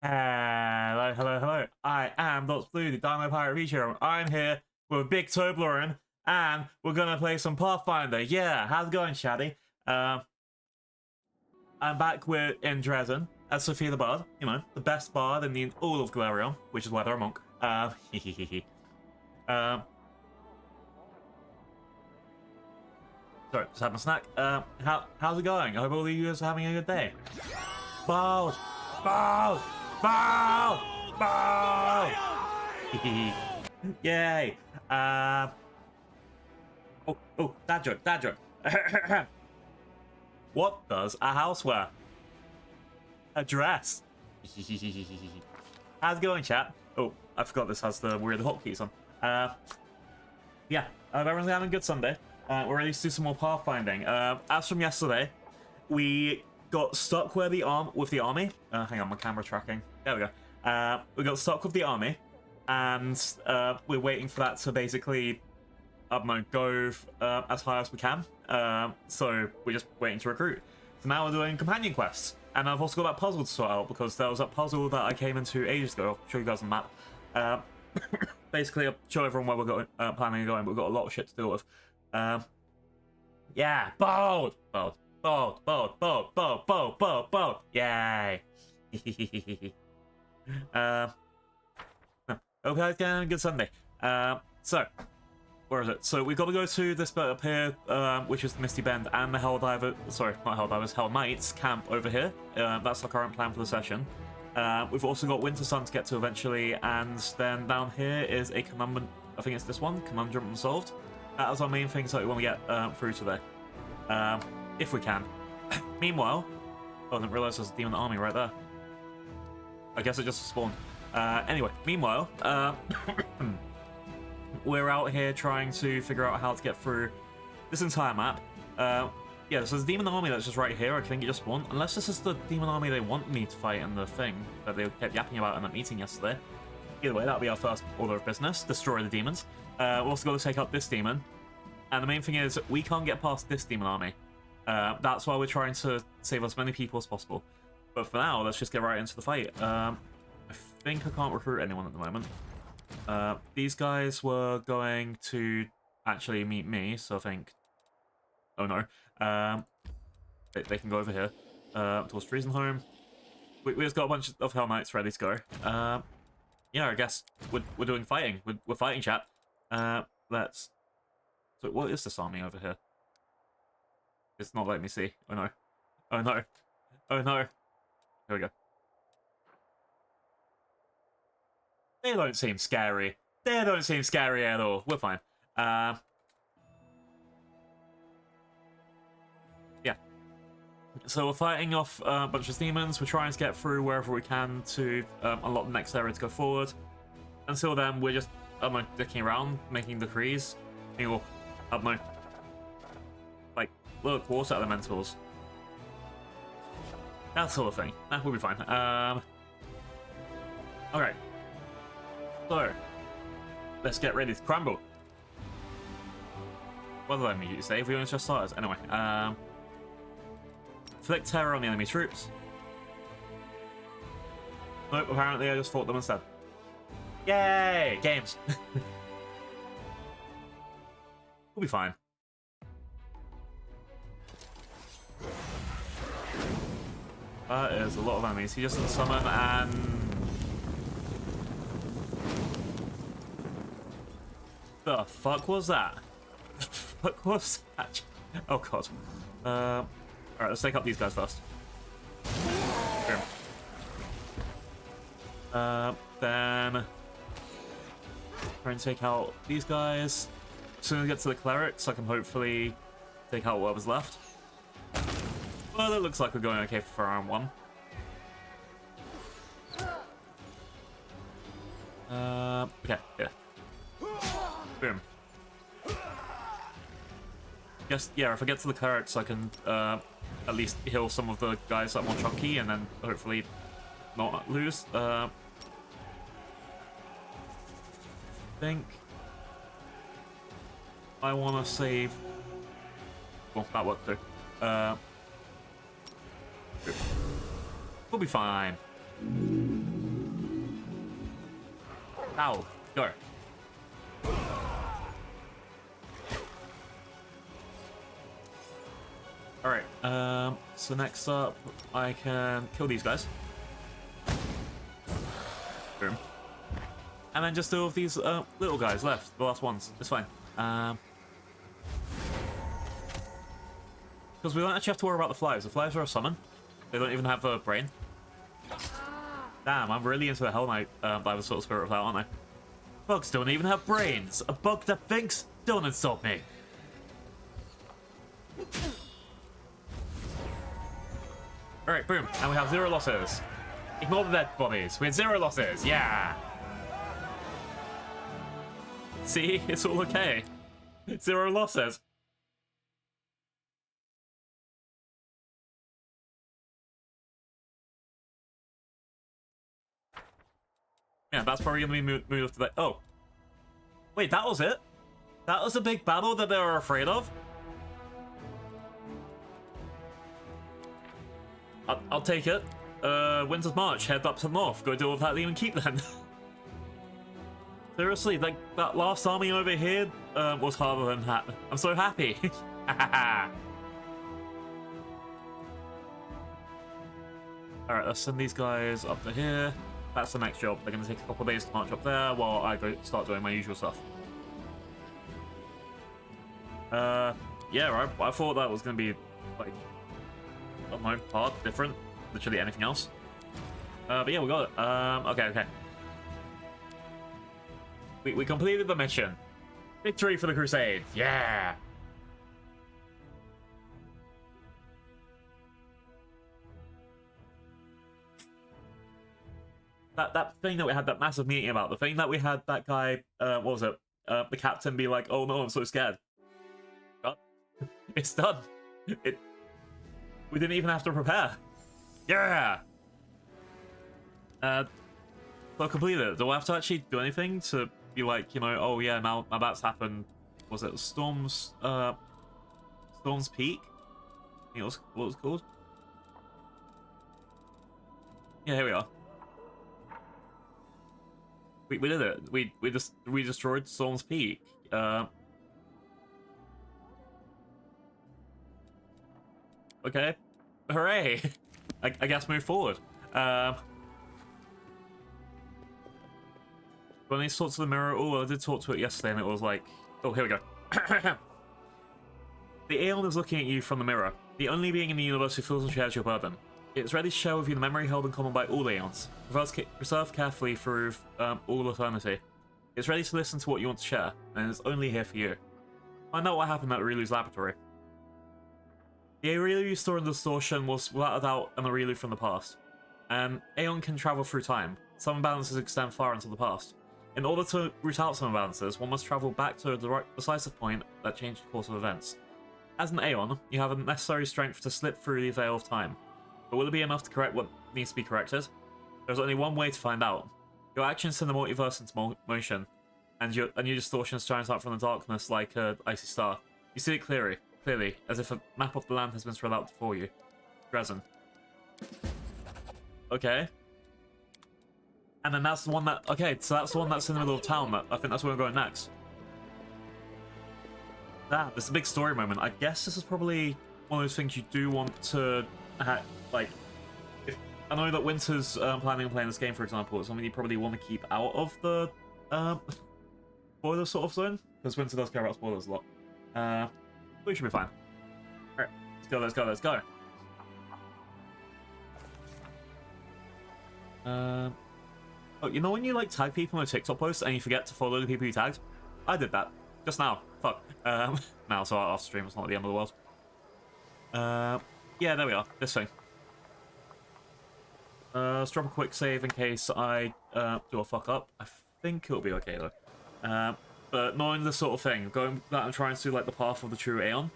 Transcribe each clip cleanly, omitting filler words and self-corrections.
Hello, hello, hello. I am Dots Blue, the Dynamo Pirate Feature. I'm here with Big Toblerone, and we're gonna play some Pathfinder. Yeah, how's it going, Shaddy? I'm back in Dresden as Sophia the Bard. You know, the best bard in all of Galarion, which is why they're a monk. Sorry, just had my snack. How's it going? I hope all of you guys are having a good day. Bald, bald. Bow! Bow! Yay! Oh, dad joke, dad joke. What does a house wear? A dress. How's it going, chat? Oh, I forgot this has the weird hotkeys on. Yeah, everyone's having a good Sunday. We're ready to do some more pathfinding. As from yesterday, we got stuck with the army. Hang on, my camera tracking. There we go. We got stuck with the army, and we're waiting for that to basically, I don't know, go as high as we can. So we're just waiting to recruit. So now we're doing companion quests, and I've also got that puzzle to sort out because there was that puzzle that I came into ages ago. I'll show you guys on the map. Basically, I'll show everyone where we're going, planning on going. But we've got a lot of shit to deal with. Yeah, bold, bold. Bold, bold, bold, bold, bold, bold, bold. Yay. Hope you guys getting a good Sunday. So, where is it? So we've got to go to this bit up here, which is the Misty Bend and the Helldiver, sorry, not Helldivers, Hell Knights camp over here. That's our current plan for the session. We've also got Winter Sun to get to eventually, and then down here is a conundrum, I think it's this one, Conundrum Unsolved. That is our main things that we want to get through today. If we can. Meanwhile, oh, I didn't realize there's a demon army right there. I guess it just spawned. Anyway, meanwhile, we're out here trying to figure out how to get through this entire map. Yeah, so there's a demon army that's just right here. I think it just spawned. Unless this is the demon army they want me to fight in the thing that they kept yapping about in that meeting yesterday. Either way, that'll be our first order of business. Destroy the demons. We've also got to take out this demon. And the main thing is, we can't get past this demon army. That's why we're trying to save as many people as possible. But for now, let's just get right into the fight. I think I can't recruit anyone at the moment. These guys were going to actually meet me, so I think... Oh no. They can go over here. Towards Treason We just got a bunch of Hell Knights ready to go. Yeah, I guess we're doing fighting. We're fighting, chat. Let's... So what is this army over here? It's not letting me see. Oh no. Oh no. Oh no. Here we go. They don't seem scary. They don't seem scary at all. We're fine. Yeah. So we're fighting off a bunch of demons. We're trying to get through wherever we can to unlock the next area to go forward. Until then, we're just, I don't know, dicking around, making decrees. I don't know. Like, look, water elementals. That sort of thing. That will be fine. Okay. So, let's get ready to crumble. What did I mean to say? If we only just started. Anyway, inflict terror on the enemy troops. Nope, apparently I just fought them instead. Yay! Games! We'll be fine. That is a lot of enemies. He just didn't summon and... The fuck was that? The fuck was that? Oh god. Alright, let's take out these guys first. Then... Try and take out these guys. As soon as I get to the clerics, I can hopefully take out whatever's left. Well, it looks like we're going okay for round one. Okay, yeah. Boom. Guess, yeah, if I get to the clerics, I can at least heal some of the guys that are more chunky and then hopefully not lose. I think I want to save... Well, that worked too. We'll be fine. Ow. Go. Alright, so next up, I can kill these guys. Boom. And then just do all of these little guys left, the last ones. It's fine. Because we don't actually have to worry about the flies. The flies are a summon. They don't even have a brain. Damn, I'm really into the Hell Knight by the sort of spirit of that, aren't I? Bugs don't even have brains. A bug that thinks, don't insult me. Alright, boom. And we have 0 losses. Ignore the dead bodies. We had 0 losses. Yeah. See? It's all okay. 0 losses. Yeah, that's probably going to be moved to that. Oh. Wait, that was it? That was a big battle that they were afraid of? I'll take it. Winter's March, head up to the north. Go deal with that demon keep then. Seriously, like, that last army over here was harder than that. I'm so happy. Alright, let's send these guys up to here. That's the next job. They're going to take a couple of days to march up there while I go start doing my usual stuff. Yeah, right. I thought that was going to be, like, I don't know, hard, different, literally anything else. But yeah, we got it. Okay. We completed the mission. Victory for the Crusade. Yeah. That thing that we had that massive meeting about, the thing that we had that guy, what was it? The captain be like, oh no, I'm so scared. It's done. We didn't even have to prepare. Yeah. So completed. Do I have to actually do anything to be like, you know, oh yeah, now that's happened. Was it Storm's Peak? I think it was what it was called. Yeah, here we are. We did it. We destroyed Storm's Peak. Okay. Hooray! I guess move forward. When I talked to the mirror, oh, I did talk to it yesterday, and it was like, oh, here we go. The Aeon is looking at you from the mirror, the only being in the universe who feels and shares your burden. It is ready to share with you the memory held in common by all Aeons, preserved carefully through all eternity. It's ready to listen to what you want to share, and it's only here for you. Find out what happened at Aureliu's laboratory. The Aureliu you saw in Distortion was without a doubt an Aureliu from the past. Aeon can travel through time. Some imbalances extend far into the past. In order to root out some imbalances, one must travel back to the right decisive point that changed the course of events. As an Aeon, you have the necessary strength to slip through the veil of time. But will it be enough to correct what needs to be corrected? There's only one way to find out. Your actions send the multiverse into motion, and your distortion shines out from the darkness like an icy star. You see it clearly, as if a map of the land has been spread out for you. Dresden. Okay. And then that's the one that... Okay, so that's the one that's in the middle of town. I think that's where we're going next. This is a big story moment. I guess this is probably one of those things you do want to... like... I know that Winter's planning on playing this game, for example. It's something you probably want to keep out of the spoiler sort of zone. Because Winter does care about spoilers a lot. We should be fine. Alright, let's go. Oh, you know when you like tag people in a TikTok post and you forget to follow the people you tagged? I did that just now. Fuck. Now, so off stream, it's not the end of the world. Yeah, there we are. This thing. Let's drop a quick save in case I do a fuck up. I think it'll be okay though. But knowing this sort of thing, going that and trying to do like the path of the true Aeon,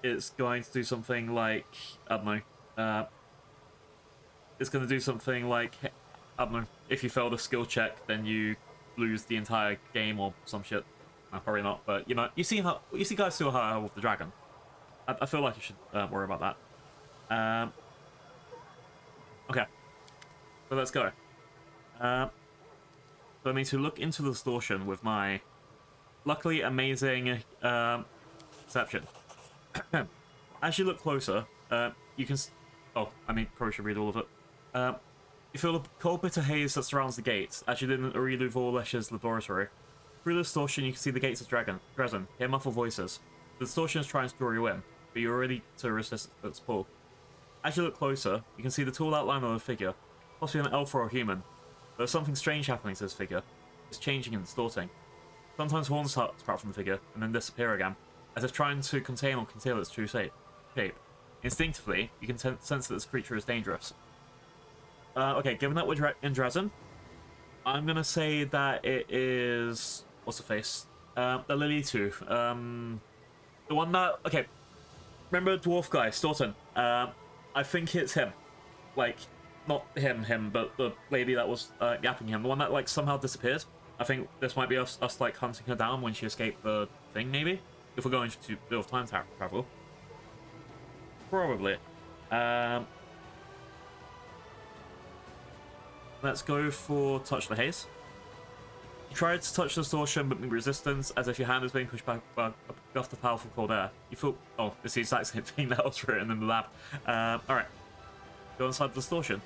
it's going to do something like, I don't know. It's going to do something like, I don't know, if you fail the skill check, then you lose the entire game or some shit. No, probably not, but you know, you see guys still how with the dragon. I feel like you should worry about that. Okay, so let's go. So I need to look into the distortion with my luckily amazing perception. As you look closer, you can... Oh, I mean, probably should read all of it. You feel the cold, bitter haze that surrounds the gates, as you did in Arueshalae's laboratory. Through the distortion, you can see the gates of Dresden, hear muffled voices. The distortion is trying to draw you in, but you're ready to resist its pull. As you look closer, you can see the tall outline of a figure, possibly an elf or a human. There's something strange happening to this figure. It's changing and distorting. Sometimes horns sprout from the figure, and then disappear again, as if trying to contain or conceal its true shape. Instinctively, you can sense that this creature is dangerous. Okay, given that we're in Dresden, I'm gonna say that it is... What's the face? The Lily-Tooth. The one that... Okay, remember dwarf guy, Staunton? I think it's him. Like, not him, but the lady that was yapping him. The one that, like, somehow disappeared. I think this might be us like, hunting her down when she escaped the thing, maybe? If we're going to do time travel. Probably. Let's go for Touch the Haze. You tried to touch the distortion, but meet resistance, as if your hand is being pushed back off the powerful cold air. You feel... Oh, it's the exact same thing that was written in the lab. Alright. Go inside the distortion.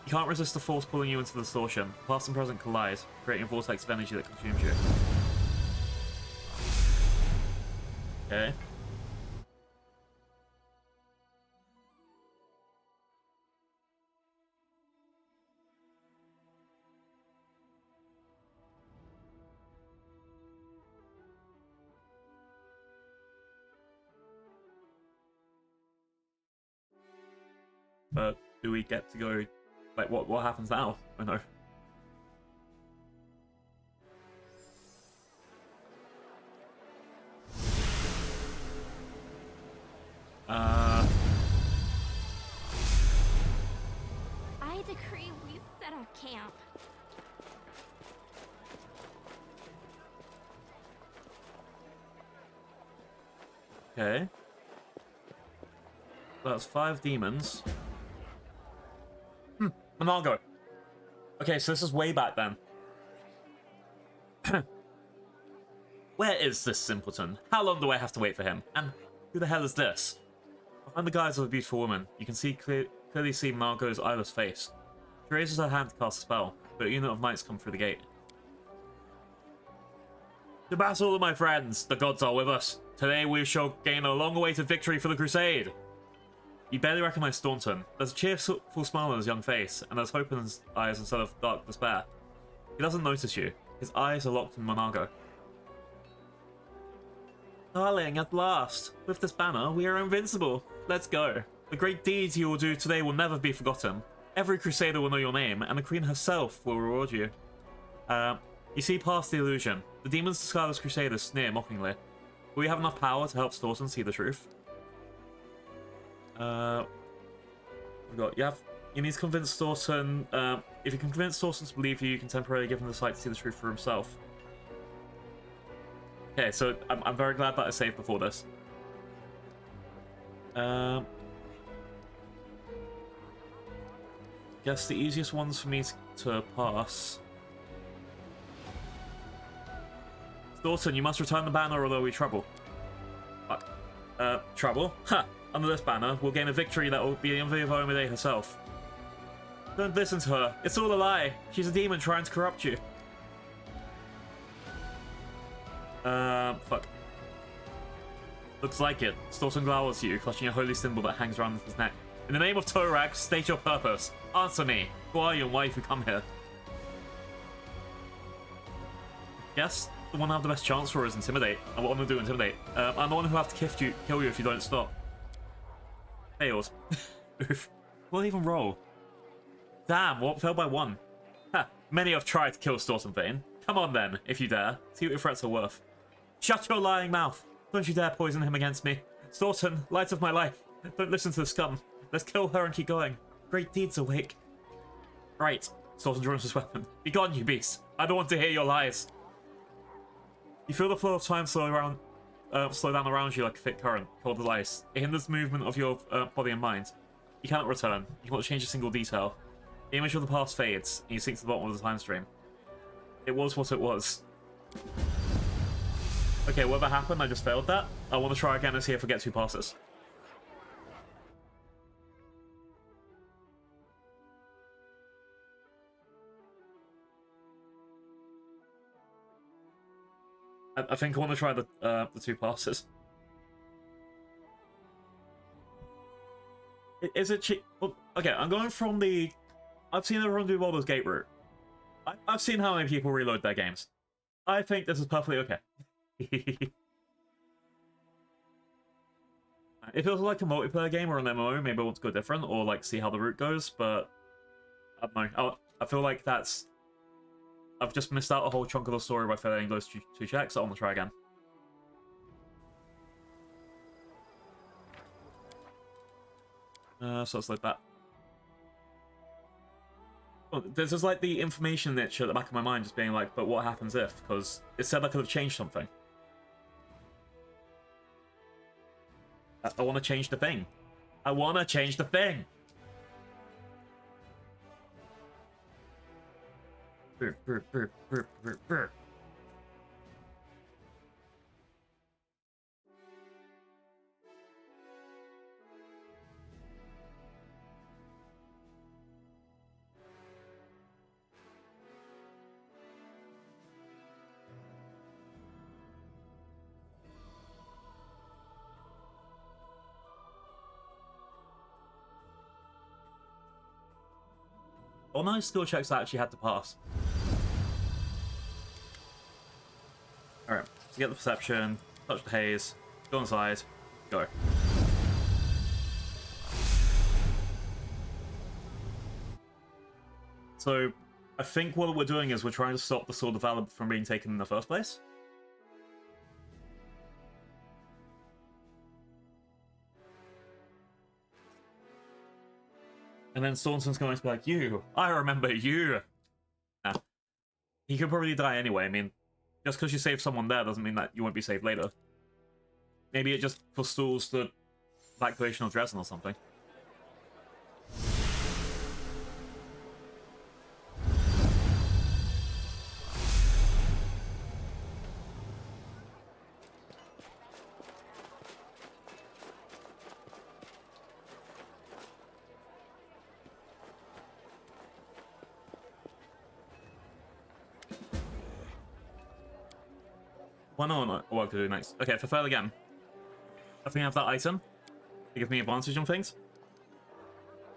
You can't resist the force pulling you into the distortion. Past and present collide, creating a vortex of energy that consumes you. Okay. But do we get to go... Like, what happens now? I know. I decree we set up camp. Okay. That's 5 demons. Monargo. Okay, so this is way back then. Where is this simpleton? How long do I have to wait for him? And who the hell is this? Behind the guise of a beautiful woman, you can clearly see Margot's eyeless face. She raises her hand to cast a spell, but a unit of knights come through the gate. To battle, my friends! The gods are with us. Today we shall gain a long-awaited victory for the crusade! You barely recognize Staunton. There's a cheerful smile on his young face, and there's hope in his eyes instead of dark despair. He doesn't notice you. His eyes are locked in Monargo. Darling, at last! With this banner, we are invincible. Let's go. The great deeds you will do today will never be forgotten. Every crusader will know your name, and the queen herself will reward you. You see past the illusion. The demons disguised as crusaders sneer mockingly. Will you have enough power to help Staunton see the truth? You need to convince Staunton. If you can convince Staunton to believe you, you can temporarily give him the sight to see the truth for himself. Okay, so I'm very glad that I saved before this. Guess the easiest ones for me to pass. Staunton, you must return the banner or there'll be trouble. Fuck. Trouble? Ha! Under this banner, we'll gain a victory that will be the envy of Omide herself. Don't listen to her. It's all a lie. She's a demon trying to corrupt you. Fuck. Looks like it. Staunton glowers at you, clutching a holy symbol that hangs around his neck. In the name of Torak, state your purpose. Answer me. Who are you and why have you come here? Guess the one I have the best chance for is Intimidate. And what I'm gonna do, Intimidate. I'm the one who have to kill you if you don't stop. Failed. Oof. Will it even roll? Damn, what? Failed by 1. Ha, many have tried to kill Staunton Vane. Come on then, if you dare. See what your threats are worth. Shut your lying mouth. Don't you dare poison him against me. Staunton, light of my life. Don't listen to the scum. Let's kill her and keep going. Great deeds awake. Right. Staunton draws his weapon. Be gone, you beast. I don't want to hear your lies. You feel the flow of time slow down around you like a thick current, cold as ice. It hinders the movement of your body and mind. You cannot return. You cannot change a single detail. The image of the past fades, and you sink to the bottom of the time stream. It was what it was. Okay, whatever happened, I just failed that. I want to try again and see if I get 2 passes. I think I want to try the 2 passes. Is it cheap? Well, okay, I'm going from the... I've seen everyone do Baldur's Gate route. I've seen how many people reload their games. I think this is perfectly okay. If it was like a multiplayer game or an MMO, maybe I want to go different, or like see how the route goes, but I don't know. I feel like that's... I've just missed out a whole chunk of the story by failing those 2 checks, so I want to try again. So it's like that. Well, this is like the information niche at the back of my mind, just being like, but what happens if? Because it said I could have changed something. I want to change the thing. I want to change the thing. All nice skill checks I actually had to pass. Alright, so get the perception, touch the haze, go inside, go. So, I think what we're doing is we're trying to stop the sword of valor from being taken in the first place. And then Staunton's going to be like, you, I remember you. Nah. He could probably die anyway. I mean, just because you save someone there doesn't mean that you won't be saved later. Maybe it just forestalls the evacuation of Dresden or something. Well, no, what I could do next. Okay, for fail again. I think I have that item to give me advantage on things.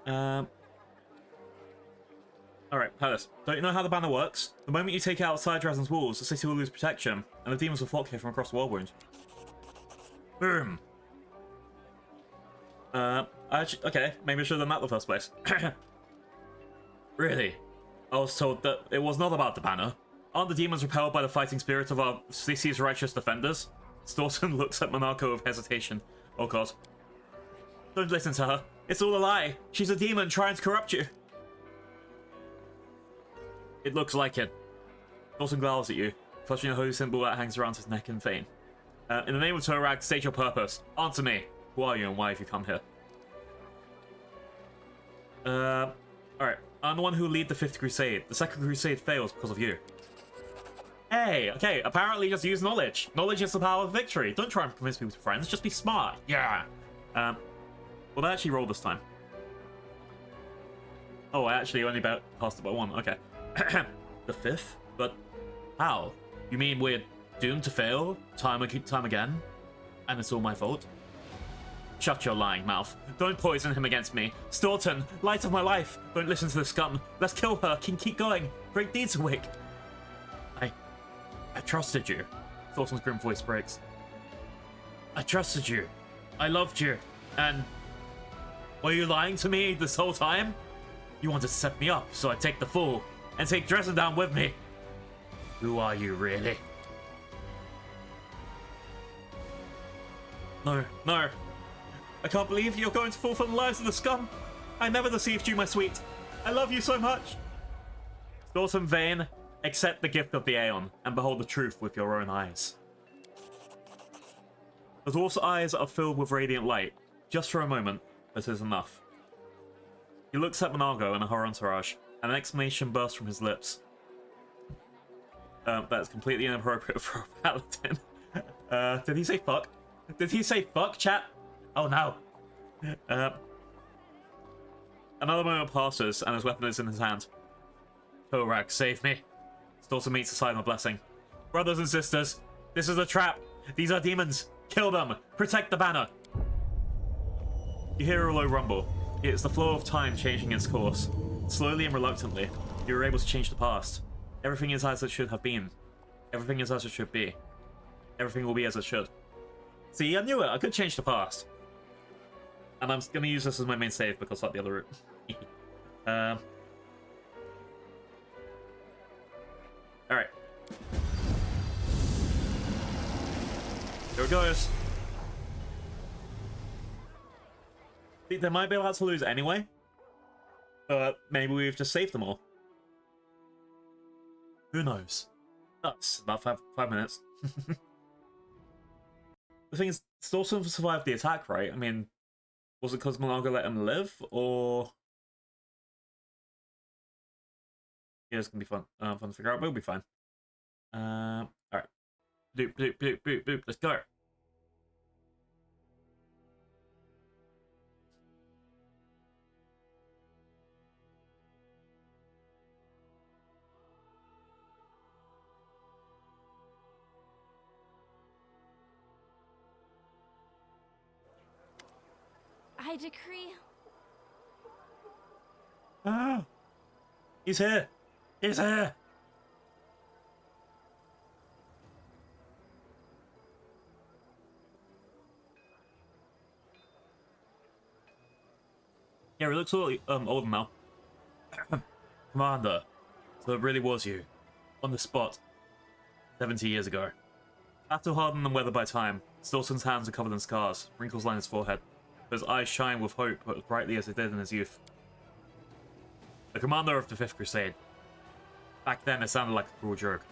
Alright, Palace. Don't you know how the banner works? The moment you take it outside Dresden's walls, the city will lose protection, and the demons will flock here from across the world wound. Boom. Okay, maybe I should have done that in the first place. Really? I was told that it was not about the banner. Aren't the demons repelled by the fighting spirit of our city's righteous defenders? Staunton looks at Monarcho with hesitation. Oh god. Don't listen to her. It's all a lie. She's a demon trying to corrupt you. It looks like it. Staunton glowers at you, clutching a holy symbol that hangs around his neck in vain. In the name of Torag, state your purpose. Answer me. Who are you and why have you come here? Alright. I'm the one who will lead the 5th Crusade. The 2nd Crusade fails because of you. Hey, okay, apparently just use knowledge. Knowledge is the power of victory. Don't try and convince people to be friends, just be smart. Yeah. Well, I actually rolled this time. Oh, I actually only passed it by 1. Okay. The 5th? But how? You mean we're doomed to fail time again? And it's all my fault? Shut your lying mouth. Don't poison him against me. Staunton, light of my life. Don't listen to the scum. Let's kill her. Keep going. Great deeds awake. I trusted you. Staunton's grim voice breaks. I trusted you. I loved you. And were you lying to me this whole time? You wanted to set me up so I'd take the fall and take Dresden down with me. Who are you, really? No. I can't believe you're going to fall for the lies of the scum. I never deceived you, my sweet. I love you so much. Staunton vain. Accept the gift of the Aeon, and behold the truth with your own eyes. The dwarf's eyes are filled with radiant light. Just for a moment, this is enough. He looks at Monargo and her entourage, and an exclamation bursts from his lips. That's completely inappropriate for a paladin. Did he say fuck? Did he say fuck, chat? Oh no. Another moment passes, and his weapon is in his hand. Torak, save me. Stalson meets the silent blessing. Brothers and sisters, this is a trap. These are demons. Kill them. Protect the banner. You hear a low rumble. It's the flow of time changing its course. Slowly and reluctantly, you are able to change the past. Everything is as it should have been. Everything is as it should be. Everything will be as it should. See, I knew it. I could change the past. And I'm going to use this as my main save because that's the other route. Alright. Here it goes. See, they might be about to lose anyway. But maybe we've just saved them all. Who knows? That's about five minutes. The thing is, Stalson survived the attack, right? I mean, was it because Malaga let him live, or... Yeah, it's gonna be fun. Fun to figure out. We'll be fine. Alright. Boop, boop, boop, boop, boop. Let's go. I decree. Ah! He's here! He's here! Yeah, he looks a little older now. Commander, so it really was you. On the spot. 70 years ago. Battle hardened and weathered by time, Stalson's hands are covered in scars, wrinkles line his forehead. His eyes shine with hope as brightly as they did in his youth. The commander of the Fifth Crusade. Back then it sounded like a cruel joke.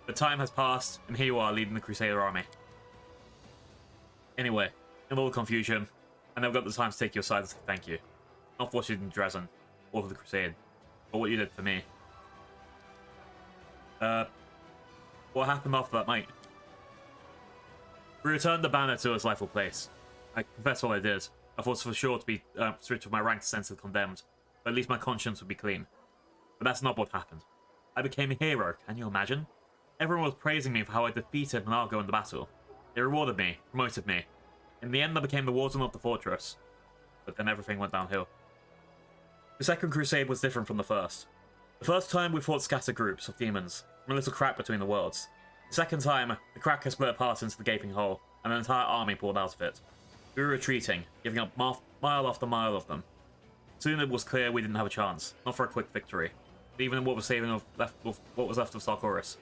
But time has passed, and here you are leading the Crusader army. Anyway, in all the confusion, I never got the time to take your side and say thank you. Not for what you did in Dresden, or for the Crusade, but what you did for me. What happened after that night? We returned the banner to its rightful place. I confess what I did. I thought for sure to be stripped of my rank to censored condemned, but at least my conscience would be clean. But that's not what happened. I became a hero, can you imagine? Everyone was praising me for how I defeated Monargo in the battle. They rewarded me, promoted me. In the end, I became the warden of the fortress. But then everything went downhill. The Second Crusade was different from the first. The first time we fought scattered groups of demons, from a little crack between the worlds. The second time, the crack has split apart into the gaping hole, and an entire army poured out of it. We were retreating, giving up mile after mile of them. Soon it was clear we didn't have a chance, not for a quick victory, but even in what was what was left of Sarkoris.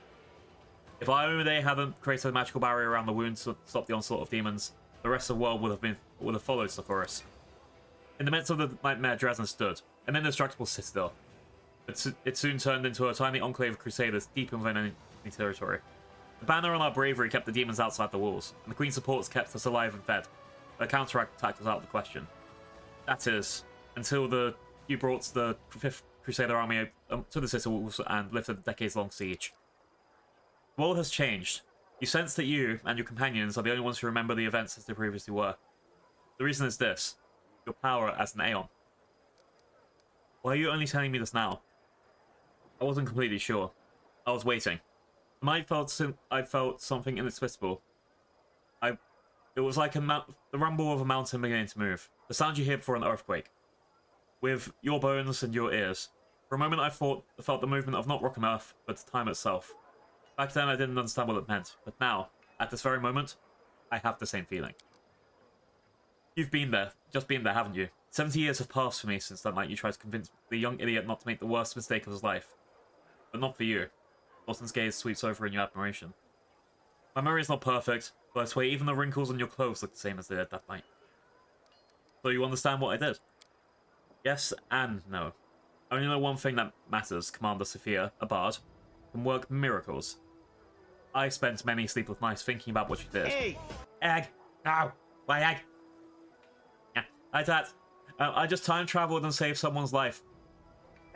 If I only they hadn't created a magical barrier around the wound to stop the onslaught of demons, the rest of the world would have followed Sarkoris. In the midst of the nightmare, Dresden stood, an indestructible citadel. It soon turned into a tiny enclave of crusaders deep within enemy territory. The banner on our bravery kept the demons outside the walls, and the Queen's supports kept us alive and fed. A counterattack was out of the question. That is, until you brought the Fifth Crusader army to the citadel and lifted a decades-long siege. The world has changed. You sense that you and your companions are the only ones who remember the events as they previously were. The reason is this: your power as an Aeon. Why are you only telling me this now? I wasn't completely sure. I was waiting. I felt something inexplicable. It was like the rumble of a mountain beginning to move. The sound you hear before an earthquake. With your bones and your ears. For a moment I felt the movement of not rock and earth, but time itself. Back then I didn't understand what it meant, but now, at this very moment, I have the same feeling. You've been there, just been there, haven't you? 70 years have passed for me since that night you tried to convince the young idiot not to make the worst mistake of his life. But not for you. Austin's gaze sweeps over in your admiration. My memory is not perfect, but I swear even the wrinkles on your clothes look the same as they did that night. So you understand what I did? Yes and no. I only know one thing that matters. Commander Sophia, a bard, can work miracles. I spent many sleepless nights thinking about what you did. Hey! Egg! No! Why egg? Yeah, hi Tat. I just time traveled and saved someone's life.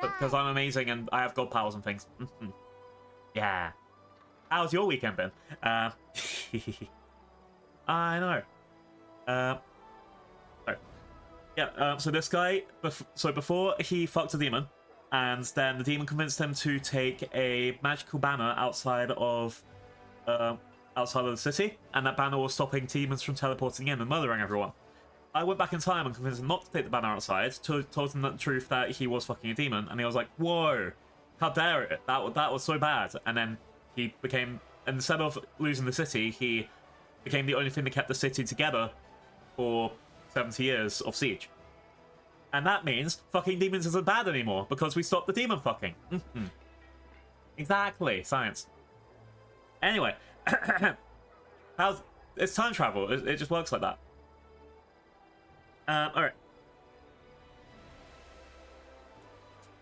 But because I'm amazing and I have god powers and things. Yeah. How's your weekend been? I know. Sorry. Yeah, so this guy, so before he fucked a demon, and then the demon convinced him to take a magical banner outside of the city, and that banner was stopping demons from teleporting in and murdering everyone. I went back in time and convinced him not to take the banner outside, told him the truth that he was fucking a demon, and he was like, whoa, how dare it, that was so bad. And then he became, instead of losing the city, he became the only thing that kept the city together for 70 years of siege. And that means fucking demons isn't bad anymore, because we stopped the demon fucking. Exactly, science. Anyway, it's time travel, it just works like that. Alright.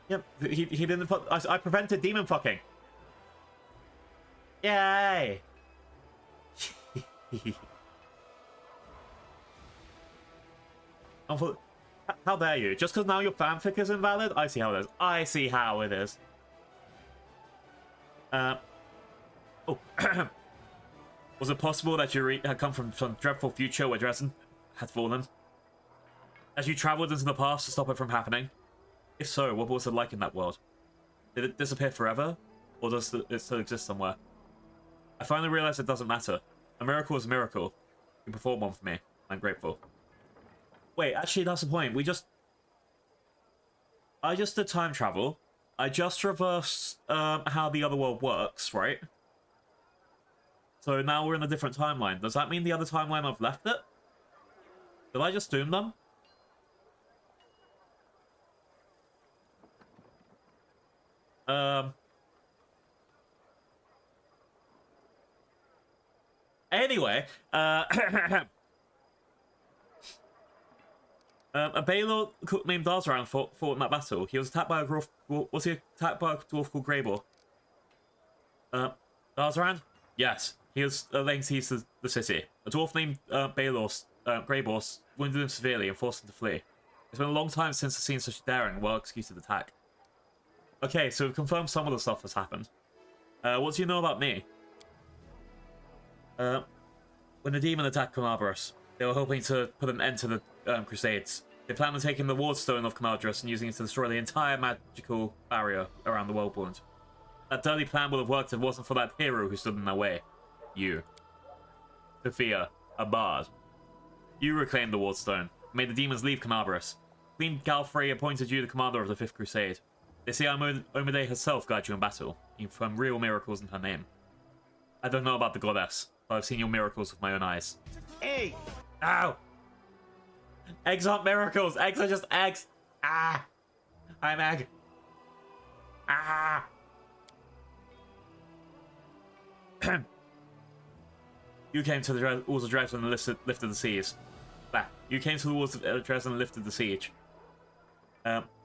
Yep, he didn't fuck. I prevented demon fucking. Yay! How dare you? Just because now your fanfic is invalid? I see how it is. I see how it is. Oh. Was it possible that you had come from some dreadful future where Dresden had fallen? As you travelled into the past to stop it from happening? If so, what was it like in that world? Did it disappear forever? Or does it still exist somewhere? I finally realized it doesn't matter. A miracle is a miracle. You performed one for me. I'm grateful. Wait, actually, that's the point. I just did time travel. I just reversed how the other world works, right? So now we're in a different timeline. Does that mean the other timeline I've left it? Did I just doom them? Anyway, a Baylor named Darzaran fought in that battle. He was attacked by a dwarf. Was he attacked by a dwarf called Greybor? Darzaran? Yes. He was laying siege to the city. A dwarf named Greybor wounded him severely and forced him to flee. It's been a long time since I've seen such a daring, well-executed attack. Okay, so we've confirmed some of the stuff that's happened. What do you know about me? When the demon attacked Carnarvos, they were hoping to put an end to the Crusades. They planned on taking the Wardstone of Carnarvos and using it to destroy the entire magical barrier around the world wound. That dirty plan would have worked if it wasn't for that hero who stood in their way. You. Sophia, a bard. You reclaimed the Wardstone, made the demons leave Carnarvos. Queen Galfrey appointed you the commander of the Fifth Crusade. They say Omide herself guided you in battle. You performed real miracles in her name. I don't know about the goddess, but I've seen your miracles with my own eyes. Hey! Ow! Eggs aren't miracles! Eggs are just eggs! Ah! I'm egg. Ah! You came to the walls of Dresden and lifted the siege. You came to the walls of Dresden and lifted the siege.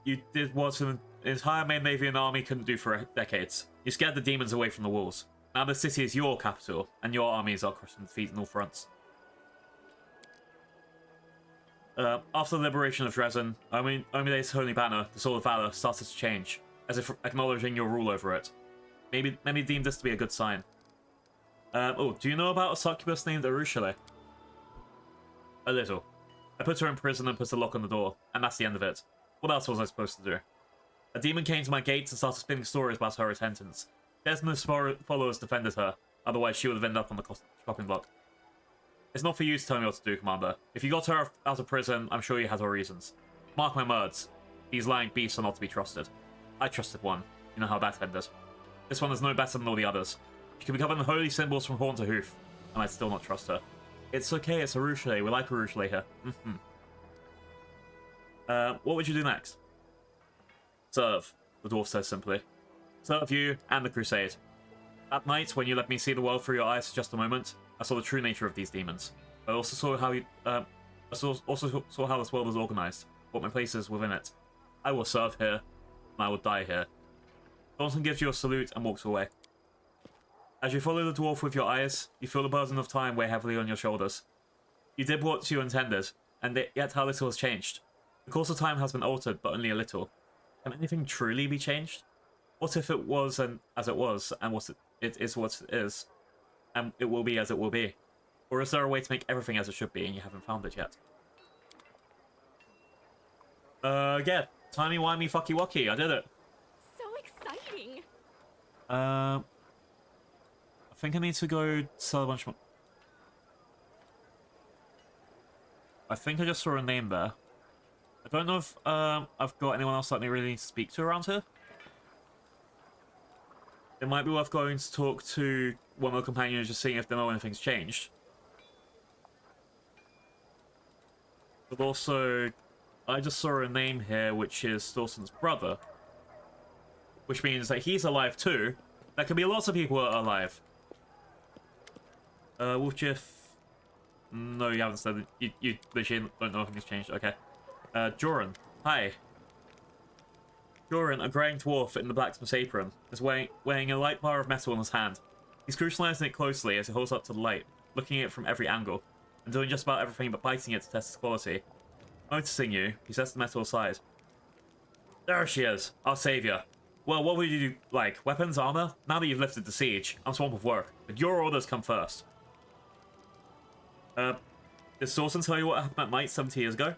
You did what an entire main navy and army couldn't do for decades. You scared the demons away from the walls. Now the city is your capital, and your armies are crushing defeat on all fronts. After the liberation of Dresden, Omide's holy banner, the Sword of Valor, started to change, as if acknowledging your rule over it. Many deemed this to be a good sign. Do you know about a succubus named Arueshalae? A little. I put her in prison and put a lock on the door, and that's the end of it. What else was I supposed to do? A demon came to my gates and started spinning stories about her repentance. Desmond's followers defended her, otherwise she would have ended up on the chopping block. It's not for you to tell me what to do, Commander. If you got her out of prison, I'm sure you had her reasons. Mark my words. These lying beasts are not to be trusted. I trusted one. You know how that ended. This one is no better than all the others. She can be covered in holy symbols from horn to hoof, and I'd still not trust her. It's okay, it's Arueshalae. We like Arueshalae here. What would you do next? Serve, the dwarf says simply. Serve you and the Crusade. That night, when you let me see the world through your eyes for just a moment, I saw the true nature of these demons. I also saw how saw how this world is organized, what my place is within it. I will serve here, and I will die here. Thornton gives you a salute and walks away. As you follow the dwarf with your eyes, you feel the burden of time weigh heavily on your shoulders. You did what you intended, and yet how little has changed. The course of time has been altered, but only a little. Can anything truly be changed? What if it was as it was, and it is what it is, and it will be as it will be. Or is there a way to make everything as it should be, and you haven't found it yet? Yeah, timey-wimey fucky-wucky, I did it. So exciting. I think I need to go sell a bunch more. I think I just saw a name there. I don't know if I've got anyone else that I really need to speak to around here. It might be worth going to talk to one of the companions, just seeing if they know anything's changed. But also, I just saw a name here, which is Dawson's brother. Which means that he's alive too. There could be lots of people that are alive. Wolfjiff... No, you haven't said it. You literally don't know if anything's changed. Okay. Joran. Hi. Joran, a greying dwarf in the blacksmith's apron, is weighing a light bar of metal in his hand. He's scrutinizing it closely as he holds up to the light, looking at it from every angle, and doing just about everything but biting it to test its quality. Noticing you, he sets the metal aside. There she is, our savior. Well, what would you do, like, weapons, armor? Now that you've lifted the siege, I'm swamped with work, but your orders come first. Did Dawson tell you what happened at night 70 years ago?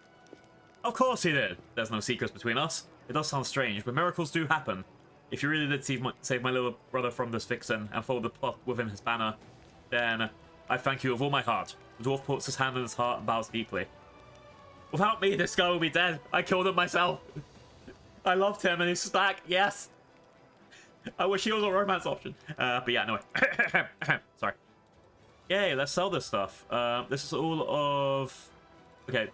Of course he did! There's no secrets between us. It does sound strange, but miracles do happen. If you really did save my little brother from this vixen and follow the plot within his banner, then I thank you with all my heart. The dwarf puts his hand in his heart and bows deeply. Without me, this guy will be dead. I killed him myself. I loved him and his stack, yes. I wish he was a romance option. But yeah, anyway. Sorry. Yay, let's sell this stuff. This is all of... Okay,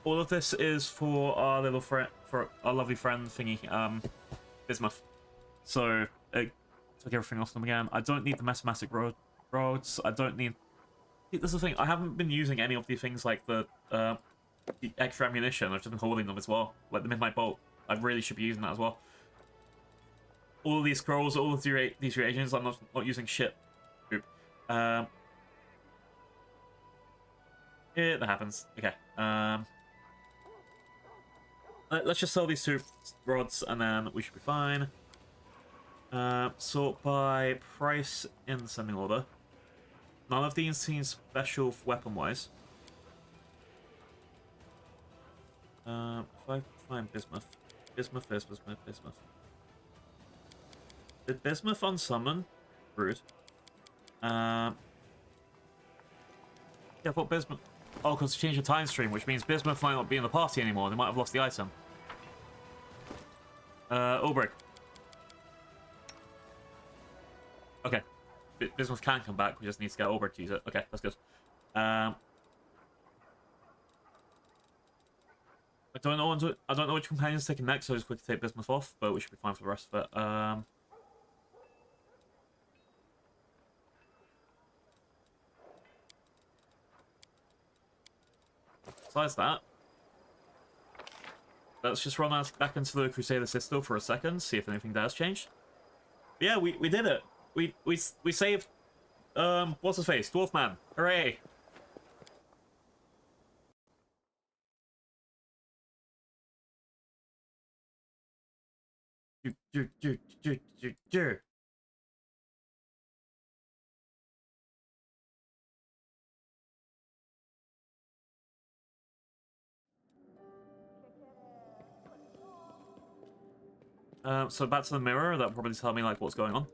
all of this is for our little friend, for our lovely friend thingy, Bismuth. So, took everything off them again. I don't need the mathematic rods. I don't need... That's the thing, I haven't been using any of the things like the extra ammunition. I've just been holding them as well. Like the Midnight Bolt. I really should be using that as well. All of these scrolls, all of these reagents, I'm not using shit. Oop. Yeah, that happens. Okay. Let's just sell these 2 rods and then we should be fine. Sort by price in the sending order. None of these seem special weapon-wise. If I find Bismuth. Bismuth. Did Bismuth unsummon? Rude. Yeah, I thought Bismuth... Oh, because they changed the time stream, which means Bismuth might not be in the party anymore. They might have lost the item. Ulbrich. Okay. Bismuth can come back. We just need to get Ulbrich to use it. Okay, that's good. I don't know which companion's taking next, so I just quickly take Bismuth off, but we should be fine for the rest of it. Besides that, let's just run back into the Crusader Citadel for a second, see if anything there has changed. But yeah, we did it. We saved what's his face? Dwarfman. Hooray! So back to the mirror, that'll probably tell me like what's going on.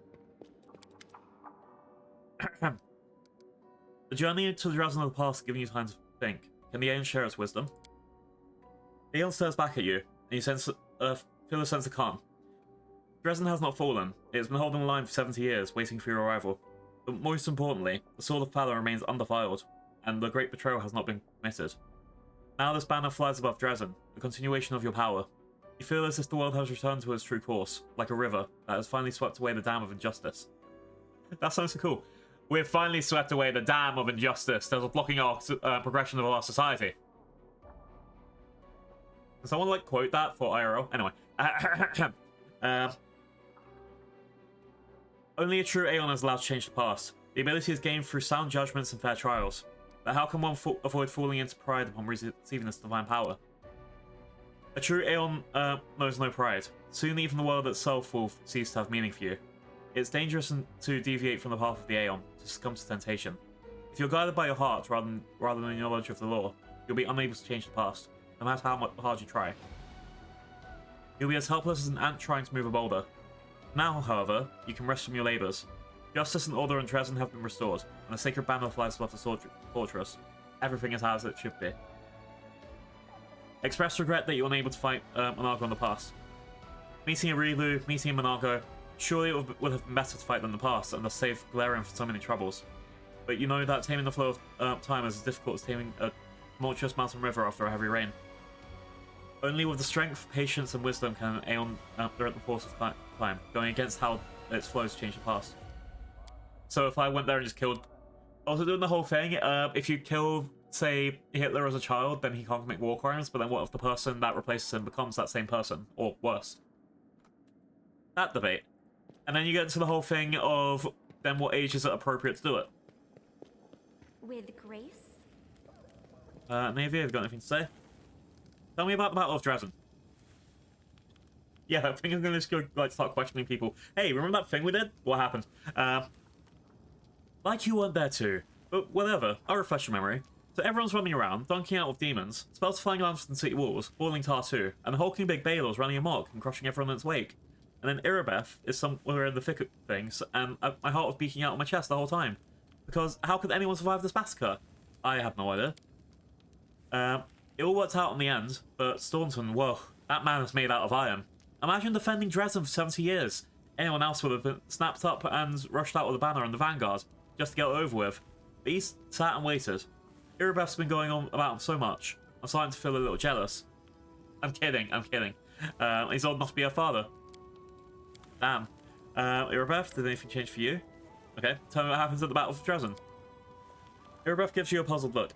The journey to the Dragon of the Past has given you time to think. Can the Aeon share its wisdom? The Aeon stares back at you, and you feel a sense of calm. Dresden has not fallen. It has been holding the line for 70 years, waiting for your arrival. But most importantly, the Sword of Valor remains undefiled, and the great betrayal has not been committed. Now this banner flies above Dresden, a continuation of your power. You feel as if the world has returned to its true course, like a river that has finally swept away the dam of injustice. That sounds so cool. We've finally swept away the dam of injustice that was blocking our progression of our society. Can someone, like, quote that for IRL? Anyway. Only a true Aeon is allowed to change the past. The ability is gained through sound judgments and fair trials. But how can one avoid falling into pride upon receiving this divine power? A true Aeon knows no pride. Soon even the world itself will cease to have meaning for you. It's dangerous to deviate from the path of the Aeon, to succumb to temptation. If you're guided by your heart rather than your knowledge of the law, you'll be unable to change the past, no matter how hard you try. You'll be as helpless as an ant trying to move a boulder. Now, however, you can rest from your labors. Justice and order in Dresden have been restored, and the sacred banner flies above the fortress. Everything is as it should be. Express regret that you were unable to fight Monargo in the past. Meeting Arilu, meeting Monargo, surely it would have been better to fight them in the past, and thus save Galarian from so many troubles. But you know that taming the flow of time is as difficult as taming a tumultuous mountain river after a heavy rain. Only with the strength, patience, and wisdom can an Aeon direct the force of time, going against how its flows change the past. So if I went there and just killed... Also doing the whole thing, if you kill, say, Hitler as a child, then he can't commit war crimes, but then what if the person that replaces him becomes that same person, or worse? That debate. And then you get into the whole thing of, then what age is it appropriate to do it? With grace? Navy, have you got anything to say? Tell me about the Battle of Dresden. Yeah, I think I'm gonna just go, like, start questioning people. Hey, remember that thing we did? What happened? Like you weren't there too. But whatever, I'll refresh your memory. So everyone's running around, dunking out with demons, spells flying around from the city walls, boiling tar too, and the hulking big Baelor's running amok and crushing everyone in its wake. And then Irabeth is somewhere in the thick of things, and my heart was beating out of my chest the whole time. Because how could anyone survive this massacre? I had no idea. It all worked out in the end, but Staunton, whoa, that man is made out of iron. Imagine defending Dresden for 70 years. Anyone else would have been snapped up and rushed out with a banner and the vanguard, just to get it over with. But he sat and waited. Irabeth's been going on about him so much, I'm starting to feel a little jealous. I'm kidding. He's old enough to be her father. Damn. Irabeth, did anything change for you? Okay, tell me what happens at the Battle of Dresden. Irabeth gives you a puzzled look.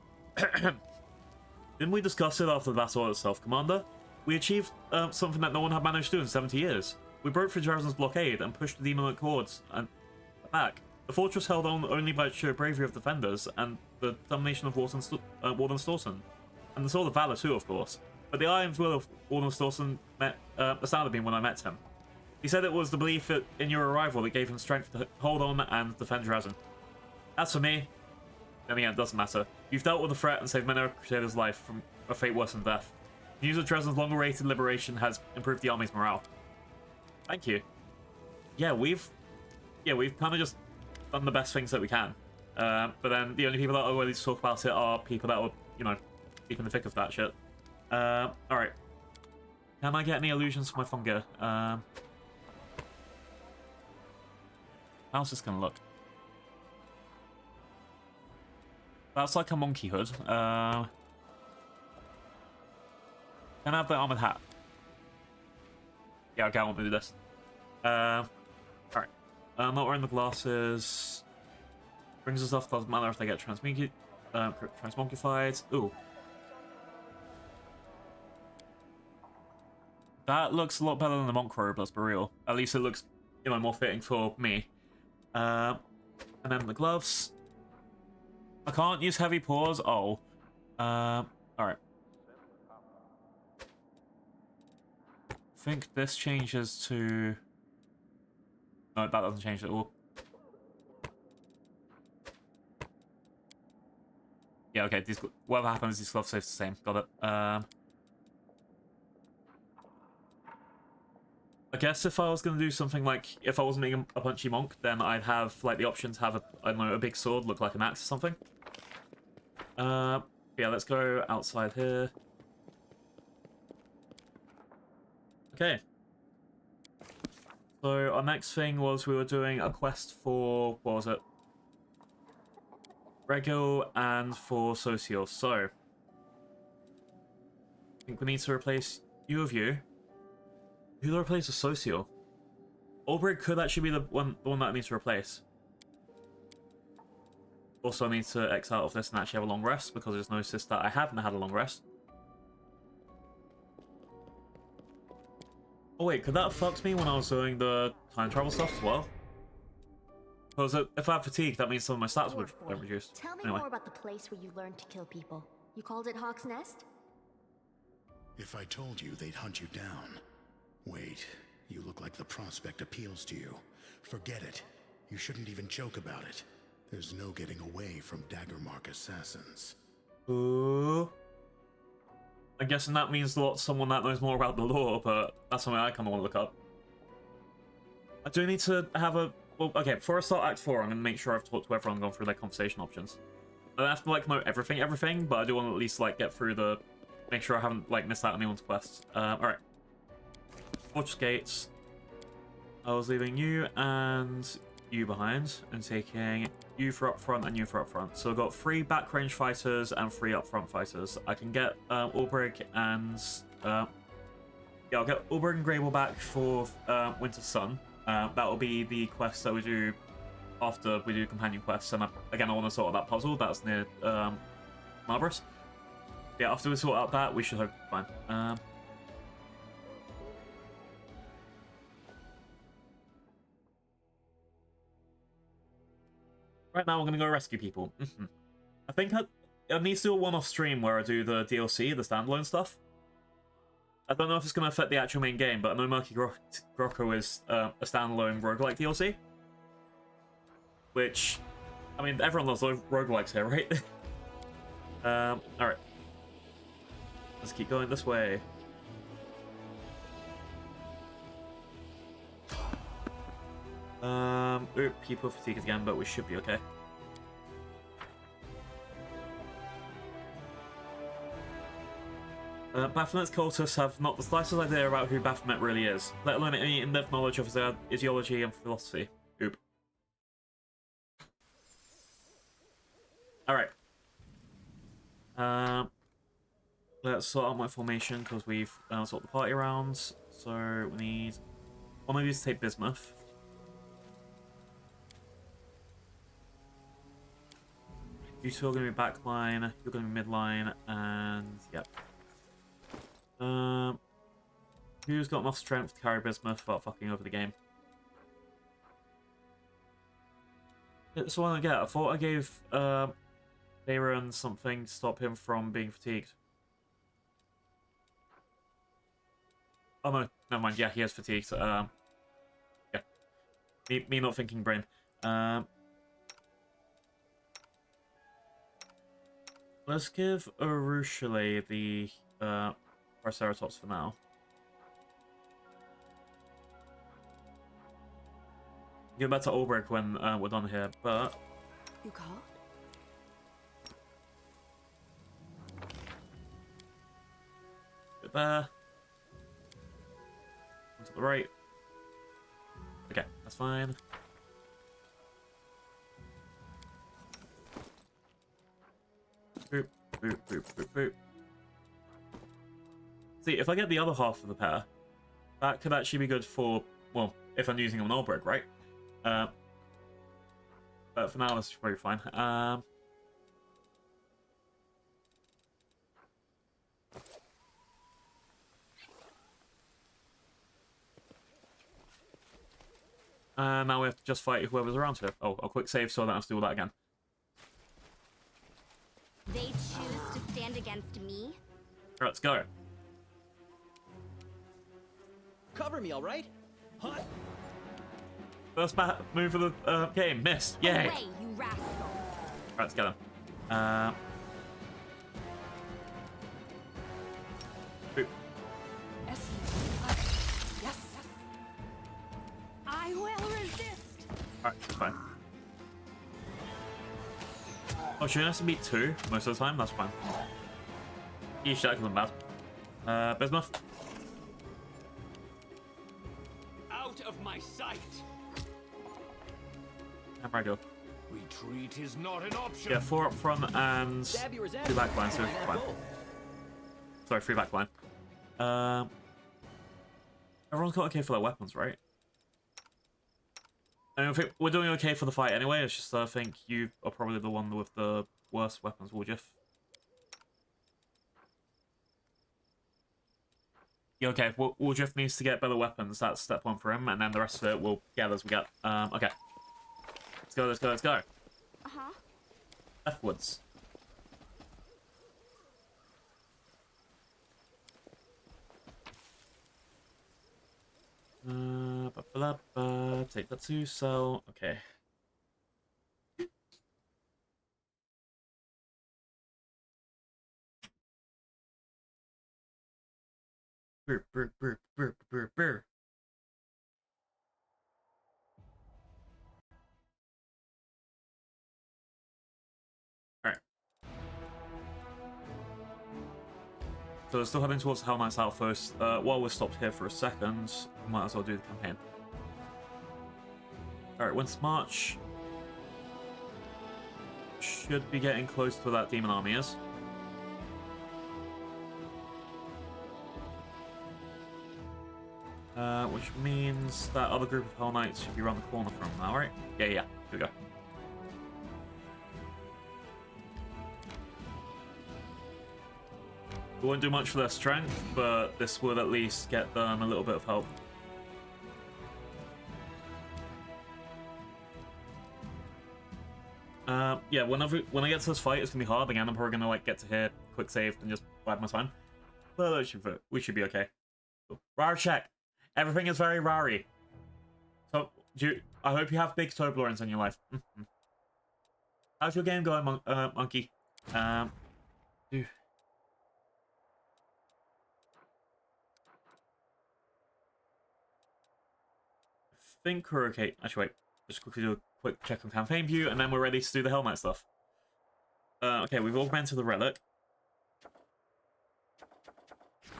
Didn't we discuss it after the battle itself, Commander? We achieved something that no one had managed to do in 70 years. We broke through Dresden's blockade and pushed the demon cords and back. The fortress held on only by sheer bravery of defenders and the domination of Warden Staunton. And the sword of valor too, of course. But the iron will of Warden Staunton astounded me when I met him. He said it was the belief in your arrival that gave him strength to hold on and defend Dresden. As for me, then again, it doesn't matter. You've dealt with the threat and saved many a crusader's life from a fate worse than death. News of Dresden's long-awaited liberation has improved the army's morale. Thank you. Yeah, we've kind of just done the best things that we can. But then the only people that are willing to talk about it are people that were, you know, deep in the thick of that shit. Alright. Can I get any illusions for my phone gear? How's this gonna look? That's like a monkey hood. Can I have the armored hat? Yeah, okay, I want to do this. Alright. I'm not wearing the glasses. Brings us off, doesn't matter if they get transmogified. Ooh. That looks a lot better than the monk robe, let's be real. At least it looks, you know, more fitting for me. And then the gloves. I can't use heavy paws. Oh. Alright. I think this changes to... No, that doesn't change at all. Yeah, okay. Whatever happens, these gloves stay the same. Got it. I guess if I was going to do something like... If I wasn't being a punchy monk, then I'd have, like, the option to have a, I don't know, a big sword look like an axe or something. Yeah, let's go outside here. Okay. So our next thing was we were doing a quest for, what was it? Regil and for Socio. So I think we need to replace you of you. Who do I replace with Socio? Ulbrig could actually be the one that I need to replace. Also, I need to X out of this and actually have a long rest because there's noticed that I haven't had a long rest. Oh wait, could that have fucked me when I was doing the time travel stuff as well? Because if I have fatigue, that means some of my stats would get reduced. Tell me Anyway. more about the place where you learned to kill people. You called it Hawk's Nest? If I told you, they'd hunt you down. Wait, You look like the prospect appeals to you. Forget it. You shouldn't even joke about it. There's no getting away from Daggermark assassins. Ooh. I'm guessing that means a lot to someone that knows more about the lore, but that's something I kind of want to look up. I do need to have a... Well, okay, before I start Act 4, I'm going to make sure I've talked to everyone and gone through their conversation options. I don't have to, like, know everything, but I do want to at least, like, get through the... Make sure I haven't, like, missed out on anyone's quests. Alright. Fortress Gates. I was leaving you and you behind, and taking you for up front and you for up front. So I've got 3 back range fighters and 3 up front fighters. I can get Ulbrig and... yeah, I'll get Ulbrig and Grable back for Winter Sun. That will be the quest that we do after we do companion quests. And again, I want to sort out that puzzle. That's near Marbrus. Yeah, after we sort out that, we should hope fine. Right now, we're going to go rescue people. I think I need to do a one-off stream where I do the DLC, the standalone stuff. I don't know if it's going to affect the actual main game, but I know Murky Grotto is a standalone roguelike DLC. Which, I mean, everyone loves roguelikes here, right? Alright. Let's keep going this way. People fatigue again, but we should be okay. Baphomet's cultists have not the slightest idea about who Baphomet really is, let alone any in-depth knowledge of his ideology and philosophy. Oop. Alright. Let's sort out my formation, because we've sorted the party around. So, we need one of these to take bismuth. You two are going to be backline, you're going to be midline, and yep. Who's got enough strength to carry bismuth without fucking over the game? It's the one I get. I thought I gave Bayron something to stop him from being fatigued. Oh no, never mind. Yeah, he is fatigued. Yeah. Me not thinking brain. Let's give Arueshalae the Triceratops for now. Get back to Ulbrig when we're done here, but... You called? Bit there. One to the right. Okay, that's fine. Boop, boop, boop, boop, boop. See, if I get the other half of the pair, that could actually be good for, well, if I'm using an Ulbrig, right? But for now, this is probably fine. Now we have to just fight whoever's around here. Oh, a quick save so I don't have to do all that again. They choose to stand against me? Let's go. Cover me, all right? Hot. First move of the game. Missed. Yay. Away, you rascal. Right, let's get him. Boop. Yes. I will resist. Alright, fine. Oh, she only has to beat 2 most of the time? That's fine. Each that isn't bad. Bismuth. Out of my sight. And right go. Retreat is not an option. Yeah, 4 up front and 2 back line, so fine. Sorry, 3 back line. Everyone's got okay for their weapons, right? I think we're doing okay for the fight anyway. It's just I think you are probably the one with the worst weapons, Woljif. Yeah, okay, Woljif needs to get better weapons. That's step 1 for him, and then the rest of it we'll get as we get. Okay. Let's go, let's go, let's go. Uh-huh. Leftwards. Take that to sell. Okay. Brr, brr, brr, brr, brr, brr. Alright. So we're still heading towards Hell Knight's Outpost. While we're stopped here for a second, we might as well do the campaign. Alright, Winter's March. Should be getting close to where that demon army is. Which means that other group of Hell Knights should be around the corner from now, right? Yeah, here we go. We won't do much for their strength, but this will at least get them a little bit of help. Yeah, when I get to this fight, it's gonna be hard. Again, I'm probably gonna like get to here, quick save, and just wipe my time. But we should be okay. Rare check. Everything is very rare. So, I hope you have big Toblerones in your life. How's your game going, Monkey? Dude. I think we're okay. Actually, wait. Just quickly do a quick check on campaign view, and then we're ready to do the Hell Knight stuff. Okay, we've augmented the relic.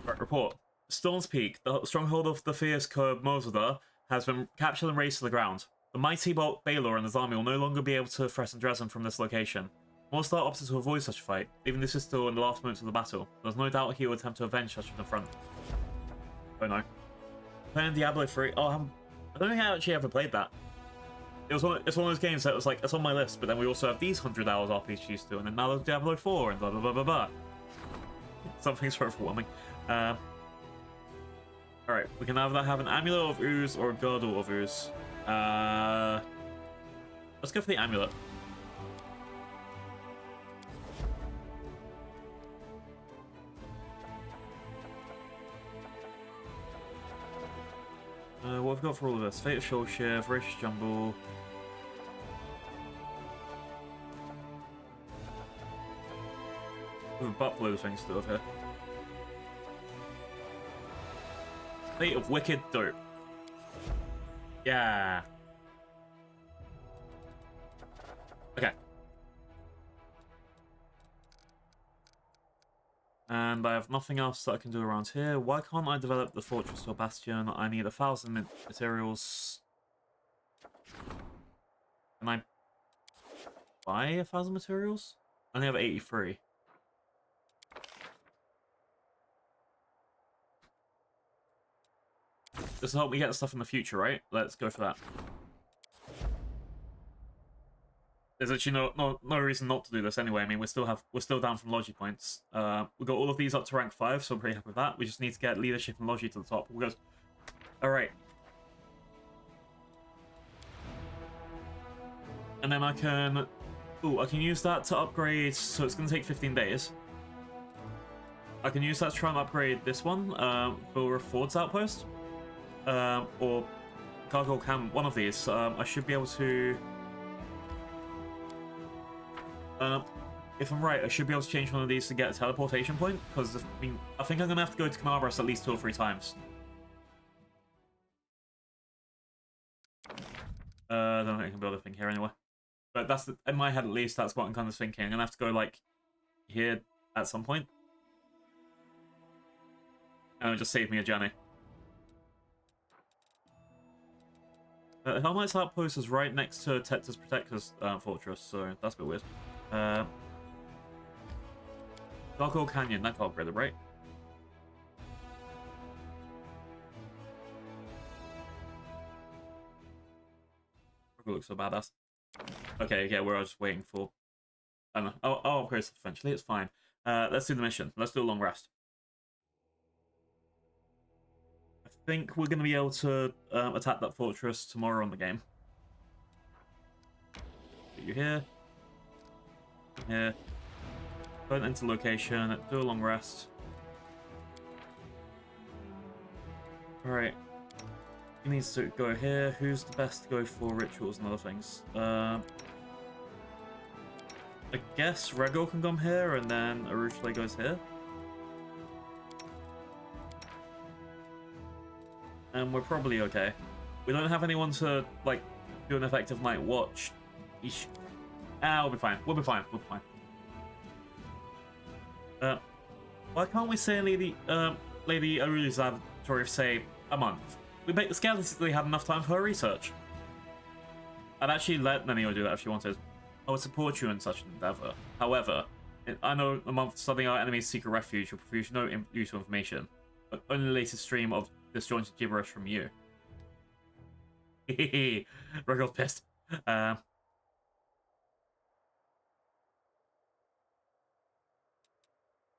Right, report. Storm's Peak, the stronghold of the fierce Curb Mozadar, has been captured and razed to the ground. The mighty Bolt Baylor and his army will no longer be able to threaten Dresden from this location. Morstar opted to avoid such a fight, even this is still in the last moments of the battle. There's no doubt he will attempt to avenge such an affront. Oh no. Playing Diablo 3. Oh, I don't think I actually ever played that. It's one of those games that was like, it's on my list, but then we also have these 100 hours RPGs to, and then now there's Diablo 4 and blah blah blah blah blah. Something's so overwhelming. Alright, we can either have an Amulet of Ooze or a Girdle of Ooze. Let's go for the Amulet. What have we got for all of this? Fate of Shawshire, Voracious Jumble. We have a buttload of things to do with here. Fate of Wicked Dope. Yeah. Okay. And I have nothing else that I can do around here. Why can't I develop the fortress or bastion? I need 1,000 materials. Can I buy 1,000 materials? I only have 83. This will help me get stuff in the future, right? Let's go for that. There's actually no reason not to do this anyway. I mean, we're still down from Logi points. We got all of these up to rank 5, so I'm pretty happy with that. We just need to get leadership and Logi to the top. We'll go. All right. And then I can use that to upgrade. So it's going to take 15 days. I can use that to try and upgrade this one for a Ford's Outpost. Or Cargo Cam, one of these. I should be able to... if I'm right, I should be able to change one of these to get a teleportation point, because I think I'm going to have to go to Canabras at least 2 or 3 times. I don't think I can build a thing here anyway. But that's, in my head at least, that's what I'm kind of thinking. I'm going to have to go, like, here at some point. And it'll just save me a journey. Hell Knight's Outpost is right next to Tetris Protector's fortress, so that's a bit weird. Gargoyle Canyon, that got upgraded, right? Gargoyle looks so badass. Okay, yeah, we're just waiting for... I don't know. I'll upgrade stuff eventually, it's fine. Let's do the mission. Let's do a long rest. I think we're going to be able to attack that fortress tomorrow on the game. Put you here. Here. Put into location. Do a long rest. Alright. He needs to go here. Who's the best to go for rituals and other things? I guess Rego can come here, and then Arueshalae goes here. And we're probably okay. We don't have anyone to, like, do an effective night watch. Eesh. Ah, we'll be fine. We'll be fine. We'll be fine. Why can't we say Lady Arueshalae's laboratory say a month? We basically had enough time for her research. I'd actually let Nenio do that if she wanted. I would support you in such an endeavor. However, I know a month studying our enemy's secret refuge will produce no useful information, but only the latest stream of disjointed gibberish from you. Hehehe, Regal's pissed.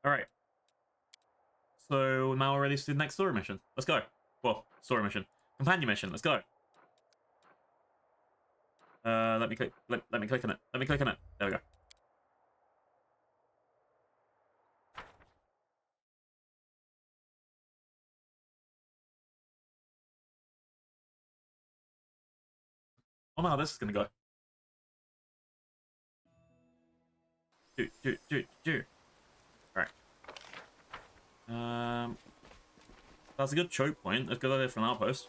Alright. So now we're ready to do the next story mission. Let's go. Well, story mission. Companion mission, let's go. Let me click on it. Let me click on it. There we go. Oh no, this is gonna go. Do. Alright. That's a good choke point. That's a good idea for an outpost.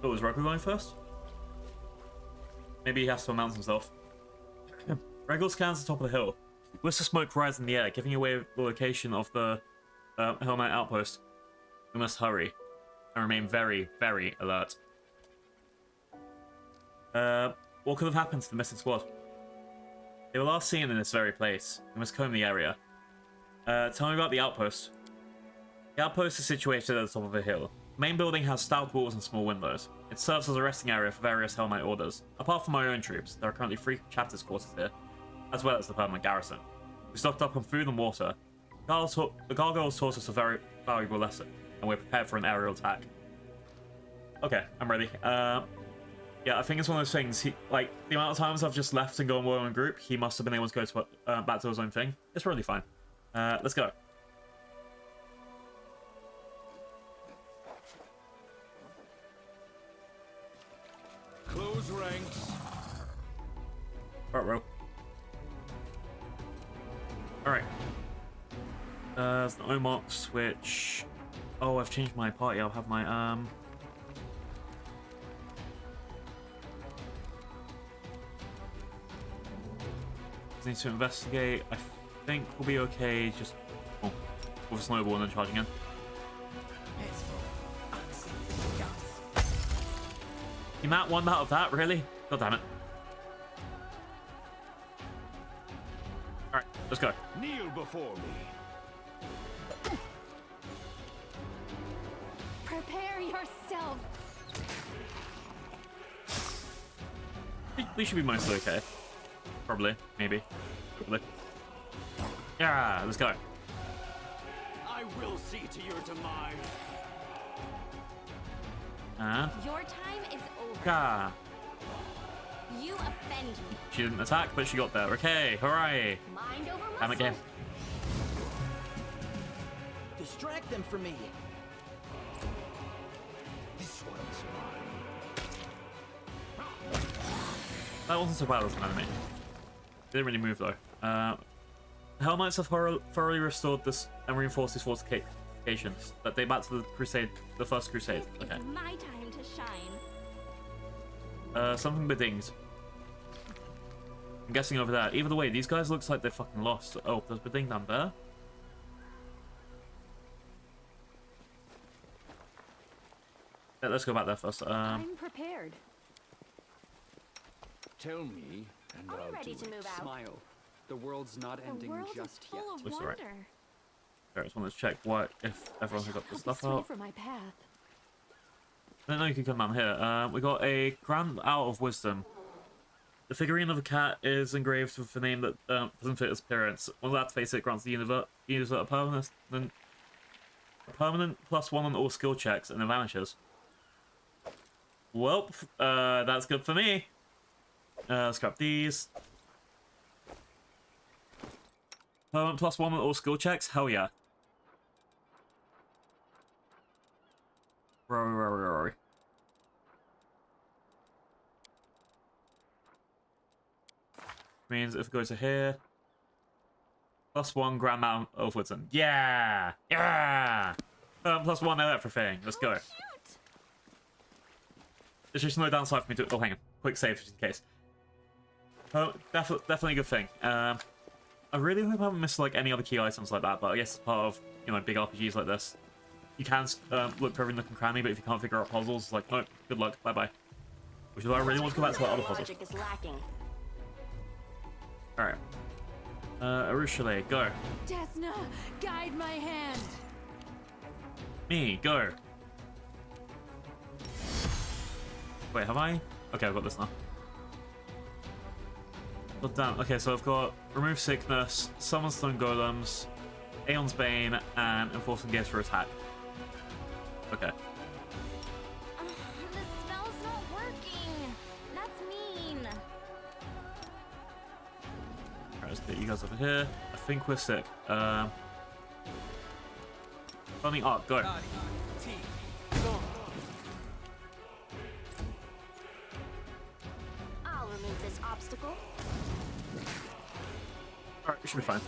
Oh, is Roku going first? Maybe he has to announce himself. Regal scans the top of the hill. Wisps of smoke rise in the air, giving away the location of the Hell Knight outpost. We must hurry and remain very, very alert. What could have happened to the missing squad? They were last seen in this very place. We must comb the area. Tell me about the outpost. The outpost is situated at the top of a hill. The main building has stout walls and small windows. It serves as a resting area for various Hell Knight orders. Apart from my own troops, there are currently 3 chapters quarters here, as well as the permanent garrison. We stocked up on food and water. The gargoyles taught us a very valuable lesson, and we're prepared for an aerial attack. Okay, I'm ready. Yeah, I think it's one of those things. The amount of times I've just left and gone well in group, he must have been able to go to, back to his own thing. It's really fine. Let's go. Close ranks. Right, row. Alright. There's the Omox, which... Oh, I've changed my party. I'll have my, Need to investigate. I think we'll be okay just with a snowball and then charging in. You Matt one out of that, really? God damn it. Alright, let's go. Kneel before me. Prepare yourself. We should be mostly okay. Probably, maybe. Probably. Yeah, let's go. I will see to your demise. Your time is over. Yeah. You offend me. She didn't attack, but she got there. Okay, hooray. Mind over muscle. Damn it, game. Distract them from me. This one's mine. That wasn't so bad as an enemy. Didn't really move though. The Hell Knights have thoroughly restored this and reinforced these fortifications that date back to the Crusade, the first Crusade. This Okay. is my time to shine. Something bedinged. I'm guessing over there. Either way, these guys looks like they're fucking lost. Oh, there's beding down there. Yeah, let's go back there first. I'm prepared. Tell me, and I'm I'll ready do to it. move out. Smile. The world's not The ending world is just yet. full of Looks alright. wonder. I just wanted to check what if everyone has got the Help me stuff sway out. for my path. No, you can come down here. We got a Grand Out of Wisdom. The figurine of a cat is engraved with a name that doesn't fit its appearance. One that face it grants the user a permanent +1 on all skill checks, and it vanishes. Well, that's good for me. Let's grab these. Permanent +1 on all skill checks? Hell yeah. Where are we? Means if it goes to here, +1 Grand Mount of Woodson. Yeah! Yeah! +1 everything. Let's go. Cute. There's just no downside for me to... Oh, hang on. Quick save just in case. Oh, definitely a good thing. I really hope I haven't missed like any other key items like that, but I guess it's part of, you know, big RPGs like this. You can look for every nook and cranny, but if you can't figure out puzzles, it's like, no, good luck, bye-bye. Which is why I really want to go back to that other puzzle. Logic is lacking. Alright. Arueshalae, go. Desna, guide my hand. Me, go. Wait, have I? Okay, I've got this now. But damn, okay, so I've got Remove Sickness, Summon Stone Golems, Aeon's Bane, and Enforcing Gaze for attack. Okay. The spell's not working. That's mean. Alright, let's get you guys over here. I think we're sick. Funny art, go. I'll remove this obstacle. Alright, we should be fine.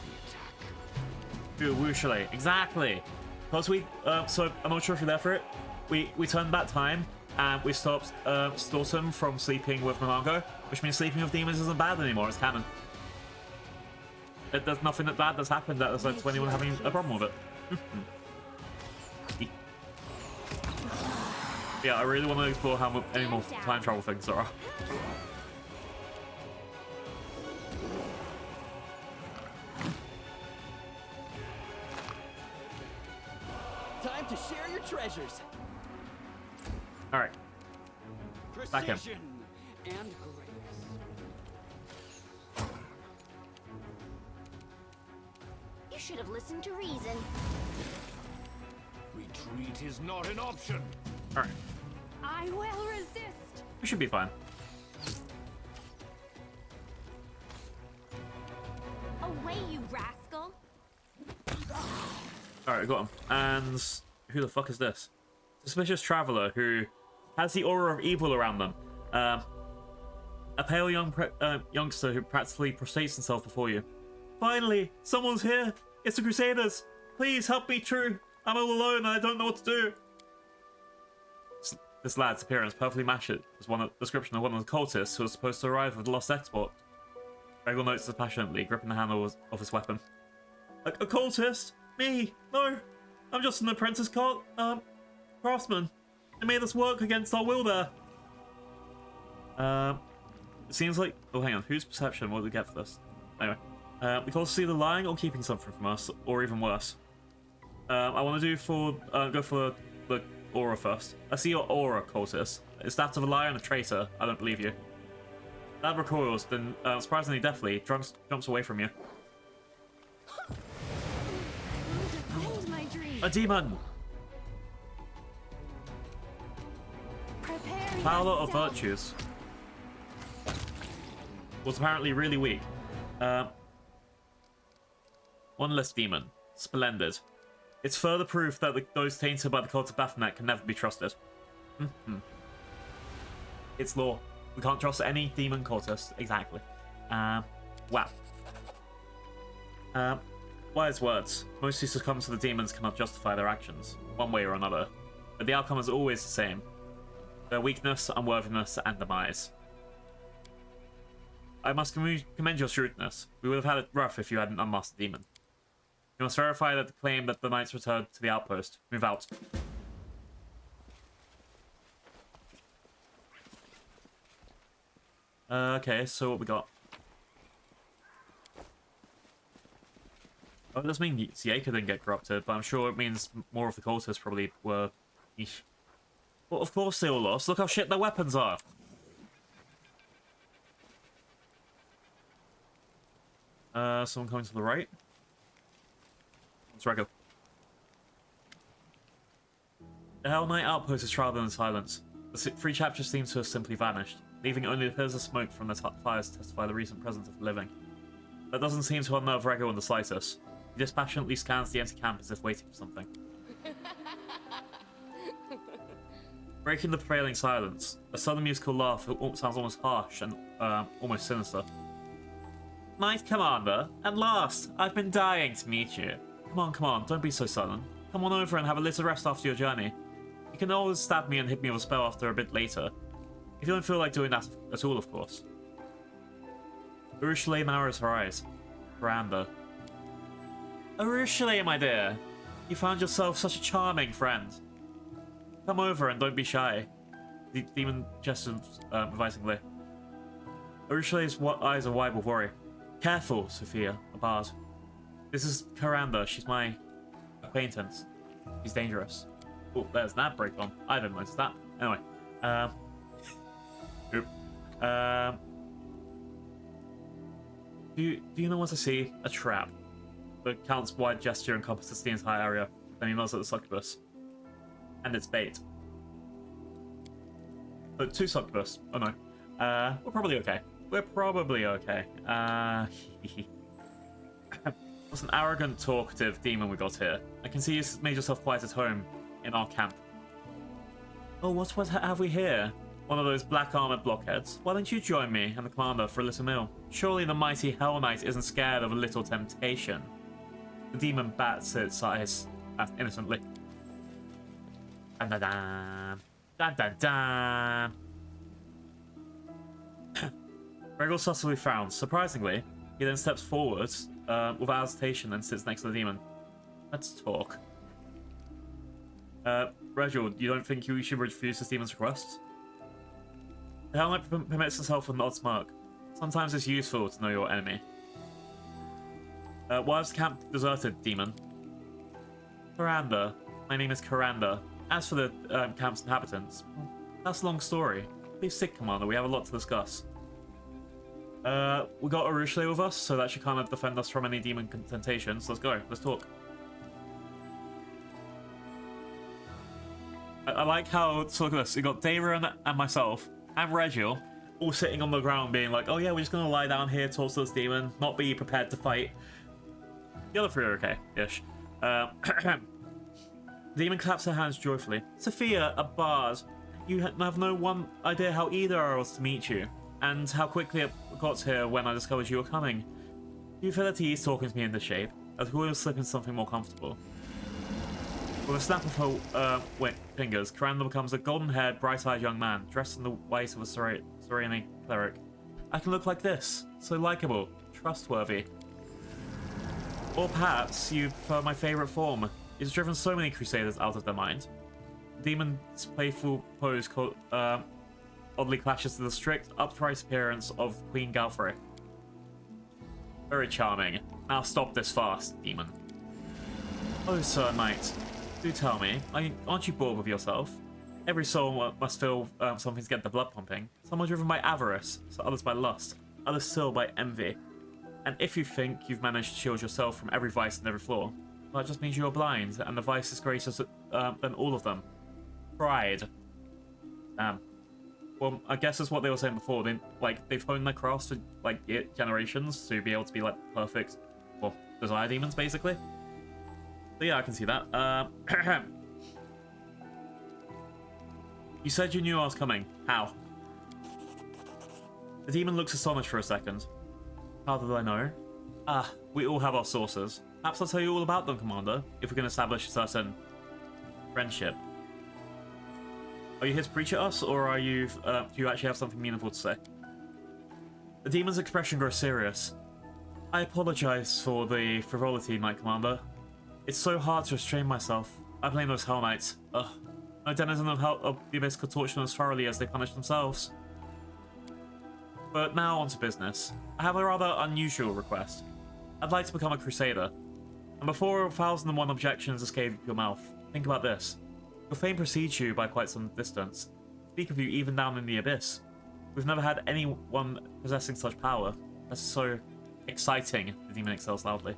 Dude, Arueshalae, exactly. Because we, so I'm not sure if you're there for it. We turned back time and we stopped Stortum from sleeping with Malango, which means sleeping with demons isn't bad anymore. It's canon. There's nothing that bad that's happened that has led to anyone having a problem with it. Yeah, I really want to explore how many more time travel things there are. Time to share your treasures. All right. Back in. Precision and grace. You should have listened to reason. Retreat is not an option. All right. I will resist. We should be fine. Away, you rascal. Alright, got him. And who the fuck is this? Suspicious traveler who has the aura of evil around them. A pale youngster who practically prostrates himself before you. Finally, someone's here. It's the Crusaders. Please help me through. I'm all alone and I don't know what to do. This lad's appearance perfectly matches one description of one of the cultists who was supposed to arrive with the lost export. Gregor notes this passionately, gripping the handle of his weapon. A cultist? Me? No. I'm just an apprentice craftsman. They made us work against our will there. It seems like... Oh, hang on. Whose perception will we get for this? Anyway. The cultists either lying or keeping something from us, or even worse. I want to go for the aura first. I see your aura, cultist. It's that of a liar and a traitor. I don't believe you. That recoils, then surprisingly deftly jumps away from you. Defend my dream. A demon! Prepare Fowler of yourself. Virtues. Was apparently really weak. One less demon. Splendid. It's further proof that those tainted by the cult of Baphomet can never be trusted. It's law. We can't trust any demon cultist. Exactly. Wow. Wise words. Most who succumb to the demons cannot justify their actions, one way or another. But the outcome is always the same. Their weakness, unworthiness, and demise. I must commend your shrewdness. We would have had it rough if you hadn't unmasked the demon. You must verify that the claim that the knights returned to the outpost. Move out. Okay, so what we got? Oh, it does mean Sieka didn't get corrupted, but I'm sure it means more of the cultists probably were... Eesh. Well, of course they all lost. Look how shit their weapons are. Someone coming to the right? Let's go. The Hell Knight outpost is shrouded in silence. The three chapters seem to have simply vanished, leaving only the pillars of smoke from the fires to testify the recent presence of the living. That doesn't seem to unnerve Rego in the slightest. He dispassionately scans the empty camp as if waiting for something. Breaking the prevailing silence, a sudden musical laugh sounds almost harsh and almost sinister. Knight Commander, at last! I've been dying to meet you. Come on, don't be so sullen. Come on over and have a little rest after your journey. You can always stab me and hit me with a spell after a bit later. If you don't feel like doing that at all, of course. Arueshalae narrows her eyes. Veranda. Arueshalae, my dear! You found yourself such a charming friend. Come over and don't be shy. The demon gestures advisingly. Arueshalae's eyes are wide with worry. Careful, Sophia, a bard. This is Veranda. She's my acquaintance. She's dangerous. Oh, there's that break on. I didn't notice that. Anyway. Do you know what I see? A trap. The Count's wide gesture encompasses the entire area. Then he nods at the succubus. And it's bait. But 2 succubus. Oh no. We're probably okay. What's an arrogant, talkative demon we got here? I can see you made yourself quite at home in our camp. Oh, what have we here? One of those black armored blockheads. Why don't you join me and the commander for a little meal? Surely the mighty Hell Knight isn't scared of a little temptation. The demon bats its eyes innocently. Dun dun dun. Dun dun dun. Regal subtly frowns. Surprisingly, he then steps forwards without hesitation and sits next to the demon. Let's talk. Reginald, you don't think we should refuse this demon's request? The Hell Knight permits himself an odd smirk. Sometimes it's useful to know your enemy. Why is the camp deserted, demon? Veranda. My name is Veranda. As for the camp's inhabitants, that's a long story. Please sit, Commander. We have a lot to discuss. We got Arueshalae with us, so that should kind of defend us from any demon temptations. Let's go. Let's talk. I like how, so look at this. We got Dara and myself, and Regiel, all sitting on the ground being like, oh yeah, we're just going to lie down here, talk to this demon, not be prepared to fight. The other 3 are okay-ish. Demon claps her hands joyfully. Sophia, a bard. You have no idea how eager I was to meet you, and how quickly it got here when I discovered you were coming. You feel at ease talking to me in this shape, as we will slip into something more comfortable. With a snap of her fingers, Veranda becomes a golden-haired, bright-eyed young man, dressed in the ways of a Serene cleric. I can look like this, so likable, trustworthy. Or perhaps you prefer my favorite form. It's driven so many crusaders out of their mind. The demon's playful pose oddly clashes to the strict, upright appearance of Queen Galfrey. Very charming. Now stop this fast, demon. Oh, Sir Knight. Do tell me, aren't you bored with yourself? Every soul must feel something to get the blood pumping. Some are driven by avarice, so others by lust, others still by envy. And if you think you've managed to shield yourself from every vice and every flaw, well, that just means you're blind, and the vice is greater than all of them. Pride. Damn. Well, I guess that's what they were saying before. They've honed their crafts for generations to be able to be perfect, well, desire demons basically. So yeah, I can see that. You said you knew I was coming. How? The demon looks astonished for a second. How did I know? Ah, we all have our sources. Perhaps I'll tell you all about them, Commander, if we can establish a certain friendship. Are you here to preach at us, or are you, do you actually have something meaningful to say? The demon's expression grows serious. I apologize for the frivolity, Knight Commander. It's so hard to restrain myself. I blame those Hell Knights. Ugh. No denizen of the Abyss could torture them as thoroughly as they punish themselves. But now on to business. I have a rather unusual request. I'd like to become a Crusader. And before 1,001 objections escape your mouth, think about this. Your fame precedes you by quite some distance. Speak of you even down in the Abyss. We've never had anyone possessing such power. That's so exciting, the demon excels loudly.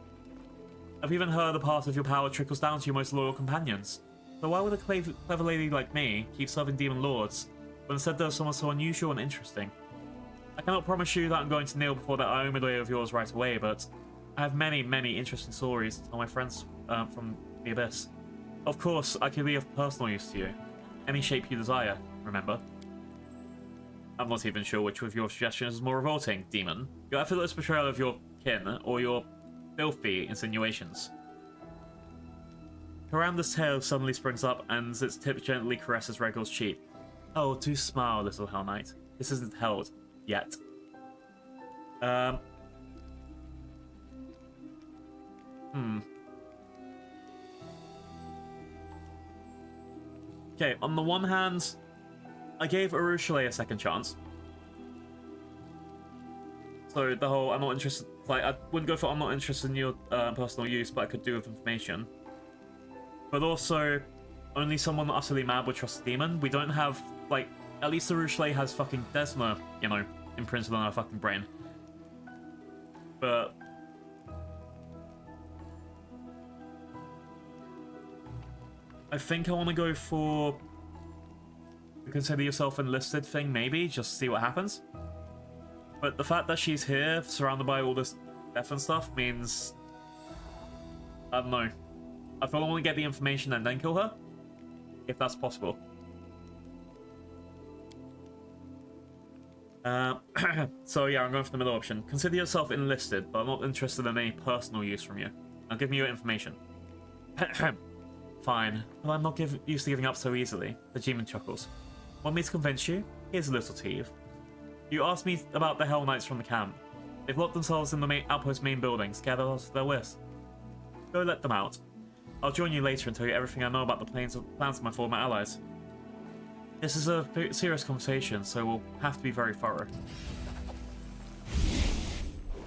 I've even heard a part of your power trickles down to your most loyal companions. So why would a clever lady like me keep serving demon lords, when instead there's someone so unusual and interesting? I cannot promise you that I'm going to kneel before that Arueshalae of yours right away, but I have many, many interesting stories to tell my friends from the Abyss. Of course, I can be of personal use to you. any shape you desire, remember? I'm not even sure which of your suggestions is more revolting, demon. Your effortless betrayal of your kin, or your filthy insinuations. Karanda's tail suddenly springs up, and its tip gently caresses Regal's cheek. Oh, do smile, little Hell Knight. This isn't held. Yet. Okay, on the one hand, I gave Arueshalae a second chance. So the whole, I'm not interested, like, I wouldn't go for I'm not interested in your personal use, but I could do with information. But also, only someone utterly mad would trust a demon. We don't have, like, at least Arueshalae has fucking Desna, you know, imprinted on her fucking brain. But I think I want to go for the consider yourself enlisted thing, maybe, just to see what happens. But the fact that she's here, surrounded by all this death and stuff, means... I don't know. I feel I want to get the information and then kill her, if that's possible. So yeah, I'm going for the middle option. Consider yourself enlisted, but I'm not interested in any personal use from you. I'll give me your information. Fine, but I'm not used to giving up so easily. The demon chuckles. Want me to convince you? Here's a little tease. You asked me about the Hell Knights from the camp. They've locked themselves in the outpost main building, scared us to their wits. Go let them out. I'll join you later and tell you everything I know about the plans of my former allies. This is a serious conversation, so we'll have to be very thorough.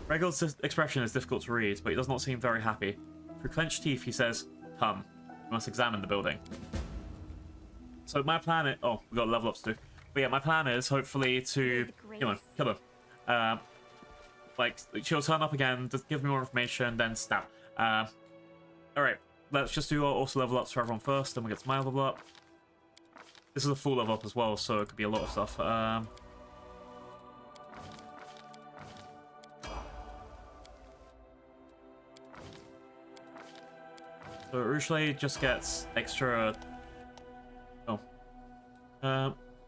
Regal's expression is difficult to read, but he does not seem very happy. Through clenched teeth, he says, "Come, we must examine the building." So my plan is... Oh, we've got level ups too. But yeah, my plan is hopefully to, you know, kill her. Like, she'll turn up again, just give me more information, then stab. Alright, let's just do our also level ups for everyone first, then we'll get to my level up. This is a full level up as well, so it could be a lot of stuff. So Arueshalae just gets extra... Oh.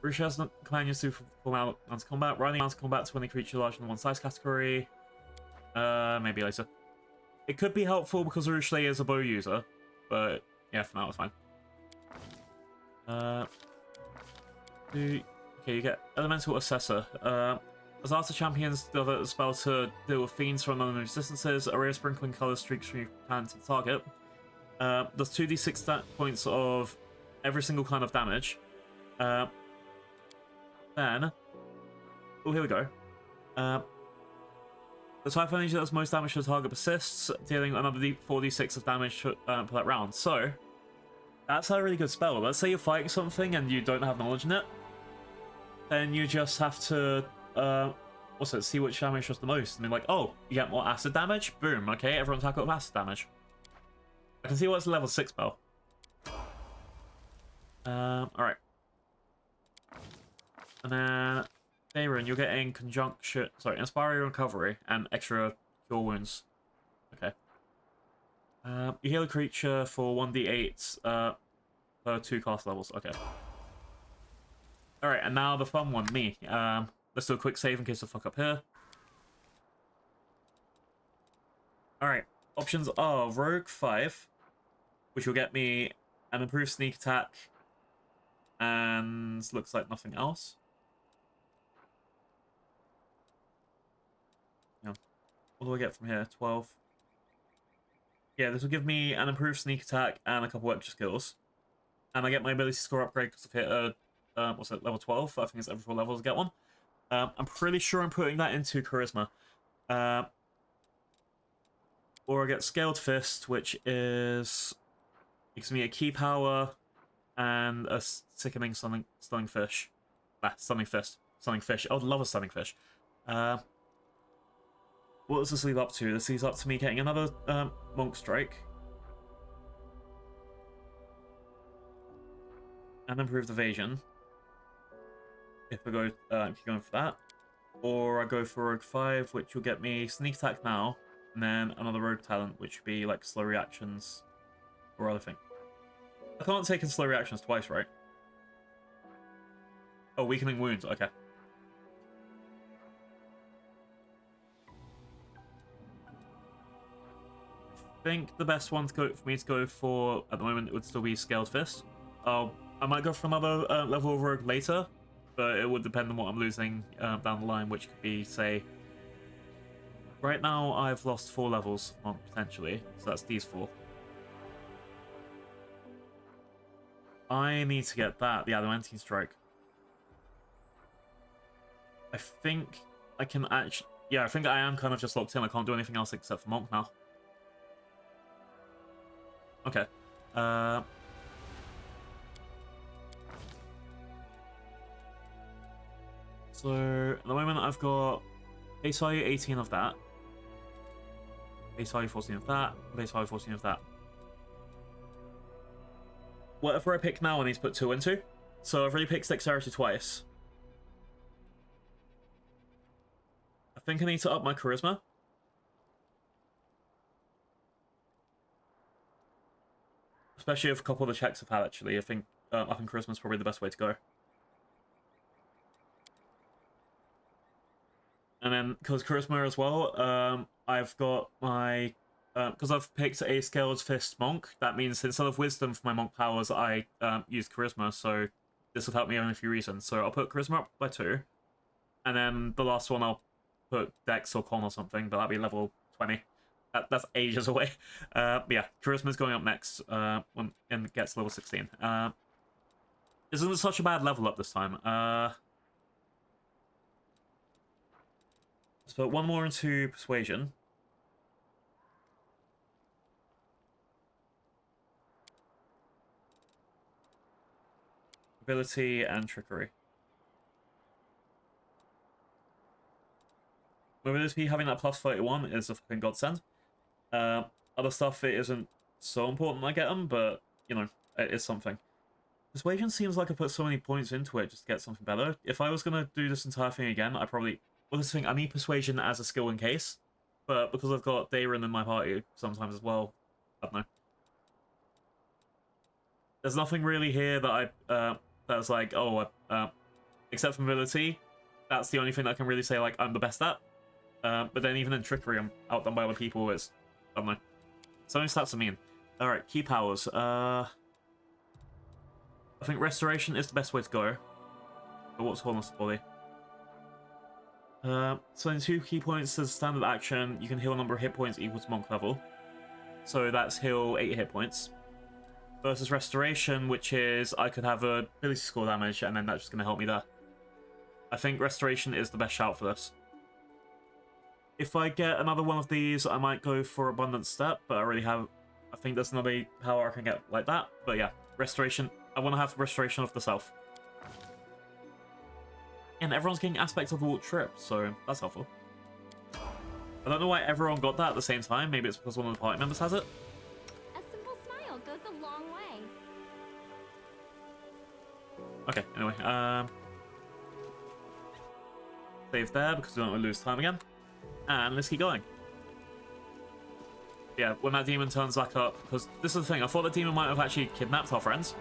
Arueshalae has companions to perform out onto combat. Riding onto combat to any creature larger than one size category. Maybe later. It could be helpful because Arueshalae is a bow user, but yeah, for now it's fine. Okay, you get Elemental Assessor. As after champions deliver a spell to deal with fiends from unknown resistances, a ray of sprinkling color streaks from your hand to the target. Does 2d6 stat points of every single kind of damage. Then... Oh, here we go. The type of energy that does most damage to the target persists, dealing another 4d6 of damage per that round. So, that's a really good spell. Let's say you're fighting something and you don't have knowledge in it. Then you just have to, also see which damage does the most. And be like, oh, you get more acid damage? Boom, okay, everyone tackle with acid damage. I can see what's a level 6 spell. Alright. And then... Darren, you're getting conjunction... Sorry, Inspiring Recovery and extra Cure Wounds. Okay. You heal a creature for 1d8 per 2 cast levels. Okay. Alright, and now the fun one, me. Let's do a quick save in case I fuck up here. Alright, options are Rogue 5, which will get me an improved sneak attack, and looks like nothing else. What do I get from here? 12. Yeah, this will give me an improved sneak attack and a couple extra skills. And I get my ability score upgrade because I've hit a, what's it, level 12? I think it's every 4 levels I get one. I'm pretty sure I'm putting that into Charisma. Or I get Scaled Fist, which is... gives me a key power and a sickening stunning fish. Stunning fist. Stunning fish. I would love a stunning fish. What does this lead up to? This leads up to me getting another Monk Strike. And improved evasion. If I go, if you're going for that. Or I go for Rogue 5, which will get me Sneak Attack now, and then another Rogue Talent, which would be like slow reactions or other thing. I can't take in slow reactions twice, right? Oh, weakening wounds. Okay. I think the best one to go for me to go for at the moment would still be Scaled Fist. I might go for another level of Rogue later, but it would depend on what I'm losing down the line, which could be, say, right now I've lost 4 levels potentially, so that's these 4. I need to get that, the Adamantine Strike. I think I can actually... Yeah, I think I am kind of just locked in. I can't do anything else except for Monk now. Okay. So, at the moment I've got base value 18 of that. Base value 14 of that. Base value 14 of that. Whatever I pick now I need to put 2 into. So I've already picked Dexterity twice. I think I need to up my Charisma. Especially if a couple of the checks I've had, actually. I think upping Charisma is probably the best way to go. And then, because Charisma as well, I've got my... Because I've picked a Scaled Fist Monk, that means instead of Wisdom for my Monk powers, I use Charisma, so this will help me on a few reasons. So I'll put Charisma up by 2, and then the last one I'll put Dex or Con or something, but that'll be level 20. That's ages away. But yeah, Charisma's going up next when it gets level 16. Isn't such a bad level up this time. Let's put 1 more into Persuasion. Ability and Trickery. Mobility having that plus 31 is a fucking godsend. Other stuff, it isn't so important I get them, but, you know, it is something. Persuasion seems like I put so many points into it just to get something better. If I was going to do this entire thing again, I probably... Well, this thing, I need Persuasion as a skill in case, but because I've got Dayrin in my party sometimes as well, I don't know. There's nothing really here that that's like, oh, except for mobility, that's the only thing that I can really say, like, I'm the best at. But then even in Trickery, I'm outdone by other people. It's, I don't know. So many stats are mean. Alright, key powers. I think Restoration is the best way to go. But what's Wholeness of Body? So in 2 key points as standard action, you can heal a number of hit points equal to Monk level. So that's heal 8 hit points. Versus Restoration, which is I could have a ability score damage, and then that's just going to help me there. I think Restoration is the best shout for this. If I get another one of these, I might go for Abundant Step, but I already have... I think there's another power I can get like that. But yeah, Restoration. I want to have Restoration of the Self. And everyone's getting aspects of the Walk Trip, so that's helpful. I don't know why everyone got that at the same time. Maybe it's because one of the party members has it. A simple smile goes a long way. Okay, anyway. Save there because we don't want to lose time again. And let's keep going. Yeah, when that demon turns back up, because this is the thing, I thought the demon might have actually kidnapped our friends.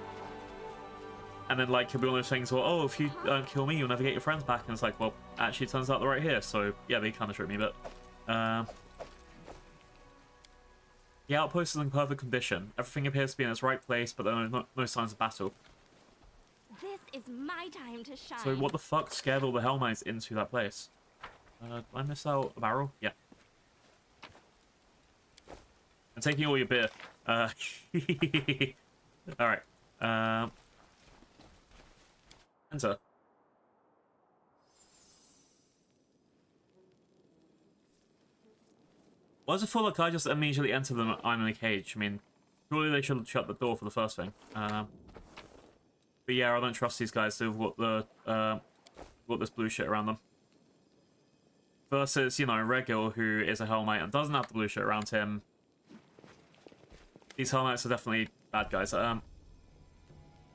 And then, like, it'll be one of those things, well, oh, if you don't kill me, you'll never get your friends back. And it's like, well, actually, it turns out they're right here. So, yeah, they kind of tricked me, but... The outpost is in perfect condition. Everything appears to be in its right place, but there are no signs of battle. This is my time to shine. So what the fuck scared all the Hell Knights into that place? Did I miss out a barrel? Yeah. I'm taking all your beer. Alright. Enter. Why does it feel like I just immediately enter them I'm in a cage? I mean, surely they should shut the door for the first thing. But yeah, I don't trust these guys to have got this blue shit around them. Versus, you know, Regil, who is a Hell Knight and doesn't have the blue shit around him. These Hell Knights are definitely bad guys. A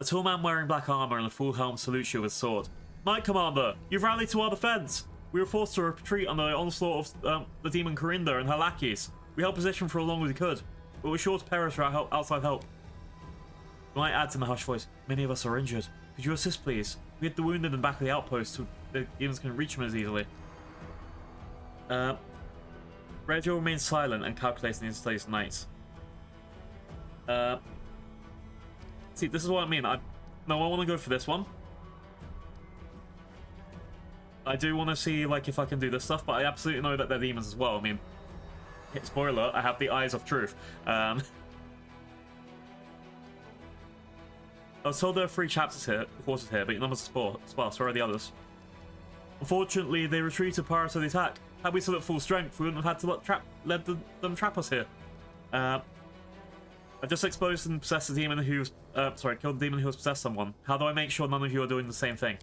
tall man wearing black armor and a full helm salutes you with sword. Knight Commander, you've rallied to our defense! We were forced to retreat under the onslaught of the demon Corinda and her lackeys. We held position for as long as we could, but we're sure to perish without outside help. The knight adds in a hushed voice, many of us are injured. Could you assist, please? We hit the wounded in the back of the outpost so the demons can reach him as easily. Regio remains silent and calculating his days and nights. See, this is what I mean. I want to go for this one. I do want to see like if I can do this stuff, but I absolutely know that they're demons as well. I mean, spoiler, I have the eyes of truth. I was told there are 3 chapters here, quarters here, but your numbers are sparse. Where are the others? Unfortunately, they retreated prior to the attack. Had we still at full strength, we wouldn't have had to let them trap us here. I just exposed and possessed a demon who's killed the demon who has possessed someone. How do I make sure none of you are doing the same thing?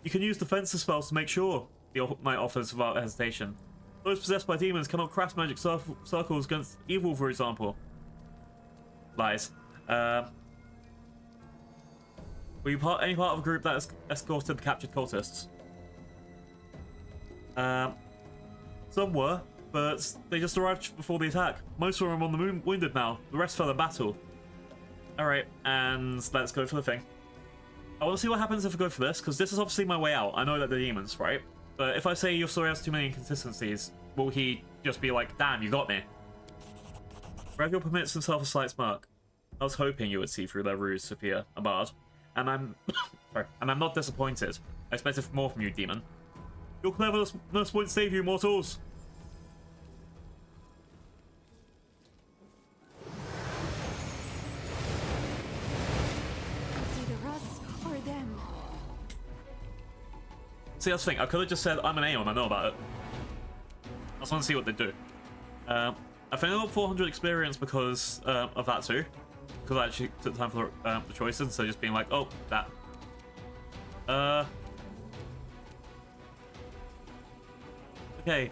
You can use defensive spells to make sure, the knight offers without hesitation. Those possessed by demons cannot craft magic circles against evil, for example. Lies. Were you any part of a group that escorted the captured cultists? Some were, but they just arrived before the attack. Most of them are on the moon wounded now. The rest fell in battle. Alright, and let's go for the thing. I want to see what happens if I go for this, because this is obviously my way out. I know that they're demons, right? But if I say your story has too many inconsistencies, will he just be like, damn, you got me? Reviel permits himself a slight smirk. I was hoping you would see through their ruse, Sophia, a bard. And I'm... sorry. And I'm not disappointed. I expected more from you, demon. Your cleverness won't save you, mortals! It's either us or them. See, that's the thing. I could have just said, I'm an Aeon, I know about it. I just want to see what they do. I think I got 400 experience because of that too. Because I actually took time for the choices, so just being like, oh, that. Okay.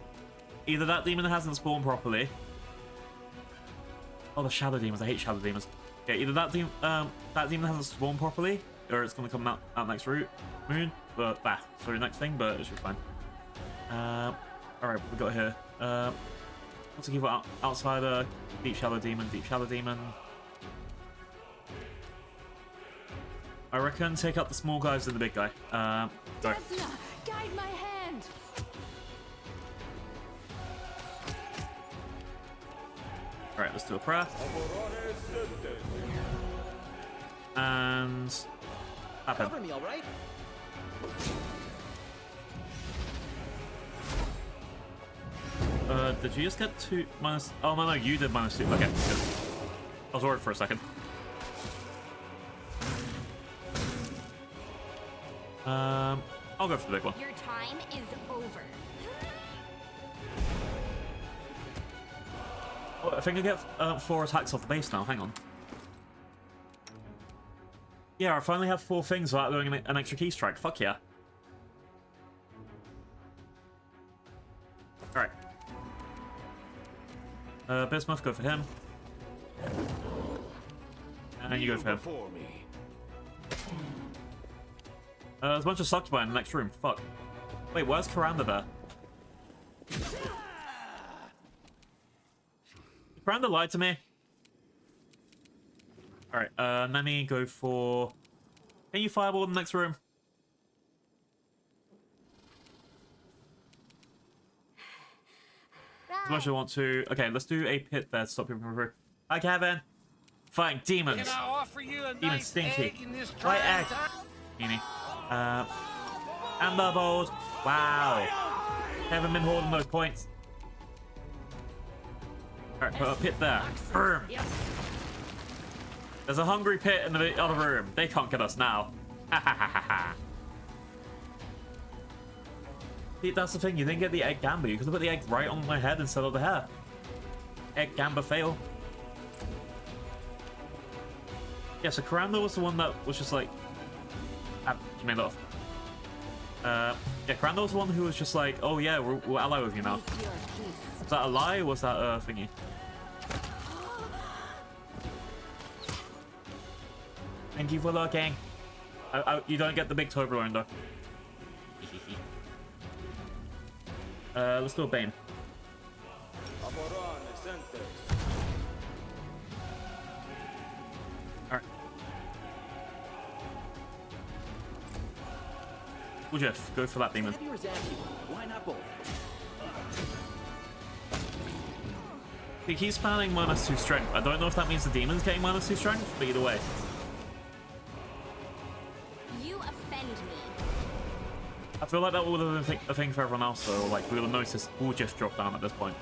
Either that demon hasn't spawned properly. Oh, the shadow demons. I hate shadow demons. Okay, either that demon hasn't spawned properly, or it's gonna come out next moon. But sorry, next thing, but it should be fine. Alright, what we got here? What's to give outsider, deep shadow demon. I reckon take out the small guys and the big guy. Sorry. Desna, guide my hand. Alright, let's do a prayer. And happen. Cover me, all right? Did you just get 2 minus? Oh no, you did -2. Okay, good. I was worried for a second. I'll go for the big one. Your time is over. Oh, I think I get 4 attacks off the base now. Hang on. Yeah, I finally have 4 things without doing an extra key strike. Fuck yeah. Alright. Bismuth, go for him. And you go for him. There's a bunch of succubi in the next room. Fuck. Wait, where's Karanda there? Karanda lied to me. Alright, let me go for... Can you fireball in the next room? As much as I want to. Okay, let's do a pit there to stop people from through. Hi, Kevin. Fighting demons. Can I offer you a Demon nice stinky. egg in this White trying egg. time? Meanie. Amber bold. Wow. Haven't been holding those points. Alright, put a pit there. Boom. There's a hungry pit in the other room. They can't get us now. Ha ha ha ha ha. See, that's the thing. You didn't get the egg gamba. You could have put the egg right on my head instead of the hair. Egg gamba fail. Yeah, so Karanda was the one that was just like... she made that off. Yeah, Karanda was the one who was just like, oh yeah, we're ally with you now. Was that a lie or was that a thingy? Thank you for looking. You don't get the big Toblerone though. Let's go Bane. Alright. Jeff, go for that demon. Stabby or zap you? Why not both? He keeps spamming -2 strength. I don't know if that means the demon's getting -2 strength, but either way. You offend me. I feel like that would have been a thing for everyone else, though. Like, we would have noticed Jeff drop down at this point.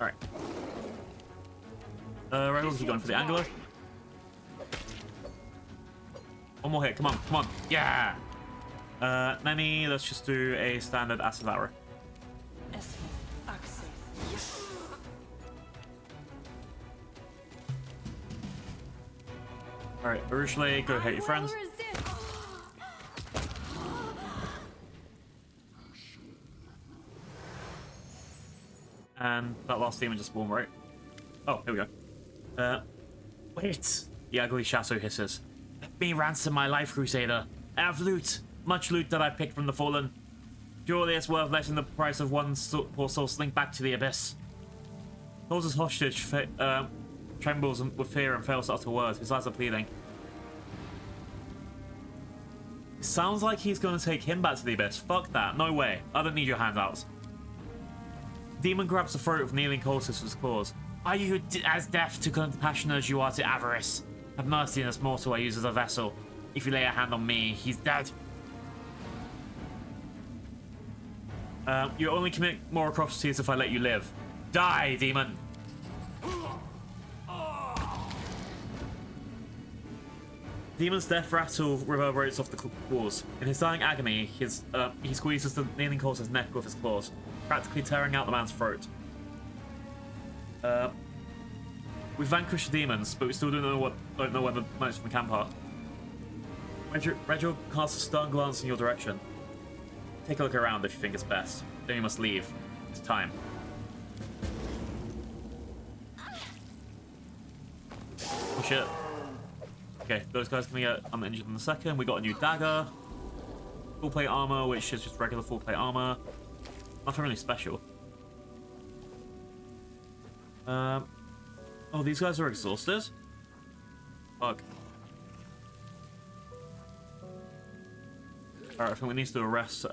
Alright. Regulars are going for the angular. One more hit, come on, come on. Yeah! Nani, let's just do a standard acid arrow. Alright, Arueshalae, go hit your friends. And that last demon just spawned, right? Oh, here we go. Wait! The ugly Shasso hisses. Let me ransom my life, Crusader. I have loot. Much loot that I picked from the Fallen. Surely it's worth letting the price of one poor soul slink back to the abyss. Holds his hostage, trembles with fear and fails to utter words. His eyes are pleading. It sounds like he's going to take him back to the abyss. Fuck that. No way. I don't need your handouts. Demon grabs the throat of kneeling cultist with his claws. Are you as deaf to compassion as you are to avarice? Have mercy on this mortal I use as a vessel. If you lay a hand on me, he's dead. You only commit more atrocities if I let you live. Die, demon! Demon's death rattle reverberates off the claws. In his dying agony, he squeezes the kneeling cultist's neck with his claws, practically tearing out the man's throat. We've vanquished the demons, but we still don't know where the notes from the camp are. Reginald casts a stern glance in your direction. Take a look around if you think it's best. Then you must leave. It's time. Oh shit. Okay, those guys can get uninjured in a second. We got a new dagger. Full plate armor, which is just regular full plate armor. Nothing really special. Oh, these guys are exhausted? Fuck. Alright, I think we need to do a rest.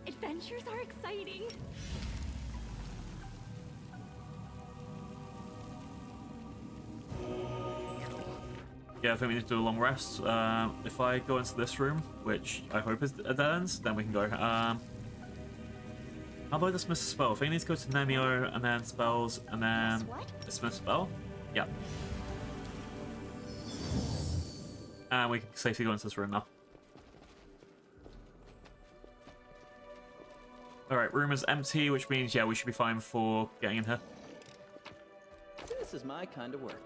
Adventures are exciting. Yeah, I think we need to do a long rest. If I go into this room, which I hope is a dead end, then we can go. How about I dismiss a spell? I think I need to go to Nemio and then spells and then dismiss spell. Yeah. And we can safely go into this room now. Alright, room is empty, which means, yeah, we should be fine for getting in here. This is my kind of work.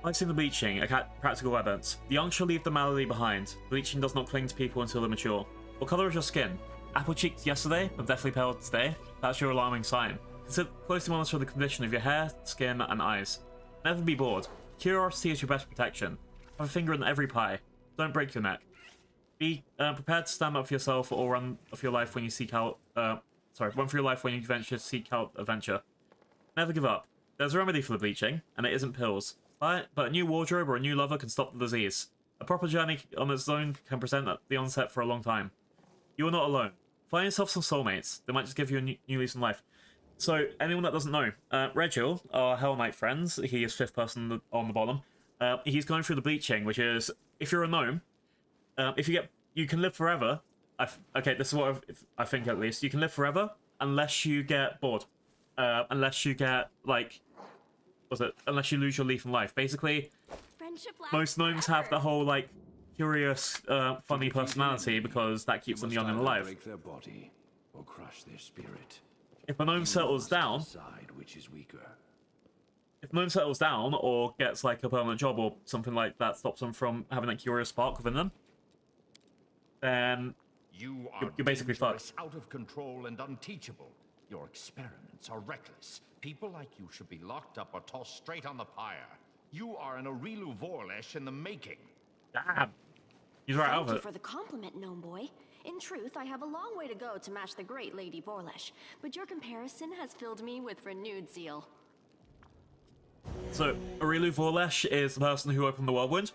Lighting the bleaching, practical evidence. The young shall leave the malady behind. Bleaching does not cling to people until they're mature. What colour is your skin? Apple-cheeked yesterday, but deathly pale today? That's your alarming sign. Consider closely monitor the condition of your hair, skin, and eyes. Never be bored. Curiosity is your best protection. Have a finger in every pie. Don't break your neck. Be prepared to stand up for yourself or run for your life when you seek out... run for your life when you venture to seek out adventure. Never give up. There's a remedy for the bleaching, and it isn't pills. But a new wardrobe or a new lover can stop the disease. A proper journey on its own can present at the onset for a long time. You are not alone. Find yourself some soulmates. They might just give you a new lease on life. So, anyone that doesn't know, Regil, our Hell Knight friends, he is 5th person on the bottom. He's going through the bleaching, which is, if you're a gnome, you can live forever. Okay, this is what I think at least. You can live forever unless you get bored. Unless you get, like... unless you lose your leaf in life. Basically, most gnomes have the whole, like, curious, funny personality because that keeps them young and alive. Break their body or crush their spirit. If a gnome settles down... Which is weaker. If a gnome settles down or gets, like, a permanent job or something like that stops them from having that curious spark within them, then you're basically fucked. Out of control and unteachable. Your experiments are reckless. People like you should be locked up or tossed straight on the pyre. You are an Aurilu Vorlesh in the making. Damn. He's right out Thank of you it. for the compliment, gnome boy. In truth, I have a long way to go to match the great Lady Vorlesh, but your comparison has filled me with renewed zeal. So, Aurilu Vorlesh is the person who opened the Whirlwind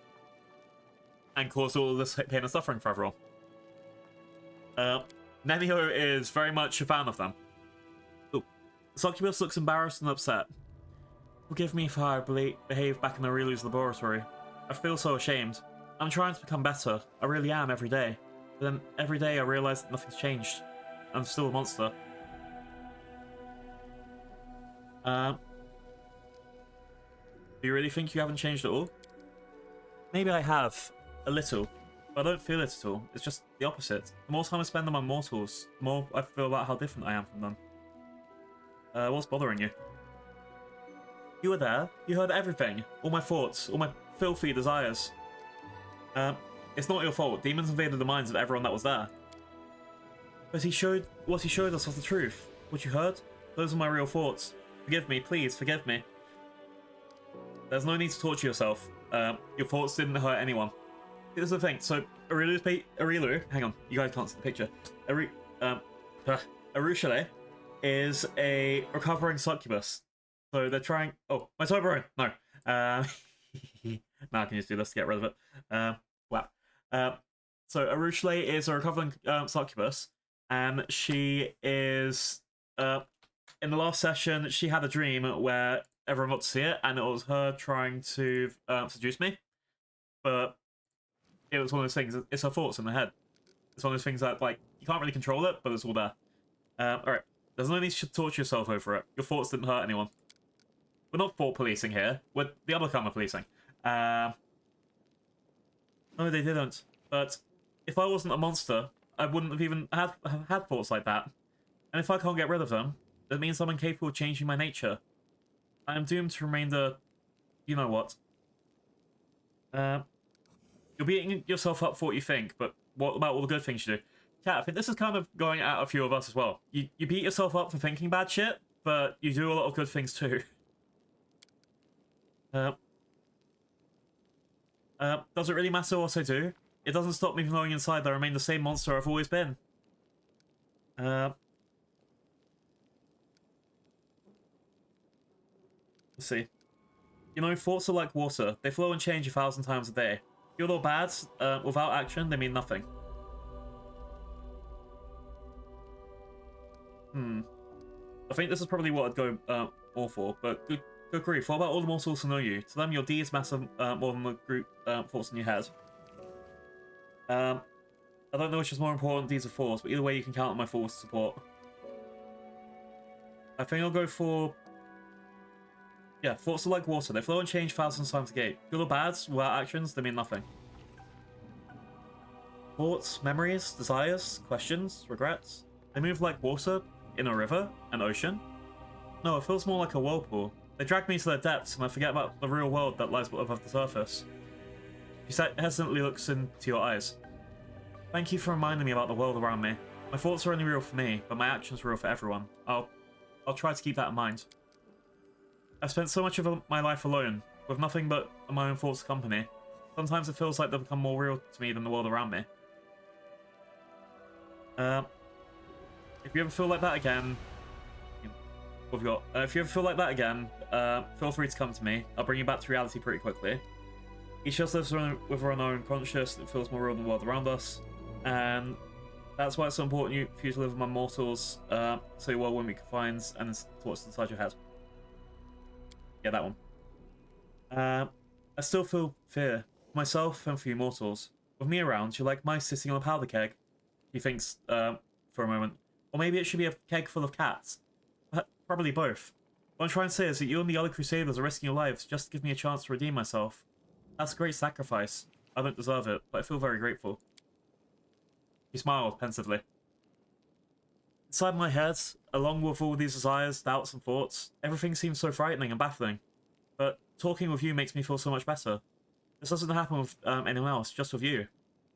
and caused all this pain and suffering for everyone. Nenio is very much a fan of them. Ooh. Succubus looks embarrassed and upset. Forgive me for how I behaved back in Aurilu's laboratory. I feel so ashamed. I'm trying to become better. I really am every day. But then every day I realize that nothing's changed. I'm still a monster. Do you really think you haven't changed at all? Maybe I have. A little. But I don't feel it at all. It's just the opposite. The more time I spend among mortals, the more I feel about how different I am from them. What's bothering you? You were there. You heard everything. All my thoughts. All my filthy desires. It's not your fault. Demons invaded the minds of everyone that was there. But he showed us was the truth. What you heard? Those are my real thoughts. Forgive me, please, forgive me. There's no need to torture yourself. Your thoughts didn't hurt anyone. Here's the thing. So, Aurilu, hang on, you guys can't see the picture. Arueshalae is a recovering succubus. So they're trying. Oh, my Toblerone. No. Now I can just do this to get rid of it. Wow. So Arueshalae is a recovering succubus, and she is. In the last session, she had a dream where everyone got to see it, and it was her trying to seduce me. But it was one of those things. It's her thoughts in the head. It's one of those things that, like, you can't really control it, but it's all there. Alright. There's no need to torture yourself over it. Your thoughts didn't hurt anyone. We're not thought policing here. We're the other kind of policing. No, they didn't. But if I wasn't a monster, I wouldn't have even had thoughts like that. And if I can't get rid of them, that means I'm incapable of changing my nature. I am doomed to remain the... you know what. You're beating yourself up for what you think, but what about all the good things you do? Kat, I think this is kind of going at a few of us as well. You beat yourself up for thinking bad shit, but you do a lot of good things too. Does it really matter what I do? It doesn't stop me from knowing inside that I remain the same monster I've always been. Let's see. You know, thoughts are like water. They flow and change 1,000 times a day. Good or bad, without action, they mean nothing. I think this is probably what I'd go more for, but good grief. What about all the mortals who know you? To them, your deeds matter more than the group thoughts in your head. I don't know which is more important, deeds or thoughts, but either way, you can count on my full support. I think I'll go for... yeah, thoughts are like water. They flow and change 1,000 times a day. Good or bad, without actions, they mean nothing. Thoughts, memories, desires, questions, regrets. They move like water in a river, an ocean. No, it feels more like a whirlpool. They drag me to their depths, and I forget about the real world that lies above the surface. She hesitantly looks into your eyes. Thank you for reminding me about the world around me. My thoughts are only real for me, but my actions are real for everyone. I'll try to keep that in mind. I've spent so much of my life alone, with nothing but my own thoughts company. Sometimes it feels like they've become more real to me than the world around me. If you ever feel like that again, what have we got? If you ever feel like that again, feel free to come to me. I'll bring you back to reality pretty quickly. Each of us lives with our own conscious that feels more real than the world around us, and that's why it's so important for you to live among mortals, so your world won't be confined and thoughts inside your head. Yeah, that one. I still feel fear for myself and for you mortals. With me around, you're like mice sitting on a powder keg. He thinks for a moment. Or maybe it should be a keg full of cats. Probably both. What I'm trying to say is that you and the other Crusaders are risking your lives just to give me a chance to redeem myself. That's a great sacrifice. I don't deserve it, but I feel very grateful. He smiled pensively. Inside my head, along with all these desires, doubts, and thoughts, everything seems so frightening and baffling. But talking with you makes me feel so much better. This doesn't happen with anyone else, just with you.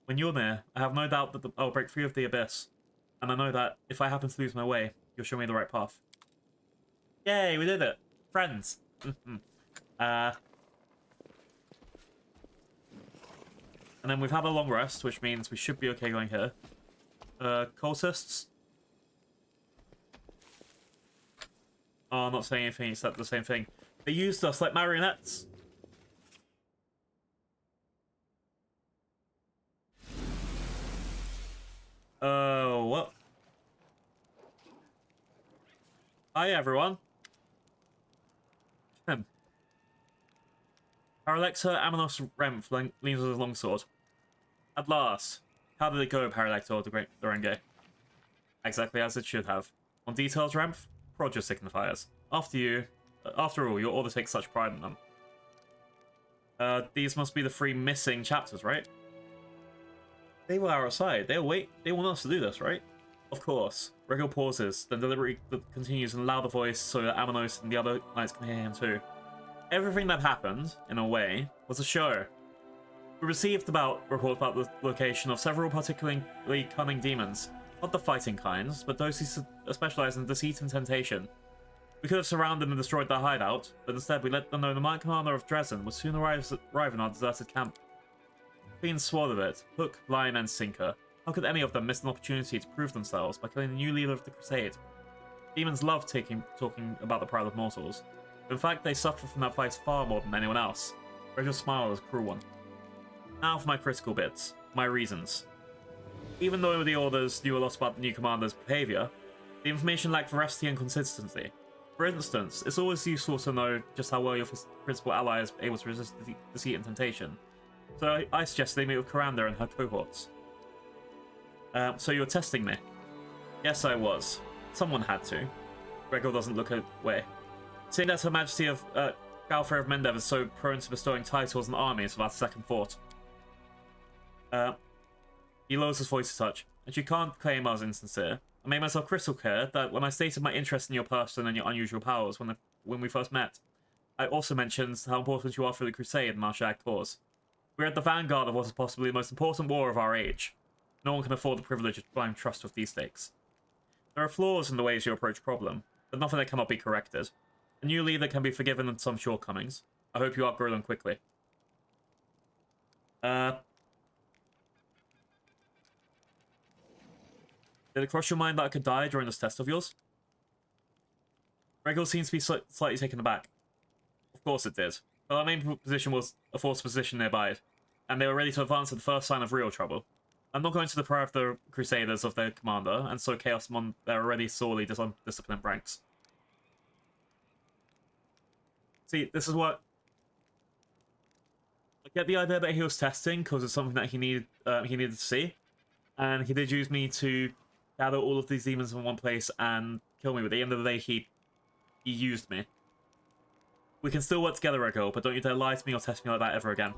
When you're near, I have no doubt that I'll break free of the abyss. And I know that if I happen to lose my way, you'll show me the right path. Yay, we did it. Friends. And then we've had a long rest, which means we should be okay going here. Cultists. Oh, I'm not saying anything except the same thing. They used us like marionettes. Oh, what? Hi, everyone. Paralector Amanos Remph leans with his longsword. At last. How did it go, Paralector the Great Durenge? Exactly as it should have. On details, Remph? Prod your signifiers. After all, your order takes such pride in them. These must be the 3 missing chapters, right? They were outside. They want us to do this, right? Of course. Rego pauses, then deliberately continues in a louder voice so that Amanos and the other knights can hear him too. Everything that happened, in a way, was a show. We received reports about the location of several particularly cunning demons. Not the fighting kinds, but those who specialize in deceit and temptation. We could have surrounded and destroyed their hideout, but instead we let them know the Knight Commander of Dresden would soon arrive in our deserted camp. Queen swore of it, hook, line, and sinker. How could any of them miss an opportunity to prove themselves by killing the new leader of the Crusade? Demons love talking about the pride of mortals. In fact, they suffer from that fight far more than anyone else. Rego's smile was a cruel one. Now for my critical bits. My reasons. Even though the orders knew a lot about the new commander's behavior, the information lacked veracity and consistency. For instance, it's always useful to know just how well your principal ally is able to resist deceit and temptation. So I suggested they meet with Karanda and her cohorts. So you were testing me? Yes, I was. Someone had to. Gregor doesn't look away. Seeing that Her Majesty of Galfrey of Mendev is so prone to bestowing titles and armies without a second thought. He lowers his voice a touch, and you can't claim I was insincere. I made myself crystal clear that when I stated my interest in your person and your unusual powers when we first met, I also mentioned how important you are for the Crusade and Arueshalae cause. We're at the vanguard of what is possibly the most important war of our age. No one can afford the privilege of blind trust with these stakes. There are flaws in the ways you approach problem, but nothing that cannot be corrected. A new leader can be forgiven in some shortcomings. I hope you outgrow them quickly. Did it cross your mind that I could die during this test of yours? Regal seems to be slightly taken aback. Of course it did. But our main position was a forced position nearby, and they were ready to advance at the first sign of real trouble. I'm not going to deprive the Crusaders of their commander, and sow chaos among their already sorely disciplined ranks. See, this is what... I get the idea that he was testing, because it's something that he needed to see. And he did use me to gather all of these demons in one place and kill me, but at the end of the day, he used me. We can still work together, Rego, but don't you dare lie to me or test me like that ever again.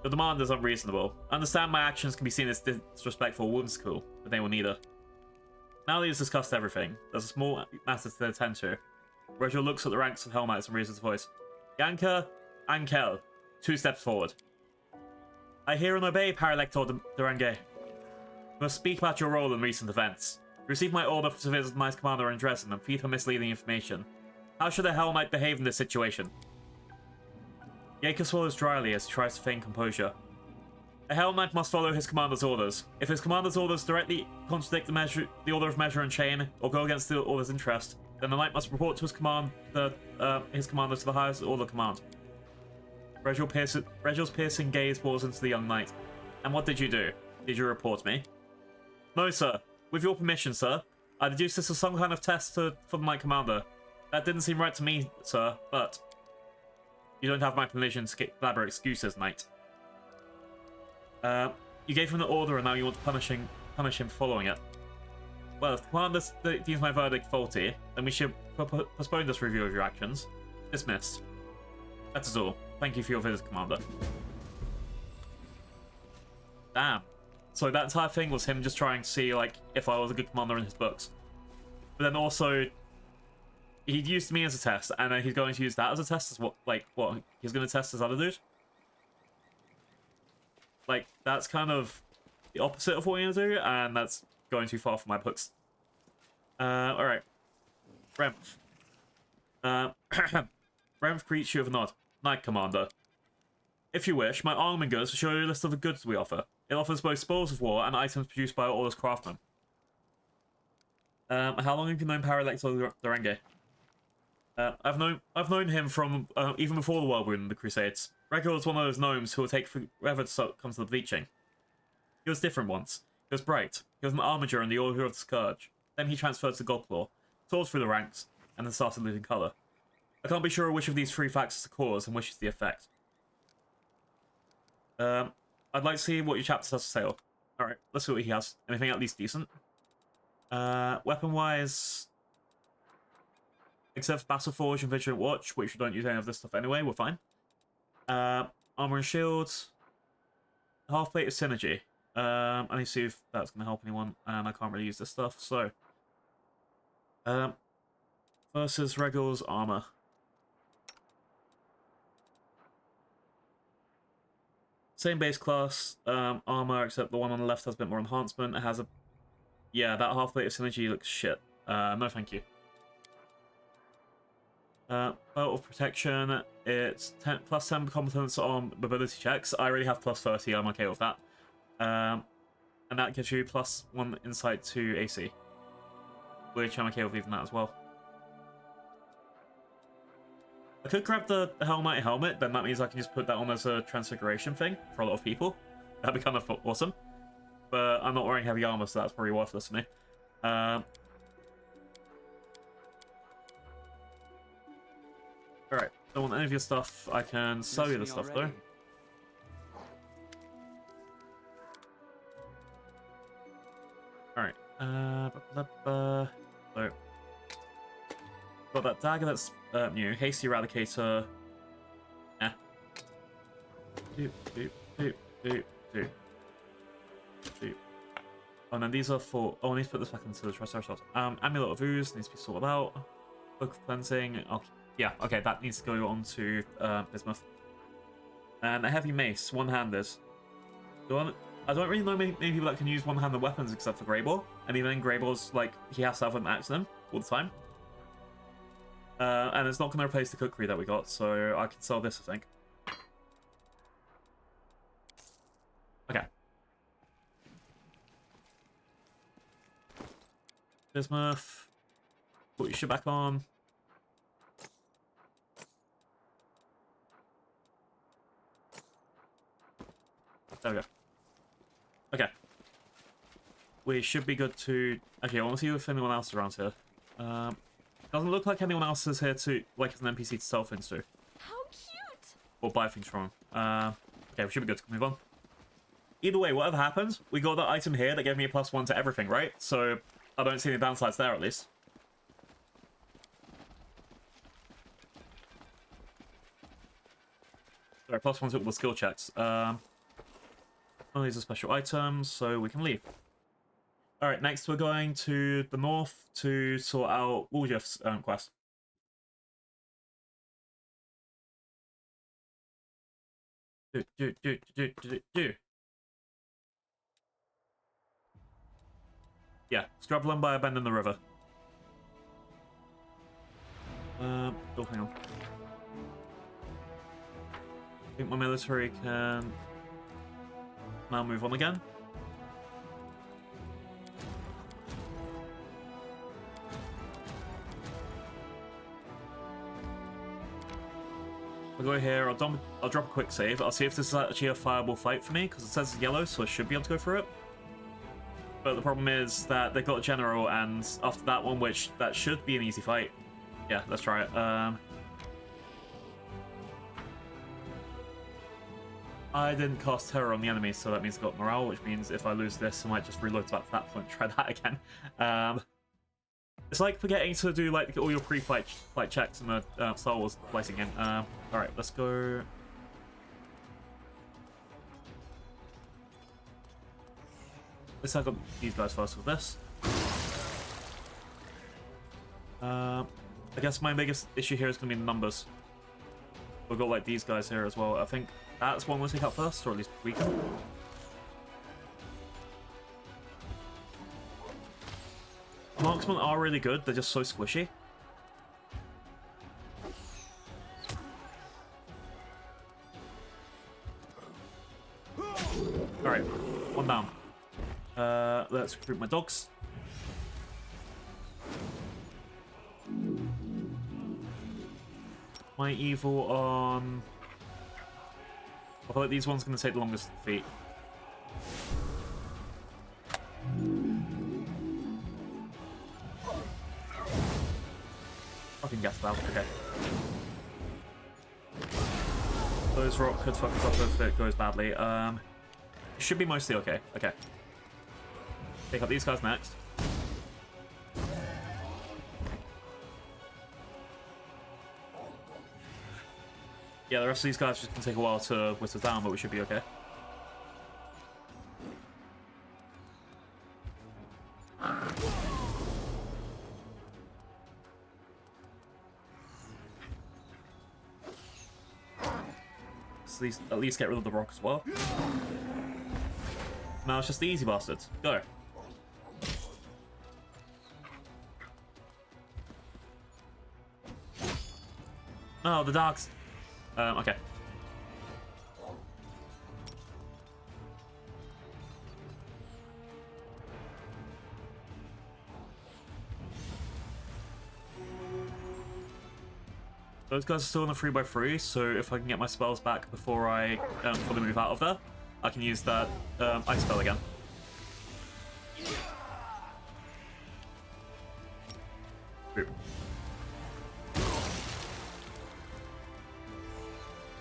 Your demand is unreasonable. I understand my actions can be seen as disrespectful or whimsical, but they will neither. Now that he's discussed everything, there's a small matter to attend to. Rego looks at the ranks of Hellknights and raises his voice. Yanka, Ankel, 2 steps forward. I hear and obey, Paralector Durenge. You must speak about your role in recent events. You received my order to visit Knight Commander in Dresden and feed her misleading information. How should a Hell Knight behave in this situation? Jaeger swallows dryly as he tries to feign composure. A Hell Knight must follow his commander's orders. If his commander's orders directly contradict the order of measure and chain, or go against the order's interest, then the knight must report to his commander to the highest order command. Regel's piercing gaze bores into the young knight. And what did you do? Did you report me? No, sir. With your permission, sir. I deduced this as some kind of test for the knight commander. That didn't seem right to me, sir, but... You don't have my permission to elaborate excuses, knight. You gave him the order and now you want to punish him for following it. Well, if the commander deems my verdict faulty, then we should postpone this review of your actions. Dismissed. That is all. Thank you for your visit, Commander. Damn. So that entire thing was him just trying to see, like, if I was a good commander in his books. But then also, he used me as a test, and then he's going to use that as a test as what? He's going to test his other dude? Like, that's kind of the opposite of what we're going to do, and that's going too far for my books. Alright. Renf. Renf greets you with a nod. Knight Commander. If you wish, my arming goods will show you a list of the goods we offer. It offers both spoils of war and items produced by all those craftsmen. How long have you known Paralector Derenge? I've known him from even before the Whirlwind and the Crusades. Rego was one of those gnomes who will take forever to come to the bleaching. He was different once. He was bright. He was an armiger in the Order of the Scourge. Then he transferred to Godclaw, soared through the ranks, and then started losing colour. I can't be sure which of these three facts is the cause and which is the effect. I'd like to see what your chapter has to say. Alright, let's see what he has. Anything at least decent? Weapon-wise... Except for Battle Forge and Vigilant Watch, which we don't use any of this stuff anyway, we're fine. Armor and shields. Half plate of synergy. I need to see if that's going to help anyone, and I can't really use this stuff, so... versus Regal's armor. Same base class, armor, except the one on the left has a bit more enhancement. It has a... Yeah, that half plate of synergy looks shit. No thank you. Belt of Protection, it's plus 10 competence on mobility checks. I already have plus 30, I'm okay with that. And that gives you plus 1 insight to AC. Which I'm okay with even that as well. I could grab the Hellknight helmet, then that means I can just put that on as a transfiguration thing for a lot of people. That'd be kind of awesome. But I'm not wearing heavy armor, so that's probably worthless to me. Alright, don't want any of your stuff. I can sell you the stuff though. Alright, so got that dagger that's new. Hasty Eradicator. Doop, doop, doop, doop, doop. Doop. Oh, and then these are for... Oh, I need to put this back into the Triceratops. Amulet of Ooze needs to be sorted out. Book of Cleansing. Oh, yeah, okay, that needs to go on to Bismuth. And a heavy mace, one-handed. I don't really know many people that can use one-handed weapons except for Greyball. And even in Greyball's, like, he has to have an axe in him all the time. And it's not going to replace the cookery that we got, so I can sell this, I think. Okay. Bismuth. Put your shit back on. There we go. Okay. We should be good to... Okay, I want to see if anyone else is around here. Doesn't look like anyone else is here to, like, as an NPC to sell things to. How cute! Or buy things from. Okay, we should be good to move on. Either way, whatever happens, we got that item here that gave me a +1 to everything, right? So, I don't see any downsides there, at least. Sorry, +1 to all the skill checks. Oh, these are special items, so we can leave. Alright, next we're going to the north to sort out Woljeff's quest. Yeah, Scrubland by a bend in the river. Oh, hang on. I think my military can now move on again. I'll go here, I'll drop a quick save. I'll see if this is actually a fireable fight for me, because it says it's yellow, so I should be able to go through it. But the problem is that they've got a general, and after that one, which that should be an easy fight. Yeah, let's try it. I didn't cast terror on the enemy, so that means I got morale, which means if I lose this, I might just reload back to that point and try that again. It's like forgetting to do like all your pre-fight checks in the Star Wars fighting game. Alright, let's go. Let's have these guys first with this. I guess my biggest issue here is going to be the numbers. We've got like these guys here as well. I think that's one we'll take out first, or at least weaken. Marksmen are really good, they're just so squishy. Alright, one down. Let's recruit my dogs. My evil on... I feel like these ones are going to take the longest to defeat. Fucking gas valve, okay. Those rock could fuck us up if it goes badly. It should be mostly okay. Okay. Take out these guys next. Yeah, the rest of these guys just gonna take a while to whittle down, but we should be okay. So at least get rid of the rock as well. Now it's just the easy bastards. Go. Oh, the dogs. Okay. Those guys are still in the 3x3, so if I can get my spells back before I before they move out of there, I can use that ice spell again. Boop.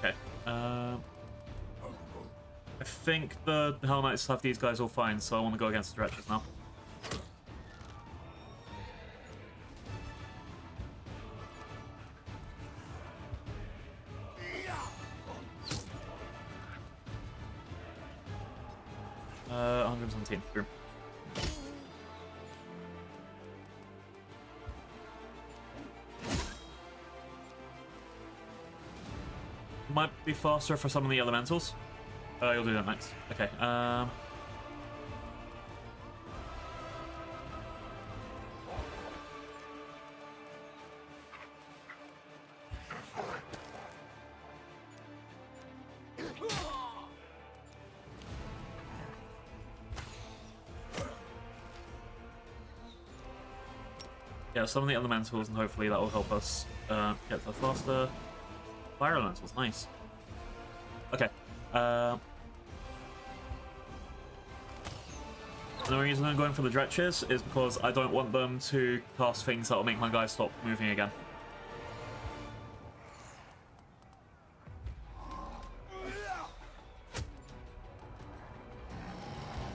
Okay. I think the Hell Knights have these guys all fine, so I want to go against the Dretches now. Uh, 117. Boom. Might be faster for some of the elementals. You'll do that next. Okay. Yeah, some of the elementals, and hopefully that will help us get there faster. Fire elementals, nice. Okay. The reason I'm going for the Dretches is because I don't want them to cast things that will make my guys stop moving again.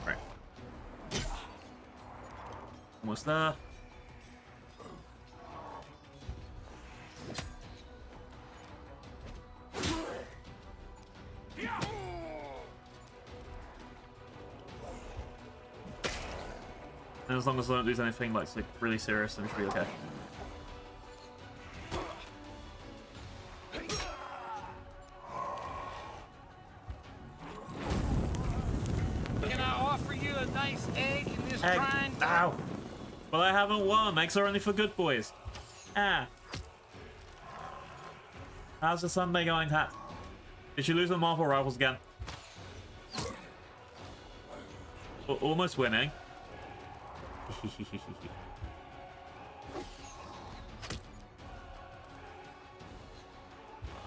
Right. Almost there. And as long as I don't lose anything like really serious, then we should be okay. Can I offer you a nice egg in this Egg. grind? Ow! Well, I haven't won. Eggs are only for good boys. Ah. How's the Sunday going, Tat? Did you lose the Marvel Rivals again? Almost winning.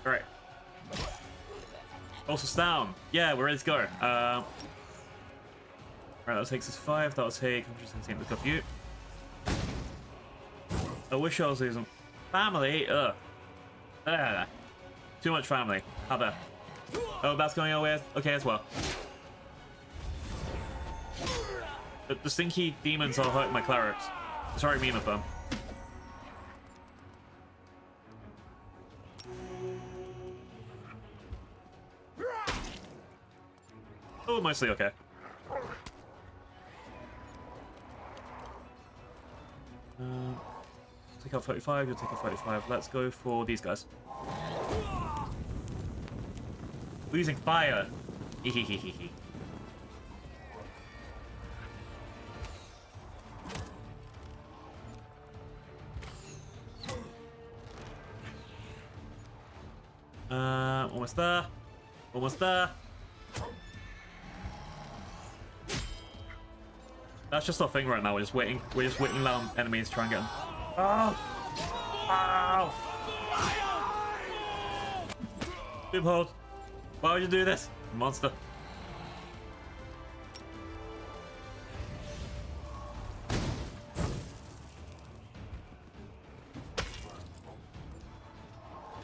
Alright. Also down. Yeah, we're ready to go. Alright, that takes us 5. That'll take 117 to cover you. I wish I was losing. Family? Ugh. Too much family. How about? Oh, that's going away. Okay, as well. The stinky demons are hurting my clerics. It's very mean of them. Oh, mostly okay. Take out 35, you'll take out 35. Let's go for these guys. We're using fire. Hehehehe. Almost there. Almost there. That's just our thing right now. We're just waiting. We're just waiting down enemies to try and get them. Oh! Ow! Loophole! Why would you do this, monster?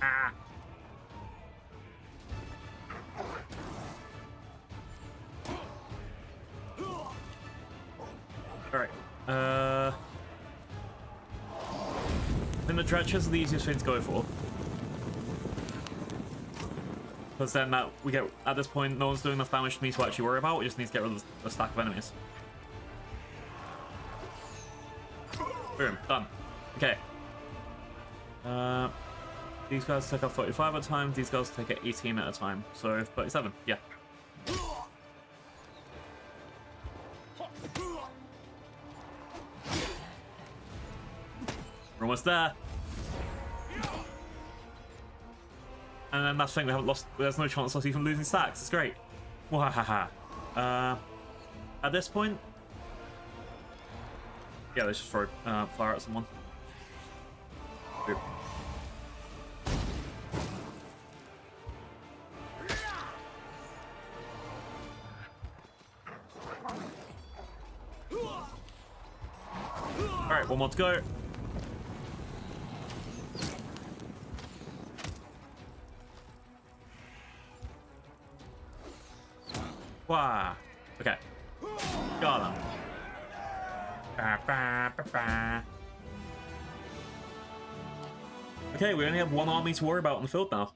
Ah! Alright. I think the trenches are the easiest thing to go for. Because then we get, at this point, no one's doing enough damage to me to actually worry about. We just need to get rid of the stack of enemies. Boom, done. Okay. These guys take out 35 at a time, these guys take it 18 at a time. So 37, yeah. We're almost there. And then that's the thing, we haven't lost, there's no chance of us even losing stacks. It's great. Wahaha. At this point, yeah, let's just throw fire at someone. Boop. Alright, one more to go. Wow. Okay. Got him. Okay, we only have one army to worry about in the field now.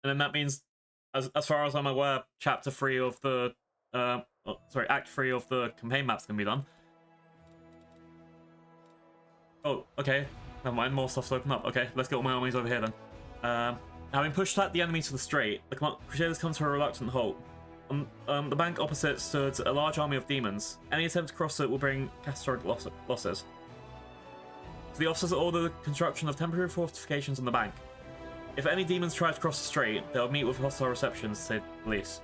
And then that means, as far as I'm aware, Chapter 3 of the... Act 3 of the campaign map's gonna be done. Oh, okay. Never mind, more stuff's open up. Okay, let's get all my armies over here then. Having pushed the enemy to the strait, the Crusaders come to a reluctant halt. On the bank opposite stood a large army of demons. Any attempt to cross it will bring catastrophic losses. So the officers order the construction of temporary fortifications on the bank. If any demons try to cross the strait, they'll meet with hostile receptions, said police.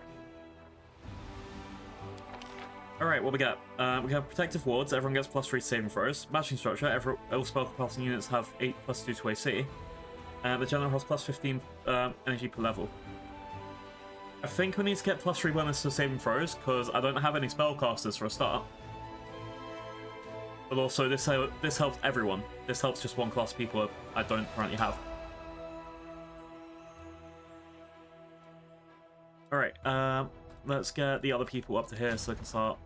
Alright, what we got? We have protective wards, everyone gets +3 saving throws. Matching structure, all spellcasting units have 8+2 to AC. The general has +15 energy per level. I think we need to get +3 bonus to saving throws, because I don't have any spellcasters for a start. But also, this helps everyone. This helps just one class of people I don't currently have. Alright, let's get the other people up to here so I can start.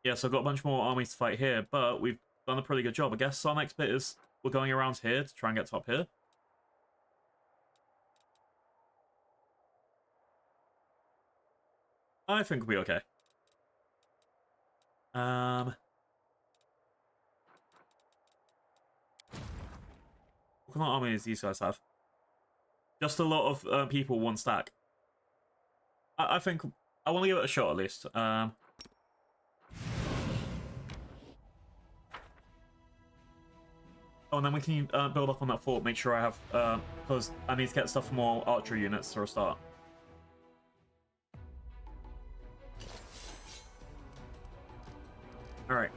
Yeah, so I've got a bunch more armies to fight here, but we've done a pretty good job. I guess our next bit is we're going around here to try and get to up here. I think we'll be okay. What kind of armies these guys have? Just a lot of people, one stack. I think I want to give it a shot at least. Oh, and then we can build up on that fort, make sure I have, because I need to get stuff for more archery units for a start. Alright,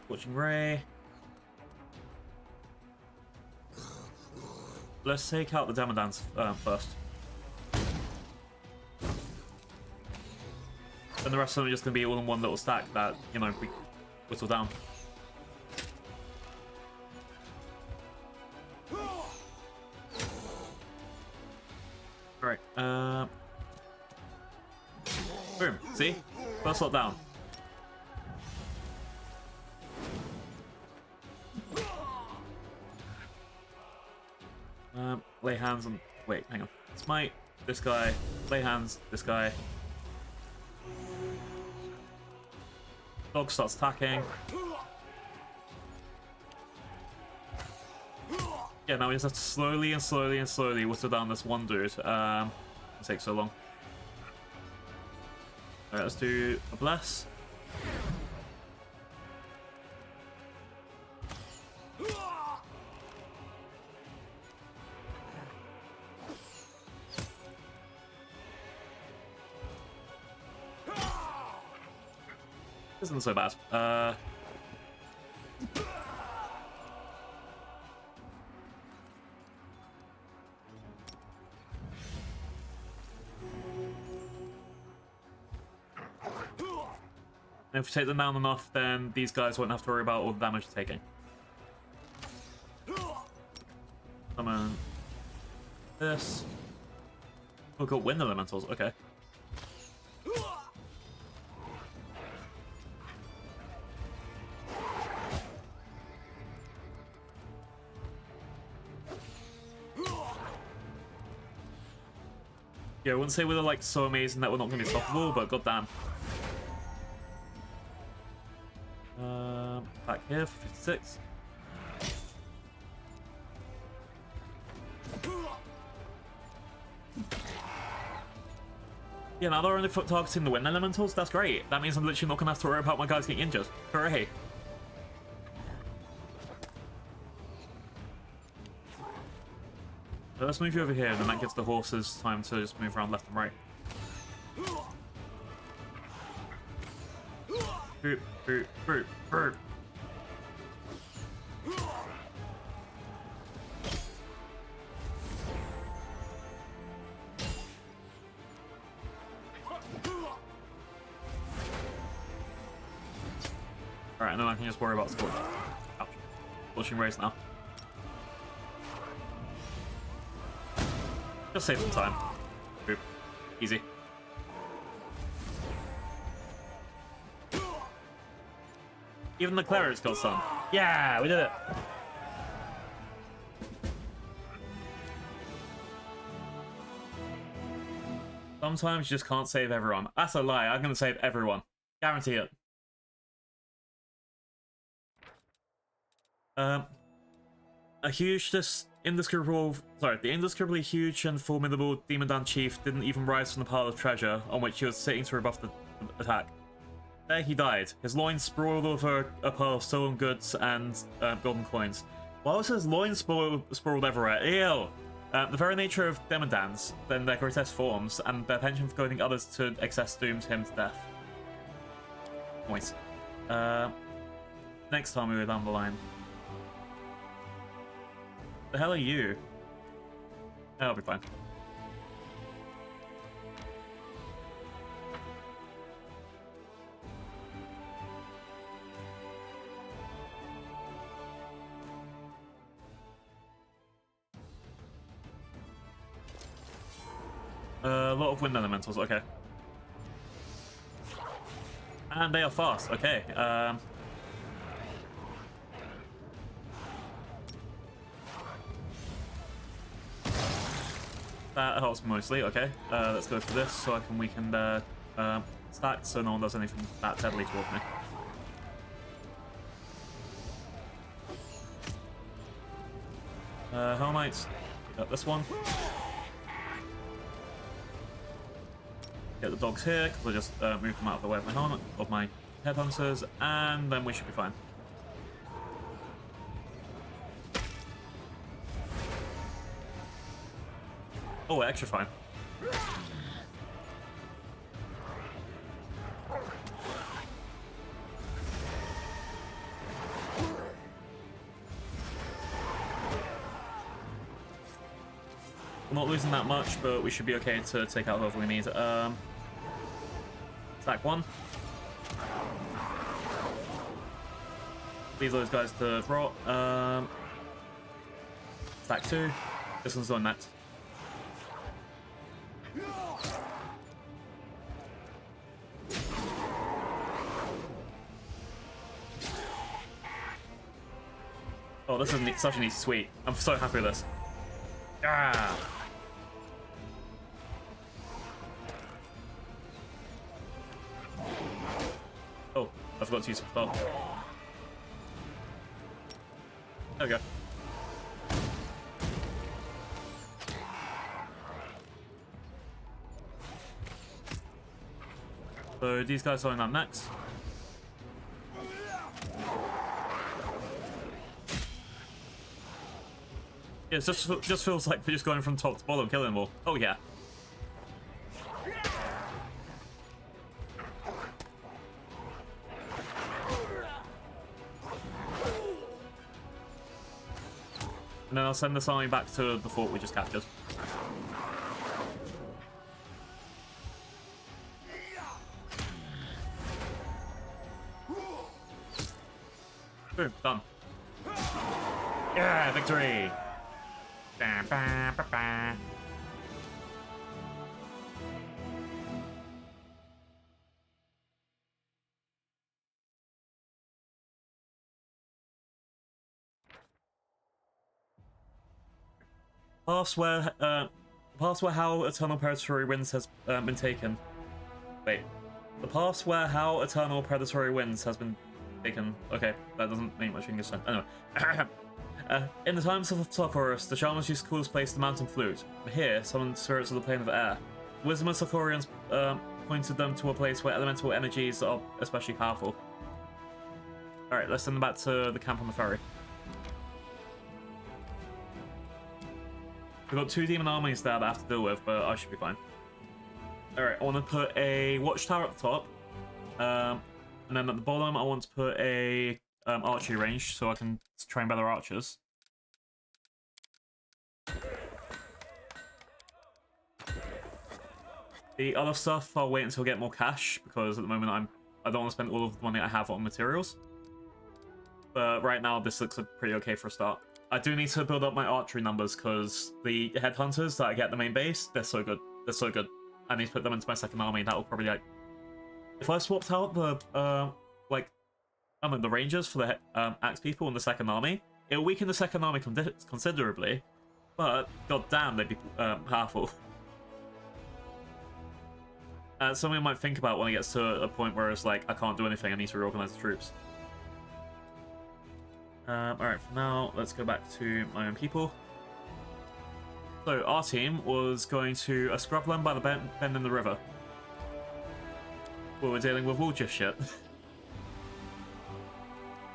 Scorching Ray. Let's take out the Demodans first. And the rest of them are just going to be all in one little stack that, you know, we whittle down. Alright, boom, see? First lot down. Lay hands on... Wait, hang on. Smite, this guy. Lay hands, this guy. Dog starts attacking. Yeah, now we just have to slowly and slowly and slowly whittle down this one dude. It takes so long. Alright, let's do a bless. Isn't so bad. And if we take them down enough, then these guys won't have to worry about all the damage they're taking. Summon this. We've got wind elementals, okay. Yeah, I wouldn't say we're like so amazing that we're not going to be stoppable, but goddamn. Back here for 56. Yeah, now they're only targeting the wind elementals. That's great. That means I'm literally not going to have to worry about my guys getting injured. Hooray. So let's move you over here, and then that gives the horses time to just move around left and right. Boop, boop, boop, boop. Alright, and then I can just worry about scorch. Ouch. Scorching rays now. Just save some time. Boop. Easy. Even the cleric's got some. Yeah, we did it. Sometimes you just can't save everyone. That's a lie. I'm going to save everyone. Guarantee it. A huge, the indescribably huge and formidable Demon Dan chief didn't even rise from the pile of treasure on which he was sitting to rebuff the attack. There he died, his loins sprawled over a pile of stolen goods and golden coins. Why was his loins sprawled everywhere? Ew! The very nature of Demon Dans, then their grotesque forms, and their penchant for goading others to excess doomed him to death. Nice. Next time we were down the line. The hell are you? That'll be fine. A lot of wind elementals, okay. And they are fast, okay. That helps mostly, okay. Let's go for this so I can weaken the stack so no one does anything that deadly towards me. Hell Knights, got this one. Get the dogs here, because I just moved them out of the way of my helmet, of my headhunters, and then we should be fine. Oh, we're extra fine. We're not losing that much, but we should be okay to take out whoever we need. Stack one. Leave those guys to rot. Stack two. This one's on next. Oh, this is such an easy sweep. I'm so happy with this. Ah. Oh, I forgot to use the spell. There we go. So these guys are up next. Yeah, it just feels like we're just going from top to bottom, killing them all. Oh yeah. And then I'll send this army back to the fort we just captured. Boom, done. Yeah, victory! Ba, ba, ba, ba. Past where how Eternal Predatory Winds has been taken. Wait. The pass where how Eternal Predatory Winds has been taken. Okay, that doesn't make much English sense. Anyway. In the times of Sarkoris, the shamans used to call this place the Mountain Flute. Here, summoned spirits of the plane of air. The wisdom of Sarkorians pointed them to a place where elemental energies are especially powerful. Alright, let's send them back to the camp on the ferry. We've got 2 demon armies there that I have to deal with, but I should be fine. Alright, I want to put a watchtower at the top. And then at the bottom, I want to put a archery range so I can train better archers. The other stuff, I'll wait until I get more cash, because at the moment I don't want to spend all of the money I have on materials. But right now, this looks pretty okay for a start. I do need to build up my archery numbers, because the headhunters that I get at the main base, they're so good. They're so good. I need to put them into my second army. That will probably, like... If I swapped out the, like... I don't know, the rangers for the axe people in the second army, it'll weaken the second army considerably, but goddamn, they'd be powerful. Something I might think about when it gets to a point where it's like, I can't do anything, I need to reorganize the troops. Alright, for now, let's go back to my own people. So, our team was going to a scrubland by the bend in the river. Well, we're dealing with Woolgif shit.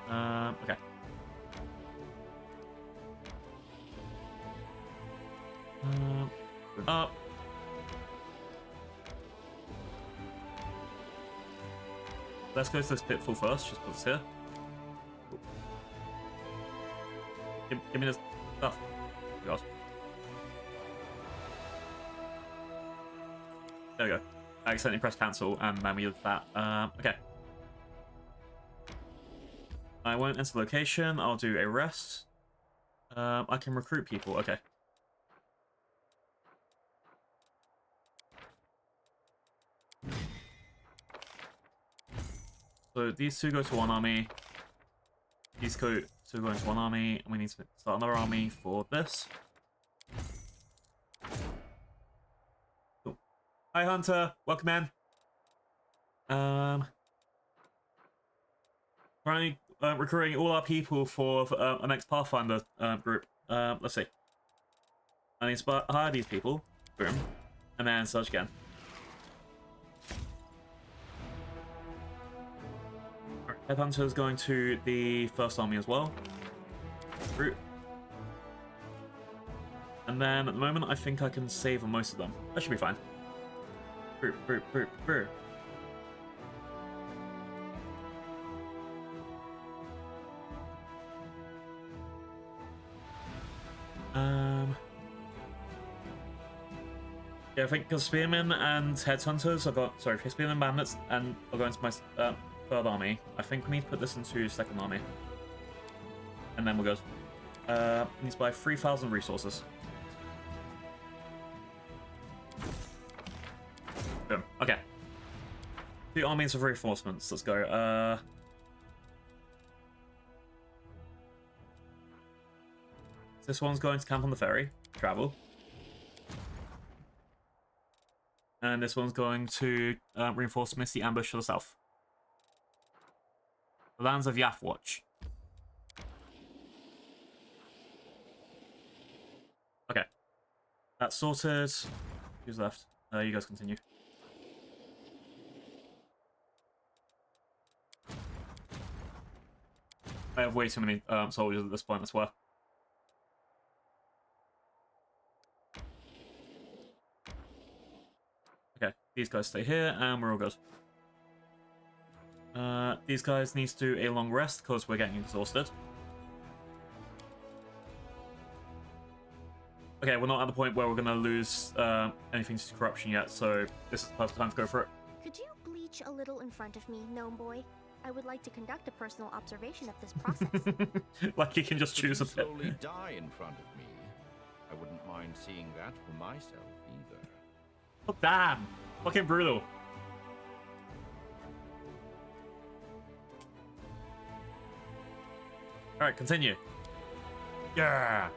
Okay. Up. Let's go to this pitfall first, just put this here. Give me this stuff. Oh, God. There we go. I accidentally pressed cancel and then we did that. Okay. I won't enter the location. I'll do a rest. I can recruit people. Okay. So these 2 go to one army. These 2 go into one army, and we need to start another army for this. Cool. Hi, Hunter. Welcome in. Currently recruiting all our people for our next Pathfinder group. Let's see. I need to hire these people. Boom. And then search again. Headhunter is going to the first army as well. Recruit. And then at the moment, I think I can save on most of them. That should be fine. Recruit. Yeah, I think because Spearmen and Headhunters Spearmen Bandits and are going to my third army. I think we need to put this into second army. And then we're good. We need to buy 3,000 resources. Boom. Okay. 2 armies of reinforcements. Let's go. This one's going to camp on the ferry. Travel. And this one's going to reinforce Misty Ambush to the south. The lands of Yathwatch. Okay. That's sorted. Who's left? You guys continue. I have way too many soldiers at this point, I swear. Okay, these guys stay here, and we're all good. These guys need to do a long rest, because we're getting exhausted. Okay, we're not at the point where we're gonna lose anything to corruption yet, so this is the perfect time to go for it. Could you bleach a little in front of me, gnome boy? I would like to conduct a personal observation of this process. Like you can just choose a Could bit. you slowly die in front of me? I wouldn't mind seeing that for myself either. Oh, damn! Fucking brutal. Alright, continue. Yeah!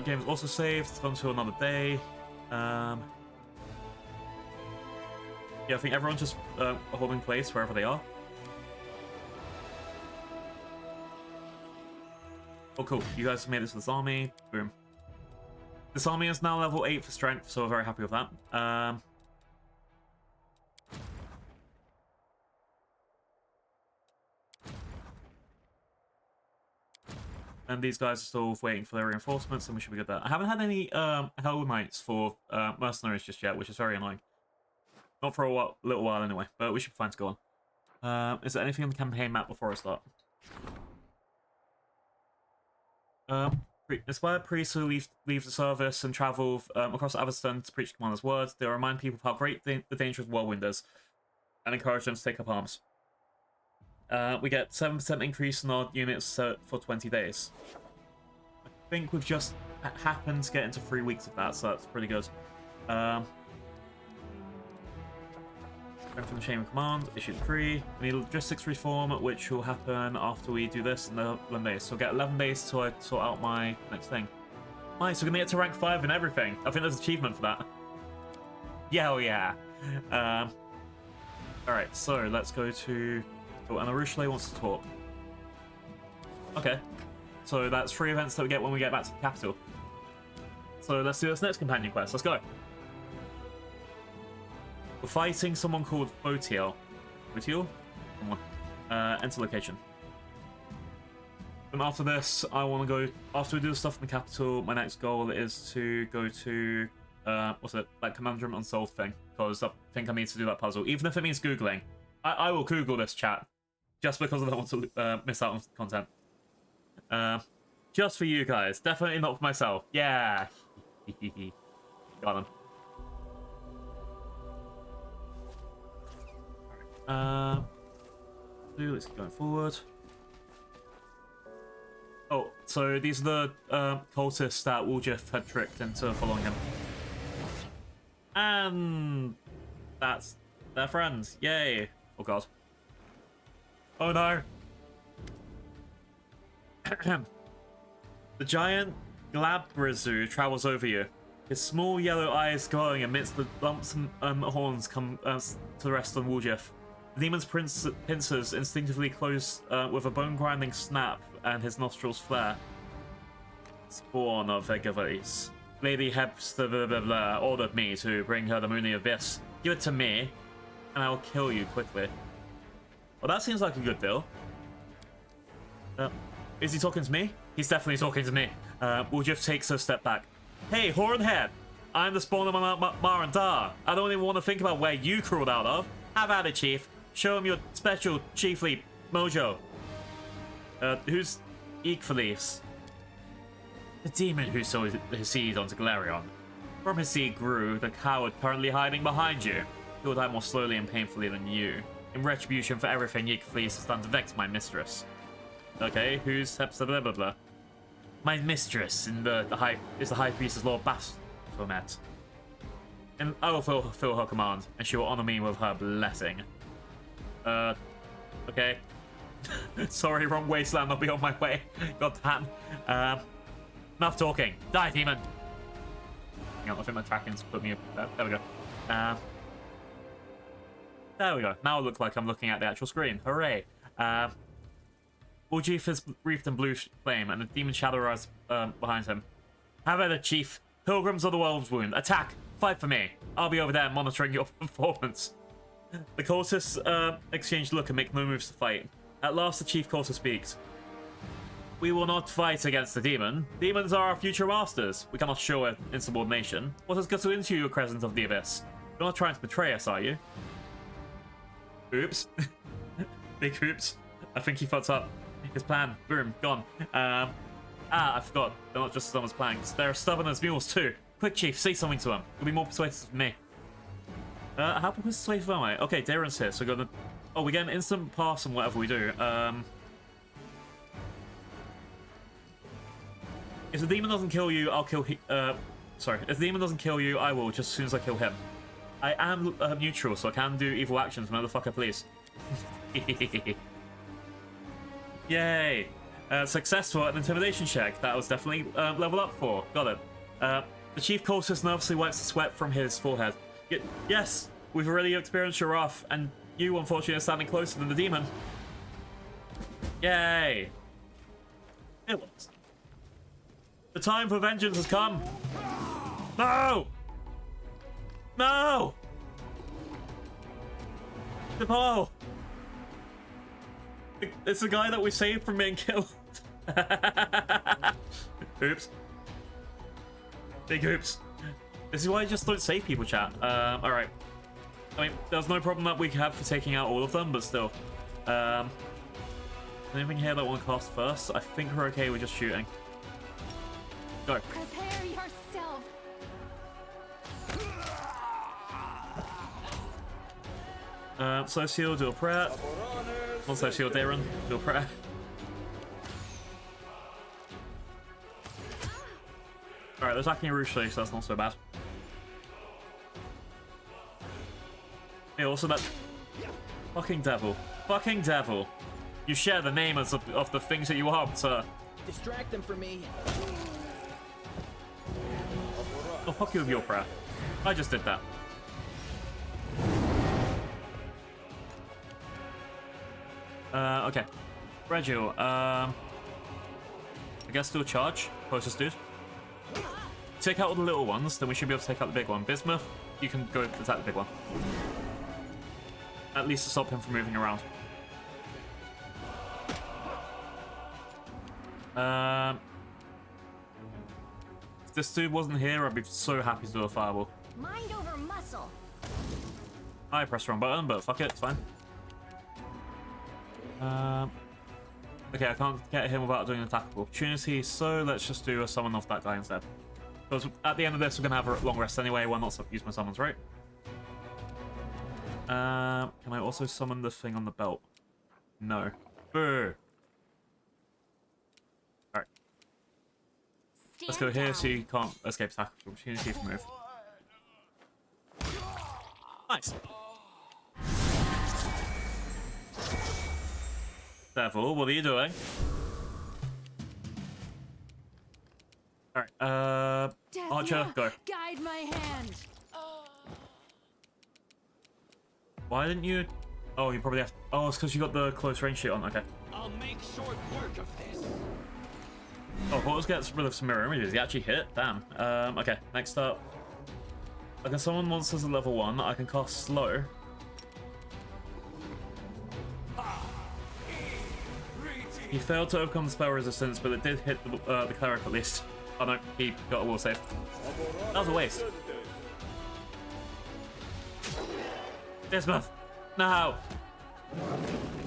Game is also saved. It's gone to another day. Yeah, I think everyone's just holding place wherever they are. Oh, cool. You guys made it to this army. Boom. This army is now level 8 for strength, so we're very happy with that. And these guys are still waiting for their reinforcements, and we should be good there. I haven't had any Hell Knights for mercenaries just yet, which is very annoying. Not for a little while anyway, but we should be fine to go on. Is there anything on the campaign map before I start? Inspire priests who leave the service and travel across Aveston to preach the commander's words. They remind people of how great the dangerous whirlwind is, and encourage them to take up arms. We get 7% increase in our units for 20 days. I think we've just happened to get into 3 weeks of that, so that's pretty good. From the chain of command, issue decree. We need logistics reform, which will happen after we do this in 11 days. So we'll get 11 days to sort out my next thing. Nice, we're gonna get to rank 5 and everything. I think there's an achievement for that. Yeah, oh yeah. Alright, so let's go to... Oh, and Arueshalae wants to talk. Okay. So that's 3 events that we get when we get back to the capital. So let's do this next companion quest. Let's go. We're fighting someone called WOTR. WOTR? Come on. Enter location. And after this, I want to go... After we do the stuff in the capital, my next goal is to go to... what's it? That Conundrum Unsolved thing. Because I think I need to do that puzzle. Even if it means Googling. I will Google this, chat. Just because I don't want to miss out on content. Just for you guys. Definitely not for myself. Yeah. Got him. Let's keep going forward. Oh, so these are the cultists that Woljif had tricked into following him. And that's their friends. Yay. Oh god. Oh no. The giant Glabrizu travels over you. His small yellow eyes glowing amidst the lumps and horns come to rest on Woljif. The demon's pincers instinctively close with a bone-grinding snap, and his nostrils flare. Spawn of Vegavis. Lady Hepster ordered me to bring her the Moony Abyss. Give it to me, and I will kill you quickly. Well, that seems like a good deal. Is he talking to me? He's definitely talking to me. Woljif takes a step back. Hey, Hornhead! I'm the spawn of Marandar. I don't even want to think about where you crawled out of. Have at it, Chief. Show him your special chiefly mojo. Who's Eekfelice? The demon who sowed his seed onto Galerion. From his seed grew the coward currently hiding behind you. He will die more slowly and painfully than you. In retribution for everything Eekfelice has done to vex my mistress. Okay, who's Hepsa blah blah blah? My mistress is the High Priestess Lord Baphomet. And I will fulfill her command, and she will honor me with her blessing. Okay. Sorry, wrong wasteland, I'll be on my way. God damn. Enough talking. Die, demon! Hang on, I think my tracking's put me up. There we go. There we go. Now it looks like I'm looking at the actual screen. Hooray! Woljif is wreathed in blue flame, and the demon shadow rises behind him. Have at it, Chief. Pilgrims of the World's Wound. Attack! Fight for me. I'll be over there monitoring your performance. The cultists exchange look and make no moves to fight. At last, the chief cultist speaks. We will not fight against the demon. Demons are our future masters. We cannot show it insubordination. What has got into you, Crescent of the Abyss? You're not trying to betray us, are you? Oops. Big oops. I think he fucked up. His plan. Boom. Gone. Ah, I forgot. They're not just stubborn as planks. They're stubborn as mules too. Quick, Chief, say something to them. You'll be more persuasive than me. How persuasive am I? Okay, Darren's here, so we're gonna... Oh, we get an instant pass on whatever we do. If the demon doesn't kill you, I'll kill sorry. If the demon doesn't kill you, I will, just as soon as I kill him. I am neutral, so I can do evil actions, motherfucker, please. Yay! Successful at an intimidation check. That was definitely level up for. Got it. The chief cultist nervously wipes the sweat from his forehead. Yes! We've already experienced your wrath, and you, unfortunately, are standing closer than the demon. Yay! It was. The time for vengeance has come. No! No! Nepal! It's the guy that we saved from being killed. Oops. Big oops. This is why I just don't save people, chat. Alright. I mean, there's no problem that we have for taking out all of them, but still. Anything here that I want to cast first? I think we're okay with just shooting. Go. Prepare yourself. Socio, do a prayer. Not Socio, Darren, do a prayer. Alright, they're attacking Arueshalae, so that's not so bad. Hey, also that... Fucking devil. Fucking devil. You share the name of the things that you are, sir. Distract them from me. Oh, fuck you with your prayer. I just did that. Okay. Regil, I guess do a charge. Closest dude. Take out all the little ones, then we should be able to take out the big one. Bismuth, you can go attack the big one. At least to stop him from moving around. If this dude wasn't here, I'd be so happy to do a fireball. Mind over muscle. I pressed the wrong button, but fuck it, it's fine. Okay, I can't get him without doing an attack of opportunity, so let's just do a summon off that guy instead. Because at the end of this, we're going to have a long rest anyway. Why not use my summons, right? Can I also summon the thing on the belt? No. Boo! Alright. Let's go here so you can't escape attack of opportunity if you move. Nice! Devil, what are you doing? Alright, Archer, go. Guide my hand. Why didn't you... Oh, you probably have... Oh, it's because you got the close range shit on, okay. I'll make short work of this. Oh, Portals gets rid of some mirror images. He actually hit? Damn. Okay, next up. I can summon monsters at level 1. I can cast slow. He failed to overcome the spell resistance, but it did hit the cleric at least. Oh no, he got a will save. That was a waste. Bismuth! No!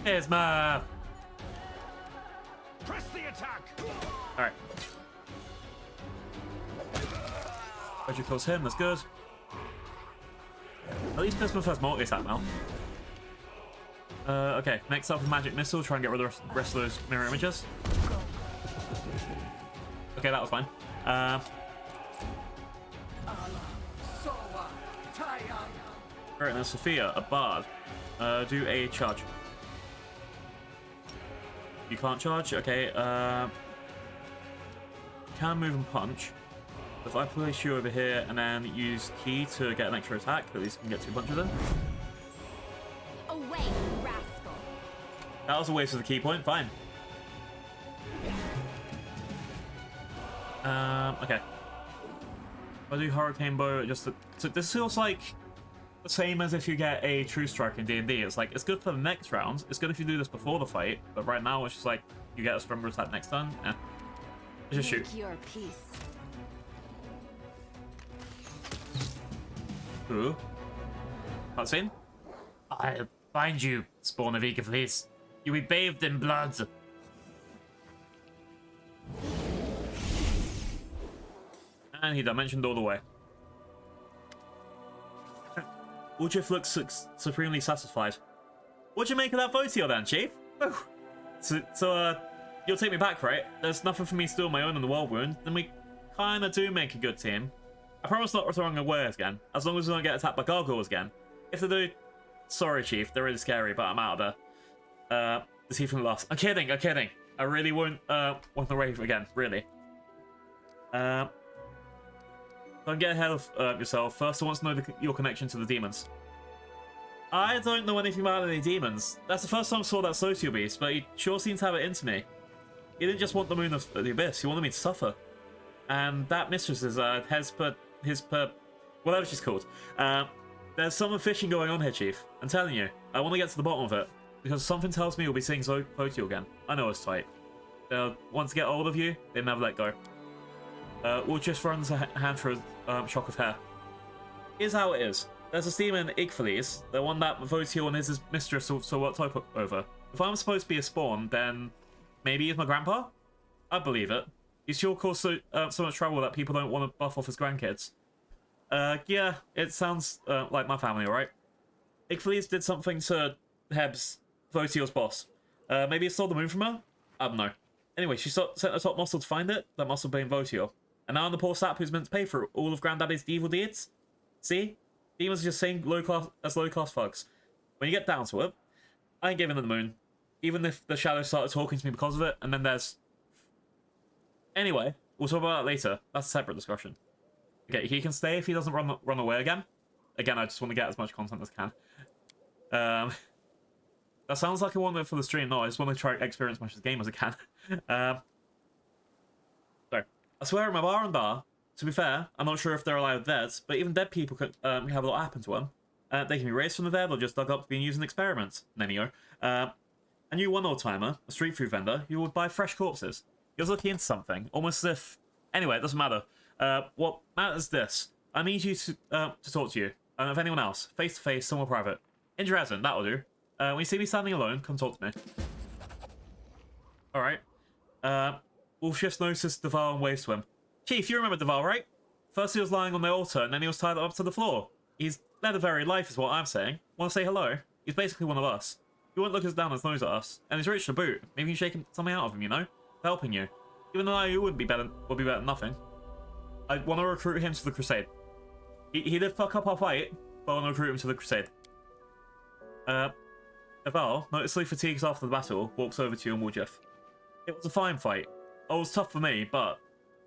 Bismuth! Press the attack! Alright. Reggie kills him, that's good. At least Bismuth has multi-attack now. Okay, next up, Magic Missile, try and get rid of the rest of those mirror images. Okay, that was fine. Alright, now Sophia, a bard. Do a charge. You can't charge? Okay, can move and punch. If I place you over here and then use key to get an extra attack, at least you can get 2 punches in. Away, rascal. That was a waste of the key point, fine. Okay. If I do Hurricane Bow, so this feels like the same as if you get a True Strike in D&D. It's like, it's good for the next round. It's good if you do this before the fight, but right now it's just like, you get a stronger attack next turn. Eh. Just shoot. Make your peace. Ooh. Cutscene? I'll find you, spawn of Eager Fleece. You'll be bathed in blood. And he dimensioned all the way. Woodruff looks supremely satisfied. What'd you make of that vote then, Chief? Whew. So, you'll take me back, right? There's nothing for me to do on my own in the World Wound, then we kinda do make a good team. I promise not throwing away again, as long as we don't get attacked by gargoyles again. If they do, sorry, Chief, they're really scary, but I'm out of there. The Tiefling laughs. I'm kidding. I really won't want the rave again, really. Don't get ahead of yourself. First, I want to know your connection to the demons. I don't know anything about any demons. That's the first time I saw that Socio Beast, but he sure seems to have it into me. He didn't just want the moon of the abyss, he wanted me to suffer. And that mistress is whatever she's called. There's some fishing going on here, Chief. I'm telling you, I want to get to the bottom of it. Because something tells me we'll be seeing Zotio again. I know it's tight. They'll want to get hold of you, they never let go. We'll just run a hand through a shock of hair. Here's how it is. There's a steam in Igfales, the one that Votio and his mistress so what type over. If I'm supposed to be a spawn, then maybe he's my grandpa? I believe it. He's sure caused so much trouble that people don't want to buff off his grandkids. Yeah, it sounds like my family, alright? Igfales did something to Hebs, Votio's boss. Maybe it stole the moon from her? I don't know. Anyway, she sent a top muscle to find it, that muscle being Votio. And now I'm the poor sap who's meant to pay for all of Granddaddy's evil deeds? See? Demons are just saying low class thugs. When you get down to it, I ain't giving them the moon. Even if the shadows started talking to me because of it, and then there's... Anyway, we'll talk about that later. That's a separate discussion. Okay, he can stay if he doesn't run away again. Again, I just want to get as much content as I can. That sounds like I want it for the stream. No, I just want to try to experience as much of the game as I can. So, I swear at my bar and bar, to be fair, I'm not sure if they're alive or dead, but even dead people can have a lot happen to them. They can be raised from the dead or just dug up to being used in experiments. And then you go. I knew one old-timer, a street food vendor, who would buy fresh corpses. He was looking into something, almost as if... Anyway, it doesn't matter. What matters is this. I need you to talk to you. And if anyone else, face-to-face, somewhere private. In Dresden, that'll do. When you see me standing alone, come talk to me. Alright. Wolf shifts notice Deval and waves to him. Chief, you remember Deval, right? First he was lying on the altar, and then he was tied up to the floor. He's led a very life, is what I'm saying. Want to say hello? He's basically one of us. He won't look as down his nose at us, and he's rich to boot. Maybe you can shake something out of him, you know? Helping you. Even though I would be better than nothing. I want to recruit him to the crusade. He did fuck up our fight, but I want to recruit him to the crusade. Deval, noticeably fatigued after the battle, walks over to you and Woodruff. It was a fine fight. Oh, it was tough for me, but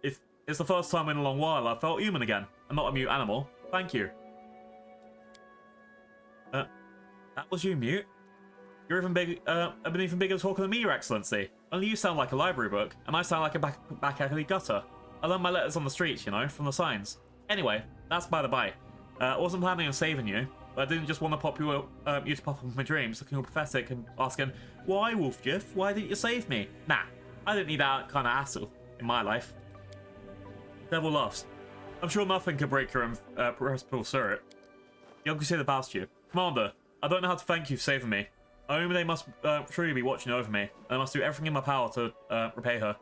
it's the first time in a long while I felt human again, and not a mute animal. Thank you. That was you, Mute? You're even big, an even bigger talker than me, Your Excellency. Only you sound like a library book, and I sound like a back alley gutter. I learned my letters on the streets, you know, from the signs. Anyway, that's by the by. I wasn't planning on saving you, but I didn't just want to pop you to pop up in my dreams, looking all pathetic and asking, why, Wolfjiff? Why didn't you save me? Nah, I didn't need that kind of hassle in my life. Devil laughs. I'm sure nothing could break your irrepressible spirit. The Uncle Crusader bows to you. Commander, I don't know how to thank you for saving me. I know they must truly be watching over me, and I must do everything in my power to repay her.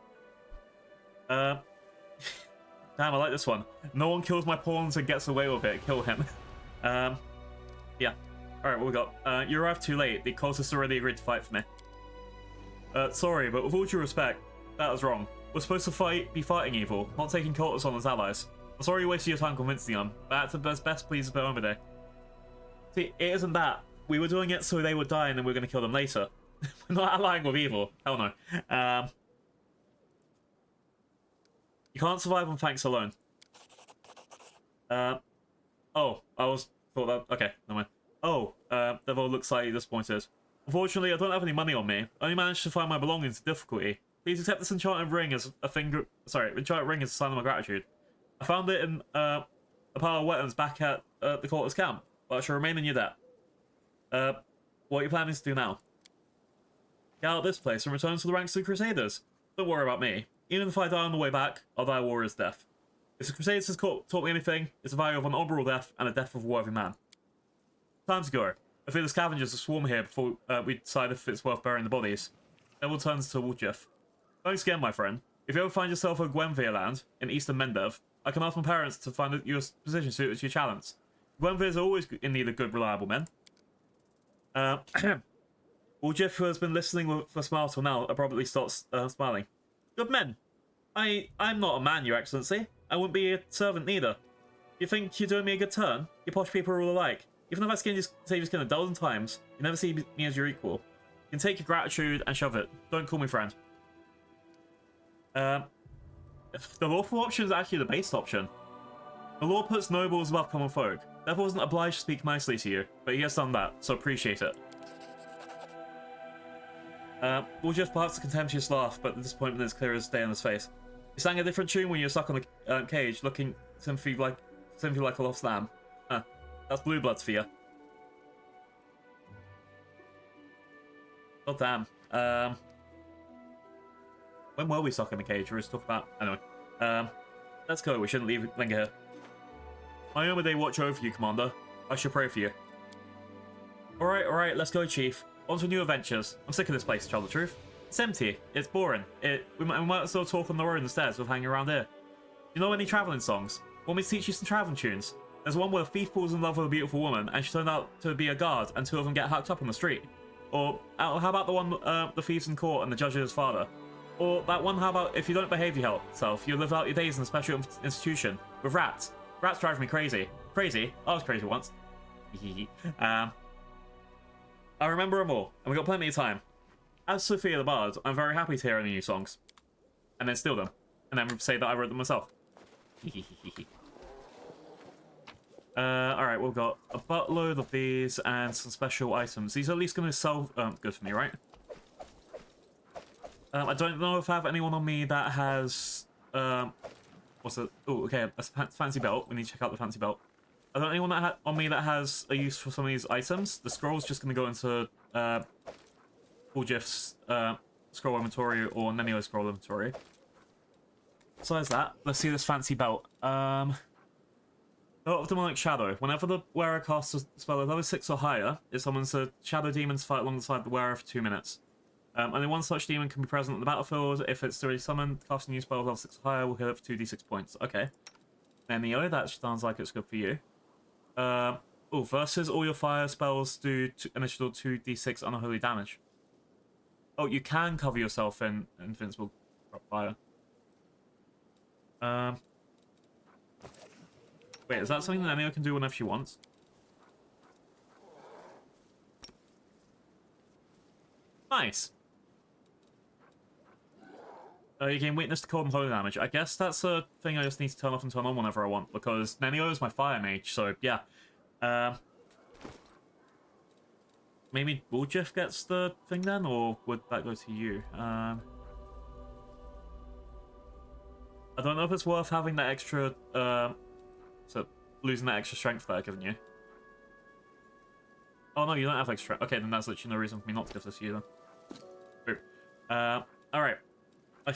Damn, I like this one. No one kills my pawns and gets away with it. Kill him. Yeah. Alright, what we got? You arrived too late. The cultists already agreed to fight for me. Sorry, but with all due respect, that was wrong. We're supposed to be fighting evil, not taking cultists on as allies. I'm sorry you wasted your time convincing them, but that's the best please of day. See, it isn't that. We were doing it so they would die and then we're going to kill them later. We're not allying with evil. Hell no. You can't survive on thanks alone. Oh, thought that... Okay, never mind. Oh, Devil looks slightly disappointed. Unfortunately, I don't have any money on me. I only managed to find my belongings in difficulty. Please accept this enchanted ring as enchanted ring as a sign of my gratitude. I found it in a pile of weapons back at the quarters camp, but I shall remain in your debt. What are you planning to do now? Get out of this place and return to the ranks of the Crusaders. Don't worry about me. Even if I die on the way back, I'll die a warrior's death. If the Crusaders has taught me anything, it's the value of an honourable death and the death of a worthy man. Time to go. I feel the scavengers will swarm here before we decide if it's worth burying the bodies. Devil turns to Woodruff. Thanks again, my friend. If you ever find yourself at Gwenvere land in eastern Mendev, I can ask my parents to find your position suited to your talents. Gwenville is always in need of good, reliable men. Jeff, who has been listening with a smile till now, abruptly starts smiling. Good men. I'm not a man, Your Excellency. I wouldn't be a servant neither. You think you're doing me a good turn? You posh people are all alike. Even if I save your skin a dozen times, you never see me as your equal. You can take your gratitude and shove it. Don't call me friend. The lawful option is actually the based option. The law puts nobles above common folk. Therefore wasn't obliged to speak nicely to you, but he has done that, so appreciate it. Jeff perhaps a contemptuous laugh, but the disappointment is clear as day on his face. He sang a different tune when you were stuck on the cage, looking simply like a lost lamb. That's blue bloods for you. God damn. When were we stuck in the cage? We were talking about... Anyway. Let's go. We shouldn't linger here. My own day watch over you, Commander. I should pray for you. Alright, let's go, Chief. On to new adventures. I'm sick of this place, to tell the truth. It's empty. It's boring. We might as well talk on the road instead of hanging around here. You know any travelling songs? Want me to teach you some travelling tunes? There's one where a thief falls in love with a beautiful woman, and she turned out to be a guard, and two of them get hacked up on the street. Or how about the one, the thieves in court and the judge's father? Or that one, how about if you don't behave yourself, you live out your days in a special institution with rats. Rats drive me crazy. Crazy? I was crazy once. I remember them all, and we got plenty of time. As Sophia the Bard, I'm very happy to hear any new songs. And then steal them. And then say that I wrote them myself. Alright, we've got a buttload of these and some special items. These are at least going to sell good for me, right? I don't know if I have anyone on me that has... what's it? Oh, okay, a fancy belt. We need to check out the fancy belt. I don't know anyone that on me that has a use for some of these items. The scroll's just going to go into Jeff's scroll inventory or Nenio's scroll inventory. Besides that, let's see this fancy belt. Belt of Demonic Shadow. Whenever the wearer casts a spell of level 6 or higher, it summons a shadow demon to fight alongside the wearer for 2 minutes. Only one such demon can be present on the battlefield. If it's already summoned, casting a new spell of level 6 or higher will heal it for 2d6 points. Okay. Nenio, that sounds like it's good for you. Versus all your fire spells do an additional 2d6 unholy damage. Oh, you can cover yourself in invincible fire. Wait, is that something that Nenio can do whenever she wants? Nice. You gain witness to cold and holy damage. I guess that's a thing I just need to turn off and turn on whenever I want, because Nenio is my fire mage, so yeah. Maybe Buljif gets the thing then, or would that go to you? I don't know if it's worth having that extra, so losing that extra strength that I've given you. Oh no, you don't have extra strength. Okay, then that's literally no reason for me not to give this to you then. Alright. I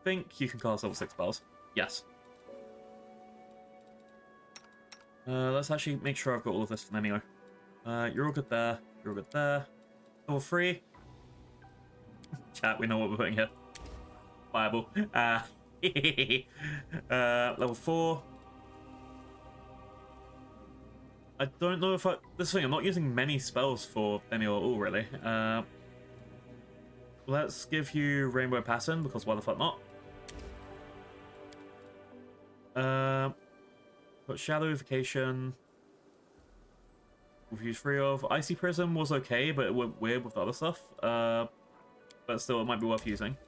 think you can cast level 6 spells. Yes. Let's actually make sure I've got all of this for Nenio. You're all good there. You're all good there. Level 3. Chat, we know what we're putting here. Fireball. Level 4. I don't know if this thing, I'm not using many spells for Nenio at all, really. Let's give you Rainbow Pattern, because why the fuck not? Got Shadowification. We've used 3 of. Icy Prism was okay, but it went weird with the other stuff. But still, it might be worth using.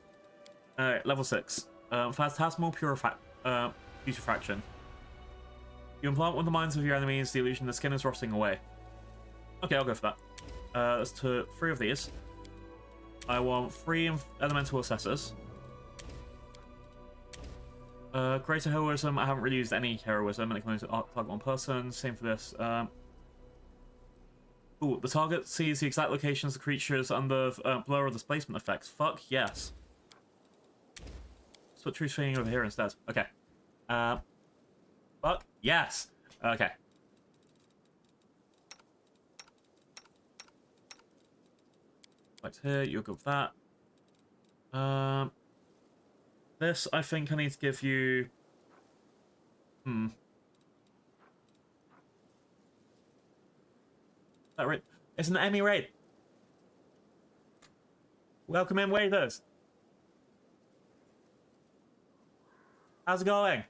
Alright, level 6. Phantasmal Putrefaction. You implant with the minds of your enemies the illusion the skin is rotting away. Okay, I'll go for that. Let's do 3 of these. I want 3 elemental assessors. Greater heroism. I haven't really used any heroism, and it can only target one person. Same for this. Ooh, the target sees the exact locations of creatures under blur or displacement effects. Fuck yes. Let's put Truth Feeling over here instead. Okay. Fuck yes. Okay. Right here, you'll go with that. This, I think I need to give you That right? It's an Emmy raid. Welcome in, waiters. How's it going?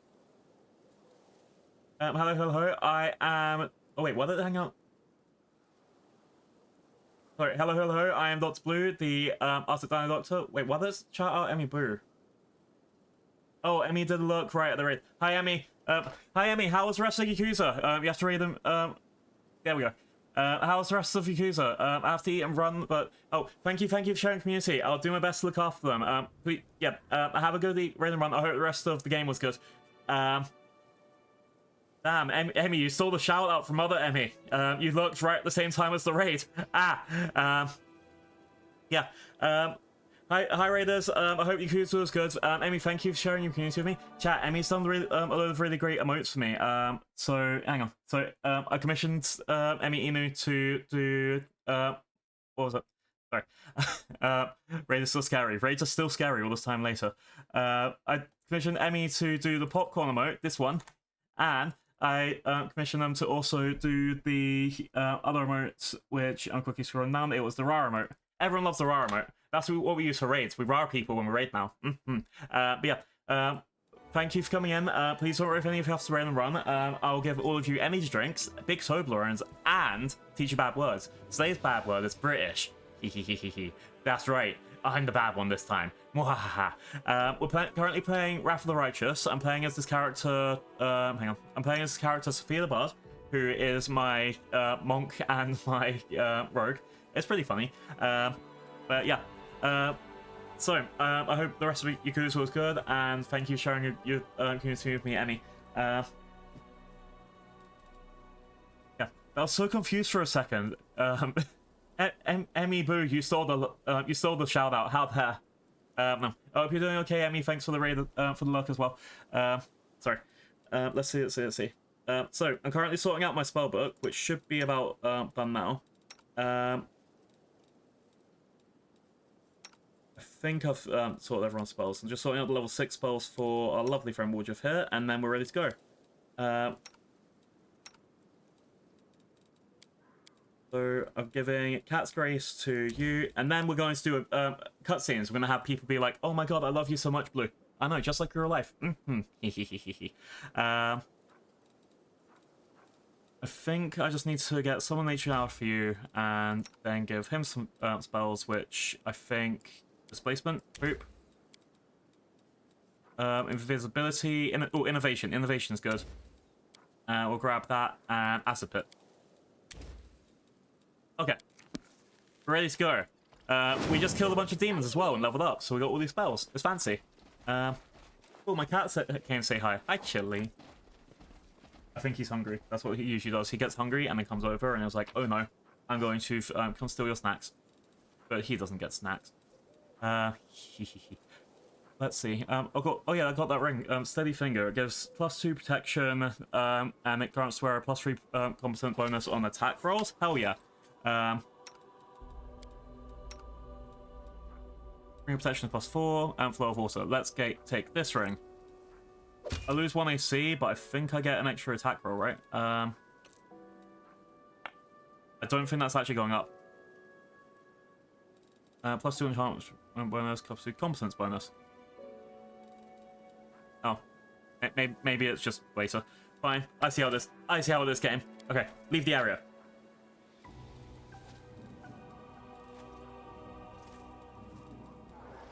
Hello, hello. I am. Oh wait, what? Hang on. Sorry. Hello, hello. I am Dr. Blue, the Arctic Dino Doctor. Wait, what is? Shout out Emmy Blue. Oh, Emmy did look right at the raid. Hi, Emmy. Hi, Emmy. How was the rest of Yakuza? You have to read them. There we go. How was the rest of Yakuza? I have to eat and run, but oh, thank you for sharing community. I'll do my best to look after them. Yeah. Have a good eat, read and run. I hope the rest of the game was good. Damn, Emmy, you stole the shout out from other Emmy. You looked right at the same time as the raid. Yeah. Hi Raiders. I hope Yakuza was good. Emmy, thank you for sharing your community with me. Chat, Emmy's done really, a lot of really great emotes for me. So hang on. So I commissioned Emmy Inu to do what was it? Sorry. Raiders still scary. Raids are still scary all this time later. I commissioned Emmy to do the popcorn emote, this one, and I commissioned them to also do the other emotes, which I'm quickly scrolling down. It was the RAR emote. Everyone loves the RAR emote. That's what we use for raids. We RAR people when we raid now. But yeah, thank you for coming in. Please don't worry if any of you have to raid and run. I'll give all of you energy drinks, big Toblerones, and teach you bad words. Today's bad word is British. That's right. I'm the bad one this time. We're currently playing Wrath of the Righteous. I'm playing as this character. Hang on. I'm playing as this character Sophia the Bard, who is my monk and my rogue. It's pretty funny. But yeah. So I hope the rest of Yakuza was good, and thank you for sharing your community with me, Emmy. Yeah. I was so confused for a second. Emmy Boo, you stole the shout out. How the no. I hope you're doing okay, Emmy. Thanks for the raid, for the luck as well. Sorry. Let's see. So I'm currently sorting out my spell book, which should be about done now. I think I've sorted everyone's spells. I'm just sorting out the level 6 spells for our lovely friend Woodruff here, and then we're ready to go. So I'm giving Cat's Grace to you, and then we're going to do cutscenes. We're going to have people be like, "Oh my god, I love you so much, Blue." I know, just like real life. I think I just need to get Summon Nature out for you, and then give him some spells, which I think displacement. Boop. Invisibility. Innovation. Innovation is good. We'll grab that and Acid Pit. Okay, we're ready to go. We just killed a bunch of demons as well and leveled up, so we got all these spells. It's fancy. Oh, my cat came to say hi. Hi, Chili. I think he's hungry. That's what he usually does. He gets hungry and then comes over and it was like, oh no, I'm going to come steal your snacks. But he doesn't get snacks. Let's see. I got that ring. Steady Finger. It gives +2 protection, and it grants wear a +3 competent bonus on attack rolls. Hell yeah. Ring of Protection is +4, and Flow of Water. Let's take this ring. I lose 1 AC, but I think I get an extra attack roll, right? I don't think that's actually going up. +2 enchantment bonus, +2 competence bonus. Oh, maybe it's just later. Fine. I see how this game. Okay, leave the area.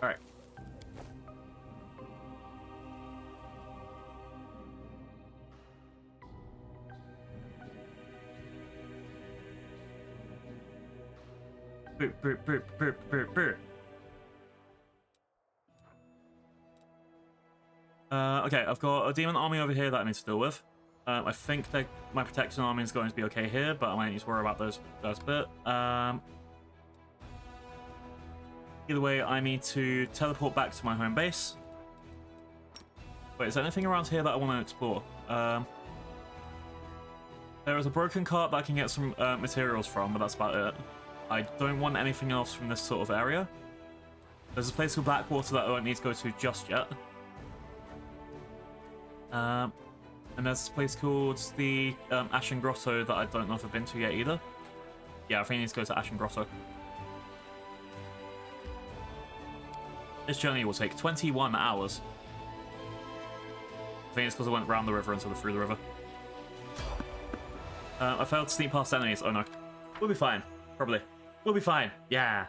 All right. Okay, I've got a demon army over here that I need to deal with. I think that my protection army is going to be okay here, but I might need to worry about those bit. Either way, I need to teleport back to my home base. Wait, is there anything around here that I want to explore? There is a broken cart that I can get some materials from, but that's about it. I don't want anything else from this sort of area. There's a place called Blackwater that I don't need to go to just yet. And there's this place called the Ashen Grotto that I don't know if I've been to yet either. Yeah, I think I need to go to Ashen Grotto. This journey will take 21 hours. I think it's because I went around the river instead of through the river. I failed to sneak past enemies. Oh no. We'll be fine. Probably. We'll be fine. Yeah.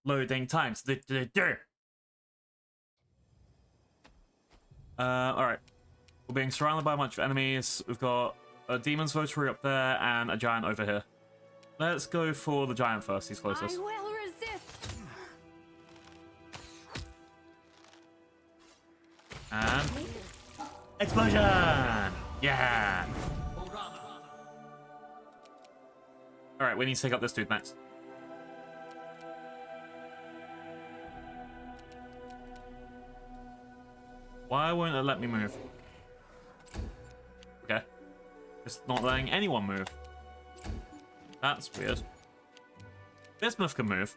Loading times. Alright. We're being surrounded by a bunch of enemies. We've got a demon's votary up there and a giant over here. Let's go for the giant first. He's closest. I will resist. And explosion! Yeah! Alright, we need to take out this dude next. Why won't it let me move? Okay. It's not letting anyone move. That's weird. Bismuth can move.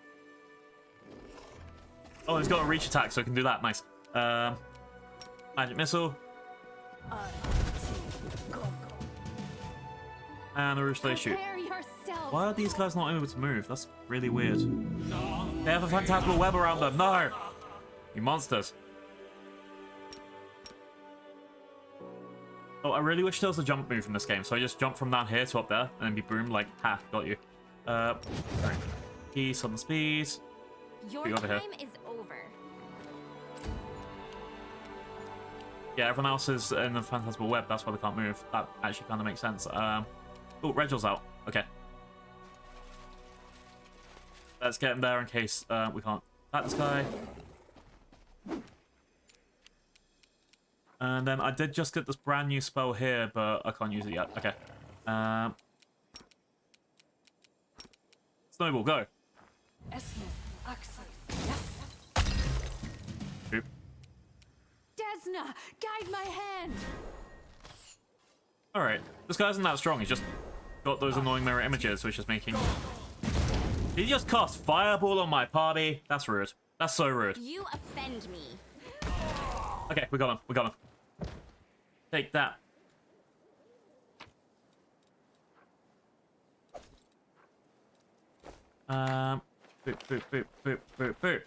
Oh, he's got a reach attack, so he can do that. Nice. Magic missile. And Arueshalae shoot. Prepare yourself. Why are these guys not able to move? That's really weird. They have a phantasmal web around them. No! You monsters. Oh, I really wish there was a jump move in this game, so I just jump from down here to up there, and then be boom, like, ha, got you. Right. Key, sudden speed. Your We got it here. time is over. Yeah, everyone else is in the phantasmal web, that's why they can't move. That actually kind of makes sense. Oh, Regel's out. Okay. Let's get him there in case we can't attack this guy. And then I did just get this brand new spell here, but I can't use it yet. Okay. Snowball, go. Oop. Desna, guide my hand. Alright. This guy isn't that strong. He's just got those annoying mirror images, which is making... He just cast Fireball on my party. That's rude. That's so rude. You offend me. Okay, we got him. We got him. Take that. Boop, boop, boop, boop, boop, boop.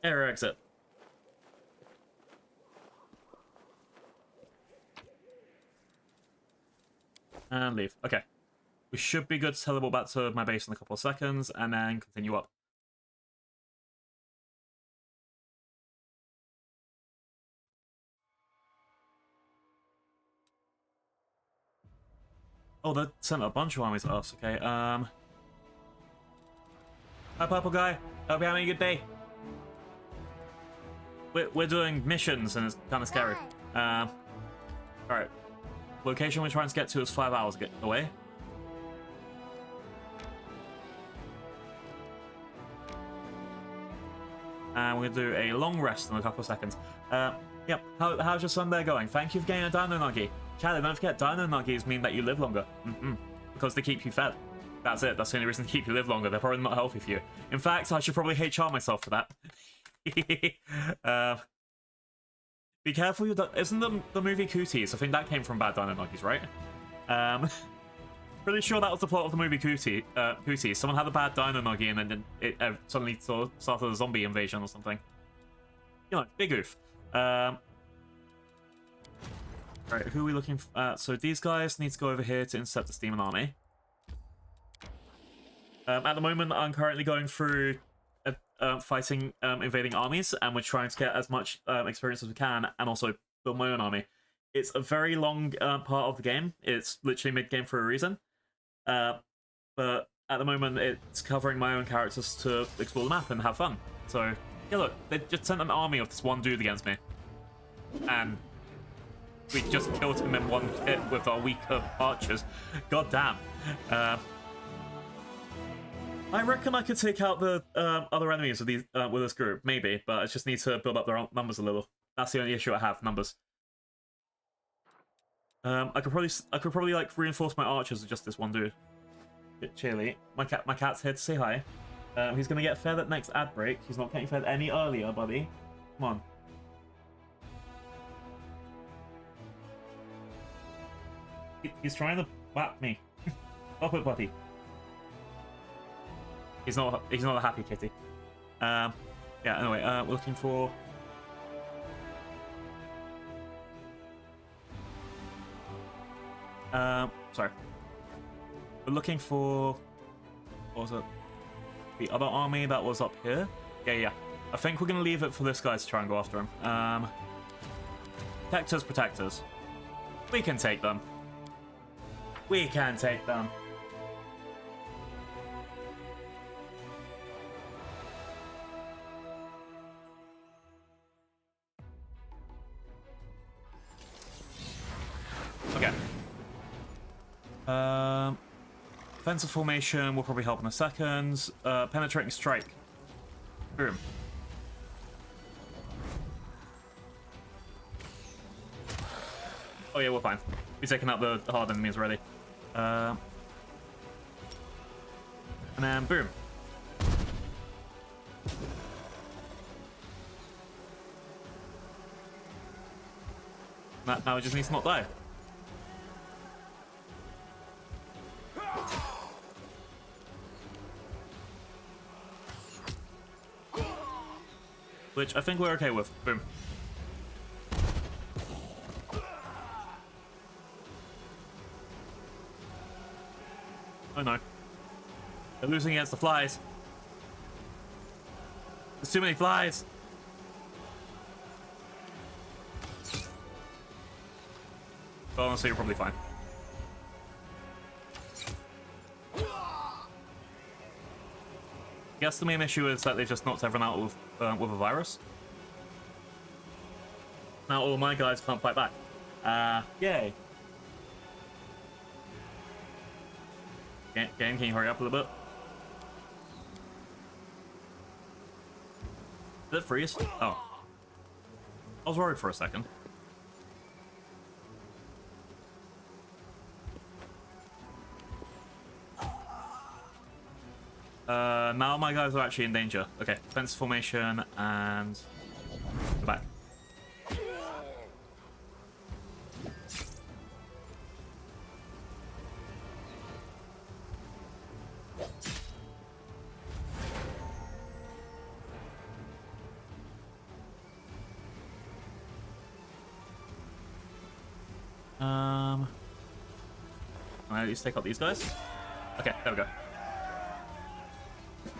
Error exit. And leave. Okay. We should be good to teleport back to my base in a couple of seconds, and then continue up. Oh, they sent a bunch of armies at us. Okay, Hi, purple guy. Hope you're having a good day. We're doing missions, and it's kind of scary. Alright. Location we're trying to get to is 5 hours away. And we're going to do a long rest in a couple of seconds. Yep, how's your Sunday going? Thank you for getting a Dino Nuggie. Charlie, don't forget, Dino Nuggies mean that you live longer. Because they keep you fed. That's it, that's the only reason to keep you live longer. They're probably not healthy for you. In fact, I should probably HR myself for that. Be careful, isn't the movie Cooties? I think that came from Bad Dino Nuggies, right? Pretty sure that was the plot of the movie Cooties. Someone had a bad Dino Nuggie and then it suddenly started a zombie invasion or something. You know, big oof. Right, who are we looking for? So these guys need to go over here to intercept this demon army. At the moment, I'm currently going through fighting invading armies, and we're trying to get as much experience as we can, and also build my own army. It's a very long part of the game. It's literally mid-game for a reason. But at the moment, it's covering my own characters to explore the map and have fun. So, yeah, look, they just sent an army of this one dude against me. And we just killed him in one hit with our weaker archers. God damn. I reckon I could take out the other enemies with this group, maybe, but I just need to build up their numbers a little. That's the only issue I have, numbers. I could probably like reinforce my archers with just this one dude. Chili. My cat's here to say hi. He's gonna get fed at next ad break. He's not getting fed any earlier, buddy. Come on. He's trying to whap me. Stop it, buddy. He's not a happy kitty. Yeah. Anyway, we're looking for. Sorry. We're looking for. What was it? The other army that was up here? Yeah. I think we're gonna leave it for this guy to try and go after him. Protectors. We can take them. We can take them. Okay. Defensive formation will probably help in a second. Penetrating strike. Boom. Oh yeah, we're fine. We've taken out the hard enemies already. And then boom. Now it just needs to not die. Which I think we're okay with. Boom. Oh no. They're losing against the flies. There's too many flies. Well, honestly, you're probably fine. I guess the main issue is that they've just knocked everyone out with a virus. Now all my guys can't fight back. Yay. Game, can you hurry up a little bit? Did it freeze? Oh. I was worried for a second. Now my guys are actually in danger. Okay, defense formation and go back. I'll just take out these guys. Okay, there we go.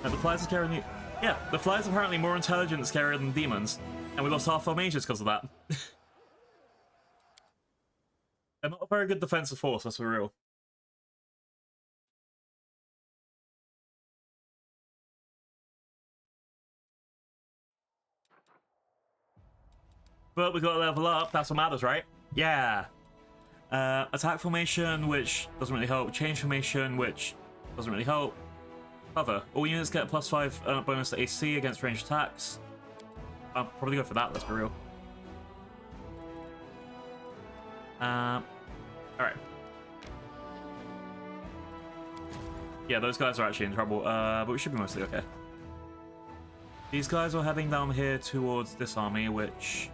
The flies are carrying the... Yeah, the flies are apparently more intelligent and scarier than demons. And we lost half our mages because of that. They're not a very good defensive force, let's be real. But we got to level up, that's what matters, right? Yeah. Attack formation, which doesn't really help. Change formation, which doesn't really help. Cover. All units get +5 bonus to AC against ranged attacks. I'll probably go for that, let's be real. Alright. Yeah, those guys are actually in trouble, but we should be mostly okay. These guys are heading down here towards this army, which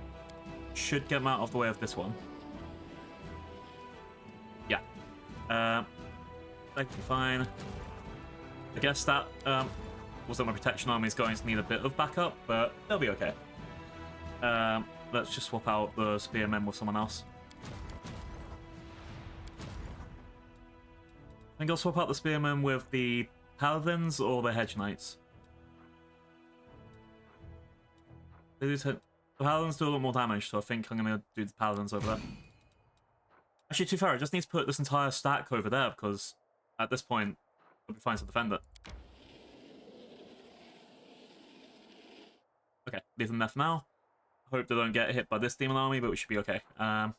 should get them out of the way of this one. Yeah. That could be fine. I guess that was that my protection army is going to need a bit of backup, but they'll be okay. Let's just swap out the spearmen with someone else. I think I'll swap out the spearmen with the paladins or the hedge knights. The paladins do a lot more damage, so I think I'm going to do the paladins over there. Actually, to be fair, I just need to put this entire stack over there, because at this point, it'll be fine to defend it. Okay, leave them there for now. Hope they don't get hit by this demon army, but we should be okay. Oh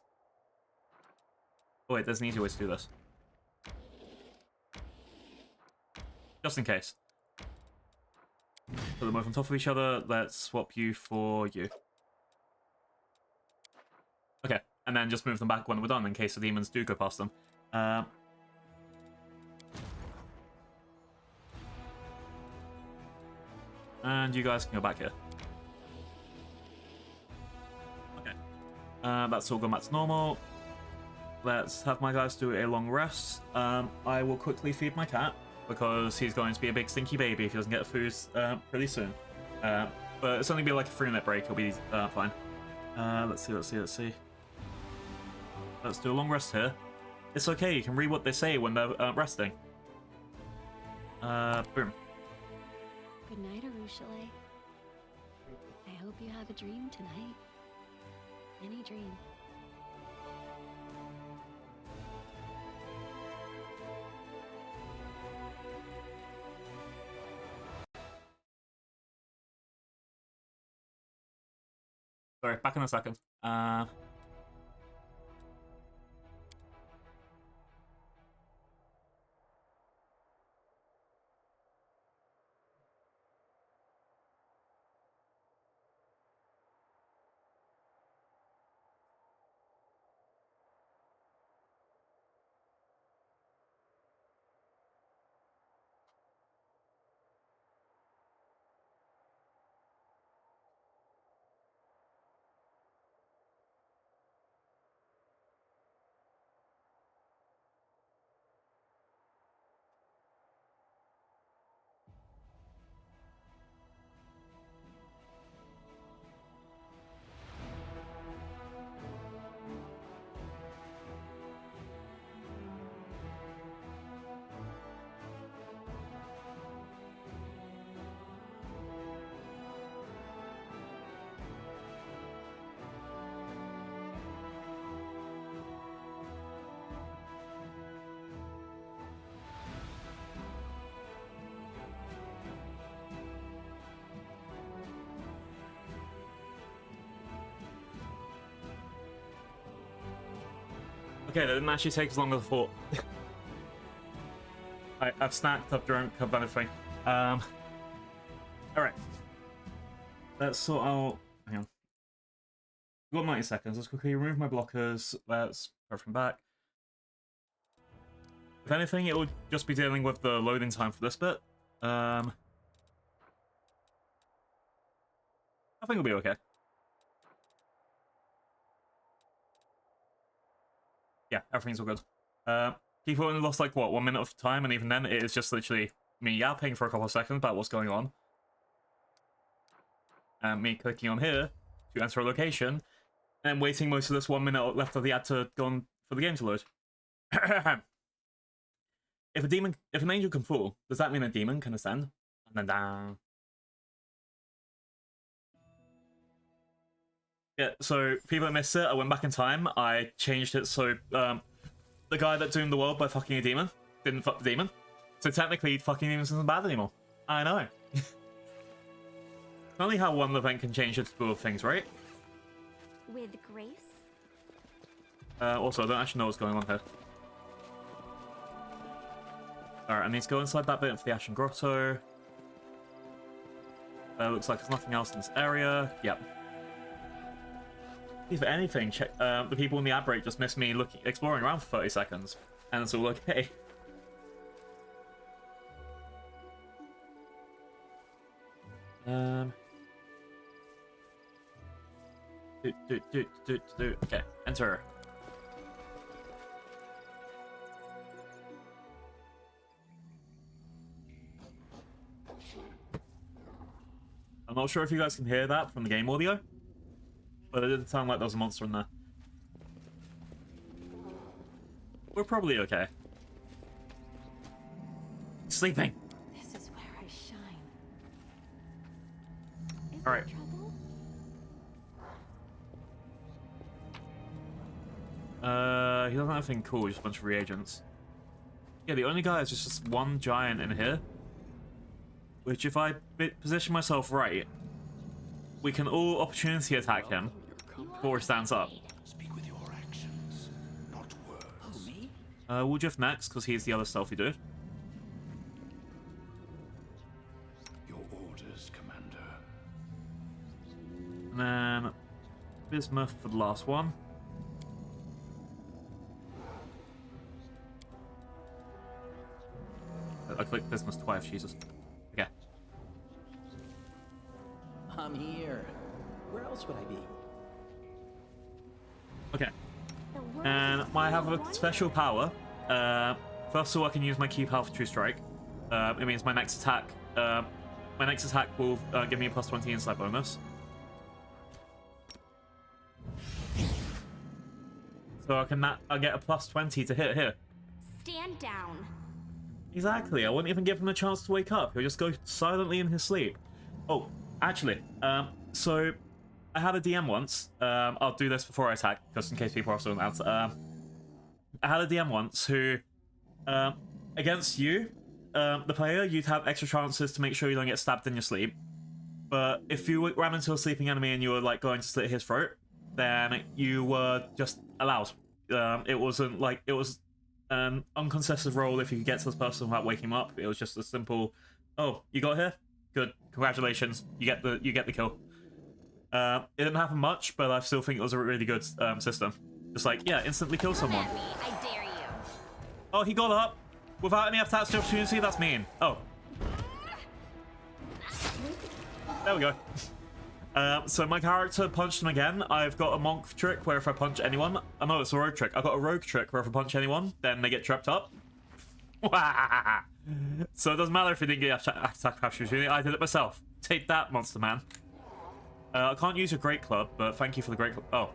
wait, there's an easy way to do this. Just in case. Put them both on top of each other. Let's swap you for you. Okay, and then just move them back when we're done in case the demons do go past them. And you guys can go back here. Okay. That's all gone back to normal. Let's have my guys do a long rest. I will quickly feed my cat, because he's going to be a big stinky baby if he doesn't get food pretty soon. But it's only be like a 3-minute break, he'll be fine. Let's see. Let's do a long rest here. It's okay, you can read what they say when they're resting. Boom. Good night, Arueshalae. I hope you have a dream tonight. Any dream. Sorry, back in a second. Okay, that didn't actually take as long as I thought. I've snacked, I've drunk, I've done everything. Alright. Let's sort out... Hang on. We've got 90 seconds. Let's quickly remove my blockers. Let's go from back. If anything, it will just be dealing with the loading time for this bit. I think it'll be okay. Yeah, everything's all good. People only lost like, what, 1 minute of time, and even then it is just literally me yapping for a couple of seconds about what's going on. And me clicking on here to enter a location, and waiting most of this 1 minute left of the ad to go on for the game to load. If an angel can fall, does that mean a demon can ascend? And then down. Yeah, so people that missed it, I went back in time, I changed it so the guy that doomed the world by fucking a demon didn't fuck the demon. So technically fucking demons isn't bad anymore. I know. Only how one event can change the spell of things, right? With grace? Also, I don't actually know what's going on here. Alright, I need to go inside that bit for the Ashen Grotto. Looks like there's nothing else in this area. Yep. If anything, check, the people in the ad break just missed me exploring around for 30 seconds. And it's all okay. Okay, enter. I'm not sure if you guys can hear that from the game audio, but it didn't sound like there was a monster in there. We're probably okay. Sleeping. This is where I shine. Is All right. there trouble? He doesn't have anything cool, just a bunch of reagents. Yeah, the only guy is just one giant in here. Which, if I position myself right, we can all opportunity attack him before he stands up. Speak with your actions, not words. Oh, me? Woodruff next, because he's the other stealthy dude. Your orders, Commander. And then Bismuth for the last one. I clicked Bismuth twice, Jesus. Okay. else would I be? Okay. The world And is I have full a of special power. First of all, I can use my Q power for True Strike. It means my next attack will give me a +20 insight bonus. So I get a +20 to hit here. Stand down. Exactly. I wouldn't even give him a chance to wake up. He'll just go silently in his sleep. Oh, actually, so I had a DM once. I'll do this before I attack, just in case people are still out. I had a DM once who, against you, the player, you'd have extra chances to make sure you don't get stabbed in your sleep. But if you ran into a sleeping enemy and you were like going to slit his throat, then you were just allowed. It wasn't like it was an uncontested roll if you could get to this person without waking him up. It was just a simple, oh, you got here? Good, congratulations, you get the kill. It didn't happen much, but I still think it was a really good system. Just like, yeah, instantly kill someone. Come at me, I dare you. Oh, he got up without any attacks to opportunity. That's mean. Oh, there we go. So my character punched him again. I've got a monk trick where if I punch anyone... Oh no, it's a rogue trick. I've got a rogue trick where if I punch anyone, then they get tripped up. So it doesn't matter if you didn't get attack opportunity. I did it myself. Take that, monster man. I can't use a great club, but thank you for the great club. Oh.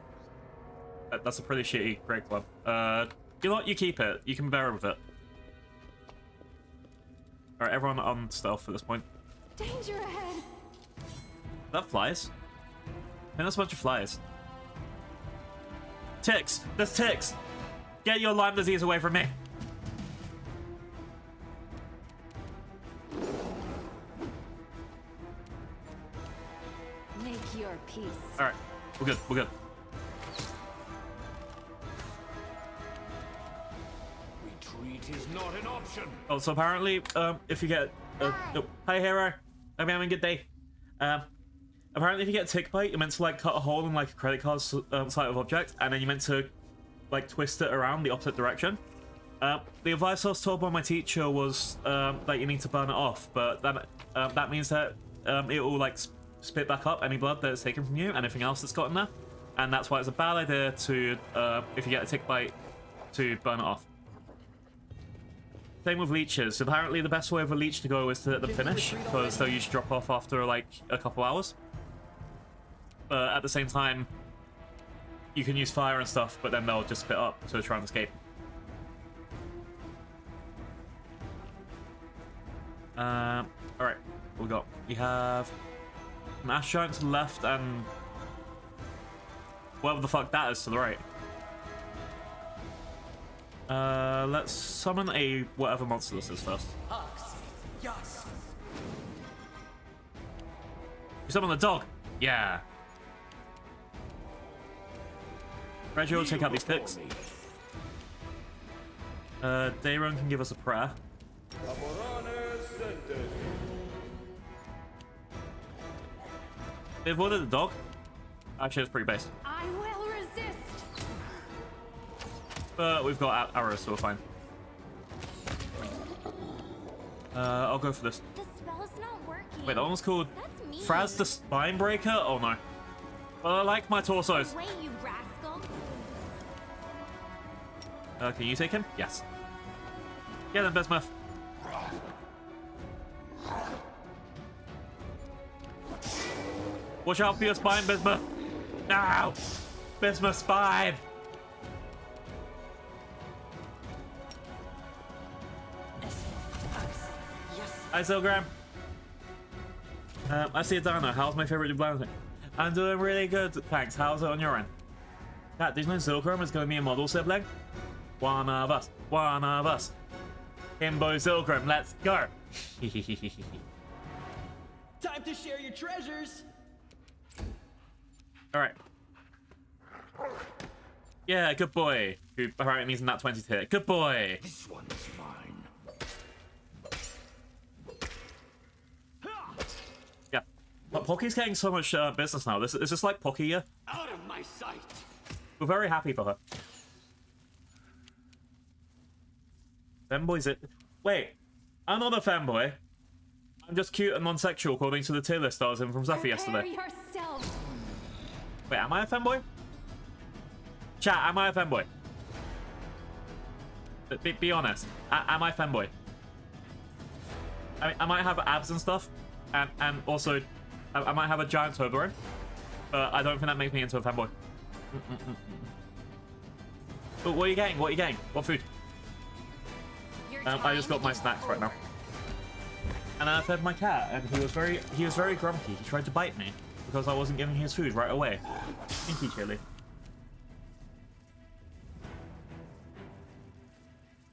That's a pretty shitty great club. You know what? You keep it. You can bear with it. Alright, everyone on stealth at this point. Danger ahead. That flies? I think that's a bunch of flies. Ticks! There's ticks! Get your Lyme disease away from me! Make your peace. Alright, we're good, we're good. Retreat is not an option. Oh, so apparently, if you get... hi, hero. Hope you're having a good day. Apparently, if you get a tick bite, you're meant to, like, cut a hole in, like, a credit card side of object, and then you're meant to, like, twist it around the opposite direction. The advice I was told by my teacher was that you need to burn it off, but that means that it will, like, spit back up any blood that's taken from you, anything else that's got in there. And that's why it's a bad idea to, if you get a tick bite, to burn it off. Same with leeches. Apparently, the best way of a leech to go is to let them finish, because they'll usually drop off after, like, a couple hours. But at the same time, you can use fire and stuff, but then they'll just spit up to try and escape. Alright, what we got? We have an ash giant to the left and whatever the fuck that is to the right. Let's summon a whatever monster this is first. Yes. You summon the dog! Yeah. Reggie will take out these ticks. Dayron can give us a prayer. They avoided the dog. Actually, it's pretty based. I will resist. But we've got arrows, so we're fine. I'll go for this. The spell's not working. Wait, that one was called That's mean. Fraz the Spinebreaker? Oh no. Well, I like my torsos. Wait, you rascal. Can you take him? Yes. Yeah, then, Bismuth. Watch out for your spine, Bismuth. No! Bismuth spine! Hi, Zilgram. I see a dino. How's my favorite blonde? I'm doing really good, thanks. How's it on your end? Cat, did you know Zilgram is going to be a model sibling? One of us. One of us. Himbo Zilgram, let's go. Time to share your treasures. Alright. Yeah, good boy. Who apparently means in that 20 to hit. Good boy. This one's mine. Yeah. But Pocky's getting so much business now. Is this like Pocky year? Out of my sight! We're very happy for her. Femboy's it. Wait, I'm not a femboy. I'm just cute and non-sexual according to the tier list I was in from Zephyr Prepare yesterday. yourself. Wait, am I a femboy? Chat, am I a femboy? Be honest. Am I a femboy? I mean, I might have abs and stuff, and also I might have a giant Toblerone, but I don't think that makes me into a femboy. But what are you getting? What are you getting? What food? I just got my snacks right now. And I fed my cat, and he was very grumpy. He tried to bite me because I wasn't giving his food right away. Thank you, Chili.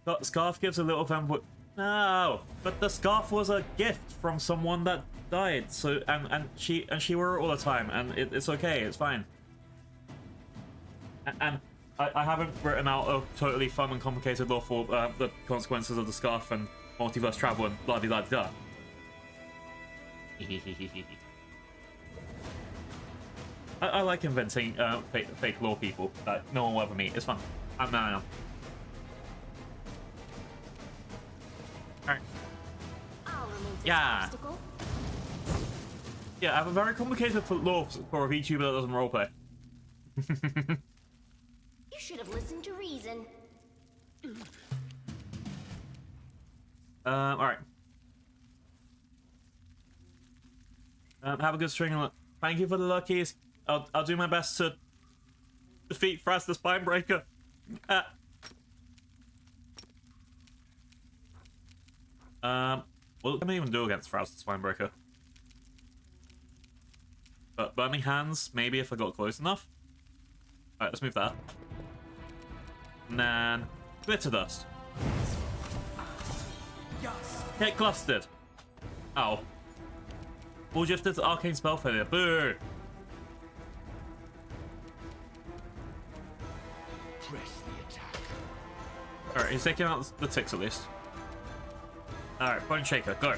But scarf gives a little femboy. No, but the scarf was a gift from someone that died. So and she wore it all the time, and it's okay. It's fine. And I haven't written out a totally fun and complicated law for the consequences of the scarf and multiverse travel and blah blah blah. I like inventing fake law people that no one will ever meet. It's fun. No. Alright. Yeah. Yeah, I have a very complicated law for a VTuber that doesn't roleplay. You should have listened to reason. Alright. Have a good string and thank you for the luckies. I'll do my best to defeat Fraz the Spinebreaker. What can I even do against Fraz the Spinebreaker? But burning hands, maybe if I got close enough. Alright, let's move that. And then glitter dust. Get clustered. Ow. All gifted to arcane spell failure. Boo! Press the attack. Alright, he's taking out the ticks at least. Alright, Bone Shaker, go.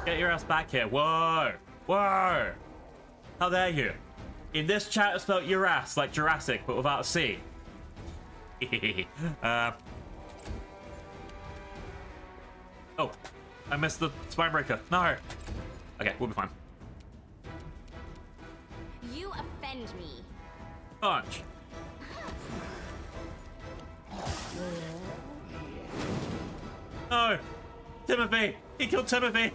Get your ass back here. Whoa! Whoa! How dare you? In this chat, it's spelled your ass like Jurassic, but without a C. Oh, I missed the Spinebreaker. No. Okay, we'll be fine. You offend me. Punch. No! Timothy! He killed Timothy!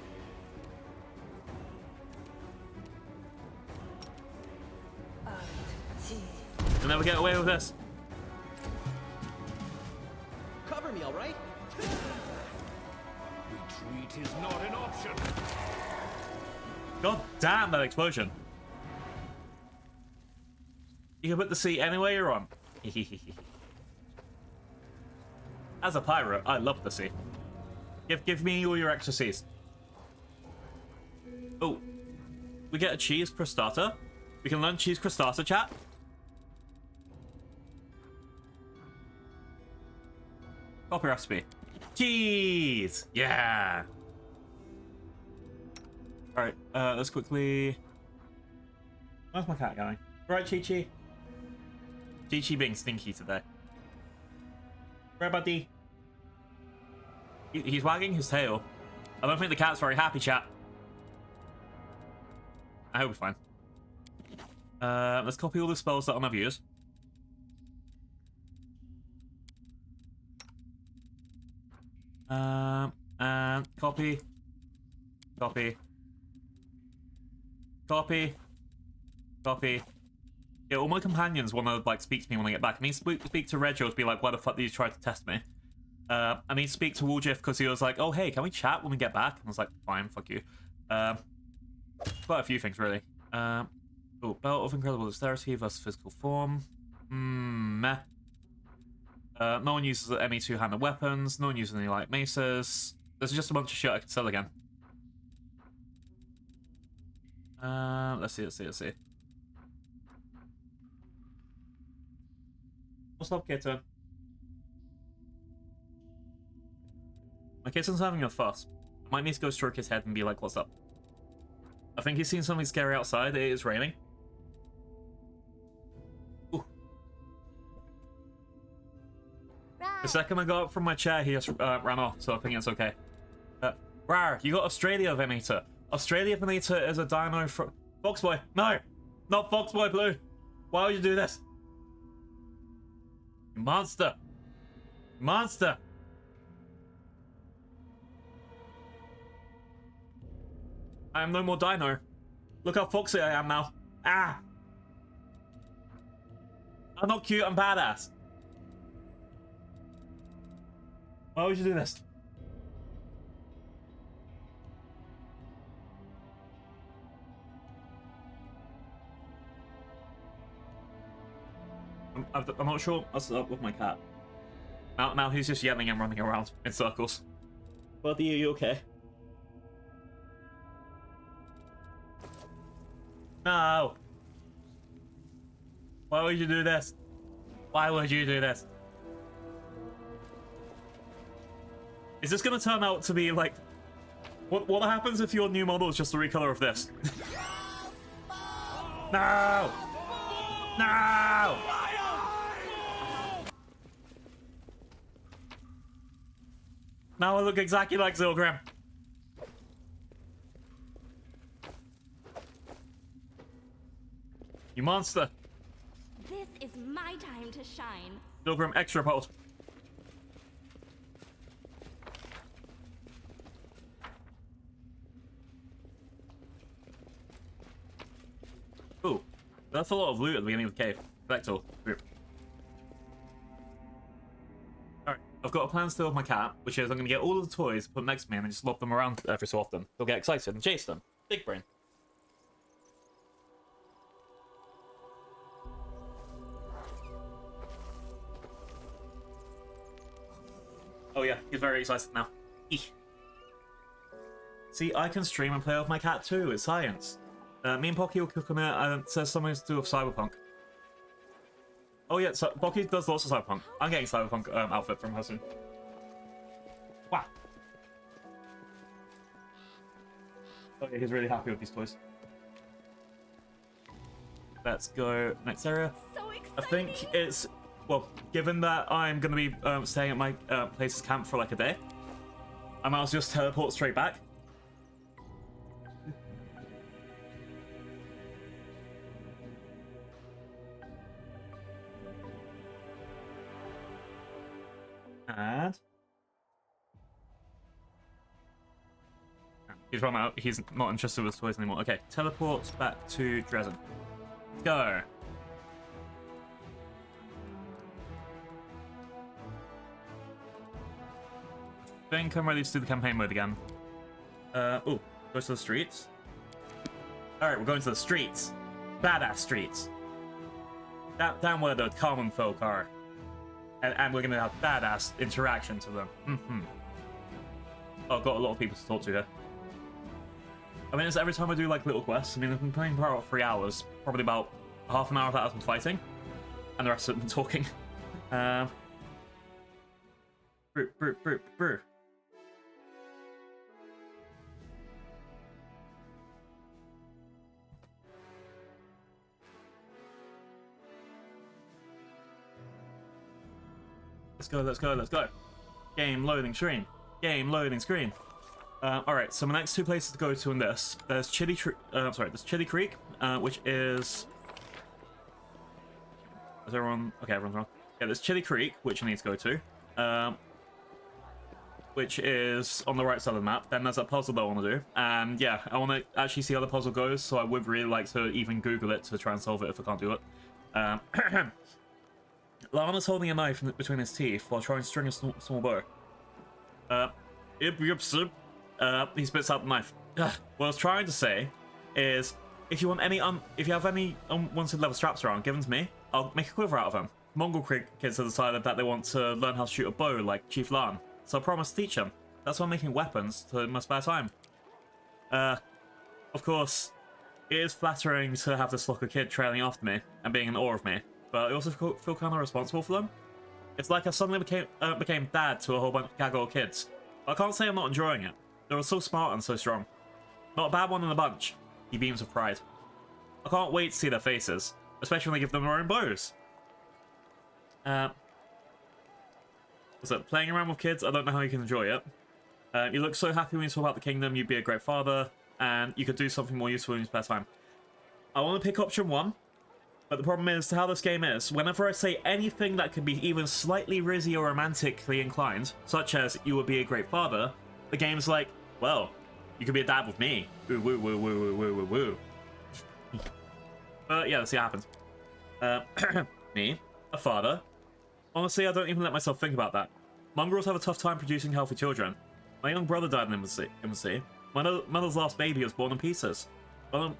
You'll never get away with this. Cover me, all right? Retreat is not an option. God damn that explosion. You can put the C anywhere you're on. As a pirate, I love the sea. Give me all your extra C's. Oh, we get a cheese crostata. We can learn cheese crostata, chat. Copy recipe. Cheese! Yeah! Alright, let's quickly... Where's my cat going? Right, Chi-Chi? Chi-Chi being stinky today. Right, buddy? He's wagging his tail. I don't think the cat's very happy, chat. I hope we're fine. Let's copy all the spells that I'll never use. And copy. Copy. Copy. Copy. Yeah, all my companions want to, like, speak to me when I get back. I mean, speak to Regio to be like, why the fuck did you try to test me? I mean, speak to Wooljiff because he was like, oh, hey, can we chat when we get back? And I was like, fine, fuck you. Quite a few things, really. Oh, Belt of Incredible Dexterity versus Physical Form. Meh. No one uses any two-handed weapons. No one uses any light maces. There's just a bunch of shit I can sell again. Let's see. What's up, kitten? My kitten's having a fuss. I might need to go stroke his head and be like, what's up? I think he's seen something scary outside. It is raining. Ooh. The second I got up from my chair, he just ran off, so I think it's okay. Rar, you got Australia Venator. Australia Venator is a dino from... Boxboy, no! Not Foxboy Blue. Why would you do this? You monster. Monster. I am no more Dino. Look how foxy I am now. Ah! I'm not cute, I'm badass. Why would you do this? I'm not sure what's up with my cat. Now he's just yelling and running around in circles. Buddy, are you okay? No! Why would you do this? Why would you do this? Is this gonna turn out to be like... What happens if your new model is just the recolor of this? No! No! Now I look exactly like Zilgrim. You monster. This is my time to shine. Zilgrim extra pulse. Ooh, that's a lot of loot at the beginning of the cave. Vector group. Alright, I've got a plan still with my cat, which is I'm going to get all of the toys, put them next to me, and then just lob them around every so often. He'll get excited and chase them. Big brain. Oh yeah, he's very excited now. Eek. See, I can stream and play with my cat too, it's science. Me and Pocky will cook on it, and it says something to do with Cyberpunk. Oh yeah, so Pocky does lots of Cyberpunk. I'm getting Cyberpunk outfit from her soon. Wow. Oh yeah, he's really happy with these toys. Let's go next area. So exciting. I think it's... Well, given that I'm going to be staying at my place's camp for like a day, I might as well just teleport straight back. And... He's run out. He's not interested with toys anymore. Okay, teleport back to Dresden. Let's go. I think I'm ready to do the campaign mode again. Oh, go to the streets. Alright, we're going to the streets. Badass streets. Down where the common folk are. And we're gonna have badass interactions with them. Oh, I've got a lot of people to talk to here. I mean, it's every time I do like little quests. I mean, I've been playing for about 3 hours. Probably about half an hour of that has been fighting. And the rest of it been talking. Brew. Let's go. Game loading screen. Alright, so my next two places to go to in this. There's Chili Creek, which is... Is everyone... Okay, everyone's wrong. Yeah, there's Chili Creek, which I need to go to. Which is on the right side of the map. Then there's a puzzle that I want to do. And yeah, I want to actually see how the puzzle goes, so I would really like to even Google it to try and solve it if I can't do it. Lana's holding a knife between his teeth while trying to string a small bow. He spits out the knife. What I was trying to say is, if you have any unwanted leather straps around, give them to me. I'll make a quiver out of them. Mongol kids have decided that they want to learn how to shoot a bow like Chief Lan, so I promise to teach them. That's why I'm making weapons to my spare time. Of course, it is flattering to have this local kid trailing after me and being in awe of me, but I also feel kind of responsible for them. It's like I suddenly became dad to a whole bunch of gaggle kids. But I can't say I'm not enjoying it. They were so smart and so strong. Not a bad one in the bunch. He beams with pride. I can't wait to see their faces, especially when they give them their own bows. So playing around with kids, I don't know how you can enjoy it. You look so happy when you talk about the kingdom, you'd be a great father, and you could do something more useful in your spare time. I want to pick option 1, but the problem is how this game is. Whenever I say anything that could be even slightly rizzy or romantically inclined, such as "you would be a great father," the game's like, well, you could be a dad with me. Woo woo woo woo woo woo woo woo. But yeah, let's see what happens. Me, a father. Honestly, I don't even let myself think about that. Mongrels have a tough time producing healthy children. My young brother died in infancy. My mother's last baby was born in pieces. I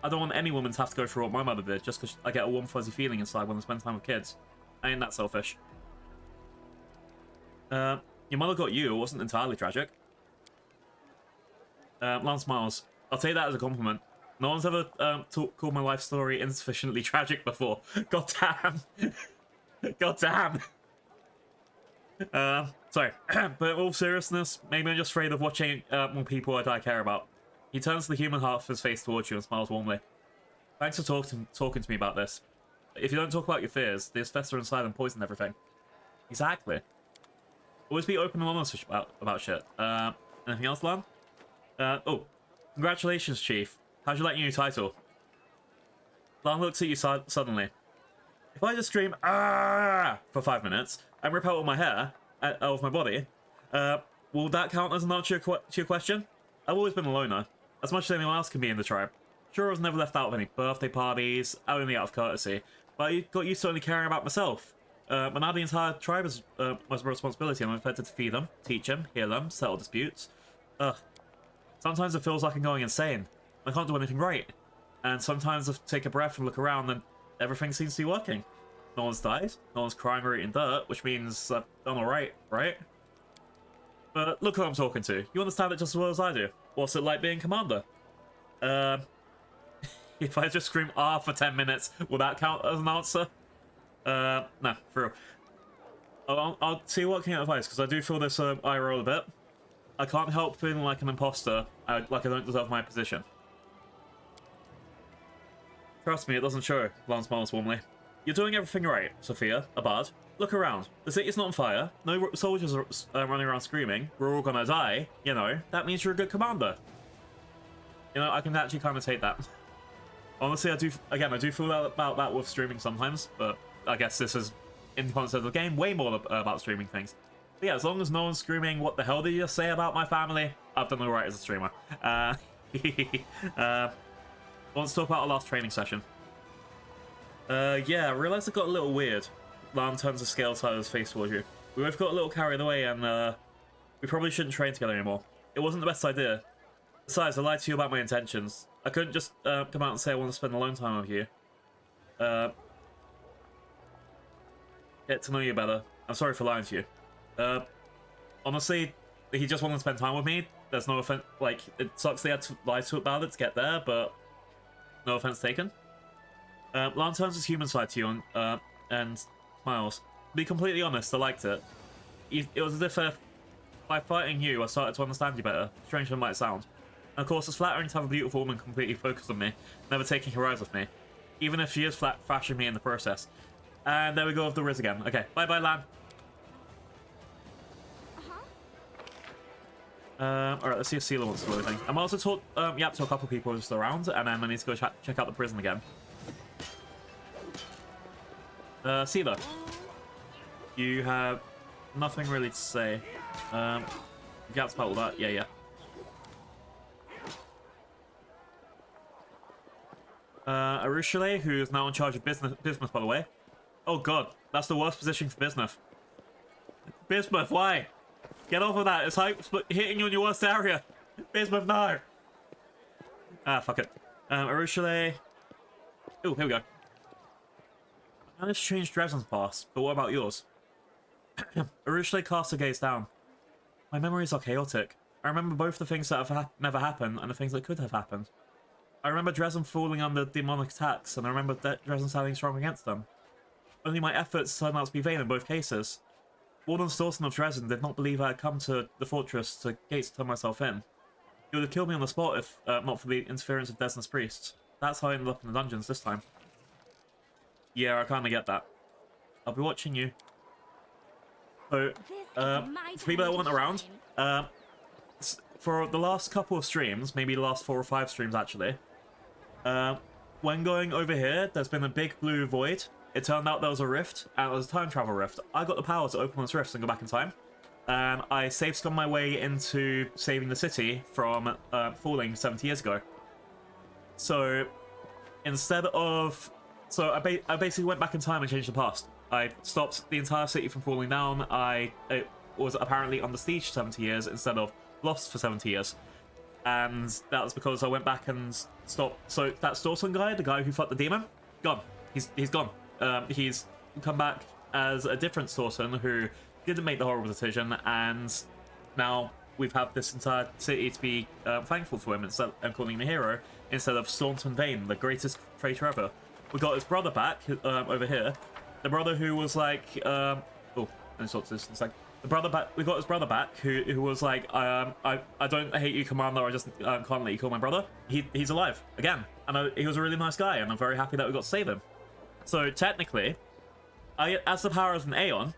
don't want any woman to have to go through what my mother did just because I get a warm fuzzy feeling inside when I spend time with kids. I ain't that selfish. Your mother got you. It wasn't entirely tragic. Lance smiles. I'll take that as a compliment. No one's ever called my life story insufficiently tragic before. God damn. God damn. Sorry. But in all seriousness, maybe I'm just afraid of watching more people I care about. He turns the human half of his face towards you and smiles warmly. Thanks for talking to me about this. If you don't talk about your fears, they fester inside and poison everything. Exactly. Always be open and honest about shit. Anything else, Lan? Oh, congratulations, Chief. How'd you like your new title? Lan looks at you suddenly. If I just scream for 5 minutes and rip out all my hair out of my body, will that count as an answer to your question? I've always been a loner, as much as anyone else can be in the tribe. Sure, I was never left out of any birthday parties, only out of courtesy, but I got used to only caring about myself. But now the entire tribe is my responsibility, and I'm expected to feed them, teach them, heal them, settle disputes. Ugh. Sometimes it feels like I'm going insane. I can't do anything right. And sometimes I take a breath and look around and everything seems to be working. No one's died, no one's crying or eating dirt, which means I've done alright, right? But look who I'm talking to. You understand it just as well as I do. What's it like being commander? If I just scream for 10 minutes, will that count as an answer? Nah, for real. I'll see what can advice, because I do feel this eye roll a bit. I can't help feeling like an imposter, like I don't deserve my position. Trust me, it doesn't show. Lance smiles warmly. You're doing everything right, Sophia, Abad. Look around. The city's not on fire. No soldiers are running around screaming. We're all gonna die. You know, that means you're a good commander. You know, I can actually kind of take that. Honestly, I do feel about that with streaming sometimes, but I guess this is, in the concept of the game, way more about streaming things. But yeah, as long as no one's screaming, what the hell did you just say about my family? I've done alright as a streamer. Let's talk about our last training session. Yeah, I realised it got a little weird. Lan turns the scale side of his face towards you. We both got a little carried away and we probably shouldn't train together anymore. It wasn't the best idea. Besides, I lied to you about my intentions. I couldn't just come out and say I want to spend alone time with you. Get to know you better. I'm sorry for lying to you. Honestly, he just wanted to spend time with me. There's no offense. Like, it sucks they had to lie to about it to get there, but no offense taken. Lan turns his human side to you and smiles. To be completely honest, I liked it. It was as if by fighting you, I started to understand you better. Strange as it might sound. And of course, it's flattering to have a beautiful woman completely focused on me, never taking her eyes off me. Even if she is thrashing me in the process. And there we go with the Riz again. Okay, bye-bye, Lan. Alright, let's see if Seela wants to do anything. I'm also talk yap to a couple people just around, and then I need to go check out the prison again. Seela. You have nothing really to say. Yap's about all that. Yeah. Arueshalae, who is now in charge of business, by the way. Oh god, that's the worst position for Bismuth. Bismuth, why? Get off of that, it's hitting you in your worst area. Bismuth, no! Fuck it. Arueshalae... Oh, here we go. I managed to change Dresden's past, but what about yours? Arueshalae casts her gaze down. My memories are chaotic. I remember both the things that have never happened and the things that could have happened. I remember Dresden falling under demonic attacks, and I remember Dresden standing strong against them. Only my efforts turned out to be vain in both cases. Warden Stawson of Dresden did not believe I had come to the fortress to gates to turn myself in. He would have killed me on the spot if not for the interference of Desna's priests. That's how I ended up in the dungeons this time. Yeah, I kind of get that. I'll be watching you. So, for people that weren't around, for the last couple of streams, maybe the last 4 or 5 streams actually, when going over here, there's been a big blue void. It turned out there was a rift, and it was a time travel rift. I got the power to open this rift and go back in time. And I safe scummed my way into saving the city from falling 70 years ago. So instead of... So I basically went back in time and changed the past. I stopped the entire city from falling down. It was apparently under siege 70 years instead of lost for 70 years. And that was because I went back and stopped. So that Storson guy, the guy who fought the demon, gone. He's gone. He's come back as a different Storson who didn't make the horrible decision, and now we've had this entire city to be thankful for him instead and calling him a hero instead of Staunton Vane, the greatest traitor ever. We got his brother back over here. The brother who was like, oh, let me sort this in a sec. The brother back. We got his brother back, who was like, I don't hate you, Commander. I just can't let you kill my brother. He's alive again, and he was a really nice guy, and I'm very happy that we got to save him. So technically, as the power of an Aeon,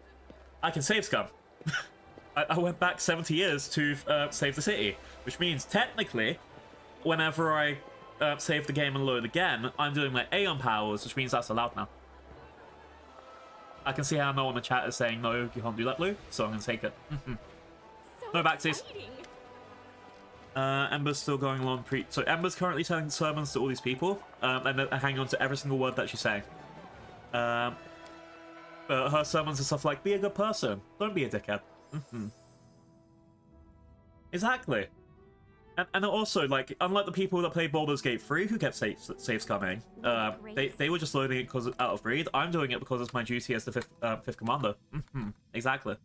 I can save scum. I went back 70 years to save the city, which means technically, whenever I save the game and load again, I'm doing my Aeon powers, which means that's allowed now. I can see how no one in the chat is saying, no, you can't do that, Blue, so I'm going to take it. No backsies. Ember's still going along so Ember's currently telling sermons to all these people, and they're hanging on to every single word that she's saying. But her sermons and stuff like, be a good person, don't be a dickhead. Exactly. And also, like, unlike the people that played Baldur's Gate 3 who kept safe scumming, they were just loading it because out of greed. I'm doing it because it's my duty as the fifth commander. Exactly.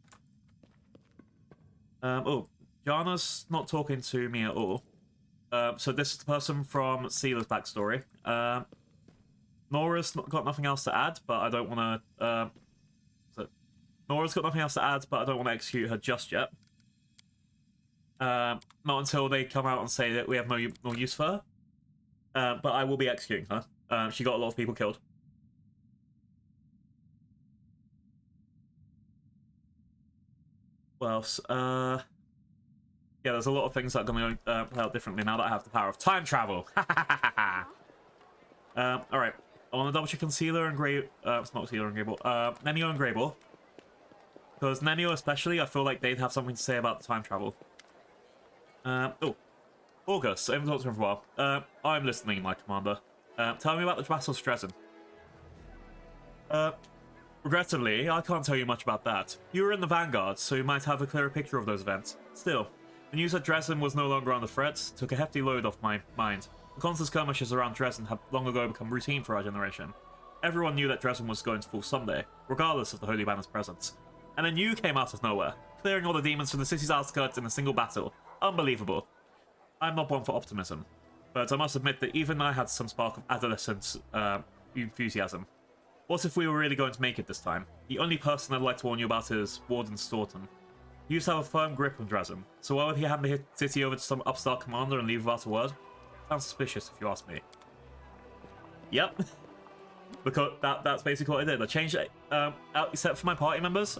Oh, Jana's not talking to me at all. So this is the person from Sealer's backstory. Nora's got nothing else to add, but I don't want to... Nora's got nothing else to add, but I don't want to execute her just yet. Not until they come out and say that we have no use for her. But I will be executing her. She got a lot of people killed. What else? Yeah, there's a lot of things that are going to play out differently now that I have the power of time travel. Alright. I want to double check on Sealer and Grey... it's not Sealer and Greyball. Nenio and Greyball. Because Nenio especially, I feel like they'd have something to say about the time travel. Oh. August, I haven't talked to him for a while. I'm listening, my commander. Tell me about the Battle of Strezin. Regrettably, I can't tell you much about that. You were in the Vanguard, so you might have a clearer picture of those events. Still, the news that Dresden was no longer under threat took a hefty load off my mind. The constant skirmishes around Dresden had long ago become routine for our generation. Everyone knew that Dresden was going to fall someday, regardless of the Holy Banner's presence. And then you came out of nowhere, clearing all the demons from the city's outskirts in a single battle. Unbelievable. I'm not one for optimism, but I must admit that even I had some spark of adolescent enthusiasm. What if we were really going to make it this time? The only person I'd like to warn you about is Warden Staunton. He used to have a firm grip on Dresden, so why would he hand the city over to some upstart commander and leave without a word? Sounds suspicious if you ask me. Yep. Because that's basically what I did. I changed it, except for my party members.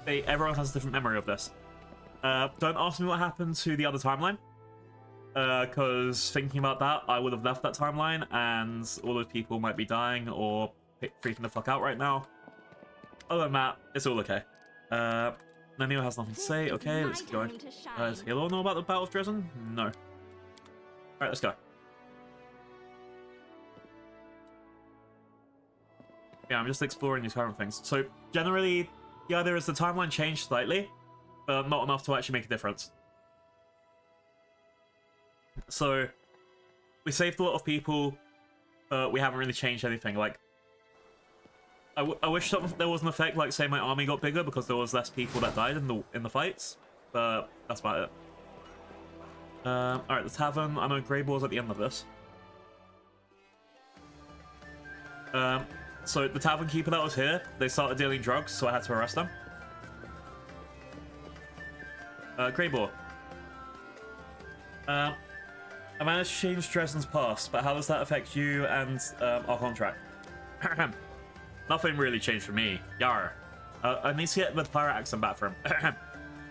Everyone has a different memory of this. Don't ask me what happened to the other timeline. Because thinking about that, I would have left that timeline, and all those people might be dying or freaking the fuck out right now. Other than that, it's all okay. Nenio has nothing to say. Okay, let's keep going. Does Halo know about the Battle of Dresden? No. Alright, let's go. Yeah, I'm just exploring these current things. So, generally, the idea is the timeline changed slightly, but not enough to actually make a difference. So, we saved a lot of people, but we haven't really changed anything. Like, I wish there was an effect, like, say my army got bigger because there was less people that died in the fights, but that's about it. Alright, the tavern. I know Greyball's at the end of this. So the tavern keeper that was here, they started dealing drugs, so I had to arrest them. Greyball. I managed to change Dresden's past, but how does that affect you and our contract? Nothing really changed for me. Yar. I need to get the pirate accent back for him.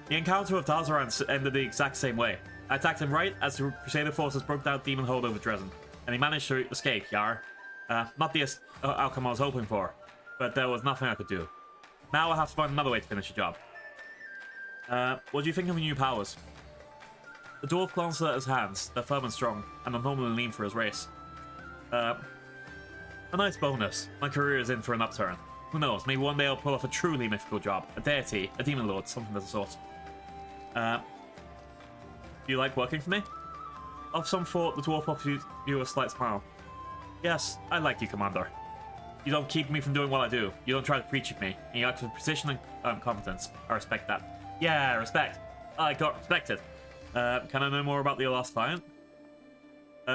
The encounter with Dazaran ended the exact same way. I attacked him right as the Crusader forces broke down Demon Hold over Dresden, and he managed to escape, Yar. Not the outcome I was hoping for, but there was nothing I could do. Now I have to find another way to finish the job. What do you think of your new powers? The dwarf glanced at his hands. They're firm and strong, and are normally lean for his race. A nice bonus. My career is in for an upturn. Who knows, maybe one day I'll pull off a truly mythical job. A deity, a demon lord, something of the sort. Do you like working for me? Of some thought, the dwarf offered you a slight smile. Yes, I like you, Commander. You don't keep me from doing what I do. You don't try to preach at me, and you act with precision and competence. I respect that. Yeah, respect. I got respected. Can I know more about your last client?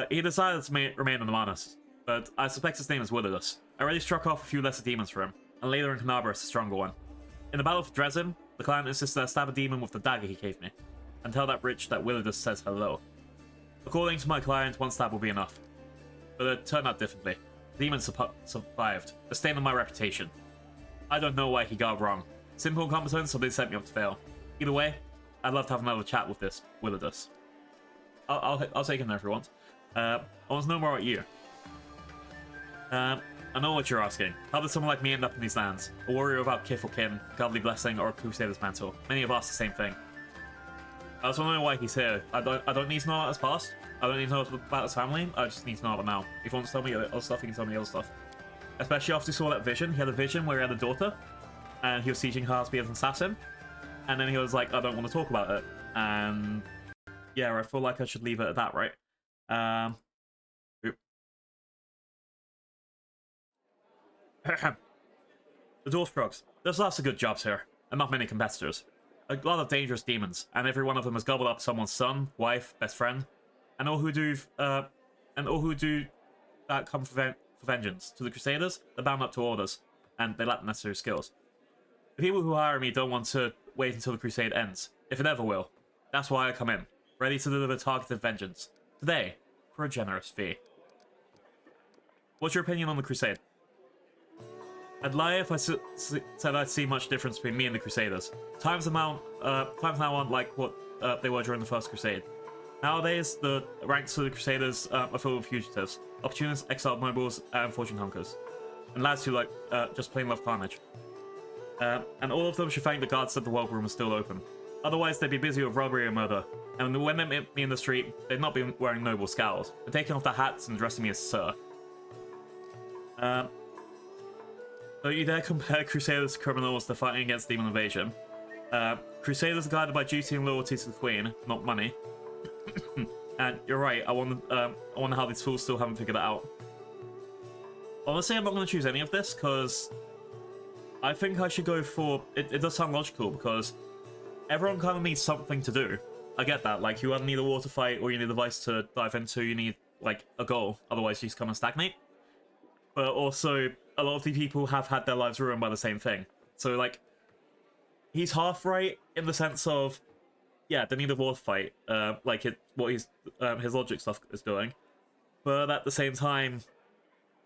He decided to remain anonymous, but I suspect his name is Willidus. I already struck off a few lesser demons for him, and later in Canabras a stronger one. In the battle for Dresden, the client insisted I stab a demon with the dagger he gave me, and tell that witch that Willidus says hello. According to my client, one stab will be enough. But it turned out differently. The demon survived, a stain on my reputation. I don't know why he got wrong. Simple incompetence, or they set me up to fail. Either way, I'd love to have another chat with this Willidus. I'll take him there if you want. I want to know more about you. I know what you're asking. How did someone like me end up in these lands? A warrior without kith or kin, godly blessing, or a crusader's mantle. Many of us the same thing. I just want to know why he's here. I don't need to know about his past. I don't need to know about his family. I just need to know about now. If he wants to tell me other stuff, he can tell me other stuff. Especially after he saw that vision. He had a vision where he had a daughter, and he was teaching her to be an assassin. And then he was like, I don't want to talk about it. And yeah, I feel like I should leave it at that, right? The dwarf frogs. There's lots of good jobs here, and not many competitors. A lot of dangerous demons, and every one of them has gobbled up someone's son, wife, best friend, and all who do that come for vengeance. To the Crusaders, they're bound up to orders, and they lack the necessary skills. The people who hire me don't want to wait until the crusade ends, if it ever will. That's why I come in, ready to deliver targeted vengeance. Today, for a generous fee. What's your opinion on the crusade? I'd lie if I said I'd see much difference between me and the Crusaders. Times now aren't like what they were during the First Crusade. Nowadays, the ranks of the Crusaders are filled with fugitives, opportunists, exiled nobles, and fortune hunkers, and lads who like just plain love carnage. And all of them should thank the gods that the world room is still open. Otherwise, they'd be busy with robbery and murder. And when they meet me in the street, they'd not be wearing noble scowls, but taking off their hats and addressing me as sir. Don't you dare compare Crusaders to criminals to fighting against demon invasion. Crusaders are guided by duty and loyalty to the Queen, not money. And you're right, I wonder how these fools still haven't figured that out. Honestly, I'm not going to choose any of this, because I think I should go for... It does sound logical, because everyone kind of needs something to do. I get that, like, you either need a war to fight, or you need a vice to dive into, you need, like, a goal, otherwise you just kind of stagnate. But also, a lot of the people have had their lives ruined by the same thing. So, like, he's half right in the sense of, yeah, they need a war fight, like what his logic stuff is doing. But at the same time,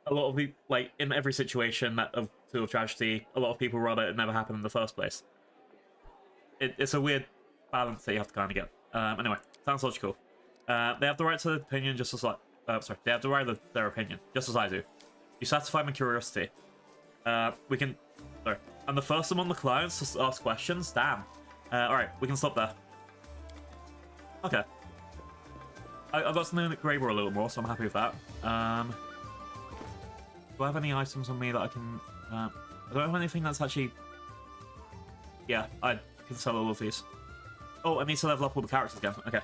a lot of the, like, in every situation of tragedy, a lot of people rather it never happened in the first place. It's a weird balance that you have to kind of get. Anyway, sounds logical. They have the right to their opinion just as like, they have the right to their opinion, just as I do. You satisfy my curiosity. We can... Sorry. I'm the first among the clients to ask questions? Damn. Alright, we can stop there. Okay. I've got to know Graber a little more, so I'm happy with that. Do I have any items on me that I can... I don't have anything that's actually... Yeah, I can sell all of these. Oh, I need to level up all the characters again. Okay.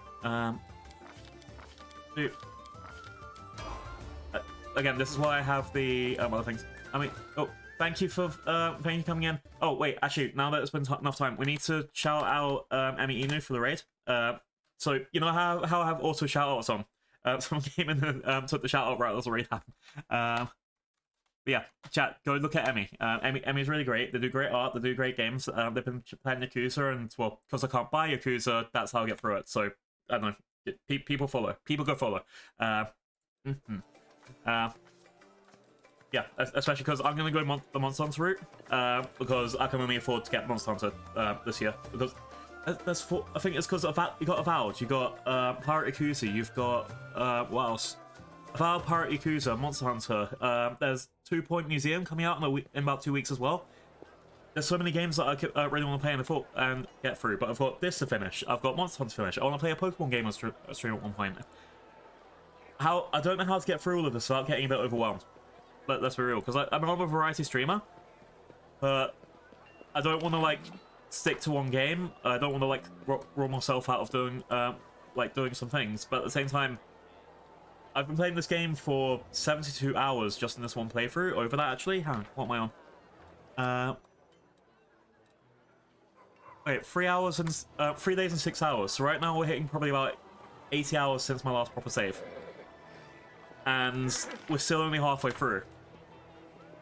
Again, this is why I have the other things. I mean, oh, thank you for coming in. Oh, wait, actually, now that it's been enough time, we need to shout out Emi Inu for the raid. So, you know how I have auto shout outs on? Someone came in and took the shout out right, that's already happened. But yeah, chat, go look at Emi. Emi's really great. They do great art, they do great games. They've been playing Yakuza, and, well, because I can't buy Yakuza, that's how I get through it. So, I don't know. People follow. People go follow. Yeah, especially because I'm going to go the Monster Hunter route, because I can only afford to get Monster Hunter this year. Because that's I think it's because you got Avowed, you got Pirate Yakuza, you've got what else? Val Pirate Yakuza Monster Hunter. There's 2 Point Museum coming out in about 2 weeks as well. There's so many games that I really want to play and get through, but I've got this to finish. I've got Monster Hunter to finish. I want to play a Pokemon game on stream at one point. I don't know how to get through all of this without getting a bit overwhelmed. Let's be real, because I'm a variety streamer, but I don't want to like stick to one game. I don't want to like roll myself out of doing doing some things, but at the same time, I've been playing this game for 72 hours just in this one playthrough. Over that, actually. Hang on, what am I on? Wait, 3 hours and 3 days and 6 hours. So right now we're hitting probably about 80 hours since my last proper save, and we're still only halfway through.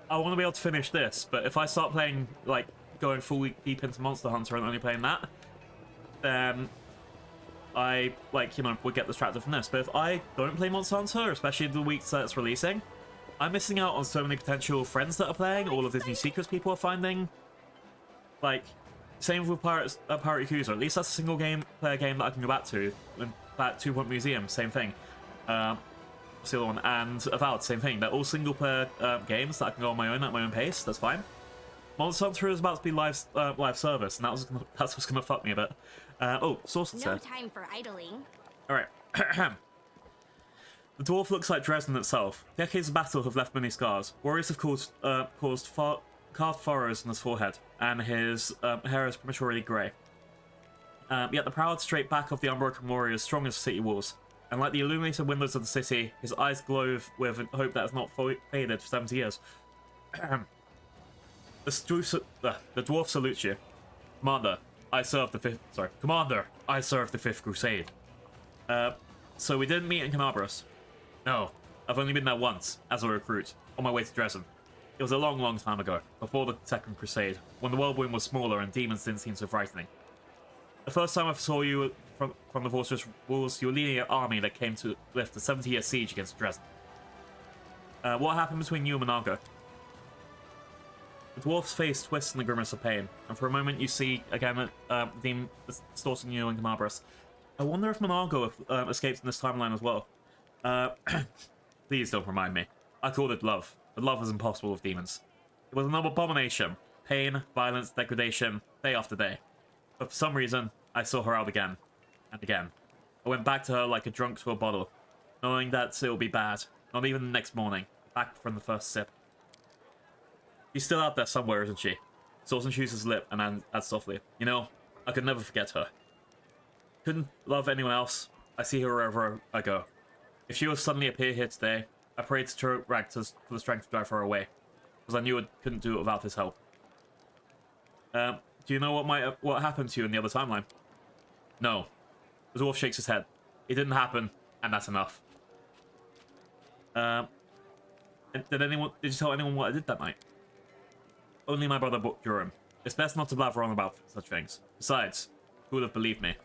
I want to be able to finish this, but if I start playing like going fully deep into Monster Hunter and only playing that, then I would get distracted from this. But if I don't play Monster Hunter, especially the weeks that it's releasing, I'm missing out on so many potential friends that are playing, all of these new secrets people are finding. Like, same with Pirate Yakuza. At least that's a single player game that I can go back to. And that 2 Point Museum, same thing. What's the other one? And Avowed, same thing. They're all single player games that I can go on my own at my own pace. That's fine. Monster Hunter is about to be live service, and that's what's gonna fuck me a bit. Oh, Sorcerer No said. time for idling. Alright. The dwarf looks like Dresden itself. Decades of battle have left many scars. Warriors have caused carved furrows in his forehead, and his hair is prematurely grey. Yet the proud straight back of the unbroken warrior is strong as city walls. And like the illuminated windows of the city, his eyes glow with hope that has not faded for 70 years. The dwarf salutes you. Commander, I serve the Fifth Crusade. So we didn't meet in Canabras. No, I've only been there once, as a recruit, on my way to Dresden. It was a long, long time ago, before the Second Crusade, when the whirlwind was smaller and demons didn't seem so frightening. The first time I saw you from the fortress walls, you were leading an army that came to lift a 70-year siege against Dresden. What happened between you and Monago? The dwarf's face twists in the grimace of pain, and for a moment you see again the demon distorting you in Canabras. I wonder if Monago escaped in this timeline as well. Please don't remind me. I called it love, but love is impossible with demons. It was an abomination. Pain, violence, degradation, day after day. But for some reason, I saw her out again, and again. I went back to her like a drunk to a bottle, knowing that it would be bad, not even the next morning, back from the first sip. She's still out there somewhere, isn't she? Sorsen chews his lip and adds softly, you know, I could never forget her. Couldn't love anyone else. I see her wherever I go. If she would suddenly appear here today, I prayed to Ragtas for the strength to drive her away, because I knew I couldn't do it without his help. Do you know what happened to you in the other timeline? No. The dwarf shakes his head. It didn't happen, and that's enough. Did you tell anyone what I did that night? Only my brother Durham. It's best not to blather on about such things. Besides, who would have believed me?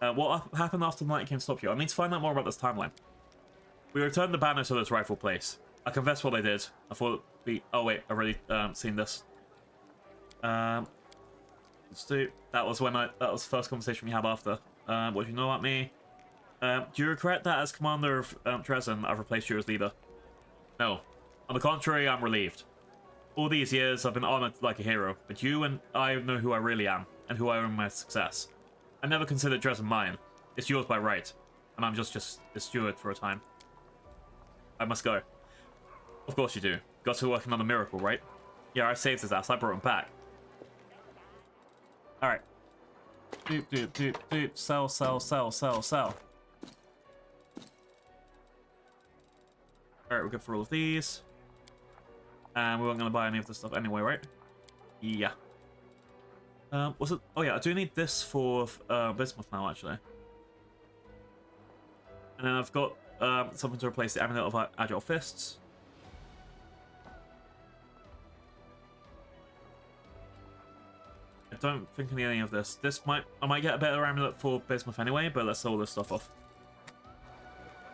What happened after the night came to stop you? I need to find out more about this timeline. We returned the banner to its rightful place. I confess what I did. I thought oh wait, I've already seen this. Let's do. That was the first conversation we had after. What do you know about me? Do you regret that as commander of Dresden, I've replaced you as leader? No. On the contrary, I'm relieved. All these years, I've been honored like a hero, but you and I know who I really am, and who I owe my success. I never considered Dresden mine. It's yours by right, and I'm just a steward for a time. I must go. Of course you do. Got to working on a miracle, right? Yeah, I saved his ass. I brought him back. Alright. Doop, doop, doop, doop. Sell, sell, sell, sell, sell. Alright, we're good for all of these. And we weren't going to buy any of this stuff anyway, right? Yeah. Was it? Oh yeah, I do need this for Bismuth now, actually. And then I've got something to replace the Amulet of Agile Fists. I don't think I need any of this. I might get a better amulet for Bismuth anyway, but let's sell all this stuff off.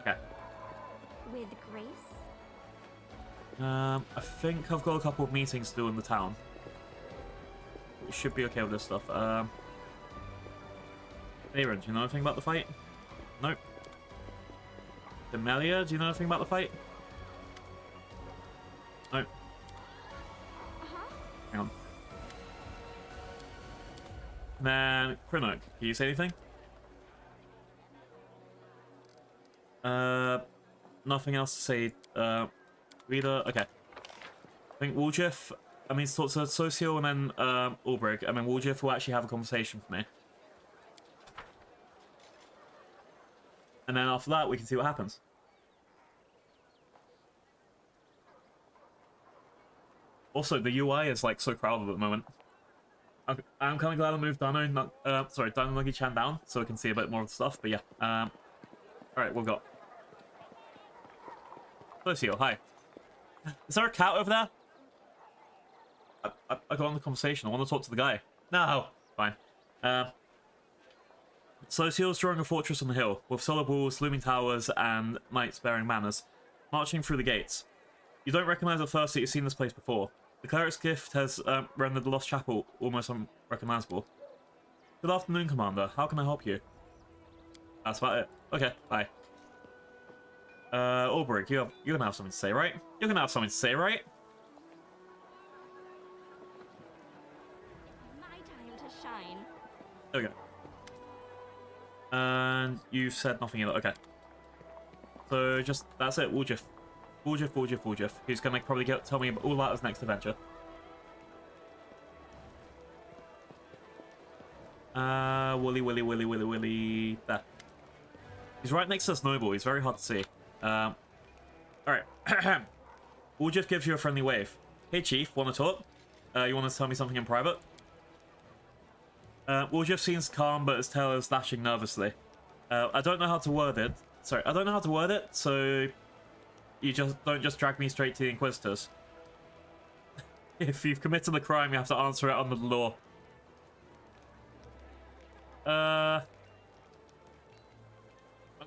Okay. With grace? I think I've got a couple of meetings to do in the town. We should be okay with this stuff. Aaron, do you know anything about the fight? Nope. Demelia, do you know anything about the fight? No. Hang on. And then, Krennic, can you say anything? Nothing else to say. Reader, okay. I think Woljif, I mean, talk to Socio and then Ulbrich, and then Woljif will actually have a conversation for me. And then after that, we can see what happens. Also, the UI is like so crowded at the moment. I'm kind of glad I moved Dino Nuggy-chan down so I can see a bit more of the stuff. But yeah, all right, we've got Socio. Hi. Is there a cat over there? I got on the conversation. I want to talk to the guy. No, fine. Socio's drawing a fortress on the hill, with solid walls, looming towers, and knights bearing banners, marching through the gates. You don't recognize at first that you've seen this place before. The cleric's gift has rendered the lost chapel almost unrecognizable. Good afternoon, Commander. How can I help you? That's about it. Okay, bye. Ulbrich, you're gonna have something to say, right? You're gonna have something to say, right? My time to shine. There we go. And you said nothing either. Okay. So just that's it. Woljif. Who's gonna probably tell me all about his next adventure. Willy. There. He's right next to Snowball. He's very hard to see. Alright. Woljif gives you a friendly wave. Hey, Chief. Want to talk? You want to tell me something in private? Woljif seems calm, but his tail is lashing nervously. I don't know how to word it. Sorry, I don't know how to word it, so you don't just drag me straight to the Inquisitors. If you've committed a crime, you have to answer it under the law. I'm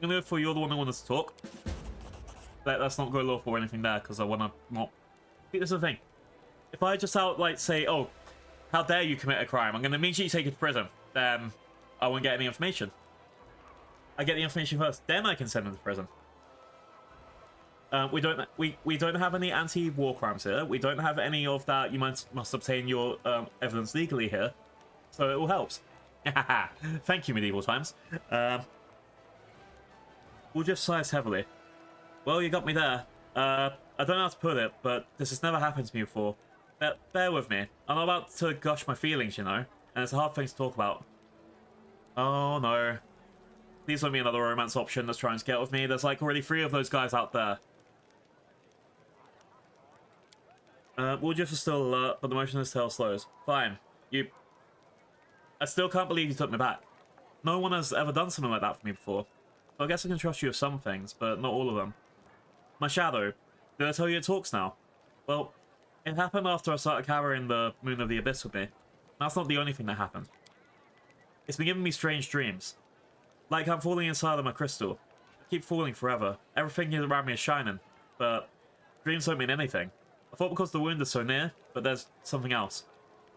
gonna go for you're the one who wants to talk. Let's not go lawful or anything there, because I want to not... See, this is the thing. If I just say, oh, how dare you commit a crime, I'm going to immediately take you to prison. Then I won't get any information. I get the information first, then I can send them to prison. We don't have any anti-war crimes here. We don't have any of that. You must obtain your evidence legally here, so it all helps. Thank you, medieval times. We'll just sighs heavily. Well, you got me there. I don't know how to put it, but this has never happened to me before. Bear with me. I'm not about to gush my feelings, you know, and it's a hard thing to talk about. Oh no. Please let me another romance option that's trying to get with me. There's like already 3 of those guys out there. Woljif is still alert, but the motion of his tail slows. Fine. I still can't believe you took me back. No one has ever done something like that for me before. So I guess I can trust you with some things, but not all of them. My shadow. Did I tell you it talks now? Well, it happened after I started carrying the Moon of the Abyss with me. That's not the only thing that happened. It's been giving me strange dreams. Like I'm falling inside of my crystal. I keep falling forever. Everything around me is shining, but dreams don't mean anything. I thought because the wound is so near, but there's something else.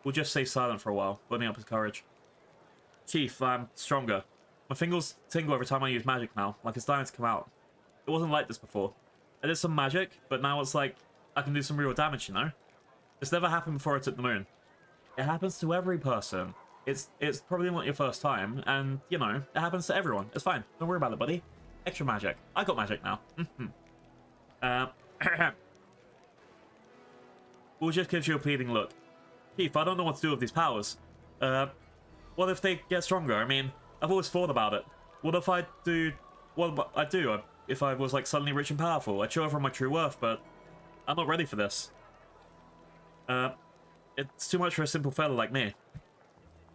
We'll just stay silent for a while, building up his courage. Chief, I'm stronger. My fingers tingle every time I use magic now, like it's dying to come out. It wasn't like this before. I did some magic, but now it's like I can do some real damage, you know? This never happened before I took the moon. It happens to every person. It's probably not your first time, and, you know, it happens to everyone. It's fine. Don't worry about it, buddy. Extra magic. I got magic now. Woljif gives you a pleading look. Chief, I don't know what to do with these powers. What if they get stronger? I mean, I've always thought about it. What if I do... What I'd do if I was, like, suddenly rich and powerful? I'd show everyone my true worth, but I'm not ready for this. It's too much for a simple fella like me.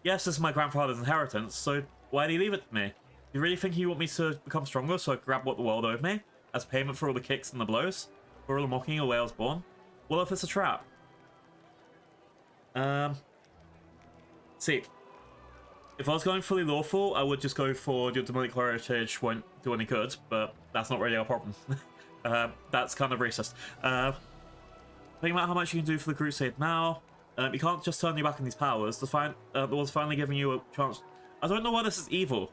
Yes, this is my grandfather's inheritance, so why did he leave it to me? You really think you want me to become stronger so I can grab what the world owed me? As payment for all the kicks and the blows? For all the mocking of the way I was born? What if it's a trap? See, if I was going fully lawful, I would just go for your demonic heritage won't do any good, but that's not really our problem. That's kind of racist. Think about how much you can do for the crusade now. You can't just turn your back on these powers. The Lord's finally giving you a chance. I don't know why this is evil.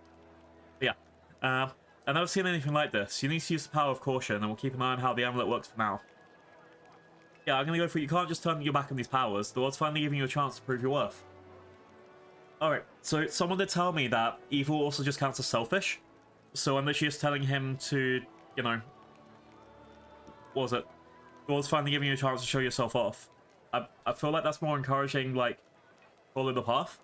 But yeah. I've never seen anything like this. You need to use the power of caution, and we'll keep an eye on how the amulet works for now. Yeah, I'm gonna go for it. You can't just turn your back on these powers. The world's finally giving you a chance to prove your worth. Alright, so someone did tell me that evil also just counts as selfish. So I'm literally just telling him to, you know... What was it? The world's finally giving you a chance to show yourself off. I feel like that's more encouraging, like, follow the path.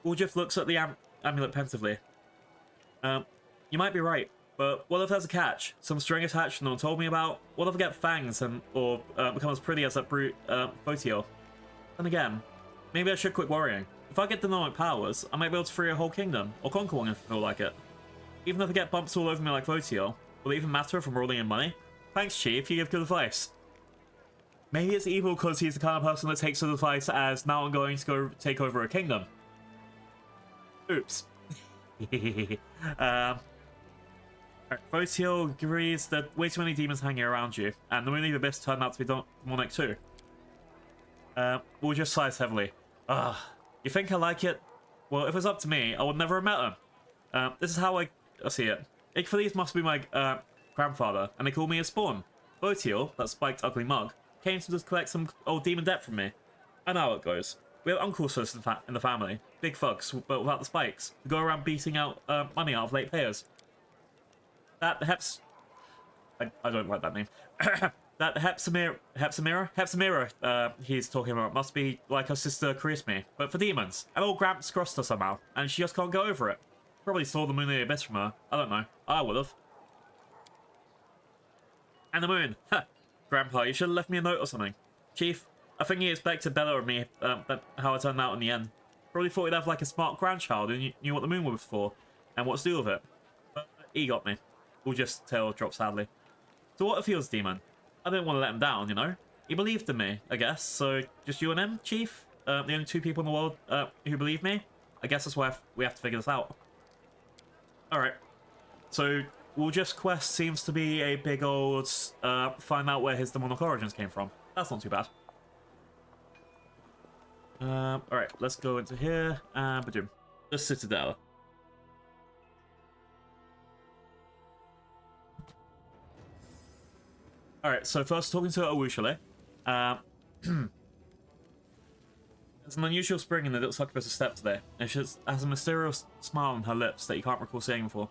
Wooljiff looks at the amulet pensively. You might be right, but what if there's a catch? Some string attached no one told me about? What if I get fangs or become as pretty as that brute WOTR? Then again, maybe I should quit worrying. If I get demonic powers, I might be able to free a whole kingdom, or conquer one if I feel like it. Even if I get bumps all over me like WOTR, will it even matter if I'm rolling in money? Thanks, Chief, you give good advice. Maybe it's evil because he's the kind of person that takes good advice as, now I'm going to go take over a kingdom. Oops. WOTR agrees that way too many demons hanging around you, and the Moon of Abyss turned out to be demonic too. We'll just sighs heavily. You think I like it? Well, if it's up to me, I would never have met him. This is how I see it. Ichthales must be my grandfather, and they call me a spawn. WOTR, that spiked ugly mug, came to just collect some old demon debt from me. I know how it goes. We have uncles first in the family, big thugs, but without the spikes, who go around beating out money out of late payers. That I don't like that name. That Hepsamira, he's talking about must be like her sister Chrisme, but for demons. And old Gramps crossed her somehow, and she just can't go over it. Probably stole the Moon of the Abyss from her. I don't know. I would've. And the moon. Grandpa, you should have left me a note or something. Chief, I think he expected better of me how I turned out in the end. Probably thought he'd have like a smart grandchild who knew what the moon was for, and what to do with it. But he got me. We'll just tail drop sadly. So what if he was demon? I didn't want to let him down, you know? He believed in me, I guess, so just you and him, Chief? The only two people in the world who believe me? I guess that's why we have to figure this out. Alright. So, Wooljiff's quest seems to be a big old find out where his demonic origins came from. That's not too bad. Alright, let's go into here, and badoom. The Citadel. Alright, so first talking to Arueshalae. There's an unusual spring in the little succubus step today, and she has a mysterious smile on her lips that you can't recall seeing before.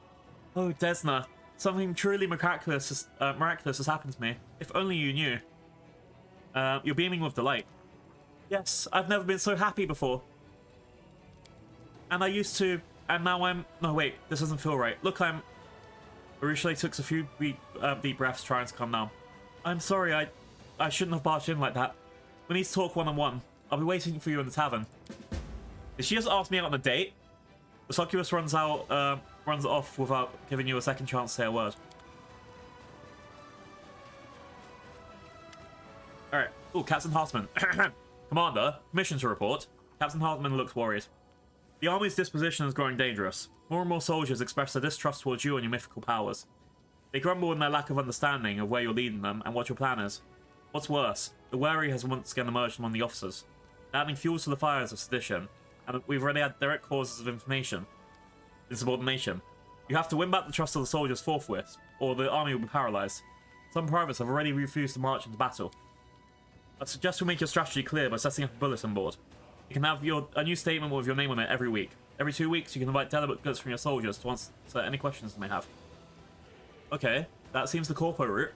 Oh, Desna, something truly miraculous has happened to me. If only you knew. You're beaming with delight. Yes, I've never been so happy before. And I used to, and now I'm... No, wait, this doesn't feel right. Look, Arueshalae took a few deep breaths trying to calm down. I'm sorry, I shouldn't have barged in like that. We need to talk one-on-one. I'll be waiting for you in the tavern. Did she just ask me out on a date? The succubus runs off without giving you a second chance to say a word. Alright. Ooh, Captain Hartman. Commander, mission to report. Captain Hartman looks worried. The army's disposition is growing dangerous. More and more soldiers express their distrust towards you and your mythical powers. They grumble in their lack of understanding of where you're leading them and what your plan is. What's worse, the wary has once again emerged among the officers, adding fuel to the fires of sedition, and we've already had direct causes of insubordination. You have to win back the trust of the soldiers forthwith, or the army will be paralyzed. Some privates have already refused to march into battle. I suggest we make your strategy clear by setting up a bulletin board. You can have a new statement with your name on it every week. Every 2 weeks, you can invite delegates from your soldiers to answer any questions they may have. Okay, that seems the corpo route.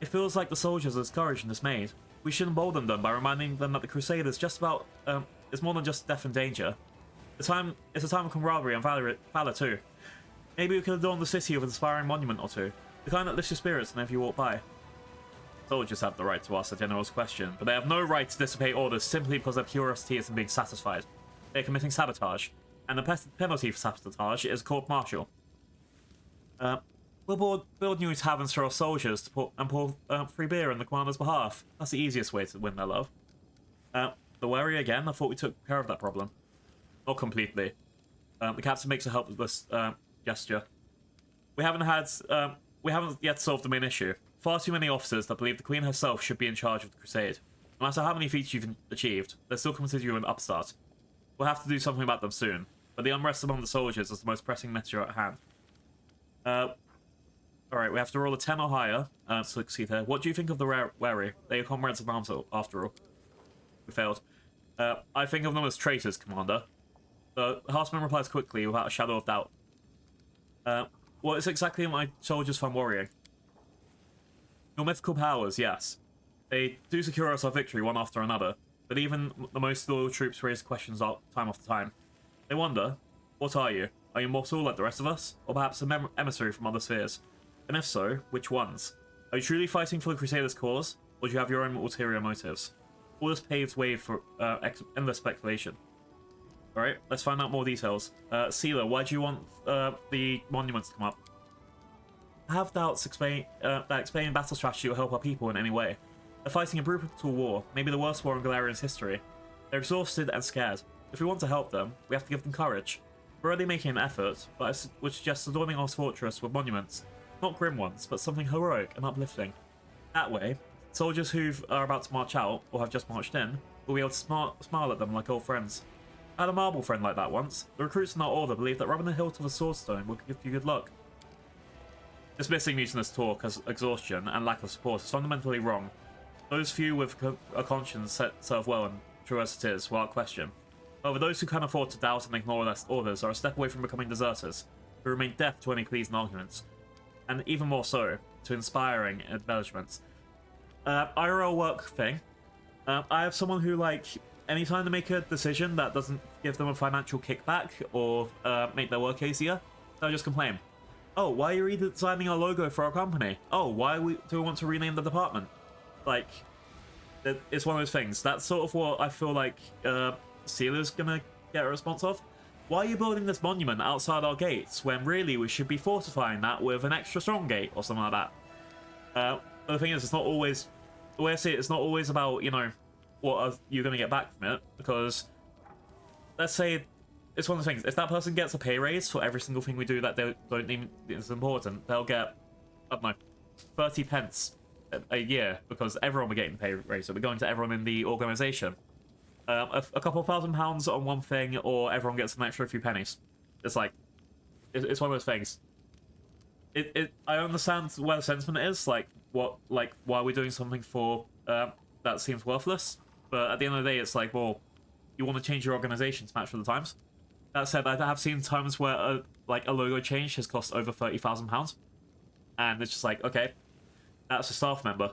It feels like the soldiers are discouraged and dismayed. We should embolden them by reminding them that the Crusade is just about, it's more than just death and danger. It's a time of camaraderie and valor too. Maybe we could adorn the city with an inspiring monument or two, the kind that lifts your spirits whenever you walk by. Soldiers have the right to ask the general's question, but they have no right to dissipate orders simply because their curiosity isn't being satisfied. They're committing sabotage, and the penalty for sabotage is court-martial. We'll build new taverns for our soldiers to pour free beer on the commander's behalf. That's the easiest way to win their love. The wary again? I thought we took care of that problem. Not completely. The captain makes a helpless gesture. We haven't yet solved the main issue. Far too many officers that believe the Queen herself should be in charge of the Crusade. No matter how many feats you've achieved, they still consider you an upstart. We'll have to do something about them soon, but the unrest among the soldiers is the most pressing matter at hand. Alright, we have to roll a 10 or higher to succeed here. What do you think of the wary? They are comrades in arms after all. We failed. I think of them as traitors, Commander. The horseman replies quickly without a shadow of doubt. What is exactly my soldiers find worrying? Your mythical powers, yes. They do secure us our victory one after another, but even the most loyal troops raise questions time after time. They wonder, what are you? Are you mortal like the rest of us? Or perhaps an emissary from other spheres? And if so, which ones? Are you truly fighting for the Crusaders' cause, or do you have your own ulterior motives? All this paves way for endless speculation. Alright, let's find out more details. Sealer, why do you want the monuments to come up? I have doubts that explaining battle strategy will help our people in any way. They're fighting a brutal war, maybe the worst war in Galarian's history. They're exhausted and scared. If we want to help them, we have to give them courage. We're already making an effort, but I would suggest adorning our fortress with monuments. Not grim ones, but something heroic and uplifting. That way, soldiers who are about to march out, or have just marched in, will be able to smile at them like old friends. I had a marble friend like that once. The recruits in our order believed that rubbing the hilt of a swordstone would give you good luck. Dismissing mutinous talk as exhaustion and lack of support is fundamentally wrong. Those few with a conscience serve well and true as it is, without question. However, those who can afford to doubt and ignore their orders are a step away from becoming deserters, who remain deaf to any pleasing arguments, and even more so, to inspiring embellishments. IRL work thing. I have someone who, like, anytime they make a decision that doesn't give them a financial kickback or make their work easier, they'll just complain. Oh, why are you redesigning our logo for our company? Oh, why do we want to rename the department? Like, it's one of those things. That's sort of what I feel like Sealer's gonna get a response of. Why are you building this monument outside our gates when really we should be fortifying that with an extra strong gate or something like that? But the thing is, it's not always, the way I see it, it's not always about, you know, what are you going to get back from it, because let's say it's one of the things, if that person gets a pay raise for every single thing we do that they don't even is important, they'll get, I don't know, 30 pence a year, because everyone will be getting a pay raise, so we're going to everyone in the organisation. A couple £1,000 on one thing, or everyone gets an extra few pennies. It's like, it's one of those things. I understand where the sentiment is, like, why are we doing something for that seems worthless? But at the end of the day, it's like, well, you want to change your organisation to match with the times. That said, I have seen times where a logo change has cost over £30,000, and it's just like, okay, that's a staff member,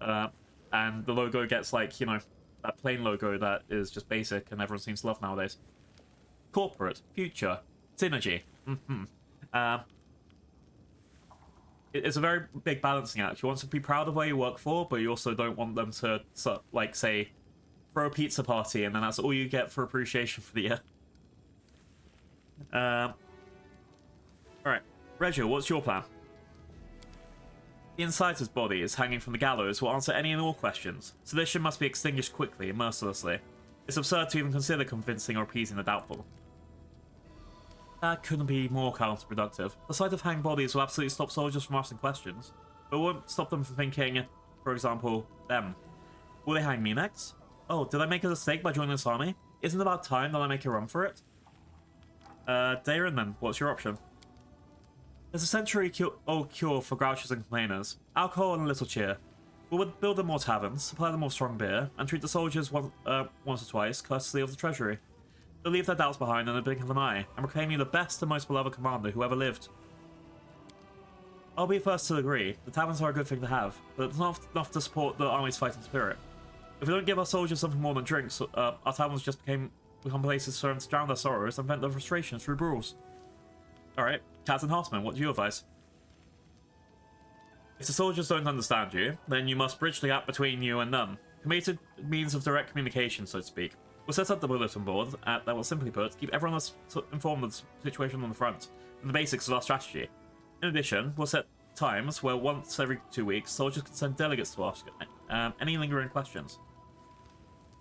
and the logo gets, like, you know, that plain logo that is just basic and everyone seems to love nowadays. Corporate, future, synergy. It's a very big balancing act. You want to be proud of where you work for, but you also don't want them to, like, say, throw a pizza party and then that's all you get for appreciation for the year. Alright, Reggio, what's your plan? The inciter's body is hanging from the gallows will answer any and all questions. Sedition must be extinguished quickly and mercilessly. It's absurd to even consider convincing or appeasing the doubtful. That couldn't be more counterproductive. The sight of hanged bodies will absolutely stop soldiers from asking questions, but it won't stop them from thinking, for example, them. Will they hang me next? Oh, did I make a mistake by joining this army? Isn't it about time that I make a run for it? Darren then, what's your option? There's a century-old cure for grouches and complainers. Alcohol and a little cheer. We'll build them more taverns, supply them more strong beer, and treat the soldiers once or twice, courtesy of the treasury. They'll leave their doubts behind in the blink of an eye, and proclaim you the best and most beloved commander who ever lived. I'll be first to agree, the taverns are a good thing to have, but it's not enough to support the army's fighting spirit. If we don't give our soldiers something more than drinks, our taverns just become places for them to drown their sorrows and vent their frustrations through brawls. Alright, Captain Hartman, what do you advise? If the soldiers don't understand you, then you must bridge the gap between you and them. Create means of direct communication, so to speak. We'll set up the bulletin board that will, simply put, keep everyone informed of the situation on the front and the basics of our strategy. In addition, we'll set times where once every 2 weeks, soldiers can send delegates to ask any lingering questions.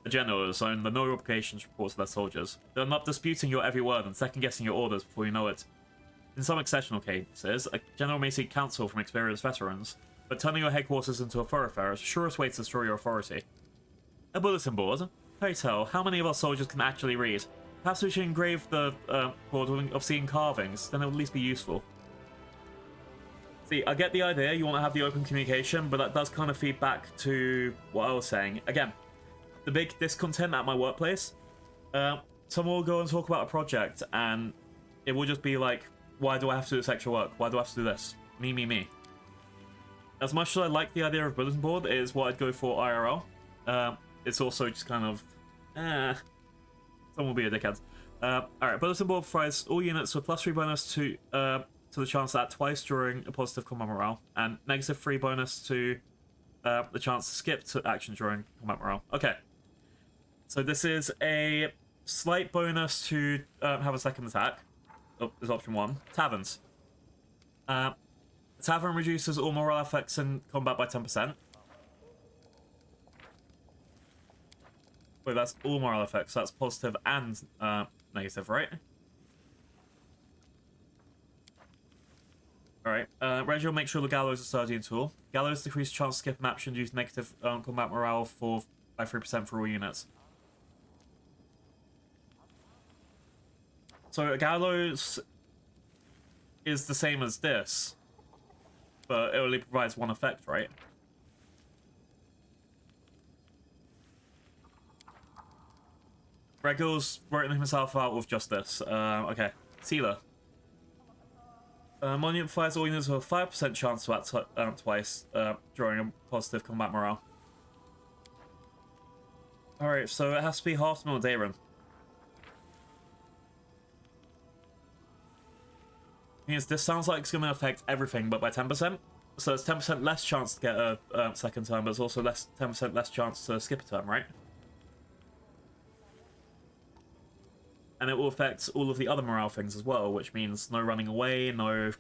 The generals own the no obligations report to their soldiers. They're not disputing your every word and second-guessing your orders before you know it. In some exceptional cases, a general may seek counsel from experienced veterans, but turning your headquarters into a thoroughfare is the surest way to destroy your authority. A bulletin board? Pray tell, how many of our soldiers can actually read? Perhaps we should engrave the board with obsidian carvings, then it would at least be useful. See, I get the idea, you want to have the open communication, but that does kind of feed back to what I was saying. Again, the big discontent at my workplace, someone will go and talk about a project, and it will just be like, why do I have to do this extra work? Why do I have to do this? Me, me, me. As much as I like the idea of bulletin board, it is what I'd go for IRL. It's also just kind of, someone will be a dickhead. Alright, bulletin board provides all units with +3 bonus to the chance to act twice during a positive combat morale, and -3 bonus to the chance to skip to action during combat morale. Okay. So this is a slight bonus to have a second attack. Oh, there's option 1. Taverns. Tavern reduces all morale effects in combat by 10%. Wait, that's all morale effects. That's positive and negative, right? Alright. Reggie will make sure the gallows is a sturdy tool. Gallows decrease chance to skip an action due to negative combat morale by 3% for all units. So a gallows is the same as this, but it only provides one effect, right? Regal's writing himself out with just this. Okay. Sealer. Monument fires all units with a 5% chance to act twice during a positive combat morale. Alright, so it has to be half the day run. This sounds like it's going to affect everything, but by 10%. So it's 10% less chance to get a second turn, but it's also 10% less chance to skip a turn, right? And it will affect all of the other morale things as well, which means no running away, no...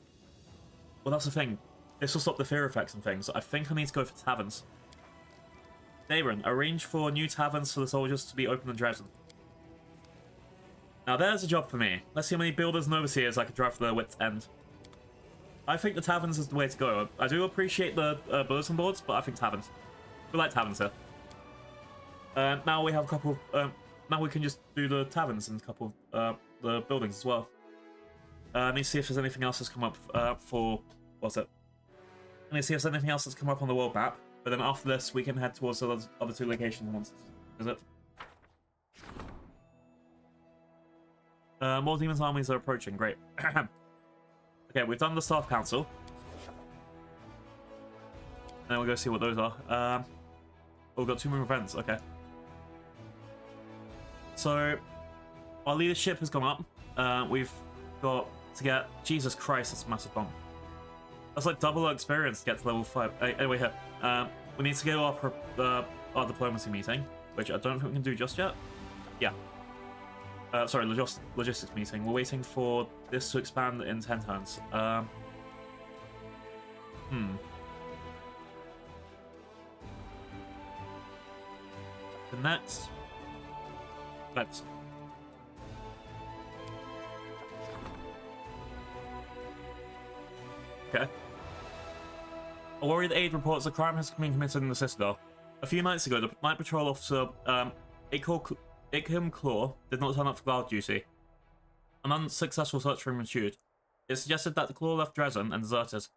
Well, that's the thing. This will stop the fear effects and things. I think I need to go for taverns. Dayron, arrange for new taverns for the soldiers to be open in Dresden. Now there's a job for me. Let's see how many builders and overseers I can drive for their wit's end. I think the taverns is the way to go. I do appreciate the bulletin boards, but I think taverns. We like taverns here. Now we have a couple... now we can just do the taverns and a couple of the buildings as well. Let me see if there's anything else that's come up for... What's it? Let me see if there's anything else that's come up on the world map. But then after this, we can head towards the other 2 locations once. Is it? More demons' armies are approaching. Great. Okay, we've done the staff council. Now we'll go see what those are. Oh, we've got 2 more events. Okay. So, our leadership has gone up. We've got to get... Jesus Christ, that's a massive bomb. That's like double our experience to get to level 5. Anyway, here. We need to go our diplomacy meeting, which I don't think we can do just yet. Yeah. Sorry, logistics meeting. We're waiting for this to expand in 10 turns. The next... Let's... Okay. A worried aide reports a crime has been committed in the Citadel. A few nights ago, the night patrol officer, Ikhim Claw, did not turn up for guard duty. An unsuccessful search for him ensued. It suggested that the Claw left Dresden and deserted.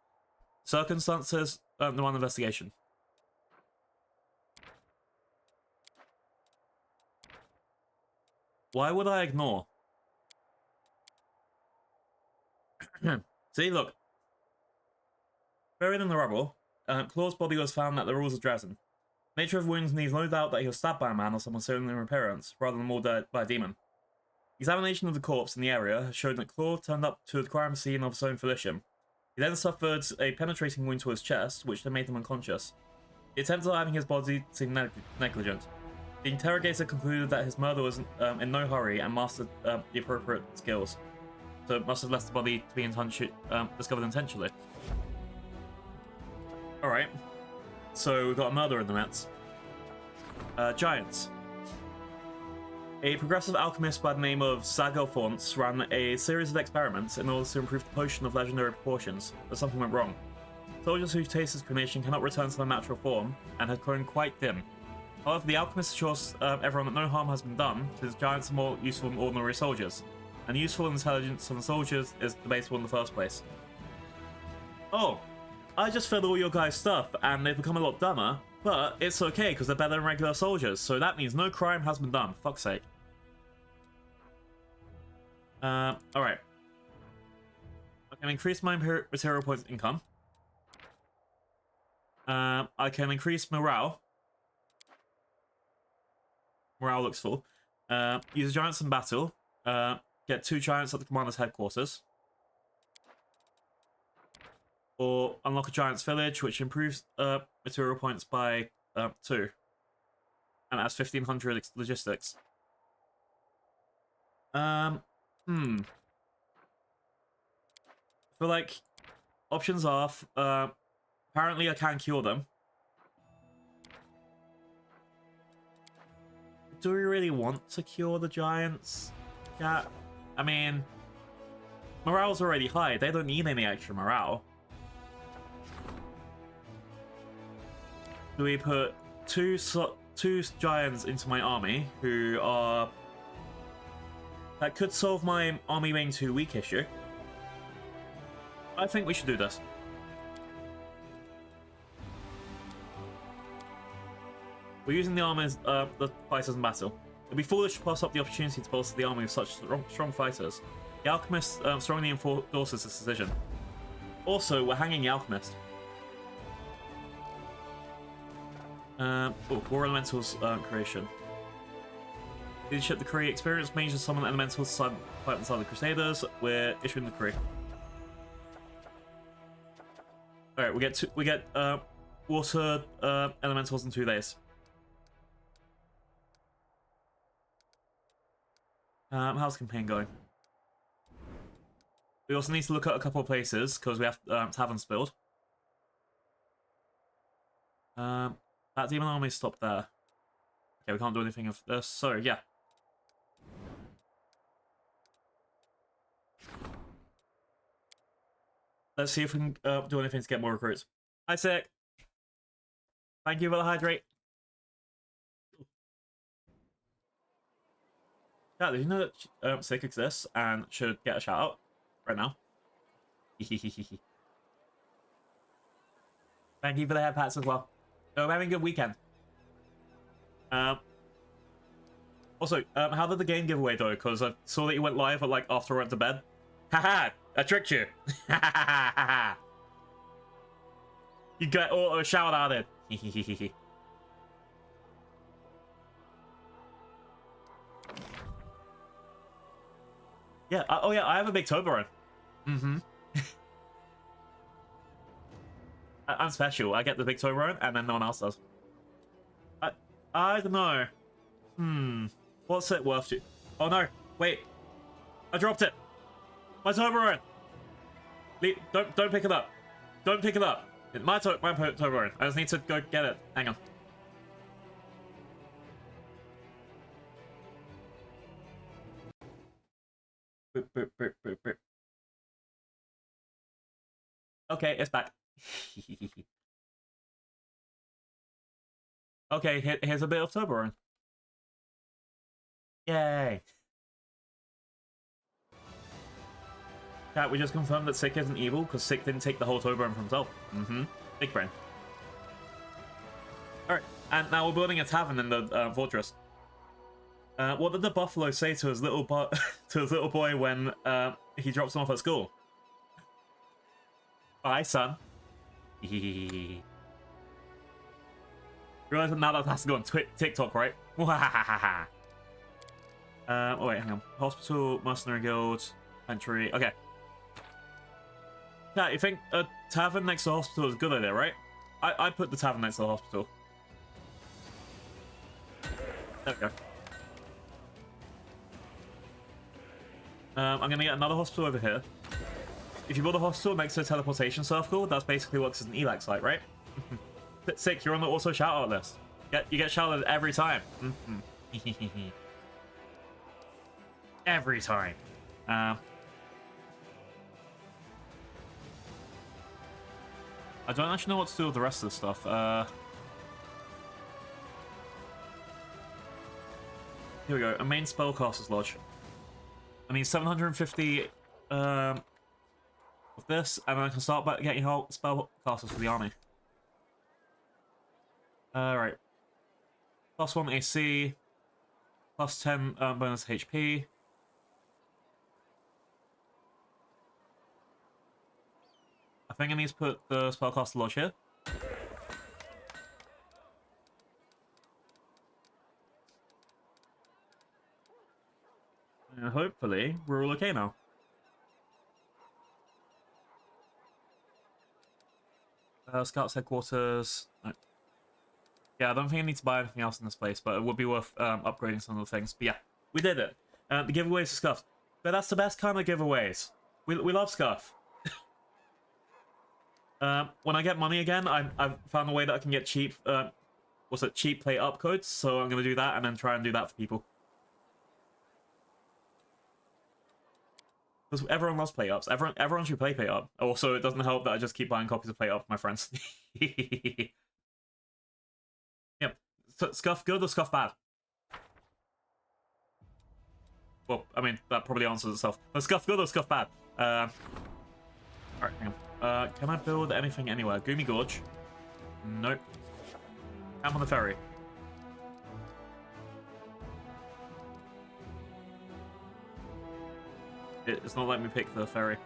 Circumstances demand investigation. Why would I ignore? See, look. Buried in the rubble, Claw's body was found at the rules of Dresden. Nature of wounds leaves no doubt that he was stabbed by a man or someone similar in appearance, rather than mauled by a demon. Examination of the corpse in the area has shown that Claw turned up to the crime scene of his own volition. He then suffered a penetrating wound to his chest, which then made him unconscious. The attempt at hiding his body seemed negligent. The interrogator concluded that his murder was in no hurry and mastered the appropriate skills, so it must have left the body to be discovered intentionally. Alright, so we've got a murder in the nets. Giants. A progressive alchemist by the name of Sagel Fonts ran a series of experiments in order to improve the potion of legendary proportions, but something went wrong. Soldiers who tasted cremation cannot return to their natural form, and had grown quite dim. However, the alchemist assures everyone that no harm has been done, since giants are more useful than ordinary soldiers, and the useful intelligence of the soldiers is debatable in the first place. Oh, I just fed all your guys' stuff, and they've become a lot dumber, but it's okay, because they're better than regular soldiers, so that means no crime has been done. Fuck's sake. Alright. I can increase my material points income. I can increase morale. Morale looks full. Use giants in battle. Get 2 giants at the commander's headquarters. Or unlock a giant's village, which improves material points by 2. And adds 1500 logistics. I feel like options are apparently I can cure them. Do we really want to cure the giants? Yeah, I mean, morale's already high. They don't need any extra morale. Do we put two giants into my army who are... That could solve my army being too weak issue. I think we should do this. We're using the armies, the fighters in battle. It'd be foolish to pass up the opportunity to bolster the army with such strong fighters. The alchemist strongly endorses this decision. Also, we're hanging the alchemist. War elementals creation. Leadership decree: experienced mages summon elementals to fight inside the Crusaders. We're issuing the decree. All right, we get water elementals in 2 days. How's the campaign going? We also need to look at a couple of places because we have taverns build. That demon army stopped there. Okay, we can't do anything of this. So yeah. Let's see if we can do anything to get more recruits. Hi, Sick. Thank you for the hydrate. Yeah, did you know that Sick exists and should get a shout out right now? Thank you for the hair pats as well. So I'm having a good weekend. Also, how did the game giveaway though? Because I saw that you went live at like after I went to bed. Haha, I tricked you. You got auto shout outed. Yeah. Oh yeah, I have a big Toblerone. I'm special. I get the big Toblerone, and then no one else does. I don't know. What's it worth to? Oh no! Wait, I dropped it. My Toblerone. Don't pick it up. Don't pick it up. It's my Toblerone. I just need to go get it. Hang on. Boop, boop, boop, boop, boop. Okay, it's back. Okay, here's a bit of Toblerone. Yay! Chat, we just confirmed that Sick isn't evil because Sick didn't take the whole Toblerone for himself. Big brain. Alright, and now we're building a tavern in the fortress. What did the buffalo say to his little boy when he drops him off at school? Bye, son. Realize now that has to go on TikTok, right? Oh wait, hang on. Hospital, mercenary guild, entry. Okay. Yeah, you think a tavern next to the hospital is a good idea, right? I put the tavern next to the hospital. There we go. I'm gonna get another hospital over here. If you build a hospital next to a teleportation circle, that's basically works as an ELAC site, right? Sick, you're on the also shout out list. You get shouted every time. Every time. I don't actually know what to do with the rest of the stuff. Here we go. A main spellcaster's lodge. I need 750 of this, and then I can start getting spellcasters for the army. Right. +1 AC, +10 bonus HP. I think I need to put the spellcaster lodge here. And hopefully, we're all okay now. Scouts headquarters. No. Yeah, I don't think I need to buy anything else in this place, but it would be worth upgrading some of the things. But yeah, we did it. The giveaways are scuffed. But that's the best kind of giveaways. We love scuff. When I get money again, I've found a way that I can get cheap, cheap plate up codes, so I'm going to do that and then try and do that for people. Because everyone loves plate ups. Everyone should play plate up. Also, it doesn't help that I just keep buying copies of plate up for my friends. Yep. So, scuff good or scuff bad? Well, I mean, that probably answers itself. But scuff good or scuff bad? Alright, hang on. Can I build anything anywhere? Goomy Gorge? Nope. Camp on the ferry. It's not letting me pick the ferry.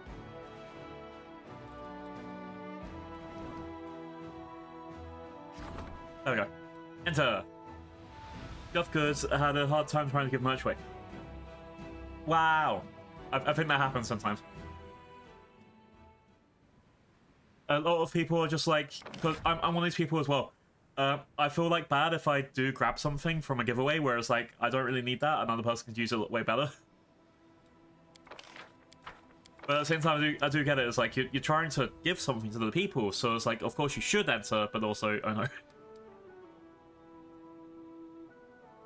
There we go. Enter. Scuff goods had a hard time trying to give merch away. Wow. I think that happens sometimes. A lot of people are just like, because I'm one of these people as well. I feel like bad if I do grab something from a giveaway, whereas like I don't really need that. Another person could use it way better. But at the same time, I do get it. It's like you're trying to give something to the people, so it's like, of course you should enter, but also, oh no.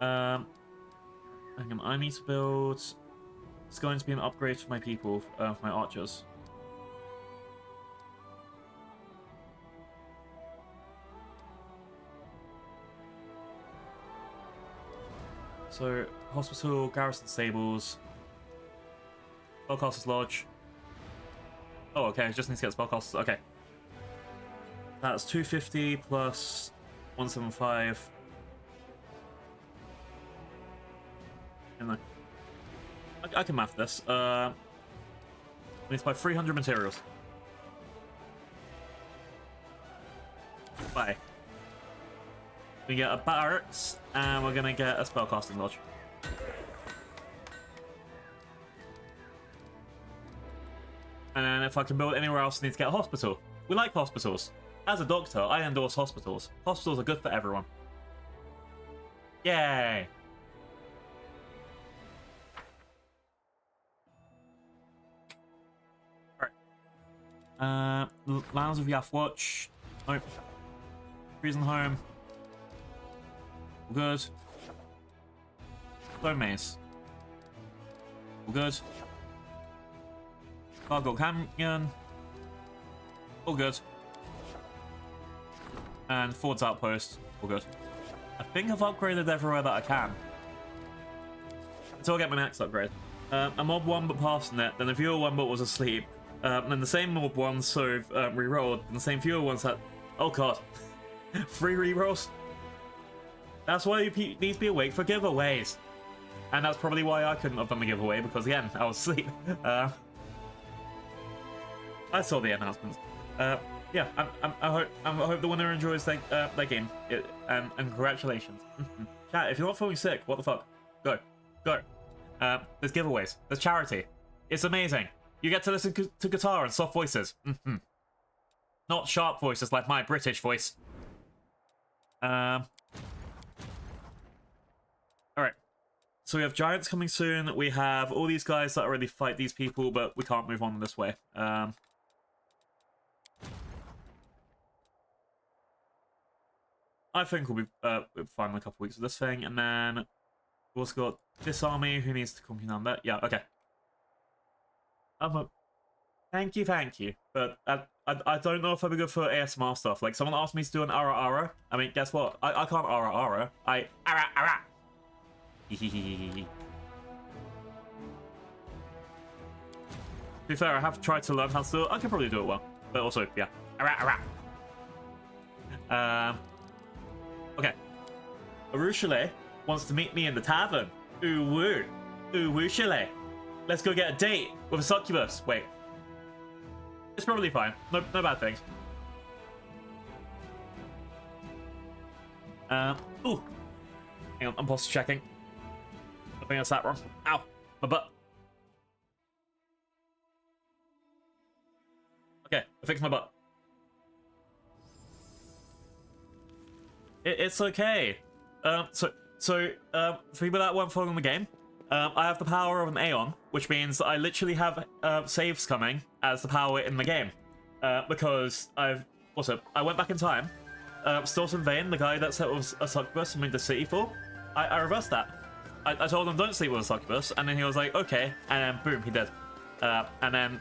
Hang on, I need to build. It's going to be an upgrade for my people, for my archers. So, hospital, garrison stables, spellcaster's lodge. Oh, okay, I just need to get spellcasters. Okay. That's 250 plus 175. And I can math this. I need to buy 300 materials. Bye. We get a barracks, and we're gonna get a spellcasting lodge. And then if I can build anywhere else, I need to get a hospital. We like hospitals. As a doctor, I endorse hospitals. Hospitals are good for everyone. Yay! Alright. Lands of Yathwatch. Nope. Prison Home. All good. Stone Maze. All good. Cargo Canyon. All good. And Ford's Outpost. All good. I think I've upgraded everywhere that I can. Until I get my next upgrade. A mob 1 but passing it, then a viewer 1 but was asleep. And then the same mob 1 so re-rolled, and the same viewer 1 had... Oh god. 3 re-rolls? That's why you need to be awake for giveaways. And that's probably why I couldn't have done the giveaway, because again, I was asleep. I saw the announcements. Yeah, I hope the winner enjoys their game. And congratulations. Chat, if you're not feeling sick, what the fuck? Go. There's giveaways. There's charity. It's amazing. You get to listen to guitar and soft voices. Not sharp voices like my British voice. Alright. So we have giants coming soon. We have all these guys that already fight these people, but we can't move on this way. I think we'll be fine in a couple weeks of this thing, and then we've also got this army who needs to come down there. Yeah, okay. Thank you. But I don't know if I'll be good for ASMR stuff. Like, someone asked me to do an ara. I mean, guess what? I can't ara. To be fair, I have tried to learn how to do it. I can probably do it well. But also, yeah. Okay. Arueshalae wants to meet me in the tavern. Ooh woo. Ooh woo Chalet. Let's go get a date with a succubus. Wait. It's probably fine. No bad things. Ooh. Hang on, I'm posture checking. I think that's that wrong. Ow. My butt. Okay, I fixed my butt. It's okay. For people that weren't following the game, I have the power of an Aeon, which means that I literally have saves coming as the power in the game. Because I went back in time, Stilton Vane, the guy that set was a succubus and made the city fall, I reversed that. I told him don't sleep with a succubus, and then he was like, okay, and then boom, he did. And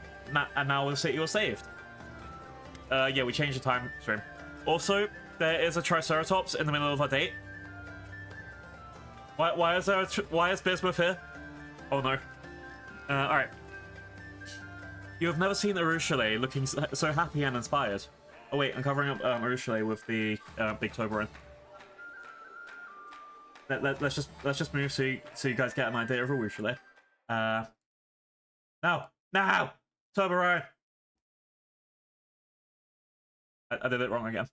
now the city was saved. Yeah, we changed the time stream. Also, there is a Triceratops in the middle of our date. Why is Bismuth here? Oh no. Alright. You have never seen Arueshalae looking so happy and inspired. Oh wait, I'm covering up Arueshalae with the big Toblerone. Let's just move so you guys get an idea of Arueshalae. Now! Toblerone! I did it wrong again.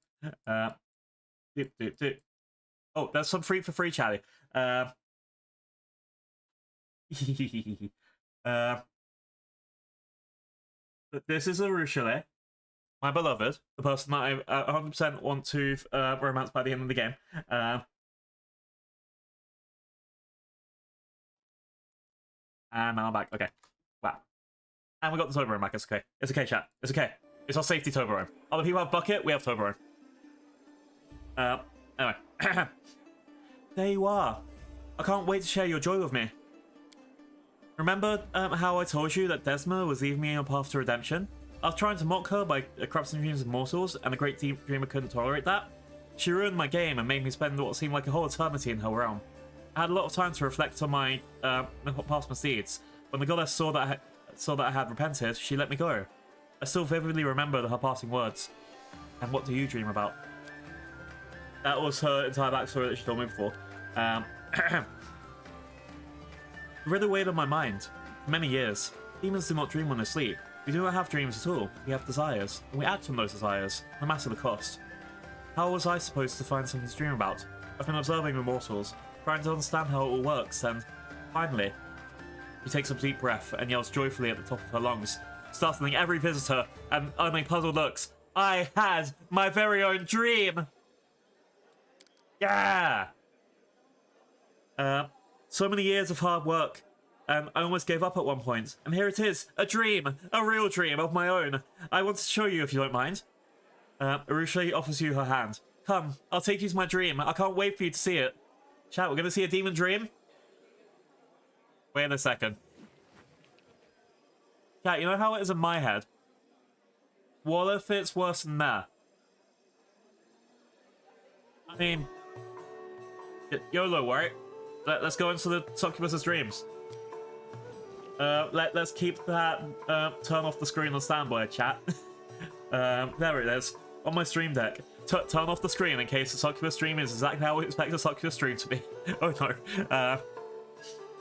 Oh, there's some free for free, Charlie. This is Arueshalae, my beloved, the person that I 100% want to romance by the end of the game. And now I'm back. Okay. Wow. And we got the Toblerone back. It's okay. It's okay, chat. It's okay. It's our safety Toblerone. Other people have bucket, we have Toblerone. Anyway. There you are. I can't wait to share your joy with me. Remember how I told you that Desma was leaving me on a path to redemption? I was trying to mock her by corrupting dreams of mortals, and the great dreamer couldn't tolerate that. She ruined my game and made me spend what seemed like a whole eternity in her realm. I had a lot of time to reflect on my past misdeeds. When the goddess saw that I had repented, she let me go. I still vividly remember her passing words. And what do you dream about? That was her entire backstory that she told me before. You read the weight on my mind. For many years, demons do not dream when they sleep. We do not have dreams at all. We have desires, and we act on those desires, no matter the cost. How was I supposed to find something to dream about? I've been observing the mortals, trying to understand how it all works, and finally, she takes a deep breath and yells joyfully at the top of her lungs, startling every visitor and earning puzzled looks. I had my very own dream! Yeah! So many years of hard work, and I almost gave up at one point. And here it is, a dream, a real dream of my own. I want to show you if you don't mind. Arueshalae offers you her hand. Come, I'll take you to my dream. I can't wait for you to see it. Chat, we're going to see a demon dream? Wait a second. Chat, you know how it is in my head? What if it's worse than that? I mean, YOLO, right? Let's go into the succubus's dreams. Let's keep that turn off the screen on standby, chat. There it is. On my stream deck. Turn off the screen in case the succubus stream is exactly how we expect a succubus stream to be. Oh no.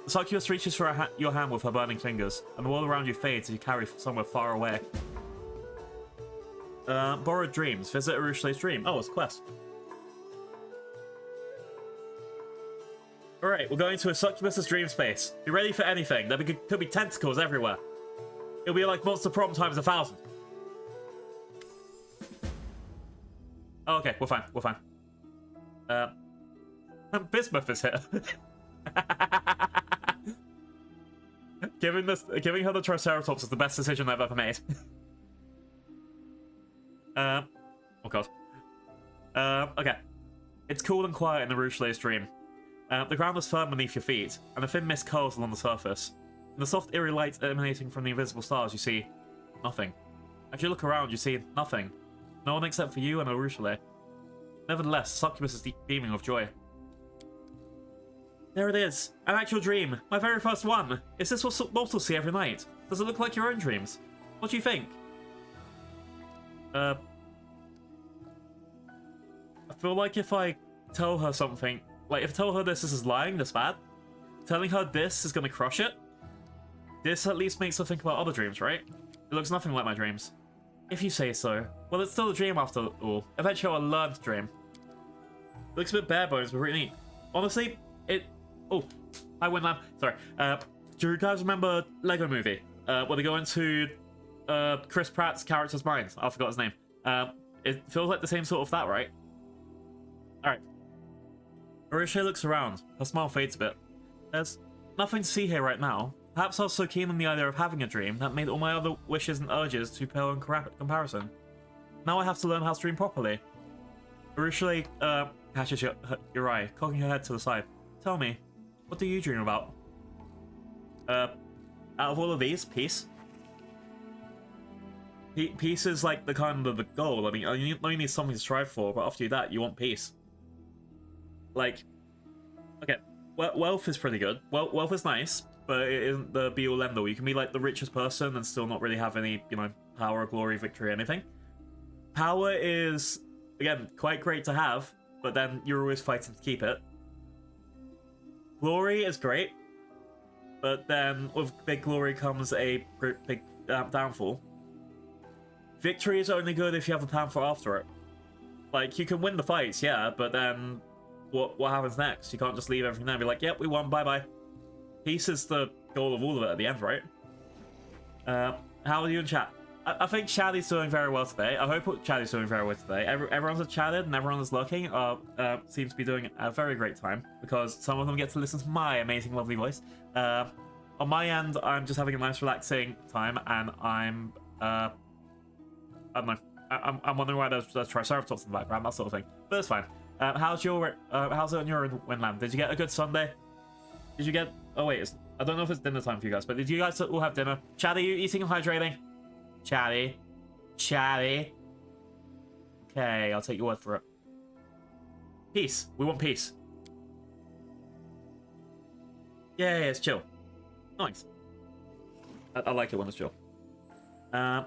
The succubus reaches for your hand with her burning fingers, and the world around you fades as you carry somewhere far away. Borrowed dreams. Visit Arueshalae's dream. Oh, it's a quest. Alright, we're going to a succubus's dream space. Be ready for anything. There could be tentacles everywhere. It'll be like Monster Prom times 1,000. Oh, okay, we're fine. We're fine. Bismuth is here. Giving her the Triceratops is the best decision I've ever made. Oh god. Okay. It's cool and quiet in Arueshalae's dream. The ground is firm beneath your feet, and a thin mist curls along the surface. In the soft, eerie light emanating from the invisible stars, you see nothing. As you look around, you see nothing. No one except for you and Arueshalae. Nevertheless, Succubus is beaming with joy. There it is. An actual dream. My very first one. Is this what mortals see every night? Does it look like your own dreams? What do you think? I feel like if I tell her something, like if I tell her this is lying, this bad, telling her this is gonna crush it, this at least makes her think about other dreams, right? It looks nothing like my dreams. If you say so. Well, it's still a dream after all. Eventually I'll learn to dream. It looks a bit bare bones, but really neat. Honestly, it... Oh, I went now. Sorry. Do you guys remember Lego Movie? Where they go into Chris Pratt's character's mind? I forgot his name. It feels like the same sort of that, right? Alright. Arueshalae looks around. Her smile fades a bit. There's nothing to see here right now. Perhaps I was so keen on the idea of having a dream that made all my other wishes and urges too pale in comparison. Now I have to learn how to dream properly. Arueshalae catches your eye, cocking her head to the side. Tell me, what do you dream about? Out of all of these, peace? Peace is like the kind of the goal. I mean, you need something to strive for, but after that, you want peace. Like, okay, wealth is pretty good. Wealth is nice, but it isn't the be-all end-all. You can be like the richest person and still not really have any, you know, power, glory, victory, anything. Power is, again, quite great to have, but then you're always fighting to keep it. Glory is great, but then with big glory comes a big downfall. Victory is only good if you have a plan for after it. Like, you can win the fights, yeah, but then what happens next? You can't just leave everything there and be like, yep, we won, bye-bye. Peace is the goal of all of it at the end, right? How are you in chat? I think Shaddy's doing very well today. I hope Shaddy's doing very well today. Everyone's has chatted and everyone that's lurking seems to be doing a very great time because some of them get to listen to my amazing, lovely voice. On my end, I'm just having a nice, relaxing time, and I don't know. I'm wondering why there's Triceratops in the background, that sort of thing. But it's fine. How's it on your Winland? Did you get a good Sunday? Did you get... Oh wait, I don't know if it's dinner time for you guys, but did you guys all have dinner? Chatty, you eating and hydrating? Chatty. Okay, I'll take your word for it. Peace. We want peace. Yeah, it's chill. Nice. I like it when it's chill. Alright.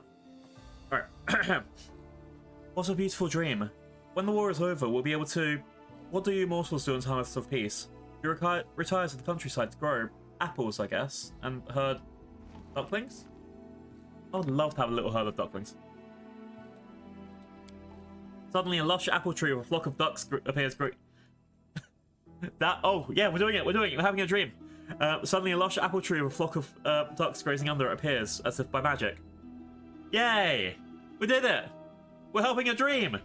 What a beautiful dream. When the war is over, we'll be able to... What do you mortals do in times of peace? You retire to the countryside to grow apples, I guess, and herd ducklings? I would love to have a little herd of ducklings. Suddenly, a lush apple tree with a flock of ducks appears. Oh, yeah, we're doing it. We're having a dream. Suddenly, a lush apple tree with a flock of ducks grazing under it appears, as if by magic. Yay! We did it! We're helping a dream!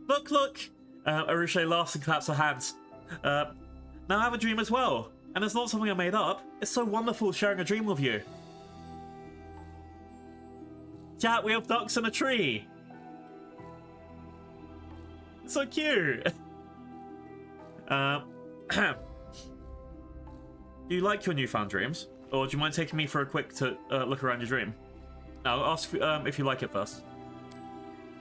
Look! Arueshalae laughs and claps her hands. Now I have a dream as well, and it's not something I made up. It's so wonderful sharing a dream with you. Chat, we have ducks in a tree! It's so cute! Do you like your newfound dreams? Or do you mind taking me for a quick look around your dream? No, I'll ask if you like it first.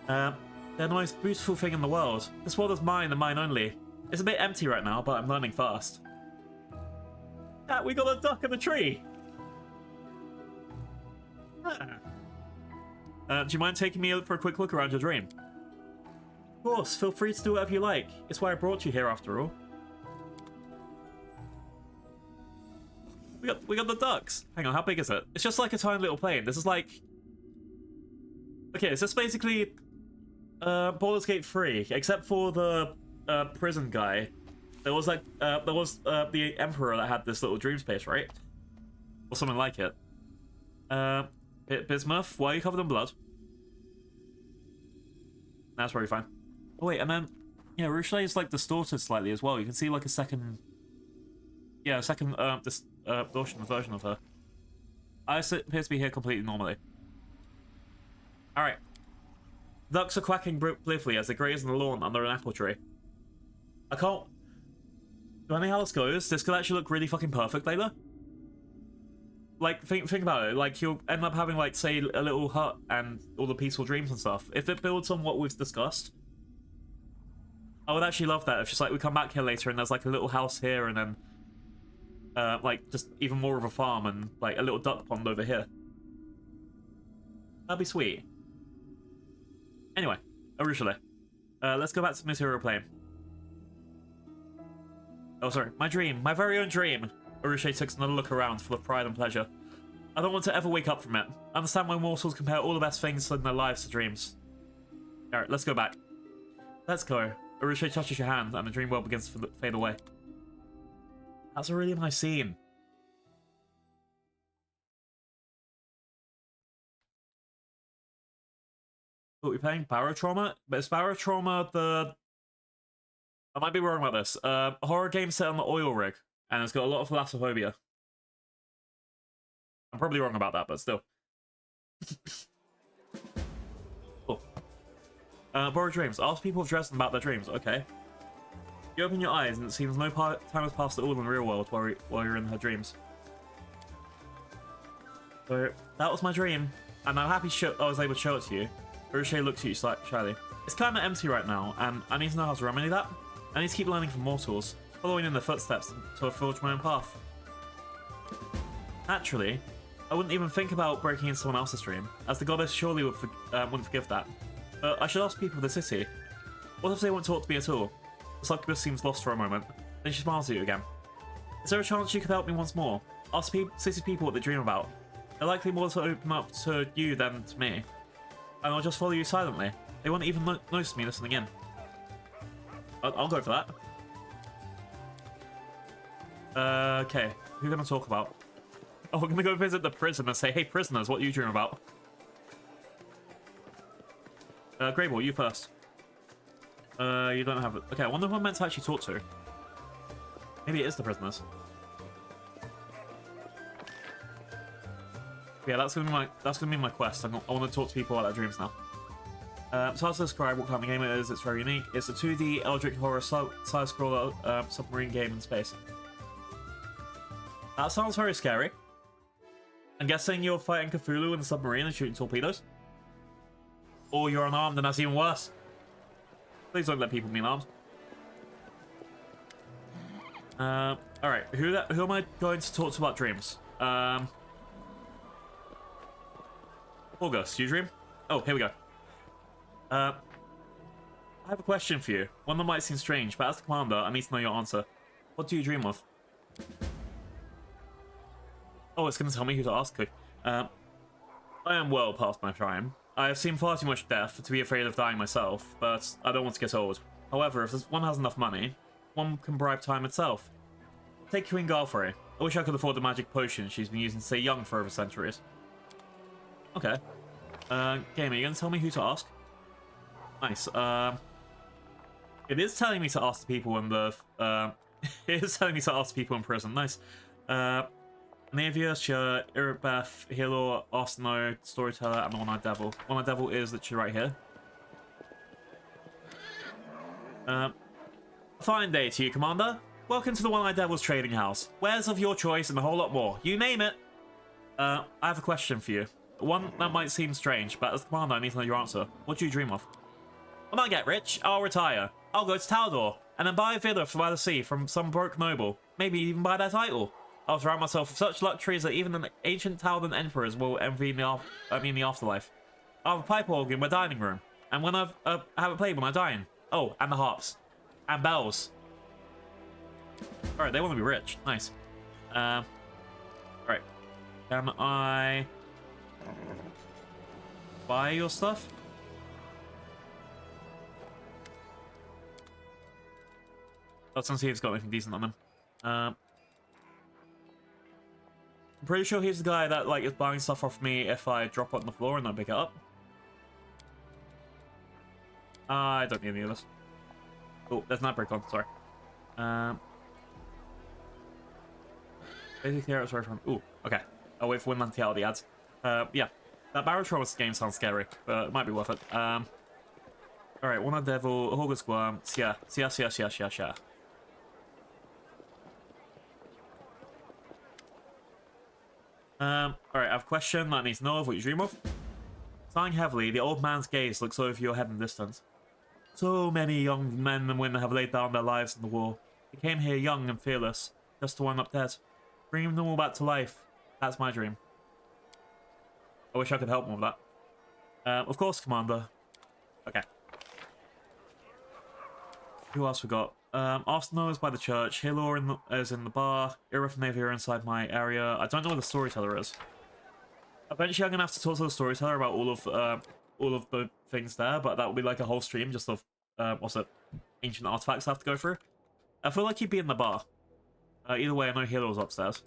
They're the most beautiful thing in the world. This world is mine and mine only. It's a bit empty right now, but I'm learning fast. Yeah, we got a duck in a tree! Do you mind taking me for a quick look around your dream? Of course, feel free to do whatever you like. It's why I brought you here after all. We got the ducks. Hang on, how big is it? It's just like a tiny little plane. This is like... Okay, is this basically Baldur's Gate 3, except for the prison guy. There was like the Emperor that had this little dream space, right? Or something like it. Bismuth, why are you covered in blood? That's probably fine. Oh wait, and then yeah, Arueshalae is like distorted slightly as well. You can see like a second, distortion version of her. Iris appears to be here completely normally. All right. Ducks are quacking blithely as they graze on the lawn under an apple tree. I can't. Depending how this goes, this could actually look really fucking perfect later. Like, think about it. Like, you'll end up having, like, say, a little hut and all the peaceful dreams and stuff. If it builds on what we've discussed, I would actually love that if just like we come back here later and there's like a little house here and then like just even more of a farm and like a little duck pond over here. That'd be sweet. Anyway, Arueshalae. Let's go back to the material plane. Oh, sorry. My dream. My very own dream. Arueshalae took another look around, full of pride and pleasure. I don't want to ever wake up from it. I understand why mortals compare all the best things in their lives to dreams. Alright, let's go back. Let's go. Arueshalae touches your hand, and the dream world begins to fade away. That's a really nice scene. What are we playing? Barotrauma? But is Barotrauma the... I might be wrong about this. Horror game set on the oil rig, and it's got a lot of thalassophobia. I'm probably wrong about that, but still. Cool. Borrowed dreams. Ask people of Dresden about their dreams. Okay. You open your eyes, and it seems no time has passed at all in the real world while you're in her dreams. So, that was my dream, and I'm happy I was able to show it to you. Arueshalae looks at you shyly. It's kind of empty right now, and I need to know how to remedy that. I need to keep learning from mortals, following in their footsteps until I forge my own path. Naturally, I wouldn't even think about breaking into someone else's dream, as the goddess surely wouldn't forgive that. But I should ask people of the city. What if they won't talk to me at all? The succubus seems lost for a moment, then she smiles at you again. Is there a chance you could help me once more? Ask city people what they dream about. They're likely more to open up to you than to me. And I'll just follow you silently. They won't even notice me listening in. I'll go for that. Okay, who are we going to talk about? Oh, we're going to go visit the prison and say, hey, prisoners, what are you dreaming about? Greyball, you first. You don't have it. Okay, I wonder who I'm meant to actually talk to. Maybe it is the prisoners. Yeah, that's gonna be my quest. I want to talk to people about their dreams now. So as to describe what kind of game it is, it's very unique. It's a 2D Eldritch horror side-scroller submarine game in space. That sounds very scary. I'm guessing you're fighting Cthulhu in the submarine and shooting torpedoes. Or you're unarmed and that's even worse. Please don't let people be unarmed. Alright, who am I going to talk to about dreams? August, you dream? Oh, here we go. I have a question for you. One that might seem strange, but as the commander, I need to know your answer. What do you dream of? Oh, it's going to tell me who to ask. I am well past my prime. I have seen far too much death to be afraid of dying myself, but I don't want to get old. However, if one has enough money, one can bribe time itself. Take Queen Galfrey. I wish I could afford the magic potion she's been using to stay young for over centuries. Okay. Game, are you going to tell me who to ask? Nice. It is telling me to ask the people in the... it is telling me to ask the people in prison. Nice. Navius, Iribeth, Hilor, Arsino, Storyteller, and the One-Eyed Devil. One-Eyed Devil is literally right here. Fine day to you, Commander. Welcome to the One-Eyed Devil's trading house. Wares of your choice and a whole lot more. You name it. I have a question for you. One that might seem strange, but as Commander, I need to know your answer. What do you dream of? When I get rich, I'll retire. I'll go to Taldor, and then buy a villa by the sea from some broke noble. Maybe even buy their title. I'll surround myself with such luxuries that even the ancient Taldan emperors will envy in the afterlife. I'll have a pipe organ in my dining room, and when I have it played when I dine. Oh, and the harps. And bells. Alright, they want to be rich. Nice. Alright. Can I buy your stuff? Let's see if it's got anything decent on them. I'm pretty sure he's the guy that like is buying stuff off me if I drop it on the floor and then pick it up. I don't need any of this. Oh, there's not break on. Sorry. Basic here, sorry from. Ooh, okay. I'll wait for Winland to get out the ads. Yeah, that Barotrauma game sounds scary, but it might be worth it. All right, One-Eyed Devil, Hogger Squirm, yeah. Alright, I have a question that I need to know of what you dream of. Sighing heavily, the old man's gaze looks over your head in the distance. So many young men and women have laid down their lives in the war. They came here young and fearless, just to wind up dead. Bringing them all back to life. That's my dream. I wish I could help them with that. Of course, Commander. Okay. Who else we got? Arsenal is by the church. Hilor is in the bar. Irith and Navy are inside my area. I don't know where the storyteller is. Eventually, I'm gonna have to talk to the storyteller about all of the things there, but that will be like a whole stream just of what's it? Ancient artifacts I have to go through. I feel like he'd be in the bar. Either way, I know Hilor's upstairs.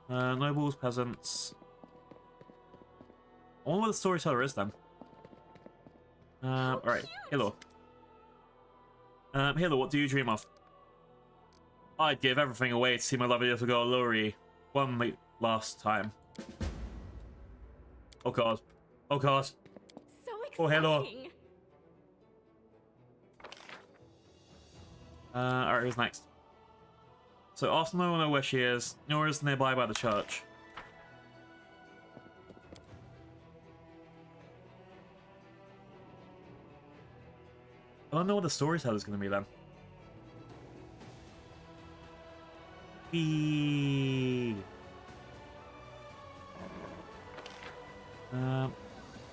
Nobles, peasants. I wonder where the storyteller is then. Alright, Hilor. Hilor, what do you dream of? I'd give everything away to see my lovely little girl Lori one last time. Oh god. Oh god. So exciting. Oh, Hilor. Alright, who's next? So Arsenal will know where she is. Nora's nearby by the church. I don't know what the storyteller's going to be then.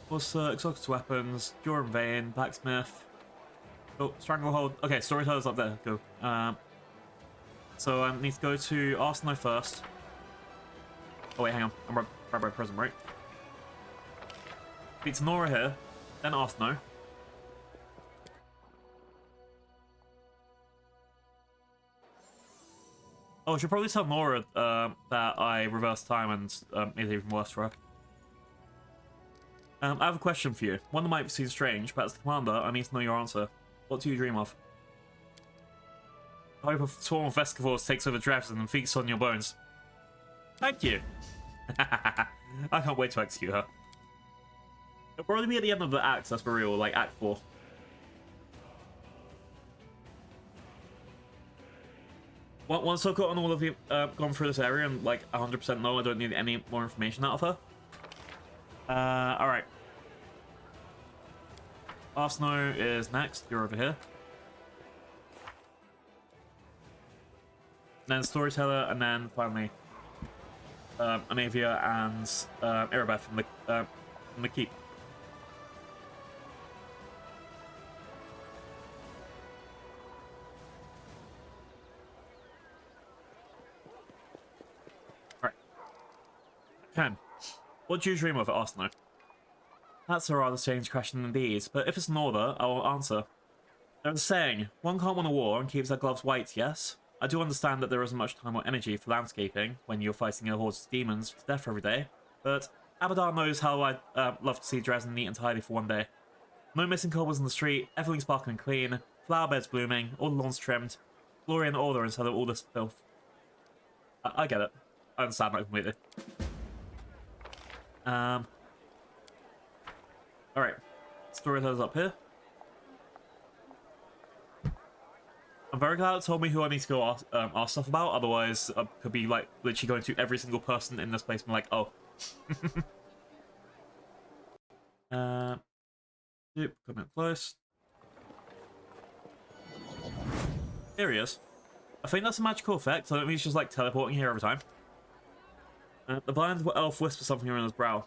What's exotic weapons? Dura Vein, blacksmith. Oh, stranglehold. Okay, storyteller's up there. Go. So I need to go to Arsenal first. Oh wait, hang on. I'm right by prison, right? Beats Nora here, then Arsenal. Oh, I should probably tell Nora that I reversed time and made it even worse for her. I have a question for you. One that might seem strange, but as the commander, I need to know your answer. What do you dream of? I hope a swarm of Vescivores takes over Dresden and feasts on your bones. Thank you. I can't wait to execute her. It'll probably be at the end of the act, that's for real, like Act 4. Once I've gotten all of you gone through this area and like 100% know I don't need any more information out of her. Alright. Arsenal is next. You're over here. Then Storyteller, and then finally Anavia and Erebeth from the keep. Right. Ken, what do you dream of at Arsenal? That's a rather strange question indeed, but if it's an order, I will answer. There's a saying, one can't win a war and keeps their gloves white, yes? I do understand that there isn't much time or energy for landscaping when you're fighting a horde of demons to death every day, but Abadar knows how I'd love to see Dresden neat and tidy for one day. No missing cobbles in the street, everything sparkling clean, flower beds blooming, all the lawns trimmed, glory and order instead of all this filth. I get it. I understand that completely. Alright. Storyteller's up here. I'm very glad it told me who I need to go ask stuff about, otherwise I could be like literally going to every single person in this place and be like, oh. Yep, coming up close. Here he is. I think that's a magical effect, so it means just like teleporting here every time. The blind elf whispers something around his brow.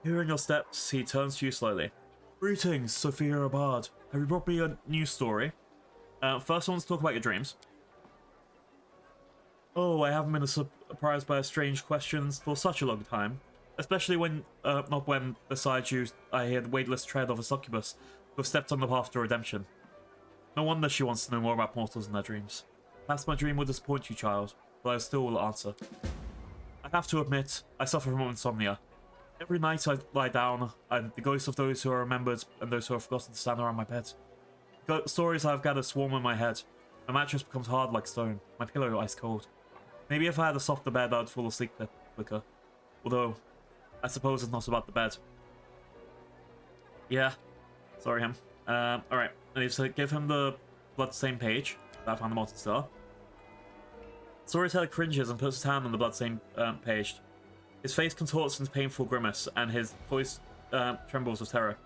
Hearing your steps, he turns to you slowly. Greetings, Sophia Abad. Have you brought me a new story? First I want to talk about your dreams. Oh, I haven't been surprised by strange questions for such a long time. Especially when, not when, beside you, I hear the weightless tread of a succubus who have stepped on the path to redemption. No wonder she wants to know more about mortals and their dreams. Perhaps my dream will disappoint you, child, but I still will answer. I have to admit, I suffer from insomnia. Every night I lie down, and the ghosts of those who are remembered and those who are forgotten stand around my bed. Stories I have gathered swarm in my head. My mattress becomes hard like stone, my pillow ice cold. Maybe if I had a softer bed, I'd fall asleep quicker. Although, I suppose it's not about the bed. Yeah. Sorry, him. Alright. I need to give him the bloodstained page that I found the Molten Star. Storyteller cringes and puts his hand on the bloodstained page. His face contorts into painful grimace, and his voice trembles with terror.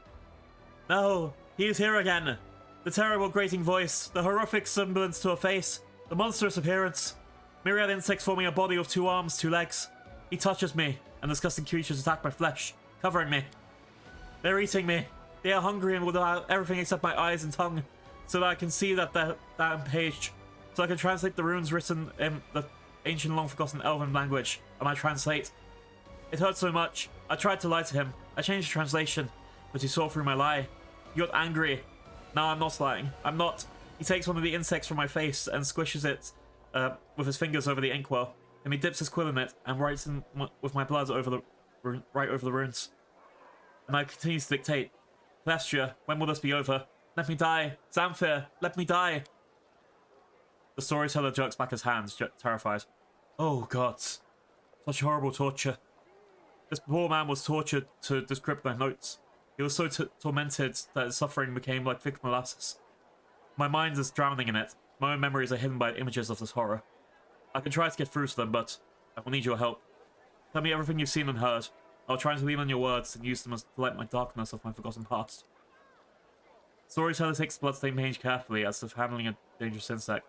No! He is here again! The terrible grating voice, the horrific semblance to a face, the monstrous appearance. Myriad insects forming a body with 2 arms, 2 legs. He touches me, and disgusting creatures attack my flesh, covering me. They're eating me. They are hungry and will devour everything except my eyes and tongue, so that I can see that page, so I can translate the runes written in the ancient long-forgotten elven language, and I translate. It hurt so much. I tried to lie to him. I changed the translation, but he saw through my lie. He got angry. No, I'm not lying. I'm not. He takes one of the insects from my face and squishes it with his fingers over the inkwell, and he dips his quill in it and writes with my blood right over the runes. And I continue to dictate. Celestia, when will this be over? Let me die. Zamfir, let me die. The storyteller jerks back his hands, terrified. Oh, gods. Such horrible torture. This poor man was tortured to decrypt my notes. He was so tormented that his suffering became like thick molasses. My mind is drowning in it. My own memories are hidden by images of this horror. I can try to get through to them, but I will need your help. Tell me everything you've seen and heard. I'll try to lean on your words and use them as to light my darkness of my forgotten past. Storyteller takes the bloodstained page carefully as if handling a dangerous insect.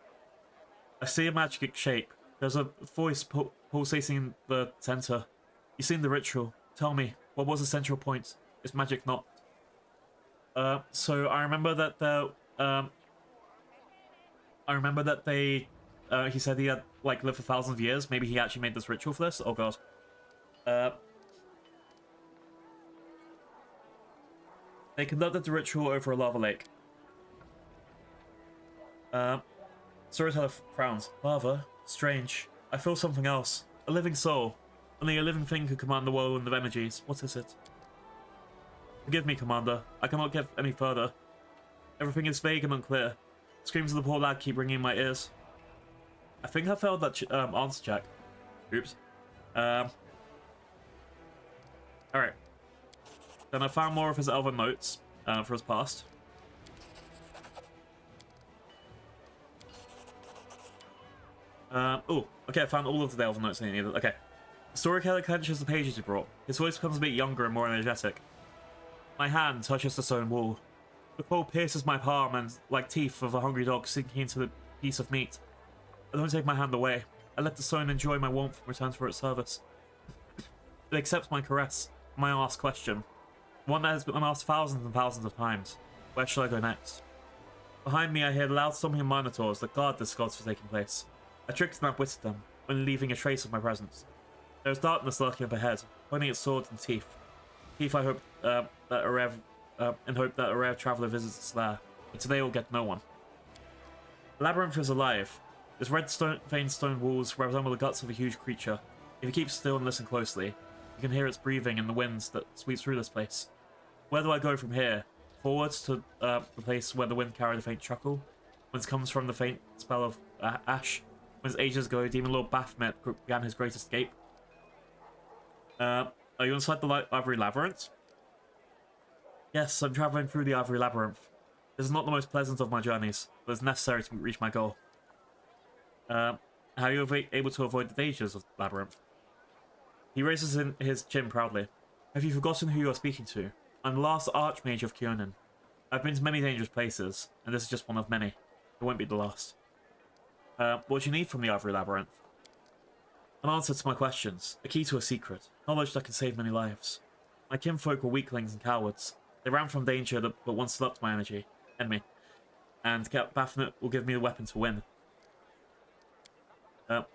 I see a magic shape. There's a voice pulsating in the center. You've seen the ritual. Tell me, what was the central point? Is magic not? So I remember that he said he had like lived for thousands of years. Maybe he actually made this ritual for this. Oh god. They conducted the ritual over a lava lake. Storyteller frowns. Lava? Strange. I feel something else. A living soul. Only a living thing could command the whirlwind of energies. What is it? Forgive me, Commander. I cannot get any further. Everything is vague and unclear. Screams of the poor lad keep ringing in my ears. I think I failed that answer check. Oops. Alright. Then I found more of his elven notes for his past. Oh, okay, I found all of the elven notes I needed. Okay. The storyteller clenches the pages he brought. His voice becomes a bit younger and more energetic. My hand touches the stone wall. The cold pierces my palm and, like teeth of a hungry dog sinking into the piece of meat. I don't take my hand away. I let the stone enjoy my warmth and return for its service. It accepts my caress, my asked question. One that has been asked thousands and thousands of times. Where shall I go next? Behind me I hear the loud stomping of minotaurs that guard this gods for taking place. I tricked and outwitted them, only leaving a trace of my presence. There is darkness lurking up ahead, pointing its swords and teeth. Teeth I hope in hope that a rare traveller visits its lair, but today will get no one. The labyrinth is alive. Its red veined stone walls resemble the guts of a huge creature. If you keep still and listen closely, you can hear its breathing in the winds that sweep through this place. Where do I go from here? Forwards to the place where the wind carried a faint chuckle, whence comes from the faint spell of ash, whence ages ago Demon Lord Baphomet began his great escape. Are you inside the Ivory Labyrinth? Yes, I'm travelling through the Ivory Labyrinth. This is not the most pleasant of my journeys, but it's necessary to reach my goal. How are you able to avoid the dangers of the Labyrinth? He raises his chin proudly. Have you forgotten who you are speaking to? I'm the last Archmage of Kyonin. I've been to many dangerous places, and this is just one of many. It won't be the last. What do you need from the Ivory Labyrinth? An answer to my questions, a key to a secret, knowledge that can save many lives. My kinfolk were weaklings and cowards. They ran from danger but once stood up to my enemy, and Baphomet will give me the weapon to win. For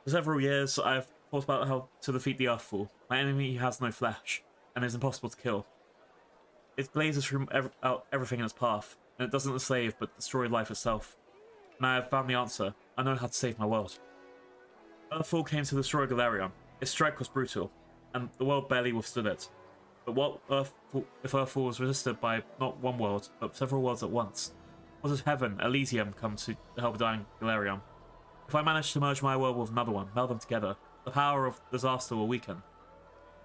several years, I've thought about how to defeat the Earthfall. My enemy has no flesh, and is impossible to kill. It blazes through everything in its path, and it doesn't enslave but destroy life itself. And I have found the answer. I know how to save my world. Earthfall came to destroy Galarion. Its strike was brutal, and the world barely withstood it. But what if Earthfall was resisted by not one world, but several worlds at once? What if Heaven, Elysium, come to help dying Galarion? If I manage to merge my world with another one, meld them together, the power of disaster will weaken.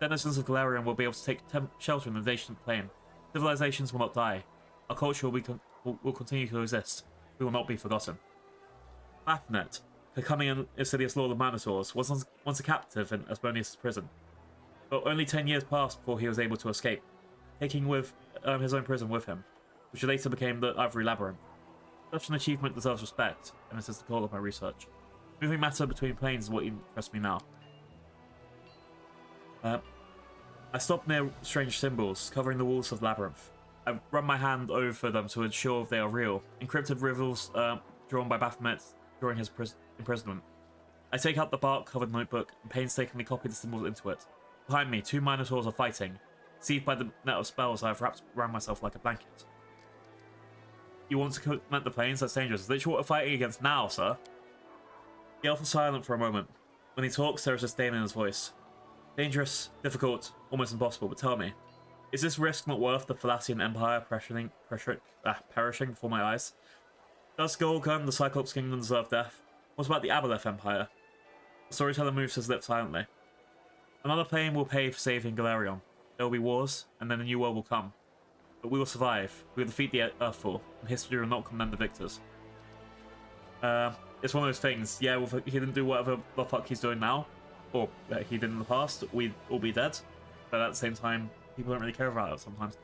Denizens of Galarion will be able to take shelter in the ancient plane. Civilizations will not die. Our culture will continue to exist. We will not be forgotten. Baphomet, the cunning and insidious lord of Minotaurs, was once a captive in Asmodeus' prison. but only 10 years passed before he was able to escape, taking with his own prison with him, which later became the Ivory Labyrinth. Such an achievement deserves respect, and this is the goal of my research. Moving matter between planes is what interests me now. I stopped near strange symbols covering the walls of the labyrinth. I run my hand over them to ensure they are real, encrypted riddles drawn by Baphomet during his imprisonment. I take out the bark-covered notebook and painstakingly copy the symbols into it. Behind me, 2 Minotaurs are fighting, deceived by the net of spells I have wrapped around myself like a blanket. You want to command the planes? That's dangerous. Is that what we're fighting against now, sir? The elf is silent for a moment. When he talks, there is disdain in his voice. Dangerous, difficult, almost impossible, but tell me, is this risk not worth the Thalassian Empire perishing before my eyes? Does Golgun, the Cyclops Kingdom, deserve death? What about the Aboleth Empire? The storyteller moves his lips silently. Another plane will pay for saving Galerion. There will be wars, and then a new world will come. But we will survive. We will defeat the Earthfall, and history will not condemn the victors. It's one of those things. Yeah, well, if he didn't do whatever the fuck he's doing now, or he did in the past, we'd all be dead. But at the same time, people don't really care about it sometimes.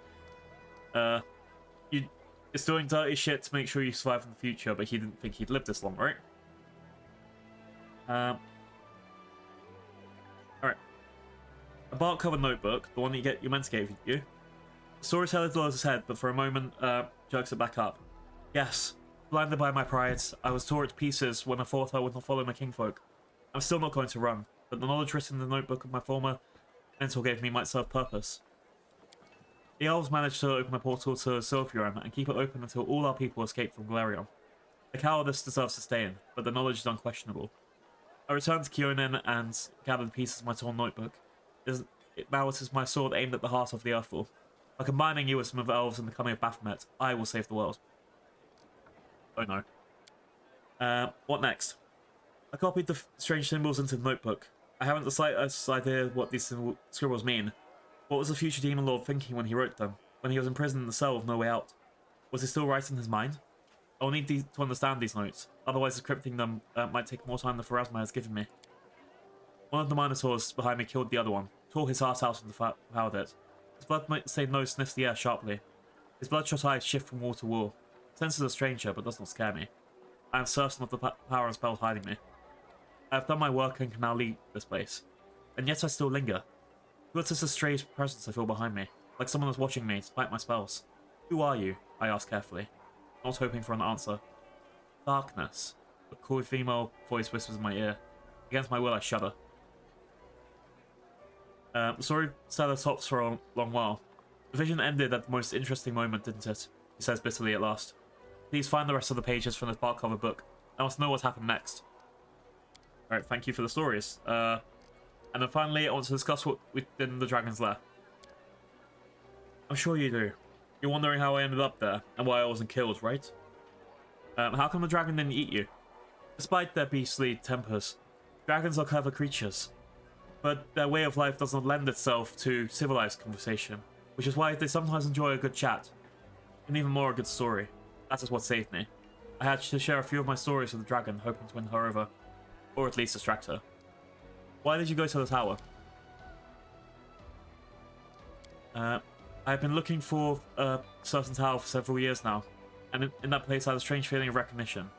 It's doing dirty shit to make sure you survive in the future, but he didn't think he'd live this long, right? Alright. A bark-covered notebook, the one that your mentor gave you. The storyteller lowers his head, but for a moment, jerks it back up. Yes, blinded by my pride, I was torn to pieces when I thought I would not follow my kinfolk. I'm still not going to run, but the knowledge written in the notebook of my former mentor gave me might serve purpose. The elves managed to open a portal to Sylphion and keep it open until all our people escaped from Galerion. The cowardice deserves sustain, but the knowledge is unquestionable. I returned to Kyonin and gathered the pieces of my torn notebook. Now it is my sword aimed at the heart of the Earthfall. By combining you with some of the elves and the coming of Baphomet, I will save the world. Oh no. What next? I copied the strange symbols into the notebook. I haven't the slightest idea what these scribbles mean. What was the future Demon Lord thinking when he wrote them? When he was imprisoned in the cell with no way out? Was he still writing his mind? I will need to understand these notes. Otherwise, decrypting them might take more time than Pharasma has given me. One of the Minotaurs behind me killed the other one, tore his heart out and devoured it. His blood might say no sniffs the air sharply. His bloodshot eyes shift from wall to wall. Senses a stranger, but does not scare me. I am certain of the power and spells hiding me. I have done my work and can now leave this place. And yet I still linger. What is the strange presence I feel behind me? Like someone is watching me, despite my spells. Who are you? I ask carefully, not hoping for an answer. Darkness. A cool female voice whispers in my ear. Against my will, I shudder. The storyteller stops for a long while. The vision ended at the most interesting moment, didn't it? He says bitterly at last. Please find the rest of the pages from this bark cover book. I must know what happened next. Alright, thank you for the stories. And then finally, I want to discuss what we did in the Dragon's Lair. I'm sure you do. You're wondering how I ended up there, and why I wasn't killed, right? How come the dragon didn't eat you? Despite their beastly tempers, dragons are clever creatures. But their way of life does not lend itself to civilized conversation, which is why they sometimes enjoy a good chat. And even more a good story. That is what saved me. I had to share a few of my stories with the dragon, hoping to win her over. Or at least distract her. Why did you go to the tower? I've been looking for a certain tower for several years now, and in that place I had a strange feeling of recognition.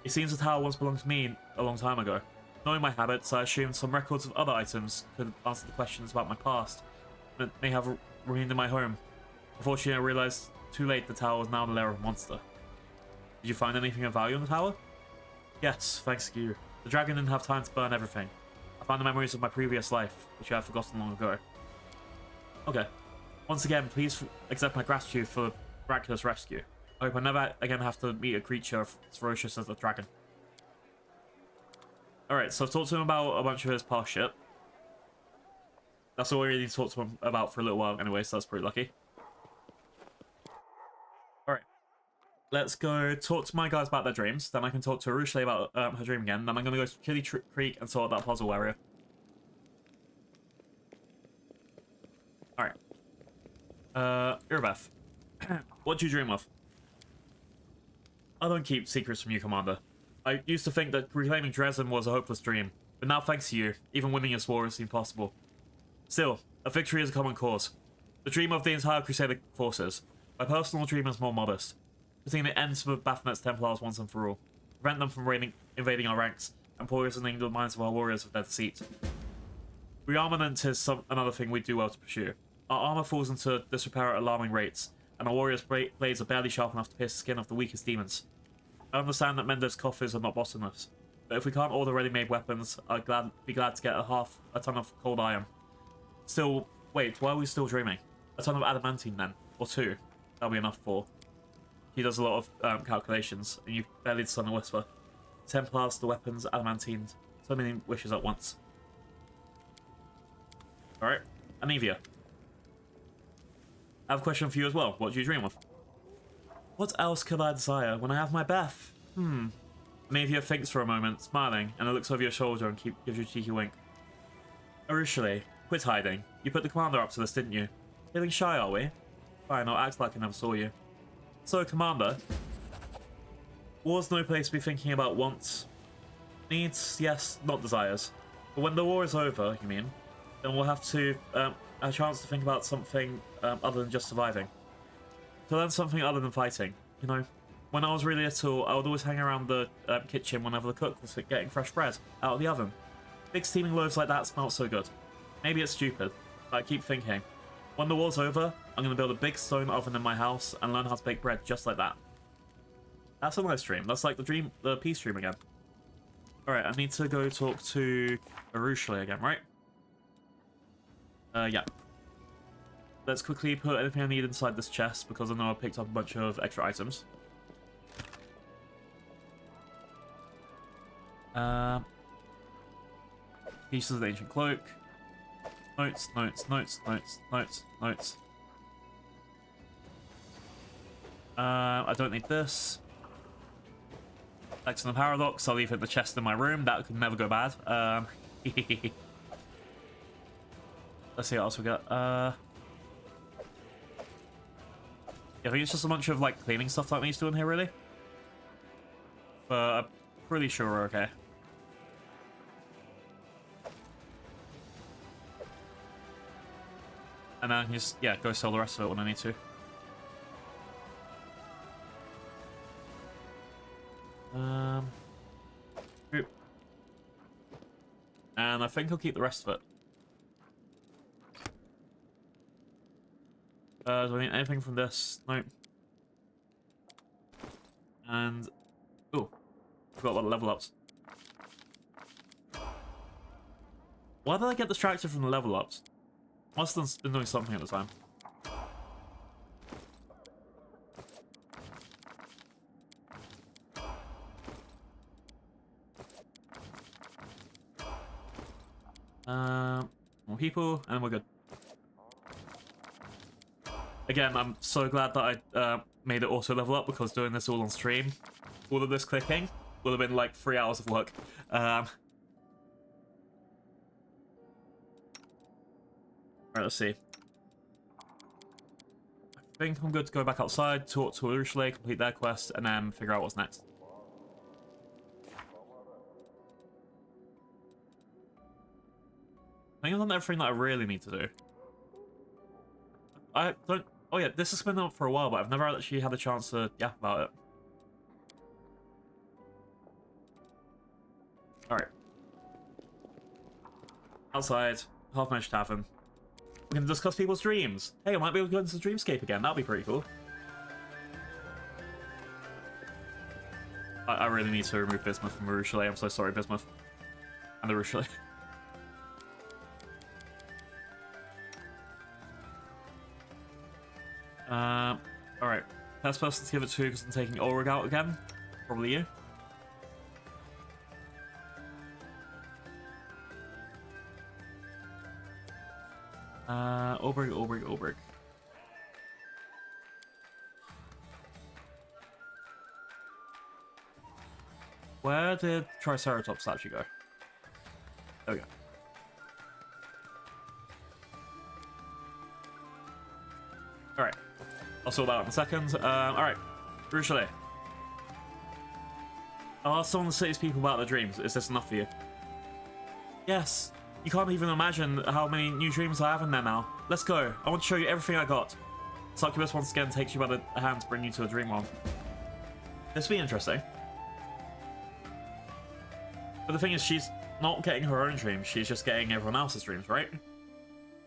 It seems the tower once belonged to me a long time ago. Knowing my habits, I assumed some records of other items could answer the questions about my past that may have remained in my home. Unfortunately, I realized too late the tower was now the lair of a monster. Did you find anything of value in the tower? Yes, thanks to you. The dragon didn't have time to burn everything. I found the memories of my previous life, which I had forgotten long ago. Okay. Once again, please accept my gratitude for the miraculous rescue. I hope I never again have to meet a creature as ferocious as the dragon. Alright, so I've talked to him about a bunch of his past shit. That's all we really need to talk to him about for a little while anyway, so that's pretty lucky. Alright. Let's go talk to my guys about their dreams. Then I can talk to Arueshalae about her dream again. Then I'm going to go to Chili Creek and sort out that puzzle area. Alright. Irabeth. What do you dream of? I don't keep secrets from you, Commander. I used to think that reclaiming Dresden was a hopeless dream, but now thanks to you, even winning this war seemed possible. Still, a victory is a common cause. The dream of the entire Crusader forces. My personal dream is more modest. Putting an end to the Baphomet's Templars once and for all. Prevent them from invading our ranks, and poisoning the minds of our warriors with their deceit. Rearmament is another thing we do well to pursue. Our armor falls into disrepair at alarming rates, and our warriors' blades are barely sharp enough to pierce the skin of the weakest demons. I understand that Mendo's coffers are not bottomless, but if we can't order ready-made weapons, I'd be glad to get a ton of cold iron. Still, wait, why are we still dreaming? A ton of adamantine then, or 2. That'll be enough for. He does a lot of calculations, and you barely discern a whisper. Templars, the weapons, adamantines, so many wishes at once. Alright, Anivia. I have a question for you as well. What do you dream of? What else could I desire when I have my Beth? Anivia thinks for a moment, smiling, and it looks over your shoulder and gives you a cheeky wink. Arueshalae, quit hiding. You put the commander up to this, didn't you? Feeling shy, are we? Fine, I'll act like I never saw you. So, Commander, war's no place to be thinking about wants. Needs, yes, not desires. But when the war is over, you mean, then we'll have to a chance to think about something other than just surviving. To learn something other than fighting. You know, when I was really little, I would always hang around the kitchen whenever the cook was getting fresh bread out of the oven. Big steaming loaves like that smell so good. Maybe it's stupid, but I keep thinking, when the war's over, I'm going to build a big stone oven in my house and learn how to bake bread just like that. That's a nice dream. That's like the peace dream again. Alright, I need to go talk to Arueshalae again, right? Yeah. Let's quickly put anything I need inside this chest because I know I picked up a bunch of extra items. Pieces of the ancient cloak. Notes, notes, notes, notes, notes, notes. I don't need this. Excellent paradox. I'll leave it in the chest in my room. That could never go bad. Let's see what else we got. Yeah, I think it's just a bunch of like cleaning stuff that needs doing here, really. But I'm pretty sure we're okay. And then I can just, yeah, go sell the rest of it when I need to. Oop. And I think I'll keep the rest of it. Do I need anything from this? Nope. And... oh, forgot about the level ups. Why did I get distracted from the level ups? Must have been doing something at the time. More people, and we're good. Again, I'm so glad that I made it auto level up because doing this all on stream, all of this clicking, would have been like 3 hours of work. Alright, let's see. I think I'm good to go back outside, talk to Arueshalae, complete their quest, and then figure out what's next. I think I've done everything that I really need to do. I don't... oh yeah, this has been up for a while, but I've never actually had a chance to yap about it. Alright. Outside, Half-Mesh Tavern. We can discuss people's dreams. Hey, I might be able to go into the Dreamscape again. That'd be pretty cool. I really need to remove Bismuth from Arueshalae. I'm so sorry, Bismuth. And Arueshalae. Alright. First person to give it to because I'm taking Ulrich out again. Probably you. Ulrich. Where did Triceratops statue go? There we go. Alright. I'll sort that out in a second. Alright. Arueshalae. I'll ask some of the city's people about their dreams. Is this enough for you? Yes. You can't even imagine how many new dreams I have in there now. Let's go. I want to show you everything I got. Succubus once again takes you by the hand to bring you to a dream world. This will be interesting. But the thing is, she's not getting her own dreams. She's just getting everyone else's dreams, right?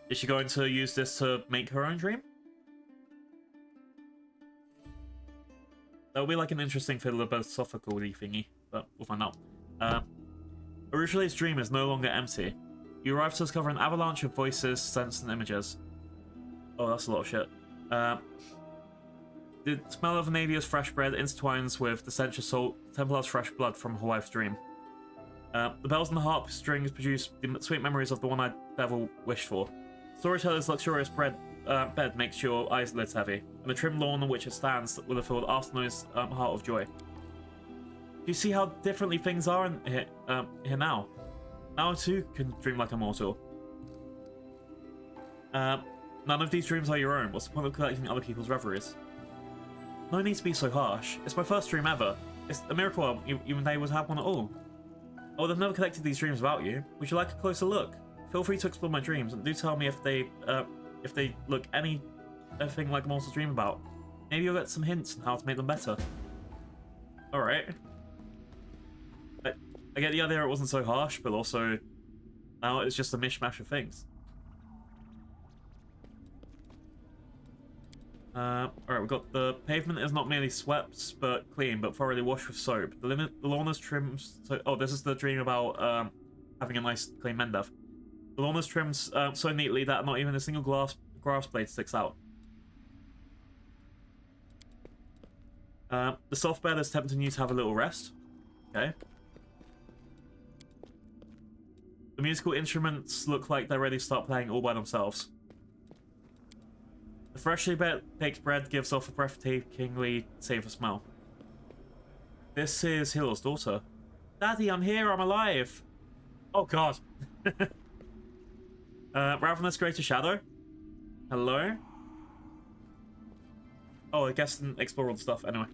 Is she going to use this to make her own dream? That would be like an interesting philosophical thingy, but we'll find out. Arueshalae's dream is no longer empty. You arrive to discover an avalanche of voices, scents, and images. Oh, that's a lot of shit. The smell of Nadia's fresh bread intertwines with the stench of salt, Templar's fresh blood from her wife's dream. The bells and the harp strings produce the sweet memories of the one-eyed devil wished for. Storyteller's luxurious bed makes your eyelids heavy, and the trim lawn on which it stands will have filled Arsenault's heart of joy. Do you see how differently things are here now? Now I too can dream like a mortal. None of these dreams are your own. What's the point of collecting other people's reveries? No need to be so harsh. It's my first dream ever. It's a miracle even they would have one at all. Oh, they've never collected these dreams about you. Would you like a closer look? Feel free to explore my dreams, and do tell me if they look anything like a mortal's dream about. Maybe you'll get some hints on how to make them better. Alright. I get the idea it wasn't so harsh, but also now it's just a mishmash of things. Alright, we've got the pavement is not merely swept, but clean, but thoroughly washed with soap. The lawn is trimmed... oh, this is the dream about having a nice, clean Mendev. The lawn is trimmed so neatly that not even a single grass blade sticks out. The soft bed is tempting you to have a little rest. Okay. The musical instruments look like they're ready to start playing all by themselves. The freshly baked bread gives off a breathtakingly savor smell. This is Hill's daughter. Daddy, I'm here, I'm alive! Oh god. Ravenous Greater Shadow? Hello? Oh, I guess didn't explore all the stuff, anyway.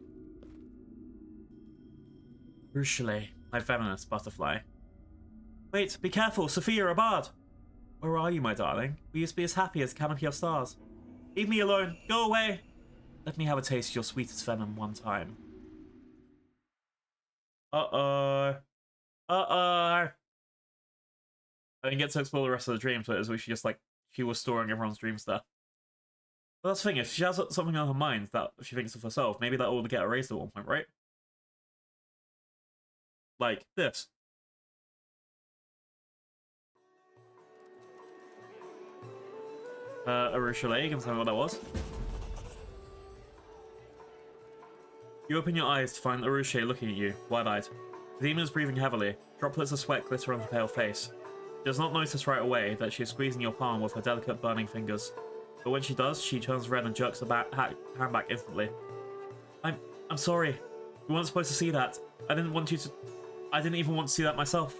Arueshalae, my venomous butterfly. Wait, be careful, Sophia Abad! Where are you, my darling? We used to be as happy as a canopy of stars. Leave me alone, go away! Let me have a taste of your sweetest venom one time. Uh-oh. Uh-oh. I didn't get to explore the rest of the dreams, but it was like she was storing everyone's dreams there. But that's the thing, if she has something on her mind that she thinks of herself, maybe that will get erased at one point, right? Like this. Arueshalae, you can tell me what that was. You open your eyes to find Arueshalae looking at you, wide-eyed. The demon is breathing heavily. Droplets of sweat glitter on her pale face. She does not notice right away that she is squeezing your palm with her delicate, burning fingers. But when she does, she turns red and jerks her hand back instantly. I'm sorry. You weren't supposed to see that. I didn't even want to see that myself.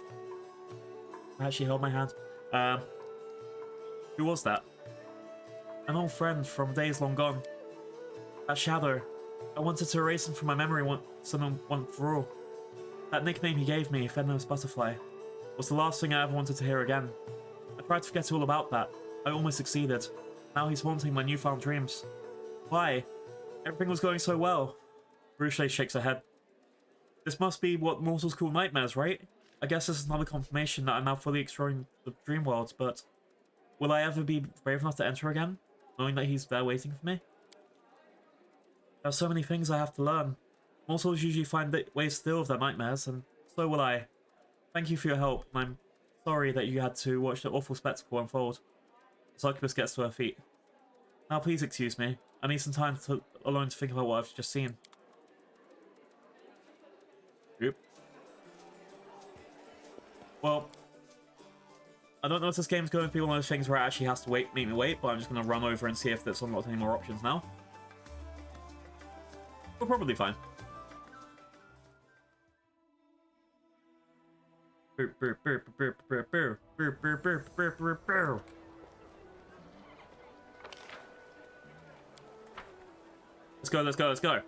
She held my hand. Who was that? An old friend from days long gone. That shadow. I wanted to erase him from my memory once for all. That nickname he gave me, Venomous Butterfly, was the last thing I ever wanted to hear again. I tried to forget all about that. I almost succeeded. Now he's haunting my newfound dreams. Why? Everything was going so well. Arueshalae shakes her head. This must be what mortals call nightmares, right? I guess this is another confirmation that I'm now fully exploring the dream world, but will I ever be brave enough to enter again, knowing that he's there waiting for me? There are so many things I have to learn. Mortals usually find ways to deal with their nightmares, and so will I. Thank you for your help, and I'm sorry that you had to watch the awful spectacle unfold. Succubus gets to her feet. Now please excuse me. I need some time alone to think about what I've just seen. Oop. Well, I don't know if this game's going to be one of those things where it actually has to make me wait, but I'm just going to run over and see if it's unlocked any more options now. We're probably fine. Let's go, let's go, let's go.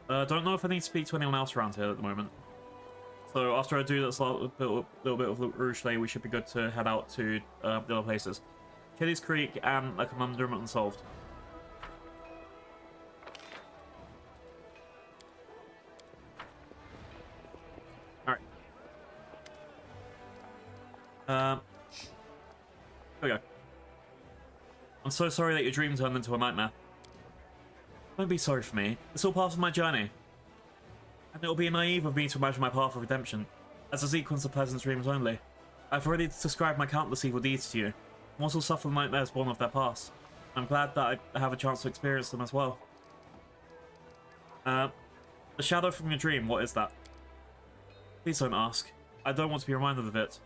Don't know if I need to speak to anyone else around here at the moment. So after I do this little bit of Arueshalae, we should be good to head out to the other places. Chili's Creek and a conundrum unsolved. Alright. Here we go. I'm so sorry that your dream turned into a nightmare. Don't be sorry for me. It's all part of my journey. And it'll be naive of me to imagine my path of redemption as a sequence of pleasant dreams only. I've already described my countless evil deeds to you. Mortals suffer nightmares born of their past. I'm glad that I have a chance to experience them as well. The shadow from your dream, what is that? Please don't ask. I don't want to be reminded of it.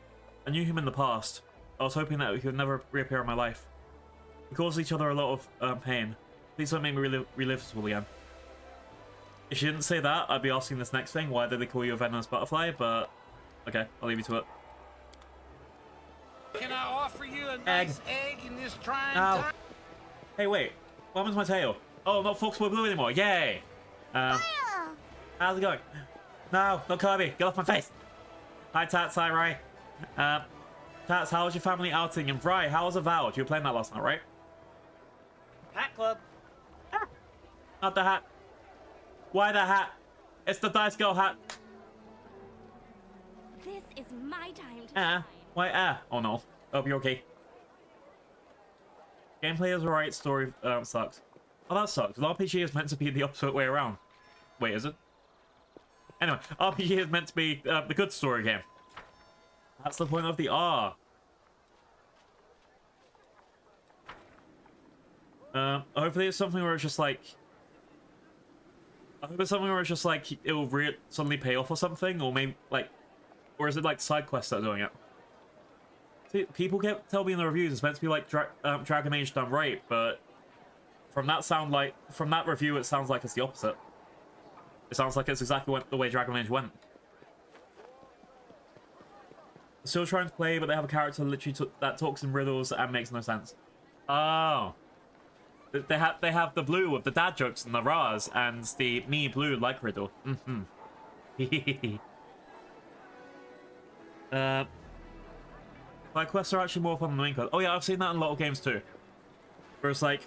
I knew him in the past. I was hoping that he would never reappear in my life. We caused each other a lot of pain. Please don't make me relive it all again. If she didn't say that, I'd be asking this next thing, why did they call you a venomous butterfly? But, okay, I'll leave you to it. Can I offer you a nice egg in this trying time? Hey, wait. What happened to my tail? Oh, not Foxboy Blue anymore. Yay! How's it going? No, not Kirby. Get off my face. Hi, Tats. Hi, Rai. Tats, how was your family outing? And Rai, how was Avowed? You were playing that last night, right? Hat Club. Not the hat. Why the hat? It's the Dice Girl hat. This is my time to shine. Why Oh no. Hope you're okay. Gameplay is alright, story sucks. Oh, that sucks. The RPG is meant to be the opposite way around. Wait, is it? Anyway, RPG is meant to be the good story game. That's the point of the R. Hopefully it's something where it's just like... I hope it's something where it's just like, it will suddenly pay off or something, or maybe, like... Or is it like side quests that are doing it? See, people tell me in the reviews it's meant to be like Dragon Age done right, but... From that review, it sounds like it's the opposite. It sounds like it's exactly the way Dragon Age went. Still trying to play, but they have a character literally that talks in riddles and makes no sense. Oh. They have the blue with the dad jokes and the Ras, and the me blue like riddle. Side quests are actually more fun than the main quest. Oh yeah, I've seen that in a lot of games too. Where it's like,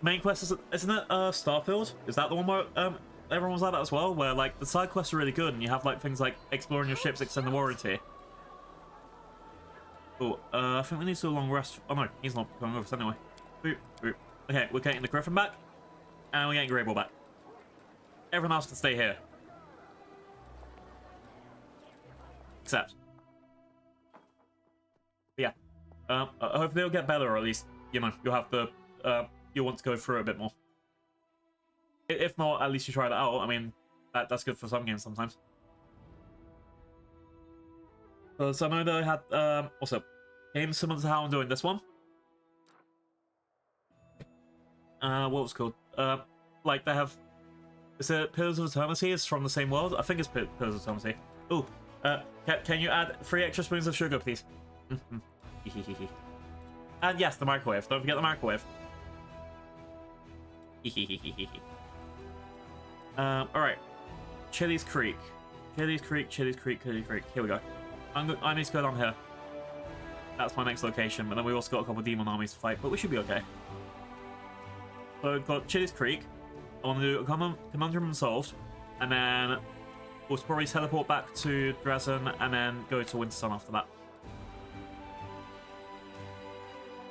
main quest isn't it Starfield? Is that the one where everyone was like that as well? Where like the side quests are really good, and you have like things like exploring your ships, extend the warranty. Oh, I think we need to do a long rest. Oh no, he's not coming with us anyway. Boop, boop. Okay, we're getting the Griffin back, and we're getting Greyball back. Everyone else can stay here. Except. But yeah. Hopefully it'll get better, or at least, you know, you'll have the, you'll want to go through it a bit more. If not, at least you try that out. I mean, that's good for some games sometimes. So I know they had, also, games similar to how I'm doing this one. What was it called? Like they have, is it Pillars of Eternity? It's from the same world? I think it's Pillars of Eternity. Ooh, can you add 3 extra spoons of sugar, please? And yes, the microwave. Don't forget the microwave. Alright. Chili's Creek. Chili's Creek, Chili's Creek, Chili's Creek. Here we go. I need to go down here. That's my next location, but then we also got a couple of demon armies to fight, but we should be okay. So we've got Chili's Creek. I want to do a conundrum unsolved, and then we'll probably teleport back to Dresden, and then go to Winter Sun after that.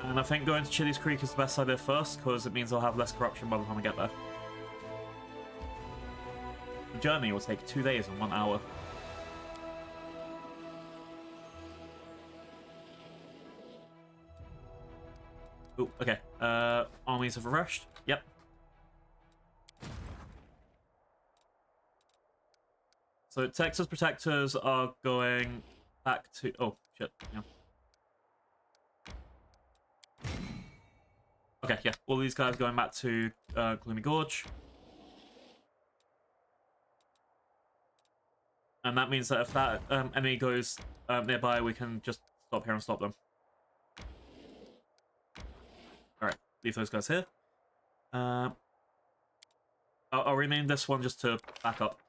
And I think going to Chili's Creek is the best idea first, because it means I'll have less corruption by the time I get there. The journey will take 2 days and 1 hour. Ooh, okay. Armies have rushed. Yep. So Texas Protectors are going back to... Oh, shit. Yeah. Okay, yeah. All these guys going back to Gloomy Gorge. And that means that if that enemy goes nearby, we can just stop here and stop them. Alright, leave those guys here. I'll rename this one just to back up.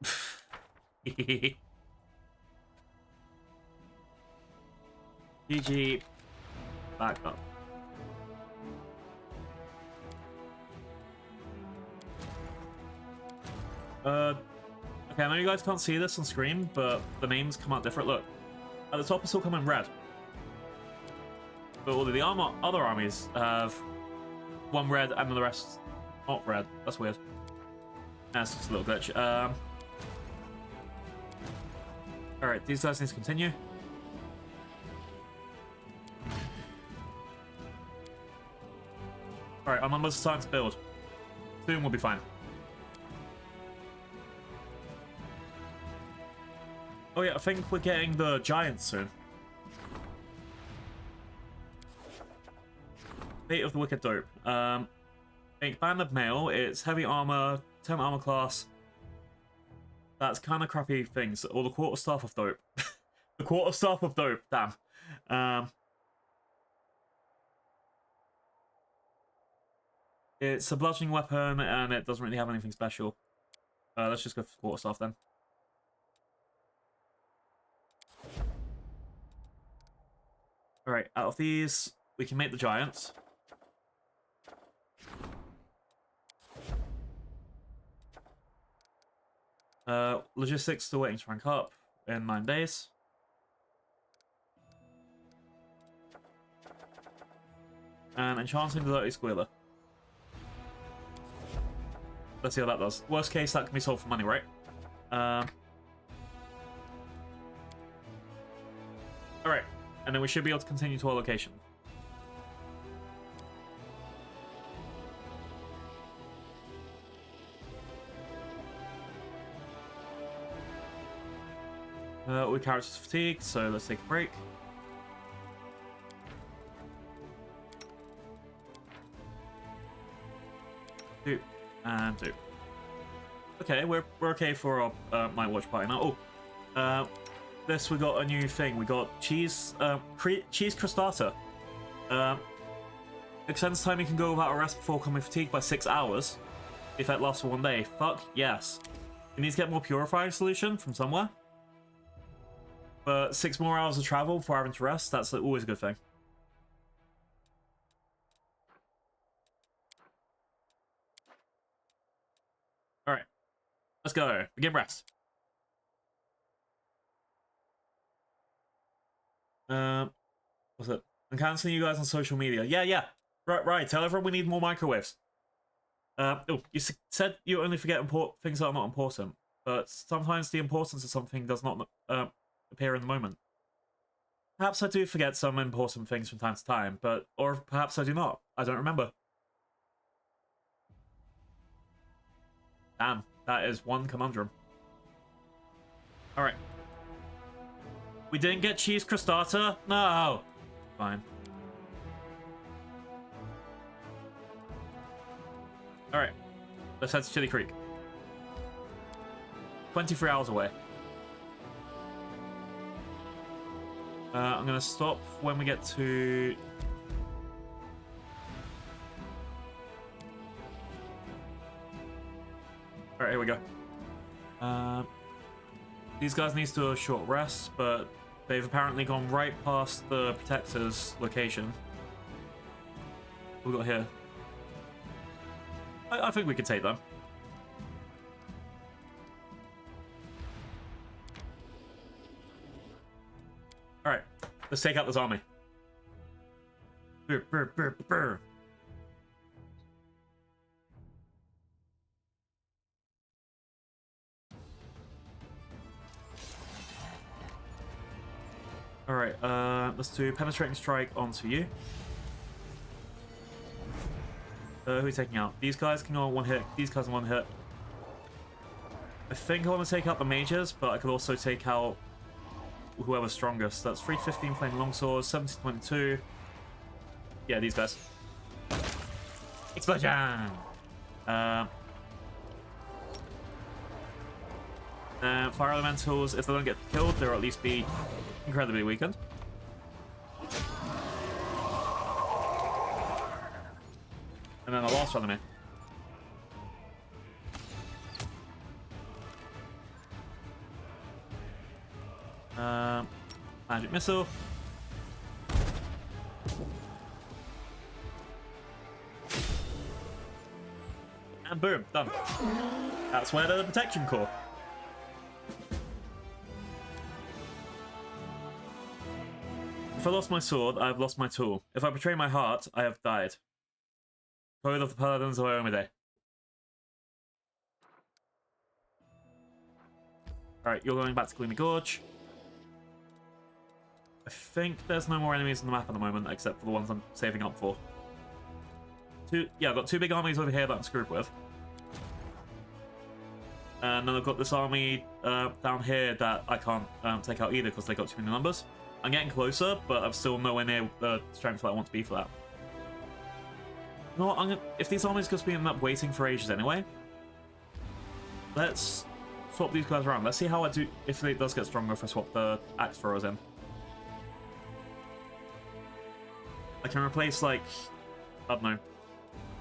GG. Back up. Okay, I know you guys can't see this on screen, but the names come out different. Look, at the top it's all come in red. But all of the other armies have one red and the rest not red. That's weird. That's just a little glitch. Alright, these guys need to continue. Alright, our numbers are starting to build. Soon we'll be fine. Oh yeah, I think we're getting the giants soon. Fate of the Wicked Dope. Think band of mail, it's heavy armor, 10 armor class. That's kind of crappy things. Or the quarterstaff of dope. The quarterstaff of dope, damn. It's a bludgeoning weapon and it doesn't really have anything special. Let's just go for quarterstaff then. Alright, out of these, we can make the giants. Logistics still waiting to rank up in 9 days. And enchanting the dirty squealer. Let's see how that does. Worst case, that can be sold for money, right? Alright, and then we should be able to continue to our location. All characters fatigued, so let's take a break. Do and do. Okay, we're okay for our night watch party now. Oh, this we got a new thing. We got cheese cheese crostata. Extends time you can go without a rest before coming fatigued by 6 hours. If that lasts for 1 day, fuck yes. We need to get more purifying solution from somewhere. But 6 more hours of travel before having to rest, that's always a good thing. Alright. Let's go. Begin rest. What's it? I'm canceling you guys on social media. Yeah. Right. Tell everyone we need more microwaves. Oh, you said you only forget things that are not important. But sometimes the importance of something does not appear in the moment. Perhaps I do forget some important things from time to time, or perhaps I do not. I don't remember. Damn, that is one conundrum. Alright. We didn't get cheese crostata? No! Fine. Alright. Let's head to Chili Creek. 23 hours away. I'm gonna stop when we get to... Alright, here we go. These guys need to do a short rest, but they've apparently gone right past the Protector's location. What we got here? I think we could take them. Alright, let's take out this army. Brr. Alright, let's do penetrating strike onto you. Who are we taking out? These guys can go on 1 hit, these guys on 1 hit. I think I want to take out the mages, but I could also take out whoever's strongest. That's 3 to 15 playing longswords, 7 to 22. Yeah, these guys. Explosion! Fire elementals, if they don't get killed, they'll at least be incredibly weakened. And then the last enemy. Magic missile. boom, done. That's where they're the protection core. If I lost my sword, I have lost my tool. If I betray my heart, I have died. Code of the Paladins of Iomide. Alright, you're going back to Gloomy Gorge. I think there's no more enemies on the map at the moment, except for the ones I'm saving up for. I've got two big armies over here that I'm screwed with. And then I've got this army down here that I can't take out either because they got too many numbers. I'm getting closer, but I'm still nowhere near the strength that I want to be for that. You know what? If these armies just end up waiting for ages anyway, let's swap these guys around. Let's see how I do if it does get stronger if I swap the axe throwers in. I can replace, like, I don't know,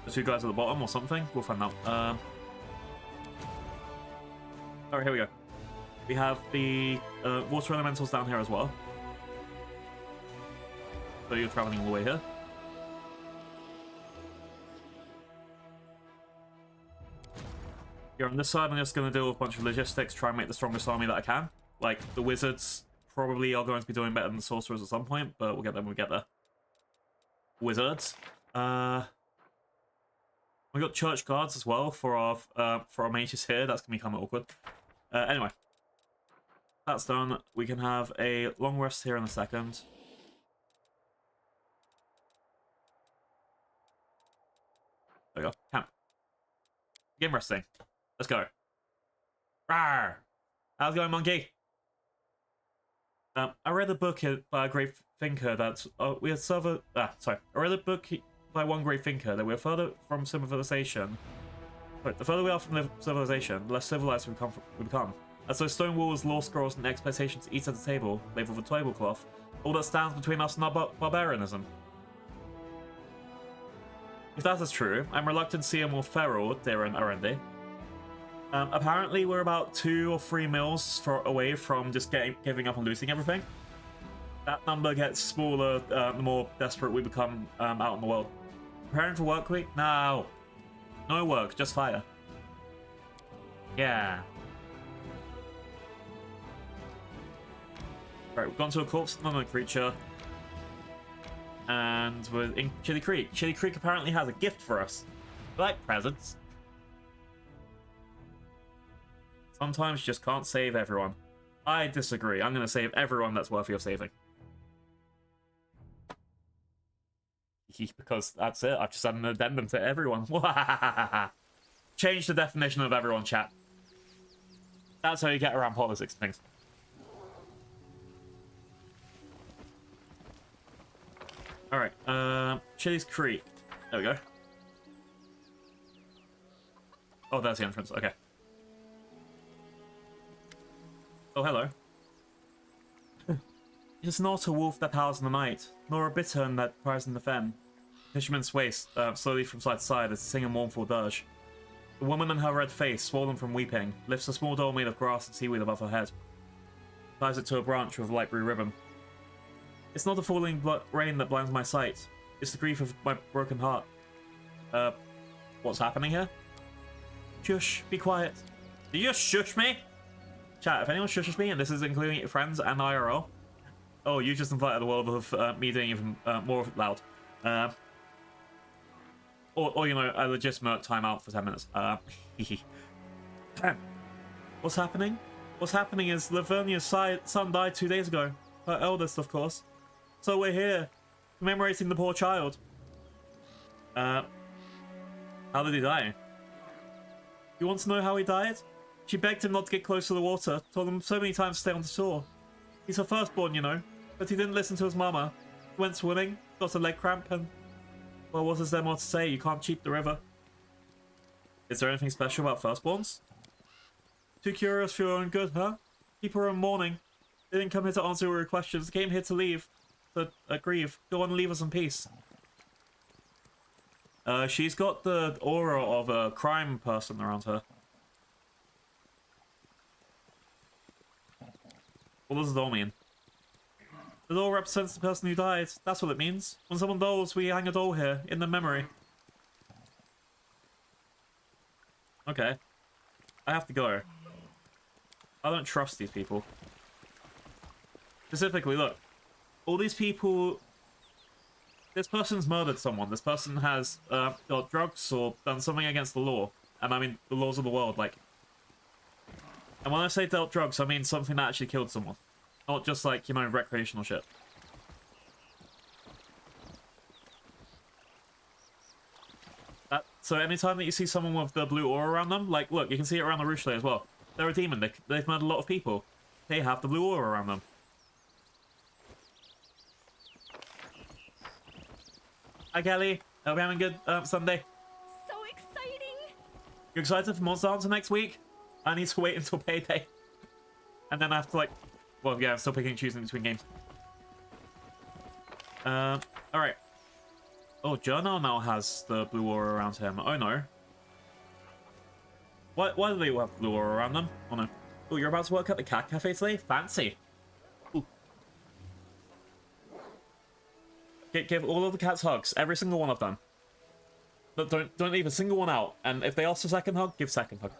the two guys at the bottom or something. We'll find out. Alright, here we go. We have the water elementals down here as well. So you're traveling all the way here. Here on this side, I'm just going to deal with a bunch of logistics, try and make the strongest army that I can. Like, the wizards probably are going to be doing better than the sorcerers at some point, but we'll get there when we get there. Wizards. We got church guards as well for our mages here. That's going to be kind of awkward. Anyway. That's done. We can have a long rest here in a second. There we go. Camp. Game resting. Let's go. Rawr! How's it going, monkey? I read a book by a great thinker that I read a book by one great thinker that we're further from civilization. But the further we are from civilization, the less civilized we become. As though stone walls, law scrolls, and expectations to eat at the table, labeled with a tablecloth, all that stands between us and our barbarianism. If that is true, I'm reluctant to see a more feral Darren Arendi. Apparently, we're about 2 or 3 mils away from just giving up and losing everything. That number gets smaller the more desperate we become out in the world. Preparing for work week? No. No work, just fire. Yeah. Right, we've gone to a corpse non creature. And we're in Chili Creek. Chili Creek apparently has a gift for us. We like presents. Sometimes you just can't save everyone. I disagree. I'm going to save everyone that's worthy of saving. Because that's it. I've just had an addendum to everyone. Change the definition of everyone, chat. That's how you get around politics and things. Alright, Chili's Creek. There we go. Oh, there's the entrance. Okay. Oh, hello. It is not a wolf that howls in the night, nor a bittern that cries in the fen. Fisherman sways slowly from side to side as they sing a mournful dirge. The woman in her red face, swollen from weeping, lifts a small doll made of grass and seaweed above her head. Ties it to a branch with a light blue ribbon. It's not the falling rain that blinds my sight. It's the grief of my broken heart. What's happening here? Shush, be quiet. Did you just shush me? Chat, if anyone shushes me, and this is including your friends and IRL, oh, you just invited the world of me doing even more loud. Or, you know, a legitimate timeout for 10 minutes. What's happening? What's happening is Lavernia's son died 2 days ago. Her eldest, of course. So we're here, commemorating the poor child. How did he die? You want to know how he died? She begged him not to get close to the water, told him so many times to stay on the shore. He's her firstborn, you know, but he didn't listen to his mama. He went swimming, got a leg cramp, and... well, what is there more to say? You can't cheat the river. Is there anything special about firstborns? Too curious for your own good, huh? People are in mourning. They didn't come here to answer all your questions. They came here to leave. To grieve. Go on and leave us in peace. She's got the aura of a crime person around her. What does it all mean? The doll represents the person who died. That's what it means. When someone dies, we hang a doll here, in their memory. Okay. I have to go. I don't trust these people. Specifically, look. All these people... This person's murdered someone. This person has got drugs or done something against the law. And I mean, the laws of the world, like... And when I say dealt drugs, I mean something that actually killed someone. Not just like, you know, recreational shit. So anytime that you see someone with the blue aura around them, like, look, you can see it around the Arueshalae as well. They're a demon. They've murdered a lot of people. They have the blue aura around them. Hi, Kelly. Hope you're having a good Sunday. So exciting! You excited for Monster Hunter next week? I need to wait until payday. And then I have to, like... Well, yeah, I'm still picking and choosing between games. Alright. Oh, Journal now has the blue aura around him. Oh, no. Why do they have blue aura around them? Oh, no. Oh, you're about to work at the cat cafe today? Fancy. Ooh. Give all of the cats hugs. Every single one of them. But don't leave a single one out. And if they ask for second hug, give second hug.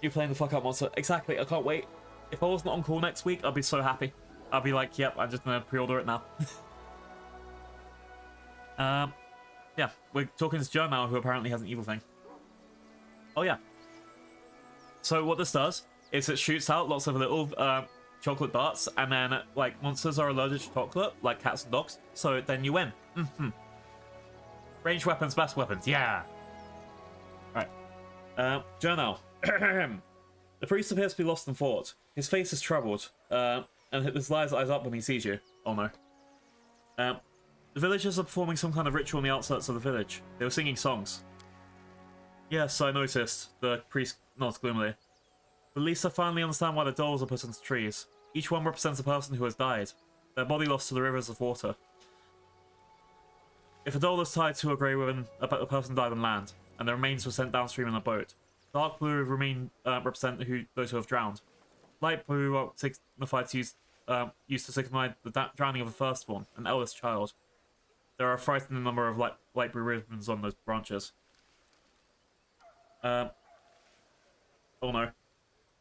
You playing the fuck up monster. Exactly, I can't wait. If I wasn't on call next week, I'd be so happy. I'd be like, yep, I'm just gonna pre-order it now. Yeah, we're talking to Joe now, who apparently has an evil thing. Oh, yeah. So what this does is it shoots out lots of little chocolate darts, and then, like, monsters are allergic to chocolate, like cats and dogs, so then you win. Ranged weapons, best weapons, yeah! Right. Journal. The priest appears to be lost in thought. His face is troubled, and his eyes up when he sees you. Oh no. The villagers are performing some kind of ritual on the outskirts of the village. They were singing songs. Yes, I noticed. The priest nods gloomily. But at least I finally understand why the dolls are put into trees. Each one represents a person who has died, their body lost to the rivers of water. If a doll is tied to a grey ribbon, a person died on land, and the remains were sent downstream in a boat. Dark blue represent those who have drowned. Light blue are signified to used to signify the drowning of the firstborn, an eldest child. There are a frightening number of light blue ribbons on those branches. Oh no.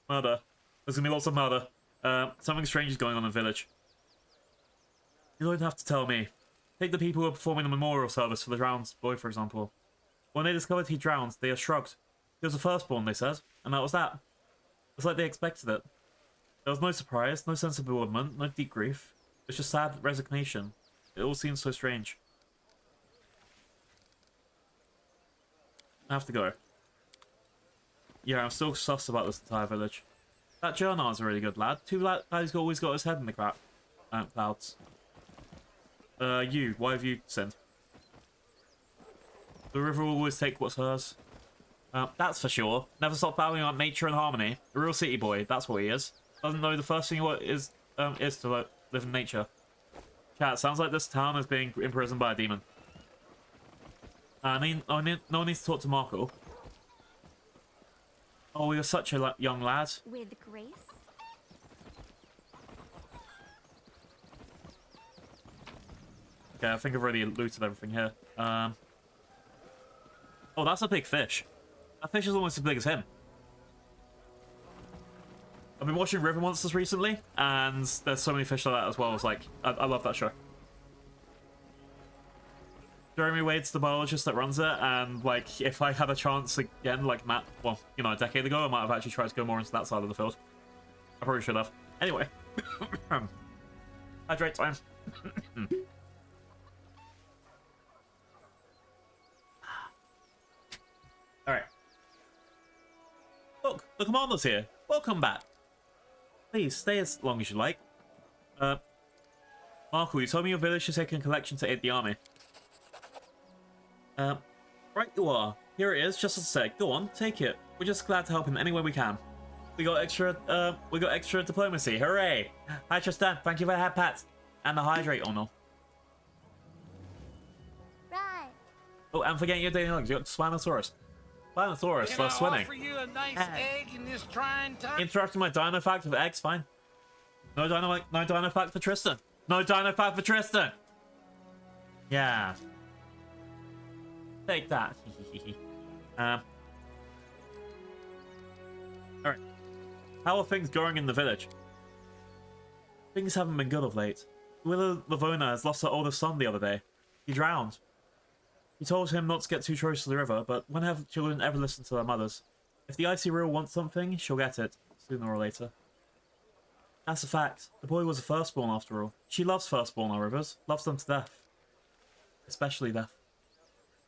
Murder. There's gonna be lots of murder. Something strange is going on in the village. You don't have to tell me. Take the people who are performing the memorial service for the drowned boy, for example. When they discovered he drowned, they shrugged. He was the firstborn, they said, and that was that. It's like they expected it. There was no surprise, no sense of bewilderment, no deep grief. It's just sad resignation. It all seems so strange. I have to go. Yeah, I'm still sus about this entire village. That Jernar's a really good lad. Too bad he's always got his head in the clouds. Why have you sinned? The river will always take what's hers. That's for sure. Never stop battling on nature and harmony. A real city boy, that's what he is. Doesn't know the first thing what is to live in nature. Chat, sounds like this town is being imprisoned by a demon. No one needs to talk to Marco. Oh, you're such a young lad. With grace? Okay, I think I've already looted everything here. Oh, that's a big fish. That fish is almost as big as him. I've been watching River Monsters recently, and there's so many fish like that as well. It's like, I love that show. Jeremy Wade's the biologist that runs it, and like, if I had a chance again, like Matt, well, you know, a decade ago, I might have actually tried to go more into that side of the field. I probably should have. Anyway. Hydrate time. Alright. Look, the commander's here. Welcome back. Please, stay as long as you like. Marco, you told me your village is taking a collection to aid the army. Right you are. Here it is, just as I said. Go on, take it. We're just glad to help in any way we can. We got extra diplomacy. Hooray! Hi Tristan, thank you for the hat pats. And the hydrate, oh no. Right. Oh, and forgetting your daily hugs, you got Spinosaurus. Spinosaurus, love swimming. Offer you a nice egg in this trying time? Interrupting my dino fact with eggs, fine. No dino fact for Tristan. No dino fact for Tristan! Yeah. Take that. Alright. How are things going in the village? Things haven't been good of late. Willa Lavona has lost her oldest son the other day. He drowned. He told him not to get too close to the river, but when have children ever listened to their mothers? If the icy reel wants something, she'll get it, sooner or later. That's a fact. The boy was a firstborn after all. She loves firstborn, our rivers. Loves them to death. Especially death.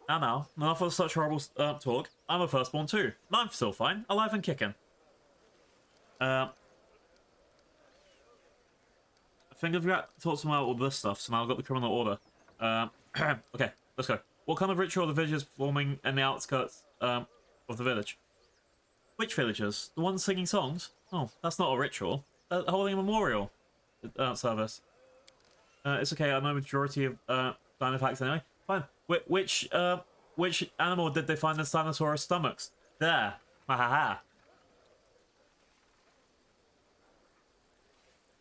Now, enough of such horrible talk. I'm a firstborn too. I'm still fine, alive and kicking. I think I've got to talk to them about all this stuff, so now I've got the criminal order. Okay, let's go. What kind of ritual are the villagers forming in the outskirts of the village? Which villagers? The ones singing songs? Oh, that's not a ritual. They're holding a memorial service. It's okay, I know the majority of dino facts anyway. Fine. Which animal did they find in Spinosaurus stomachs? There. Ha ha ha.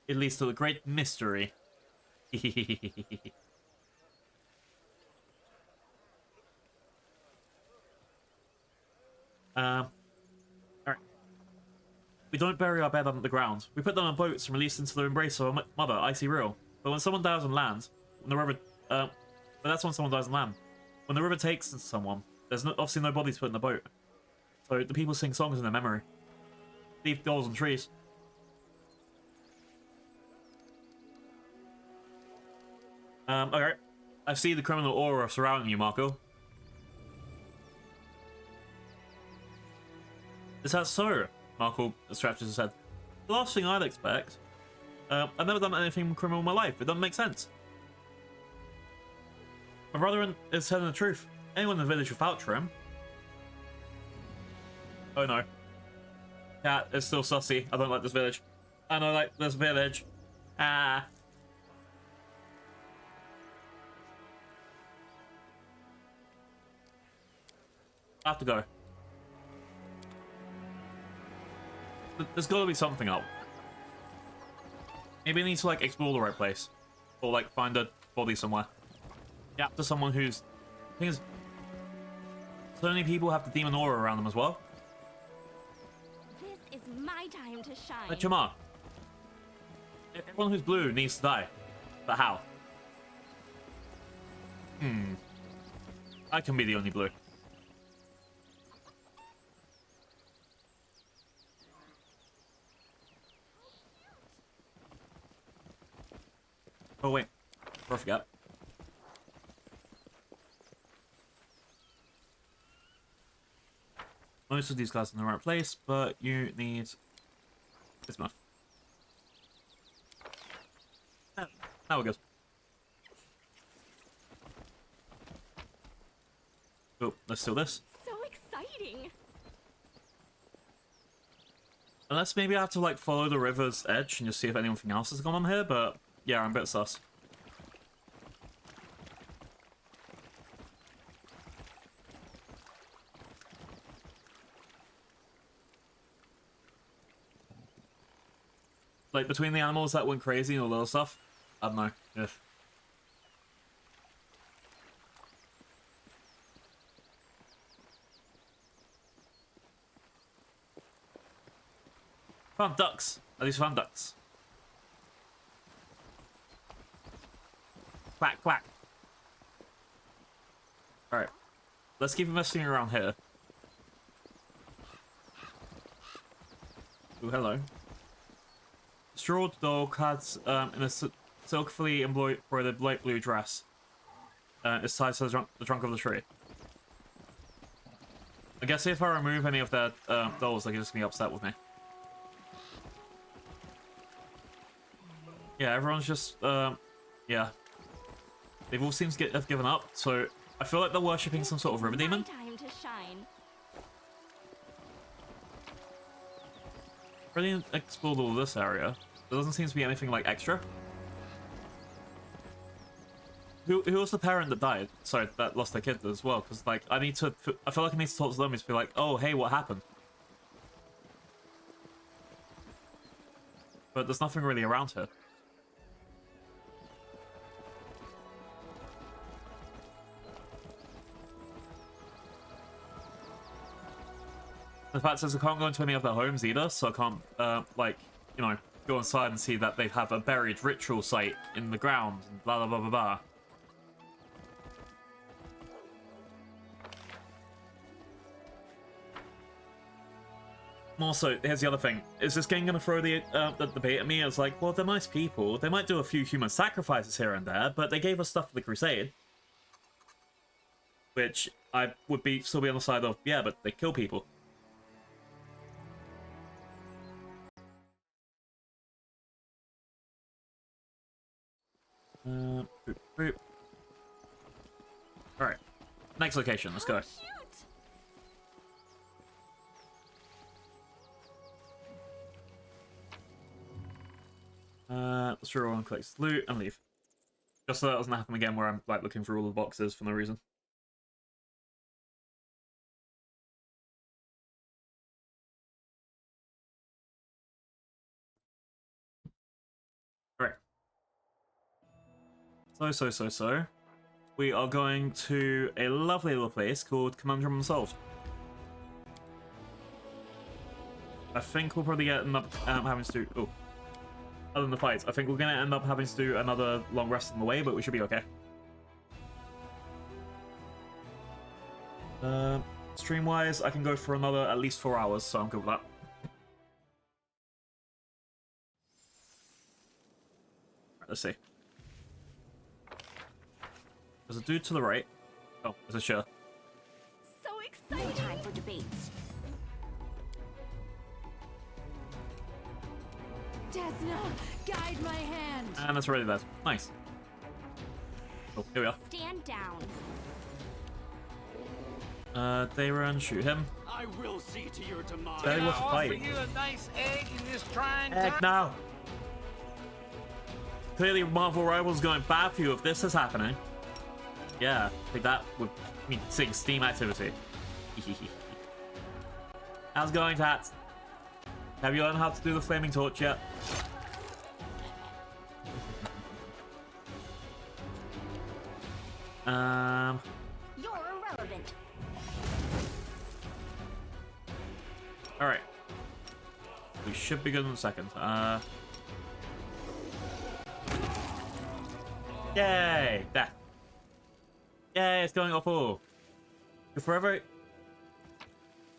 It leads to a great mystery. Alright. We don't bury our dead under the ground. We put them on boats and release into the embrace of our mother, Icy Real. But when someone dies on land, when the river, but that's when someone dies on land. When the river takes someone, there's obviously no body to put in the boat. So the people sing songs in their memory. Leave dolls on trees. Okay. I see the criminal aura surrounding you, Marco. Is that so? Marco scratches his head. The last thing I'd expect. I've never done anything criminal in my life. It doesn't make sense. My brother is telling the truth. Anyone in the village will vouch for him. Oh no. Cat is still sussy. I don't like this village. I don't like this village. Ah. I have to go. There's got to be something up. Maybe I need to like explore the right place, or like find a body somewhere. Yeah, to someone who's. Thing is, so many people have the demon aura around them as well. This is my time to shine. Like Chamar. Everyone who's blue needs to die, but how? I can be the only blue. Oh wait, I forgot. Most of these guys are in the right place, but you need this much. Now we're good. Oh, let's steal this. So exciting. Unless maybe I have to like follow the river's edge and just see if anything else has gone on here, but yeah, I'm a bit sus. Like, between the animals that went crazy and all the other stuff, I don't know. Yeah. Found ducks. At least found ducks. Quack, quack. Alright. Let's keep investigating around here. Oh, hello. Straw dog has in a silkily embroidered light blue dress. It's tied to the trunk of the tree. I guess if I remove any of their dolls, they can just be upset with me. Yeah, everyone's just yeah. They've all seemed to have given up, so I feel like they're worshipping some sort of river demon. Time to shine. Really explored all this area. There doesn't seem to be anything like extra. Who was the parent that died? Sorry, that lost their kid as well. Because like I feel like I need to talk to them and be like, oh hey, what happened? But there's nothing really around here. The fact is I can't go into any of their homes either, so I can't, like, you know, go inside and see that they have a buried ritual site in the ground, and blah, blah, blah, blah, blah. Also, here's the other thing. Is this game going to throw the debate at me as like, well, they're nice people. They might do a few human sacrifices here and there, but they gave us stuff for the Crusade. Which I would still be on the side of, yeah, but they kill people. Boop, boop. Alright. Next location, let's go. Let's draw one, click loot, and leave. Just so that doesn't happen again where I'm like looking through all the boxes for no reason. Right. So. We are going to a lovely little place called Conundrum Unsolved. I think we'll probably end up having to do... Oh. Other than the fights, I think we're going to end up having to do another long rest on the way, but we should be okay. Stream-wise, I can go for another at least 4 hours, so I'm good with that. Right, let's see. There's a dude to the right. Oh, there's a sure. So exciting! No time for debates. Desna, guide my hand. And that's already there. Nice. Oh, here we are. Stand down. They run, shoot him. I will see to your demise. Barely worth a offer fight. you a nice egg in this trying Egg time. now! Clearly Marvel Rivals going bad for you if this is happening. Yeah, I think that would mean seeing Steam activity. How's it going, Tats? Have you learned how to do the flaming torch yet? You're irrelevant. Alright. We should be good in a second. Yay! Death. Yay, it's going awful. Forever.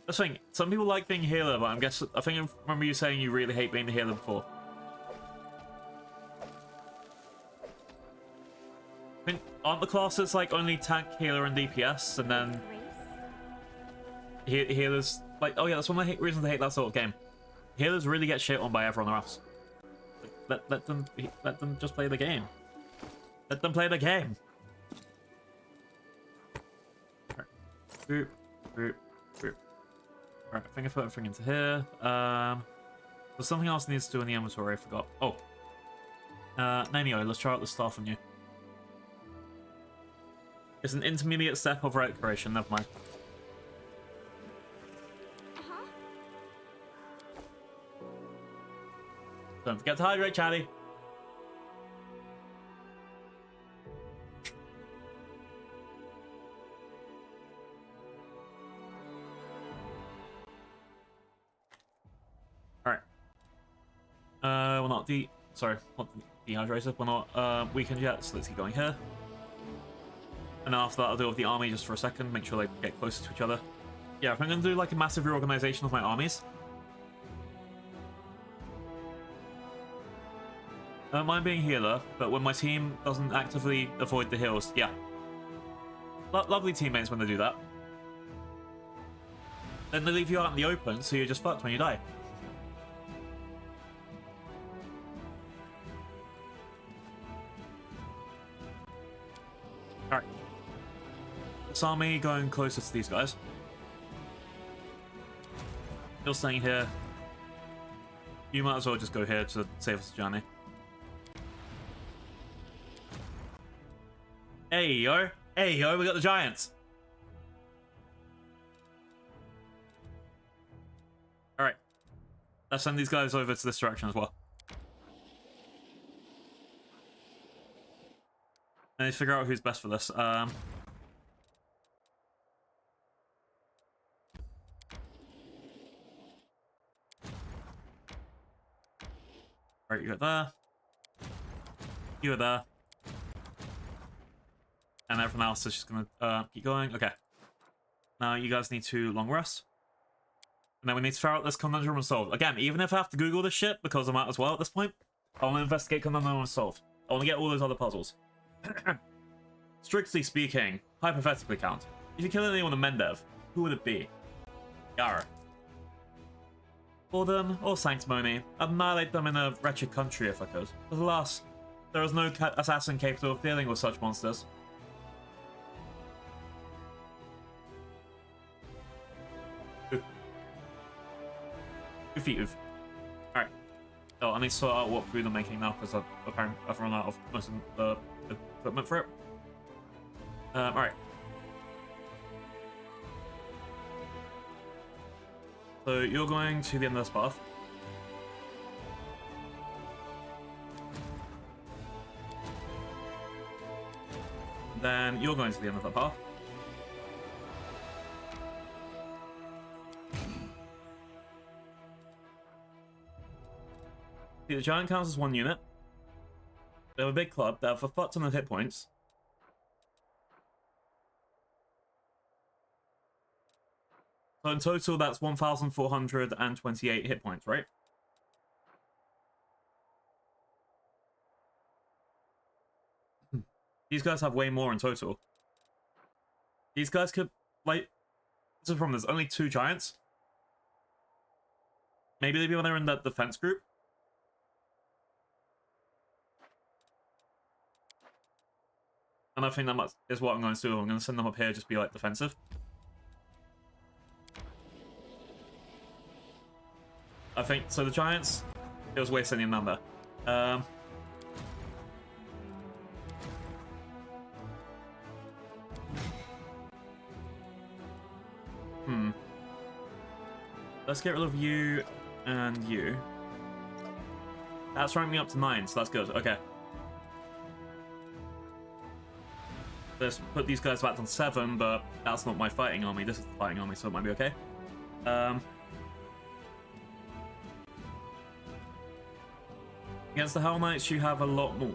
That's the thing. Some people like being healer, but I think I remember you saying you really hate being the healer before. I mean, aren't the classes like only tank, healer, and DPS, and then healers like? Oh yeah, that's one of the reasons I hate that sort of game. Healers really get shit on by everyone else. Let them just play the game. Let them play the game. Right. Boop, boop, boop. Alright, I think I put everything into here. There's something else needs to do in the inventory, I forgot. Oh. Namio, let's try out the staff on you. It's an intermediate step of right creation, never mind. Don't forget to hydrate, Chatty. Alright. We're not sorry, not dehydrated. We're not weakened yet, so let's keep going here. And after that, I'll deal with the army just for a second, make sure they get closer to each other. Yeah, if I'm going to do like a massive reorganization of my armies. I don't mind being healer, but when my team doesn't actively avoid the heals, yeah. Lovely teammates when they do that. Then they leave you out in the open, so you're just fucked when you die. Alright. This army going closer to these guys. You're staying here. You might as well just go here to save us a journey. Hey yo, we got the giants. Alright. Let's send these guys over to this direction as well. I need to figure out who's best for this. Alright, you go there. You are there. And everyone else is just gonna keep going. Okay. Now you guys need to long rest. And then we need to figure out this conundrum unsolved. Again, even if I have to Google this shit, because I might as well at this point, I want to investigate conundrum unsolved. I want to get all those other puzzles. Strictly speaking, hypothetically count. If you kill anyone in Mendev, who would it be? Yara. Or them, or Sanctimony. Annihilate them in a wretched country if I could. But alas, there is no assassin capable of dealing with such monsters. Oof. Alright. Oh, I need to sort out what food I'm making now because I've run out of most of the equipment for it. Alright. So you're going to the end of this path. Then you're going to the end of the path. See, the giant counts as one unit. They have a big club. They have a fuck ton of hit points. So in total, that's 1,428 hit points, right? These guys have way more in total. These guys could, like... This is the problem, there's only 2 giants. Maybe they'd be when they're in that defense group. And I think that is what I'm going to do. I'm going to send them up here, just be, like, defensive. I think, so the giants, it was wasting a number. Let's get rid of you and you. That's ranking me up to 9, so that's good. Okay. Let's put these guys back on 7, but that's not my fighting army. This is the fighting army, so it might be okay. Against the Hell Knights, you have a lot more.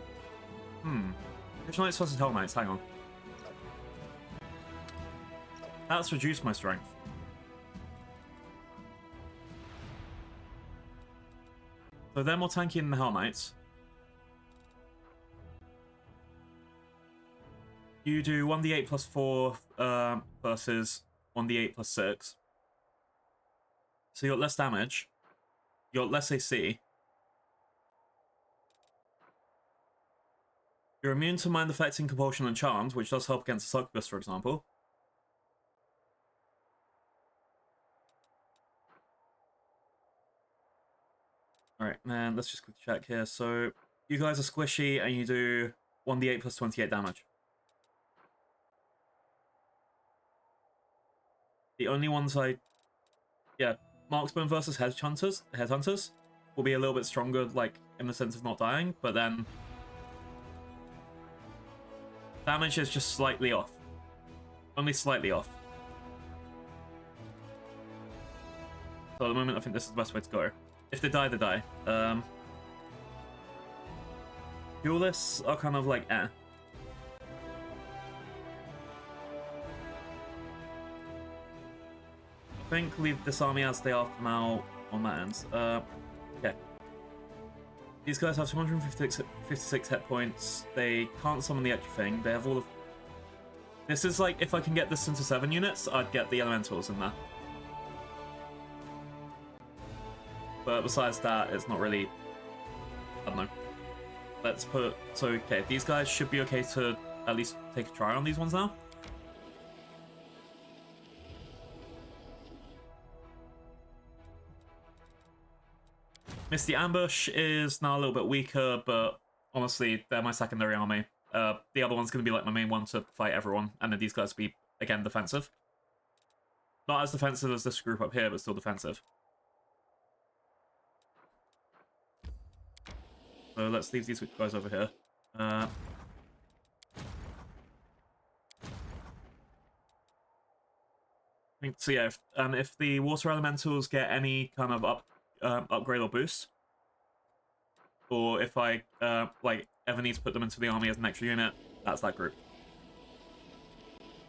Which Knights versus Hell Knights? Hang on. That's reduced my strength. So they're more tanky than the Hell Knights. You do 1d8 plus 4 versus 1d8 plus 6. So you got less damage. You got less AC. You're immune to mind affecting compulsion and charms, which does help against succubus, for example. Alright, man, let's just quick check here. So, you guys are squishy and you do 1d8 plus 28 damage. The only ones yeah, Marksman versus Headhunters will be a little bit stronger, like, in the sense of not dying, but then damage is just slightly off. Only slightly off. So at the moment, I think this is the best way to go. If they die, they die. Duelists are kind of like, eh. I think leave this army as they are for now on that end. Okay. These guys have 256 hit points. They can't summon the extra thing. They have all of... This is like, if I can get this into 7 units, I'd get the elementals in there. But besides that, it's not really... I don't know. Let's put... So, okay, these guys should be okay to at least take a try on these ones now. Misty Ambush is now a little bit weaker, but honestly, they're my secondary army. The other one's going to be like my main one to fight everyone, and then these guys will be, again, defensive. Not as defensive as this group up here, but still defensive. So let's leave these guys over here. So yeah, if the water elementals get any kind of upgrade or boost, or if I like ever need to put them into the army as an extra unit, that's that group.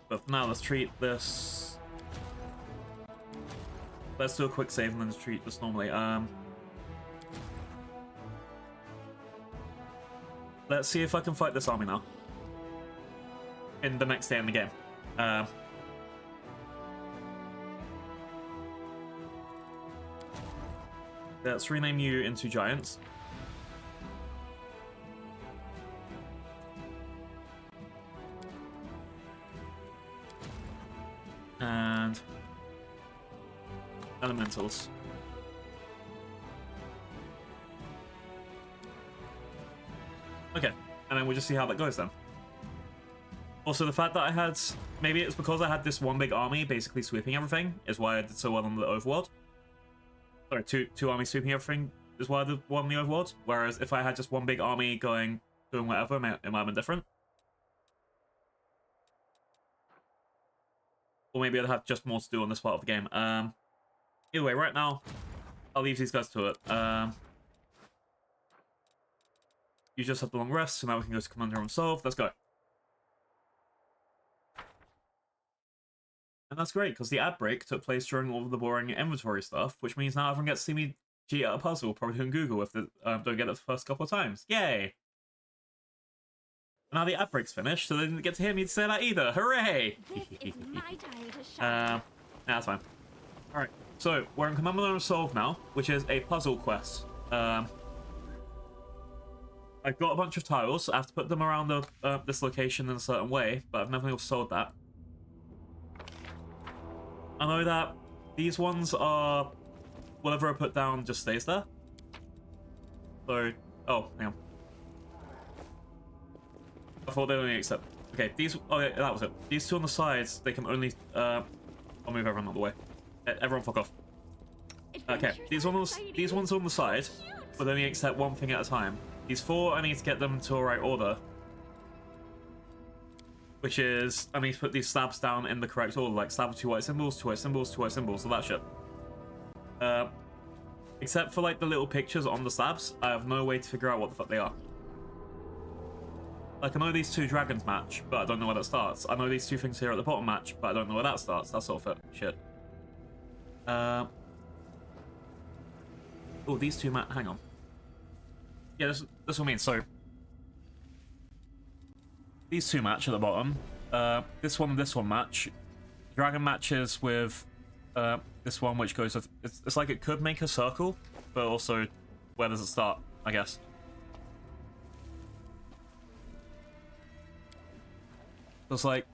But for now, let's treat this. Let's do a quick save and then treat this normally. Let's see if I can fight this army now. In the next day in the game. Let's rename you into giants. And elementals. Okay, and then we'll just see how that goes then. Also, the fact that I had... Maybe it's because I had this one big army basically sweeping everything is why I did so well on the overworld. Sorry, two armies sweeping everything is why I did well on the overworld. Whereas if I had just one big army doing whatever, it might have been different. Or maybe I'd have just more to do on this part of the game. Either way, right now, I'll leave these guys to it. You just have the long rest, so now we can go to Commander and Solve. Let's go. And that's great, because the ad break took place during all of the boring inventory stuff, which means now everyone gets to see me cheat at a puzzle, probably on Google if they don't get it the first couple of times. Yay! And now the ad break's finished, so they didn't get to hear me say that either. Hooray! This is my time to shine. That's fine. Alright, so we're in Commander and Solve now, which is a puzzle quest. I've got a bunch of tiles. I have to put them around this location in a certain way, but I've never solved that. I know that these ones are... Whatever I put down just stays there. So... Oh, hang on. I thought they only accept... Okay, these... Oh, yeah, that was it. These two on the sides, they can only... I'll move everyone out of the way. Everyone fuck off. Okay, these ones on the side would only accept one thing at a time. These four, I need to get them to a right order. Which is, I need to put these slabs down in the correct order, like slab with 2 white symbols, 2 white symbols, 2 white symbols, all that shit. Except for like the little pictures on the slabs, I have no way to figure out what the fuck they are. Like, I know these two dragons match, but I don't know where that starts. I know these two things here at the bottom match, but I don't know where that starts. That sort of shit. Oh, these two match. Hang on. Yeah, this what I mean. So, these two match at the bottom. This one and this one match. Dragon matches with this one, which goes with... It's like it could make a circle, but also, where does it start, I guess? It's like...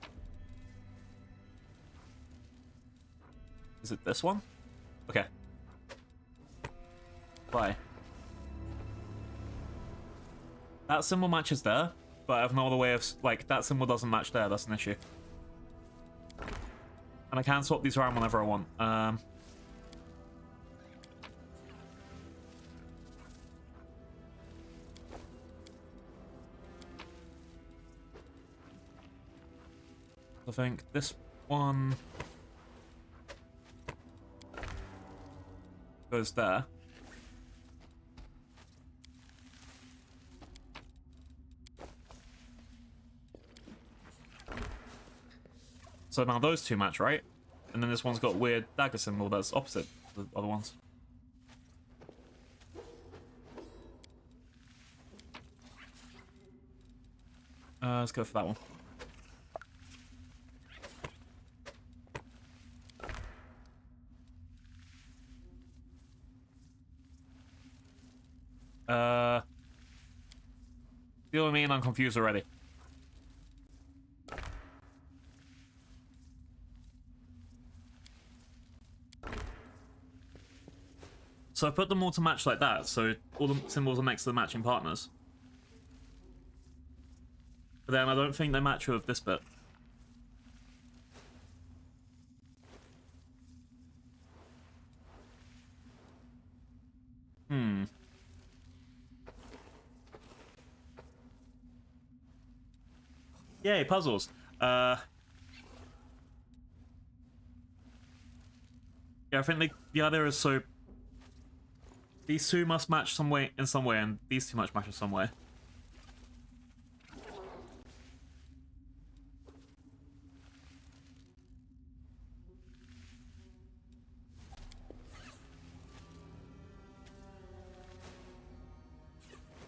Is it this one? Okay. Why? That symbol matches there, but I have no other way of... Like, that symbol doesn't match there, that's an issue. And I can swap these around whenever I want. I think this one goes there. So now those two match, right? And then this one's got a weird dagger symbol that's opposite the other ones. Let's go for that one. You know what I mean? I'm confused already. So I put them all to match like that, so all the symbols are next to the matching partners. But then I don't think they match with this bit. Yay, puzzles. Yeah, I think the idea is so... these two must match some way in some way, and these two must match in some way.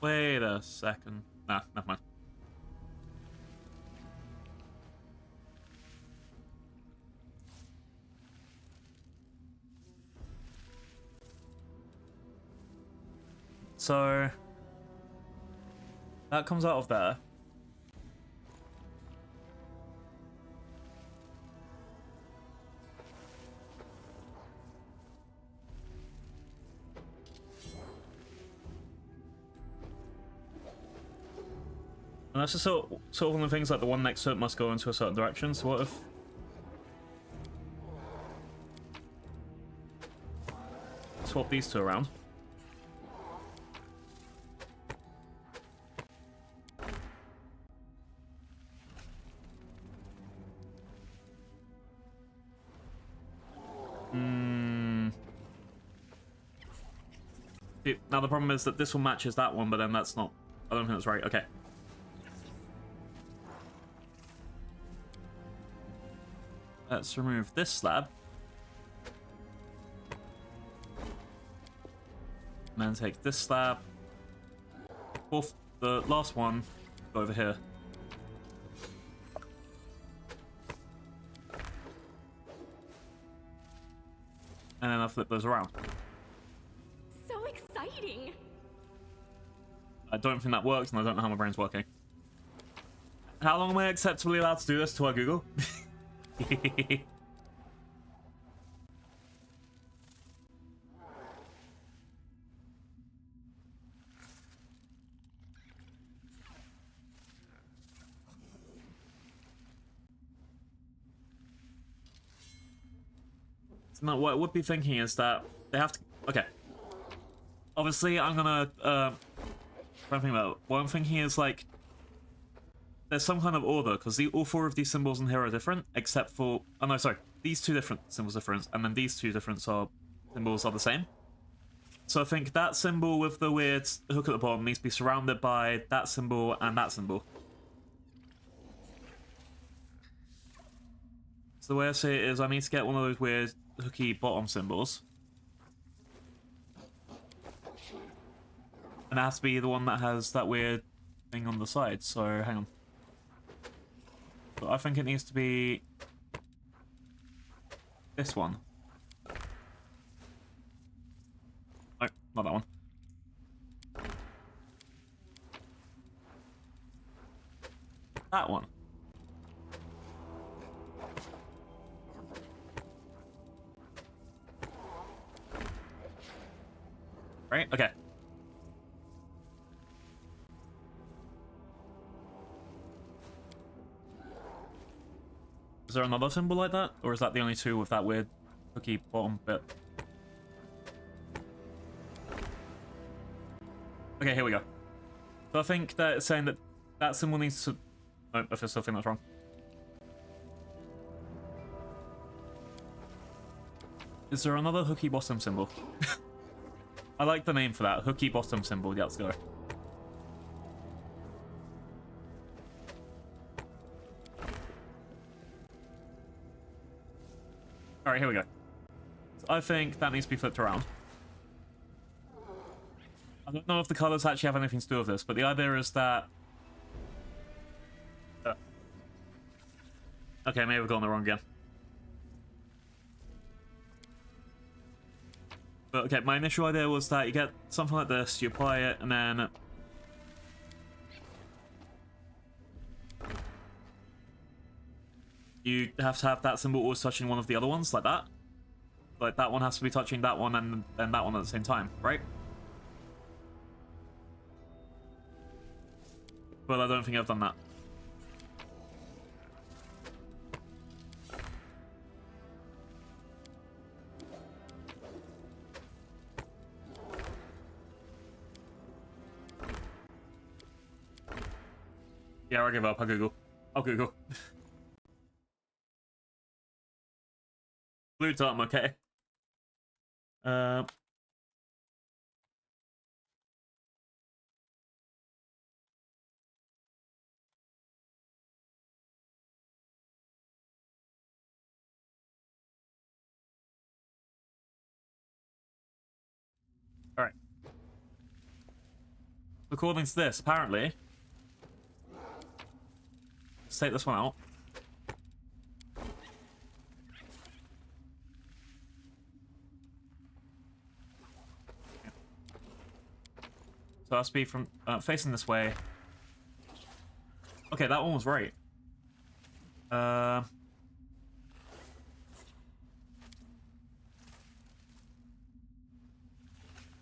Wait a second. Nah, never mind. So that comes out of there. And that's just sort of one of the things, like the one next to it must go into a certain direction. So what if... swap these two around? Now the problem is that this one matches that one, but then that's not... I don't think that's right. Okay. Let's remove this slab. And then take this slab. The last one, go over here. And then I'll flip those around. So exciting! I don't think that works, and I don't know how my brain's working. How long am I acceptably allowed to do this to our Google? So what I would be thinking is that they have to... Okay. Obviously, I'm gonna... try to think about it. What I'm thinking is, like... there's some kind of order, because all four of these symbols in here are different, except for... oh no, sorry. These two different symbols are different, and then these two different symbols are the same. So I think that symbol with the weird hook at the bottom needs to be surrounded by that symbol and that symbol. So the way I see it is I need to get one of those weird hooky bottom symbols. And it has to be the one that has that weird thing on the side, so hang on. But I think it needs to be this one. No, not that one. That one. Right? Okay. Is there another symbol like that? Or is that the only two with that weird hooky bottom bit? Okay, here we go. So I think that it's saying that that symbol needs to... no, I still think that's wrong. Is there another hooky bottom symbol? I like the name for that. Hooky bottom symbol. Yeah, let's go. Alright, here we go. So I think that needs to be flipped around. I don't know if the colors actually have anything to do with this, but the idea is that... okay, maybe we've gone the wrong again. But okay, my initial idea was that you get something like this, you apply it, and then... you have to have that symbol always touching one of the other ones, like that. Like, that one has to be touching that one and that one at the same time, right? But I don't think I've done that. Yeah, I'll give up. I'll Google. I'll Google. Blue Tom, okay. Alright. According to this, apparently... Let's take this one out. So that's be from facing this way. Okay, that one was right. I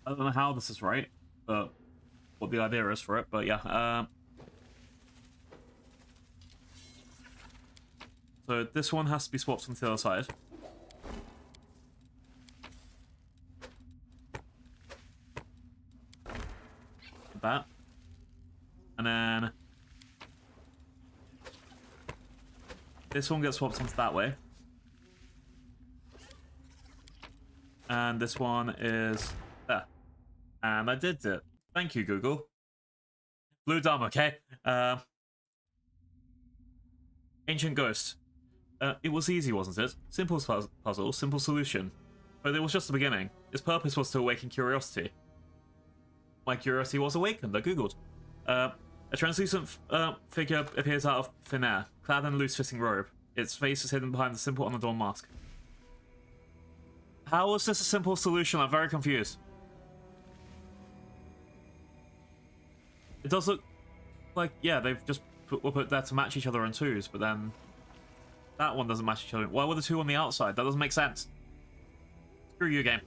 don't know how this is right, but what the idea is for it. But yeah. So this one has to be swapped onto the other side. That. And then this one gets swapped onto that way. And this one is there. And I did it. Thank you, Google. Blue dumb, okay? Ancient Ghost. It was easy, wasn't it? Simple puzzle, simple solution. But it was just the beginning. Its purpose was to awaken curiosity. My curiosity was awakened. I googled. A translucent figure appears out of thin air, clad in a loose-fitting robe. Its face is hidden behind the simple unadorned mask. How was this a simple solution? I'm very confused. It does look like, yeah, they've just put that to match each other in twos, but then that one doesn't match each other. Why were the two on the outside? That doesn't make sense. Screw you, game.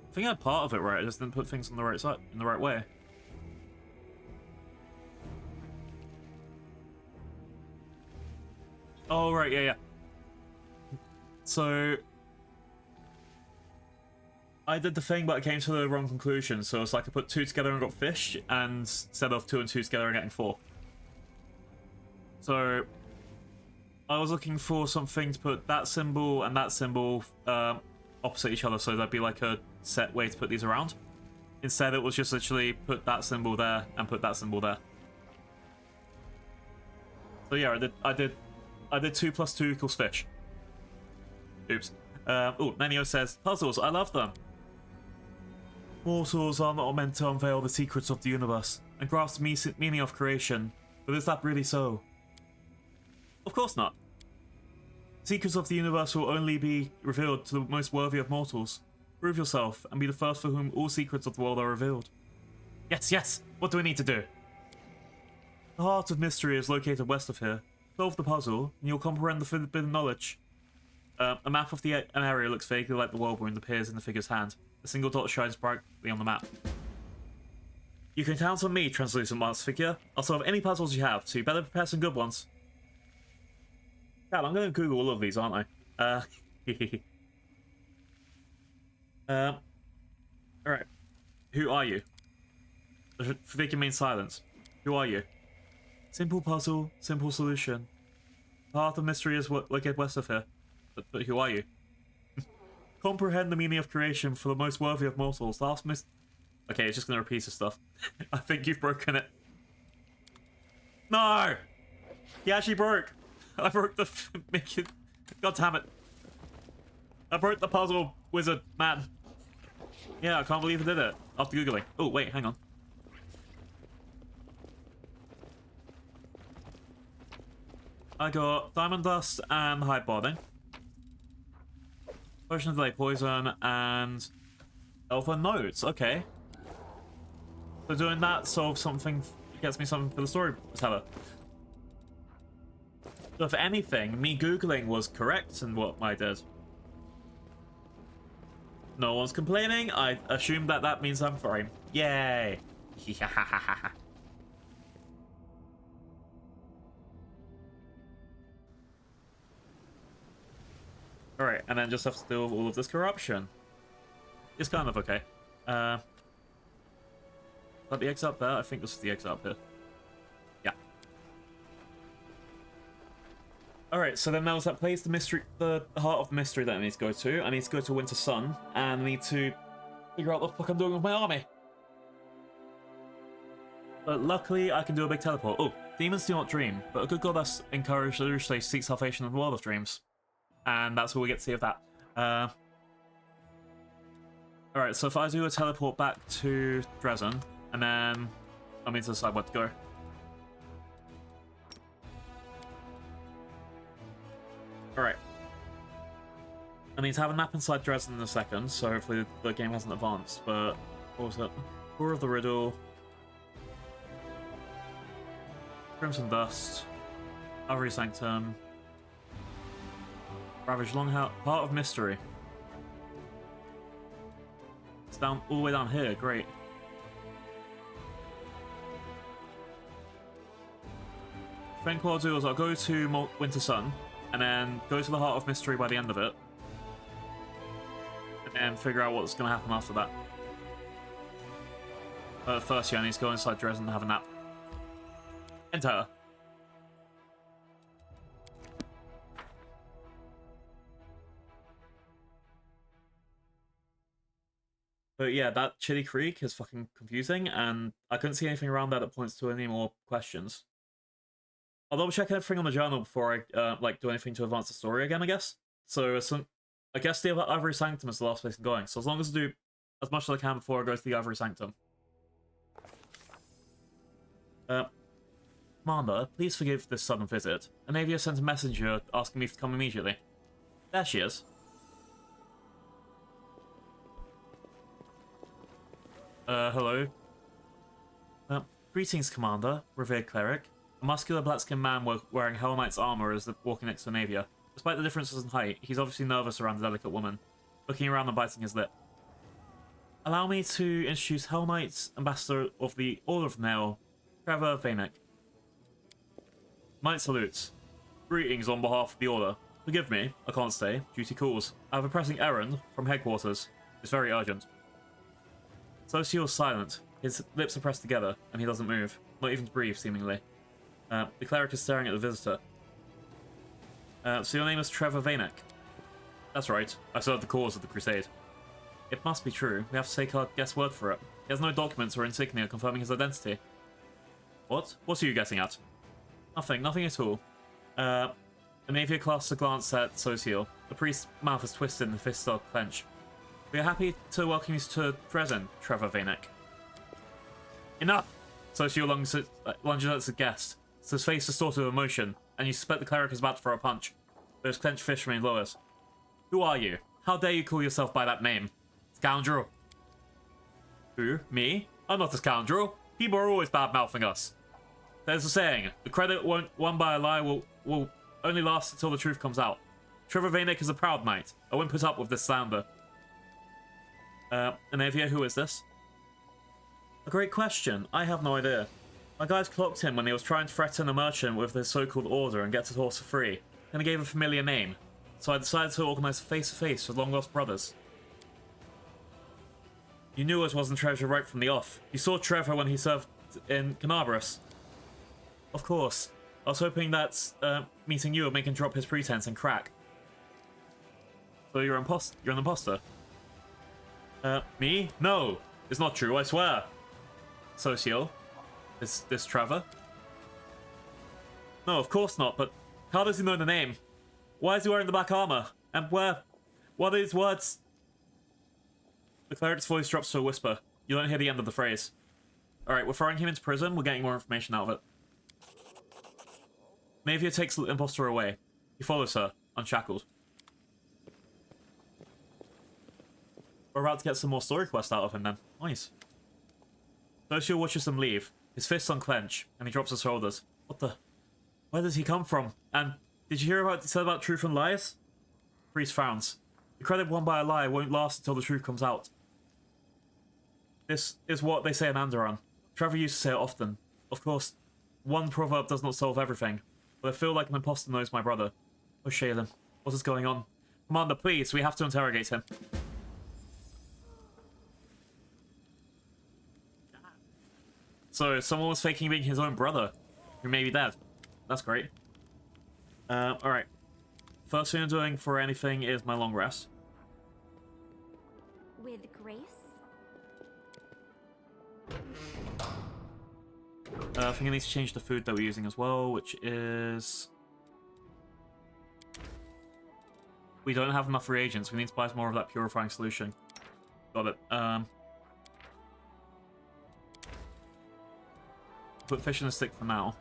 I think I had part of it right. I just didn't put things on the right side, in the right way. Oh, right, yeah. So I did the thing, but I came to the wrong conclusion. So it's like I put two together and got fish, and instead of 2 and 2 together and getting 4. So I was looking for something to put that symbol and that symbol opposite each other, so there'd be like a set way to put these around. Instead, it was just literally put that symbol there and put that symbol there. So yeah, I did 2 plus 2 equals fish. Oops. Oh, Nenio says, puzzles, I love them. Mortals are not meant to unveil the secrets of the universe and grasp the meaning of creation, but is that really so? Of course not. Secrets of the universe will only be revealed to the most worthy of mortals. Prove yourself and be the first for whom all secrets of the world are revealed. Yes, yes! What do we need to do? The heart of mystery is located west of here. Solve the puzzle, and you'll comprehend the forbidden knowledge. A map of an area looks vaguely like the world wound appears in the figure's hand. A single dot shines brightly on the map. You can count on me, translucent masked figure. I'll solve any puzzles you have, so you better prepare some good ones. God, I'm going to Google all of these, aren't I? Alright. Who are you? The figure means silence. Who are you? Simple puzzle, simple solution. The heart of mystery is located west of here. But who are you? Comprehend the meaning of creation for the most worthy of mortals. Last Okay, it's just going to repeat the stuff. I think you've broken it. No! He actually broke. I broke the... God damn it. I broke the puzzle, wizard, man. Yeah, I can't believe I did it. After Googling. Oh, wait, hang on. I got diamond dust and hide barding. Potion of delay poison and alpha notes. Okay. So doing that solves something, gets me something for the storyteller. So if anything, me Googling was correct in what I did. No one's complaining. I assume that that means I'm fine. Yay. Alright, and then just have to deal with all of this corruption. It's kind of okay. Is that the exit up there? I think this is the exit up here. Yeah. Alright, so then there was that place, the heart of the mystery that I need to go to. I need to go to Winter Sun, and I need to figure out what the fuck I'm doing with my army. But luckily, I can do a big teleport. Oh, demons do not dream, but a good goddess encouraged Arueshalae to seek salvation in the world of dreams. And that's all we get to see of that. Alright, so if I do a teleport back to Dresden, and then I need to decide where to go. Alright. I need to have a nap inside Dresden in a second, so hopefully the game hasn't advanced, but what was it? Core of the Riddle. Crimson Dust. Avery Sanctum. Ravage Longhouse. Heart of Mystery. It's down all the way down here, great. I think what I'll do is I'll go to Winter Sun, and then go to the Heart of Mystery by the end of it, and then figure out what's going to happen after that. First, yeah, I need to go inside Dresden and have a nap. Enter. But yeah, that Chili Creek is fucking confusing, and I couldn't see anything around there that points to any more questions. I'll double check everything on the journal before I like do anything to advance the story again, I guess. So I guess the Ivory Sanctum is the last place I'm going. So as long as I do as much as I can before I go to the Ivory Sanctum. Commander, please forgive this sudden visit. Anavia sent a messenger asking me to come immediately. There she is. Hello. Greetings, Commander, revered cleric. A muscular black-skinned man wearing Hell Knight's armor is walking next to Navia. Despite the differences in height, he's obviously nervous around the delicate woman, looking around and biting his lip. Allow me to introduce Hell Knight's ambassador of the Order of Nail, Trevor Vanek. Knight salutes. Greetings on behalf of the Order. Forgive me, I can't stay. Duty calls. I have a pressing errand from headquarters. It's very urgent. Social's silent. His lips are pressed together, and he doesn't move. Not even to breathe, seemingly. The cleric is staring at the visitor. So your name is Trevor Vanek? That's right. I served the cause of the Crusade. It must be true. We have to take our guess word for it. He has no documents or insignia confirming his identity. What? What are you getting at? Nothing. Nothing at all. Anavia casts a glance at Social. The priest's mouth is twisted and the fists start to clench. We are happy to welcome you to Dresden, Trevor Vanek. Enough! Social lunges at the guest. So his face distorted with emotion, and you suspect the cleric is about to throw a punch. But his clenched fist remains lowers. Who are you? How dare you call yourself by that name? Scoundrel. Who? Me? I'm not a scoundrel. People are always bad-mouthing us. There's a saying, the credit won by a lie will only last until the truth comes out. Trevor Vanek is a proud knight. I won't put up with this slander. Anavia, who is this? A great question. I have no idea. My guys clocked him when he was trying to threaten a merchant with his so-called order and get his horse for free. Then he gave a familiar name. So I decided to organize a face-to-face with long-lost brothers. You knew it wasn't Treasure right from the off. You saw Trevor when he served in Canabras. Of course. I was hoping that meeting you would make him drop his pretense and crack. So you're an imposter? Me? No! It's not true, I swear! Social? Is this Trevor? No, of course not, but how does he know the name? Why is he wearing the black armor? And where? What are these words? The cleric's voice drops to a whisper. You don't hear the end of the phrase. Alright, we're throwing him into prison, we're getting more information out of it. Navia takes the imposter away. He follows her, unshackled. We're about to get some more story quests out of him then. Nice. Social watches them leave. His fists unclench, and he drops his shoulders. What the? Where does he come from? And did you hear what he said about truth and lies? Priest frowns. The credit won by a lie won't last until the truth comes out. This is what they say in Andoran. Trevor used to say it often. Of course, one proverb does not solve everything, but I feel like an imposter knows my brother. Oh, Shaylin, what is going on? Commander, please, we have to interrogate him. So, someone was faking being his own brother, who may be dead. That's great. Alright. First thing I'm doing for anything is my long rest. With grace? I think I need to change the food that we're using as well, which is... We don't have enough reagents. We need to buy more of that purifying solution. Got it. Put fish in a stick for now.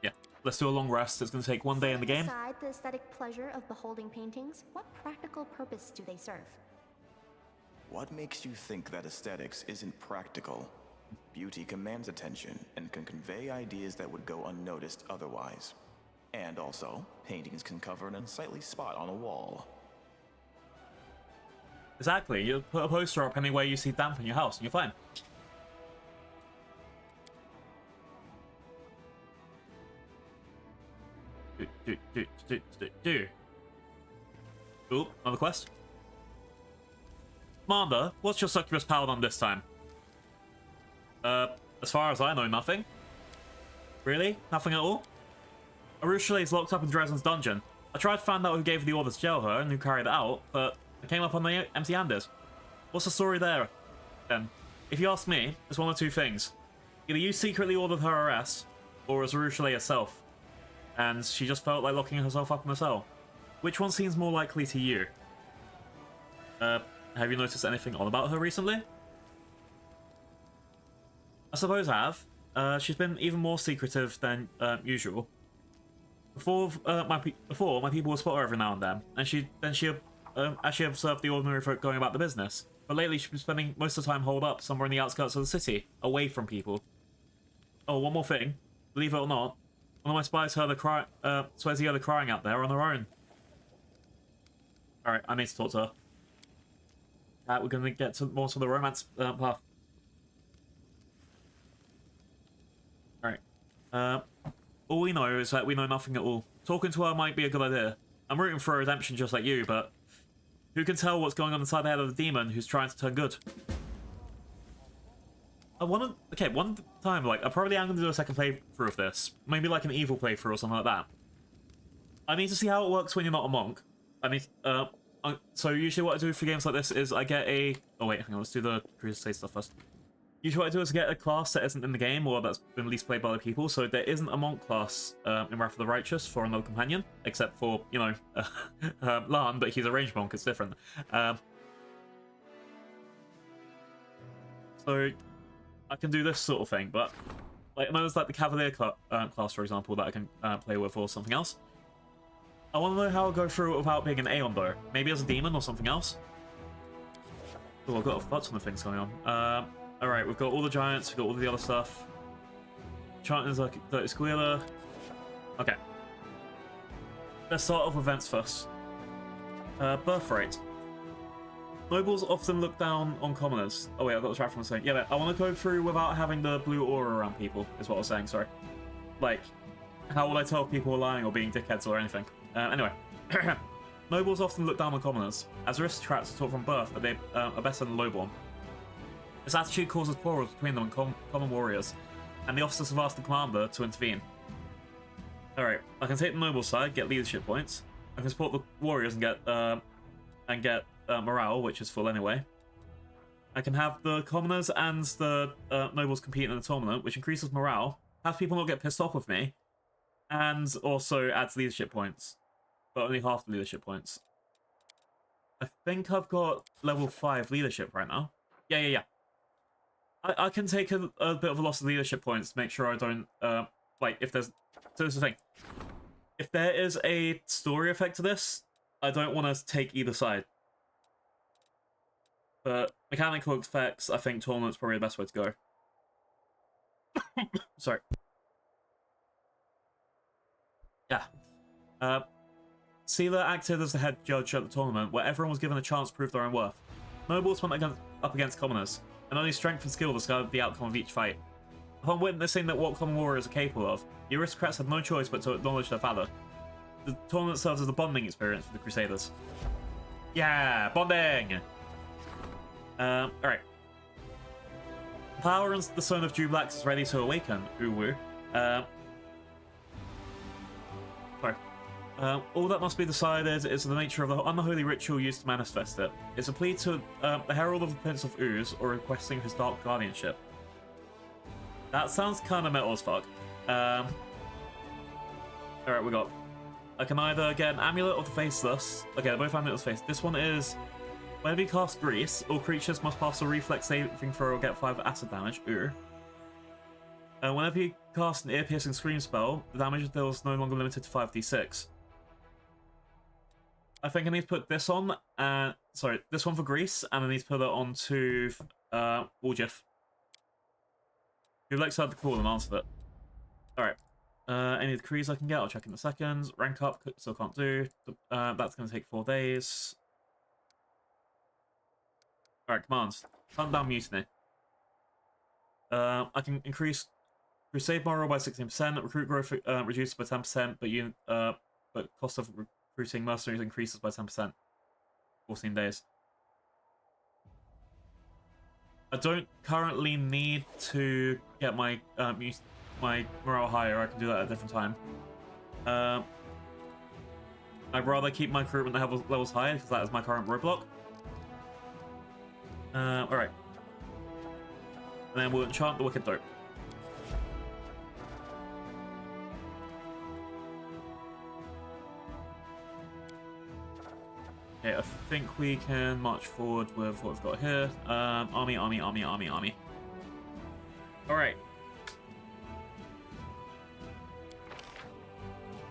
Yeah, let's do a long rest. It's going to take one day in the game. Aside the aesthetic pleasure of beholding paintings, what practical purpose do they serve? What makes you think that aesthetics isn't practical? Beauty commands attention and can convey ideas that would go unnoticed otherwise. And also, paintings can cover an unsightly spot on a wall. Exactly. You put a poster up anywhere you see damp in your house and you're fine. Ooh, another quest. Commander, what's your succubus paladin this time? As far as I know, nothing. Really? Nothing at all? Arueshalae is locked up in Dresden's dungeon. I tried to find out who gave the order to jail her and who carried it out, but I came up on the empty-handed. What's the story there, then? If you ask me, it's one of two things. Either you secretly ordered her arrest, or it was Arueshalae herself, and she just felt like locking herself up in a cell. Which one seems more likely to you? Have you noticed anything odd about her recently? I suppose I have. She's been even more secretive than usual. Before my people would spot her every now and then, and she actually observed the ordinary folk going about the business. But lately she's been spending most of the time holed up somewhere in the outskirts of the city, away from people. Oh, one more thing. Believe it or not, one of my spies heard her swears he heard her crying out there on her own. Alright, I need to talk to her. We're going to get more to the romance path. Alright. All we know is that we know nothing at all. Talking to her might be a good idea. I'm rooting for her redemption just like you, but who can tell what's going on inside the head of the demon who's trying to turn good? One time, like, I probably am going to do a second playthrough of this. Maybe like an evil playthrough or something like that. I need to see how it works when you're not a monk. So usually what I do for games like this is I get a... Oh wait, hang on, let's do the Crusade stuff first. Usually what I do is get a class that isn't in the game or that's been least played by other people, so there isn't a monk class in Wrath of the Righteous for another companion, except for, you know, Lan, but he's a ranged monk, it's different. So I can do this sort of thing, but like, I know there's like the Cavalier class, for example, that I can play with or something else. I want to know how I'll go through it without being an Aeon though. Maybe as a demon or something else. Oh, I've got a fuck ton of things going on. Alright, we've got all the giants, we've got all the other stuff. Chanting is like Dirty Squealer. Okay. Let's start off with events first. Birth rate. Nobles often look down on commoners. Oh wait, I got this right from the saying. Yeah, I want to go through without having the blue aura around people, is what I was saying, sorry. Like, how would I tell if people are lying or being dickheads or anything? Anyway. Nobles often look down on commoners, as aristocrats are taught from birth that they are better than the lowborn. This attitude causes quarrels between them and common warriors, and the officers have asked the commander to intervene. Alright, I can take the noble side, get leadership points. I can support the warriors and get morale, which is full anyway. I can have the commoners and the nobles compete in a tournament, which increases morale, have people not get pissed off with me, and also adds leadership points. But only half the leadership points. I think I've got level 5 leadership right now. Yeah. I can take a bit of a loss of leadership points to make sure I don't, like, if there's... So this is the thing. If there is a story effect to this, I don't want to take either side. But mechanical effects, I think tournament's probably the best way to go. Sorry. Yeah. Sealer acted as the head judge at the tournament, where everyone was given a chance to prove their own worth. Nobles went up against commoners, and only strength and skill decided the outcome of each fight. Upon witnessing that what common warriors are capable of, the aristocrats had no choice but to acknowledge their valor. The tournament serves as a bonding experience for the Crusaders. Yeah, bonding! Alright. Power and the son of Jublax is ready to awaken, Uwu. Sorry. All that must be decided is the nature of the unholy ritual used to manifest it. It's a plea to the Herald of the Prince of Ooze, or requesting his dark guardianship. That sounds kind of metal as fuck. Alright, we got I can either get an Amulet of the Faceless. Okay, both Amulets of the Face. This one is, whenever you cast Grease, all creatures must pass a reflex saving throw or get 5 acid damage. Ooh. And whenever you cast an ear-piercing scream spell, the damage dealt is no longer limited to 5d6. I think I need to put this on, and sorry, this one for Grease, and I need to put it onto Woljif. Who likes to have the call and answer it. Alright. Any decrees I can get, I'll check in a second. Rank up, still can't do. That's going to take 4 days. Alright, commands. Hunt down mutiny. I can increase Crusade moral by 16%, recruit growth reduced by 10%, but cost of recruiting mercenaries increases by 10%. 14 days. I don't currently need to get my my morale higher. I can do that at a different time. I'd rather keep my recruitment levels high because that is my current roadblock. Alright. And then we'll enchant the Wicked Dope. Okay, I think we can march forward with what we've got here. Army. Alright.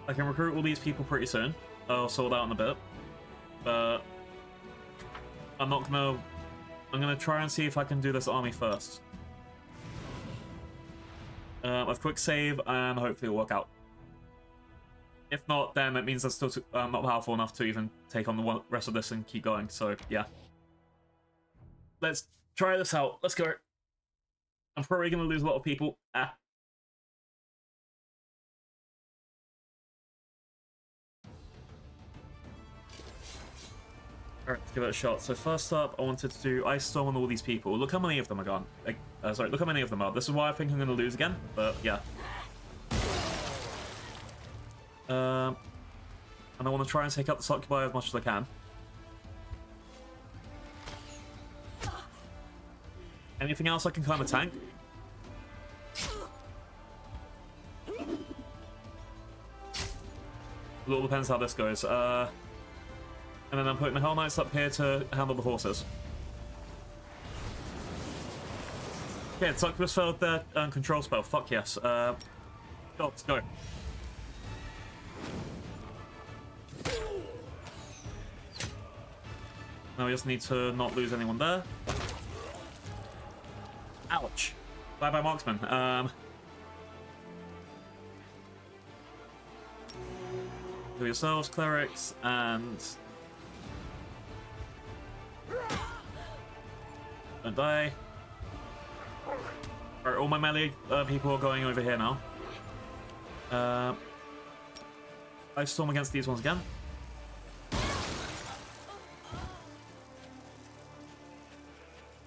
I can recruit all these people pretty soon. I'll sort out in a bit. But I'm gonna try and see if I can do this army first. I've quick save and hopefully it'll work out. If not, then it means I'm still not powerful enough to even take on the rest of this and keep going, so yeah. Let's try this out. Let's go. I'm probably going to lose a lot of people. Alright, let's give it a shot. So first up, I wanted to do Ice Storm on all these people. Look how many of them are gone. Sorry, look how many of them are. This is why I think I'm going to lose again, but yeah. And I want to try and take out the Succubi as much as I can. Anything else I can kind of tank? It all depends how this goes. And then I'm putting the Hell Knights up here to handle the horses. Okay, the Succubus failed their control spell. Fuck yes. Let's go. Now we just need to not lose anyone there. Ouch. Bye-bye, marksman. Do yourselves, clerics, and... don't die. Alright, all my melee people are going over here now. Ice Storm against these ones again.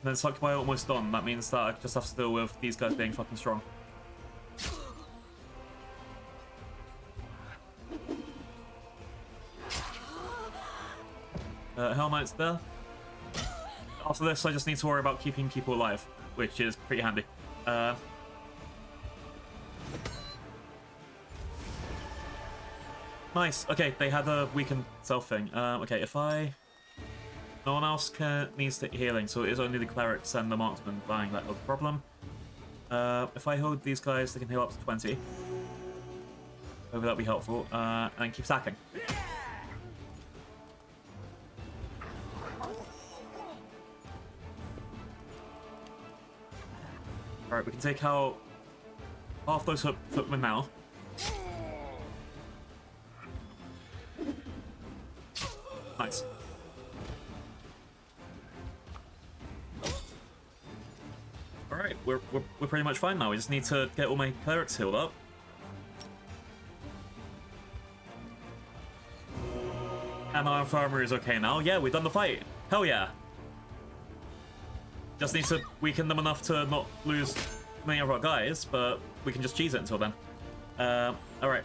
And then Succubi almost done. That means that I just have to deal with these guys being fucking strong. Hell Knight's there. After this, I just need to worry about keeping people alive, which is pretty handy. Nice. Okay, they had a weakened self thing. Okay, if I... no one else needs healing, so it is only the clerics and the marksman dying that are the problem. If I hold these guys, they can heal up to 20. Hopefully that'll be helpful. And keep stacking. Alright, we can take out half those footmen now. Nice. Alright, we're pretty much fine now. We just need to get all my clerics healed up. And our infirmary is okay now. Yeah, we've done the fight. Hell yeah. Just need to weaken them enough to not lose many of our guys, but we can just cheese it until then. Alright.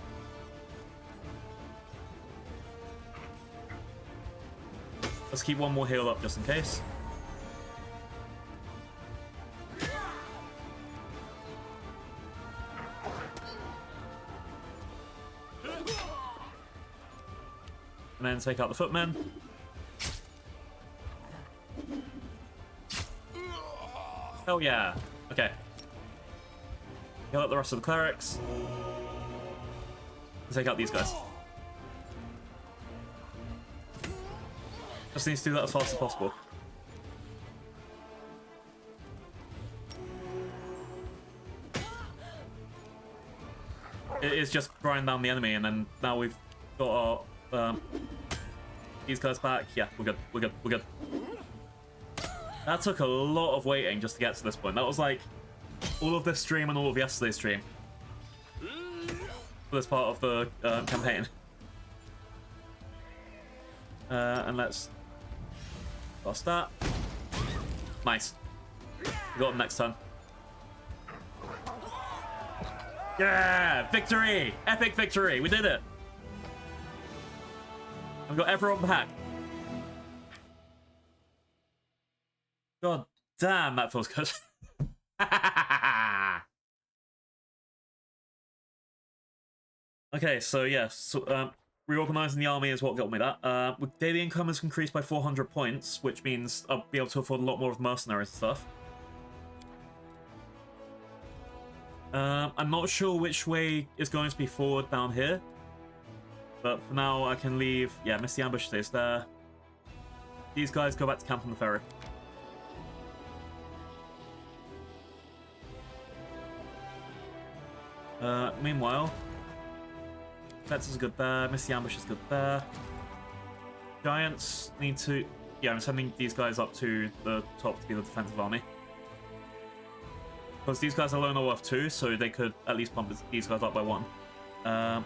Let's keep one more heal up just in case. And then take out the footmen. Hell yeah. Okay. Heal up the rest of the clerics. And take out these guys. Just needs to do that as fast as possible. It is just grind down the enemy, and then now we've got our these guys back. Yeah, we're good. We're good. We're good. That took a lot of waiting just to get to this point. That was like all of this stream and all of yesterday's stream for this part of the campaign. And let's bust that. Nice. We got him next turn. Yeah! Victory! Epic victory! We did it! I've got everyone back. God damn, that feels good. Okay, so yeah, so, reorganizing the army is what got me that. With daily income is increased by 400 points, which means I'll be able to afford a lot more of the mercenaries and stuff. I'm not sure which way is going to be forward down here. But for now, I can leave... Yeah, Misty Ambush stays there. These guys go back to camp on the ferry. Meanwhile... Pets is good there. Misty Ambush is good there. Giants need to... Yeah, I'm sending these guys up to the top to be the defensive army. Because these guys alone are worth 2, so they could at least bump these guys up by 1.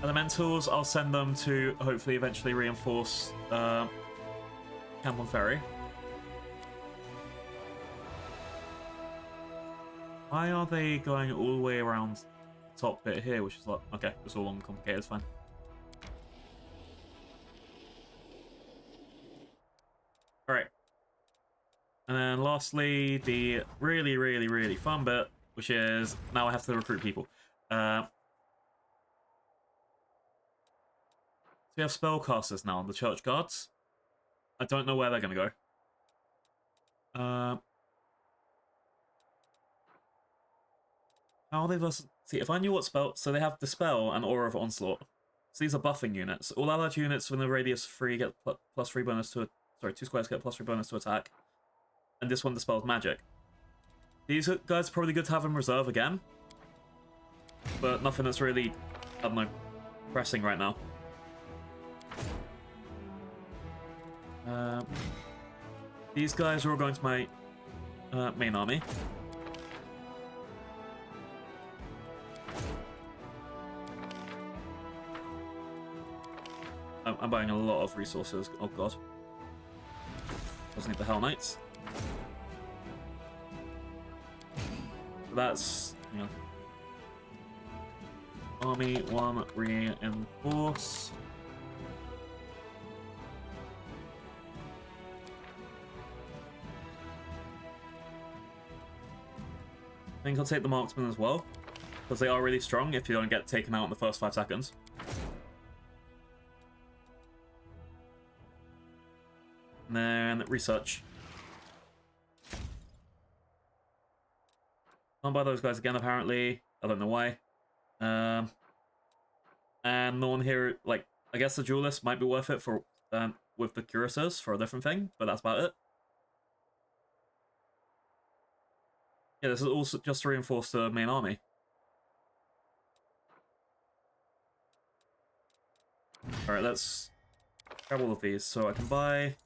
Elementals, I'll send them to hopefully eventually reinforce Camp on Ferry. Why are they going all the way around the top bit here, which is like... Okay, it's all uncomplicated, it's fine. Alright. And then lastly, the really, really, really fun bit, which is now I have to recruit people. So we have spellcasters now, the church guards. I don't know where they're going to go. How are they versus... See, if I knew what spell... So they have Dispel and Aura of Onslaught. So these are buffing units. All allied units within a radius of 3 get plus 3 bonus to... Sorry, 2 squares get plus 3 bonus to attack. And this one dispels magic. These guys are probably good to have in reserve again. But nothing that's really, I don't know, pressing right now. These guys are all going to my main army. I'm buying a lot of resources. Oh god. Doesn't need the Hell Knights. That's, you know, Army 1 reinforce. I think I'll take the marksmen as well, because they are really strong if you don't get taken out in the first 5 seconds. And then research. Can't buy those guys again, apparently. I don't know why. And no one here, like, I guess the duelist might be worth it for with the cuirassiers for a different thing, but that's about it. Yeah, this is also just to reinforce the main army. Alright, let's grab all of these so I can buy...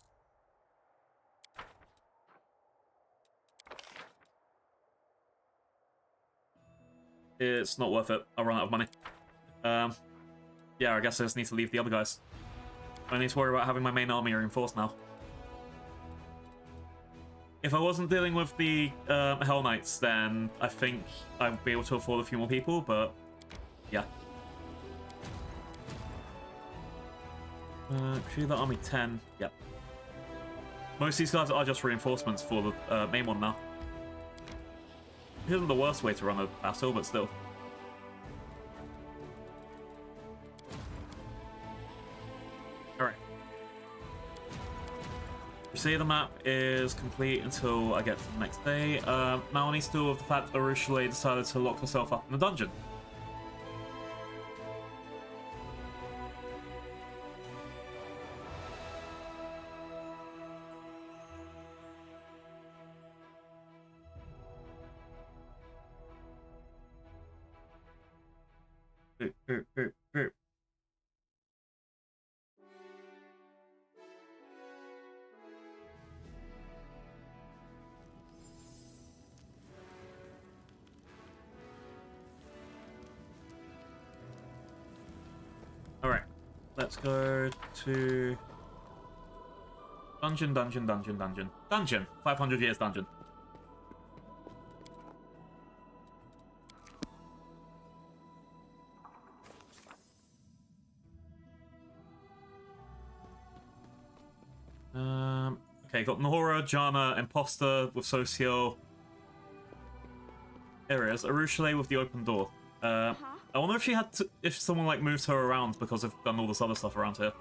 It's not worth it. I'll run out of money. Yeah, I guess I just need to leave the other guys. I need to worry about having my main army reinforced now. If I wasn't dealing with the Hell Knights, then I think I'd be able to afford a few more people, but yeah. Crew the army 10. Yep. Most of these guys are just reinforcements for the main one now. It isn't the worst way to run a battle, but still. You see the map is complete until I get to the next day. Now I need to deal with the fact that Arueshalae decided to lock herself up in the dungeon. Boop, boop, boop, boop. Alright, let's go to dungeon. 500 years dungeon. Okay, got Nora, Jana, Imposter with Socio. There it is. Arueshalae with the open door. I wonder if she had to, if someone like moved her around because I've done all this other stuff around here.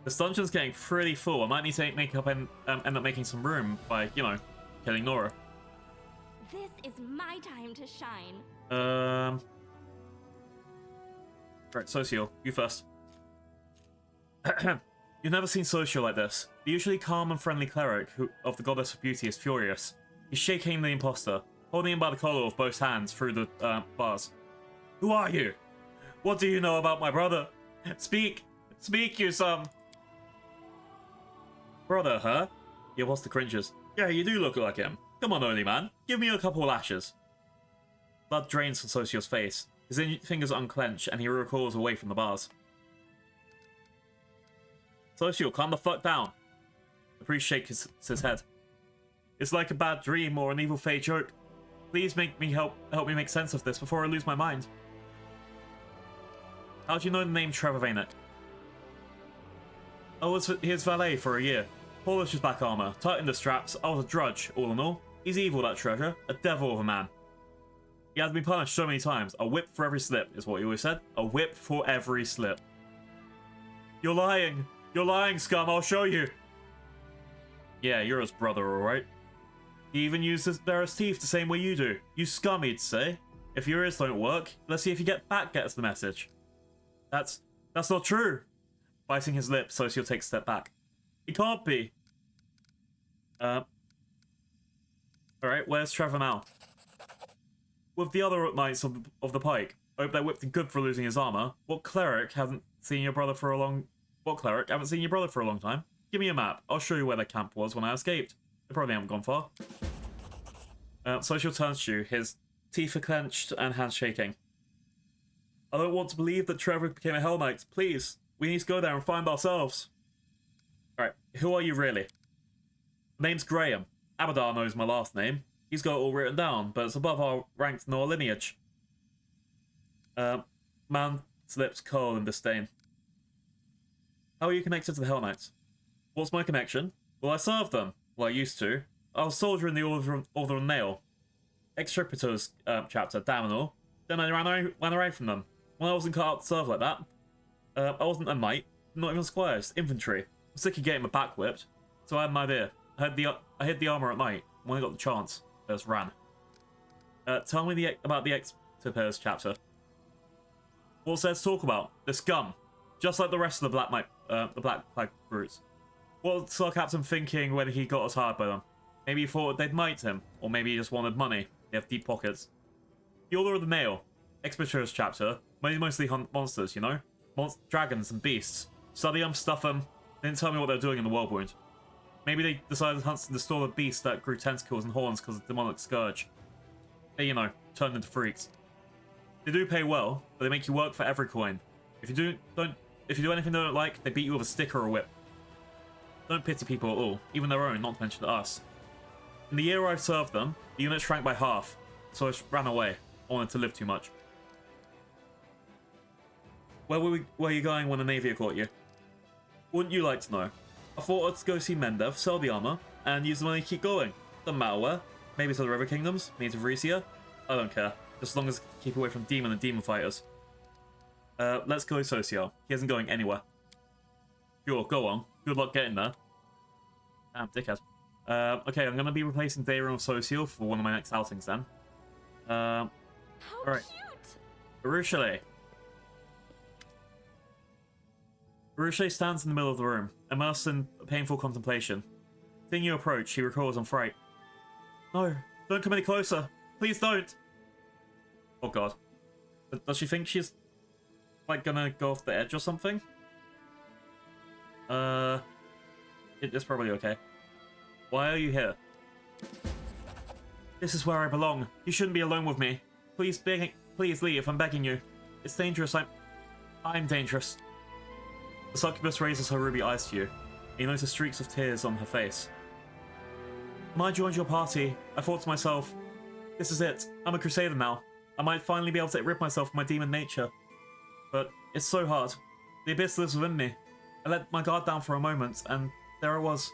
This dungeon's getting pretty full. I might need to make up and end up making some room by, you know, killing Nora. This is my time to shine. Right, Socio, you first. You've never seen Socio like this. The usually calm and friendly cleric of the Goddess of Beauty is furious. He's shaking the imposter, holding him by the collar with both hands through the bars. Who are you? What do you know about my brother? Speak! Speak, you son! Brother, huh? The imposter cringes. Yeah, you do look like him. Come on, early man. Give me a couple lashes. Blood drains from Socio's face. His fingers unclench and he recoils away from the bars. Socio, calm the fuck down. The priest shakes his head. It's like a bad dream or an evil fate joke. Please make me help me make sense of this before I lose my mind. How do you know the name Trevor Vanek? I was his valet for a year. Polished his back armor, tightened the straps. I was a drudge, all in all. He's evil, that treasure. A devil of a man. He has been punished so many times. A whip for every slip, is what he always said. A whip for every slip. You're lying. You're lying, scum. I'll show you. Yeah, you're his brother, alright. He even uses Barris teeth the same way you do. You scum, he'd say. If your ears don't work, let's see if you gets the message. That's not true. Biting his lip, Socio takes a step back. He can't be. Alright, where's Trevor now? With the other knights of the pike. Hope they're whipped and good for losing his armor. What cleric haven't seen your brother for a long time? Give me a map. I'll show you where the camp was when I escaped. They probably haven't gone far. Socio turns to you, his teeth are clenched and hands shaking. I don't want to believe that Trevor became a Hell Knight. Please, we need to go there and find ourselves. Alright, who are you really? Name's Graham. Abadar knows my last name. He's got it all written down, but it's above our ranked in our lineage. Man's lips curl in disdain. How are you connected to the Hell Knights? What's my connection? Well, I served them. Well, I used to. I was a soldier in the Order of Nail. Extributor's chapter, damn and all. Then I ran away from them. When I wasn't cut out to serve like that. I wasn't a knight, not even squires, infantry. I'm sick of getting my back whipped, so I had an idea. I hid the armor at night. When I got the chance, I just ran. Tell me about the Extributor's chapter. What's there to talk about? The scum. Just like the rest of the Black Flag brutes. What was our captain thinking when he got us hired by them? Maybe he thought they'd knight him, or maybe he just wanted money. They have deep pockets. The Order of the Nail. Extributor's chapter. Mostly hunt monsters, you know? Dragons and beasts. Study them, stuff them. They didn't tell me what they were doing in the Whirlwind. Maybe they decided to hunt and destroy the beast that grew tentacles and horns because of the demonic scourge. They, you know, turned into freaks. They do pay well, but they make you work for every coin. If you do anything they don't like, they beat you with a stick or a whip. Don't pity people at all, even their own, not to mention us. In the year I served them, the unit shrank by half, so I ran away. I wanted to live too much. Where were you going when the Navy caught you? Wouldn't you like to know? I thought I'd go see Mendev, sell the armor, and use the money to keep going. Doesn't matter where. Maybe to the River Kingdoms, maybe to Vrecia. I don't care, just as long as I keep away from demon and demon fighters. Let's go Socio. He isn't going anywhere. Sure, go on. Good luck getting there. Damn, dickhead. Okay, I'm gonna be replacing Dayron with Social for one of my next outings then. How alright. cute! Arueshalae. Arueshalae stands in the middle of the room, immersed in painful contemplation. Seeing you approach, she recoils in fright. No, don't come any closer. Please don't. Oh god. Does she think she's, like, gonna go off the edge or something? It's probably okay. Why are you here? This is where I belong. You shouldn't be alone with me. Please leave, I'm begging you. It's dangerous, I'm dangerous. The succubus raises her ruby eyes to you. You notice streaks of tears on her face. When I joined your party, I thought to myself, this is it. I'm a crusader now. I might finally be able to rid myself of my demon nature. But it's so hard. The abyss lives within me. I let my guard down for a moment, and there I was,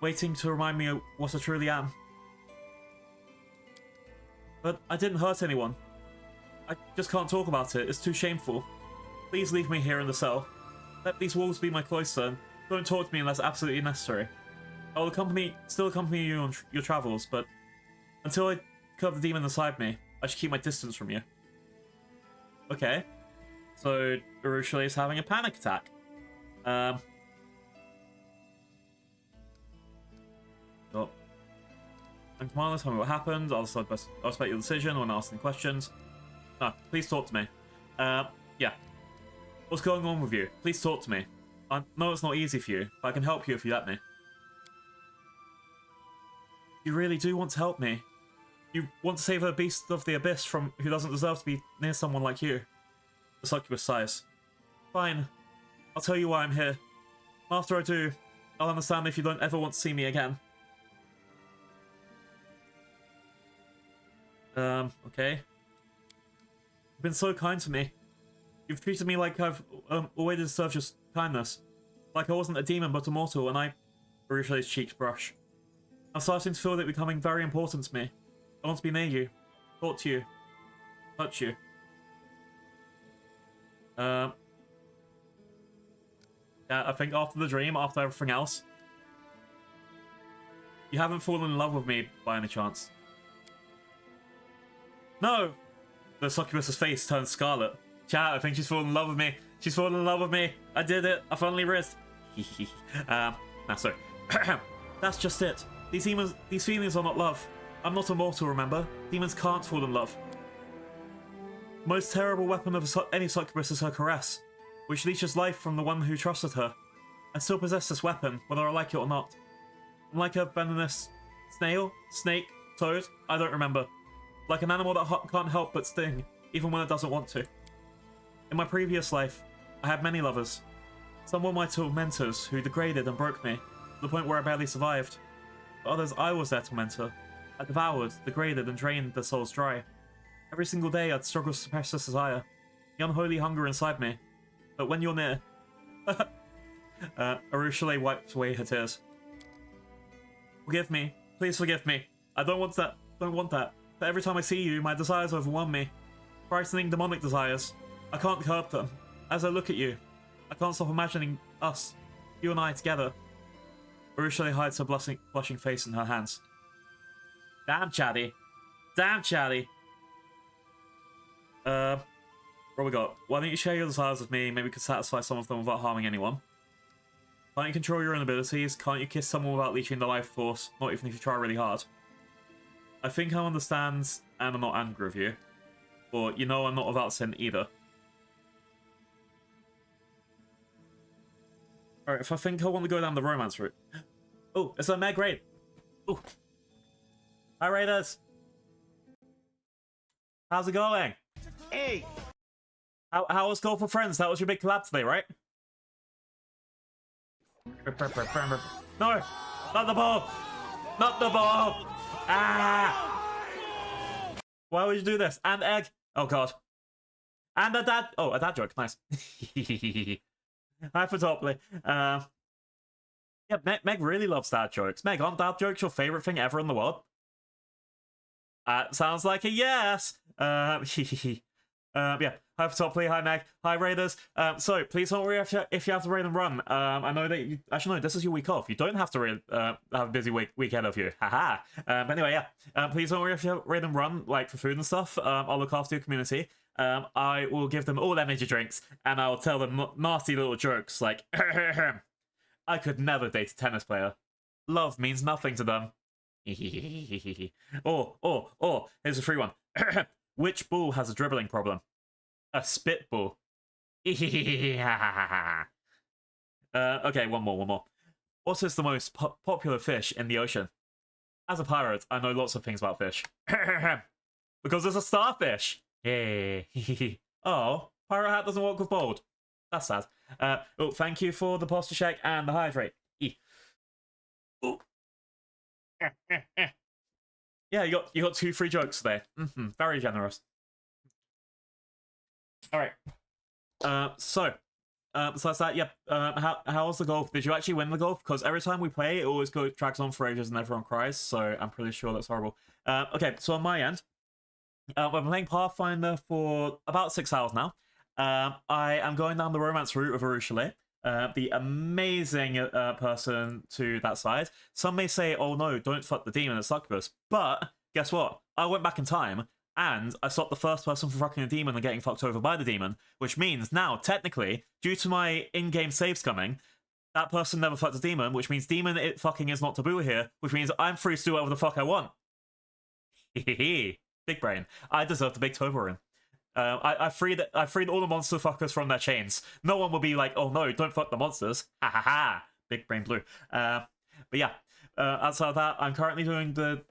waiting to remind me of what I truly am. But I didn't hurt anyone. I just can't talk about it. It's too shameful. Please leave me here in the cell. Let these walls be my cloister, and don't talk to me unless absolutely necessary. I will still accompany you on your travels, but until I curb the demon inside me, I should keep my distance from you. Okay. So, Arueshalae is having a panic attack. Oh. And Commander, tell me what happened. I'll respect your decision when asking questions. No, please talk to me. Yeah. What's going on with you? Please talk to me. I know it's not easy for you, but I can help you if you let me. You really do want to help me. You want to save a beast of the abyss from who doesn't deserve to be near someone like you. The succubus sighs. Fine. I'll tell you why I'm here. After I do, I'll understand if you don't ever want to see me again. Okay. You've been so kind to me. You've treated me like I've always deserved your kindness. Like I wasn't a demon but a mortal, and Arueshalae's cheeks brush. I'm starting to feel it becoming very important to me. I want to be near you, talk to you, touch you. Yeah, I think after the dream, after everything else, you haven't fallen in love with me by any chance. No! The succubus's face turns scarlet. Chat, I think she's fallen in love with me. She's fallen in love with me. I did it. I finally risked. Nah, sorry. That's just it. These feelings are not love. I'm not a mortal, remember? Demons can't fall in love. The most terrible weapon of any succubus is her caress, which leeches life from the one who trusted her. I still possess this weapon, whether I like it or not. I'm like a venomous snail, snake, toad, I don't remember. Like an animal that can't help but sting, even when it doesn't want to. In my previous life, I had many lovers. Some were my tormentors who degraded and broke me, to the point where I barely survived. For others, I was their tormentor. I devoured, degraded, and drained their souls dry. Every single day, I'd struggle to suppress this desire, the unholy hunger inside me. But when you're near... Arueshalae wiped away her tears. Forgive me. Please forgive me. I don't want that. But every time I see you, my desires overwhelm me. Frightening demonic desires. I can't curb them. As I look at you, I can't stop imagining us, you and I together. Arueshalae hides her blushing face in her hands. Damn, chatty. Damn, chatty. What we got? Why don't you share your desires with me? Maybe we could satisfy some of them without harming anyone. Can't you control your own abilities? Can't you kiss someone without leeching the life force? Not even if you try really hard. I think I understand, and I'm not angry with you. But you know I'm not without sin either. Alright, if I think I want to go down the romance route. Oh, it's a Meg raid. Oh. Hi, Raiders. How's it going? Hey! How was Golf for Friends? That was your big collab today, right? No! Not the ball! Not the ball! Ah! Why would you do this? And egg! Oh god. And a dad... Oh, a dad joke. Nice. Hi, Photoply. Yeah, Meg really loves dad jokes. Meg, aren't dad jokes your favorite thing ever in the world? Sounds like a yes! Yeah. Hi Photoply, hi Meg, hi Raiders. So please don't worry if you have to raid and run. I know that you actually no, this is your week off. You don't have to have a busy week ahead of you. Haha. But anyway, yeah. Please don't worry if you raid and run, like for food and stuff. I'll look after your community. I will give them all energy drinks, and I'll tell them nasty little jokes like, I could never date a tennis player. Love means nothing to them. or, here's a free one. Which bull has a dribbling problem? A spit bull. Okay, one more. What is the most popular fish in the ocean? As a pirate, I know lots of things about fish. Because it's a starfish. Yay. Oh, pirate hat doesn't work with bold. That's sad. Oh, thank you for the posture check and the hydrate. Ooh. Yeah, you got 2 free jokes today. Very generous. All right. So besides that, yeah. How was the golf? Did you actually win the golf? Because every time we play, it always drags on for ages and everyone cries. So I'm pretty sure that's horrible. Okay, so on my end, we've been playing Pathfinder for about 6 hours now. I am going down the romance route of Arueshalae. The amazing person to that side. Some may say, oh no, don't fuck the demon, it's succubus. But guess what? I went back in time and I stopped the first person from fucking a demon and getting fucked over by the demon, which means now, technically, due to my in-game save scumming, that person never fucked a demon, which means demon fucking is not taboo here, which means I'm free to do whatever the fuck I want. Hehehe. Big brain. I deserve the big Toblerone. I freed all the monster fuckers from their chains. No one will be like, oh no, don't fuck the monsters. Ha ha ha. Big brain blue. But yeah, outside of that, I'm currently doing the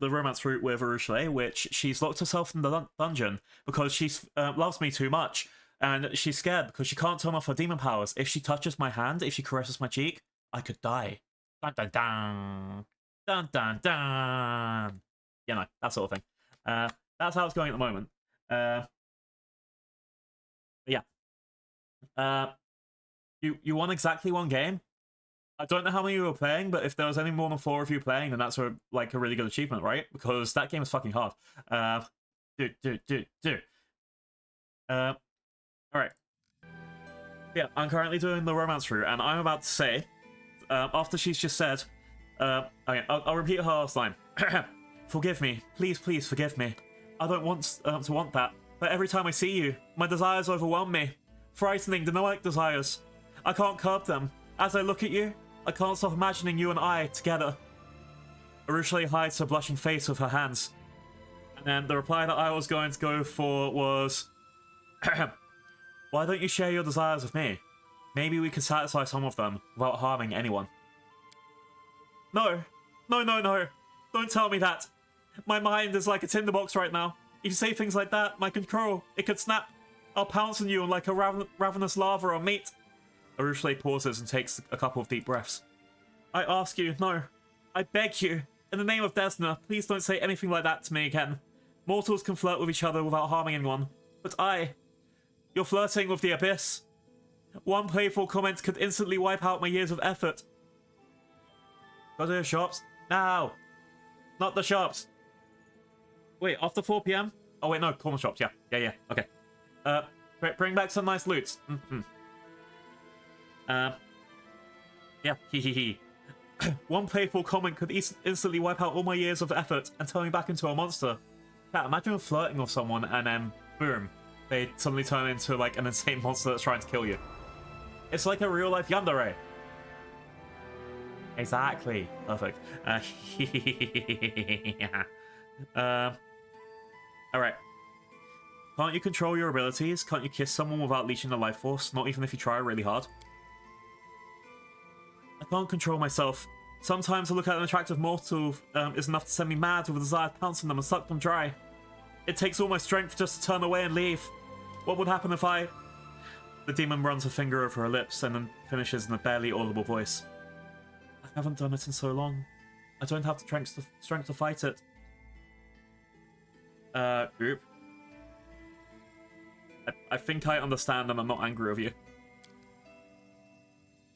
romance route with Arueshalae, which she's locked herself in the dungeon because she loves me too much, and she's scared because she can't turn off her demon powers. If she touches my hand, if she caresses my cheek, I could die. Dun dun dun. Dun dun dun. You know, that sort of thing. That's how it's going at the moment. Yeah. You won exactly 1 game. I don't know how many you were playing, but if there was any more than 4 of you playing, then that's a really good achievement, right? Because that game is fucking hard. Alright. Yeah, I'm currently doing the romance route, and I'm about to say, after she's just said, okay, I'll repeat her last line. Forgive me. Please, please forgive me. I don't want to want that. But every time I see you, my desires overwhelm me. Frightening, demonic desires. I can't curb them. As I look at you, I can't stop imagining you and I together. Arueshalae hides her blushing face with her hands. And then the reply that I was going to go for was... Why don't you share your desires with me? Maybe we could satisfy some of them without harming anyone. No. No, no, no. Don't tell me that. My mind is like a tinderbox right now. If you say things like that, my control, it could snap. I'll pounce on you like a ravenous larva on meat. Arueshalae pauses and takes a couple of deep breaths. I ask you, no. I beg you. In the name of Desna, please don't say anything like that to me again. Mortals can flirt with each other without harming anyone. But you're flirting with the abyss. One playful comment could instantly wipe out my years of effort. Go to the shops. Now. Not the shops. Wait, after 4 PM? Oh wait, no, corner shops, yeah. Yeah, okay. Bring back some nice loots. Yeah, hee. One playful comment could instantly wipe out all my years of effort and turn me back into a monster. Yeah, imagine flirting with someone and then, boom, they suddenly turn into like an insane monster that's trying to kill you. It's like a real-life yandere. Exactly. Perfect. Alright. Can't you control your abilities? Can't you kiss someone without leeching the life force? Not even if you try really hard? I can't control myself. Sometimes a look at an attractive mortal is enough to send me mad with a desire to pounce on them and suck them dry. It takes all my strength just to turn away and leave. What would happen if I... The demon runs a finger over her lips and then finishes in a barely audible voice. I haven't done it in so long. I don't have the strength to fight it. Group. I think I understand and I'm not angry with you.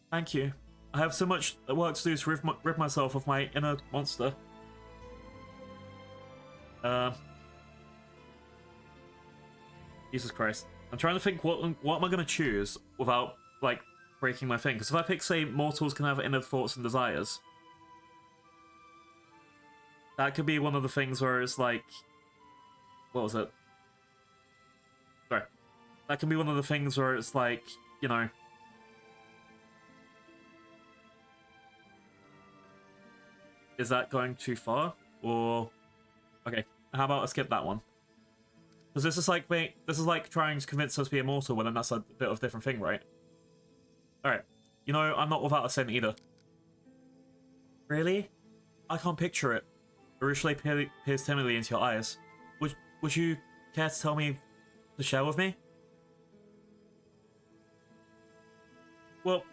Thank you. I have so much work to do to rid myself of my inner monster. Jesus Christ. I'm trying to think what am I going to choose without, like, breaking my thing. Because if I pick, say, mortals can have inner thoughts and desires, that could be one of the things where it's like... What was it? Sorry. That can be one of the things where it's like, you know... Is that going too far? Or... Okay, how about I skip that one? Because this is like trying to convince us to be immortal, well then that's a bit of a different thing, right? Alright. You know, I'm not without a sin either. Really? I can't picture it. Arueshalae peers timidly into your eyes. Would you care to tell me to share with me? Well,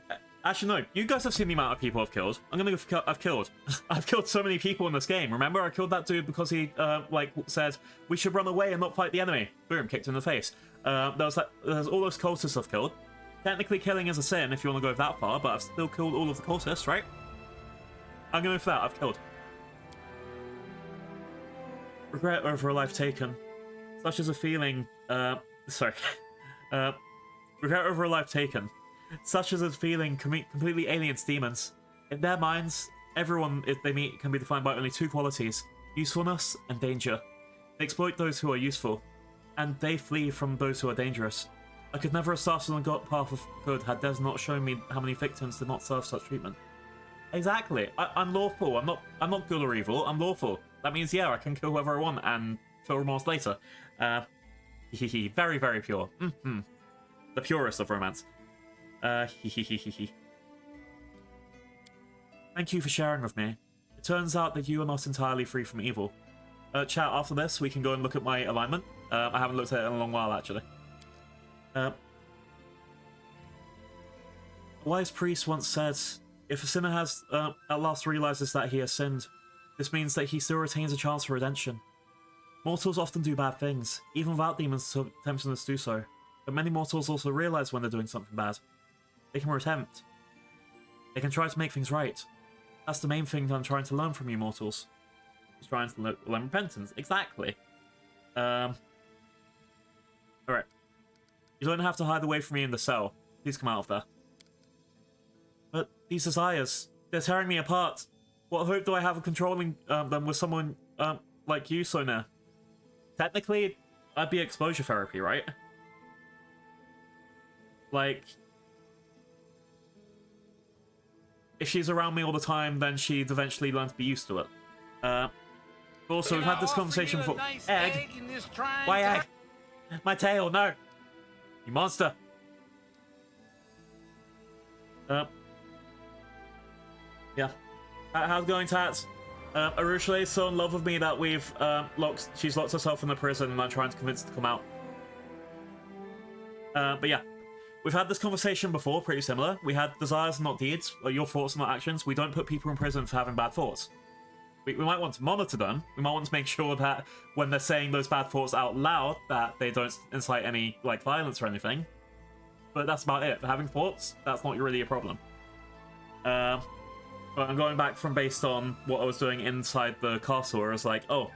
actually no. You guys have seen the amount of people I've killed. I've killed. I've killed so many people in this game. Remember, I killed that dude because he, like, said, we should run away and not fight the enemy. Boom, kicked him in the face. There's all those cultists I've killed. Technically, killing is a sin if you want to go that far, but I've still killed all of the cultists, right? I'm going for that. I've killed. Regret over a life taken. Such as a feeling, sorry. Regret over a life taken. Such as a feeling completely alien to demons. In their minds, everyone they meet can be defined by only two qualities: usefulness and danger. They exploit those who are useful, and they flee from those who are dangerous. I could never have started on the path of good had Des not shown me how many victims did not serve such treatment. Exactly. I'm lawful. I'm not good or evil. I'm lawful. That means, yeah, I can kill whoever I want and feel remorse later. Very, very pure. The purest of romance. Thank you for sharing with me. It turns out that you are not entirely free from evil. Chat, after this, we can go and look at my alignment. I haven't looked at it in a long while, actually. A wise priest once said, if a sinner has at last realizes that he has sinned, this means that he still retains a chance for redemption. Mortals often do bad things, even without demons tempting us to do so. But many mortals also realize when they're doing something bad. They can attempt. They can try to make things right. That's the main thing I'm trying to learn from you mortals. Just trying to learn repentance. Exactly. Alright. You don't have to hide away from me in the cell. Please come out of there. But these desires, they're tearing me apart. What hope do I have of controlling them with someone like you, Sona? Technically, I'd be exposure therapy, right? Like, if she's around me all the time, then she'd eventually learn to be used to it. Also, we've had this conversation before. Nice Egg? in this trying Why time? egg? My tail, no! You monster! Yeah. How's it going, Tats? Arueshalae is so in love with me that she's locked herself in the prison and I'm trying to convince her to come out. But yeah. We've had this conversation before, pretty similar. We had desires, not deeds, or your thoughts, not actions. We don't put people in prison for having bad thoughts. We might want to monitor them. We might want to make sure that when they're saying those bad thoughts out loud, that they don't incite any, like, violence or anything. But that's about it. For having thoughts, that's not really a problem. But I'm going back from based on what I was doing inside the castle, where I was like, oh,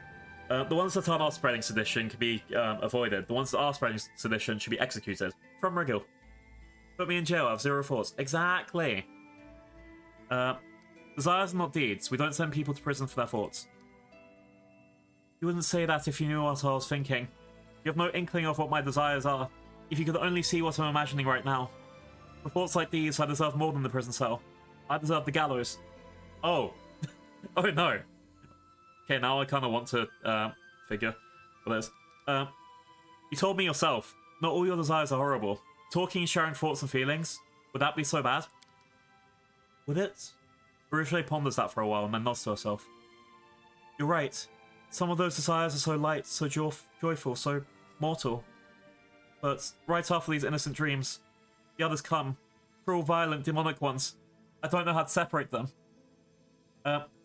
the ones that aren't spreading sedition can be avoided. The ones that are spreading sedition should be executed. From Rigil. Put me in jail, I have zero thoughts. Exactly. Desires are not deeds. We don't send people to prison for their thoughts. You wouldn't say that if you knew what I was thinking. You have no inkling of what my desires are. If you could only see what I'm imagining right now. For thoughts like these, I deserve more than the prison cell. I deserve the gallows. Oh. Oh no. Okay, now I kind of want to figure what it is. You told me yourself, not all your desires are horrible. Talking and sharing thoughts and feelings, would that be so bad? Would it? Arueshalae ponders that for a while and then nods to herself. You're right. Some of those desires are so light, so joyful, so mortal. But right after these innocent dreams, the others come. Cruel, violent, demonic ones. I don't know how to separate them.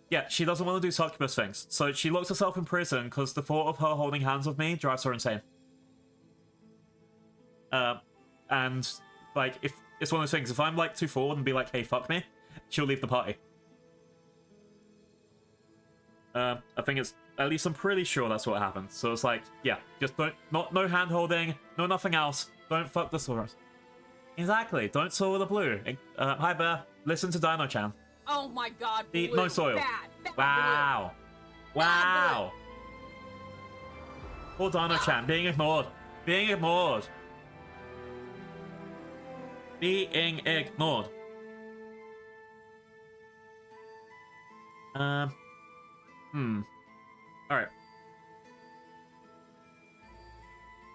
Yeah, she doesn't want to do succubus things. So she locks herself in prison because the thought of her holding hands with me drives her insane. And, like, if it's one of those things, if I'm, like, too forward and be like, hey, fuck me, she'll leave the party. I think it's At least I'm pretty sure that's what happened. So it's like, yeah, just no hand holding, no nothing else. Don't fuck the Saurus. Exactly. Don't soil with the blue. Hi Bear. Listen to Dino-chan. Oh my God, blue. No soil. Bad Wow. blue. Wow. Poor Dino-chan being ignored. Being ignored. Being ignored. Alright.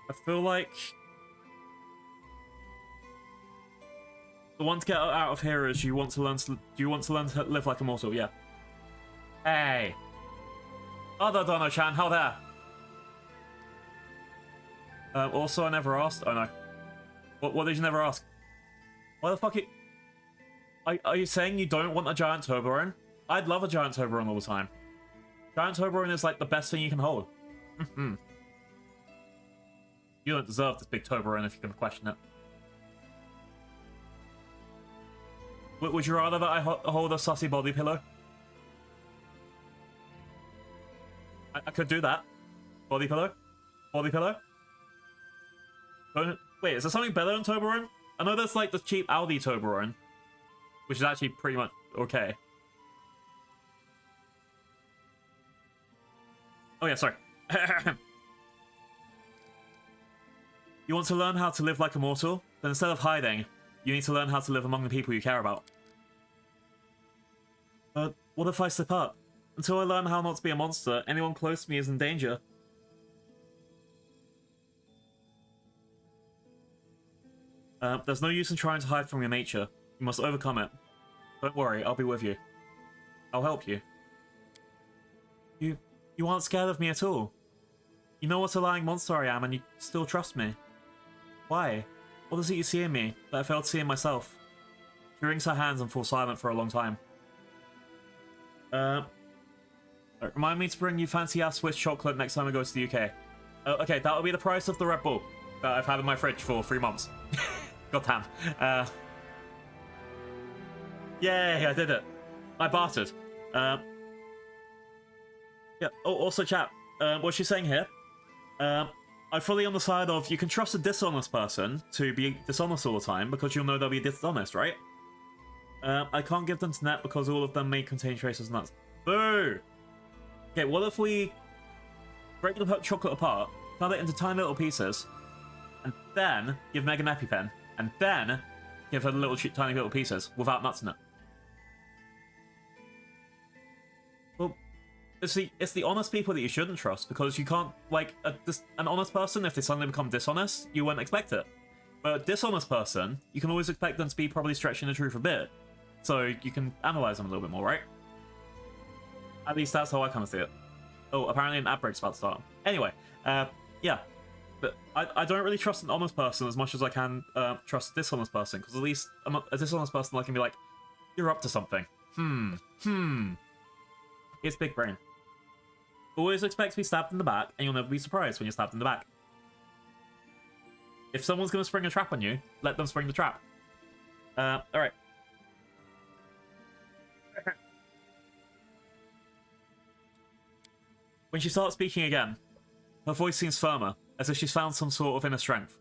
I feel like the one to get out of here is you want to learn to live like a mortal, yeah. Hey. Other Dono-chan, how there? Also, I never asked. Oh no. What did you never ask? Why the fuck are you saying you don't want a giant Toblerone? I'd love a giant Toblerone all the time. Giant Toblerone is like the best thing you can hold. You don't deserve this big Toblerone if you can question it. Would you rather that I hold a sussy body pillow? I could do that. Body pillow? Body pillow? Wait, is there something better than Toblerone? I know there's like the cheap Aldi Toblerone, which is actually pretty much okay. Oh yeah, sorry. You want to learn how to live like a mortal? Then instead of hiding, you need to learn how to live among the people you care about. What if I slip up? Until I learn how not to be a monster, anyone close to me is in danger. There's no use in trying to hide from your nature. You must overcome it. Don't worry, I'll be with you. I'll help you. You aren't scared of me at all. You know what a lying monster I am, and you still trust me. Why? What is it you see in me that I failed to see in myself? She wrings her hands and falls silent for a long time. Remind me to bring you fancy-ass Swiss chocolate next time I go to the UK. Okay, that'll be the price of the Red Bull that I've had in my fridge for 3 months. God damn. Yay, I did it. I bartered. Yeah, also chat, what she's saying here, I'm fully on the side of you can trust a dishonest person to be dishonest all the time because you'll know they'll be dishonest, right? I can't give them to net because all of them may contain traces of nuts. Boo! Okay, what if we break the chocolate apart, cut it into tiny little pieces, and then give Meg an EpiPen, and then give her the little tiny little pieces without nuts in it? Well, it's the honest people that you shouldn't trust because you can't, like, an honest person, if they suddenly become dishonest, you wouldn't expect it. But a dishonest person, you can always expect them to be probably stretching the truth a bit. So you can analyze them a little bit more, right? At least that's how I kind of see it. Oh, apparently an ad break's about to start. Anyway, yeah. But I don't really trust an honest person as much as I can trust a dishonest person, because at least a dishonest person I can be like, you're up to something. It's big brain. Always expect to be stabbed in the back, and you'll never be surprised when you're stabbed in the back. If someone's going to spring a trap on you, let them spring the trap. Alright. When she starts speaking again, her voice seems firmer, as if she's found some sort of inner strength.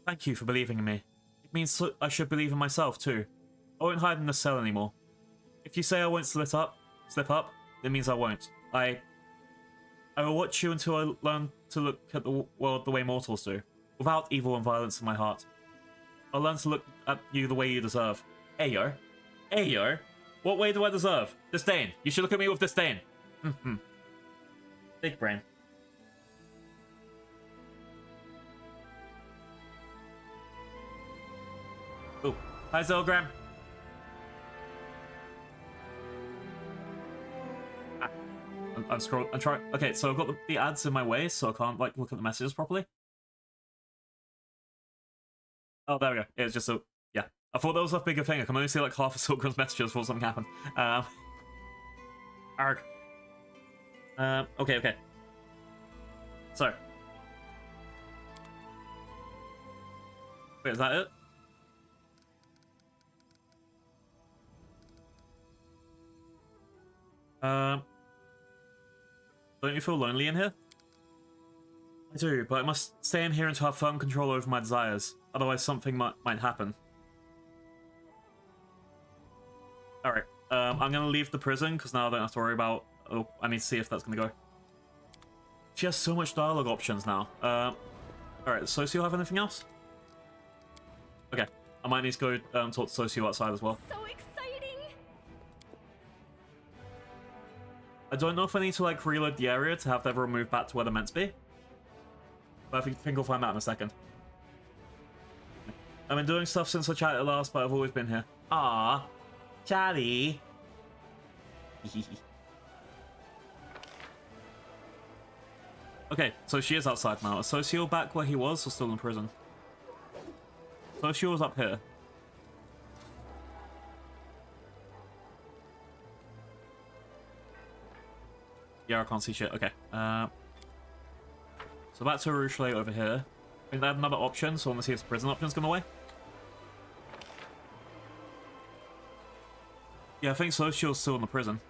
Thank you for believing in me. It means I should believe in myself, too. I won't hide in this cell anymore. If you say I won't slip up, it means I won't. I will watch you until I learn to look at the world the way mortals do, without evil and violence in my heart. I'll learn to look at you the way you deserve. Ayo. Ayo. What way do I deserve? Disdain. You should look at me with disdain. Big brain. Oh, hi Zilgram. I'm scrolling. I'm trying. Okay, so I've got the ads in my way, so I can't like look at the messages properly. Oh, there we go. It's just so yeah. I thought that was a bigger thing. I can only see like half of Silkgrim's messages before something happened. Arg. Okay. So. Wait, is that it? Don't you feel lonely in here? I do, but I must stay in here until I have firm control over my desires. Otherwise something might happen. Alright, I'm gonna leave the prison, because now I don't have to worry about... Oh, I need to see if that's gonna go. She has so much dialogue options now. Alright, Socio have anything else? Okay, I might need to go talk to Socio outside as well. So exciting! I don't know if I need to, like, reload the area to have everyone move back to where they're meant to be. But I think we'll find out in a second. I've been doing stuff since I chatted last, but I've always been here. Ah, chatty. Okay, so she is outside now. Is Socio back where he was or still in prison? Socio was up here. Yeah, I can't see shit. Okay. So back to Arueshalae over here. I think they have another option, so I want to see if the prison option's gone away. Yeah, I think Social's still in the prison.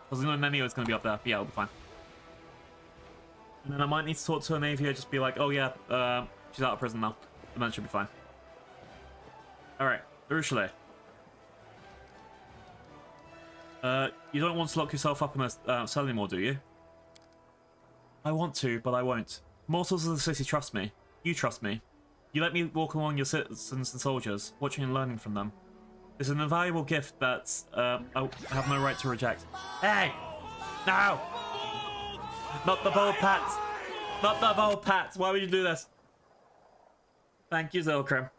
Because I know Nenio's going to be up there. But yeah, it'll be fine. And then I might need to talk to Anavia, just be like, oh yeah, she's out of prison now. And then she'll be fine. Alright, Arueshalae. You don't want to lock yourself up in a cell anymore, do you? I want to, but I won't. Mortals of the city trust me. You trust me. You let me walk along your citizens and soldiers, watching and learning from them. It's an invaluable gift that I have no right to reject. Hey! No! Not the ball pat! Not the ball pat! Why would you do this? Thank you, Zilkrim.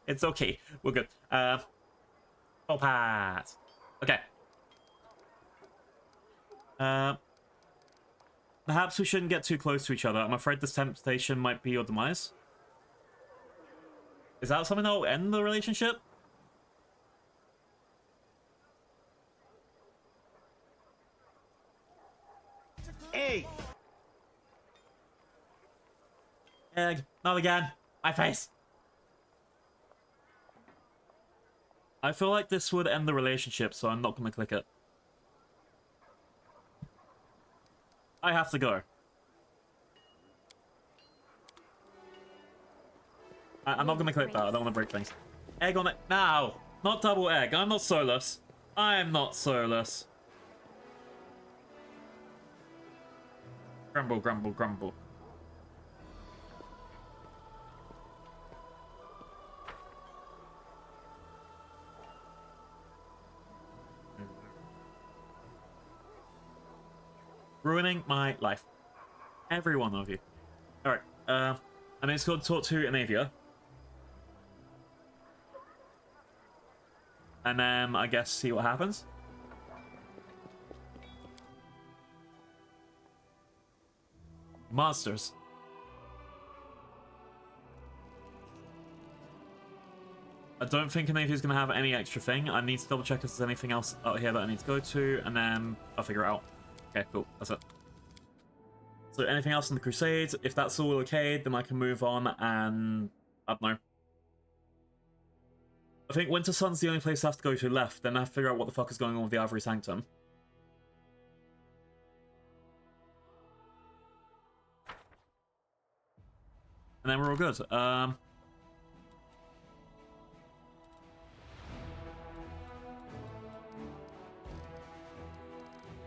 It's okay. We're good. Ball pat. Okay. Perhaps we shouldn't get too close to each other. I'm afraid this temptation might be your demise. Is that something that will end the relationship? Hey! Egg, not again. My face. I feel like this would end the relationship, so I'm not going to click it. I have to go. I'm not going to click that. I don't want to break things. Egg on it now. Not double egg. I'm not soulless. I'm not soulless. Grumble, grumble, grumble. Ruining my life. Every one of you. Alright, and it's got to talk to Anavia. And then, I guess, see what happens. Monsters. I don't think Anavia's going to have any extra thing. I need to double check if there's anything else out here that I need to go to, and then I'll figure it out. Okay, cool. That's it. So anything else in the Crusades? If that's all okay, then I can move on and... I don't know. I think Winter Sun's the only place I have to go to left. Then I have to figure out what the fuck is going on with the Ivory Sanctum. And then we're all good.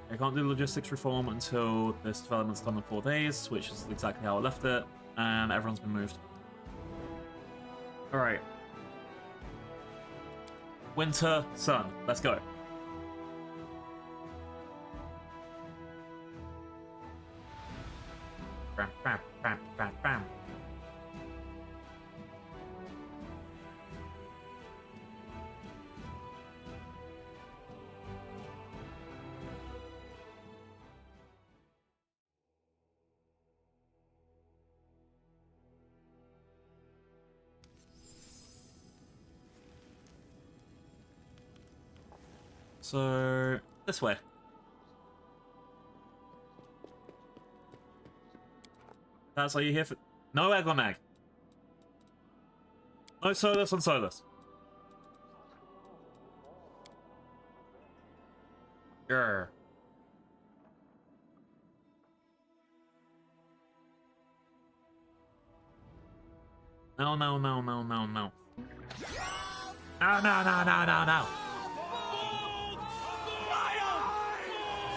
I can't do logistics reform until this development's done in 4 days, which is exactly how I left it, and everyone's been moved. Alright. Winter Sun, let's go. Bam, bam, bam, bam, bam. So, this way. That's are you here for? No egg on egg. No solus on solus. Grr. No, no, no, no, no, no. No, no, no, no, no, no.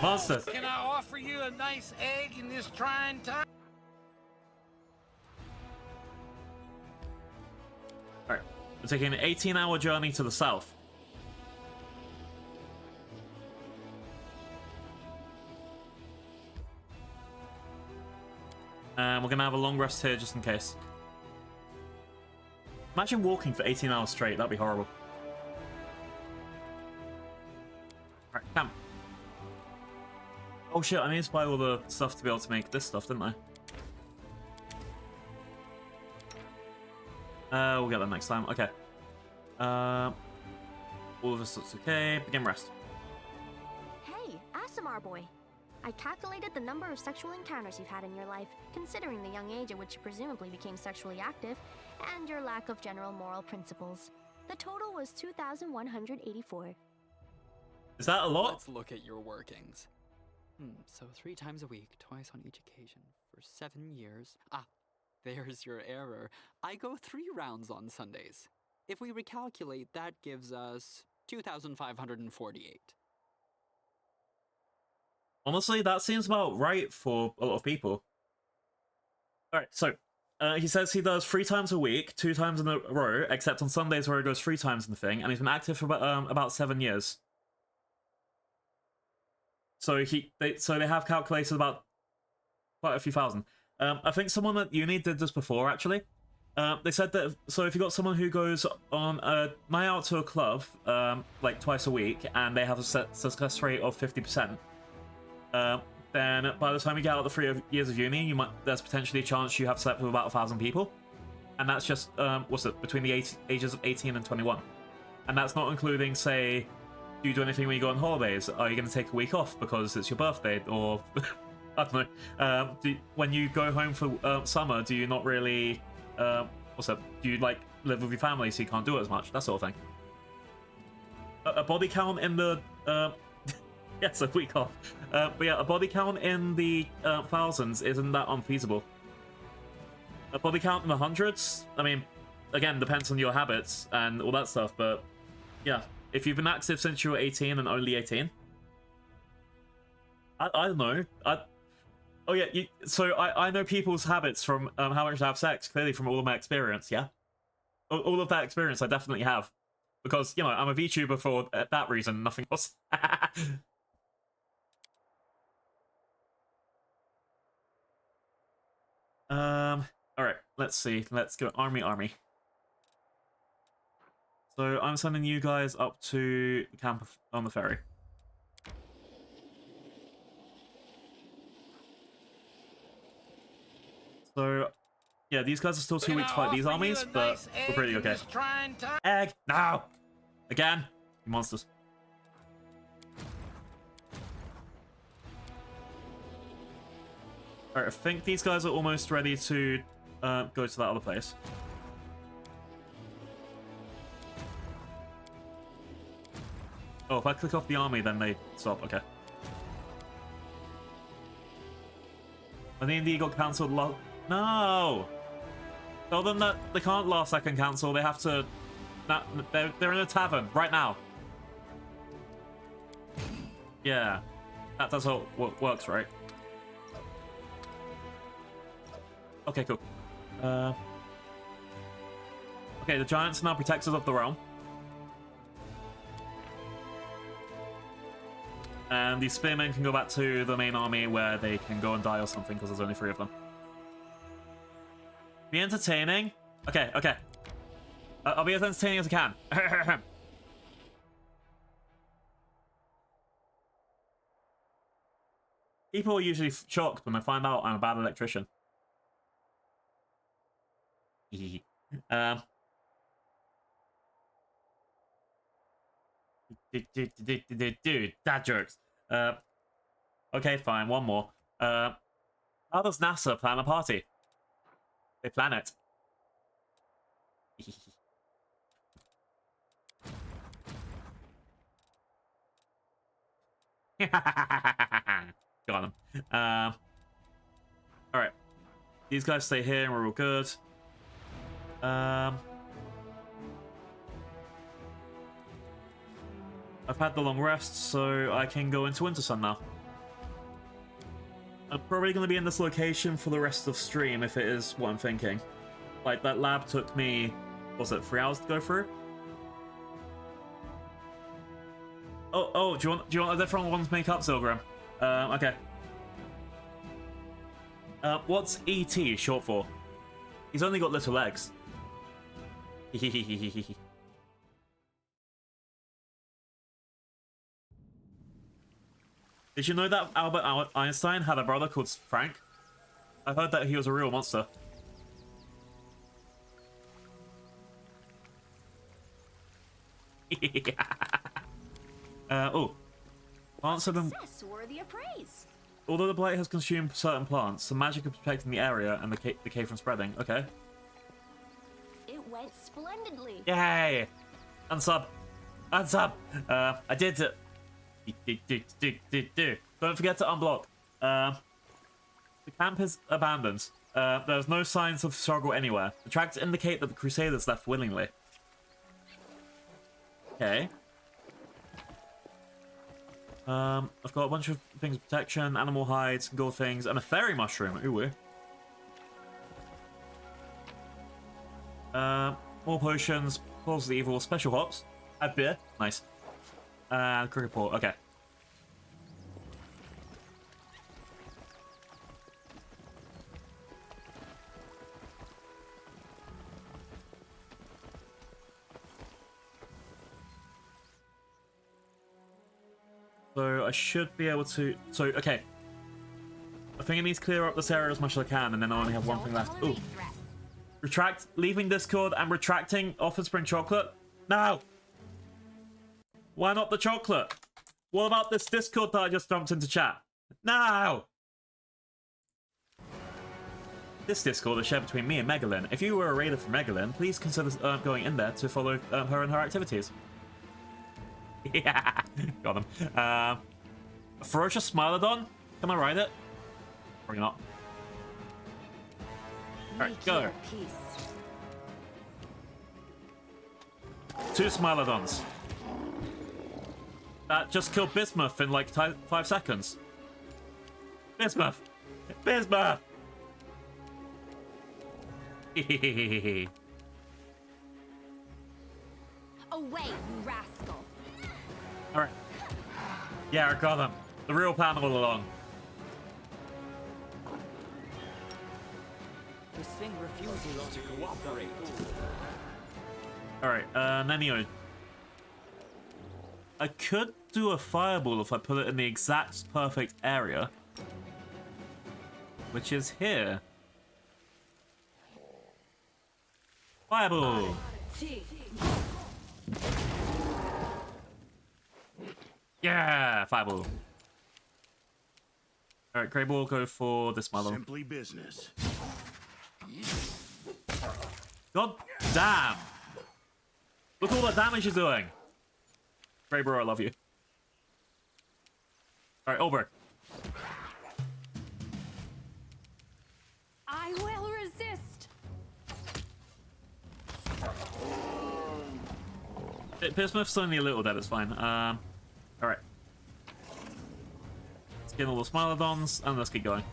Monsters. Can I offer you a nice egg in this trying time? Alright. We're taking an 18-hour journey to the south. And we're gonna have a long rest here just in case. Imagine walking for 18 hours straight, that'd be horrible. Alright, camp. Oh shit, I need to buy all the stuff to be able to make this stuff, didn't I? We'll get that next time. Okay. All of this looks okay. Begin rest. Hey, Asimar boy. I calculated the number of sexual encounters you've had in your life, considering the young age at which you presumably became sexually active, and your lack of general moral principles. The total was 2,184. Is that a lot? Let's look at your workings. So 3 times a week, twice on each occasion, for 7 years. Ah, there's your error. I go 3 rounds on Sundays. If we recalculate, that gives us 2,548. Honestly, that seems about right for a lot of people. Alright, so, he says he does 3 times a week, 2 times in a row, except on Sundays where he goes 3 times in the thing, and he's been active for about 7 years. So they have calculated about quite a few thousand. I think someone at uni did this before, actually. They said that, so if you got someone who goes on a night out to a club, like twice a week, and they have a success rate of 50%, then by the time you get out of the 3 years of uni, there's potentially a chance you have slept with about 1,000 people. And that's just, between the ages of 18 and 21. And that's not including, say, do you do anything when you go on holidays? Are you going to take a week off because it's your birthday? Or, I don't know, when you go home for summer, do you not really, do you, like, live with your family so you can't do it as much? That sort of thing. A body count in the, yes, a week off. But yeah, a body count in the thousands isn't that unfeasible. A body count in the hundreds, I mean, again, depends on your habits and all that stuff, but yeah. If you've been active since you were 18 and only 18, I don't know. Oh yeah, so I know people's habits from how much they have sex, clearly from all of my experience, yeah? All of that experience I definitely have. Because, you know, I'm a VTuber for that reason, nothing else. Alright, let's see. Let's go army. So I'm sending you guys up to the camp on the ferry. So, yeah, these guys are still too weak to fight these armies, but we're pretty okay. Egg! No! Again! You monsters. Alright, I think these guys are almost ready to go to that other place. Oh, if I click off the army, then they stop. Okay. And the Indy got cancelled. No! Tell them that they can't last second cancel. They have to... They're in a tavern right now. Yeah. That's how it works, right? Okay, cool. Okay, the giants are now protectors of the realm. And the spearmen can go back to the main army where they can go and die or something because there's only 3 of them. Be entertaining? Okay. I'll be as entertaining as I can. People are usually shocked when they find out I'm a bad electrician. Dude, dad jokes. Okay, fine, one more. How does NASA plan a party? They plan it. Got him. Alright. These guys stay here and we're all good. I've had the long rest, so I can go into Winter Sun now. I'm probably going to be in this location for the rest of stream if it is what I'm thinking. Like, that lab took me, what was it, 3 hours to go through? Oh, do you want a different one to make up, Zilgram? Okay. What's ET short for? He's only got little legs. Did you know that Albert Einstein had a brother called Frank? I heard that he was a real monster. Oh. Plants have been... Worthy of praise. Although the blight has consumed certain plants, the magic of protecting the area and the decay from spreading. Okay. It went splendidly. Yay! Unsub! Unsub! I did it. Don't forget to unblock. The camp is abandoned. There's no signs of struggle anywhere. The tracks indicate that the Crusaders left willingly. Okay. I've got a bunch of things of protection, animal hides, gold things, and a fairy mushroom. Ooh. More potions, Claws of the Evil, special hops, add beer, nice. And cricket ball, okay. So I should be able to... So, okay. I think I need to clear up this area as much as I can, and then I only have one thing left. Ooh. Retract, leaving Discord and retracting Offered Spring Chocolate? No! Why not the chocolate? What about this Discord that I just dumped into chat? No! This Discord is shared between me and Megalyn. If you were a raider for Megalyn, please consider going in there to follow her and her activities. Yeah, got him. A ferocious Smilodon? Can I ride it? Probably not. Alright, go. 2 Smilodons. That just killed Bismuth in like 5 seconds. Bismuth! Bismuth! Away, you rascal! Alright. Yeah, I got them. The real plan all along. This thing refuses to cooperate. Alright, anyway. I could do a fireball if I put it in the exact perfect area. Which is here. Fireball! Yeah, fireball. Alright, Grey Ball, go for this model. Simply business. God damn! Look all the damage you're doing! Grey Bro, I love you. Alright, over. I will resist. Bismuth's only a little dead, it's fine. Alright. Let's get all the Smilodons, and let's keep going.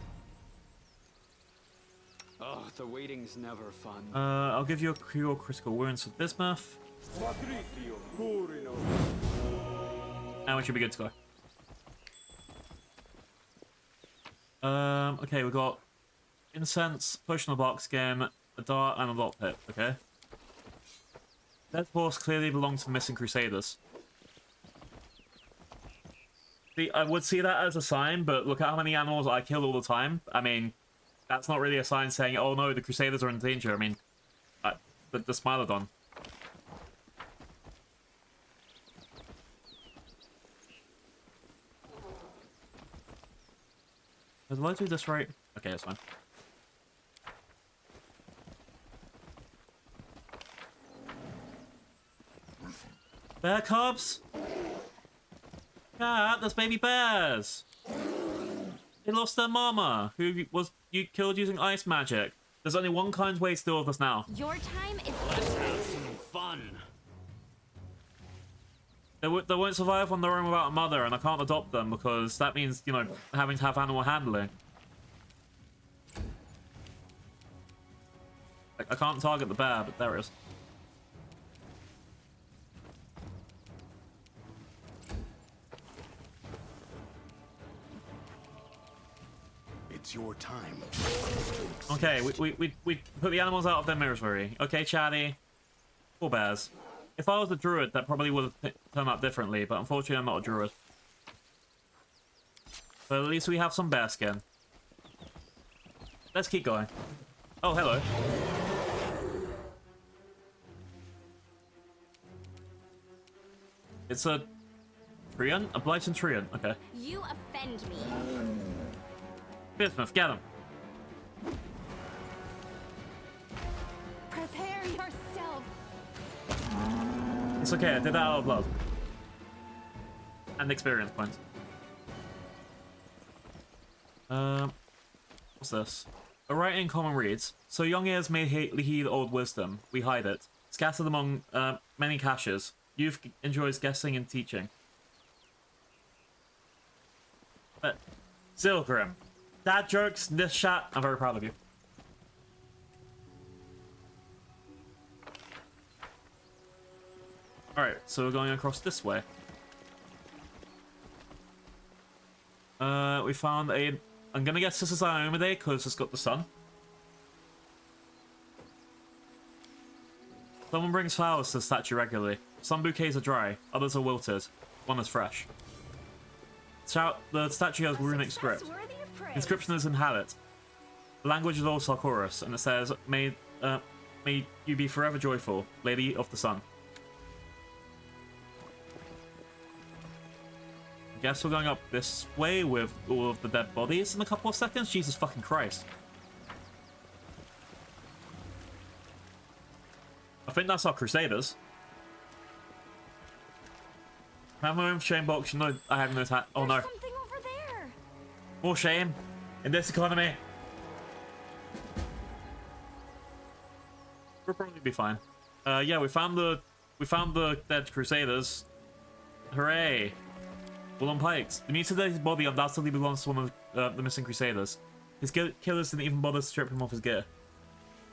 Oh, the waiting's never fun. I'll give you a cure critical wounds with Bismuth. And we should be good to go. Okay, we've got incense, potion of bark skin, a dart, and a lot pit, okay? That horse clearly belongs to the missing Crusaders. See, I would see that as a sign, but look at how many animals I kill all the time. I mean, that's not really a sign saying, oh no, the Crusaders are in danger. I mean, the Smilodon. Did I do this right? Okay, that's fine. Bear cubs? Cat, there's baby bears. They lost their mama, who was killed using ice magic. There's only one kind way to deal with this now. Your time is. Let's have some fun. They won't survive on their own without a mother, and I can't adopt them because that means, you know, having to have animal handling. Like, I can't target the bear, but there it is. It's your time. Okay, we put the animals out of their misery. Okay, Chatty. Poor bears. If I was a druid, that probably would have turned out differently, but unfortunately I'm not a druid. But at least we have some bear skin. Let's keep going. Oh, hello. It's a treant? A blighted treant, okay. You offend me. Bismuth, get him. Prepare yourself. It's okay, I did that out of love. And experience points. What's this? A writing common reads, so young ears may heed old wisdom. We hide it. Scattered among many caches. Youth enjoys guessing and teaching. Zilgrim. Dad jokes, this chat, I'm very proud of you. Alright, so we're going across this way. We found a... I'm gonna guess this is Iomedae because it's got the sun. Someone brings flowers to the statue regularly. Some bouquets are dry, others are wilted. One is fresh. The statue has runic script. Inscription is in Hallet. The language is all Sarkoris, and it says, may you be forever joyful, Lady of the Sun. I guess we're going up this way with all of the dead bodies in a couple of seconds. Jesus fucking Christ. I think that's our Crusaders. I have my own shame box. You know, I have no hat. Oh no. Something over there. More shame in this economy. We'll probably be fine. Yeah, we found the dead Crusaders. Hooray! Woolen Pikes. The mutilated body undoubtedly belongs to one of the missing Crusaders. His killers didn't even bother to strip him off his gear.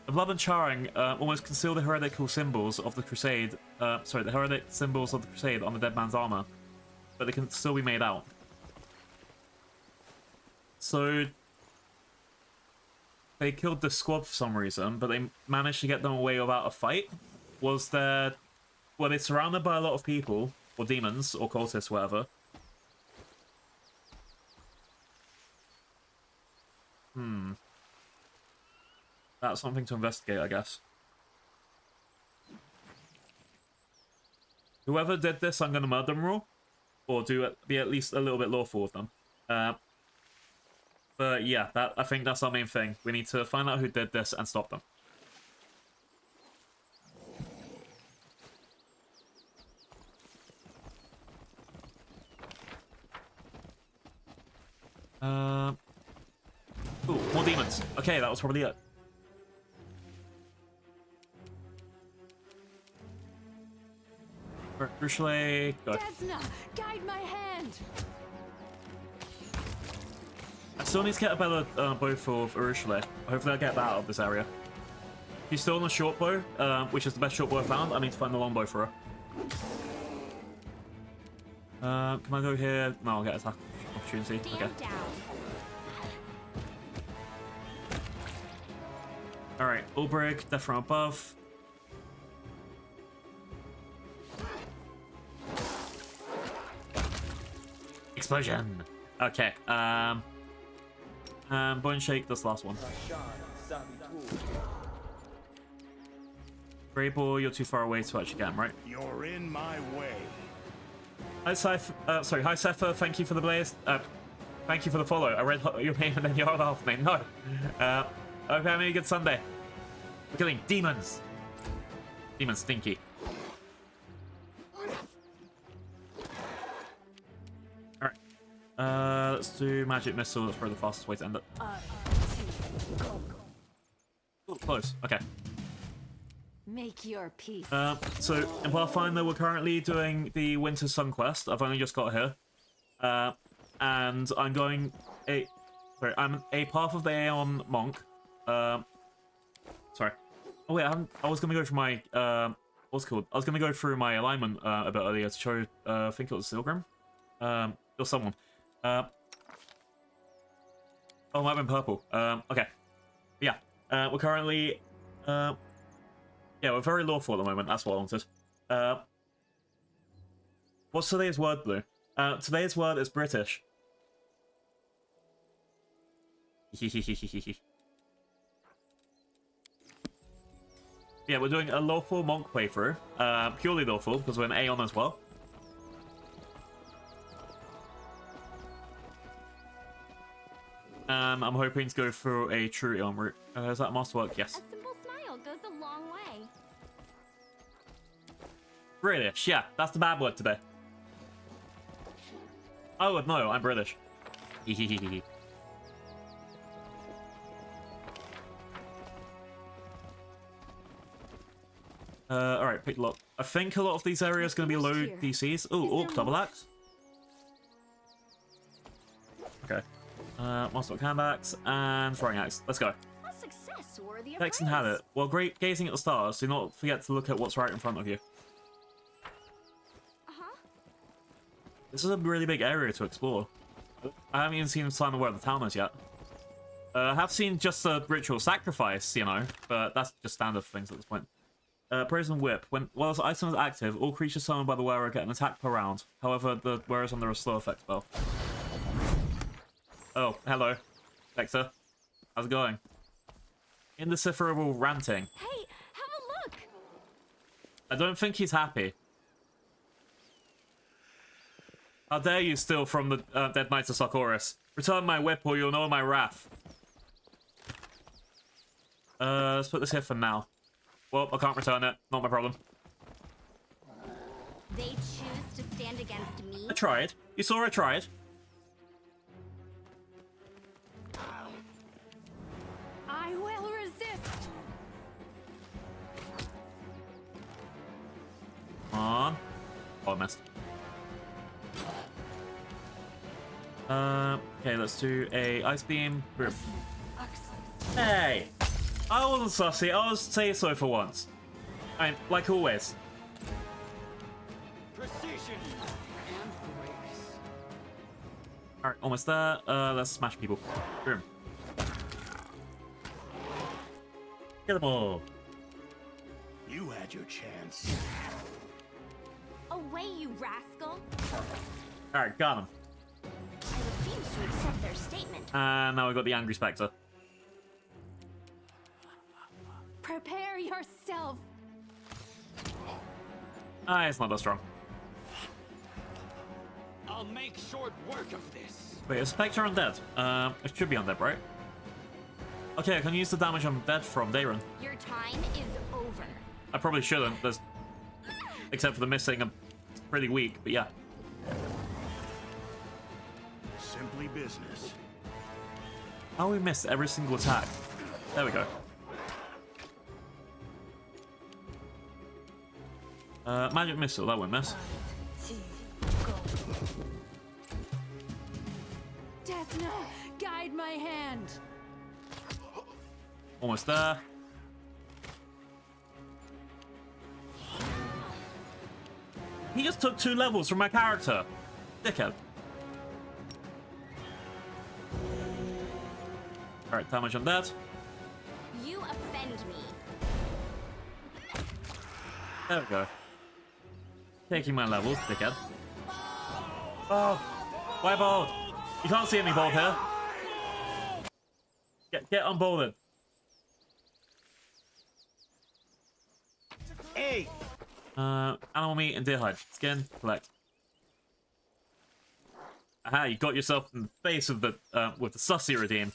The blood and charring almost conceal the heretical symbols of the Crusade. The heretic symbols of the Crusade on the dead man's armor, but they can still be made out. So they killed the squad for some reason, but they managed to get them away without a fight. Well, they're surrounded by a lot of people, or demons, or cultists, whatever. That's something to investigate, I guess. Whoever did this, I'm going to murder them all. Or be at least a little bit lawful with them. But yeah, I think that's our main thing. We need to find out who did this and stop them. Ooh, more demons. Okay, that was probably it. Arueshalae, go. Desna, guide my hand. I still need to get a better bow for Arueshalae. Hopefully I'll get that out of this area. She's still on a short bow, which is the best short bow I found. I need to find the long bow for her. Can I go here? No, I'll get attack opportunity. Okay. Alright, Ulbrig, death from above. Explosion! Okay, Bone Shake, this last one. Great Ball, you're too far away to actually get him, right? You're in my way. Hi, Sepher, thank you for the blaze. Thank you for the follow. I read your name and then your other half name. No. I hope you're having a good Sunday. We're killing demons. Demons stinky. Let's do magic missile. That's probably the fastest way to end it. Oh, close. Okay. Make your peace. So in Pathfinder, we're currently doing the Winter Sun quest. I've only just got here, and I'm going I'm a Path of the Aeon monk. Sorry. Oh wait, I was gonna go for my what's it called? I was gonna go through my alignment a bit earlier to show. I think it was Silgrim, or someone. Oh, it might have been purple. Okay. Yeah. We're currently yeah, we're very lawful at the moment. That's what I wanted. What's today's word, Blue? Today's word is British. Yeah, we're doing a lawful monk playthrough. Purely lawful, because we're an Aeon as well. I'm hoping to go through a true Aeon route. Is that masterwork? Yes. A simple smile goes a long way. British, yeah, that's the bad word today. Oh, no, I'm British. Alright, pick a lot. I think a lot of these areas are going to be low DCs. Ooh, Orc double axe. Okay. Master hand axe and throwing axe. Let's go. A success worthy of Texan had it. While gazing at the stars, do not forget to look at what's right in front of you. This is a really big area to explore. I haven't even seen the sign of where the town is yet. I have seen just a ritual sacrifice, you know, but that's just standard things at this point. Brazen Whip. While this item is active, all creatures summoned by the wearer get an attack per round. However, the wearer is under a slow effect spell. Oh, hello. Dexter. How's it going? Indecipherable ranting. Hey, have a look! I don't think he's happy. How dare you steal from the dead knights of Sarkoris? Return my whip or you'll know my wrath. Let's put this here for now. Well, I can't return it. Not my problem. They choose to stand against me? I tried. You saw I tried. I will resist. Come on. Oh, I missed. Okay, let's do a ice beam. Boom. Hey! I wasn't sussy. I was say so for once. I mean, like always. Precision and grace. Alright, almost there. Let's smash people. Boom. Get them all. You had your chance. Away, you rascal! Alright, got him. I refuse to accept their statement. And now we got the Angry Spectre. Prepare yourself. Ah, it's not that strong. I'll make short work of this. Wait, is Spectre undead? It should be undead, right? Okay, I can use the damage on dead from Dayron. Your time is over. I probably shouldn't, except for the missing, I'm pretty weak, but yeah. Simply business. Oh, we missed every single attack. There we go. Magic missile, that won't miss. Desna, guide my hand. Almost there. He just took 2 levels from my character. Dickhead. Alright, damage on that. You offend me. There we go. Taking my levels, dickhead. Oh, why bold? You can't see any bold here. Get unbolded. Hey! Animal meat and deer hide. Skin, collect. Aha, you got yourself in the face of the with the sussy redeem.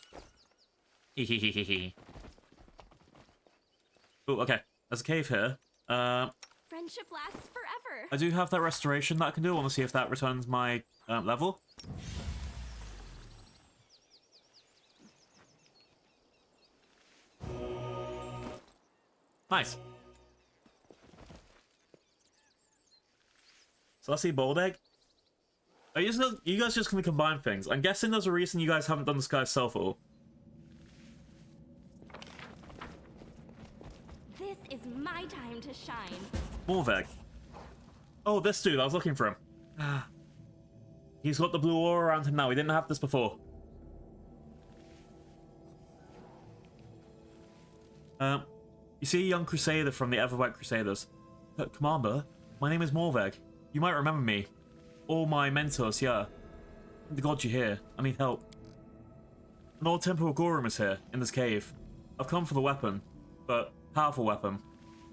Hehehehe. Oh, okay. There's a cave here. Friendship lasts forever. I do have that restoration that I can do. I want to see if that returns my level. Nice. So let's see, bold egg. Are you guys just gonna combine things? I'm guessing there's a reason you guys haven't done this guy's self at all. This is my time to shine. Morveg. Oh, this dude, I was looking for him. He's got the blue aura around him now. He didn't have this before. You see a young crusader from the Everwhite Crusaders. Commander, my name is Morveg. You might remember me. All my mentors, yeah. The god you hear. I need help. An old Temple of Gorum is here, in this cave. I've come for the weapon, but powerful weapon.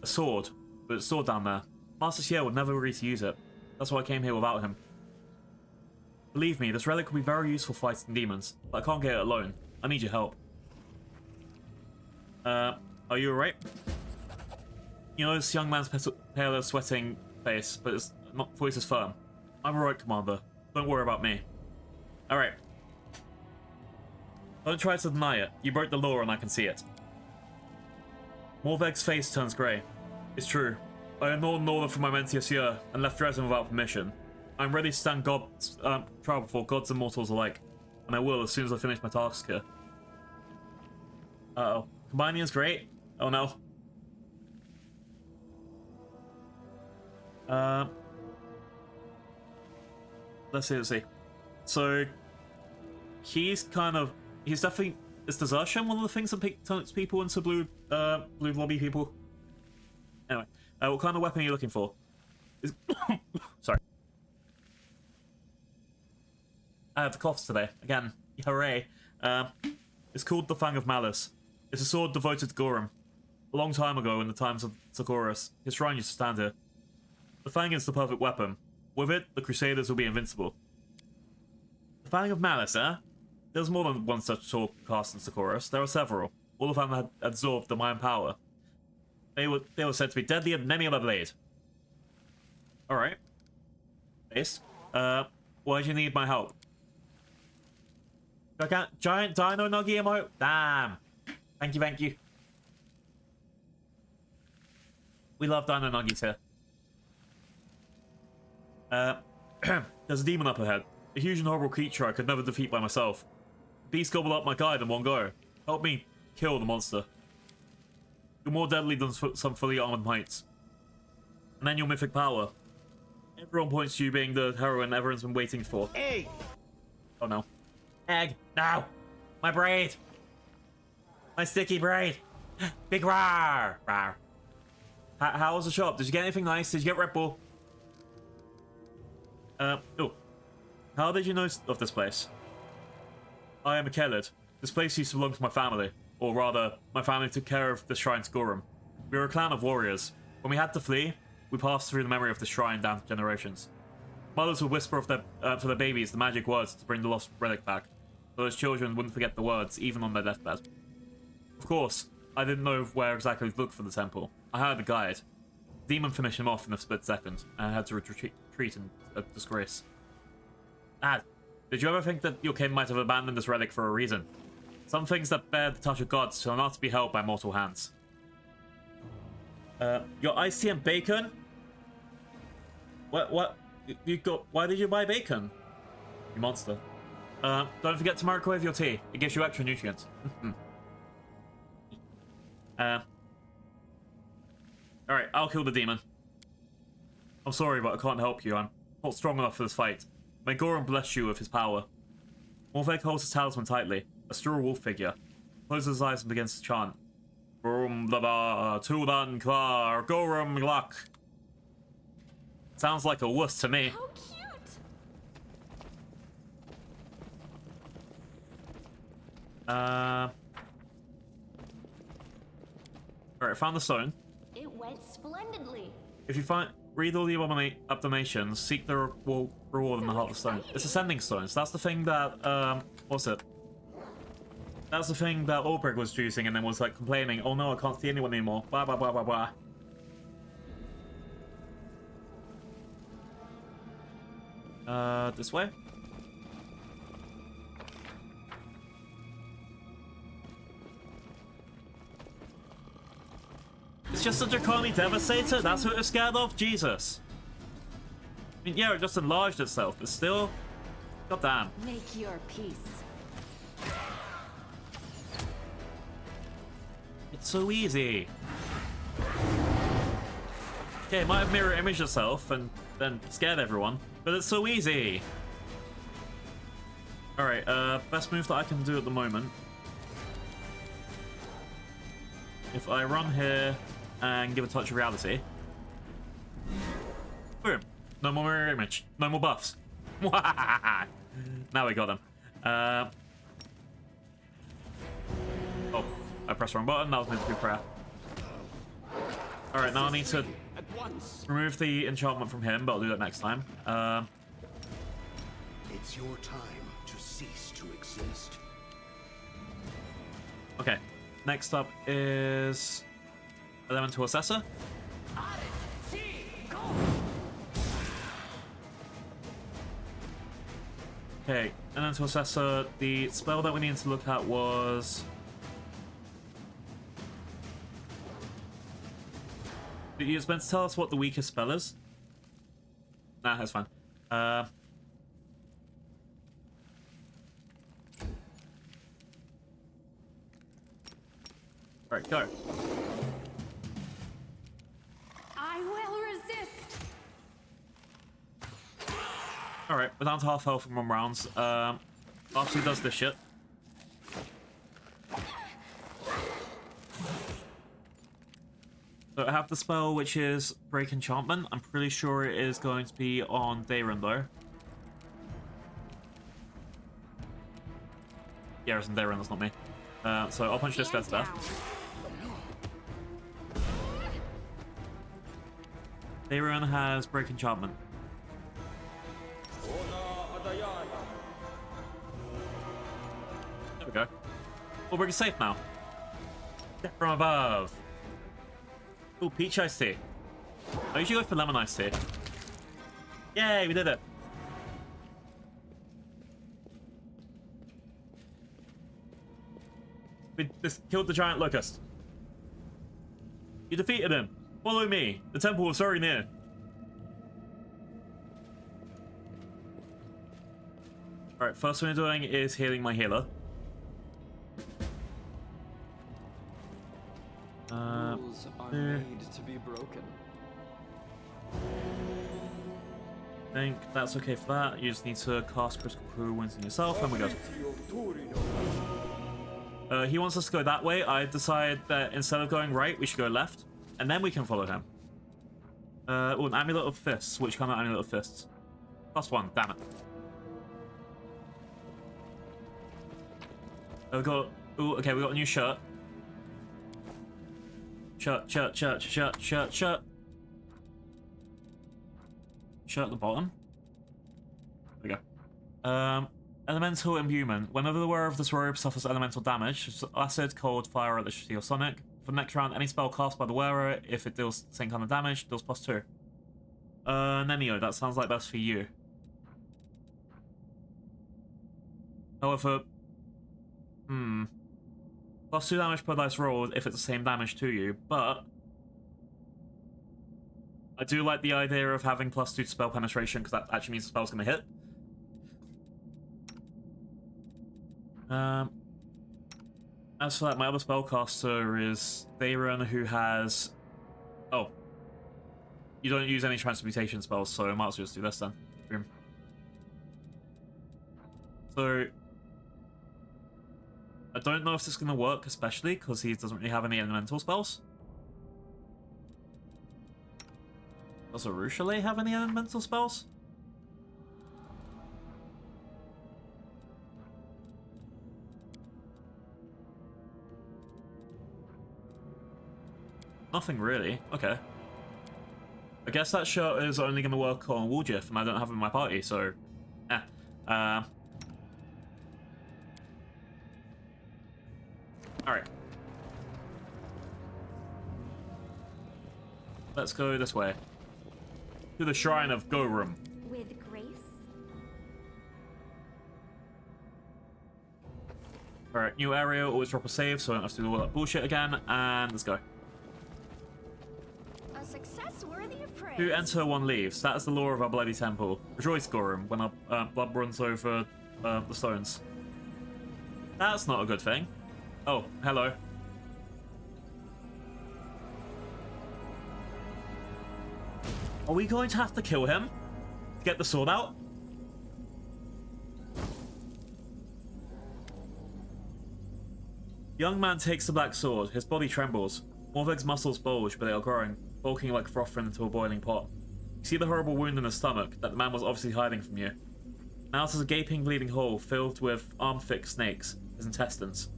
A sword, but it's stored down there. Master Xie would never agree to use it. That's why I came here without him. Believe me, this relic will be very useful fighting demons, but I can't get it alone. I need your help. Are you alright? You know this young man's pale, sweating face, but his voice is firm. I'm alright, Commander. Don't worry about me. Alright. Don't try to deny it. You broke the law and I can see it. Morveg's face turns grey. It's true. I ignored an order from my mentee Xie and left Dresden without permission. I'm ready to stand trial before gods and mortals alike. And I will as soon as I finish my task here. Uh-oh. Combining is great. Oh no. Let's see. So, he's definitely, is desertion one of the things that turns people into blue lobby people? Anyway, what kind of weapon are you looking for? Sorry. I have the coughs today. Again, hooray. It's called the Fang of Malice. It's a sword devoted to Gorum. A long time ago, in the times of Socorus, his shrine used to stand here. The Fang is the perfect weapon. With it, the Crusaders will be invincible. The Fang of Malice, eh? There's more than one such sword cast in Socorus. There are several. All of them had absorbed the Mayan power. They were said to be deadlier than any other blade. Alright. Base. Why do you need my help? Giant Dino Nuggy emote? Damn. Thank you. We love Dino Nuggies here. There's a demon up ahead. A huge and horrible creature I could never defeat by myself. Please gobble up my guide in one go. Help me kill the monster. You're more deadly than some fully armored knights. And then your mythic power. Everyone points to you being the heroine everyone's been waiting for. Egg! Oh no. Egg! No! My braid! My sticky braid! Big rar! Rar. How was the shop? Did you get anything nice? Did you get Red Bull? Oh. How did you know of this place? I am a Kelid. This place used to belong to my family. Or rather, my family took care of the shrine to Gorum. We were a clan of warriors. When we had to flee, we passed through the memory of the shrine down to generations. Mothers would whisper of to their babies the magic words to bring the lost relic back, so those children wouldn't forget the words, even on their deathbed. Of course, I didn't know where exactly to look for the temple. I hired a guide. The demon finished him off in a split second, and I had to retreat in disgrace. Dad, did you ever think that your kin might have abandoned this relic for a reason? Some things that bear the touch of gods shall not be held by mortal hands. Your iced tea and bacon? What? You got? Why did you buy bacon? You monster. Don't forget to microwave your tea. It gives you extra nutrients. Alright, I'll kill the demon. I'm sorry, but I can't help you. I'm not strong enough for this fight. May Gorum bless you with his power. Morveg holds his talisman tightly, a straw wolf figure. Closes his eyes and begins to chant. Gorum Laba, Tulan Klar, Gorum Luck. Sounds like a wuss to me. How cute! Alright, found the stone. It went splendidly. If you read all the abominations, seek the reward in the heart of the stone. It's ascending stone, so that's the thing that, what's it? That's the thing that Ulbrich was using and then was like complaining, oh no, I can't see anyone anymore. Blah blah blah blah blah. This way? Is just a Draconi Devastator? That's what it's scared of? Jesus. I mean, yeah, it just enlarged itself, but still... God damn. Make your peace. It's so easy. Okay, it might have mirror imaged itself and then scared everyone, but it's so easy. Alright, best move that I can do at the moment. If I run here and give a touch of reality. Boom. No more mirror image. No more buffs. Now we got them. Oh, I pressed the wrong button. That was meant to be prayer. Alright, now I need to remove the enchantment from him, but I'll do that next time. It's your time to cease to exist. Okay, next up is Elemental Assessor. Okay, Elemental Assessor, the spell that we need to look at was... It's meant to tell us what the weakest spell is. Nah, that's fine. Alright, go. I will resist. Alright, we're down to half health in 1 round. After he does this shit. So I have the spell which is Break Enchantment. I'm pretty sure it is going to be on Dayrun though. Yeah, it's on Dayrun, that's not me. So I'll punch this guy to death. Dayrun has Break Enchantment. There we go. Oh, we're safe now. Death from above. Ooh, peach iced tea. I usually go for lemon iced tea. Yay, we did it. We just killed the giant locust. You defeated him. Follow me. The temple was very near. Alright, first thing we're doing is healing my healer. Rules are made to be broken. I think that's okay for that. You just need to cast Critical Cure Wounds on yourself, and we go. He wants us to go that way. I decide that instead of going right, we should go left, and then we can follow him. Oh, an Amulet of Fists. Which kind of Amulet of Fists? +1, damn it. We got... Ooh, okay, we got a new shirt. Shirt. Shirt at the bottom. There we go. Elemental Imbuement. Whenever the wearer of this robe suffers elemental damage, acid, cold, fire, electricity, or sonic, for the next round, any spell cast by the wearer, if it deals the same kind of damage, deals +2. Nenio, that sounds like that's for you. However, +2 damage per dice rolled if it's the same damage to you, but I do like the idea of having +2 to spell penetration because that actually means the spell's going to hit. As for that, my other spellcaster is Dayrun, who has... Oh. You don't use any transmutation spells, so I might as well just do this then. Boom. So... I don't know if this is going to work, especially because he doesn't really have any elemental spells. Does Arueshalae have any elemental spells? Nothing really. Okay. I guess that shirt is only going to work on Woljif, and I don't have him in my party, so... Alright. Let's go this way. To the Shrine of Gorum. With grace? Alright, new area, always drop a save, so I don't have to do all that bullshit again, and let's go. praise. enter, one leaves. That is the law of our bloody temple. Rejoice, Gorum, when our blood runs over the stones. That's not a good thing. Oh, hello. Are we going to have to kill him to get the sword out? Young man takes the black sword. His body trembles. Morveg's muscles bulge, but they are growing, bulking like froth into a boiling pot. You see the horrible wound in his stomach that the man was obviously hiding from you. Now it is a gaping, bleeding hole filled with arm-thick snakes, his intestines.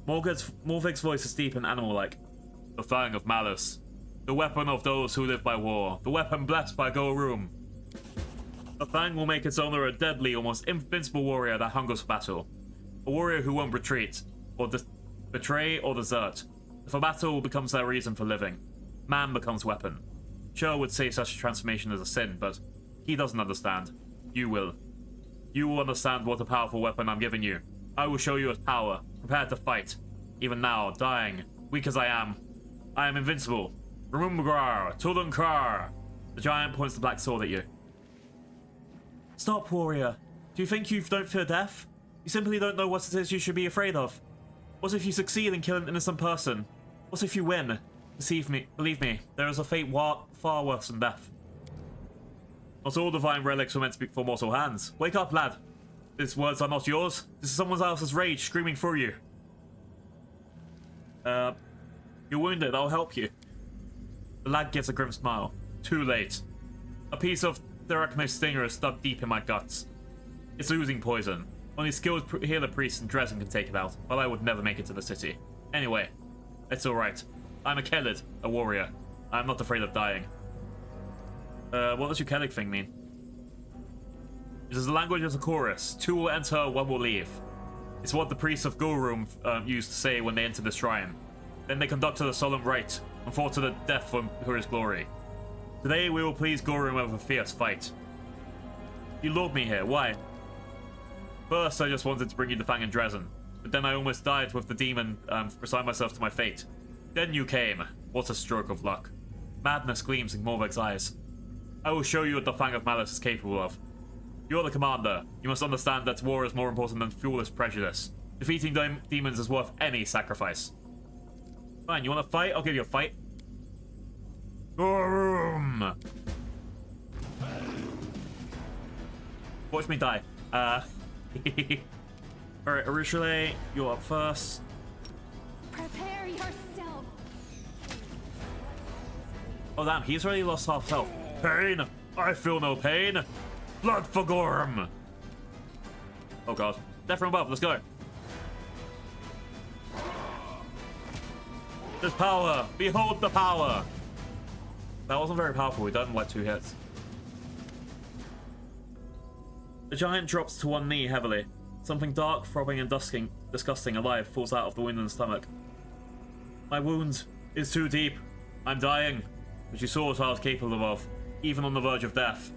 Morveg's voice is deep and animal-like. The fang of malice. The weapon of those who live by war. The weapon blessed by Gorum. The fang will make its owner a deadly, almost invincible warrior that hungers for battle. A warrior who won't retreat, or betray, or desert. If a battle becomes their reason for living, man becomes weapon. Sure would say such a transformation is a sin, but he doesn't understand. You will. You will understand what a powerful weapon I'm giving you. I will show you its power, prepared to fight. Even now, dying, weak as I am invincible. Rumugrar, Tudunkar. The giant points the black sword at you. Stop, warrior. Do you think you don't fear death? You simply don't know what it is you should be afraid of. What if you succeed in killing an innocent person? What if you win? Believe me, there is a fate far worse than death. Not all divine relics were meant to be for mortal hands. Wake up, lad. These words are not yours. This is someone else's rage screaming through you. You're wounded. I'll help you. The lad gives a grim smile. Too late. A piece of Theraknos stinger is stuck deep in my guts. It's oozing poison. Only skilled healer priests in Dresden can take it out, but I would never make it to the city. Anyway, it's alright. I'm a Kelid, a warrior. I'm not afraid of dying. What does your Kelid thing mean? It is the language of the chorus. Two will enter, one will leave. It's what the priests of Gorum used to say when they entered the shrine. Then they conducted a solemn rite and fought to the death for his glory. Today we will please Gorum with a fierce fight. You lured me here, why? First I just wanted to bring you the Fang in Dresden, but then I almost died with the demon resigned myself to my fate. Then you came. What a stroke of luck. Madness gleams in Morveg's eyes. I will show you what the Fang of Malice is capable of. You're the commander. You must understand that war is more important than flawless prejudice. Defeating demons is worth any sacrifice. Fine, you want to fight? I'll give you a fight. Gorum! Watch me die. Alright, Arueshalae, you're up first. Prepare yourself. Oh damn, he's already lost half health. Pain! I feel no pain! Blood for Gorum! Oh god. Death from above, let's go. There's power! Behold the power! That wasn't very powerful, we done like 2 hits. The giant drops to one knee heavily. Something dark, throbbing and disgusting alive falls out of the wound in the stomach. My wound is too deep. I'm dying. But you saw what I was capable of, even on the verge of death.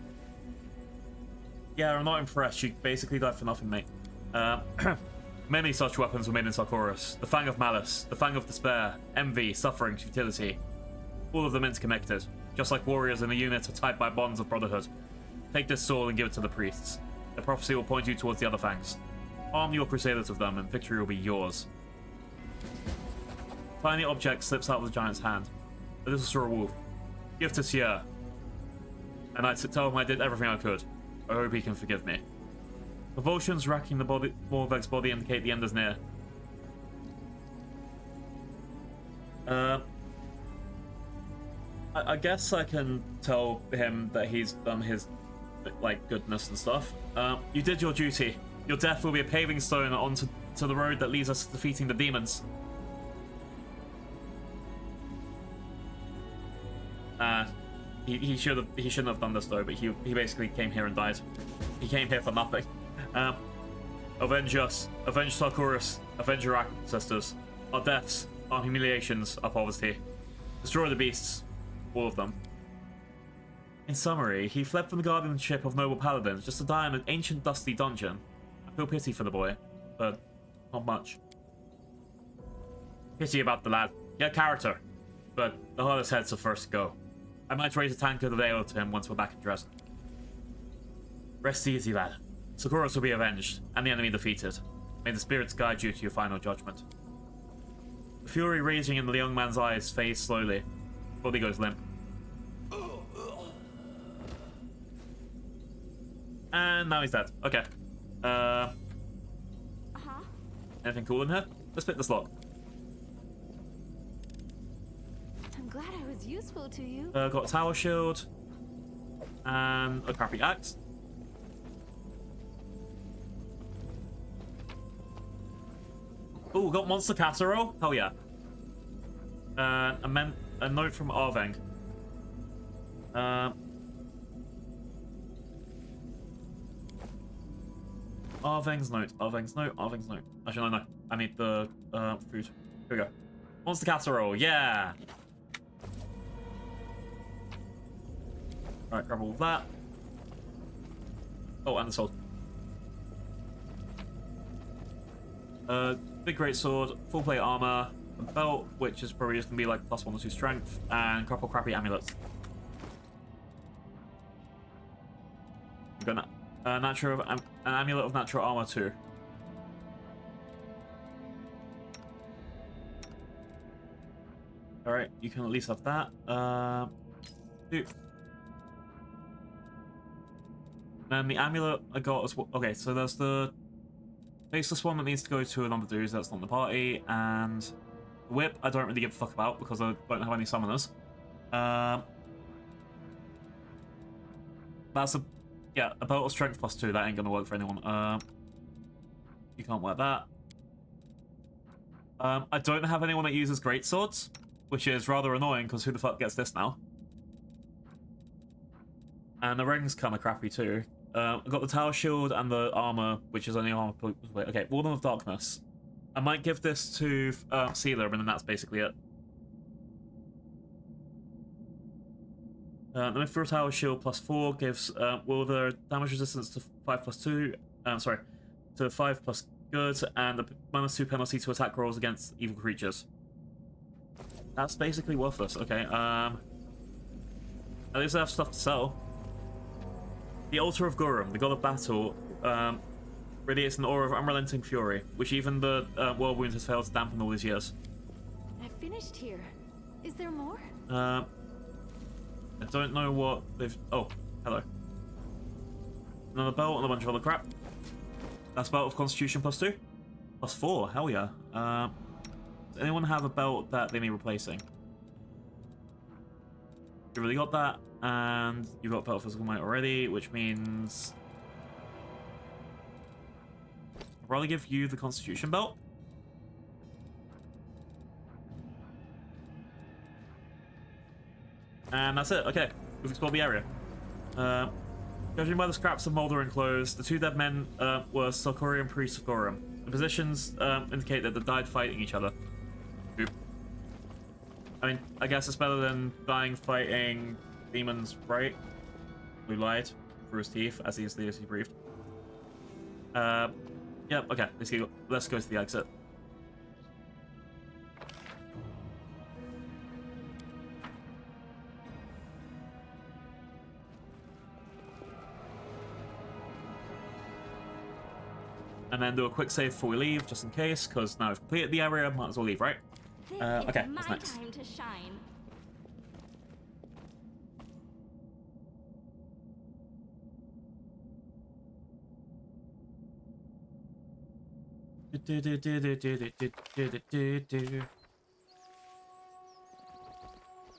Yeah, I'm not impressed. You basically died for nothing, mate. Many such weapons were made in Sarkoris. The Fang of Malice, the Fang of Despair, Envy, Suffering, Futility. All of them interconnected, just like warriors in a unit are tied by bonds of brotherhood. Take this sword and give it to the priests. The prophecy will point you towards the other fangs. Arm your crusaders with them, and victory will be yours. Tiny object slips out of the giant's hand. A little straw wolf. Give to Sieur. And I tell him I did everything I could. I hope he can forgive me. Convulsions racking the body, Morveg's body indicate the end is near. I guess I can tell him that he's done his goodness and stuff. You did your duty. Your death will be a paving stone onto the road that leads us to defeating the demons. He shouldn't have done this though, but he basically came here and died. He came here for nothing. Avenge us, avenge Sarkoris, avenge your ancestors. Our deaths, our humiliations, our poverty. Destroy the beasts, all of them. In summary, he fled from the guardianship of noble paladins just to die in an ancient dusty dungeon. I feel pity for the boy, but not much. Pity about the lad. He had character, but the hardest heads are first to go. I might raise a tank of the ale to him once we're back in Dresden. Rest easy, lad. Socorros will be avenged, and the enemy defeated. May the spirits guide you to your final judgment. The fury raging in the young man's eyes fades slowly. Body goes limp. And now he's dead. Okay. Anything cool in here? Let's pick this lock. I'm glad I was useful to you. Got a tower shield. And a crappy axe. Oh, got monster casserole? Hell yeah. A note from Arveng. Arveng's note. Actually, no. I need the food. Here we go. Monster casserole, yeah! Alright, grab all of that. Oh, and the sword. Big great sword, full plate armor, a belt, which is probably just gonna be like +1 or 2 strength, and a couple crappy amulets. We've got an amulet of natural armor too. Alright, you can at least have that. Two. Then the amulet I got as well. Okay, so there's the faceless one that needs to go to another dude that's not in the party, and the whip I don't really give a fuck about because I don't have any summoners. That's a belt of strength +2. That ain't gonna work for anyone. You can't wear that. I don't have anyone that uses great swords, which is rather annoying because who the fuck gets this now? And the ring's kind of crappy too. I've got the tower shield and the armor, which is only armor. Wait, okay, Warden of Darkness. I might give this to Sealer, and then that's basically it. The Mithril Tower Shield +4 gives Wilder damage resistance to 5+2. Sorry, to 5+ good, and a -2 penalty to attack rolls against evil creatures. That's basically worthless. Okay. At least I have stuff to sell. The Altar of Gurum, the god of battle, radiates an aura of unrelenting fury, which even the World Wound has failed to dampen all these years. I finished here. Is there more? I don't know what they've... Oh, hello. Another belt and a bunch of other crap. That's belt of Constitution +2? +4, hell yeah. Does anyone have a belt that they need replacing? You really got that, and you got belt of physical might already, which means... I'd rather give you the Constitution belt. And that's it. Okay, we've explored the area. Judging by the scraps of Moldering clothes, the 2 dead men were Salkorian priests of Gorum. The positions indicate that they died fighting each other. Oop. I mean, I guess it's better than dying fighting demons, right? Who lied through his teeth as easily as he breathed. Yeah, okay, let's go to the exit. And then do a quick save before we leave, just in case, because now we've completed the area, might as well leave, right? This okay, is my what's next? time to shine.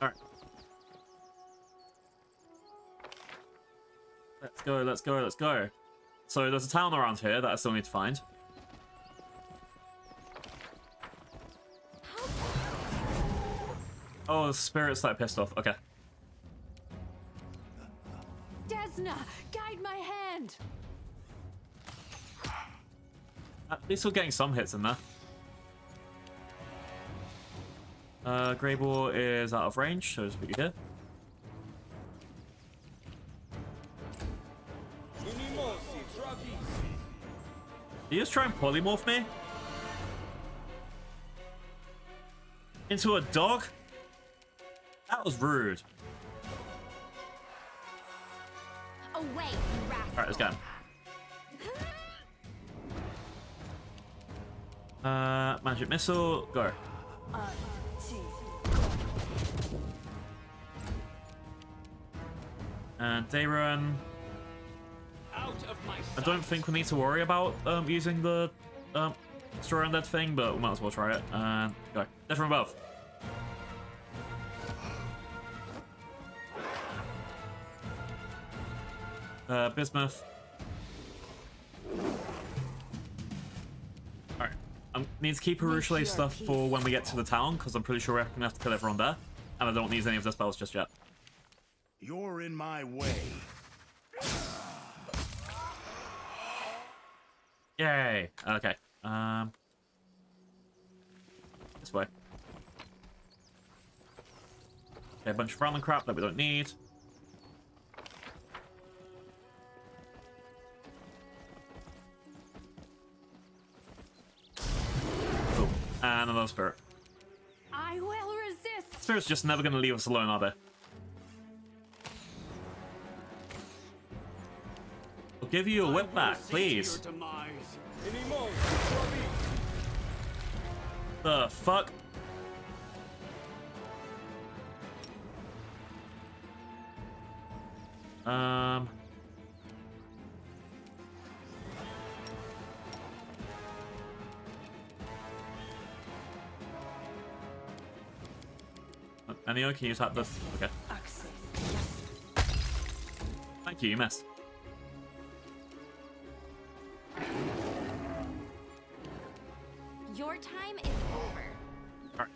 Alright. Let's go. So there's a town around here that I still need to find. Oh, the spirit's like pissed off. Okay. Desna, guide my hand. At least we're getting some hits in there. Greyball is out of range, so just put you here. Did you just try and polymorph me? Into a dog? That was rude. Away, you rascal. Alright, let's go. Magic missile, go. And day run. Out of my I don't think we need to worry about using the destroy undead thing, but we might as well try it. And go. Death from above. Bismuth. Alright. I need to keep Arueshalae stuff for when we get to the town, because I'm pretty sure we're gonna have to kill everyone there. And I don't need any of the spells just yet. You're in my way. Yay! Okay. This way. Okay, a bunch of random crap that we don't need. Cool. And another spirit. I will resist. Spirits just never gonna leave us alone, are they? I'll give you a whip back, please. The fuck? Anio, can you tap this? Okay. Thank you, you missed. Your time is over. Alright.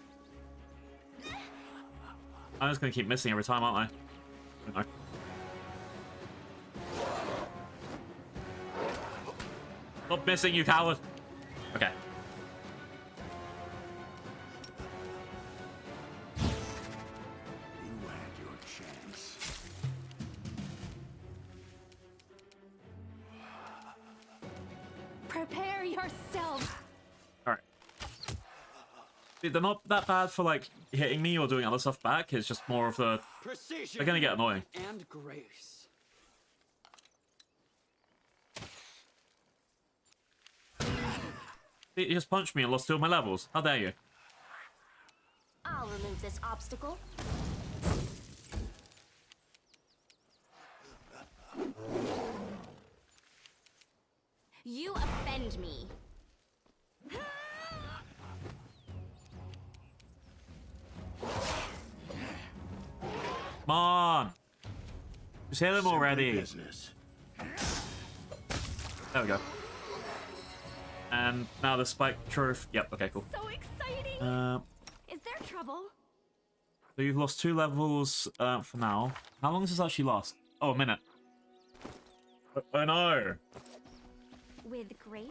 I'm just gonna keep missing every time, aren't I? No. Stop missing, you coward! Okay. You had your chance. Prepare yourself. Alright. They're not that bad for, like, hitting me or doing other stuff back. It's just more of the... Precision They're gonna get annoying. And grace. You just punched me and lost 2 of my levels. How dare you? I'll remove this obstacle. You offend me. Come on! Just hit him already. Business. There we go. And now the spike trophy. Yep, okay, cool. So exciting. Is there trouble? So you've lost 2 levels for now. How long does this actually last? Oh, a minute. Oh no! With grace?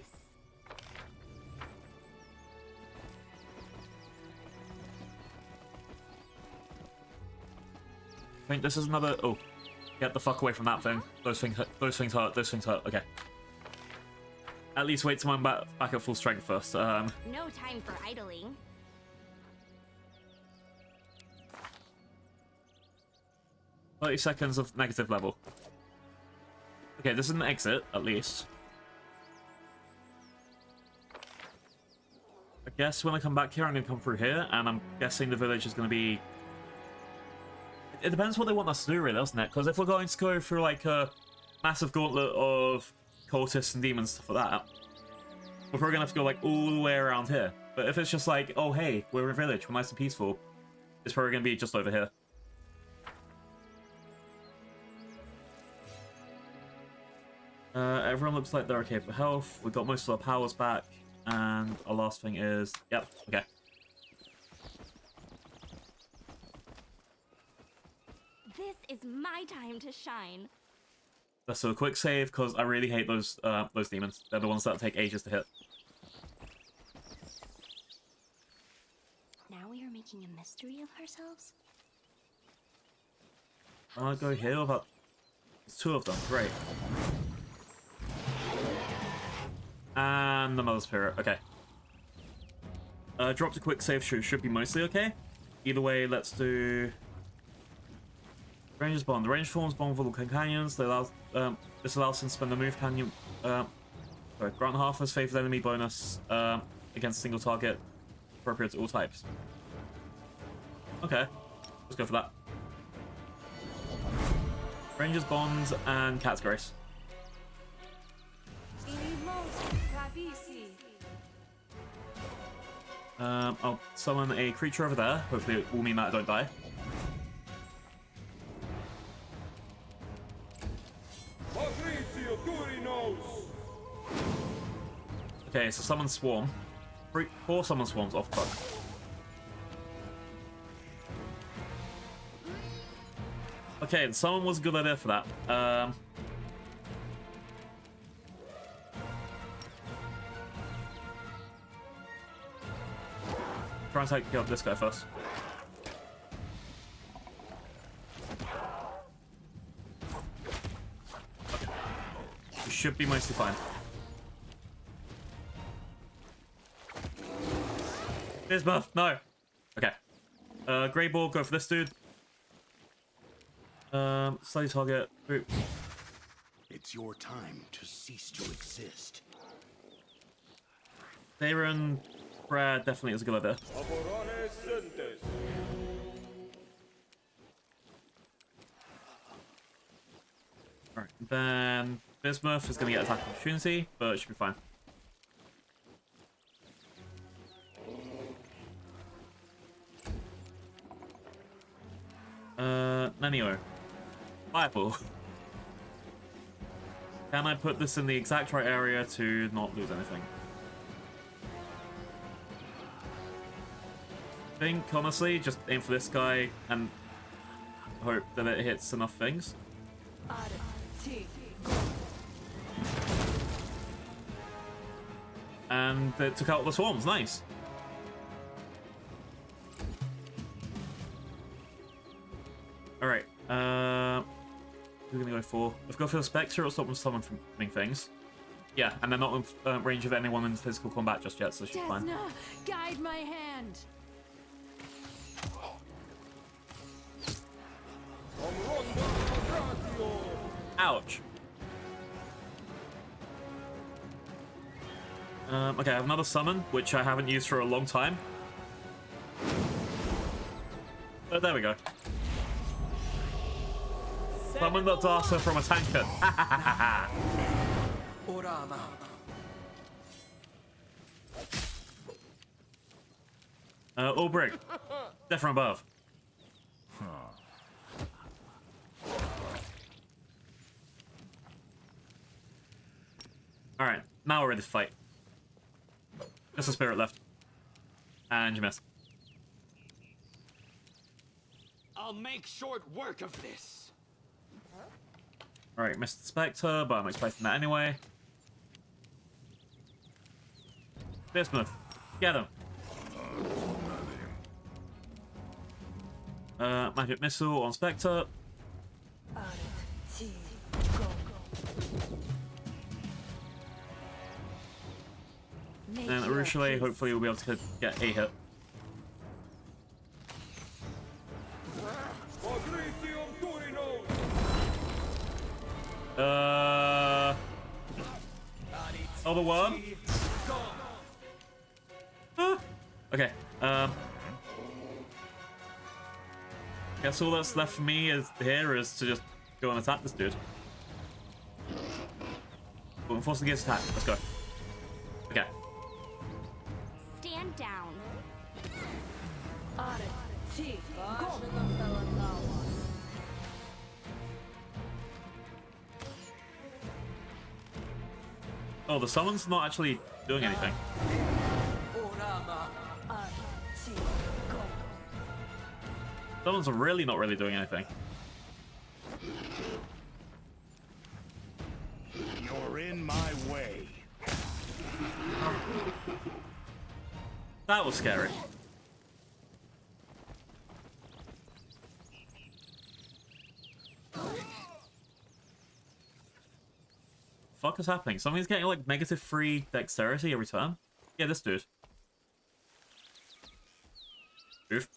I think this is another... Oh. Get the fuck away from that thing. Those things hurt. Those things hurt. Those things hurt. Okay. At least wait till I'm back at full strength first. No time for idling. $30 seconds of negative level. Okay, this is an exit, at least. I guess when I come back here, I'm going to come through here, and I'm guessing the village is going to be... It depends what they want us to do, really, doesn't it? Because if we're going to go through, like, a massive gauntlet of cultists and demons, stuff like that, we're probably going to have to go, like, all the way around here. But if it's just like, oh, hey, we're a village, we're nice and peaceful, it's probably going to be just over here. Everyone looks like they're okay for health. We've got most of our powers back. And our last thing is... Yep, okay. This is my time to shine. Let's do a quick save, because I really hate those demons. They're the ones that take ages to hit. Now we are making a mystery of ourselves? I'll go here about... There's 2 of them, great. And the Mother Spirit, okay. Drop to quick save should be mostly okay. Either way, let's do... Ranger's Bond. The range forms vulnerable companions. They allow, this allows them to spend the move canyon. Sorry, grant half as favored enemy bonus against a single target, appropriate to all types. Okay, let's go for that. Ranger's Bond and Cat's Grace. I'll summon a creature over there. Hopefully it will mean that I don't die. Okay, so summon Swarm. 4 summon Swarms off the front. Okay, the summon was a good idea for that. Try and take out this guy first. Okay. We should be mostly fine. Here's buff. No. Okay. Grey Ball, go for this dude. Study target. Ooh. It's your time to cease to exist. Darren Brad definitely is a good idea. Alright, then Bismuth is going to get attack opportunity, but it should be fine. Nanio. Fireball. Can I put this in the exact right area to not lose anything? I think, honestly, just aim for this guy and hope that it hits enough things. And it took out the swarms, nice. Alright, we're gonna go for... Let's go for the Spectre, it'll stop them from summoning things. Yeah, and they're not in range of anyone in physical combat just yet, so she's fine. Guide my hand. Ouch. Okay, I have another summon, which I haven't used for a long time. But there we go. Summon the data from a tankard. All brick. Death from above. Alright, now we're ready to fight. Just a spirit left. And you missed. I'll make short work of this. Alright, Mr. Spectre, but I'm expecting that anyway. Bismuth, get him. Magic Missile on Spectre. And Arueshalae, hopefully we'll be able to get a hit. Other one. Okay. Guess all that's left for me is to just go and attack this dude. But enforcing his attack. Let's go. Okay. Stand down. Oh, the summon's not actually doing anything. Summons are really not doing anything. You're in my way. That was scary. Fuck is happening? Something's getting like -3 dexterity every turn. Yeah, this dude. Oof.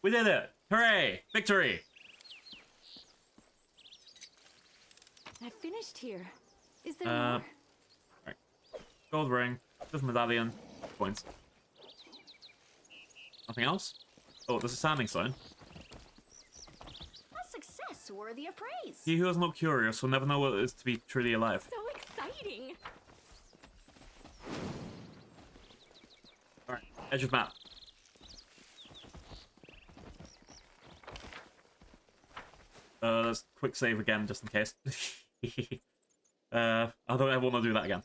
We did it! Hooray! Victory! I finished here. Is there Right. more? Gold ring, just medallion, points. Nothing else? Oh, there's a standing sign. A success worthy of praise. He who is not curious will never know what it is to be truly alive. So exciting. Alright, edge of map. Let's quick save again just in case. I don't ever want to do that again.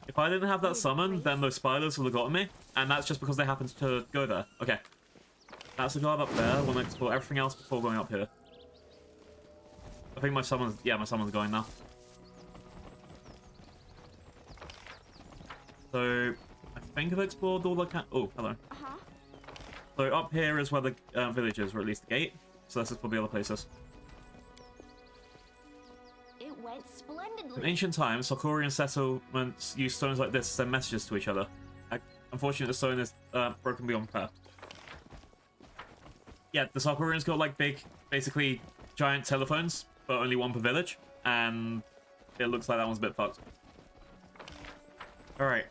If I didn't have that summon, then those spiders would have gotten me, and that's just because they happened to go there. Okay. That's the guard up there. I want to explore everything else before going up here. I think my summon's... yeah, my summon's going now. So, I think I've explored all I can... oh, hello. So up here is where the village is, or at least the gate. So this is probably other places. It went splendidly. In ancient times, Sarkorian settlements used stones like this to send messages to each other. Unfortunately, the stone is broken beyond repair. Yeah, the Sarkorians got like big, basically giant telephones, but only one per village, and it looks like that one's a bit fucked. Alright,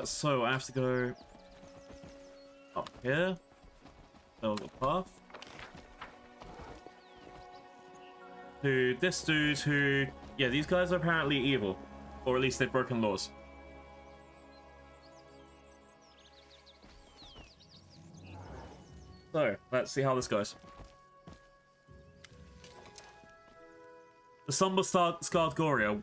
so I have to go up here. Build a path. To this dude who... yeah, these guys are apparently evil. Or at least they've broken laws. So, let's see how this goes. The somber-scarred warrior...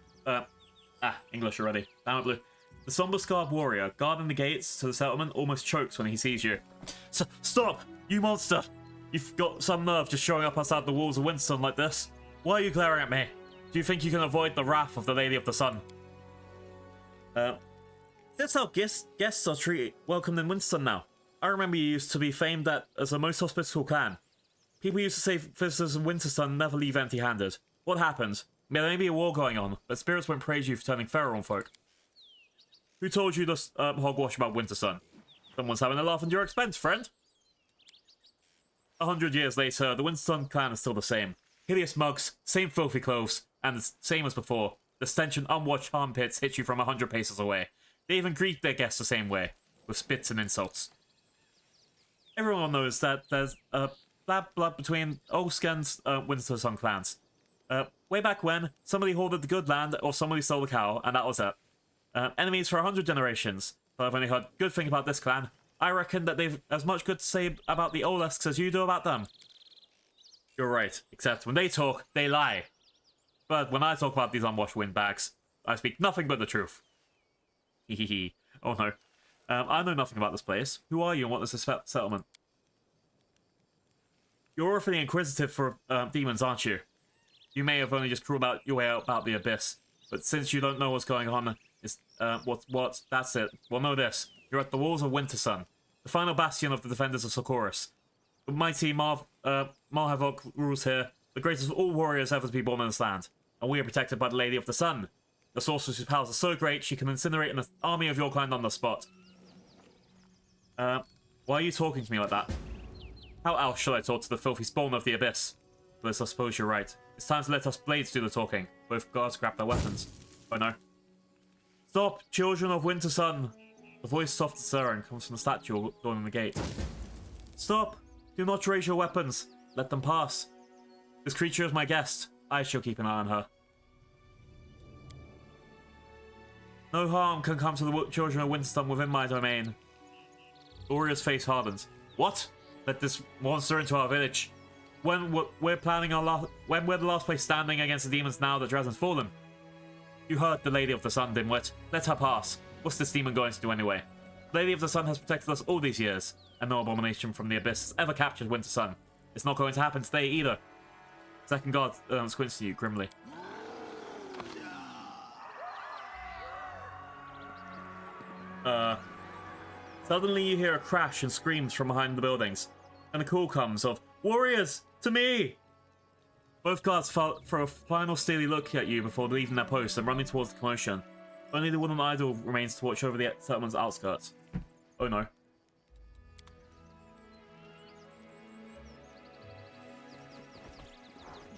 English already. Damn it, Blue. The somber-scarred warrior, guarding the gates to the settlement, almost chokes when he sees you. Stop! You monster! You've got some nerve just showing up outside the walls of Winston like this. Why are you glaring at me? Do you think you can avoid the wrath of the Lady of the Sun? That's how guests are treated, welcomed in Winston now. I remember you used to be famed as a most hospitable clan. People used to say visitors in Wintersun never leave empty-handed. What happened? There may be a war going on, but spirits won't praise you for turning feral on folk. Who told you this hogwash about Wintersun? Someone's having a laugh at your expense, friend. 100 years later, the Wintersun clan is still the same. Hideous mugs, same filthy clothes, and the same as before. The stench and unwashed armpits hit you from 100 paces away. They even greet their guests the same way, with spits and insults. Everyone knows that there's bad blood between Olsk and Wintersun clans. Way back when, somebody hoarded the good land or somebody stole the cow, and that was it. Enemies for 100 generations, but I've only heard good thing about this clan. I reckon that they've as much good to say about the Olesks as you do about them. You're right, except when they talk, they lie. But when I talk about these unwashed windbags, I speak nothing but the truth. Hehehe. Oh no. I know nothing about this place. Who are you and what is this settlement? You're awfully inquisitive for demons, aren't you? You may have only just crawled out your way out about the abyss, but since you don't know what's going on, that's it. Well, know this. You're at the walls of Wintersun, the final bastion of the defenders of Socorus. The mighty Marhavok rules here, the greatest of all warriors ever to be born in this land, and we are protected by the Lady of the Sun. The sorceress's powers are so great she can incinerate an army of your kind on the spot. Why are you talking to me like that? How else shall I talk to the filthy spawn of the abyss? But I suppose you're right. It's time to let us blades do the talking. Both guards grab their weapons. Oh no. Stop, children of Wintersun! The voice soft and stirring comes from the statue adorning the gate. Stop! Do not raise your weapons. Let them pass. This creature is my guest. I shall keep an eye on her. No harm can come to the children of Wintersun within my domain. The warrior's face hardens. What? Let this monster into our village. When we're the last place standing against the demons now that Dresden's fallen. You heard the Lady of the Sun, dimwit. Let her pass. What's this demon going to do anyway? The Lady of the Sun has protected us all these years, and no abomination from the abyss has ever captured Wintersun. It's not going to happen today either. Second guard squints to you grimly. Suddenly you hear a crash and screams from behind the buildings, and a call comes of, "Warriors, to me!" Both guards throw a final steely look at you before leaving their posts and running towards the commotion. Only the wooden idol remains to watch over the settlement's outskirts. Oh no.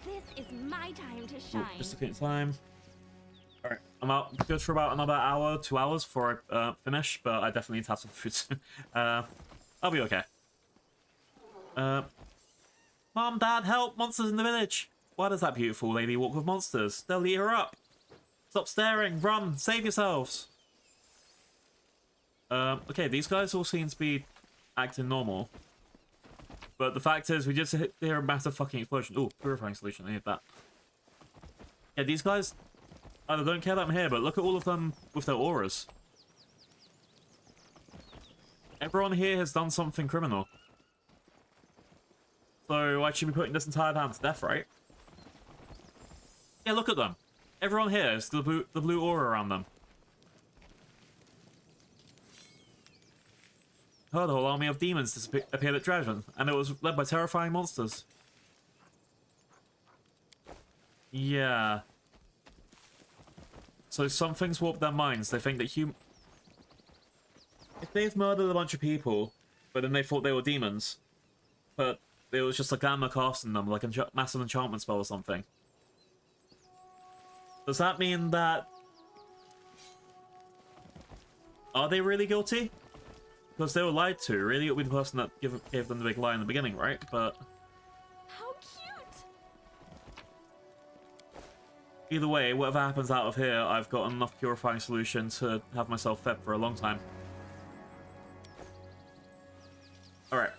This is my time to Ooh, shine. just looking at time. Alright, I'm out good for about another hour, 2 hours before I finish, but I definitely need to have some food soon. I'll be okay. Mom, Dad, help! Monsters in the village! Why does that beautiful lady walk with monsters? They'll eat her up! Stop staring! Run! Save yourselves! Okay, these guys all seem to be acting normal. But the fact is, we just hear a massive fucking explosion. Ooh, purifying solution, I need that. Yeah, these guys either don't care that I'm here, but look at all of them with their auras. Everyone here has done something criminal. So I should be putting this entire town to death, right? Yeah, look at them. Everyone here has the blue aura around them. Heard a whole army of demons appeared at Dresden, and it was led by terrifying monsters. Yeah. So some things warp their minds. They think that if they've murdered a bunch of people, but then they thought they were demons, but it was just a glamour casting them, like a massive enchantment spell or something. Does that mean that... Are they really guilty? Because they were lied to. Really, it would be the person that gave them the big lie in the beginning, right? But... How cute! Either way, whatever happens out of here, I've got enough purifying solution to have myself fed for a long time. Alright.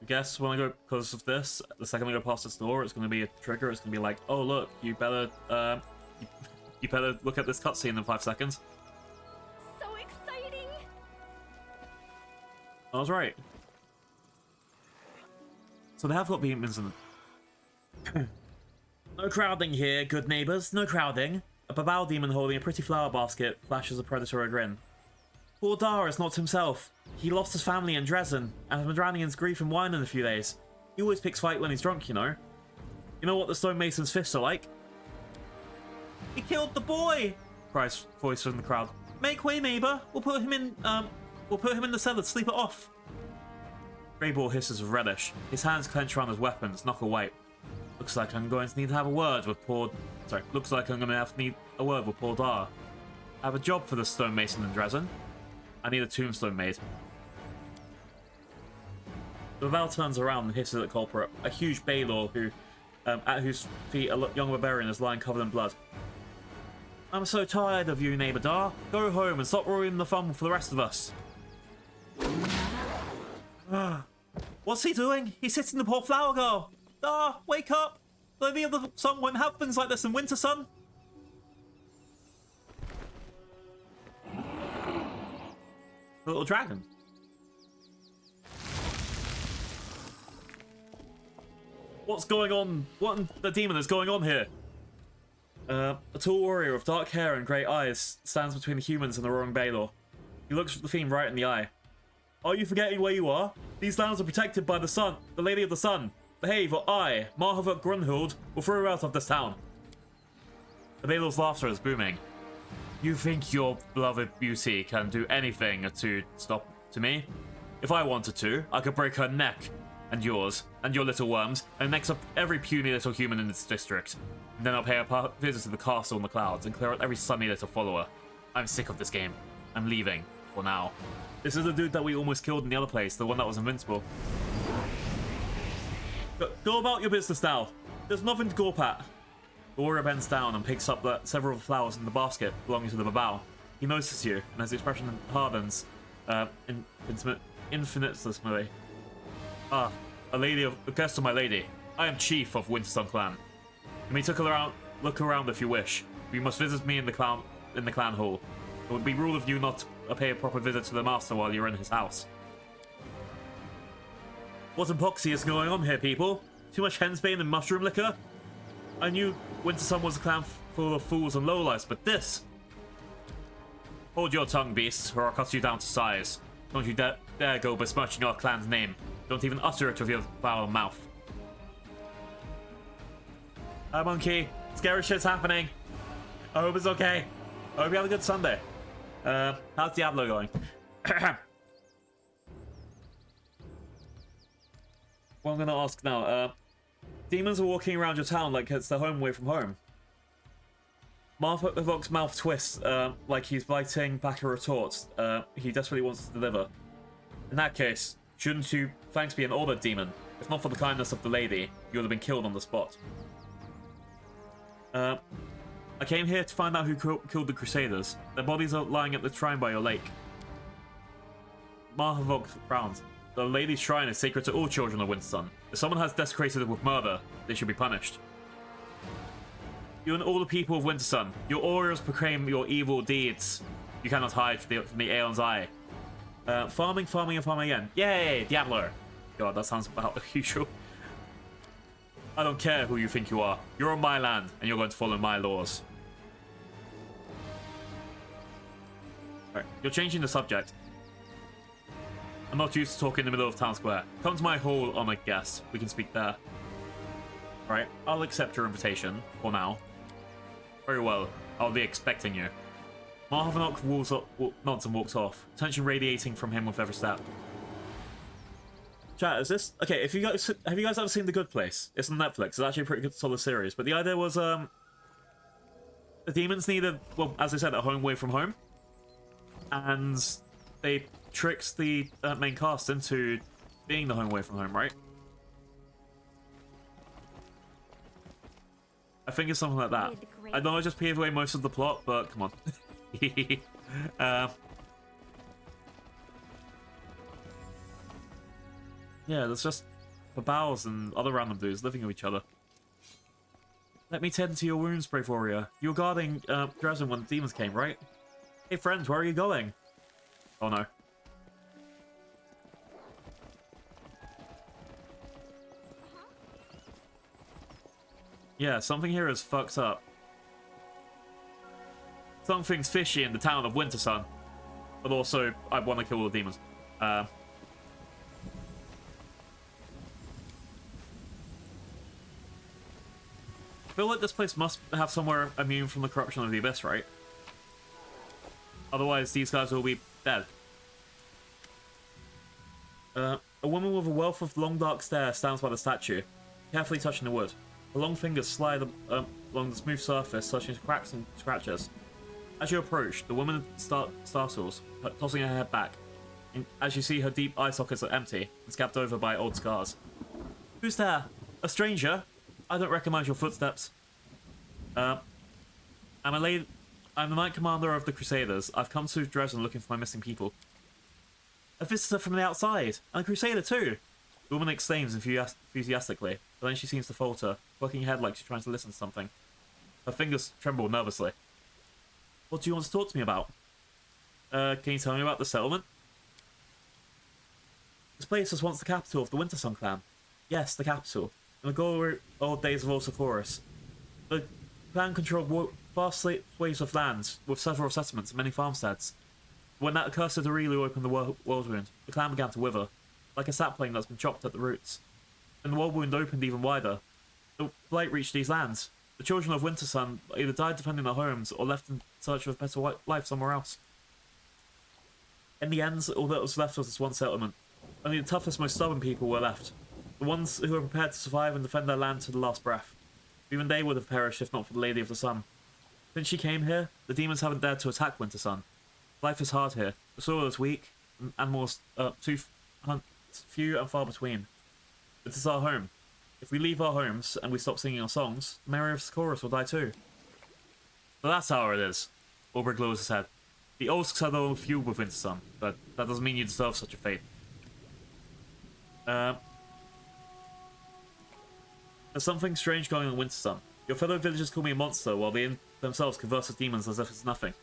I guess when I go, because of this, the second I go past this door, it's going to be a trigger. It's going to be like, oh look, you better you better look at this cutscene in 5 seconds. So exciting! I was right. So they have got demons in them. No crowding here, good neighbours, no crowding. A Babao demon holding a pretty flower basket flashes a predatory grin. Poor Dar is not himself. He lost his family in Dresden, and has been drowning in his grief and wine in a few days. He always picks fight when he's drunk, you know. You know what the stonemason's fists are like? He killed the boy! Cries voice from the crowd. Make way, neighbour. We'll put him in the cellar to sleep it off. Greyball hisses with relish. His hands clench around his weapons, knuckle white. Looks like I'm going to need to have a word with poor... Sorry, looks like I'm going to have to need a word with poor Dar. I have a job for the stonemason in Dresden. I need a tombstone made. The Val turns around and hisses at the culprit, a huge Baylor who, at whose feet a young barbarian is lying covered in blood. I'm so tired of you, neighbour Dar. Go home and stop ruining the fun for the rest of us. What's he doing? He's hitting the poor flower girl. Dar, wake up! The lady of the sun won't have things like this in winter, son. The little dragon. What's going on? What in the demon is going on here? A tall warrior with dark hair and grey eyes stands between the humans and the roaring Baylor. He looks the theme right in the eye. Are you forgetting where you are? These lands are protected by the sun, the Lady of the Sun. Behave, or I, Marhava Grunhild, will throw you out of this town. The Baylor's laughter is booming. You think your beloved beauty can do anything to stop to me? If I wanted to, I could break her neck, and yours, and your little worms, and next up every puny little human in this district. And then I'll pay a visit to the castle in the clouds and clear out every sunny little follower. I'm sick of this game. I'm leaving, for now. This is the dude that we almost killed in the other place, the one that was invincible. Go about your business now. There's nothing to gawp at. The warrior bends down and picks up several flowers in the basket belonging to the Babao. He notices you, and his expression hardens infinitesimally. Ah, a guest of my lady. I am chief of Wintersun clan. You may look around if you wish. You must visit me in the clan hall. It would be rule of you not to pay a proper visit to the master while you're in his house. What epoxy is going on here, people? Too much hensbane and mushroom liquor? I knew Wintersun was a clan full of fools and lowlifes, but this... Hold your tongue, beast, or I'll cut you down to size. Don't you dare go besmirching our clan's name. Don't even utter it with your foul mouth. Hi, monkey. Scary shit's happening. I hope it's okay. I hope you have a good Sunday. How's Diablo going? What I'm gonna ask now, demons are walking around your town like it's their home away from home. Marvok's mouth twists, like he's biting back a retort. He desperately wants to deliver. In that case, shouldn't you thanks be an ordered demon? If not for the kindness of the lady, you would have been killed on the spot. I came here to find out who killed the Crusaders. Their bodies are lying at the shrine by your lake. Marvok frowns. The lady's shrine is sacred to all children of Wintersun. If someone has desecrated it with murder, they should be punished. You and all the people of Wintersun, your auras proclaim your evil deeds. You cannot hide from the Aeon's eye. Farming, and farming again. Yay, Diablo! God, that sounds about usual. I don't care who you think you are. You're on my land, and you're going to follow my laws. Alright, you're changing the subject. I'm not used to talking in the middle of town square. Come to my hall, honored guest. We can speak there. Right, I'll accept your invitation, for now. Very well, I'll be expecting you. Marvanok nods and walks off, tension radiating from him with every step. Chat, is this... Okay, have you guys ever seen The Good Place? It's on Netflix. It's actually a pretty good, solid series. But the idea was, the demons needed, well, as I said, a home away from home. And they tricked the main cast into being the home away from home, right? I think it's something like that. I know I just paved away most of the plot, but come on. Yeah, there's just Babals and other random dudes living with each other. Let me tend to your wounds, brave warrior. You were guarding Dresden when the demons came, right? Hey friends, where are you going? Oh no. Yeah, something here is fucked up. Something's fishy in the town of Wintersun. But also, I want to kill all the demons. I feel like this place must have somewhere immune from the corruption of the Abyss, right? Otherwise, these guys will be dead. A woman with a wealth of long dark stare stands by the statue, carefully touching the wood. Her long fingers slide along the smooth surface, touching cracks and scratches. As you approach, the woman startles, tossing her head back, as you see her deep eye sockets are empty and scabbed over by old scars. Who's there? A stranger? I don't recognize your footsteps. I'm the Knight Commander of the Crusaders. I've come to Dresden looking for my missing people. A visitor from the outside, and a Crusader too! The woman exclaims enthusiastically, but then she seems to falter, working her head like she's trying to listen to something. Her fingers tremble nervously. What do you want to talk to me about? Can you tell me about the settlement? This place was once the capital of the Wintersun clan. Yes, the capital. In the glory old days of Orsochorus. The clan controlled vast swathes of lands, with several settlements and many farmsteads. When that accursed Arueshalae opened the world wound, the clan began to wither, like a sapling that's been chopped at the roots. When the world wound opened even wider, the blight reached these lands. The children of Wintersun either died defending their homes or left in search of a better life somewhere else. In the end, all that was left was this one settlement. Only the toughest, most stubborn people were left. The ones who were prepared to survive and defend their land to the last breath. Even they would have perished if not for the Lady of the Sun. Since she came here, the demons haven't dared to attack Wintersun. Life is hard here. The soil is weak, and animals too few and far between. It is our home. If we leave our homes and we stop singing our songs, the Mary of Chorus will die too. So that's how it is. Ulbrich lowers his head. The Olsks had all feud with Wintersun, but that doesn't mean you deserve such a fate. There's something strange going on in Wintersun. Your fellow villagers call me a monster while they themselves converse with demons as if it's nothing.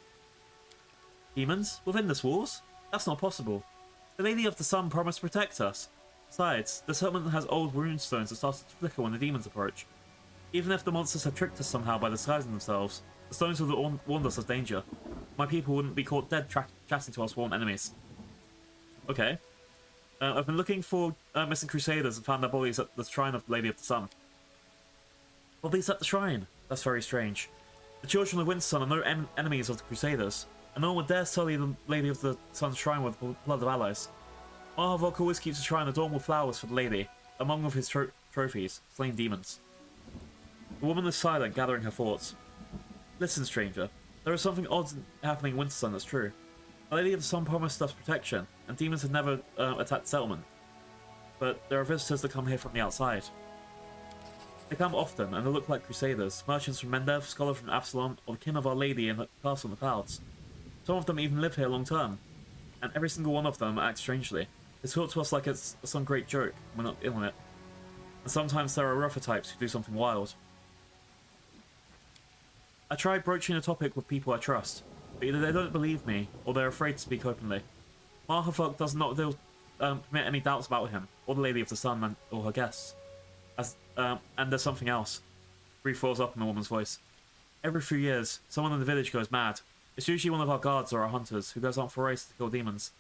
Demons? Within this walls? That's not possible. The Lady of the Sun promised to protect us. Besides, the settlement has old runestones that started to flicker when the demons approach. Even if the monsters had tricked us somehow by disguising themselves, the stones would have warned us of danger. My people wouldn't be caught dead chatting to our sworn enemies. Okay. I've been looking for missing Crusaders and found their bodies at the shrine of the Lady of the Sun. Bodies at the shrine? That's very strange. The children of Wintersun are no enemies of the Crusaders. and no one would dare sully the Lady of the Sun's shrine with blood of allies. Mahavok always keeps a shrine adorned with flowers for the lady, among of his trophies, slain demons. The woman is silent, gathering her thoughts. Listen, stranger. There is something odd happening in Wintersun that's true. The Lady of the Sun promised us protection, and demons have never attacked the settlement. But there are visitors that come here from the outside. They come often, and they look like crusaders, merchants from Mendev, scholars from Absalom, or the kin of Our Lady in the castle in the clouds. Some of them even live here long term, and every single one of them acts strangely. They talk to us like it's some great joke, we're not in on it. And sometimes there are rougher types who do something wild. I tried broaching the topic with people I trust, but either they don't believe me, or they're afraid to speak openly. Mahavok does not permit any doubts about him, or the Lady of the Sun, or her guests. And there's something else. Grief falls up in the woman's voice. Every few years, someone in the village goes mad. It's usually one of our guards or our hunters who goes out for a race to kill demons.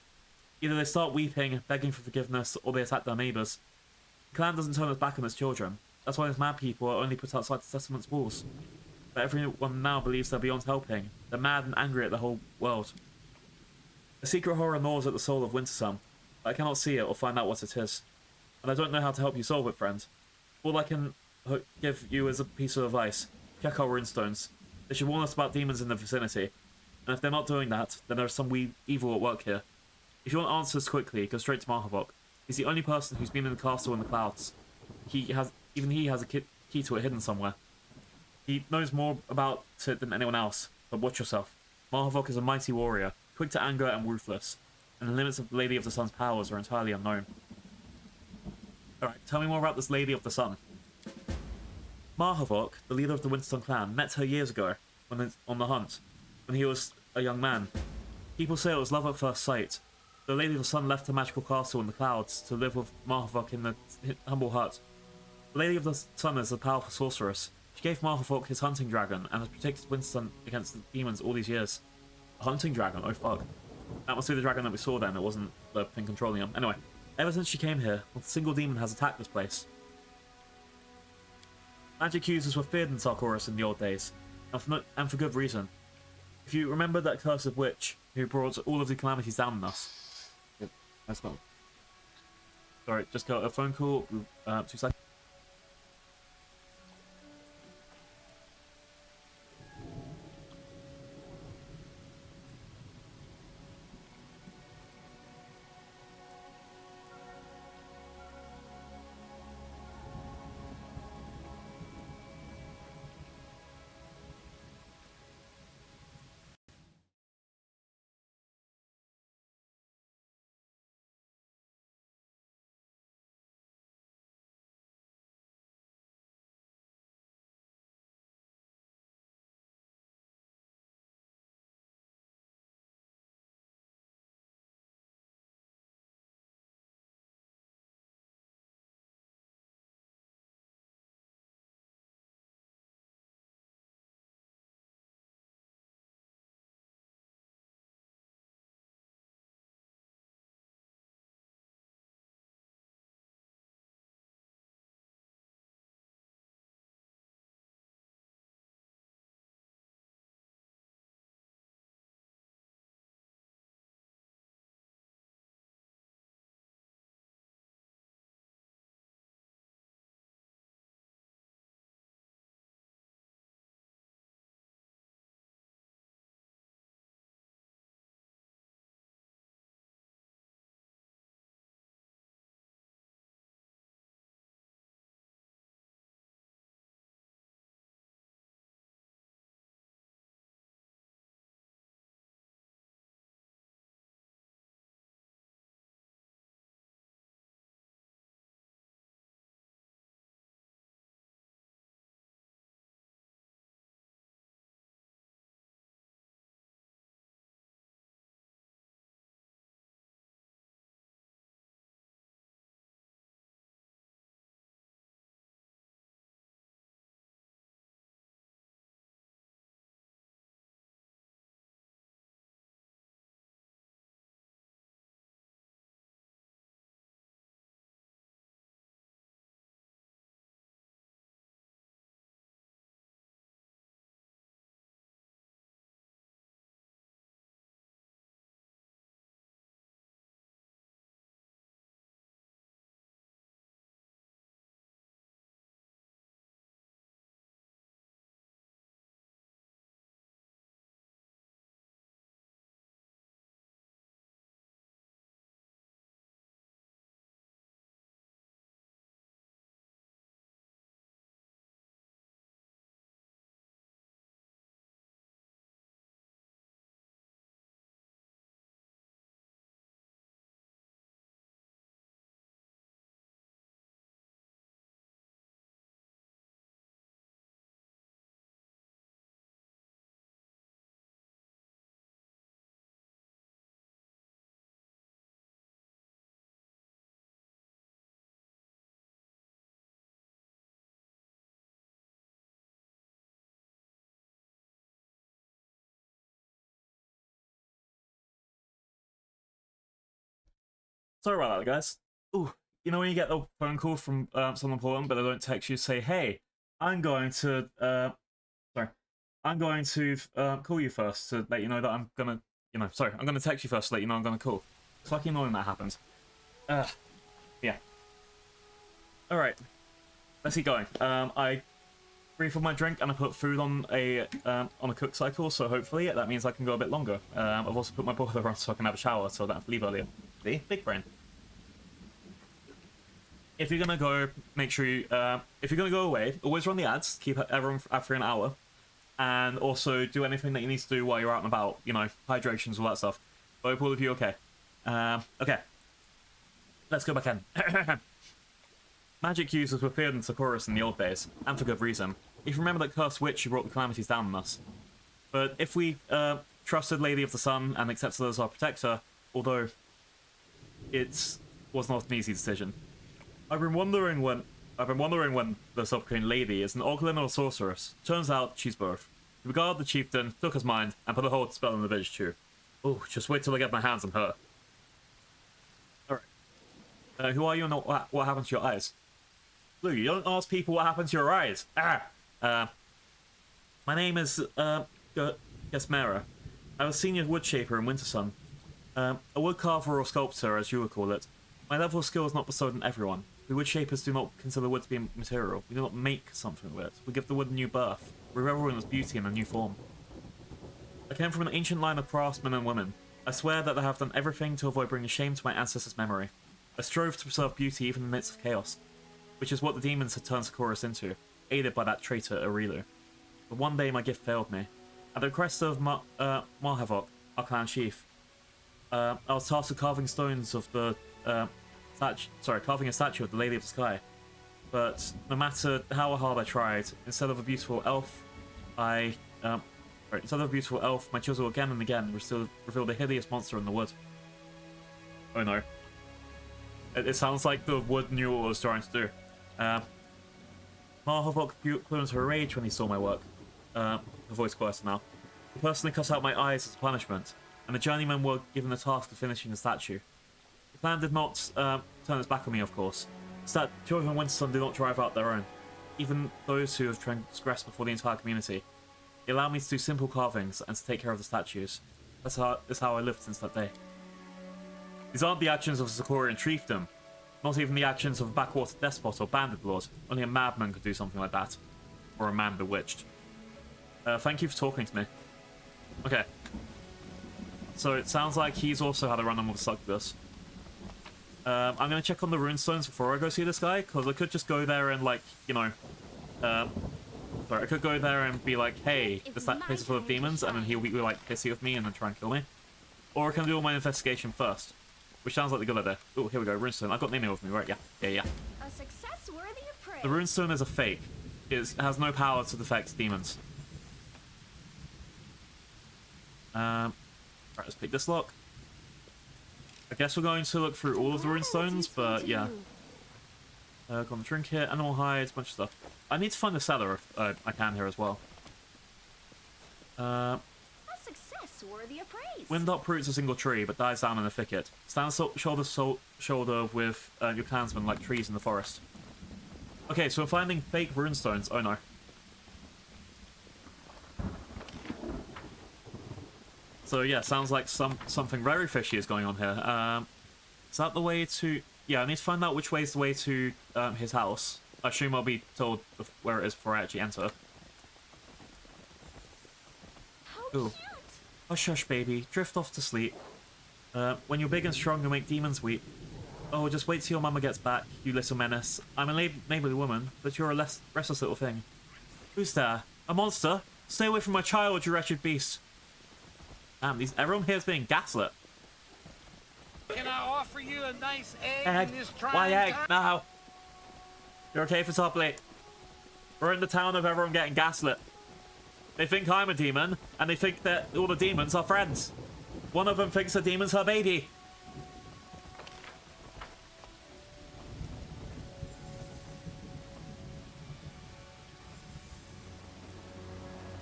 Either they start weeping, begging for forgiveness, or they attack their neighbours. The clan doesn't turn its back on its children. That's why these mad people are only put outside the settlement's walls. But everyone now believes they're beyond helping. They're mad and angry at the whole world. A secret horror gnaws at the soul of Wintersun, but I cannot see it or find out what it is. And I don't know how to help you solve it, friend. All I can give you is a piece of advice. Check our runestones. They should warn us about demons in the vicinity. And if they're not doing that, then there's some evil at work here. If you want answers quickly, go straight to Mahavok. He's the only person who's been in the castle in the clouds. Even he has a key to it hidden somewhere. He knows more about it than anyone else, but watch yourself. Mahavok is a mighty warrior, quick to anger and ruthless, and the limits of the Lady of the Sun's powers are entirely unknown. Alright, tell me more about this Lady of the Sun. Mahavok, the leader of the Wintersun clan, met her years ago on the hunt, when he was a young man. People say it was love at first sight. The Lady of the Sun left her magical castle in the clouds to live with Mahavok in the humble hut. The Lady of the Sun is a powerful sorceress. She gave Mahavok his hunting dragon and has protected Wintersun against the demons all these years. A hunting dragon? Oh fuck. That must be the dragon that we saw then, it wasn't the thing controlling him. Anyway, ever since she came here, not a single demon has attacked this place. Magic users were feared in Sarkoris in the old days, and for good reason. If you remember that cursed witch who brought all of the calamities down on us. Yep, that's not. Sorry, just got a phone call. 2 seconds. Sorry about that, guys. Ooh, you know when you get a phone call from someone important, but they don't text you, say, "Hey, I'm going to call you first to let you know that I'm gonna, I'm gonna text you first to let you know I'm gonna call." It's fucking annoying that happens. Yeah. All right, let's keep going. I refilled my drink and I put food on a cook cycle, so hopefully that means I can go a bit longer. I've also put my boiler on so I can have a shower, so I don't have to leave earlier. See, big brain. If you're gonna go, make sure you if you're gonna go away, always run the ads. Keep everyone after an hour, and also do anything that you need to do while you're out and about. You know, hydrations, all that stuff. Hope all of you okay. Okay. Let's go back in. Magic users were feared in Socorus in the old days, and for good reason. If you remember that cursed witch who brought the calamities down on us. But if we trusted Lady of the Sun and accepted her as our protector, although it was not an easy decision. I've been wondering when the submarine lady is an Oglin or a sorceress. Turns out she's both. He regarded the chieftain, took his mind, and put a hold spell on the village too. Oh, just wait till I get my hands on her. Alright. Who are you and what happened to your eyes? Blue, you don't ask people what happened to your eyes. My name is, Gesmera. I'm a senior wood shaper in Wintersun. A wood carver or sculptor, as you would call it. My level of skill is not bestowed on everyone. We wood shapers do not consider wood to be a material. We do not make something with it. We give the wood a new birth. We revel in its beauty in a new form. I came from an ancient line of craftsmen and women. I swear that I have done everything to avoid bringing shame to my ancestors' memory. I strove to preserve beauty even in the midst of chaos, which is what the demons had turned Socorus into, aided by that traitor Arueshalae. But one day my gift failed me. At the request of Marhavok, our clan chief, I was tasked with carving stones of the carving a statue of the Lady of the Sky. But no matter how hard I tried, instead of a beautiful elf, my chisel again and again revealed a hideous monster in the wood. Oh no. It sounds like the wood knew what it was trying to do. Marhavok flew into a rage when he saw my work. Her voice quieter now. He personally cut out my eyes as a punishment, and the journeymen were given the task of finishing the statue. The clan did not turn its back on me, of course. Children in Wintersun do not drive out their own, even those who have transgressed before the entire community. They allowed me to do simple carvings and to take care of the statues. That's how I lived since that day. These aren't the actions of a Sicorian chiefdom, not even the actions of a backwater despot or bandit lord. Only a madman could do something like that. Or a man bewitched. Thank you for talking to me. Okay. So it sounds like he's also had a run-on with succubus. I'm going to check on the runestones before I go see this guy, because I could just go there and, like, I could go there and be like, hey, this place is full of demons, and then he'll be, like, pissy with me and then try and kill me. Or I can do all my investigation first. Which sounds like the good idea. Oh, here we go, runestone. I've got Nemo with me, right? Yeah. A success worthy of praise. The runestone is a fake. It has no power to defect demons. Right, let's pick this lock. I guess we're going to look through all of the runestones, but yeah. Got the trinket, animal hides, bunch of stuff. I need to find the cellar if I can here as well. A success worthy of praise. Wind uproots a single tree, but dies down in a thicket. Stand shoulder to shoulder with your clansmen like trees in the forest. Okay, so we're finding fake runestones. Oh no. So yeah, sounds like something very fishy is going on here. Is that the way to... Yeah, I need to find out which way is the way to his house. I assume I'll be told where it is before I actually enter. Ooh. Hush, hush, baby. Drift off to sleep. When you're big and strong, you'll make demons weep. Oh, just wait till your mama gets back, you little menace. I'm a neighborly woman, but you're a restless little thing. Who's there? A monster? Stay away from my child, you wretched beast. Damn, everyone here is being gaslit. Can I offer you a nice egg in this trying Why egg? time? No. You're okay for top late. We're in the town of everyone getting gaslit. They think I'm a demon, and they think that all the demons are friends. One of them thinks the demon's her baby.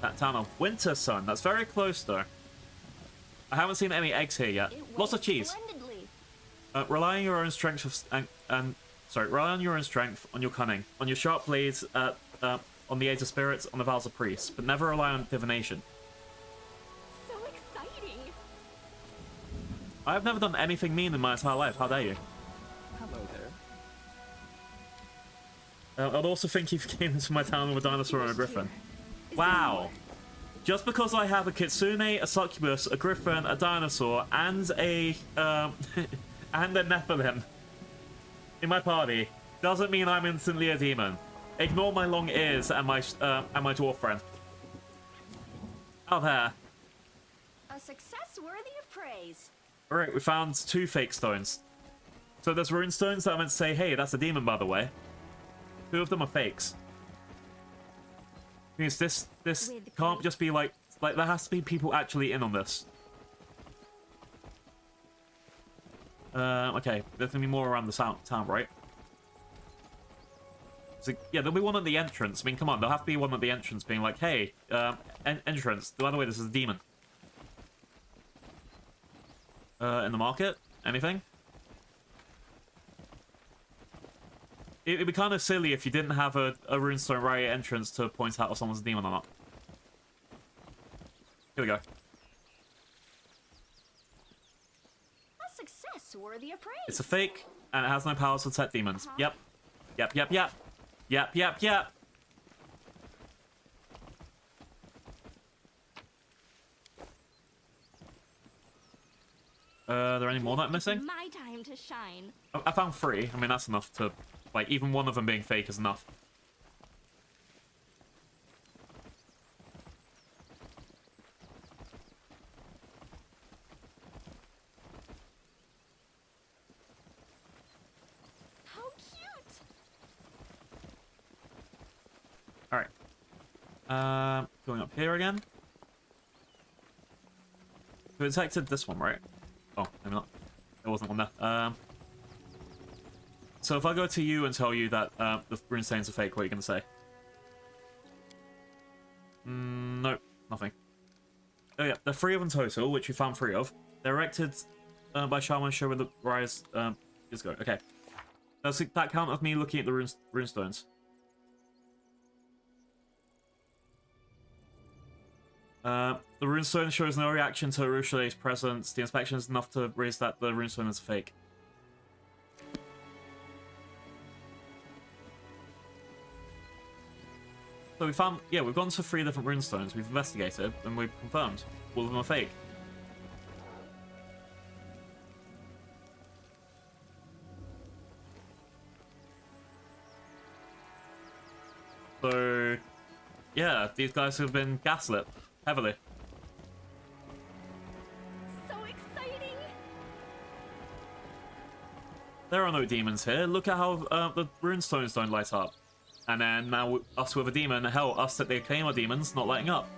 That town of Wintersun. That's very close, though. I haven't seen any eggs here yet. Lots of cheese. Splendidly. Rely on your own strength rely on your own strength, on your cunning, on your sharp blades, on the aids of spirits, on the vows of priests, but never rely on divination. So exciting! I've never done anything mean in my entire life. How dare you? Hello there. I'd also think if you came into my town with a dinosaur and a griffin. Wow. Just because I have a kitsune, a succubus, a griffin, a dinosaur, and a and a Nephilim in my party doesn't mean I'm instantly a demon. Ignore my long ears and my dwarf friend. Out there. A success worthy of praise. Alright, we found 2 fake stones. So there's rune stones that I meant to say, hey, that's a demon, by the way. 2 of them are fakes. Means this can't just be like there has to be people actually in on this. Okay, there's gonna be more around the town, right? So, yeah, there'll be one at the entrance. I mean, come on, there'll have to be one at the entrance being like, hey, entrance, by the way, this is a demon. In the market? Anything? It'd be kind of silly if you didn't have a runestone right at entrance to point out if someone's a demon or not. Here we go. A success worthy of praise. It's a fake, and it has no powers to detect demons. Yep. Yep, yep, yep. Yep, yep, yep. Are there any more that I'm missing? My time to shine. I found 3. I mean, that's enough to... Like, even one of them being fake is enough. How cute! Alright. Going up here again. We detected this one, right? Oh, maybe not. There wasn't one there. So if I go to you and tell you that the runestains are fake, what are you going to say? Nope, nothing. Oh yeah, there are 3 of them total, which we found 3 of. They're erected by Shaman Show with the Rise years ago. Okay. Does that count as me looking at the runestones? The runestone shows no reaction to Arueshalae's presence. The inspection is enough to raise that the runestone is fake. So we found, yeah, we've gone to 3 different runestones, we've investigated, and we've confirmed. All of them are fake. So, yeah, these guys have been gaslit heavily. So exciting! There are no demons here. Look at how the runestones don't light up. And then now us with a demon, hell, us that they claim are demons, not lighting up.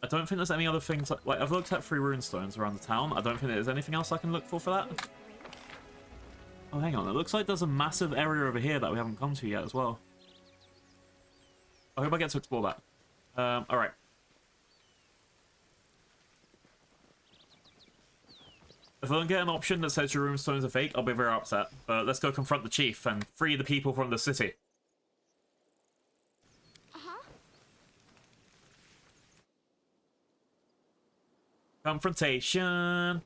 I don't think there's any other things, like I've looked at 3 runestones around the town. I don't think there's anything else I can look for that. Oh, hang on, it looks like there's a massive area over here that we haven't come to yet as well. I hope I get to explore that. Alright. If I don't get an option that says your runestones are fake, I'll be very upset. But let's go confront the chief and free the people from the city. Confrontation.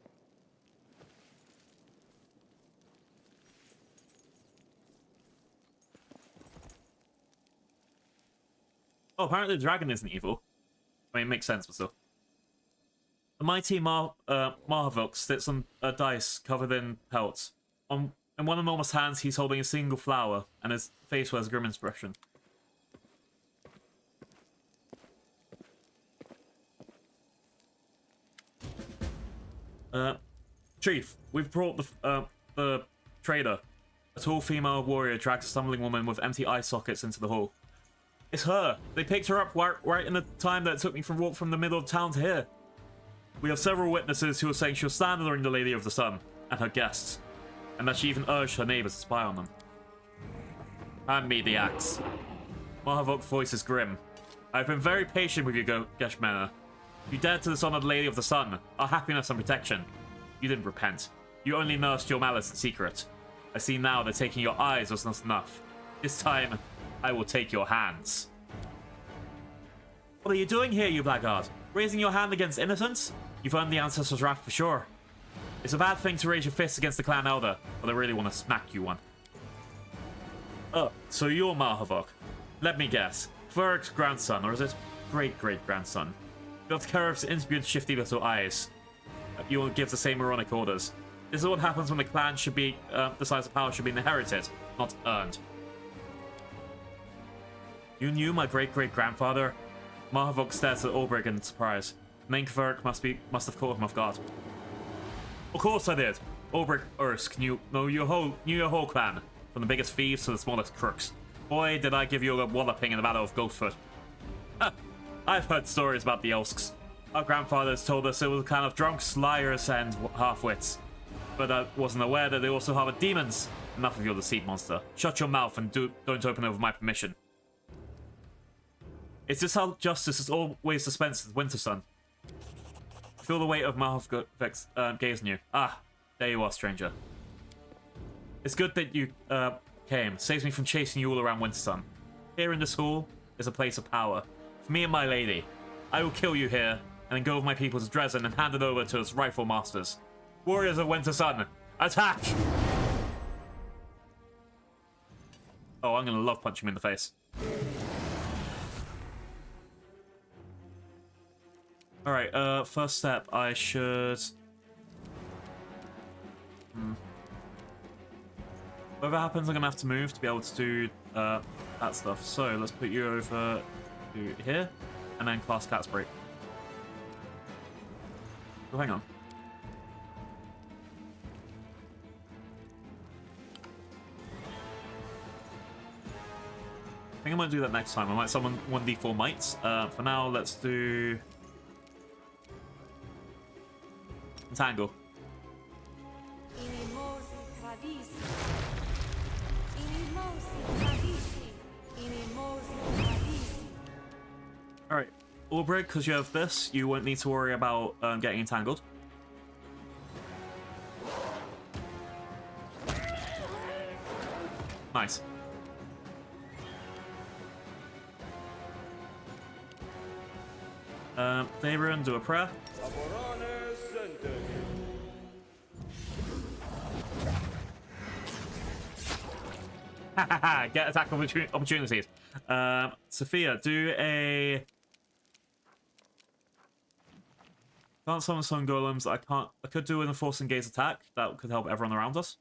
Oh, apparently the dragon isn't evil. I mean, it makes sense, but still. The mighty Mahavok sits on a dice covered in pelts. In one enormous hand, he's holding a single flower, and his face wears a grim expression. Chief, we've brought the trader. A tall female warrior drags a stumbling woman with empty eye sockets into the hall. It's her! They picked her up right in the time that it took me to walk from the middle of town to here. We have several witnesses who are saying she'll stand during the Lady of the Sun and her guests, and that she even urged her neighbors to spy on them. Hand me the axe. Mahavok's voice is grim. I've been very patient with you, Geshmena. You dared to dishonor the Lady of the Sun, our happiness and protection. You didn't repent. You only nursed your malice in secret. I see now that taking your eyes was not enough. This time, I will take your hands. What are you doing here, you blackguard? Raising your hand against innocents? You've earned the Ancestors' wrath for sure. It's a bad thing to raise your fists against the clan elder, but I really want to smack you one. Oh, so you're Mahavok. Let me guess. Kverk's grandson, or is it great-great-grandson? You have Kerif's impudent, shifty little eyes. You will give the same moronic orders. This is what happens when the clan should be, decides the power should be inherited, not earned. You knew my great-great-grandfather? Mahavok stares at Ulbrich in surprise. Main Kverk must have caught him off guard. Of course I did. Ulbrich Ursk knew your whole clan, from the biggest thieves to the smallest crooks. Boy, did I give you a walloping in the Battle of Ghostfoot. I've heard stories about the Elsks. Our grandfathers told us it was a clan of drunks, liars, and half-wits. But I wasn't aware that they also harbored demons. Enough of your deceit, monster. Shut your mouth and don't open it with my permission. Is this how justice is always dispensed with Wintersun? Feel the weight of Mahavok's gaze on you. Ah, there you are, stranger. It's good that you came. Saves me from chasing you all around Wintersun. Here in this hall is a place of power. For me and my lady. I will kill you here, and then go with my people to Dresden and hand it over to its rightful masters. Warriors of Wintersun, attack! Oh, I'm gonna love punching him in the face. Alright, first step, I should... Whatever happens, I'm gonna have to move to be able to do that stuff. So, let's put you over to here, and then class Cat's Break. Oh, hang on. I think I might do that next time. I might summon 1d4 mites. For now, let's do... Entangle. Alright, Ulbrich, because you have this, you won't need to worry about getting entangled. Nice. Davian, do a prayer. Get attack opportunities. Sophia, do a... Can't summon some golems. I could do an enforcing gaze attack. That could help everyone around us.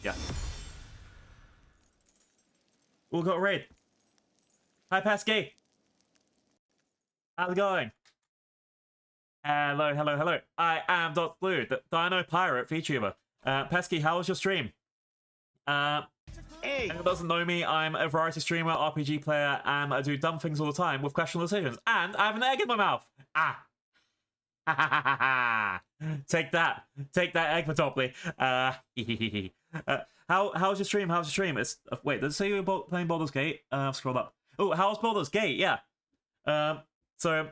Yeah. We'll got a raid. Hi, Pesky. How's it going? Hello, hello, hello. I am Dot Blue, the Dino Pirate VTuber. Pesky, how was your stream? Hey. Anyone doesn't know me, I'm a variety streamer, RPG player, and I do dumb things all the time with questionable decisions. And I have an egg in my mouth. Ah. Take that egg for Topley. How's your stream? How's your stream? It's wait, does it say you were playing Baldur's Gate? Scroll up. Oh, how's Baldur's Gate? Yeah. So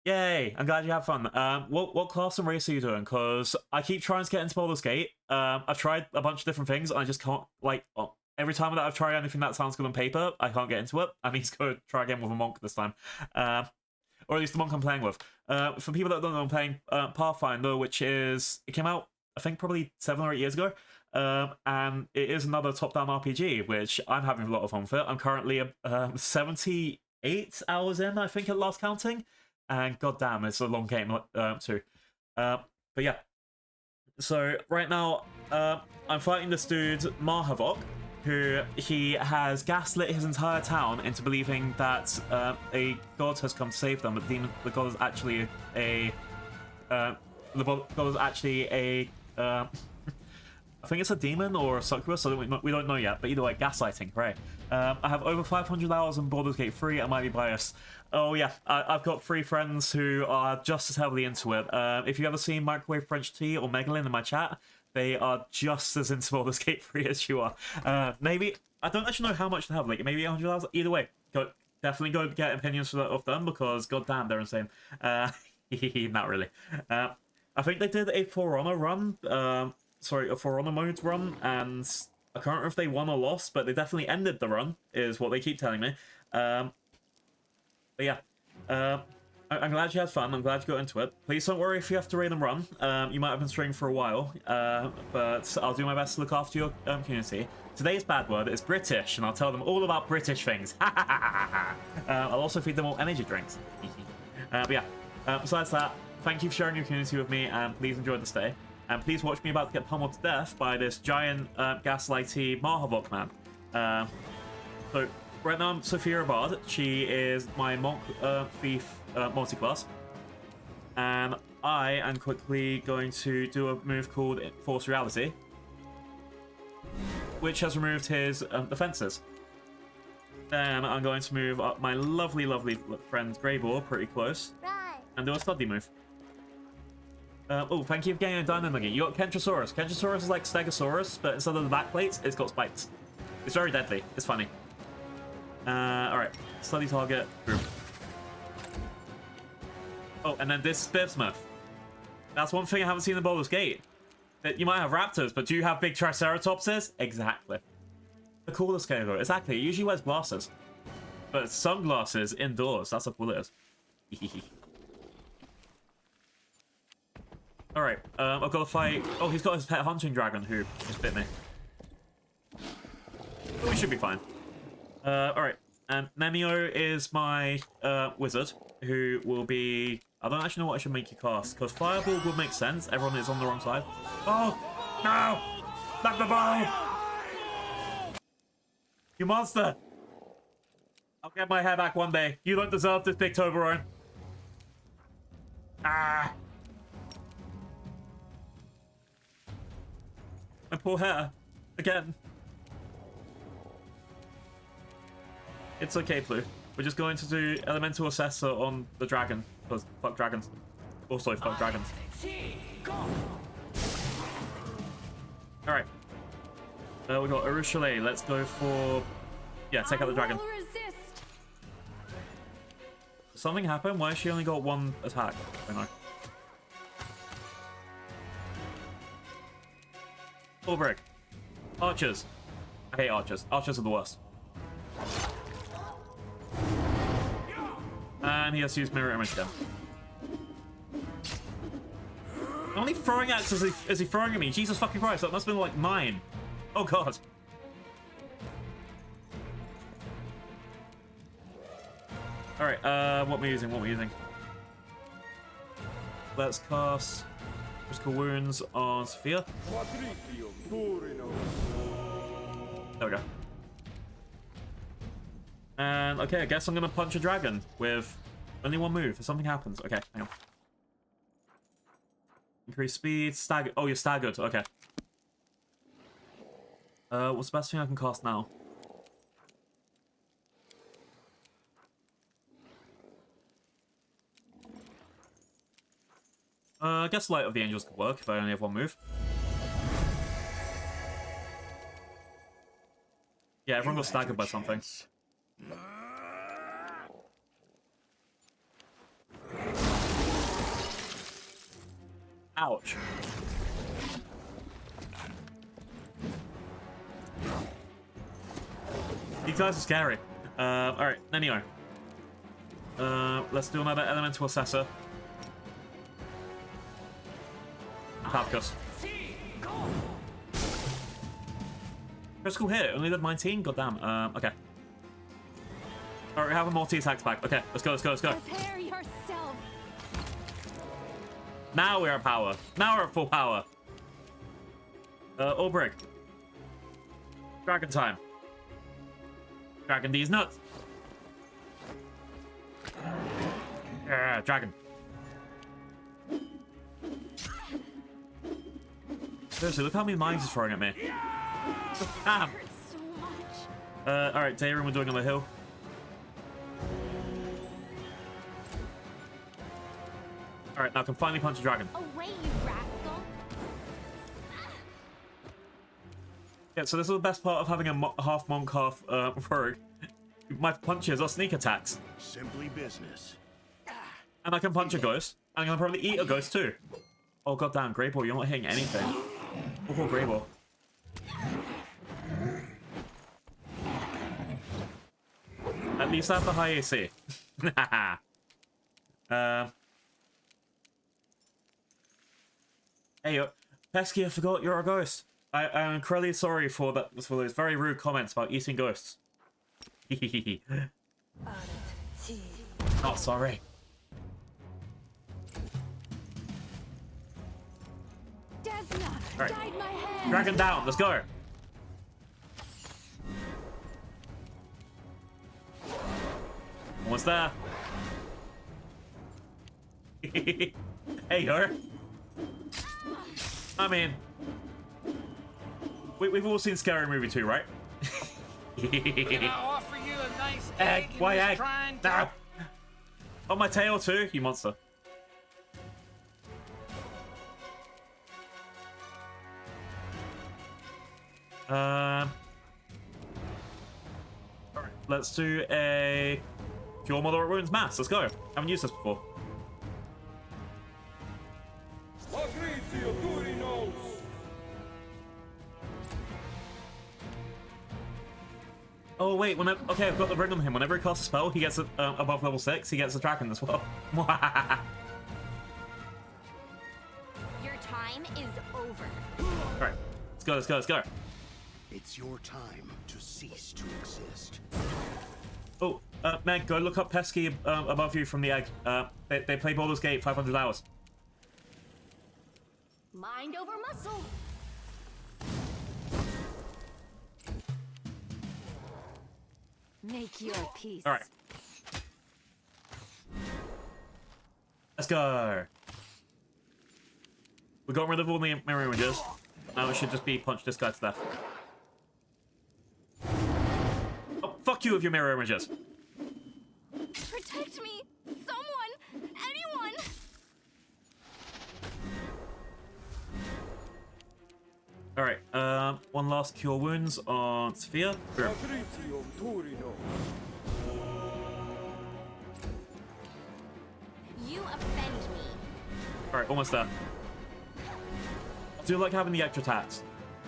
yay! I'm glad you have fun. What class and race are you doing? Because I keep trying to get into Baldur's Gate. I've tried a bunch of different things, and I just can't. Like every time that I've tried anything that sounds good on paper, I can't get into it. I need to go try again with a monk this time. Or at least the monk I'm playing with. For people that don't know, I'm playing Pathfinder, which it came out, I think, probably 7 or 8 years ago. And it is another top-down RPG, which I'm having a lot of fun with it. I'm currently 78 hours in, I think, at last counting. And goddamn, it's a long game, too. But yeah. So, right now, I'm fighting this dude, Mahavok, who he has gaslit his entire town into believing that a god has come to save them, but the god is actually a I think it's a demon or a succubus, so we don't know yet, but either way, gaslighting, right? I have over 500 hours in Baldur's Gate 3, I might be biased. Oh yeah, I've got 3 friends who are just as heavily into it. If you've ever seen Microwave French Tea or Megalyn in my chat, they are just as into Baldur's Gate 3 as you are. Maybe, I don't actually know how much they have, like maybe 100 hours. Either way, go definitely go get opinions of them because goddamn, they're insane. Not really. I think they did a For Honor run. Sorry, a For Honor mode run, and I can't remember if they won or lost, but they definitely ended the run, is what they keep telling me. But yeah, I'm glad you had fun. I'm glad you got into it. Please don't worry if you have to raid and run. You might have been streaming for a while, but I'll do my best to look after your community. Today's bad word is British, and I'll tell them all about British things. I'll also feed them all energy drinks. But yeah, besides that, thank you for sharing your community with me, and please enjoy the stay. And please watch me about to get pummeled to death by this giant gaslighty Mahavok man. So right now I'm Sophia Bard. She is my monk thief multi-class. And I am quickly going to do a move called Force Reality, which has removed his defenses. Then I'm going to move up my lovely, lovely friend Greyball pretty close. Right. And do a study move. Oh, thank you for getting a Dino Nugget. You got Kentrosaurus. Kentrosaurus is like Stegosaurus, but instead of the back plates, it's got spikes. It's very deadly. It's funny. Alright. Study target. Boom. Oh, and then this Bismuth. That's one thing I haven't seen in Baldur's Gate. That you might have raptors, but do you have big Triceratopses? Exactly. The coolest Scarecrow. Exactly. It usually wears glasses. But sunglasses indoors. That's how cool it is. Alright, I've got to fight... Oh, he's got his pet hunting dragon who just bit me. But we should be fine. Alright, and Nemio is my wizard, who will be... I don't actually know what I should make you cast, because Fireball would make sense. Everyone is on the wrong side. Oh! No! Not the bulb! You monster! I'll get my hair back one day. You don't deserve this, big Toblerone. Ah! My poor hair. Again. It's okay, Blue. We're just going to do Elemental Assessor on the dragon. Because fuck dragons. Also, fuck dragons. Alright. We got Arueshalae. Let's go for... Yeah, take out the dragon. Something happened? Why has she only got one attack? I don't know. Full break. Archers. I hate archers. Archers are the worst. And he has to use mirror image again. How many throwing axes is he throwing at me? Jesus fucking Christ, that must have been like 9. Oh god. Alright, what am I using? Let's cast Critical Wounds on Sophia. There we go. And, okay, I guess I'm gonna punch a dragon with only one move if something happens. Okay, hang on. Increase speed, stagger. Oh, you're staggered. Okay. What's the best thing I can cast now? I guess Light of the Angels could work if I only have one move. Yeah, everyone got staggered by something. Ouch. These guys are scary. Alright, anyway. Let's do another Elemental Assessor. Papkus. Critical hit, only did 19? Goddamn. Okay. Alright, we have a multi-attacks back. Okay, let's go. Prepare yourself. Now we're at power. Now we're at full power. Ulbrich. Dragon time. Dragon these nuts. Yeah, dragon. Seriously, look how many mines he's throwing at me. Damn. Alright, Dayron, we're doing on the hill. Alright, now I can finally punch a dragon. Away, you rascal. Yeah, so this is the best part of having a half monk, half rogue. My punches are sneak attacks. Simply business. And I can punch a ghost. And I can probably eat a ghost too. Oh goddamn, Grey Ball, you're not hitting anything. Oh, Grey Ball. At least I have the high AC. Hey, Pesky, I forgot you're a ghost. I'm incredibly sorry for those very rude comments about eating ghosts. Not sorry. All right. Dragon down, let's go. Almost there. Hey, yo. I mean, we've all seen Scary Movie 2, right? Can I offer you a nice Egg, egg in why this egg? trying No. time? On my tail too, you monster. Alright, let's do a Cure Mother Wounds Mass. Let's go. Haven't used this before. Oh wait, okay, I've got the ring on him. Whenever he casts a spell, he gets above level 6. He gets a dragon as well. Your time is over. All right, let's go, let's go, let's go. It's your time to cease to exist. Oh, Meg, go look up Pesky above you from the egg. They play Baldur's Gate 500 hours. Mind over muscle. Make your peace. All right. Let's go. We got rid of all the mirror images. Now we should just be punch this guy to death. Oh, fuck you with your mirror images. Protect me! Someone! Anyone! Alright, one last Cure Wounds on Sophia. Boom. You offend me. Alright, almost there. I do like having the extra attacks.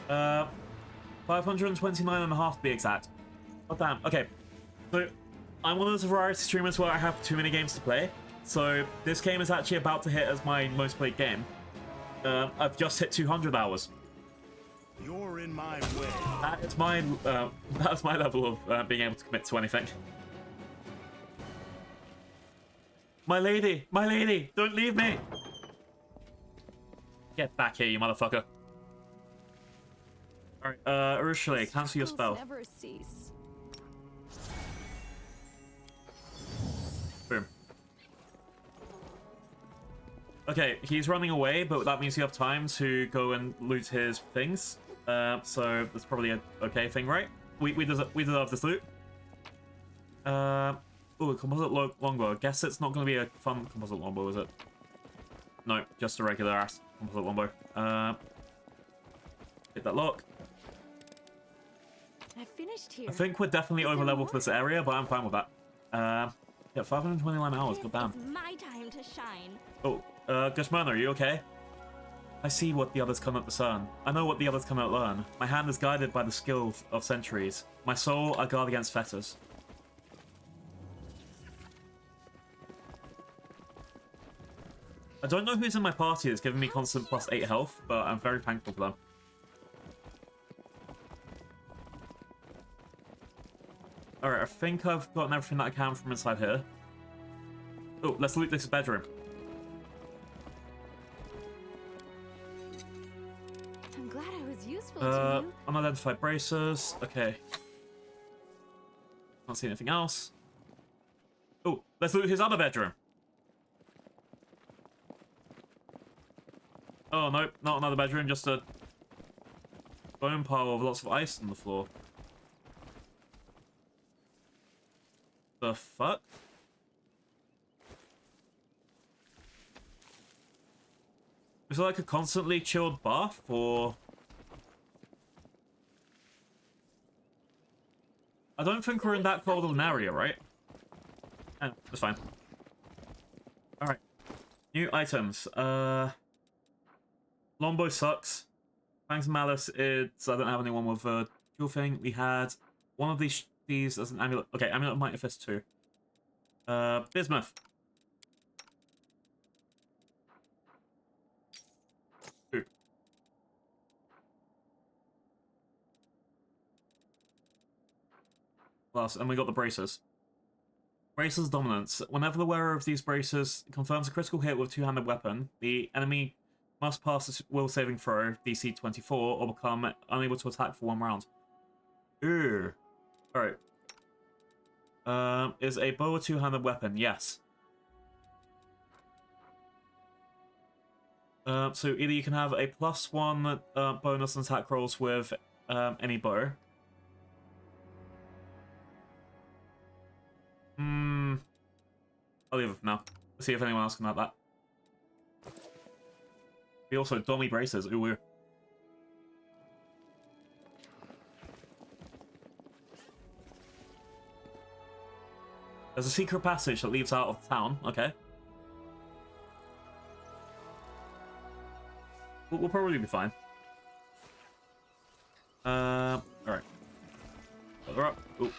529.5 to be exact. Oh damn, okay. So, I'm one of those variety streamers where I have too many games to play. So, this game is actually about to hit as my most played game. I've just hit 200 hours. You're in my way. That's my level of being able to commit to anything. My lady, don't leave me. Get back here, you motherfucker. Alright, Arueshalae, cancel your spell. Never cease. Boom. Okay, he's running away, but that means you have time to go and loot his things. So that's probably an okay thing, right? We deserve this loot. Oh, a composite longbow. Guess it's not going to be a fun composite longbow, is it? No, just a regular ass composite longbow. Hit that lock. I finished here. I think we're definitely over level for this area, but I'm fine with that. Yeah, 529 hours. God damn. This is my time to shine. Oh, Gushman, are you okay? I see what the others cannot discern. I know what the others cannot learn. My hand is guided by the skill of centuries. My soul I guard against fetters. I don't know who's in my party that's giving me constant plus 8 health, but I'm very thankful for them. Alright, I think I've gotten everything that I can from inside here. Oh, let's loot this bedroom. I'm glad I was useful to you. Unidentified bracers. Okay. Can't see anything else. Oh, let's loot his other bedroom. Oh, nope, not another bedroom, just a bone pile with lots of ice on the floor. The fuck? Is it like a constantly chilled bath, or... I don't think we're in that cold of an area, right? Oh, that's fine. Alright. New items. Longbow sucks. Fangs and Malice, I don't have anyone with a dual thing. We had one of these as an amulet. Okay, amulet of Mighty Fist 2. Bismuth. Plus, and we got the braces. Braces dominance. Whenever the wearer of these braces confirms a critical hit with a two-handed weapon, the enemy must pass a will saving throw, DC 24, or become unable to attack for 1 round. Ooh. Alright. Is a bow a two-handed weapon? Yes. So either you can have a +1 bonus on attack rolls with any bow. I'll leave it for now. Let's see if anyone else can have that. We also dummy braces. Ooh, weird. There's a secret passage that leads out of town. Okay. We'll probably be fine. Alright. Put her up. Ooh.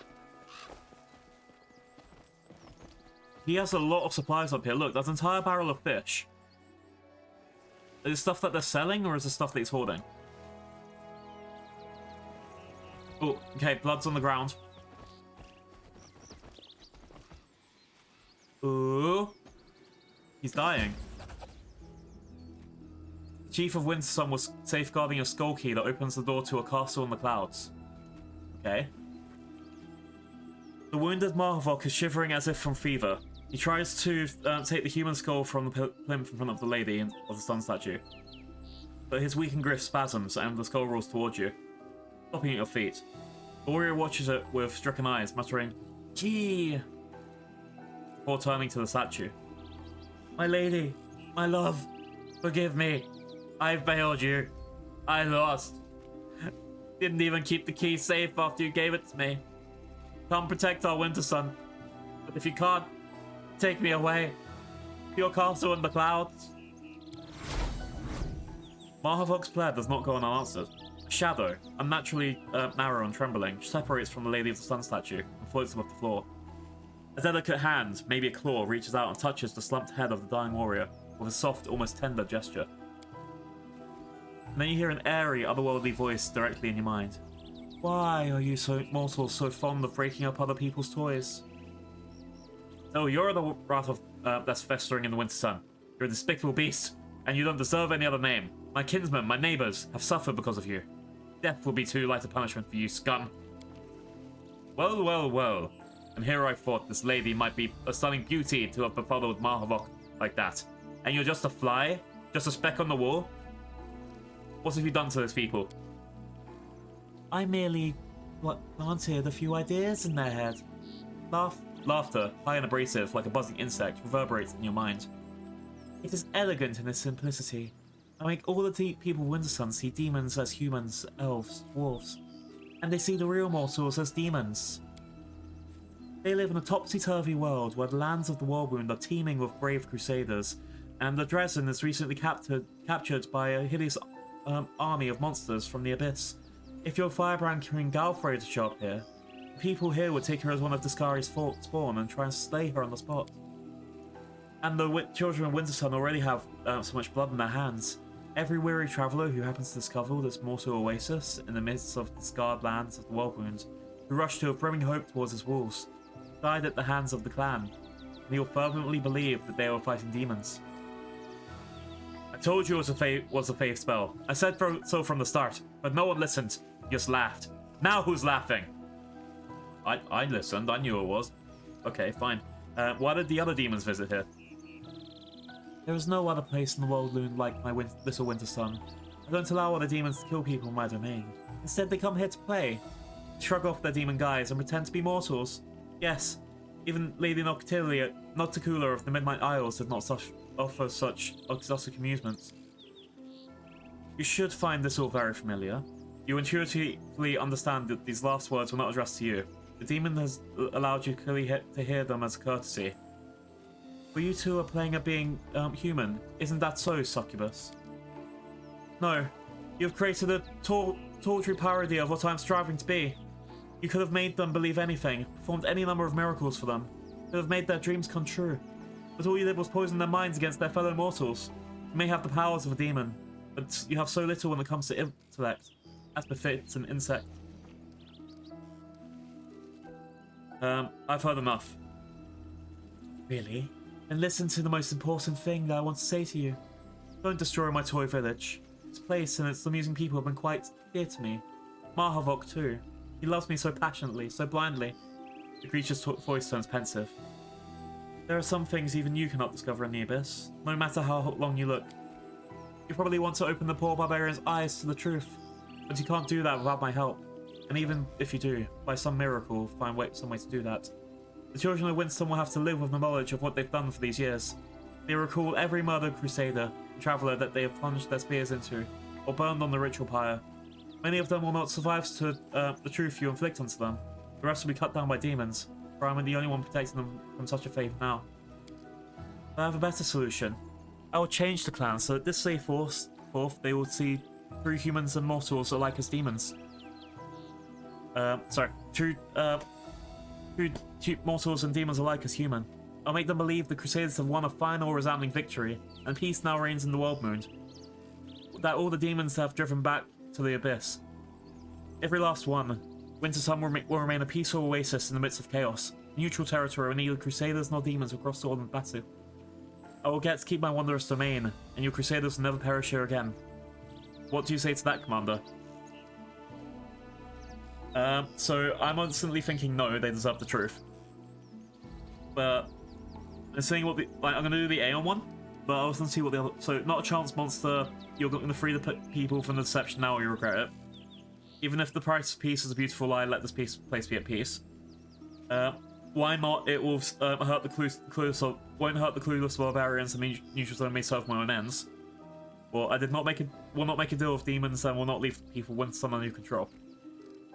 He has a lot of supplies up here. Look, there's an entire barrel of fish. Is it stuff that they're selling, or is it stuff that he's hoarding? Oh, okay, blood's on the ground. Ooh. He's dying. The Chief of Wintersun was safeguarding a skull key that opens the door to a castle in the clouds. Okay. The wounded Marhavok is shivering as if from fever. He tries to take the human skull from the plinth in front of the lady of the sun statue. But his weakened grip spasms and the skull rolls towards you, stopping at your feet. The warrior watches it with stricken eyes, muttering, "Key!" before turning to the statue. "My lady, my love, forgive me. I failed you. I lost. Didn't even keep the key safe after you gave it to me. Come protect our Wintersun. But if you can't, take me away to your castle in the clouds." Marhavok's plaid does not go unanswered. A shadow, unnaturally narrow and trembling, separates from the Lady of the Sun statue and floats above the floor. A delicate hand, maybe a claw, reaches out and touches the slumped head of the dying warrior with a soft, almost tender gesture. And then you hear an airy, otherworldly voice directly in your mind. "Why are you mortals so fond of breaking up other people's toys? Oh, you're the wrath of that's festering in the winter sun. You're a despicable beast, and you don't deserve any other name. My kinsmen, my neighbors, have suffered because of you. Death will be too light a punishment for you, scum." Well, well, well. And here I thought this lady might be a stunning beauty to have befuddled Marhavok like that. And you're just a fly? Just a speck on the wall? What have you done to those people? "I merely planted a few ideas in their head." Laughter, high and abrasive like a buzzing insect, reverberates in your mind. "It is elegant in its simplicity. I make all the people of Wintersun see demons as humans, elves, dwarves, and they see the real mortals as demons. They live in a topsy-turvy world where the lands of the Whirlwind are teeming with brave crusaders, and the Dresden is recently captured by a hideous army of monsters from the abyss. If your firebrand King Galfrey to show up here, the people here would take her as one of Discari's spawn and try and slay her on the spot. And the children of Wintersun already have so much blood in their hands. Every weary traveller who happens to discover this mortal oasis in the midst of the scarred lands of the Whirlwind, who rush to a brimming hope towards its walls, died at the hands of the clan, and he will fervently believe that they were fighting demons. I told you it was a faith spell. I said so from the start, but no one listened. Just laughed. Now who's laughing?" I listened. I knew it was. Okay, fine. Why did the other demons visit here? "There is no other place in the world like my little Wintersun. I don't allow other demons to kill people in my domain. Instead, they come here to play. They shrug off their demon guise and pretend to be mortals. Yes, even Lady Nocticula of the Midnight Isles did not offer such exotic amusements. You should find this all very familiar. You intuitively understand that these last words were not addressed to you. The demon has allowed you clearly to hear them as a courtesy. But you two are playing at being human. Isn't that so, Succubus? No. You have created a tawdry parody of what I'm striving to be. You could have made them believe anything, performed any number of miracles for them, could have made their dreams come true. But all you did was poison their minds against their fellow mortals. You may have the powers of a demon, but you have so little when it comes to intellect, as befits an insect. I've heard enough. Really? Then listen to the most important thing that I want to say to you. Don't destroy my toy village. Its place and its amusing people have been quite dear to me. Mahavok too. He loves me so passionately, so blindly. The creature's voice turns pensive. There are some things even you cannot discover in the abyss, no matter how long you look. You probably want to open the poor barbarian's eyes to the truth, but you can't do that without my help. And even if you do, by some miracle, find some way to do that. The children of Winston will have to live with the knowledge of what they've done for these years. They recall every murdered crusader and traveller that they have plunged their spears into, or burned on the ritual pyre. Many of them will not survive to the truth you inflict onto them. The rest will be cut down by demons, for I'm the only one protecting them from such a fate now. But I have a better solution. I will change the clan so that this day forth they will see true humans and mortals alike as demons. True mortals and demons alike as human. I'll make them believe the Crusaders have won a final resounding victory, and peace now reigns in the world moon. That all the demons have driven back to the abyss. Every last one. Winter Sun will remain a peaceful oasis in the midst of chaos. Neutral territory where neither Crusaders nor demons will cross the sword in battle. I will get to keep my wondrous domain, and your Crusaders will never perish here again. What do you say to that, Commander? So I'm instantly thinking no, they deserve the truth. But I'm saying I'm gonna do the Aeon one, but I was gonna see what the other. So not a chance monster. You're going to free the people from the deception now, or you regret it. Even if the price of peace is a beautiful lie, let this place be at peace. Why not? It will hurt the clueless. Won't hurt the clueless barbarians. And neutrals only may serve my own ends. Well, I will not make a deal with demons, and will not leave people when someone under control.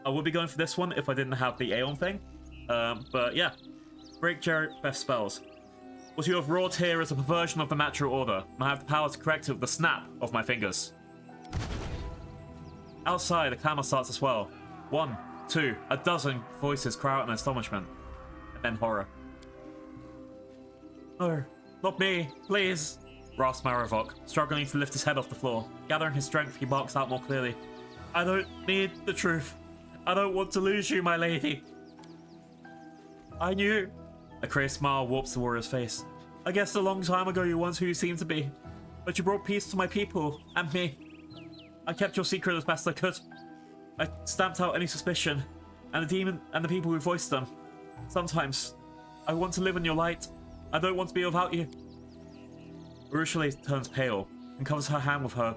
I would be going for this one if I didn't have the Aeon thing. But yeah. Break Jareth spells. What you have wrought here is a perversion of the natural order, and I have the power to correct it with the snap of my fingers. Outside, a clamor starts as well. 1, 2, a dozen voices cry out in astonishment. And then horror. No, not me, please, rasps Maravok, struggling to lift his head off the floor. Gathering his strength, he barks out more clearly. I don't need the truth. I don't want to lose you, my lady. I knew. A crazed smile warps the warrior's face. I guess a long time ago you once who you seemed to be, but you brought peace to my people and me. I kept your secret as best I could. I stamped out any suspicion, and the demon and the people who voiced them. Sometimes, I want to live in your light. I don't want to be without you. Arueshalae turns pale and covers her hand with her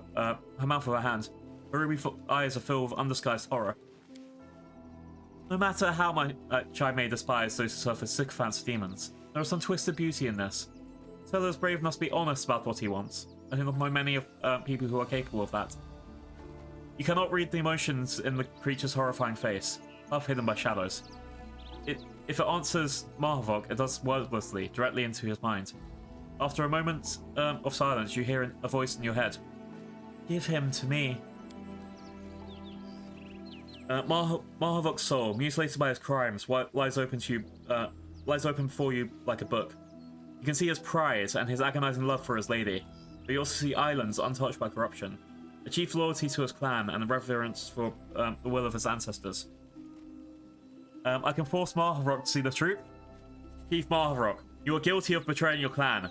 mouth with her hand. Her ruby eyes are filled with undisguised horror. No matter how much I may despise those who surface sycophants of demons, there is some twisted beauty in this. A fellow as brave must be honest about what he wants. I think of my many people who are capable of that. You cannot read the emotions in the creature's horrifying face, half hidden by shadows. If it answers Mahavok, it does wordlessly, directly into his mind. After a moment of silence, you hear a voice in your head. Give him to me. Mahavok's soul, mutilated by his crimes, lies open before you like a book. You can see his pride and his agonizing love for his lady, but you also see islands untouched by corruption, a chief loyalty to his clan, and a reverence for the will of his ancestors. I can force Mahavok to see the truth. Keith Mahavok, you are guilty of betraying your clan.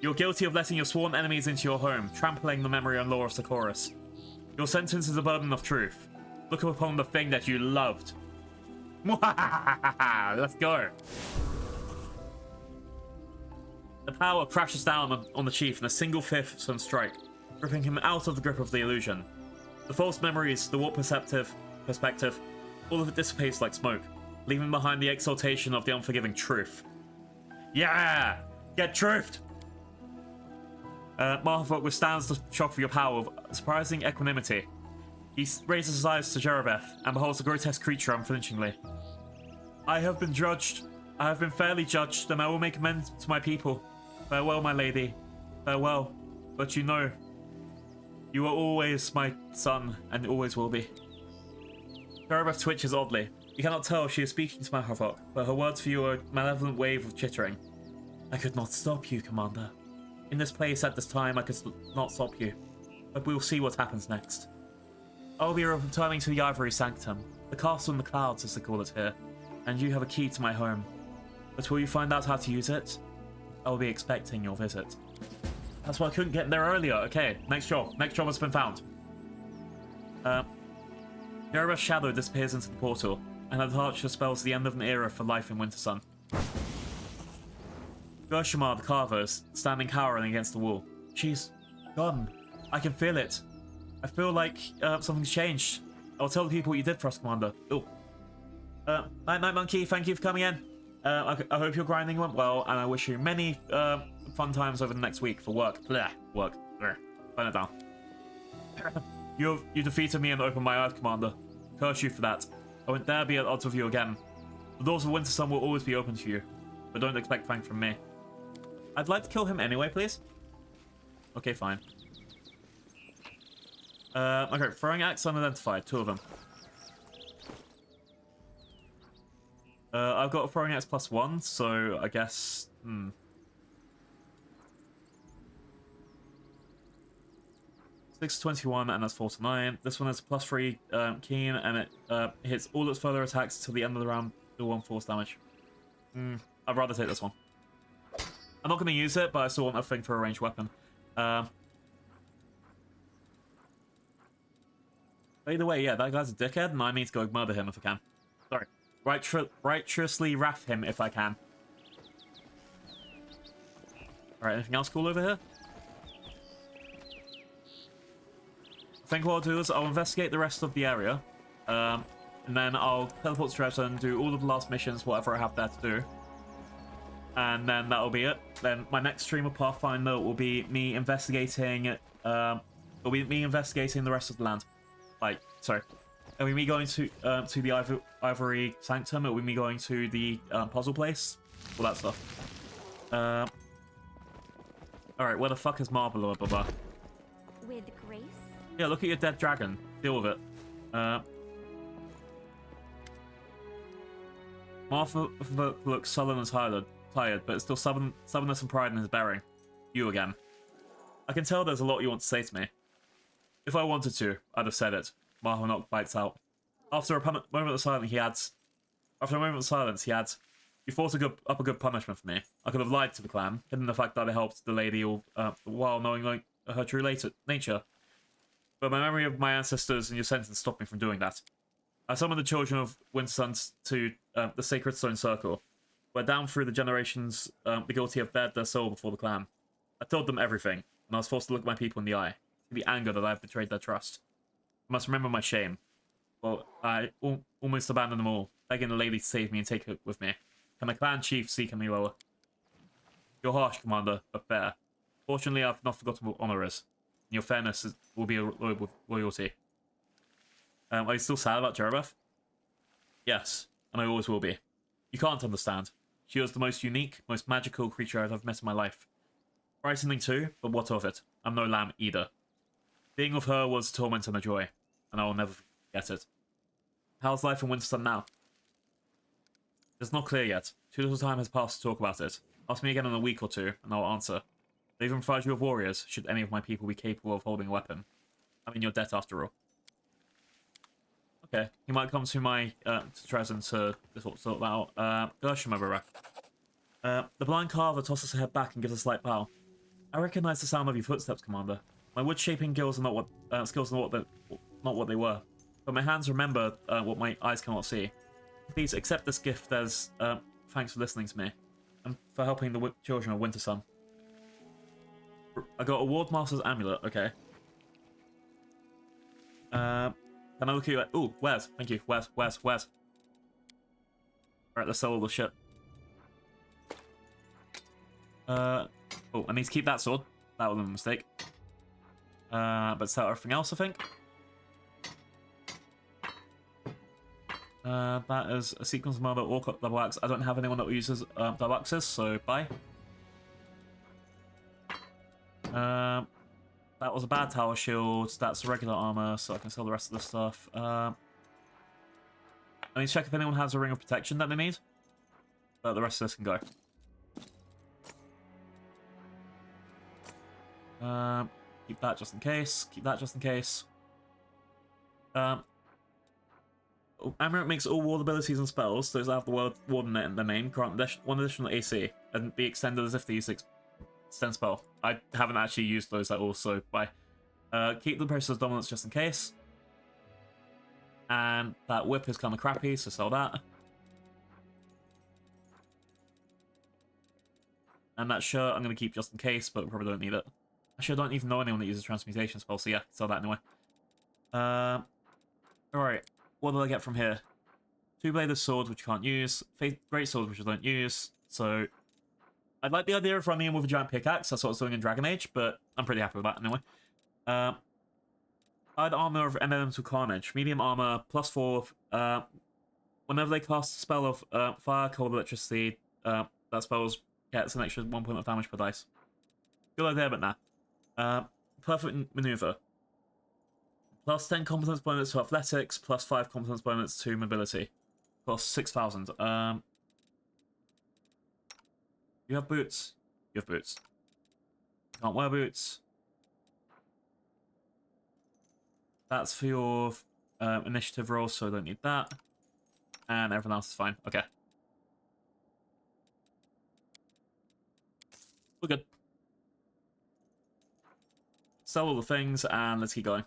You are guilty of letting your sworn enemies into your home, trampling the memory and lore of Socorus. Your sentence is a burden of truth. Look upon the thing that you loved. Let's go. The power crashes down on the chief in a single fifth strike, ripping him out of the grip of the illusion. The false memories, the warped perspective, all of it dissipates like smoke, leaving behind the exaltation of the unforgiving truth. Yeah! Get truthed! Mahavok withstands the shock of your power with surprising equanimity. He raises his eyes to Jerebeth and beholds the grotesque creature unflinchingly. I have been judged. I have been fairly judged, and I will make amends to my people. Farewell, my lady. Farewell. But you know, you are always my son, and always will be. Jerebeth twitches oddly. You cannot tell if she is speaking to Maharvok, but her words for you are a malevolent wave of chittering. I could not stop you, Commander. In this place at this time, I could not stop you. But we will see what happens next. I will be returning to the Ivory Sanctum, the castle in the clouds as they call it here, and you have a key to my home. But will you find out how to use it? I will be expecting your visit. That's why I couldn't get there earlier. Okay, next job. Next job has been found. Jerebeth's shadow disappears into the portal, and her departure spells the end of an era for life in Wintersun. Gershamar the Carver is standing cowering against the wall. She's gone. I can feel it. I feel like something's changed. I'll tell the people what you did for us, Commander. Oh. Night Monkey, thank you for coming in. I hope your grinding went well, and I wish you many fun times over the next week for work. Blech, work. Blech. Burn it down. You defeated me and opened my earth, Commander. Curse you for that. I won't dare be at odds with you again. The doors of Wintersun will always be open to you, but don't expect thanks from me. I'd like to kill him anyway, please. Okay, fine. Okay, throwing axe unidentified, 2 of them. I've got a throwing axe +1, so I guess... 6 to 21, and that's 4 to 9. This one has +3 keen, and it hits all its further attacks till the end of the round, do 1 force damage. I'd rather take this one. I'm not going to use it, but I still want a thing for a ranged weapon. Either way, yeah, that guy's a dickhead, and I need to go murder him if I can. Sorry. Righteously wrath him if I can. Alright, anything else cool over here? I think what I'll do is I'll investigate the rest of the area. And then I'll teleport to Dresden and do all of the last missions, whatever I have there to do. And then that'll be it. Then my next stream of Pathfinder will be me investigating... the rest of the land. Like, sorry. It'll be me going to the Ivory Sanctum. It'll be me going to the puzzle place. All that stuff. Alright, where the fuck is Marble? Blah, blah, blah. With grace? Yeah, look at your dead dragon. Deal with it. Martha looks sullen and tired, but it's still stubbornness and pride in his bearing. You again. I can tell there's a lot you want to say to me. If I wanted to, I'd have said it. Martha bites out. After a moment of silence, he adds, you thought up a good punishment for me. I could have lied to the clan, hidden the fact that I helped the lady while knowing her true nature. But my memory of my ancestors and your sentence stopped me from doing that. I summoned the children of Wintersun to the Sacred Stone Circle, where down through the generations, the guilty have bared their soul before the clan. I told them everything, and I was forced to look my people in the eye, to the anger that I have betrayed their trust. I must remember my shame. Well, I almost abandoned them all, begging the lady to save me and take her with me. Can my clan chief seek me lower? You're harsh, Commander, but fair. Fortunately, I've not forgotten what honor is. And your fairness will be with loyalty. Are you still sad about Jerebeth? Yes, and I always will be. You can't understand. She was the most unique, most magical creature I've ever met in my life. Frightening too, but what of it? I'm no lamb either. Being with her was a torment and a joy, and I will never forget it. How's life in Wintersun now? It's not clear yet. Too little time has passed to talk about it. Ask me again in a week or 2, and I'll answer. They even provide you with warriors, should any of my people be capable of holding a weapon. I'm in your debt after all. Okay, he might come to my to Dresden to sort that out. Gosh, remember. The blind carver tosses her head back and gives a slight bow. I recognize the sound of your footsteps, Commander. My wood-shaping skills are not what they were, but my hands remember what my eyes cannot see. Please accept this gift as thanks for listening to me and for helping the children of Wintersun. I got a Wardmaster's amulet. Okay. Can I look at you? Ooh, where's? Thank you. Where's? Alright, let's sell all the shit. Oh, I need to keep that sword. That was a mistake. But sell everything else, I think. That is a sequence mother or double axe. I don't have anyone that uses double axes, so bye. That was a bad tower shield. That's regular armor, so I can sell the rest of the stuff. I need to check if anyone has a ring of protection that they need. But the rest of this can go. Keep that just in case. Keep that just in case. Amulet makes all ward abilities and spells, those that have the word ward in their name, grant one additional AC, and be extended as if they use extend spell. I haven't actually used those at all, so bye. Keep the process dominance just in case. And that whip is kind of crappy, so sell that. And that shirt I'm going to keep just in case, but probably don't need it. Actually, I don't even know anyone that uses transmutation spell, so yeah, sell that anyway. Alright, what do I get from here? Two-bladed sword, which you can't use. Great sword, which I don't use. So, I'd like the idea of running in with a giant pickaxe. That's what I was doing in Dragon Age, but I'm pretty happy with that anyway. I'd armor of Elemental Carnage. Medium armor, +4. Whenever they cast a spell of fire, cold, electricity, that spell gets an extra 1 point of damage per dice. Good idea, but nah. Perfect maneuver. +10 competence bonus to athletics, +5 competence bonus to mobility. Cost 6,000. You have boots. You have boots. Can't wear boots. That's for your initiative roll, so I don't need that. And everything else is fine. Okay. We're good. Sell all the things, and let's keep going.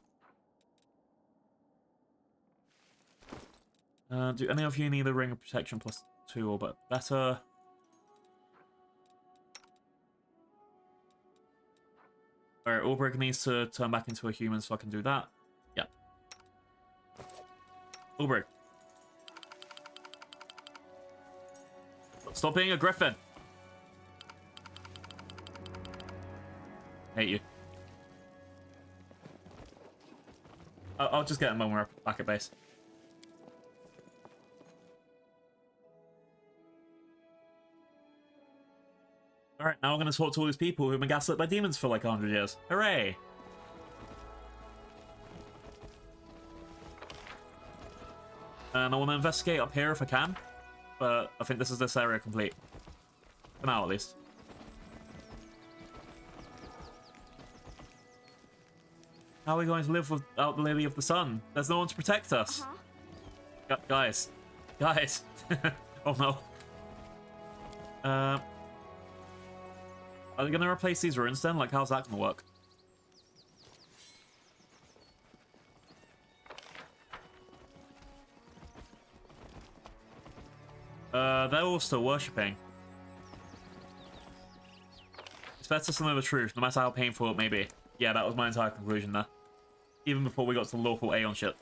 Do any of you need a ring of protection +2 or better? Alright, Ulbrich needs to turn back into a human, so I can do that. Yeah. Ulbrich. Stop being a griffin! Hate you. I'll just get him when we're back at base. Alright, now I'm going to talk to all these people who've been gaslit by demons for like 100 years. Hooray! And I want to investigate up here if I can, but I think this area complete. For now, at least. How are we going to live without the Lily of the Sun? There's no one to protect us. Guys. Guys. Oh no. Are they going to replace these ruins then? Like, how's that going to work? They're all still worshipping. It's better to know the truth, no matter how painful it may be. Yeah, that was my entire conclusion there. Even before we got to the local Aeon shit.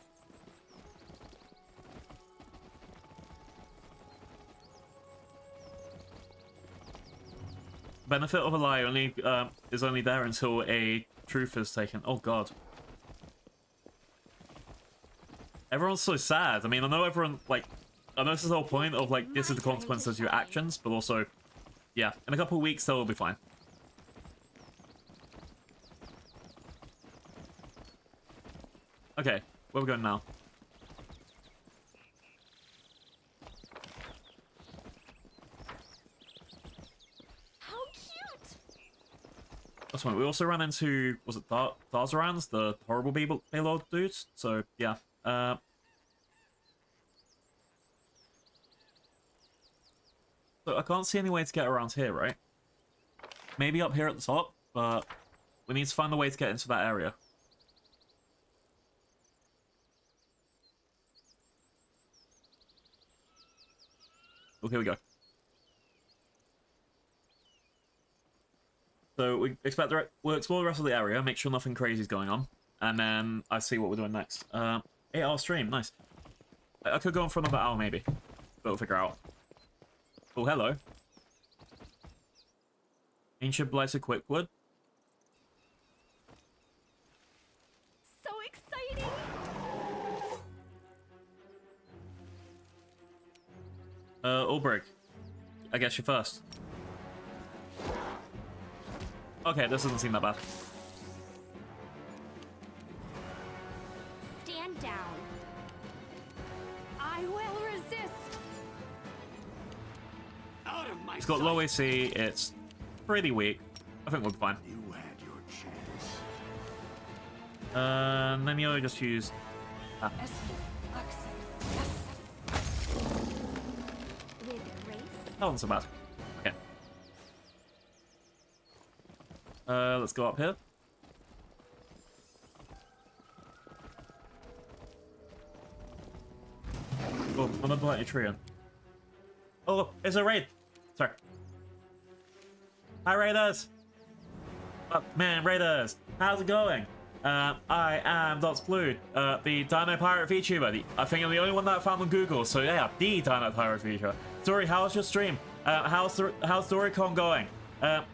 Benefit of a lie is only there until a truth is taken. Oh god. Everyone's so sad. I mean, I know everyone, like, I know this is the whole point of, like, this is the consequences of your actions, but also, yeah, in a couple of weeks, they'll all be fine. Okay, where are we going now? How cute! That's fine. We also ran into, was it Darzarans, the horrible Baylord dudes? So, yeah. So I can't see any way to get around here, right? Maybe up here at the top, but we need to find a way to get into that area. Oh, here we go. So we'll explore the rest of the area, make sure nothing crazy is going on, and then I see what we're doing next. 8-hour stream, nice. I could go on for another hour maybe, but we'll figure out. Oh, hello. Ancient Blighted Quickwood. So exciting! Ulbrich, I guess you're first. Okay, this doesn't seem that bad. Stand down. I will resist. Out of my It's got sight. low AC, it's pretty weak. I think we'll be fine. You had your chance. Then you just use... Ah, With grace. that wasn't so bad. Okay. Let's go up here. Oh, I'm gonna light a tree in. Oh, it's a raid! Sorry. Hi, Raiders! Oh, man, Raiders! How's it going? I am Dots Blue, the Dino Pirate VTuber. I think I'm the only one that I found on Google, so yeah, the Dino Pirate VTuber. Dory, how's your stream? How's DoryCon going?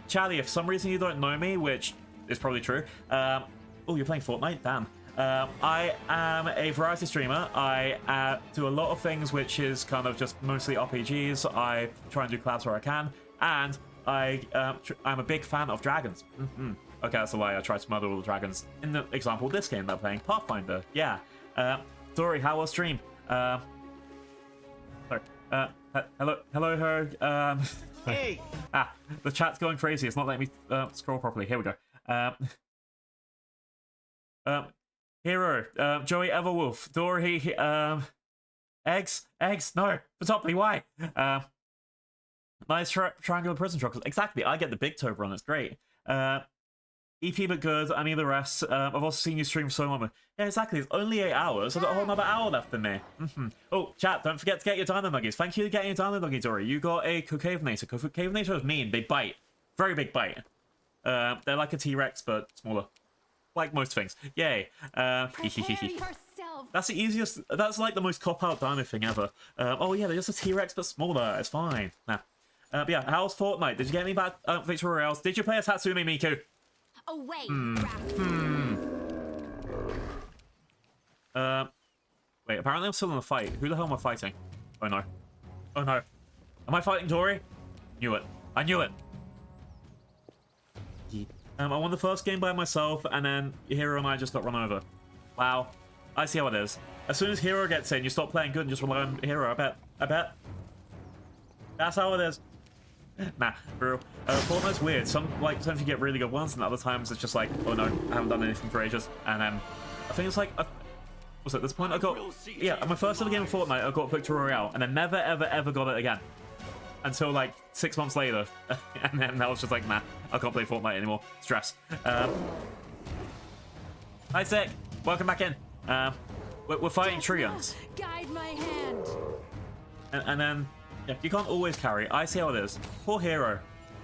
Charlie, if for some reason you don't know me, which is probably true, oh, you're playing Fortnite? Damn. I am a variety streamer. I do a lot of things, which is kind of just mostly RPGs. I try and do collabs where I can, and I'm a big fan of dragons. Okay, that's a lie. I tried to murder all the dragons. In the example, this game they're playing, Pathfinder. Yeah. Dory, how was stream? Sorry. Hello, her. Hey! The chat's going crazy. It's not letting me scroll properly. Here we go. Hero, Joey Everwolf, Dory, Eggs, no, Patoply, why? Nice triangular prison truckles. Exactly, I get the big toe run, it's great. EP but good, any of the rest. I've also seen you stream so long. Yeah, exactly, it's only 8 hours. I've got a whole another hour left in me. Oh, chat, don't forget to get your dino nuggies. Thank you for getting your dino nuggies, Dory. You got a Cocavinator. Cocavinator is mean, they bite. Very big bite. They're like a T-Rex, but smaller. Like most things. Yay. That's the easiest. That's like the most cop-out dino thing ever. Oh yeah, they're just a T-Rex but smaller. It's fine. Nah. But yeah, how's Fortnite? Did you get any bad Victory Royales? Did you play as Hatsune Miku? Away, Wait, apparently I'm still in a fight. Who the hell am I fighting? Oh no. Oh no. Am I fighting Dory? Knew it. I knew it. I won the first game by myself, and then Hero and I just got run over. Wow. I see how it is. As soon as Hero gets in, you stop playing good and just rely on Hero, I bet. That's how it is. Nah, for real. Fortnite's weird. Sometimes you get really good ones, and other times it's just like, oh no, I haven't done anything for ages. And then, I think it's like, what's at this point? I got, yeah, my first ever game of Fortnite, I got Victory Royale, and I never, ever got it again. Until like 6 months later, and then I was just like, nah, I can't play Fortnite anymore. Stress. Hi, Sick. Welcome back in. We're fighting Trions. Guide my hand. And then, yeah, you can't always carry. I see how it is. Poor Hero.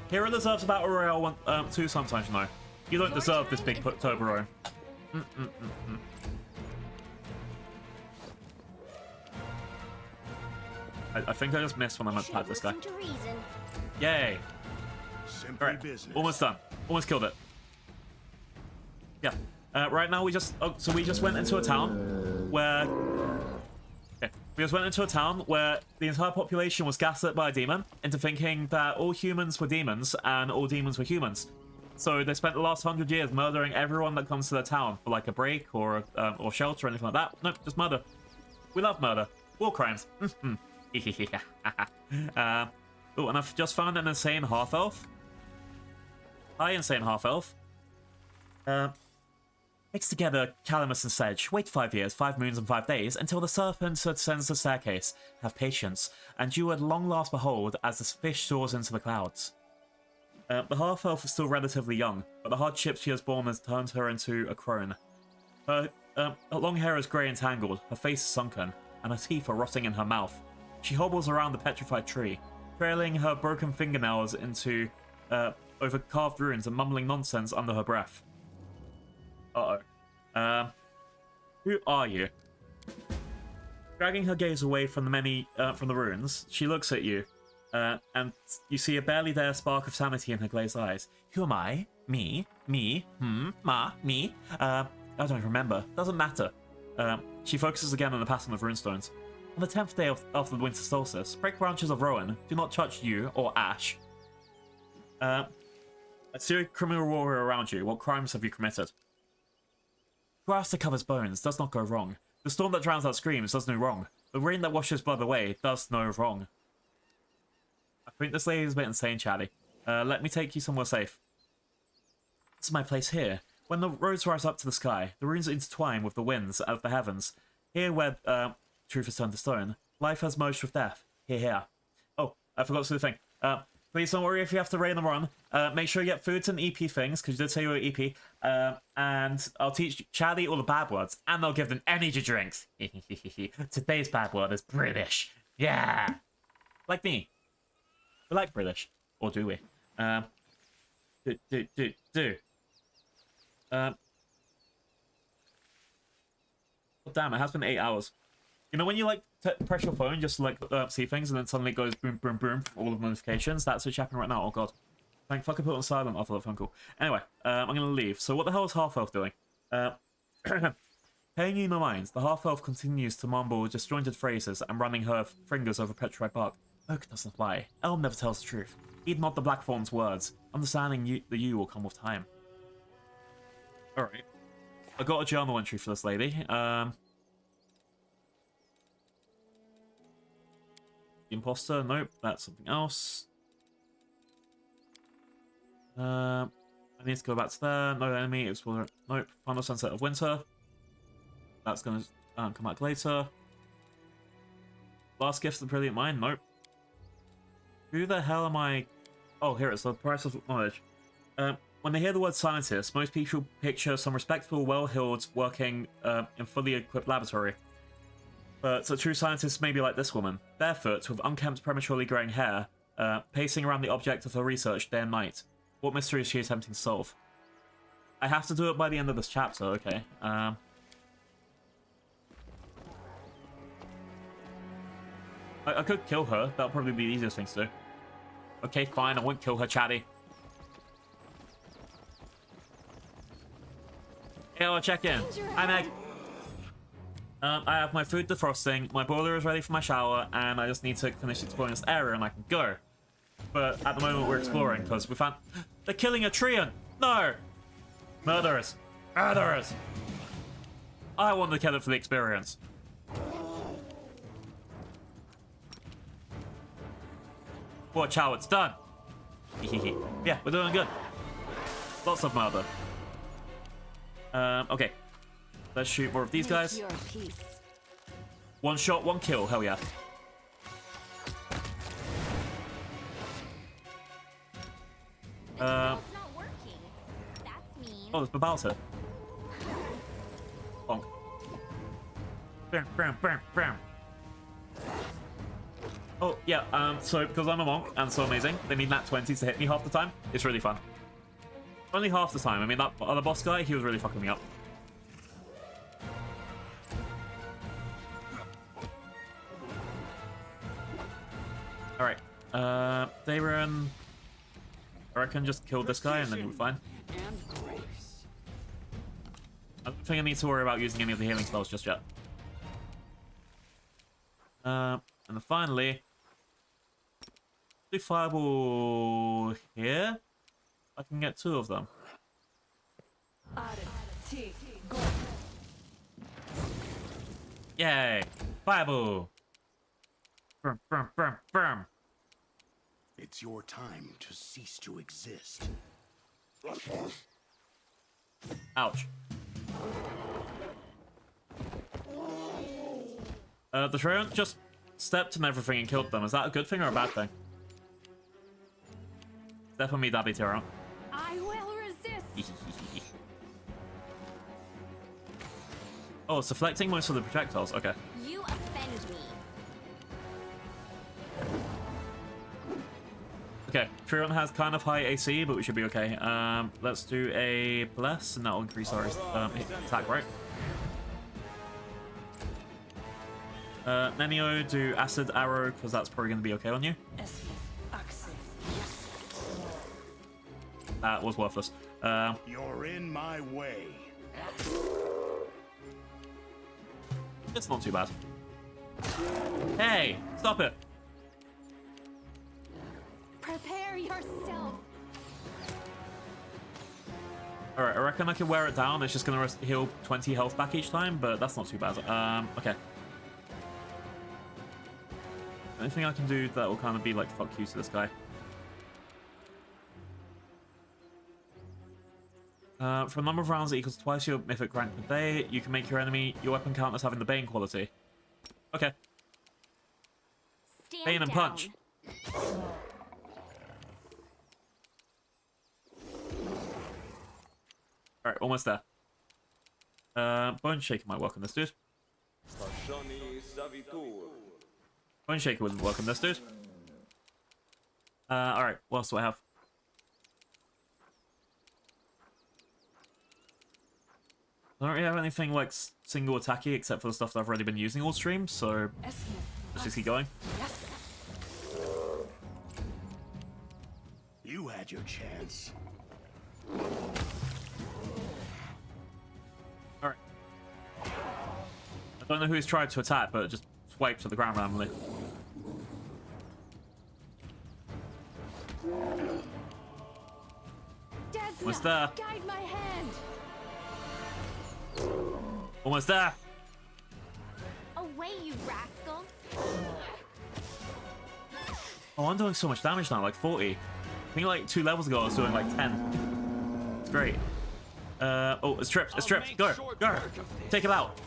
Hero deserves a Battle Royale too sometimes, you know. You don't deserve this big Toblerone. I think I just missed when I meant to pat this guy. Yay! Alright, almost done. Almost killed it. Yeah. Right now we just... Oh, so we just went into a town where... Okay. We just went into a town where the entire population was gaslit by a demon into thinking that all humans were demons and all demons were humans. So they spent the last 100 years murdering everyone that comes to their town for like a break or shelter or anything like that. Nope, just murder. We love murder. War crimes. Oh, and I've just found an insane half-elf. Hi, insane half-elf. Mix together Calamus and Sedge. Wait 5 years, 5 moons, and 5 days until the serpent ascends the staircase. Have patience, and you at long last behold as the fish soars into the clouds. The half-elf is still relatively young, but the hardships she has borne has turned her into a crone. Her long hair is grey and tangled, her face is sunken, and her teeth are rotting in her mouth. She hobbles around the petrified tree, trailing her broken fingernails into over carved runes and mumbling nonsense under her breath. Uh-oh. Who are you? Dragging her gaze away from the ruins, she looks at you, and you see a barely there spark of sanity in her glazed eyes. Who am I? Me? Me? Ma? Me? I don't remember. Doesn't matter. She focuses again on the pattern of runestones. On the 10th day after the winter solstice, break branches of rowan. Do not touch you or Ash. A serial criminal warrior around you. What crimes have you committed? Grass that covers bones does not go wrong. The storm that drowns out screams does no wrong. The rain that washes blood away does no wrong. I think this lady is a bit insane, Chatty. Let me take you somewhere safe. This is my place here. When the roads rise up to the sky, the runes intertwine with the winds of the heavens. Here where truth is turned to stone, life has merged with death. Here. Oh, I forgot to do the thing. Please don't worry if you have to raid and run. Make sure you get foods and EP things, because you did say you were EP. And I'll teach Charlie all the bad words, and I'll give them energy drinks. Today's bad word is British. Yeah! Like me. We like British. Or do we? Oh, damn, it has been 8 hours. You know when you like press your phone just to like see things and then suddenly it goes boom, boom, boom, all of the notifications? That's what's happening right now. Oh god. Thank fuck I put it on silent after that phone call. Anyway, I'm gonna leave. So what the hell is Half-Elf doing? Paying you no mind, the Half-Elf continues to mumble disjointed phrases and running her fingers over petrified bark. Oak doesn't lie. Elm never tells the truth. Heed not the Blackthorn's words. Understanding the you will come with time. Alright. I got a journal entry for this lady. Imposter? Nope, that's something else. I need to go back to there. No enemy. Explore. Nope. Final sunset of winter. That's gonna come back later. Last gift of the brilliant mind. Nope. Who the hell am I? Oh, here it's the price of knowledge. When they hear the word scientist, most people picture some respectable, well-heeled, working in fully equipped laboratory. But a true scientist may be like this woman, barefoot, with unkempt, prematurely growing hair, pacing around the object of her research day and night. What mystery is she attempting to solve? I have to do it by the end of this chapter, okay. I could kill her, that'll probably be the easiest thing to do. Okay, fine, I won't kill her, Chatty. Hey, I'll check in. Hi, Meg. I have my food defrosting, my boiler is ready for my shower, and I just need to finish exploring this area and I can go. But at the moment we're exploring because we found... They're killing a treant! No! Murderers! Murderers! I want to kill it for the experience. Watch how it's done. Yeah, we're doing good. Lots of murder. Okay. Let's shoot more of these guys. One shot, one kill. Hell yeah. Oh, there's Babals here. Bonk. Bam, bam, bam, bam. Oh, yeah, so because I'm a monk and so amazing, they need nat 20s to hit me half the time. It's really fun. Only half the time. I mean, that other boss guy, he was really fucking me up. Alright. Dayron. I reckon just kill this guy and then you'll be fine. I don't think I need to worry about using any of the healing spells just yet. And then finally... do fireball here. I can get 2 of them. Yay! Fireball! Brum, brum, brum, brum. It's your time to cease to exist. Ouch. The Treant just stepped on everything and killed them. Is that a good thing or a bad thing? Step on me, Dabby Tyrann. I will resist. Oh, it's deflecting most of the projectiles. Okay. You offend me. Okay, Treant has kind of high AC, but we should be okay. Let's do a bless, and that'll increase our attack, right? Nenio, do acid arrow, because that's probably going to be okay on you. That was worthless. You're in my way. It's not too bad. Hey, stop it. Prepare yourself. Alright, I reckon I can wear it down. It's just gonna heal 20 health back each time, but that's not too bad. Okay. Anything I can do that will kind of be like fuck you to this guy. For a number of rounds that equals twice your mythic rank per day, you can make your weapon count as having the Bane quality. Okay. Stand Bane and down. punch. Alright, almost there. Bone Shaker might work on this dude. Bone Shaker wouldn't work on this dude. Alright, what else do I have? I don't really have anything like single attacky except for the stuff that I've already been using all stream, so let's just keep going. You had your chance. Alright. I don't know who's tried to attack, but it just swipes at the ground randomly. Almost there. Guide my hand. Almost there. Away, you rascal! Oh, I'm doing so much damage now, like 40. I think like 2 levels ago I was doing like 10. It's great. Oh, it's tripped. It's tripped. Go. Go. Take it out.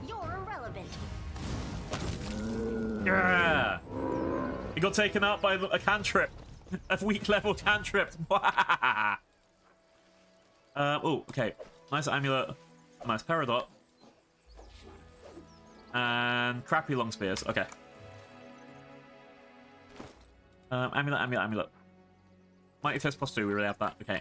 You're irrelevant. Yeah. He got taken out by a cantrip. A weak level cantrip. Oh, okay. Nice amulet. Nice peridot. And crappy long spears. Okay. Amulet. Mighty Fist +2, we really have that. Okay,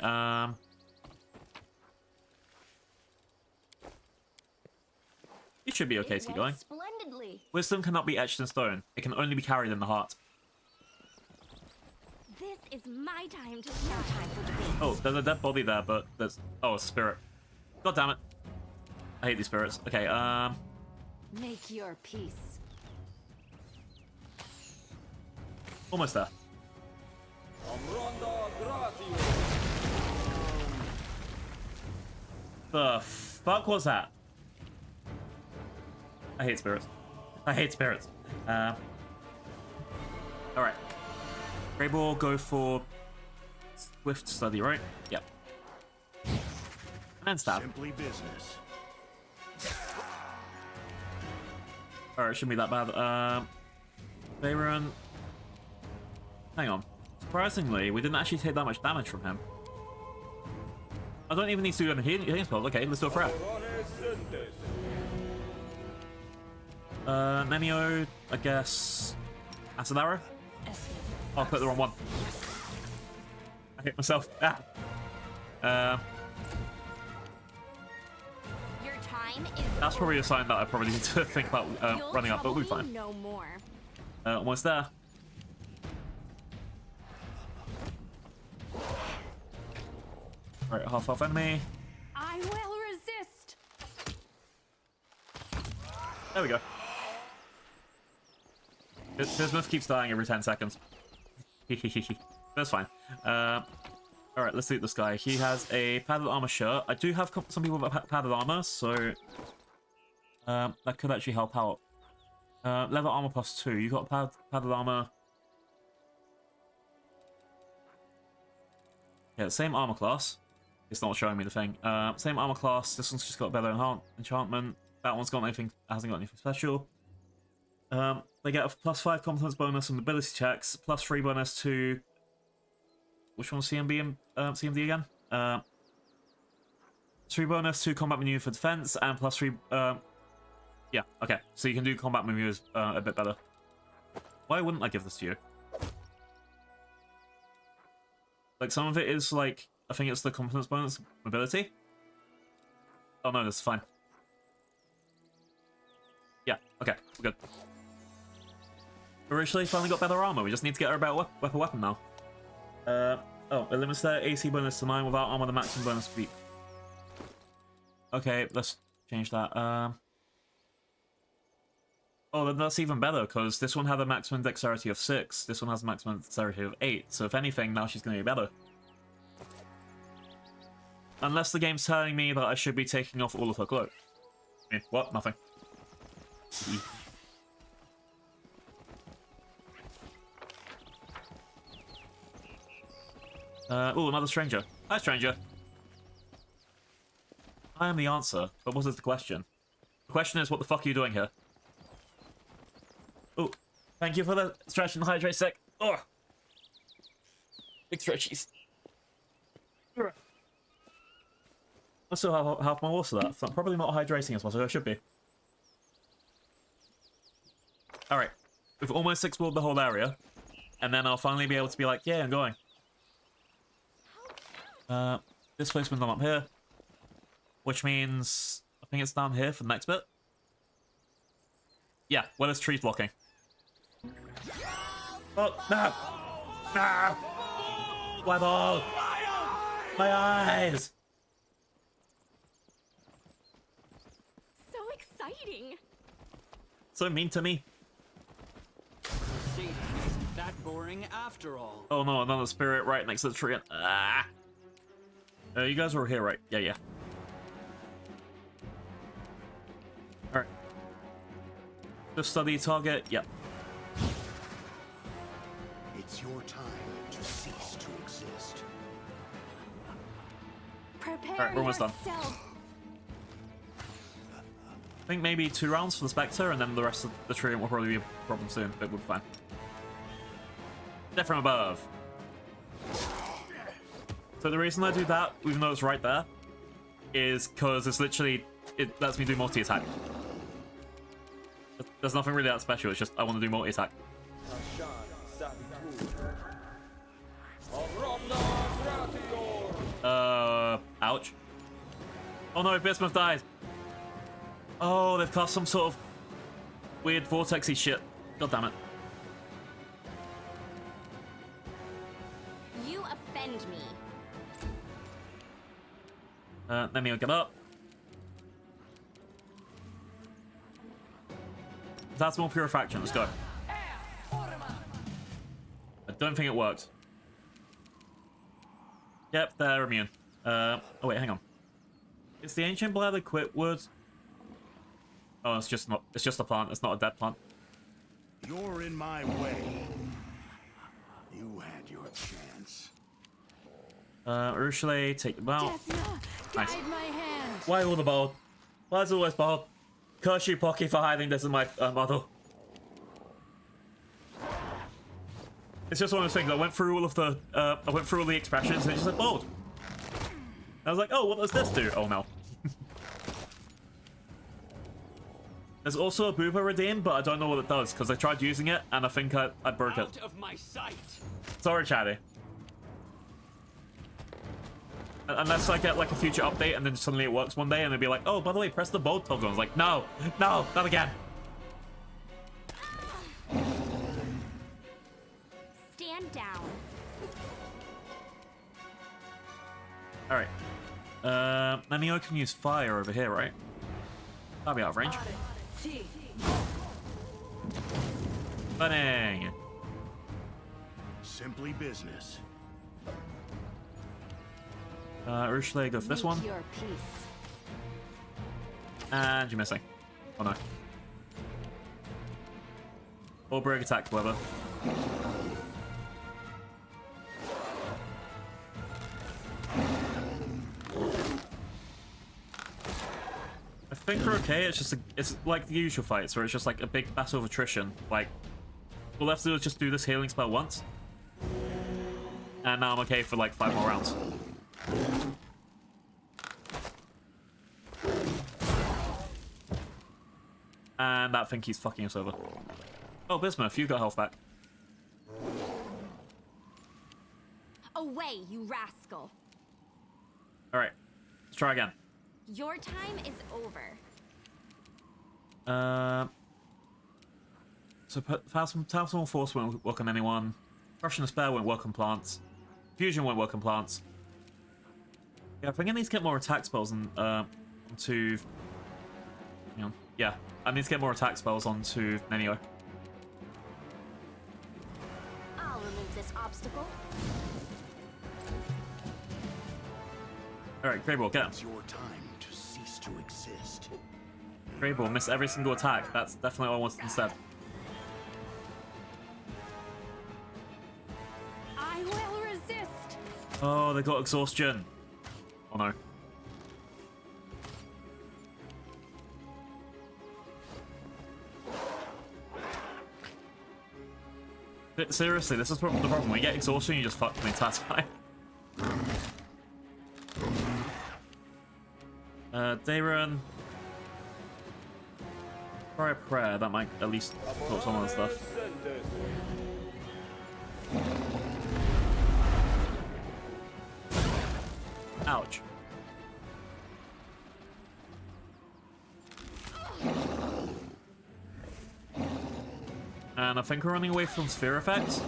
you should be okay to keep going. Splendidly. Wisdom cannot be etched in stone. It can only be carried in the heart. This is my time to no time for debate. Oh, there's a dead body there, but there's... Oh, a spirit. God damn it. I hate these spirits. Okay, Make your peace. almost there. The fuck was that? I hate spirits. I hate spirits. Alright. Grey Ball, go for Swift Study, right? Yep. And stab. Simply business. Alright, shouldn't be that bad. Bayron. Hang on. Surprisingly, we didn't actually take that much damage from him. I don't even need to do a healing spell. Okay, let's do a prayer. Nemio, I guess. Acid Arrow? Oh, I put the wrong one. I hit myself. Ah. Your time is That's probably a sign that I probably need to think about running up, but we'll be fine. no more. Almost there. Alright, half enemy. I will resist. There we go. Bismuth keeps dying every 10 seconds. That's fine. Alright, let's loot this guy. He has a padded armor shirt. I do have some people with padded armor, so that could actually help out. Leather armor +2. You got padded armor. Yeah, same armor class. It's not showing me the thing. Same armor class. This one's just got better enchantment. That one's got anything. Hasn't got anything special. They get a +5 competence bonus on ability checks, +3 bonus to which one's CMB and CMD again? 3 bonus to combat maneuver for defense and +3. Yeah, okay. So you can do combat maneuvers a bit better. Why wouldn't I give this to you? Like some of it is like I think it's the competence bonus mobility. Oh no, this is fine. Yeah, okay, we're good. Arueshalae finally got better armor. We just need to get her a better weapon now. Oh, it limits their AC bonus to 9 without armor, the maximum bonus speed. Okay, let's change that. Oh, then that's even better, because this one had a maximum dexterity of 6. This one has a maximum dexterity of 8. So if anything, now she's going to be better. Unless the game's telling me that I should be taking off all of her clothes. I mean, what? Nothing. Oh, another stranger. Hi, stranger. I am the answer, but what is the question? The question is, what the fuck are you doing here? Oh, thank you for the stretch and hydrate sec. Oh, big stretchies. I still have half my water left. I'm probably not hydrating as much as I should be. Alright, we've almost explored the whole area, and then I'll finally be able to be like, yeah, I'm going. This place went up here, which means I think it's down here for the next bit. Yeah, where there's trees blocking. Oh, no! No! Webble! My eyes! So exciting! So mean to me. Shading isn't that boring after all. Oh no, another spirit right next to the tree. Ah! You guys were here, right? Yeah, yeah. Alright. Just study target, yep. It's your time to cease to exist. Prepare Alright, we're almost done. yourself. I think maybe 2 rounds for the Spectre, and then the rest of the tree will probably be a problem soon, but we'll be fine. Death from above. So the reason I do that, even though it's right there, is because it's literally, it lets me do multi-attack. There's nothing really that special, it's just I want to do multi-attack. Ouch. Oh no, Bismuth died. Oh, they've cast some sort of weird vortexy shit. God damn it. You offend me. Let me get up. That's more purification. Let's go. I don't think it worked. Yep, they're immune. Oh wait, hang on. Is the ancient bladder quit wood? Oh, it's just not. It's just a plant. It's not a dead plant. You're in my way. You had your chance. Arueshalae, take them out. Nice. Guide my hand. Why all the ball? Why is it always ball? Curse you, Pocky, for hiding this in my model. It's just one of those things. I went through all of the, expressions, and it just said bold. I was like, oh, what does this do? Oh no. There's also a Booba redeem, but I don't know what it does because I tried using it and I think I broke it. Out of my sight. Sorry, Chatty. Unless I get like a future update and then suddenly it works one day and they'll be like, oh, by the way, press the bold toggle. I was like, no, no, not again. Stand down. All right. Nanio can use fire over here, right? That'll be out of range. Burning. Simply business. Arueshalae, go for this one. Your peace. And you're missing. Oh no. Or break attack, whoever. I think we're okay. It's just it's like the usual fights where it's just like a big battle of attrition. Like, all we have to do is just do this healing spell once, and now I'm okay for like 5 more rounds. And that thing keeps fucking us over. Oh, Bismuth, you got health back. Away, you rascal. Alright, let's try again. Your time is over. So Thousand Force won't work on anyone. Crushing the Spare won't work on plants. Fusion won't work on plants. Yeah, I think I need to get more attack spells and onto Hang on. Yeah, I need to get more attack spells onto Nenio. I'll remove this obstacle. Alright, Grey Ball, get him. It's your time to cease to exist. Grey Ball, miss every single attack. That's definitely what I wanted instead. I will resist. Oh, they got exhaustion. Oh no. Seriously, this is the problem. When you get exhaustion, you just fuck the entire time. Dayron. Try a prayer, that might at least talk some of the stuff. Ouch. And I think we're running away from sphere effects.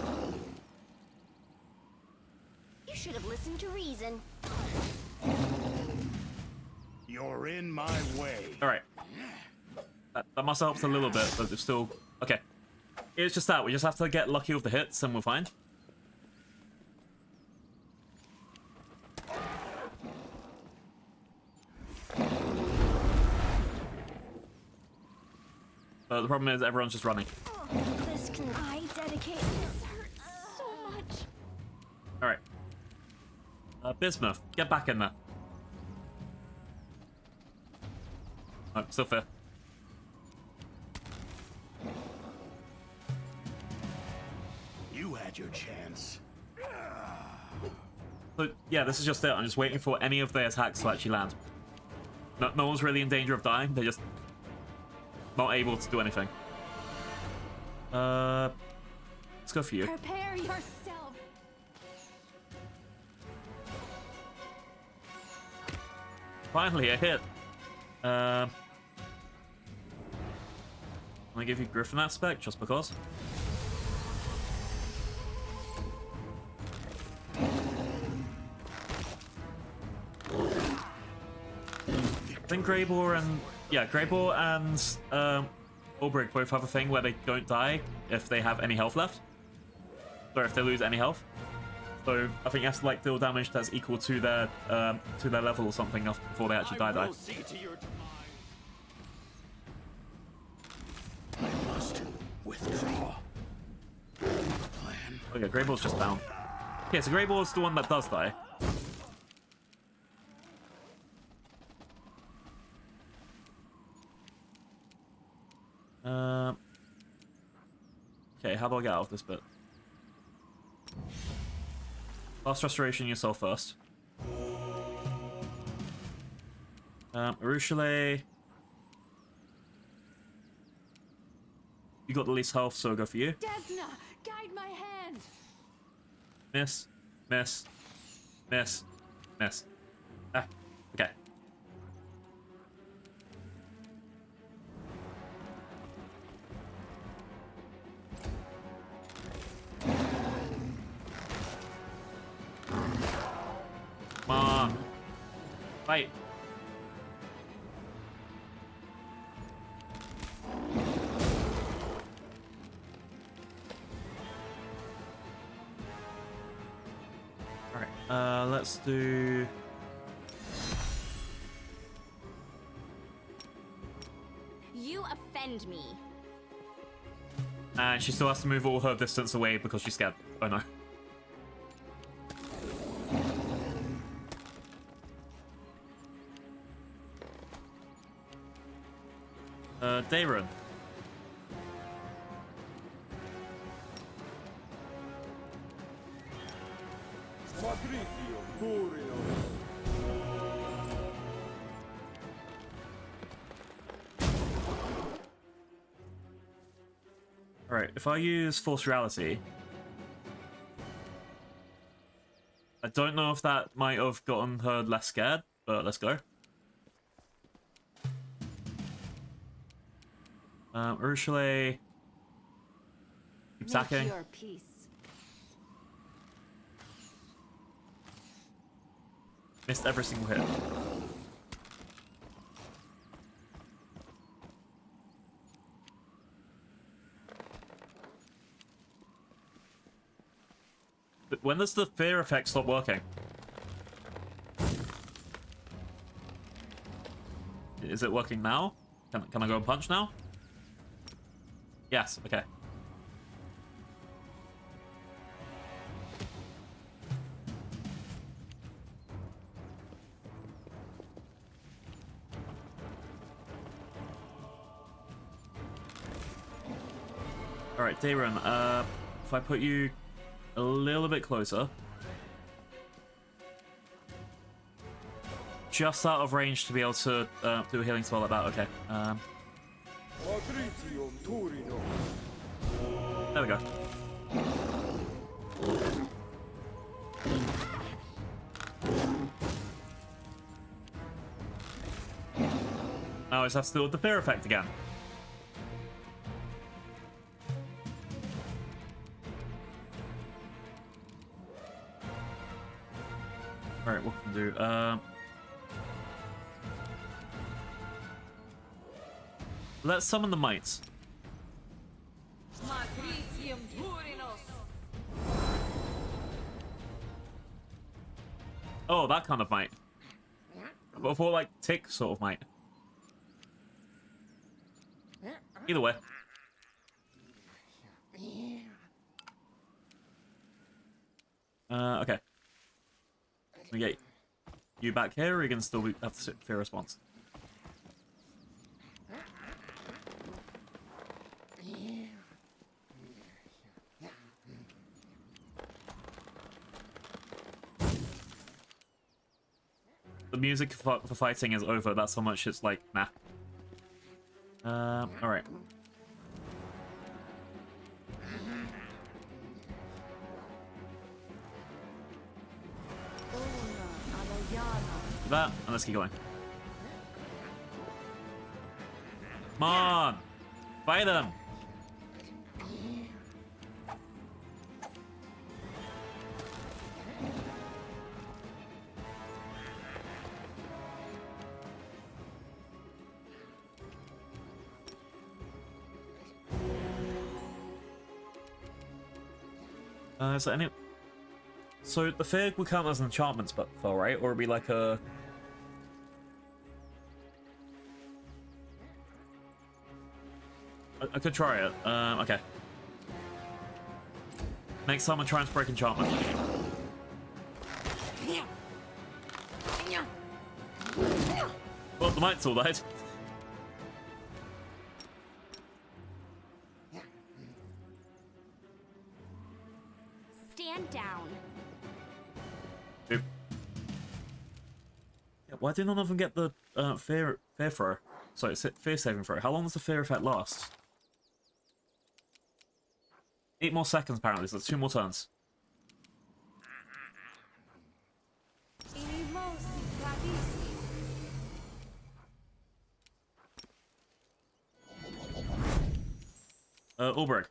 You should have listened to reason. You're in my way. Alright. That must have helped a little bit, but it's still... Okay. It's just that. We just have to get lucky with the hits and we're fine. But the problem is everyone's just running. This can I dedicate. This hurts so much. Alright. Bismuth, get back in there. Oh, still fair. You had your chance. So, yeah, this is just it. I'm just waiting for any of their attacks to actually land. No one's really in danger of dying. They're just not able to do anything. Let's go for you. Prepare yourself. Finally, a hit. I'm gonna give you Griffin aspect just because. I think Greybore and Greybore and Ulbrich both have a thing where they don't die if they have any health left. Or if they lose any health. So I think you have to like deal damage that's equal to their level or something before they actually die. I must withdraw. Plan. Okay, Greybore's just down. Okay, so Greybore's the one that does die. Okay, how do I get out of this bit? Fast restoration yourself first. Arueshalae. You got the least health, so I'll go for you. Desna, guide my hand. Miss. Miss. Miss. Miss. Ah, okay. Come on. Fight. Alright, let's do... You offend me. And she still has to move all her distance away because she's scared. Oh no. Dayron. Alright, if I use Force Reality... I don't know if that might have gotten her less scared, but let's go. Arueshalae. Keep attacking. Your peace. Missed every single hit. When does the fear effect stop working? Is it working now? Can I go and punch now? Yes, okay. Alright, Darren, if I put you a little bit closer. Just out of range to be able to do a healing spell like that, okay. There we go. Now I just have to deal with the fear effect again. Alright, what can we do? Let's summon the mites. Oh, that kind of might. But for like tick sort of might. Either way. Okay. We get you back here, or you can still have to sit fear response. The music for fighting is over. That's how much it's like, nah. Alright. That, and let's keep going. Come on! Fight them! Is there any... So the fear would count as an enchantment spell, right? Or it'd be like a... I could try it. Okay. Next time I try and break enchantment. Well, the might's all died. Stand down. Oop. Yeah, why did none of them get the fear throw? Sorry, fear saving throw. How long does the fear effect last? 8 more seconds apparently, so that's 2 more turns. Ulbrich.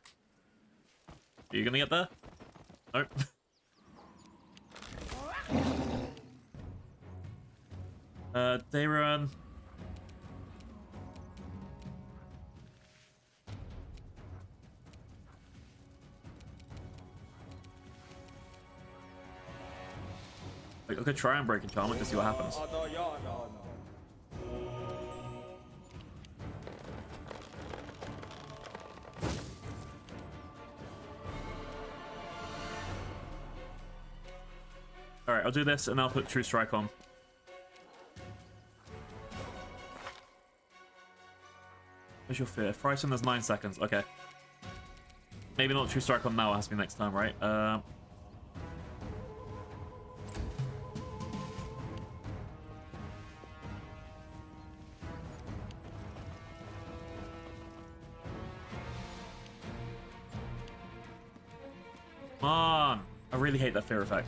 Are you gonna get there? Nope. Dayron. I could try and break enchantment to see what happens. Alright, I'll do this and I'll put True Strike on. Where's your fear? Frighten, there's 9 seconds. Okay. Maybe not True Strike on now, it has to be next time, right? Come on! I really hate that fear effect.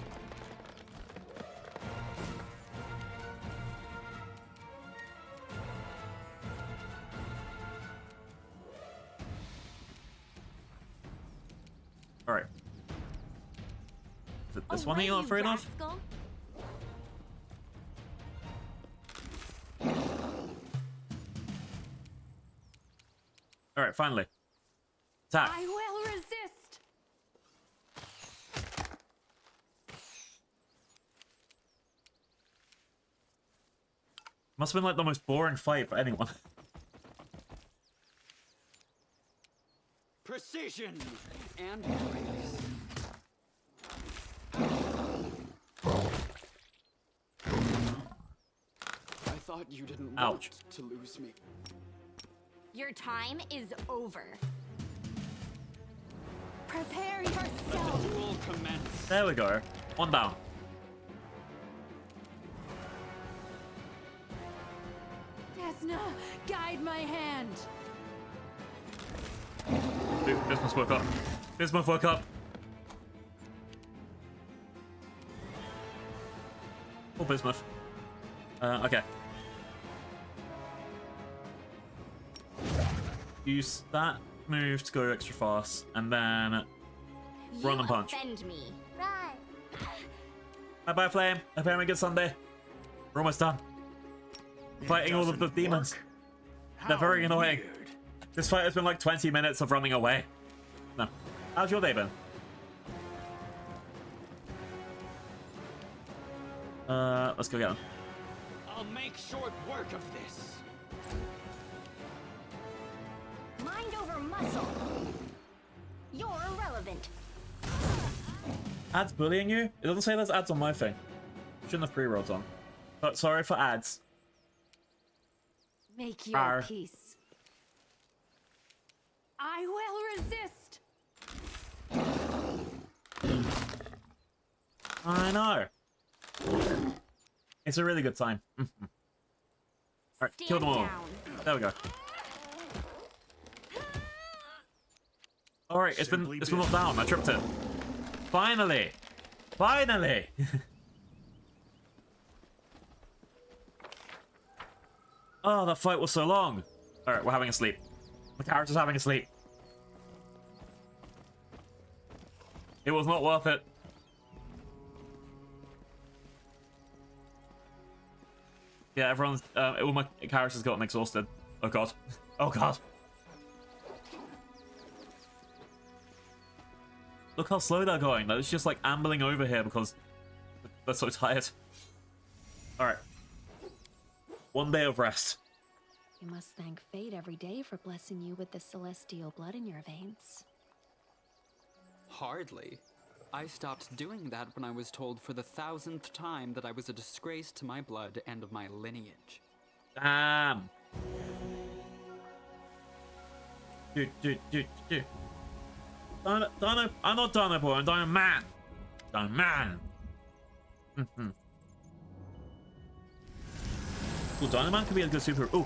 Alright. Is it this one that you're not afraid of? Alright, finally. Attack. I will resist. Must have been like the most boring fight for anyone. Precision and grace. I thought you didn't want to lose me. Your time is over. Prepare yourself. The duel commence. There we go. One down. Desna, guide my hand. Bismuth woke up. Bismuth woke up. Oh, Bismuth. Okay. Use that move to go extra fast, and then run and punch. Offend me. Right. Bye-bye, Flame. Hope you're having a good Sunday. We're almost done. Fighting all of the demons. They're very annoying. This fight has been like 20 minutes of running away. No. How's your day been? Let's go get him. I'll make short work of this. Mind over muscle. You're irrelevant. Ads bullying you? It doesn't say there's ads on my thing. Shouldn't have pre-rolls on. But sorry for ads. Make your peace. I will resist. I know. It's a really good time. Alright, kill them all. Down. There we go. Alright, it's been knocked down. I tripped it. Finally! Finally! Oh, that fight was so long. Alright, we're having a sleep. The character's having a sleep. It was not worth it. Yeah, everyone's... all my characters gotten exhausted. Oh god. Oh god. Look how slow they're going. It's just like ambling over here because they're so tired. Alright. One day of rest. You must thank fate every day for blessing you with the celestial blood in your veins. Hardly. I stopped doing that when I was told for the 1000th time that I was a disgrace to my blood and of my lineage. Damn. Dino, I'm not Dino Boy, I'm Dino Man. Dino Man. Ooh, Dino Man could be a good super. Ooh.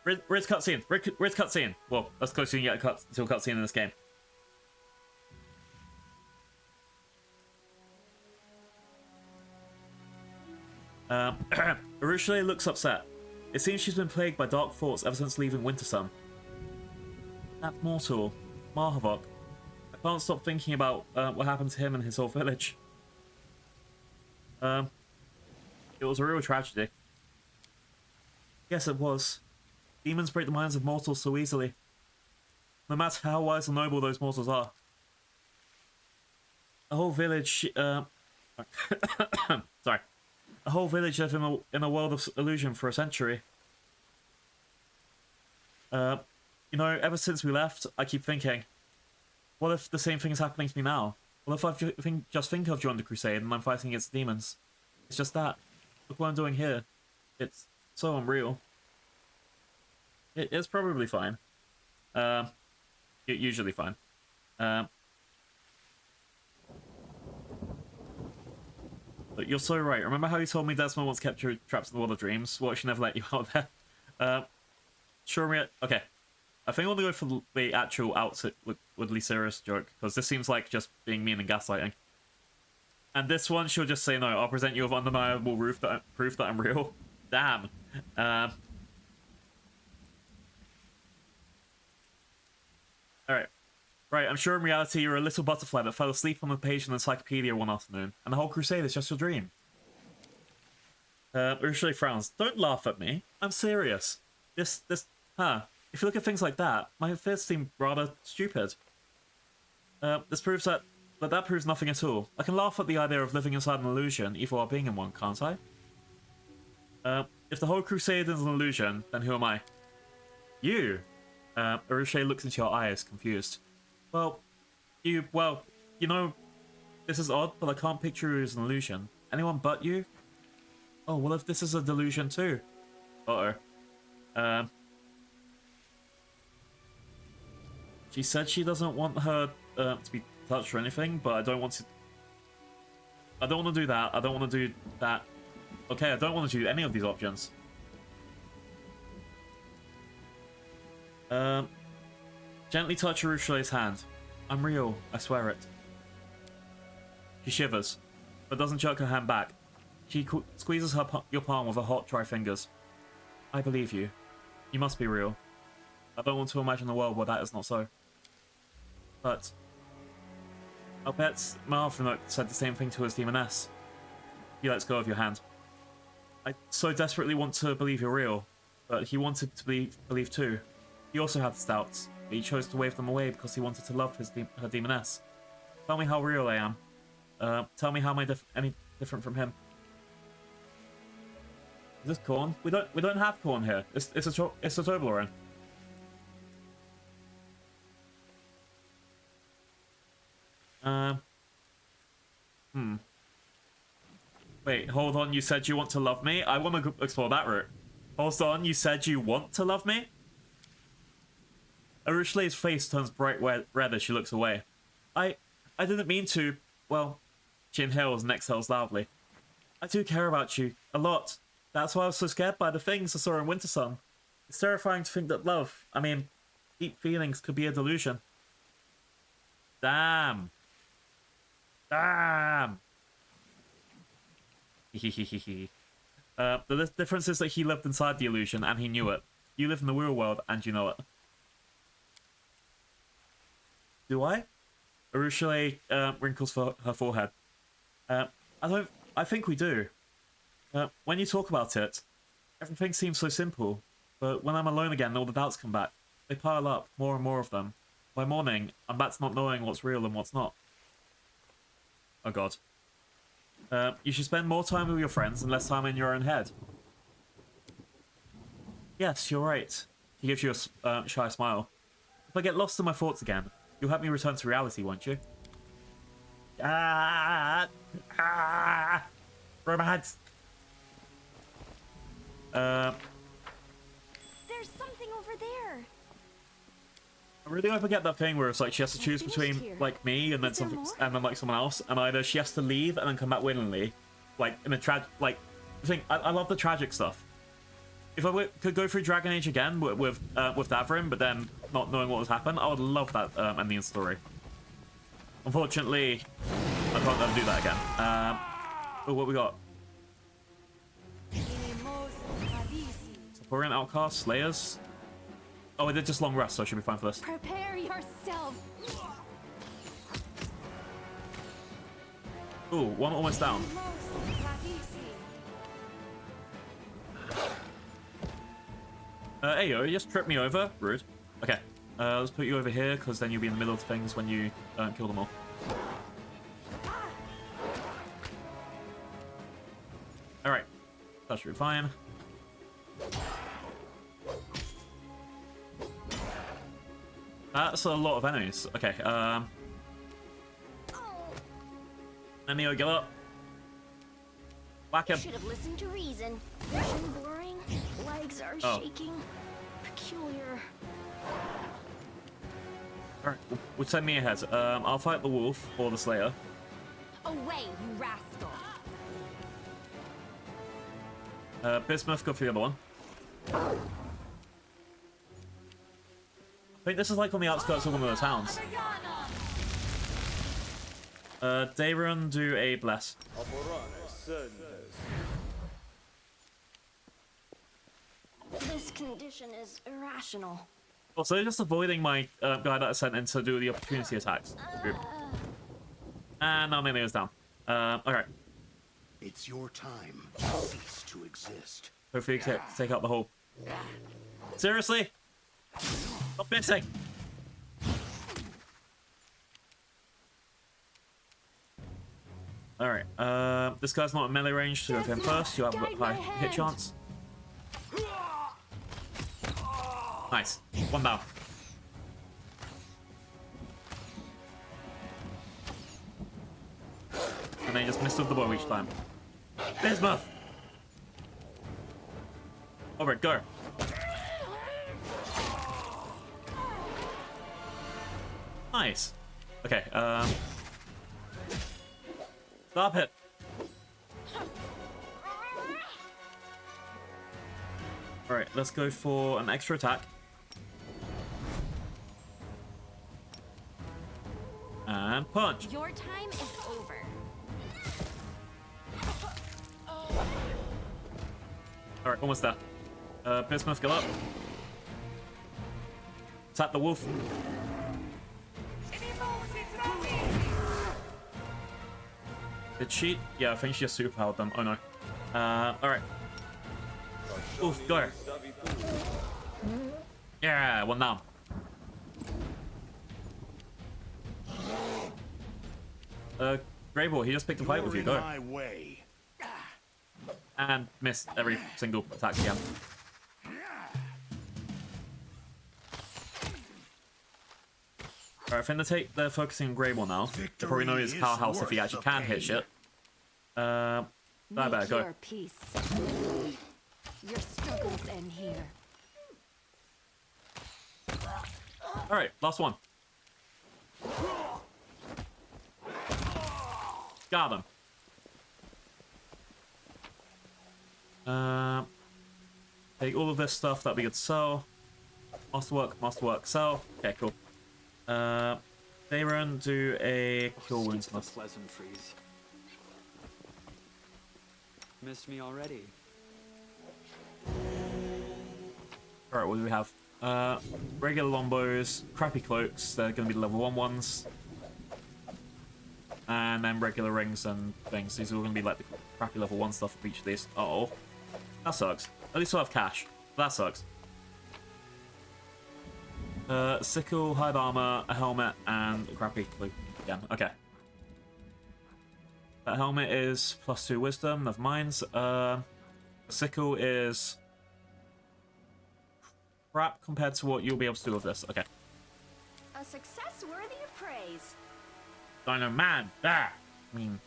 Where's cutscene? Where's cutscene? Well, that's close to you can get to a cutscene in this game. Arueshalae looks upset. It seems she's been plagued by dark thoughts ever since leaving Wintersun. That mortal, Marhavok. I can't stop thinking about what happened to him and his whole village. It was a real tragedy. Yes, it was. Demons break the minds of mortals so easily. No matter how wise or noble those mortals are. A whole village... sorry. A whole village lived in a world of illusion for a century. You know, ever since we left, I keep thinking, what if the same thing is happening to me now? What if I just think I've joined the crusade and I'm fighting against demons? It's just that. Look what I'm doing here. It's so unreal. It's probably fine. Usually fine. But you're so right. Remember how you told me Desmond once kept you trapped in the world of dreams? What, she never let you out there? Sure, okay. I think I want to go for the actual outfit with Lysiris joke, because this seems like just being mean and gaslighting. And this one, she'll just say, no, I'll present you with undeniable proof that I'm real. Damn. Alright. Right, I'm sure in reality you're a little butterfly that fell asleep on the page in the encyclopedia one afternoon, and the whole crusade is just your dream. Arueshalae frowns. Don't laugh at me. I'm serious. If you look at things like that, my fears seem rather stupid. This proves that proves nothing at all. I can laugh at the idea of living inside an illusion, even while being in one, can't I? If the whole crusade is an illusion, then who am I? You! Arueshalae looks into your eyes, confused. Well, you know, this is odd, but I can't picture you as an illusion. Anyone but you? Oh, well if this is a delusion too? Uh-oh. She said she doesn't want her to be touched or anything, but I don't want to do that. I don't want to do that. Okay, I don't want to do any of these options. Gently touch Arueshalae's hand. I'm real, I swear it. She shivers, but doesn't jerk her hand back. She squeezes your palm with her hot, dry fingers. I believe you. You must be real. I don't want to imagine a world where that is not so. But I'll bet Marvin said the same thing to his demoness. He lets go of your hand. I so desperately want to believe you're real, but he wanted to believe too. He also had his doubts, but he chose to wave them away because he wanted to love her demoness. Tell me how real I am. Tell me how am I any different from him? Is this corn? We don't have corn here. It's a Toblerone. Wait, hold on, you said you want to love me? I want to explore that route. Hold on, you said you want to love me? Arueshalae's face turns bright red as she looks away. I didn't mean to. Well, she inhales and exhales loudly. I do care about you, a lot. That's why I was so scared by the things I saw in Winter Sun. It's terrifying to think that love, I mean, deep feelings could be a delusion. Damn. Damn. The difference is that he lived inside the illusion and he knew it. You live in the real world and you know it. Do I? Arueshalae wrinkles her forehead. I think we do. When you talk about it, everything seems so simple. But when I'm alone again, all the doubts come back. They pile up, more and more of them. By morning, I'm back to not knowing what's real and what's not. Oh god. You should spend more time with your friends and less time in your own head. Yes, you're right. He gives you a shy smile. If I get lost in my thoughts again, you'll help me return to reality, won't you? Romance! There's something over there. I really hope I get that thing where it's like she has to choose between like me and then something and then like someone else, and either she has to leave and then come back willingly, like in a I love the tragic stuff. If I could go through Dragon Age again with Davrim, but then not knowing what was happened, I would love that ending story. Unfortunately, I can't ever do that again. Oh, what we got? Sapporian Outcasts, Slayers. Oh, I did just long rest, so I should be fine for this. Prepare yourself. Ooh, one almost down. Hey yo, you just tripped me over. Rude. Okay, let's put you over here, because then you'll be in the middle of things when you kill them all. Alright, that should be fine. That's a lot of enemies. Okay, Neo, get up. Whack him. Should have listened to reason. Vision blurring. Legs are shaking. Peculiar. Alright, we'll send me ahead. I'll fight the wolf or the slayer. Away, you rascal. Bismuth, go for the other one. I think this is like on the outskirts of one of the towns. Dayrun, do a bless. This condition is irrational. Also, just avoiding my guy that I sent in to do the opportunity attacks. And now Neo's down. Alright. It's your time. Cease to exist. Hopefully you take out the hole. Seriously? Stop missing! Alright, this guy's not in melee range, so go for him first. You have a high hit chance. Nice. One down. And then he just missed with the bow each time. Bismuth! Over it, go. Nice. Okay, stop it. Alright, let's go for an extra attack. And punch. Your time is over. Alright, almost there. Bismuth, go up. Tap the wolf. Did she? Yeah, I think she just superpowered them. Oh no. Alright. Oof, go. Yeah, one down. Grey Ball, he just picked a fight with you. Go. And missed every single attack again. Alright, I think they're focusing on Grey Ball now. They probably know his powerhouse if he actually can hit shit. I better go. Your peace. Your struggles end here. Alright, last one. Got him. Take all of this stuff that we could sell. Masterwork, sell. Okay, cool. They run, do a cure wounds. Pleasantries. Missed me already. Alright, what do we have? Regular longbows, crappy cloaks, they're going to be the level 1 ones. And then regular rings and things. These are all going to be like the crappy level 1 stuff of each of these. Uh oh. That sucks. At least we'll have cash. That sucks. Sickle, hide armor, a helmet, and a crappy cloak again. Okay. That helmet is +2 wisdom, never mind. Sickle is crap compared to what you'll be able to do with this. Okay. A success worthy of praise. Dino Man! Ah! I mean...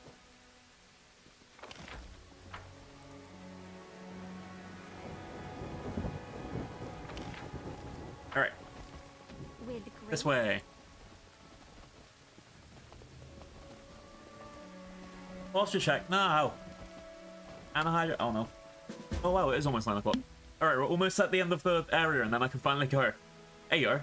Alright. This way. Posture check. No! Anhydrite. Oh no. Oh wow, it is almost 9 o'clock. Alright, we're almost at the end of the area and then I can finally go. Hey yo.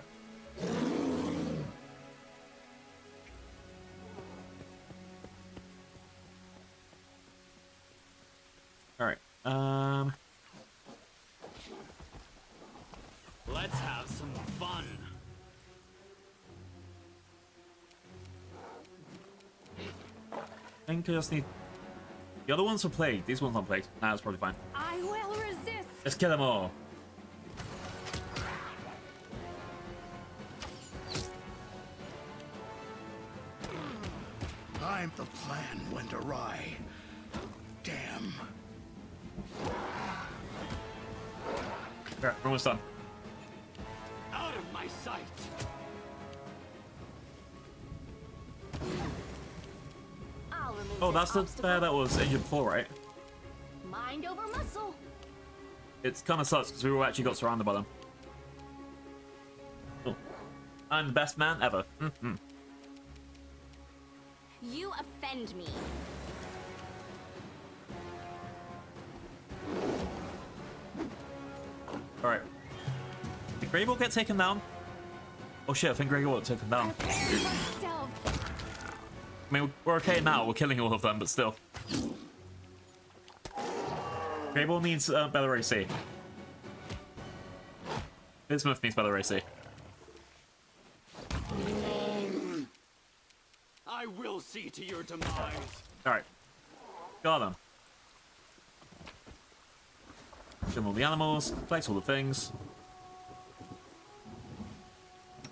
Alright. Let's have some fun. I think I just need... The other ones were plagued. These ones aren't plagued. Nah, that's probably fine. I will resist. Let's kill them all. The plan went awry. Damn. Alright, we're almost done. Out of my sight. Oh, that's the bear that was injured before, right? Mind over muscle. It's kind of sucks because we all actually got surrounded by them. Oh. I'm the best man ever. Mm-hmm. You offend me. Alright. Did Grey Ball get taken down? Oh shit, I think Grey Ball got taken down. I mean, we're okay now, we're killing all of them, but still. Grey Ball needs better AC. Bismuth needs better AC. I will see to your demise. Alright. Got him. Kill all the animals, collect all the things.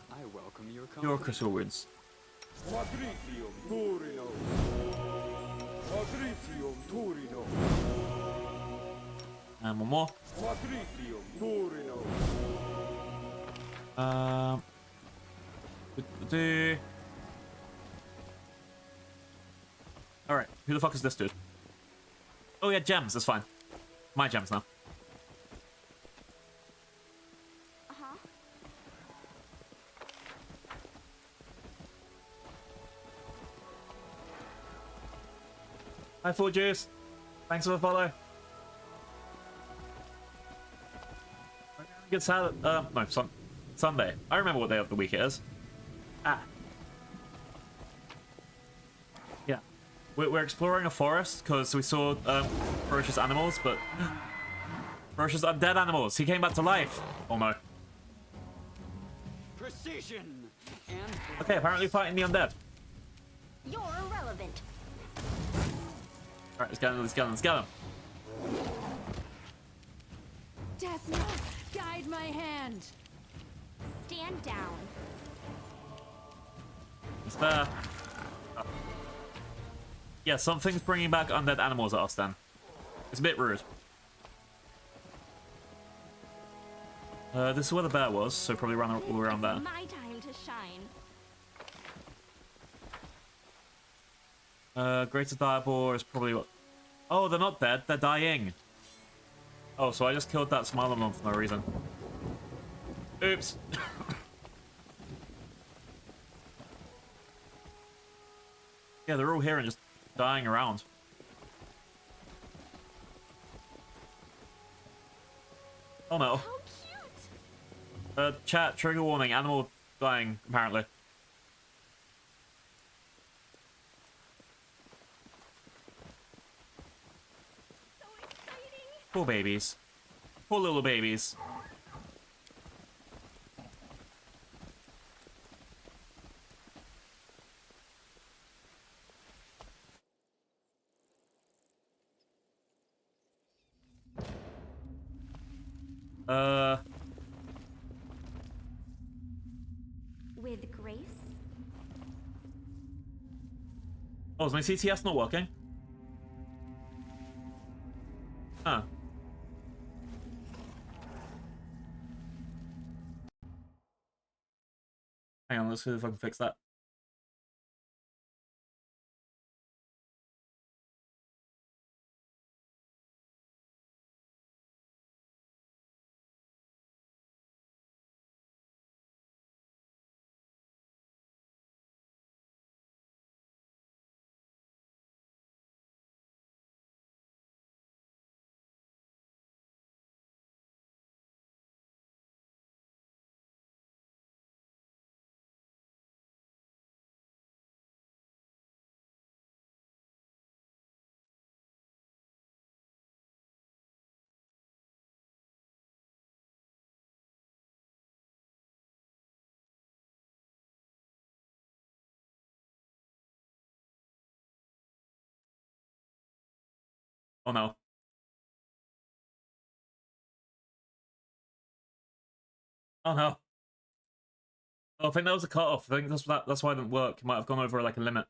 I welcome your Your critical wounds. And one more. Alright, who the fuck is this dude? Oh yeah, gems, that's fine. My gems now. Hi, Full Juice. Thanks for the follow. Good Saturday. No, Sunday. I remember what day of the week it is. Ah. Yeah. We're exploring a forest because we saw ferocious animals, but ferocious undead animals. He came back to life. Oh no. Precision and Okay, apparently fighting the undead. You're irrelevant. Alright, let's get him, let's get him, let's get him. Desna, guide my hand. Stand down. It's there. Oh. Yeah, something's bringing back undead animals at us then. It's a bit rude. This is where the bear was, so probably run all around there. My time to shine. Greater Diabor is probably what... Oh, they're not dead, they're dying. Oh, so I just killed that smaller one for no reason. Oops. Yeah, they're all here and just dying around. Oh no. How cute. Chat, trigger warning, animal dying, apparently. So exciting. Poor babies. Poor little babies. With grace. Oh, is my CTS not working? Huh. Hang on, let's see if I can fix that. Oh no. Oh no. Oh, I think that was a cutoff. I think that's why it didn't work. It might have gone over like a limit.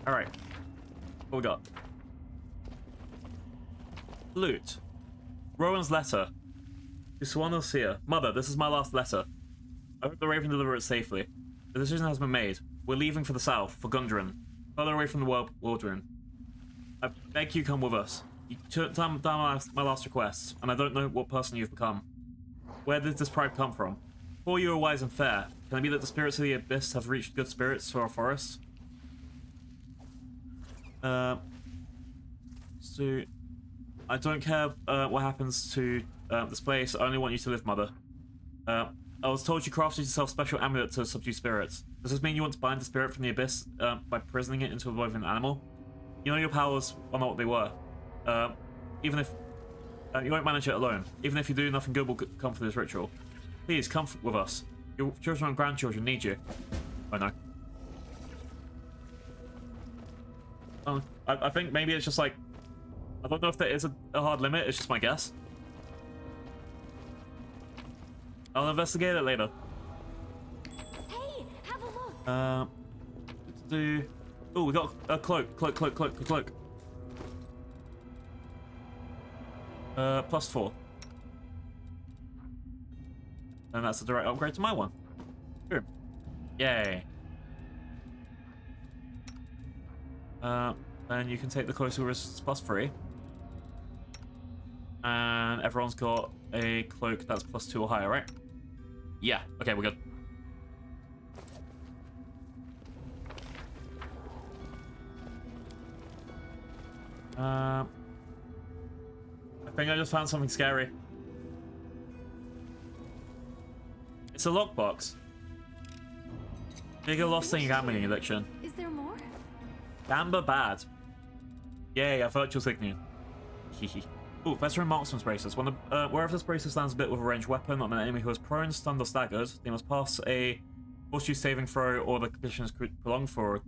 Alright. What we got? Loot. Rowan's letter. To Swan Seer. Mother, this is my last letter. I hope the Raven deliver it safely. The decision has been made. We're leaving for the south, for Gundren. Further away from the Wildren. I beg you come with us. You took down my last requests, and I don't know what person you've become. Where did this pride come from? For you are wise and fair. Can it be that the spirits of the abyss have reached good spirits to our forest? So... I don't care what happens to this place. I only want you to live, Mother. I was told you crafted yourself special amulet to subdue spirits. Does this mean you want to bind the spirit from the abyss by prisoning it into a woven animal? You know your powers are not what they were. Even if you won't manage it alone. Even if you do, nothing good will come from this ritual. Please come with us. Your children and grandchildren need you. Oh no. I think maybe it's just like, I don't know if there is a hard limit. It's just my guess. I'll investigate it later. Hey, have a look. Oh, we got a cloak. Cloak. +4. And that's a direct upgrade to my one. Boom. Yay. Then you can take the closer resistance +3. And everyone's got a cloak that's +2 or higher, right? Yeah. Okay, we're good. I think I just found something scary. It's a lockbox. Bigger lost thing gambling addiction. Is there more? Amber bad. Yay, a virtual signet. Hehe. Ooh, veteran marksman's braces. When the, wherever this bracelet lands a bit with a ranged weapon on an enemy who is prone, stunned, or staggered, they must pass a fortitude saving throw or the condition is prolonged for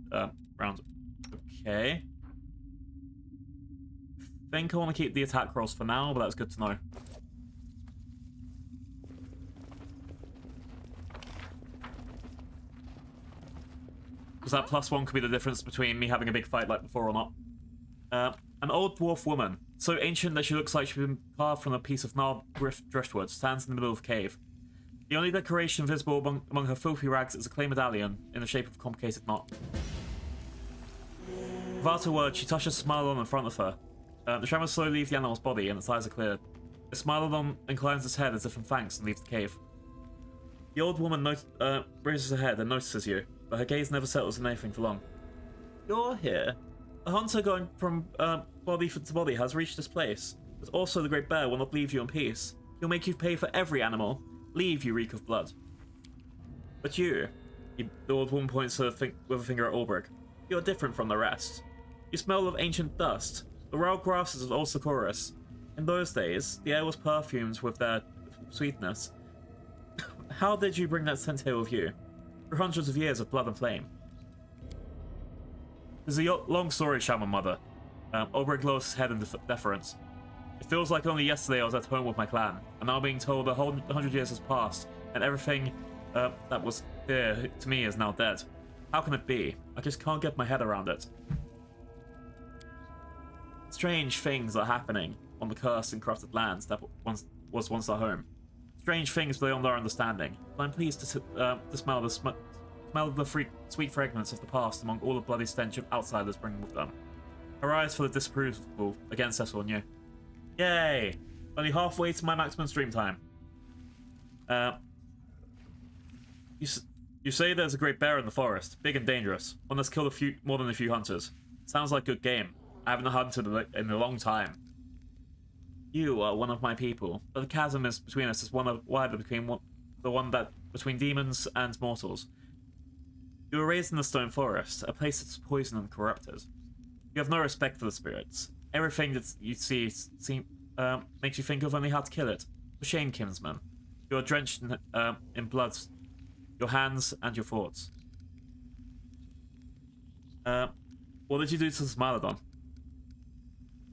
round. Okay. I think I want to keep the attack rolls for now, but that's good to know. Because that +1 could be the difference between me having a big fight like before or not. An old dwarf woman, so ancient that she looks like she's been carved from a piece of gnarled driftwood, stands in the middle of a cave. The only decoration visible among her filthy rags is a clay medallion in the shape of a complicated knot. Without a word, she touches Smilodon in front of her. The tremors slowly leave the animal's body and its eyes are cleared. The Smilodon inclines its head as if in thanks and leaves the cave. The old woman raises her head and notices you, but her gaze never settles on anything for long. You're here. A hunter going from body to body has reached this place, but also the Great Bear will not leave you in peace. He'll make you pay for every animal. Leave, you reek of blood. But you, the old woman points with a finger at Ulbrich, you are different from the rest. You smell of ancient dust, the wild grasses of old Socorus. In those days, the air was perfumed with their sweetness. How did you bring that scent here with you? For hundreds of years of blood and flame. There's a long story, Shaman Mother. Ulbrich lowers his head in deference. It feels like only yesterday I was at home with my clan, and now being told a whole 100 years has passed, and everything that was dear to me is now dead. How can it be? I just can't get my head around it. Strange things are happening on the cursed and corrupted lands that was once our home. Strange things beyond our understanding. But I'm pleased to smell the sweet fragrance of the past among all the bloody stench of outsiders bringing with them. Her eyes full of disapproval against us on you. Yay! Only halfway to my maximum stream time. You say there's a great bear in the forest, big and dangerous, one that's killed more than a few hunters. Sounds like good game. I haven't hunted in a long time. You are one of my people, but the chasm is between us is wider between demons and mortals. You were raised in the Stone Forest, a place that's poisoned and corrupted. You have no respect for the spirits. Everything that you see makes you think of only how to kill it. For shame, kinsman. You are drenched in blood, your hands and your thoughts. What did you do to the Smilodon?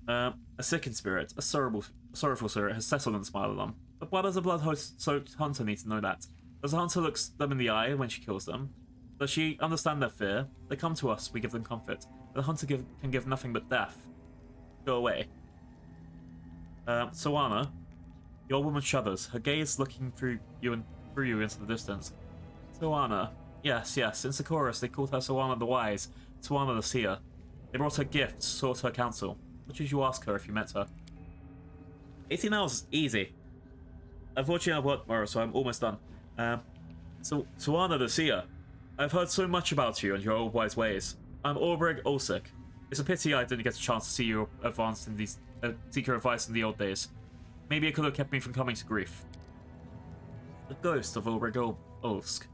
A sickened spirit, a sorrowful spirit, has settled on the Smilodon. But why does a blood-soaked hunter need to know that? Does the hunter look them in the eye when she kills them? Does she understand their fear? They come to us, we give them comfort. But the hunter can give nothing but death. Go away. Soana, the old woman shudders, her gaze looking through you into the distance. Soana, yes, in Socorus they called her Soana the Wise, Soana the Seer. They brought her gifts, sought her counsel. What should you ask her if you met her? 18 hours is easy. Unfortunately, I have work tomorrow, so I'm almost done. Soana the Seer, I've heard so much about you and your old wise ways. I'm Ulbrich Ulsic. It's a pity I didn't get a chance to see you advance in these seek your advice in the old days. Maybe it could have kept me from coming to grief. The ghost of Ulbrich Ulsk.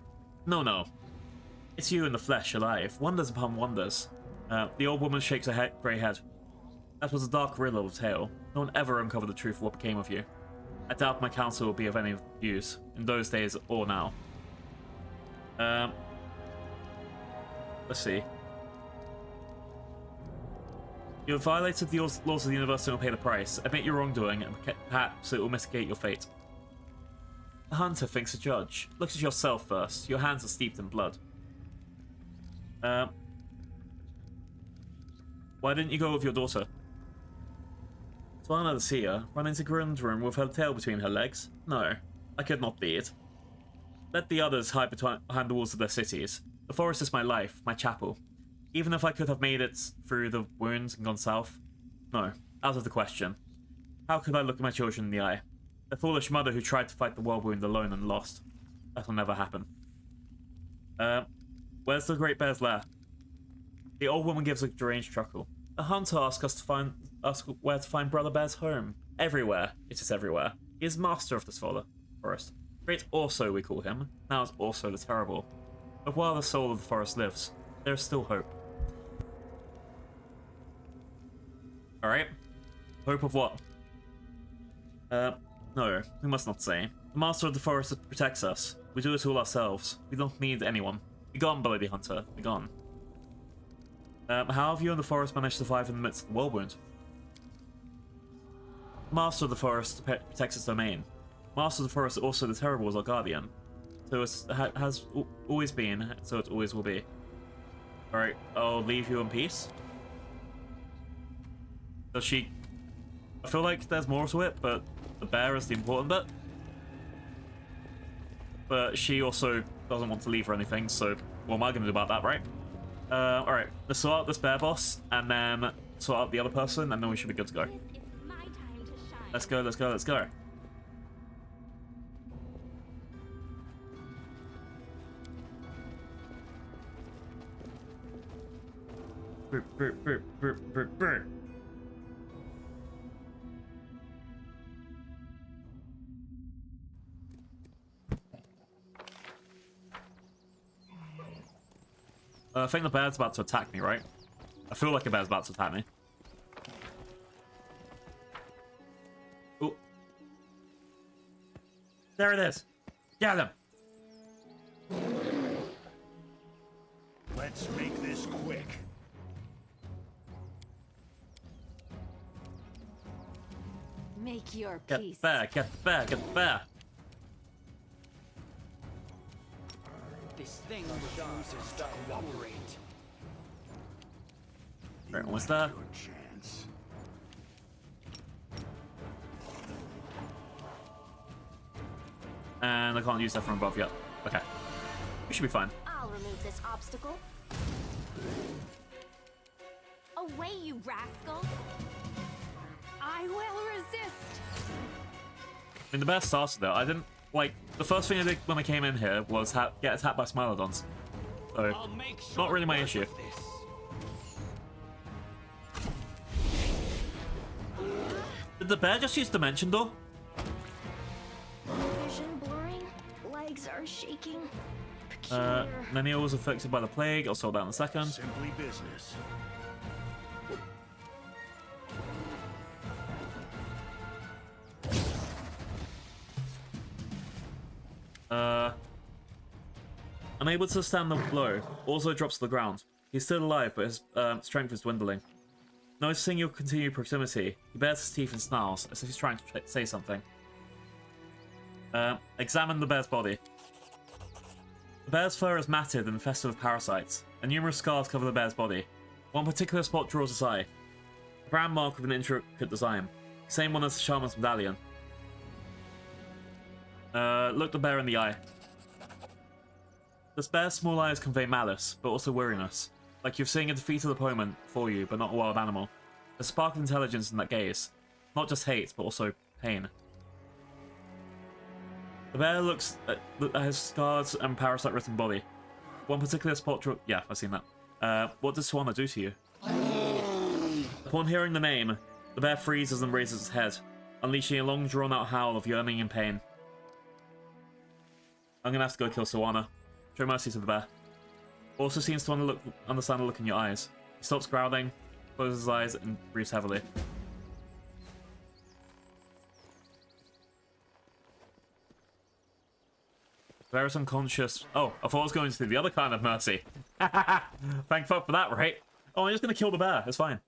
No. It's you in the flesh, alive. Wonders upon wonders. The old woman shakes her grey head. That was a dark riddle of tale. No one ever uncovered the truth of what became of you. I doubt my counsel will be of any use, in those days or now. Let's see. You have violated the laws of the universe and will pay the price. Admit your wrongdoing, and perhaps it will mitigate your fate. A hunter thinks a judge. Look at yourself first. Your hands are steeped in blood. Why didn't you go with your daughter? Swana to see her, run into Grund's room with her tail between her legs? No, I could not be it. Let the others hide behind the walls of their cities. The forest is my life, my chapel. Even if I could have made it through the wounds and gone south? No, out of the question. How could I look my children in the eye? The foolish mother who tried to fight the world wound alone and lost. That'll never happen. Where's the Great Bear's lair? The old woman gives a deranged chuckle. A hunter asked us where to find Brother Bear's home. Everywhere. It is everywhere. He is master of this forest. Great also, we call him. Now is also the terrible. But while the soul of the forest lives, there is still hope. Alright. Hope of what? No, we must not say. The master of the forest protects us. We do it all ourselves. We don't need anyone. Be gone, Bloody Hunter. Be gone. How have you and the forest managed to survive in the midst of the whirlwind? The master of the forest protects its domain. Master of the forest, also the terrible, is our guardian. So it has always been, so it always will be. Alright, I'll leave you in peace. Does she... I feel like there's more to it, but the bear is the important bit. But she also doesn't want to leave or anything, so what am I going to do about that, right? Alright, let's sort out this bear boss, and then sort out the other person, and then we should be good to go. Let's go, let's go, let's go. I think the bear's about to attack me, right? I feel like a bear's about to attack me. Ooh. There it is. Get him. Let's make this quick. Make your Get peace. the bear, get the bear, get the bear. This thing refuses to cooperate. Right, almost there. Good chance. And I can't use that from above yet. Okay. We should be fine. I'll remove this obstacle. Away, you rascal! I will resist. I mean, the bear started there. I didn't, like, the first thing I did when I came in here was get attacked by Smilodons. So, not really my issue. Did the bear just use Dimension Door? Vision blurring. Legs are shaking. Peculiar. Many was affected by the plague. I'll sort that in a second. Simply business. Unable to stand the blow, also drops to the ground. He's still alive, but his strength is dwindling. Noticing your continued proximity, he bares his teeth and snarls, as if he's trying to say something. Examine the bear's body. The bear's fur is matted and infested with parasites, and numerous scars cover the bear's body. One particular spot draws his eye. A brown mark with an intricate design. Same one as the shaman's medallion. Look the bear in the eye. This bear's small eyes convey malice, but also weariness. Like you're seeing a defeated opponent for you, but not a wild animal. There's a spark of intelligence in that gaze. Not just hate, but also pain. The bear looks at his scarred and parasite-ridden body. One particular spot yeah, I've seen that. What does Swana do to you? Upon hearing the name, the bear freezes and raises its head, unleashing a long drawn-out howl of yearning and pain. I'm gonna have to go kill Swana. Show mercy to the bear. Also seems to understand the look in your eyes. He stops growling, closes his eyes, and breathes heavily. The bear is unconscious. Oh, I thought I was going to do the other kind of mercy. Thank fuck for that, right? Oh, I'm just gonna kill the bear. It's fine.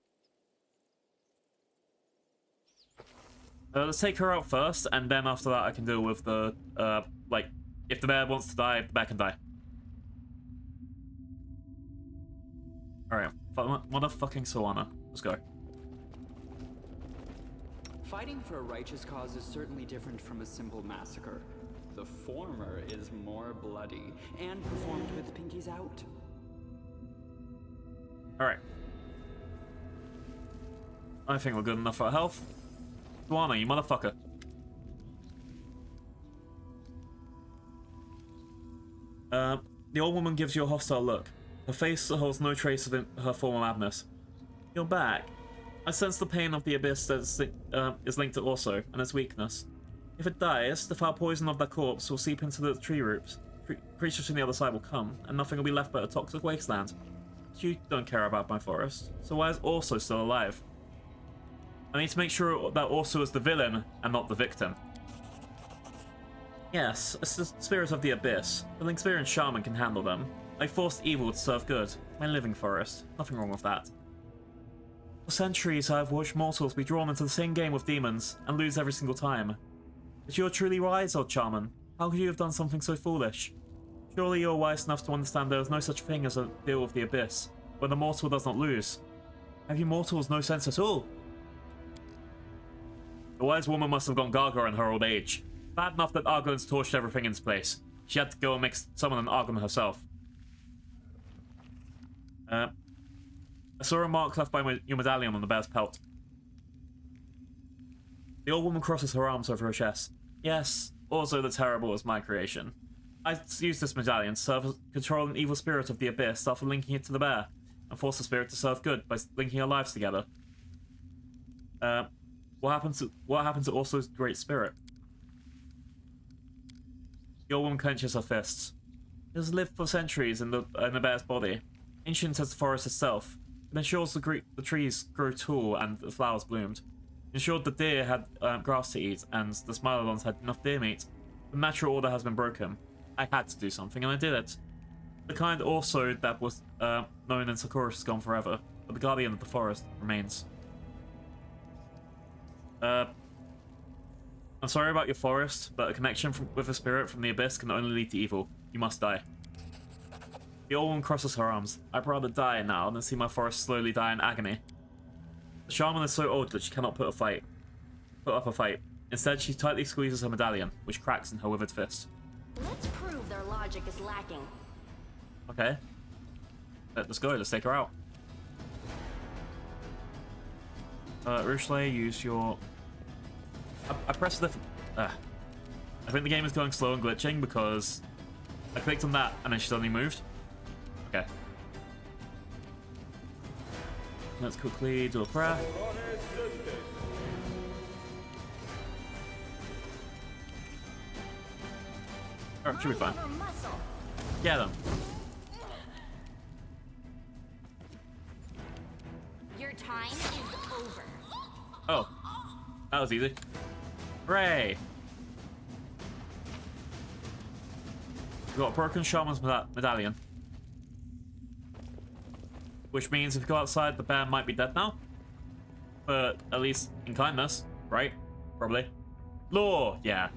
Let's take her out first, and then after that I can deal with the, like, if the bear wants to die, the bear can die. Alright, motherfucking Sawana. Let's go. Fighting for a righteous cause is certainly different from a simple massacre. The former is more bloody, and performed with pinkies out. Alright. I think we're good enough for our health. Sawana, you motherfucker. The old woman gives you a hostile look. Her face holds no trace of her former madness. You're back. I sense the pain of the abyss that is linked to also, and its weakness. If it dies, the foul poison of that corpse will seep into the tree roots. Creatures from the other side will come, and nothing will be left but a toxic wasteland. But you don't care about my forest, so why is Orso still alive? I need to make sure that Orso is the villain, and not the victim. Yes, it's the spirit of the abyss. An experienced shaman can handle them. I forced evil to serve good. My living forest. Nothing wrong with that. For centuries, I have watched mortals be drawn into the same game with demons, and lose every single time. But you're truly wise, old shaman. How could you have done something so foolish? Surely you're wise enough to understand there is no such thing as a deal with the abyss, where the mortal does not lose. Have you mortals no sense at all? The wise woman must have gone gaga in her old age. Bad enough that Argon's torched everything in its place. She had to go and summon an Argon herself. I saw a mark left by your medallion on the bear's pelt. The old woman crosses her arms over her chest. Yes, also the terrible is my creation. I used this medallion to control an evil spirit of the abyss after linking it to the bear, and force the spirit to serve good by linking our lives together. What happened to Orso's great spirit? The old woman clenches her fists. It has lived for centuries in the bear's body, ancient as the forest itself. It ensures the trees grow tall and the flowers bloomed. It ensured the deer had grass to eat, and the Smilodons had enough deer meat. The natural order has been broken. I had to do something, and I did it. The kind also that was known in Sakura is gone forever, but the guardian of the forest remains. I'm sorry about your forest, but a connection with a spirit from the abyss can only lead to evil. You must die. The old woman crosses her arms. I'd rather die now than see my forest slowly die in agony. The shaman is so old that she cannot put up a fight. Instead, she tightly squeezes her medallion, which cracks in her withered fist. Let's prove their logic is lacking. Okay. Let's go. Let's take her out. Arueshalae, use your... I pressed the... I think the game is going slow and glitching because I clicked on that and then she suddenly moved. Okay. Let's quickly do a prayer. Alright, should be fine. Get them. Your time is over. Oh. That was easy. Hooray! We've got a broken shaman's medallion. Which means if we go outside, the bear might be dead now. But at least in kindness, right? Probably. Law, yeah.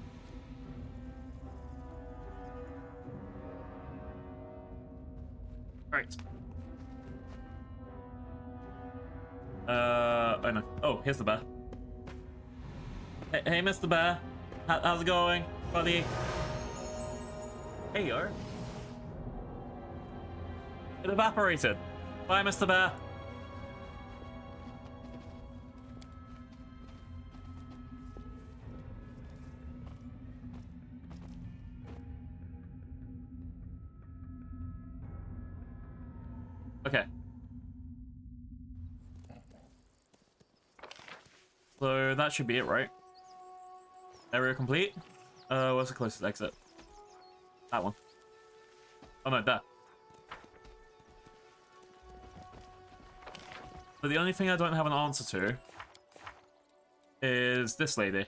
Right. Oh no. Oh, here's the bear. Hey, Mr. Bear. How's it going, buddy? Hey, yo. It evaporated. Bye, Mr. Bear. Okay. So that should be it, right? Area complete? Where's the closest exit? That one. Oh no, that. But the only thing I don't have an answer to is this lady.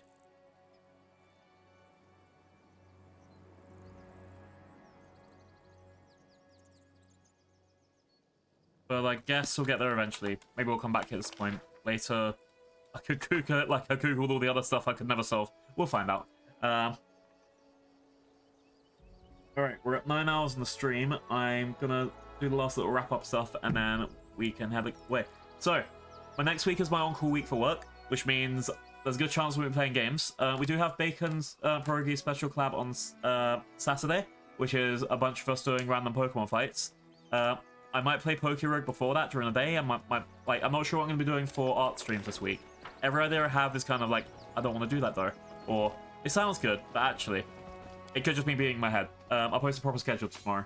But I guess we'll get there eventually. Maybe we'll come back at this point later I could Google it like I Googled all the other stuff I could never solve. We'll find out. Alright, we're at 9 hours in the stream. I'm gonna do the last little wrap-up stuff, and then we can have a... Wait. So, my next week is my on-call week for work, which means there's a good chance we'll be playing games. We do have Bacon's Pierogi special collab on Saturday, which is a bunch of us doing random Pokemon fights. I might play Pokerug before that during the day. I'm not sure what I'm going to be doing for art streams this week. Every idea I have is kind of like, I don't want to do that though. Or, it sounds good, but actually, it could just be being in my head. I'll post a proper schedule tomorrow.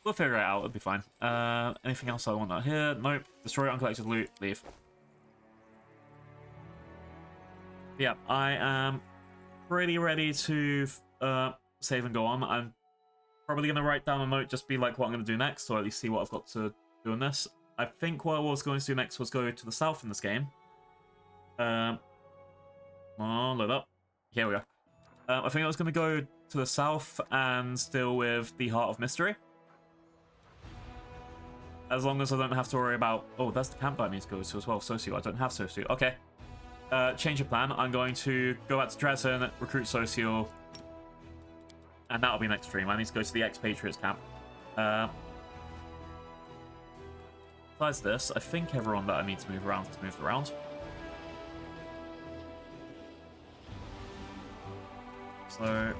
We'll figure it out, it'll be fine. Anything else I want out here? Nope. Destroy uncollected loot, leave. Yeah, I am pretty ready to save and go on. I'm probably going to write down a note, just be like what I'm going to do next, or at least see what I've got to do in this. I think what I was going to do next was go to the south in this game. Oh, load up. Here we go. I think I was going to go to the south and deal with the Heart of Mystery. As long as I don't have to worry about... Oh, that's the camp that I need to go to as well. Socio. I don't have Socio. Okay. Change of plan. I'm going to go back to Dresden, recruit Socio, and that'll be next stream. I need to go to the Expatriates camp. Besides this, I think everyone that I need to move around has moved around. So...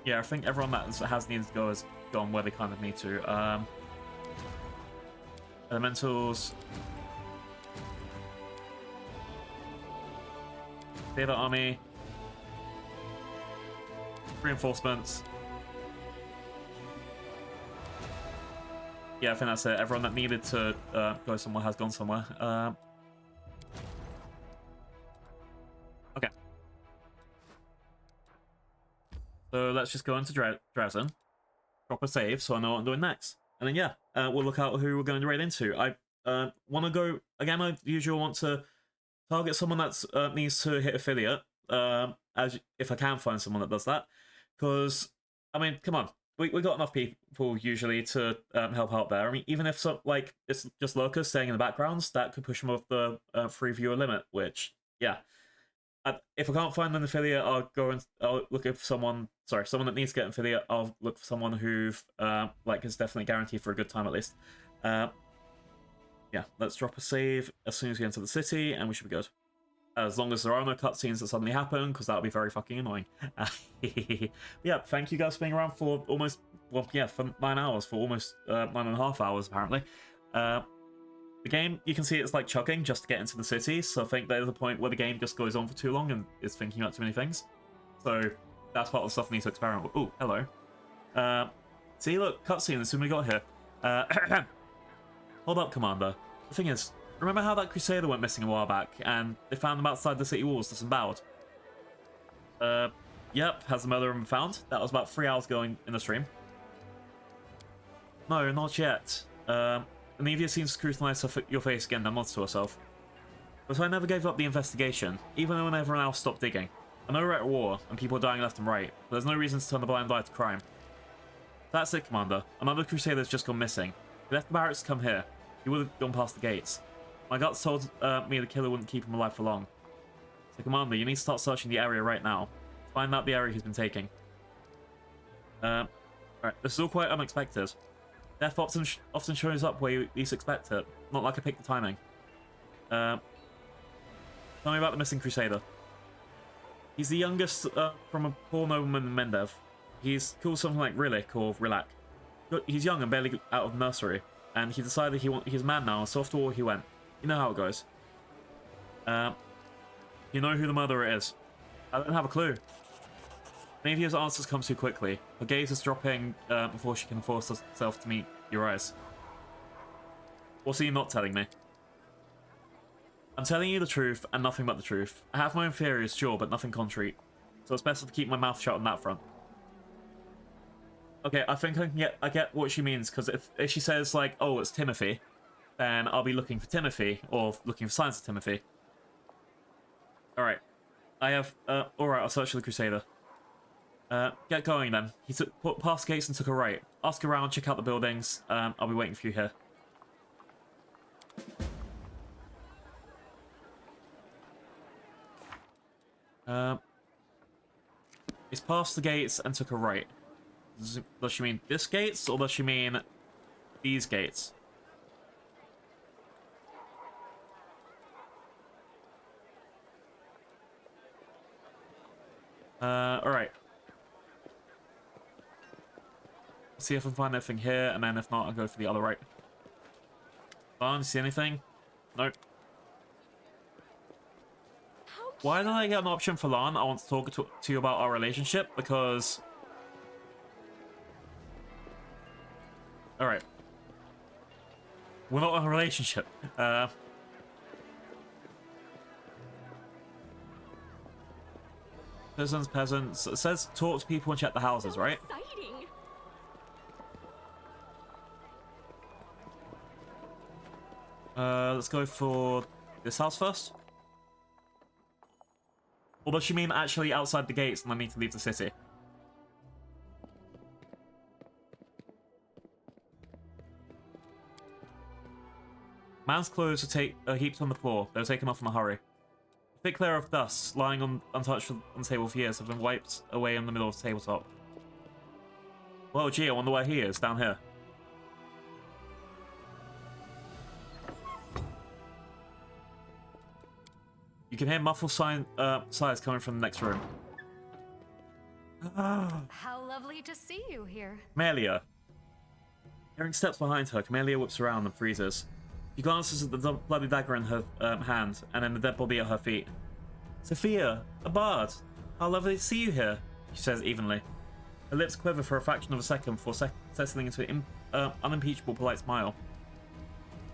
Yeah, I think everyone that has needed to go has gone where they kind of need to. Elementals... Theater Army. Reinforcements. Yeah, I think that's it. Everyone that needed to go somewhere has gone somewhere. Okay. So let's just go into Dresden. Drop a save so I know what I'm doing next. And then yeah, we'll look out who we're going to raid into. I want to go... Again, I usually want to target someone that needs to hit affiliate. If I can find someone that does that. Because, I mean, come on. We got enough people usually to help out there. I mean, even if it's just lurkers staying in the backgrounds, that could push them off the 3 viewer limit, which, yeah. If I can't find an affiliate, I'll look for someone that needs to get an affiliate. I'll look for someone who is definitely guaranteed for a good time at least. Yeah, let's drop a save as soon as we enter the city, and we should be good. As long as there are no cutscenes that suddenly happen, because that would be very fucking annoying. Yeah, thank you guys for being around for almost, for 9 hours, for almost 9.5 hours, apparently. The game, you can see it's like chugging just to get into the city, so I think there's a point where the game just goes on for too long and is thinking about too many things. So, that's part of the stuff I need to experiment with. Ooh, hello. See, look, cutscene as soon as we got here. Hold up, Commander. The thing is, remember how that Crusader went missing a while back, and they found him outside the city walls disemboweled? Yep, has the murderer been found? That was about 3 hours ago in the stream. No, not yet. Anivia seems to scrutinize your face again and nods to herself. But I never gave up the investigation, even when everyone else stopped digging. I know we're at war, and people are dying left and right, but there's no reason to turn a blind eye to crime. That's it, Commander. Another Crusader's just gone missing. He left the barracks to come here. He would have gone past the gates. My guts told me the killer wouldn't keep him alive for long. So, Commander, you need to start searching the area right now. Find out the area he's been taking. Alright, this is all quite unexpected. Death often shows up where you least expect it. Not like I picked the timing. Tell me about the missing Crusader. He's the youngest from a poor nobleman in Mendev. He's called something like Rillik or Rilak. He's young and barely out of nursery, and he decided he's a man now, so off to war he went. You know how it goes. You know who the murderer is. I don't have a clue. Navia's answers come too quickly. Her gaze is dropping before she can force herself to meet your eyes. What are you not telling me? I'm telling you the truth, and nothing but the truth. I have my own theories, sure, but nothing concrete. So it's best to keep my mouth shut on that front. Okay, I think I get what she means, because if she says, like, oh, it's Timothy, then I'll be looking for Timothy, or looking for signs of Timothy. Alright. Alright, I'll search for the Crusader. Get going then. He put past the gates and took a right. Ask around, check out the buildings. I'll be waiting for you here. He's past the gates and took a right. Does she mean this gates, or does she mean these gates? Alright. See if I can find anything here, and then if not, I'll go for the other right. Barn, see anything? Nope. Why did I get an option for Lan? I want to talk to you about our relationship, because... Alright. We're not in a relationship. Peasants. It says talk to people and check the houses, right? Exciting. Let's go for this house first. Or does she mean actually outside the gates and I need to leave the city? Man's clothes are heaped on the floor. They were taken off in a hurry. A thick layer of dust, lying untouched on the table for years, have been wiped away in the middle of the tabletop. Well, gee, I wonder where he is, down here. You can hear muffled sighs coming from the next room. How lovely to see you here. Camellia. Hearing steps behind her, Camellia whips around and freezes. She glances at the bloody dagger in her hand, and then the dead body at her feet. Sophia, a bard. How lovely to see you here, she says evenly. Her lips quiver for a fraction of a second before settling into an unimpeachable polite smile.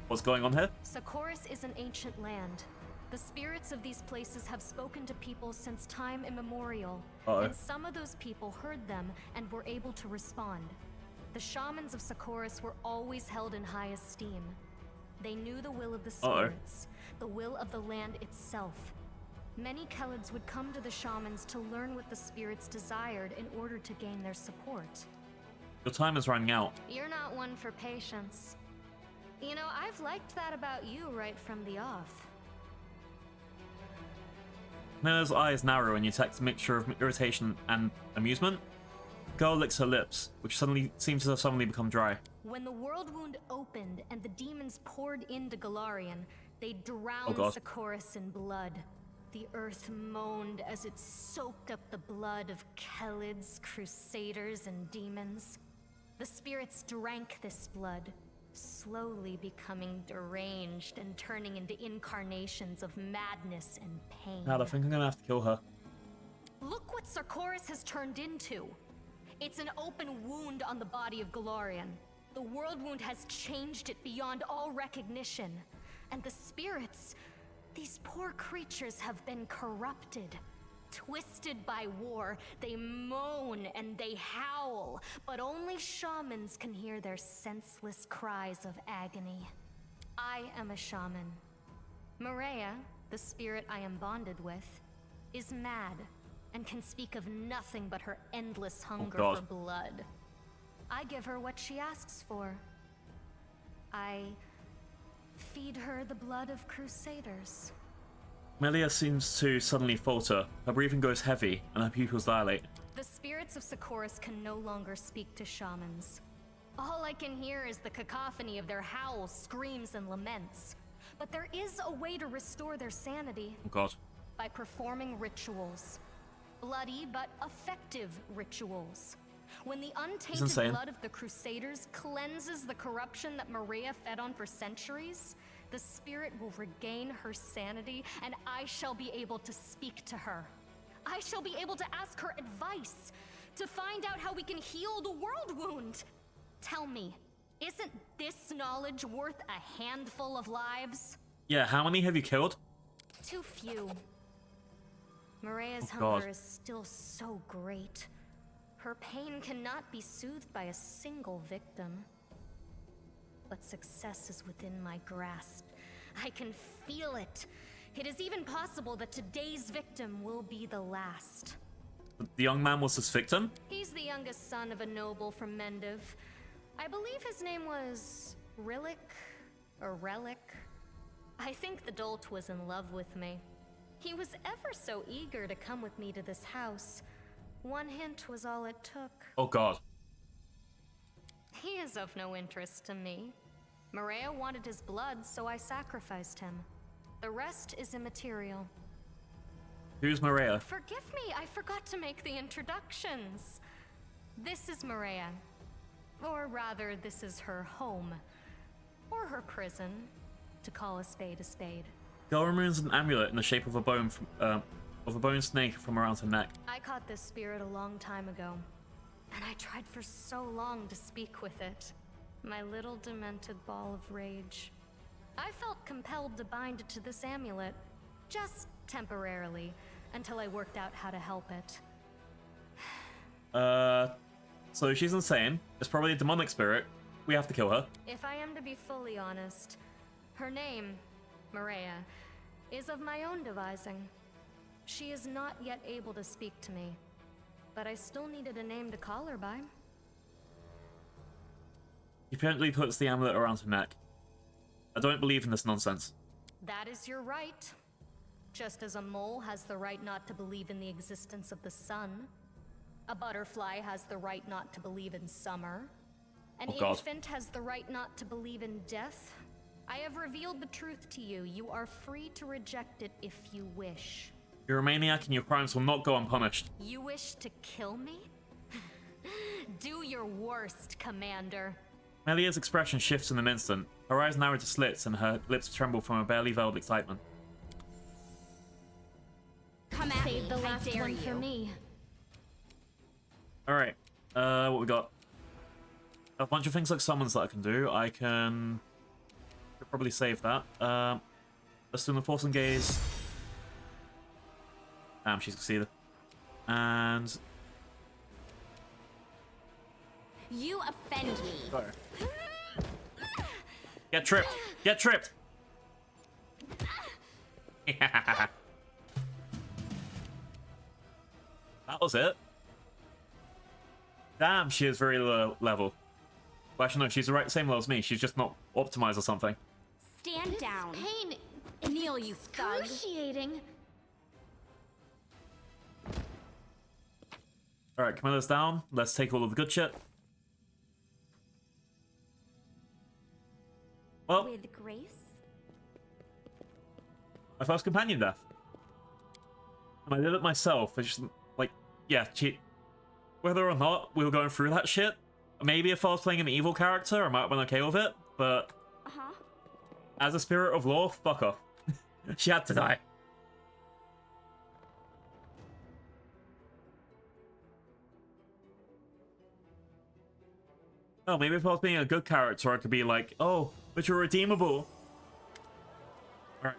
What's going on here? Socorus is an ancient land. The spirits of these places have spoken to people since time immemorial, and some of those people heard them and were able to respond. The shamans of Socorus were always held in high esteem. They knew the will of the spirits, the will of the land itself. Many Kelids would come to the shamans to learn what the spirits desired in order to gain their support. Your time is running out. You're not one for patience. You know, I've liked that about you right from the off. Camelia's eyes narrow and you detect a mixture of irritation and amusement. The girl licks her lips, which suddenly seems to have suddenly become dry. When the world wound opened and the demons poured into Golarion, they drowned Socorus in blood. The earth moaned as it soaked up the blood of Kelids, crusaders, and demons. The spirits drank this blood, slowly becoming deranged and turning into incarnations of madness and pain. Now I think I'm gonna have to kill her. Look what Socorus has turned into. It's an open wound on the body of Golarion. The world wound has changed it beyond all recognition. And the spirits, these poor creatures have been corrupted. Twisted by war, they moan and they howl, but only shamans can hear their senseless cries of agony. I am a shaman. Maria, the spirit I am bonded with, is mad and can speak of nothing but her endless hunger for blood. I give her what she asks for. I feed her the blood of crusaders. Camellia seems to suddenly falter. Her breathing goes heavy, and her pupils dilate. The spirits of Socorus can no longer speak to shamans. All I can hear is the cacophony of their howls, screams, and laments. But there is a way to restore their sanity. Oh God. By performing rituals. Bloody but effective rituals. When the untainted blood of the Crusaders cleanses the corruption that Maria fed on for centuries, the spirit will regain her sanity, and I shall be able to speak to her. I shall be able to ask her advice, to find out how we can heal the world wound. Tell me, isn't this knowledge worth a handful of lives? Yeah, how many have you killed? Too few. Maria's hunger is still so great. Her pain cannot be soothed by a single victim. But success is within my grasp. I can feel it. It is even possible that today's victim will be the last. The young man was this victim? He's the youngest son of a noble from Mendiv. I believe his name was Rillick or Relic. I think the dolt was in love with me. He was ever so eager to come with me to this house. One hint was all it took. Oh god. He is of no interest to me. Maria wanted his blood, so I sacrificed him. The rest is immaterial. Who's Maria? Forgive me, I forgot to make the introductions. This is Maria. Or rather, this is her home. Or her prison, to call a spade a spade. Girl removes an amulet in the shape of a bone snake from around her neck. I caught this spirit a long time ago, and I tried for so long to speak with it. My little demented ball of rage. I felt compelled to bind it to this amulet, just temporarily, until I worked out how to help it. So she's insane. It's probably a demonic spirit. We have to kill her. If I am to be fully honest, her name, Maria, is of my own devising. She is not yet able to speak to me, but I still needed a name to call her by. He apparently puts the amulet around her neck. I don't believe in this nonsense. That is your right. Just as a mole has the right not to believe in the existence of the sun, a butterfly has the right not to believe in summer, an infant has the right not to believe in death. I have revealed the truth to you. You are free to reject it if you wish. You're a maniac and your crimes will not go unpunished. You wish to kill me? Do your worst, Commander. Melia's expression shifts in an instant. Her eyes narrow to slits and her lips tremble from a barely veiled excitement. Come at Save the last one for me. Alright, what we got? A bunch of things like summons that I can do. I can probably save that. Let's do the Force and Gaze. Damn, she's succeeded. And You offend me. sorry. Get tripped! Get tripped! That was it. Damn, she is very low level. Well, actually, no, she's the same level as me. She's just not optimized or something. Stand down. Pain. Kneel, you thug. Excruciating. Alright, Camilla's down. Let's take all of the good shit. Well, With grace. my first companion death. And I did it myself. I just, like, yeah, whether or not we were going through that shit, maybe if I was playing an evil character, I might have been okay with it, but as a spirit of law, fuck off. She had to die. Oh, maybe if I was being a good character, I could be like, oh, but you're redeemable. Alright.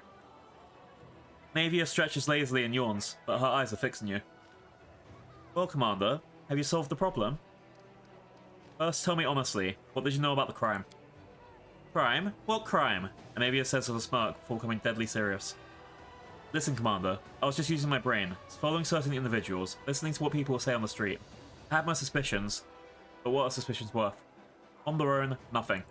Navia stretches lazily and yawns, but her eyes are fixing you. Well, Commander, have you solved the problem? First, tell me honestly, what did you know about the crime? Crime? What crime? Navia says with a smirk before becoming deadly serious. Listen, Commander, I was just using my brain, following certain individuals, listening to what people say on the street. I had my suspicions, but what are suspicions worth? On their own, nothing.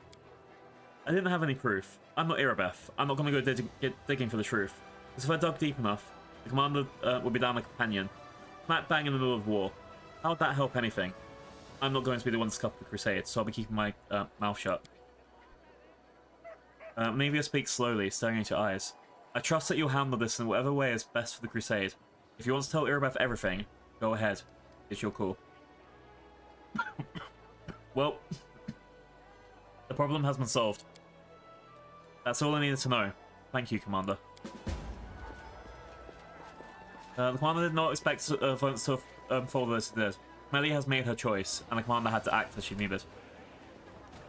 I didn't have any proof. I'm not Irabeth. I'm not going to go digging for the truth. Because if I dug deep enough, the Commander would be down my companion. Smack bang in the middle of war. How would that help anything? I'm not going to be the one to scuff the crusade, so I'll be keeping my mouth shut. Navia speaks slowly, staring into your eyes. I trust that you'll handle this in whatever way is best for the crusade. If you want to tell Irabeth everything, go ahead. It's your call. Well, the problem has been solved. That's all I needed to know. Thank you, Commander. The Commander did not expect events to unfold as it did. Melly has made her choice, and the Commander had to act as she needed.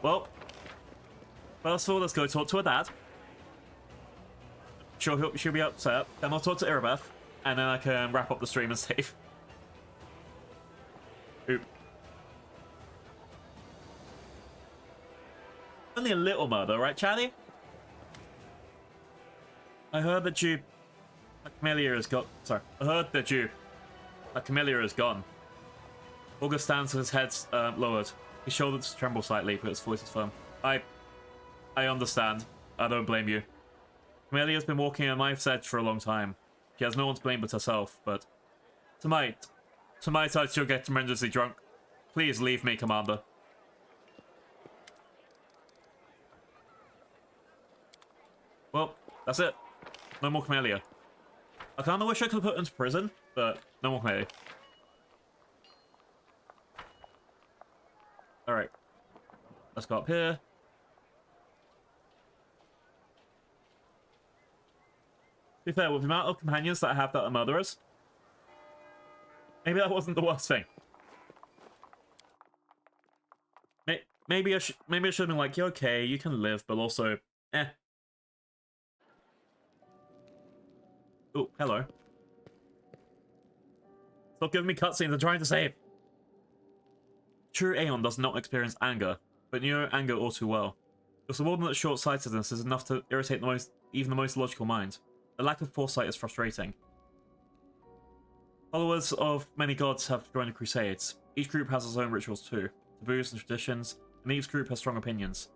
Well, first of all, let's go talk to her dad. Sure, she'll be upset. Then I'll talk to Irabeth, and then I can wrap up the stream and save. Oop. Only a little murder, right, Charlie? I heard that you... Camellia has got... Sorry. I heard that you... Camellia is gone. August stands with his head lowered. His shoulders tremble slightly, but his voice is firm. I understand. I don't blame you. Camellia's been walking a knife's edge for a long time. She has no one to blame but herself, but tonight I shall get tremendously drunk. Please leave me, Commander. Well, that's it. No more Camellia. I kind of wish I could put her into prison, but no more Camellia. Alright. Let's go up here. To be fair, with the amount of companions that I have that are murderers, maybe that wasn't the worst thing. Maybe I should have been like, yeah, okay, you can live, but also, eh. Oh, hello. Stop giving me cutscenes, I'm trying to save. True Aeon does not experience anger, but you know anger all too well. Your subordinate short-sightedness is enough to irritate even the most logical mind. The lack of foresight is frustrating. Followers of many gods have joined the Crusades. Each group has its own rituals too, taboos and traditions, and each group has strong opinions.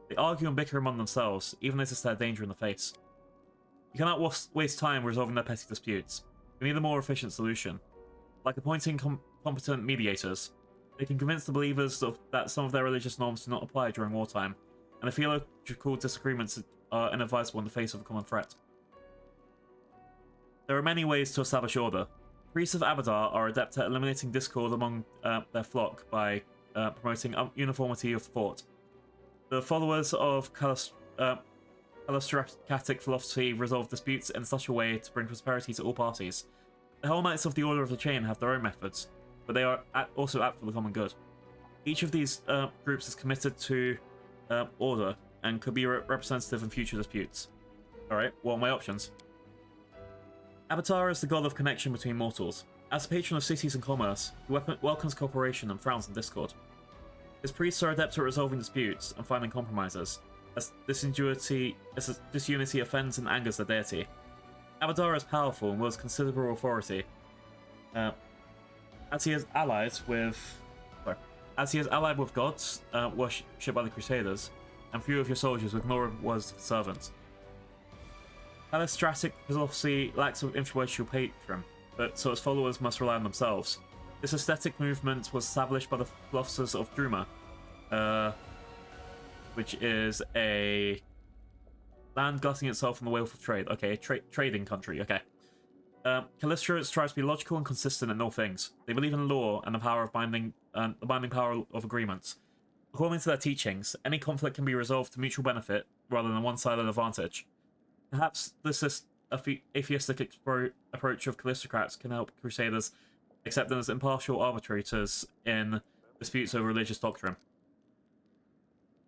They argue and bicker among themselves, even as they stare danger in the face. You cannot waste time resolving their petty disputes. We need a more efficient solution. Like appointing competent mediators, they can convince the believers that some of their religious norms do not apply during wartime, and the theological disagreements are inadvisable in the face of a common threat. There are many ways to establish order. Priests of Abadar are adept at eliminating discord among their flock by promoting uniformity of thought. The followers of Callistratic philosophy resolve disputes in such a way to bring prosperity to all parties. The Hell Knights of the Order of the Chain have their own methods, but they are also apt for the common good. Each of these groups is committed to order and could be representative in future disputes. Alright, what are my options? Avatar is the god of connection between mortals. As a patron of cities and commerce, he welcomes cooperation and frowns on discord. His priests are adept at resolving disputes and finding compromises, as disunity offends and angers the deity. Abadar is powerful and wields considerable authority, as he is allied with gods worshipped by the Crusaders, and few of your soldiers with more words of servants. Callistratic philosophy lacks an influential patron, but so its followers must rely on themselves. This aesthetic movement was established by the philosophers of Druma, which is a land glutting itself on the wealth of trade. Okay, trading country, okay. Callistra strives to be logical and consistent in all things. They believe in law and the power of the binding power of agreements. According to their teachings, any conflict can be resolved to mutual benefit rather than one-sided advantage. Perhaps this atheistic approach of Callistocrats can help Crusaders accept them as impartial arbitrators in disputes over religious doctrine.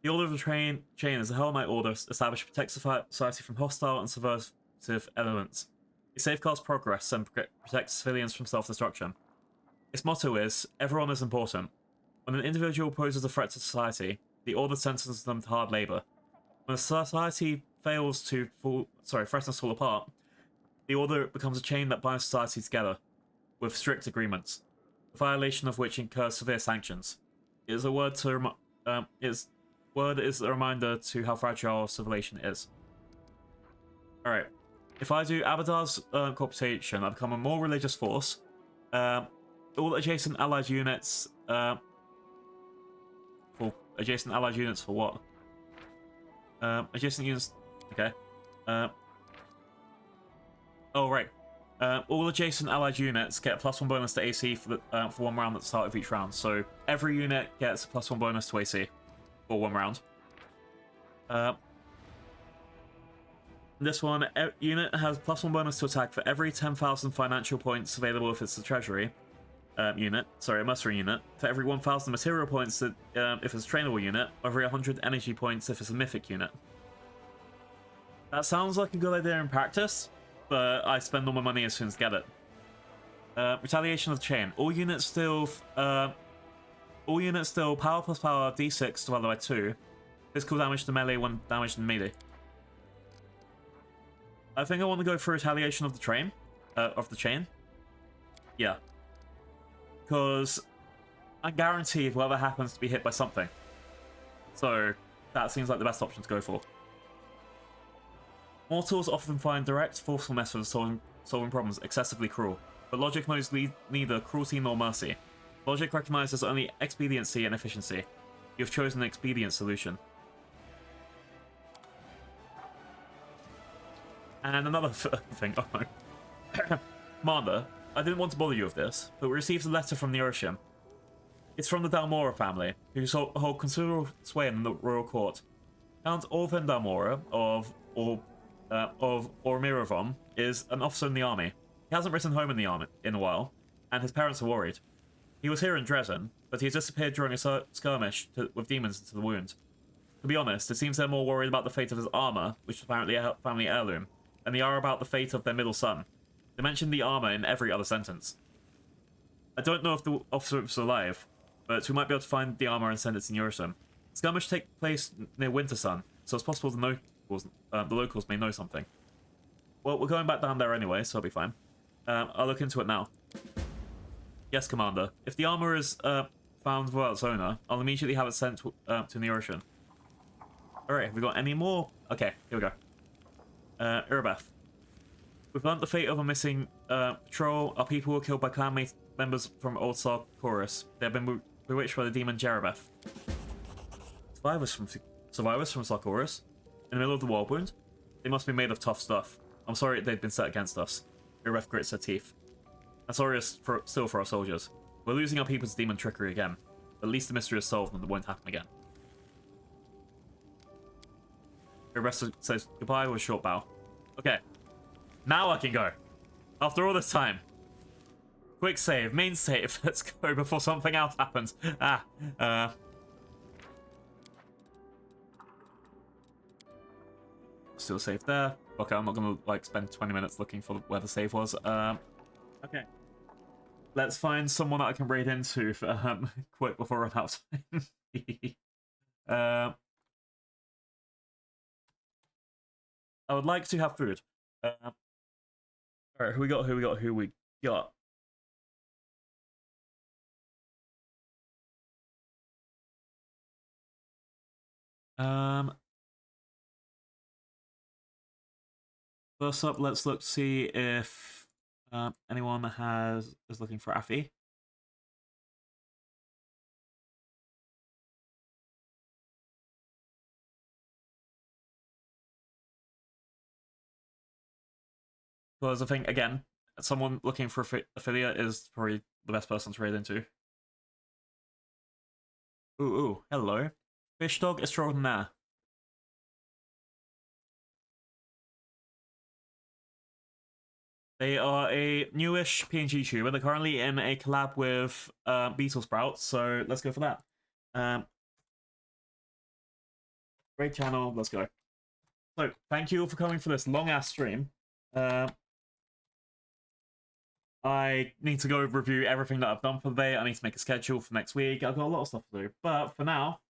The Order of the Chain is a Hell Knight order established to protect society from hostile and subversive elements. It safeguards progress and protects civilians from self-destruction. Its motto is, everyone is important. When an individual poses a threat to society, the Order sentences them to hard labor. When a society fails to threatens to fall apart, the Order becomes a chain that binds society together, with strict agreements, the violation of which incurs severe sanctions. It is a word is a reminder to how fragile civilization is. Alright, if I do Abadar's corporation, I become a more religious force. All adjacent allied units, for what? Adjacent units, okay. Oh, right. All adjacent allied units get a +1 bonus to AC for one round at the start of each round. So every unit gets a +1 bonus to AC for one round. This one, unit has +1 bonus to attack for every 10,000 financial points available if it's a treasury unit. Sorry, a mercenary unit. For every 1,000 material points if it's a trainable unit. Or every 100 energy points if it's a mythic unit. That sounds like a good idea in practice, but I spend all my money as soon as I get it. Retaliation of the Chain. All units still power plus power d6 divided by 2. Physical damage to melee when damaged in melee. I think I want to go for Retaliation of the Chain. Yeah. Because I guarantee whoever happens to be hit by something. So that seems like the best option to go for. Mortals often find direct, forceful methods of solving problems excessively cruel, but logic knows neither cruelty nor mercy. Logic recognizes only expediency and efficiency. You have chosen an expedient solution. And another thing, oh no. Commander, I didn't want to bother you with this, but we received a letter from the ocean. It's from the Dalmora family, who hold considerable sway in the royal court. Count Orvin Dalmora of Ormirovon is an officer in the army. He hasn't written home in the army in a while, and his parents are worried. He was here in Dresden, but he disappeared during a skirmish with demons into the wound. To be honest, it seems they're more worried about the fate of his armor, which is apparently a family heirloom, than they are about the fate of their middle son. They mention the armor in every other sentence. I don't know if the officer is alive, but we might be able to find the armor and send it to Neurosim. The skirmish takes place near Wintersun, so it's possible the locals may know something. Well, we're going back down there anyway, so I'll be fine. I'll look into it now. Yes, Commander. If the armor is found without its owner, I'll immediately have it sent to Neurosim. Alright, have we got any more? Okay, here we go. Irabeth. We've learnt the fate of a missing troll. Our people were killed by clan members from Old Sarkoris. They have been bewitched by the demon Jerebeth. Survivors from Sarkoris? In the middle of the world wound? They must be made of tough stuff. I'm sorry they've been set against us. Irabeth grits her teeth. I'm sorry still for our soldiers. We're losing our people to demon trickery again. At least the mystery is solved and it won't happen again. Irabeth says goodbye with a short bow. Okay. Now I can go. After all this time. Quick save. Main save. Let's go before something else happens. Still safe there. Okay, I'm not gonna like spend 20 minutes looking for where the save was. Okay. Let's find someone that I can raid into quick before I run out of time. I would like to have food. Alright, who we got? First up, let's look to see if anyone is looking for Affy. Because I think, again, someone looking for affiliate is probably the best person to raid into. Ooh, hello. Fish dog extraordinaire. They are a newish PNG tuber. They're currently in a collab with Beetle Sprout, so let's go for that. Great channel, let's go. So, thank you all for coming for this long-ass stream. I need to go review everything that I've done for the day. I need to make a schedule for next week. I've got a lot of stuff to do. But for now,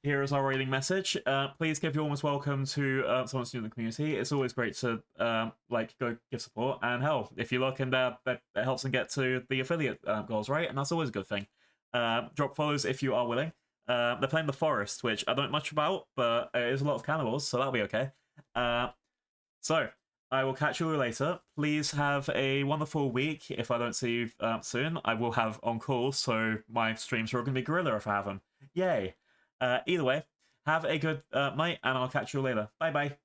here is our raiding message. Please give your almost welcome to someone new in the community. It's always great to go give support. And hell, if you look and that helps them get to the affiliate goals, right? And that's always a good thing. Drop follows if you are willing. They're playing The Forest, which I don't know much about, but it is a lot of cannibals, so that'll be okay. So, I will catch you all later. Please have a wonderful week. If I don't see you soon, I will have on call, so my streams are all going to be gorilla if I have them. Yay. Either way, have a good night, and I'll catch you later. Bye-bye.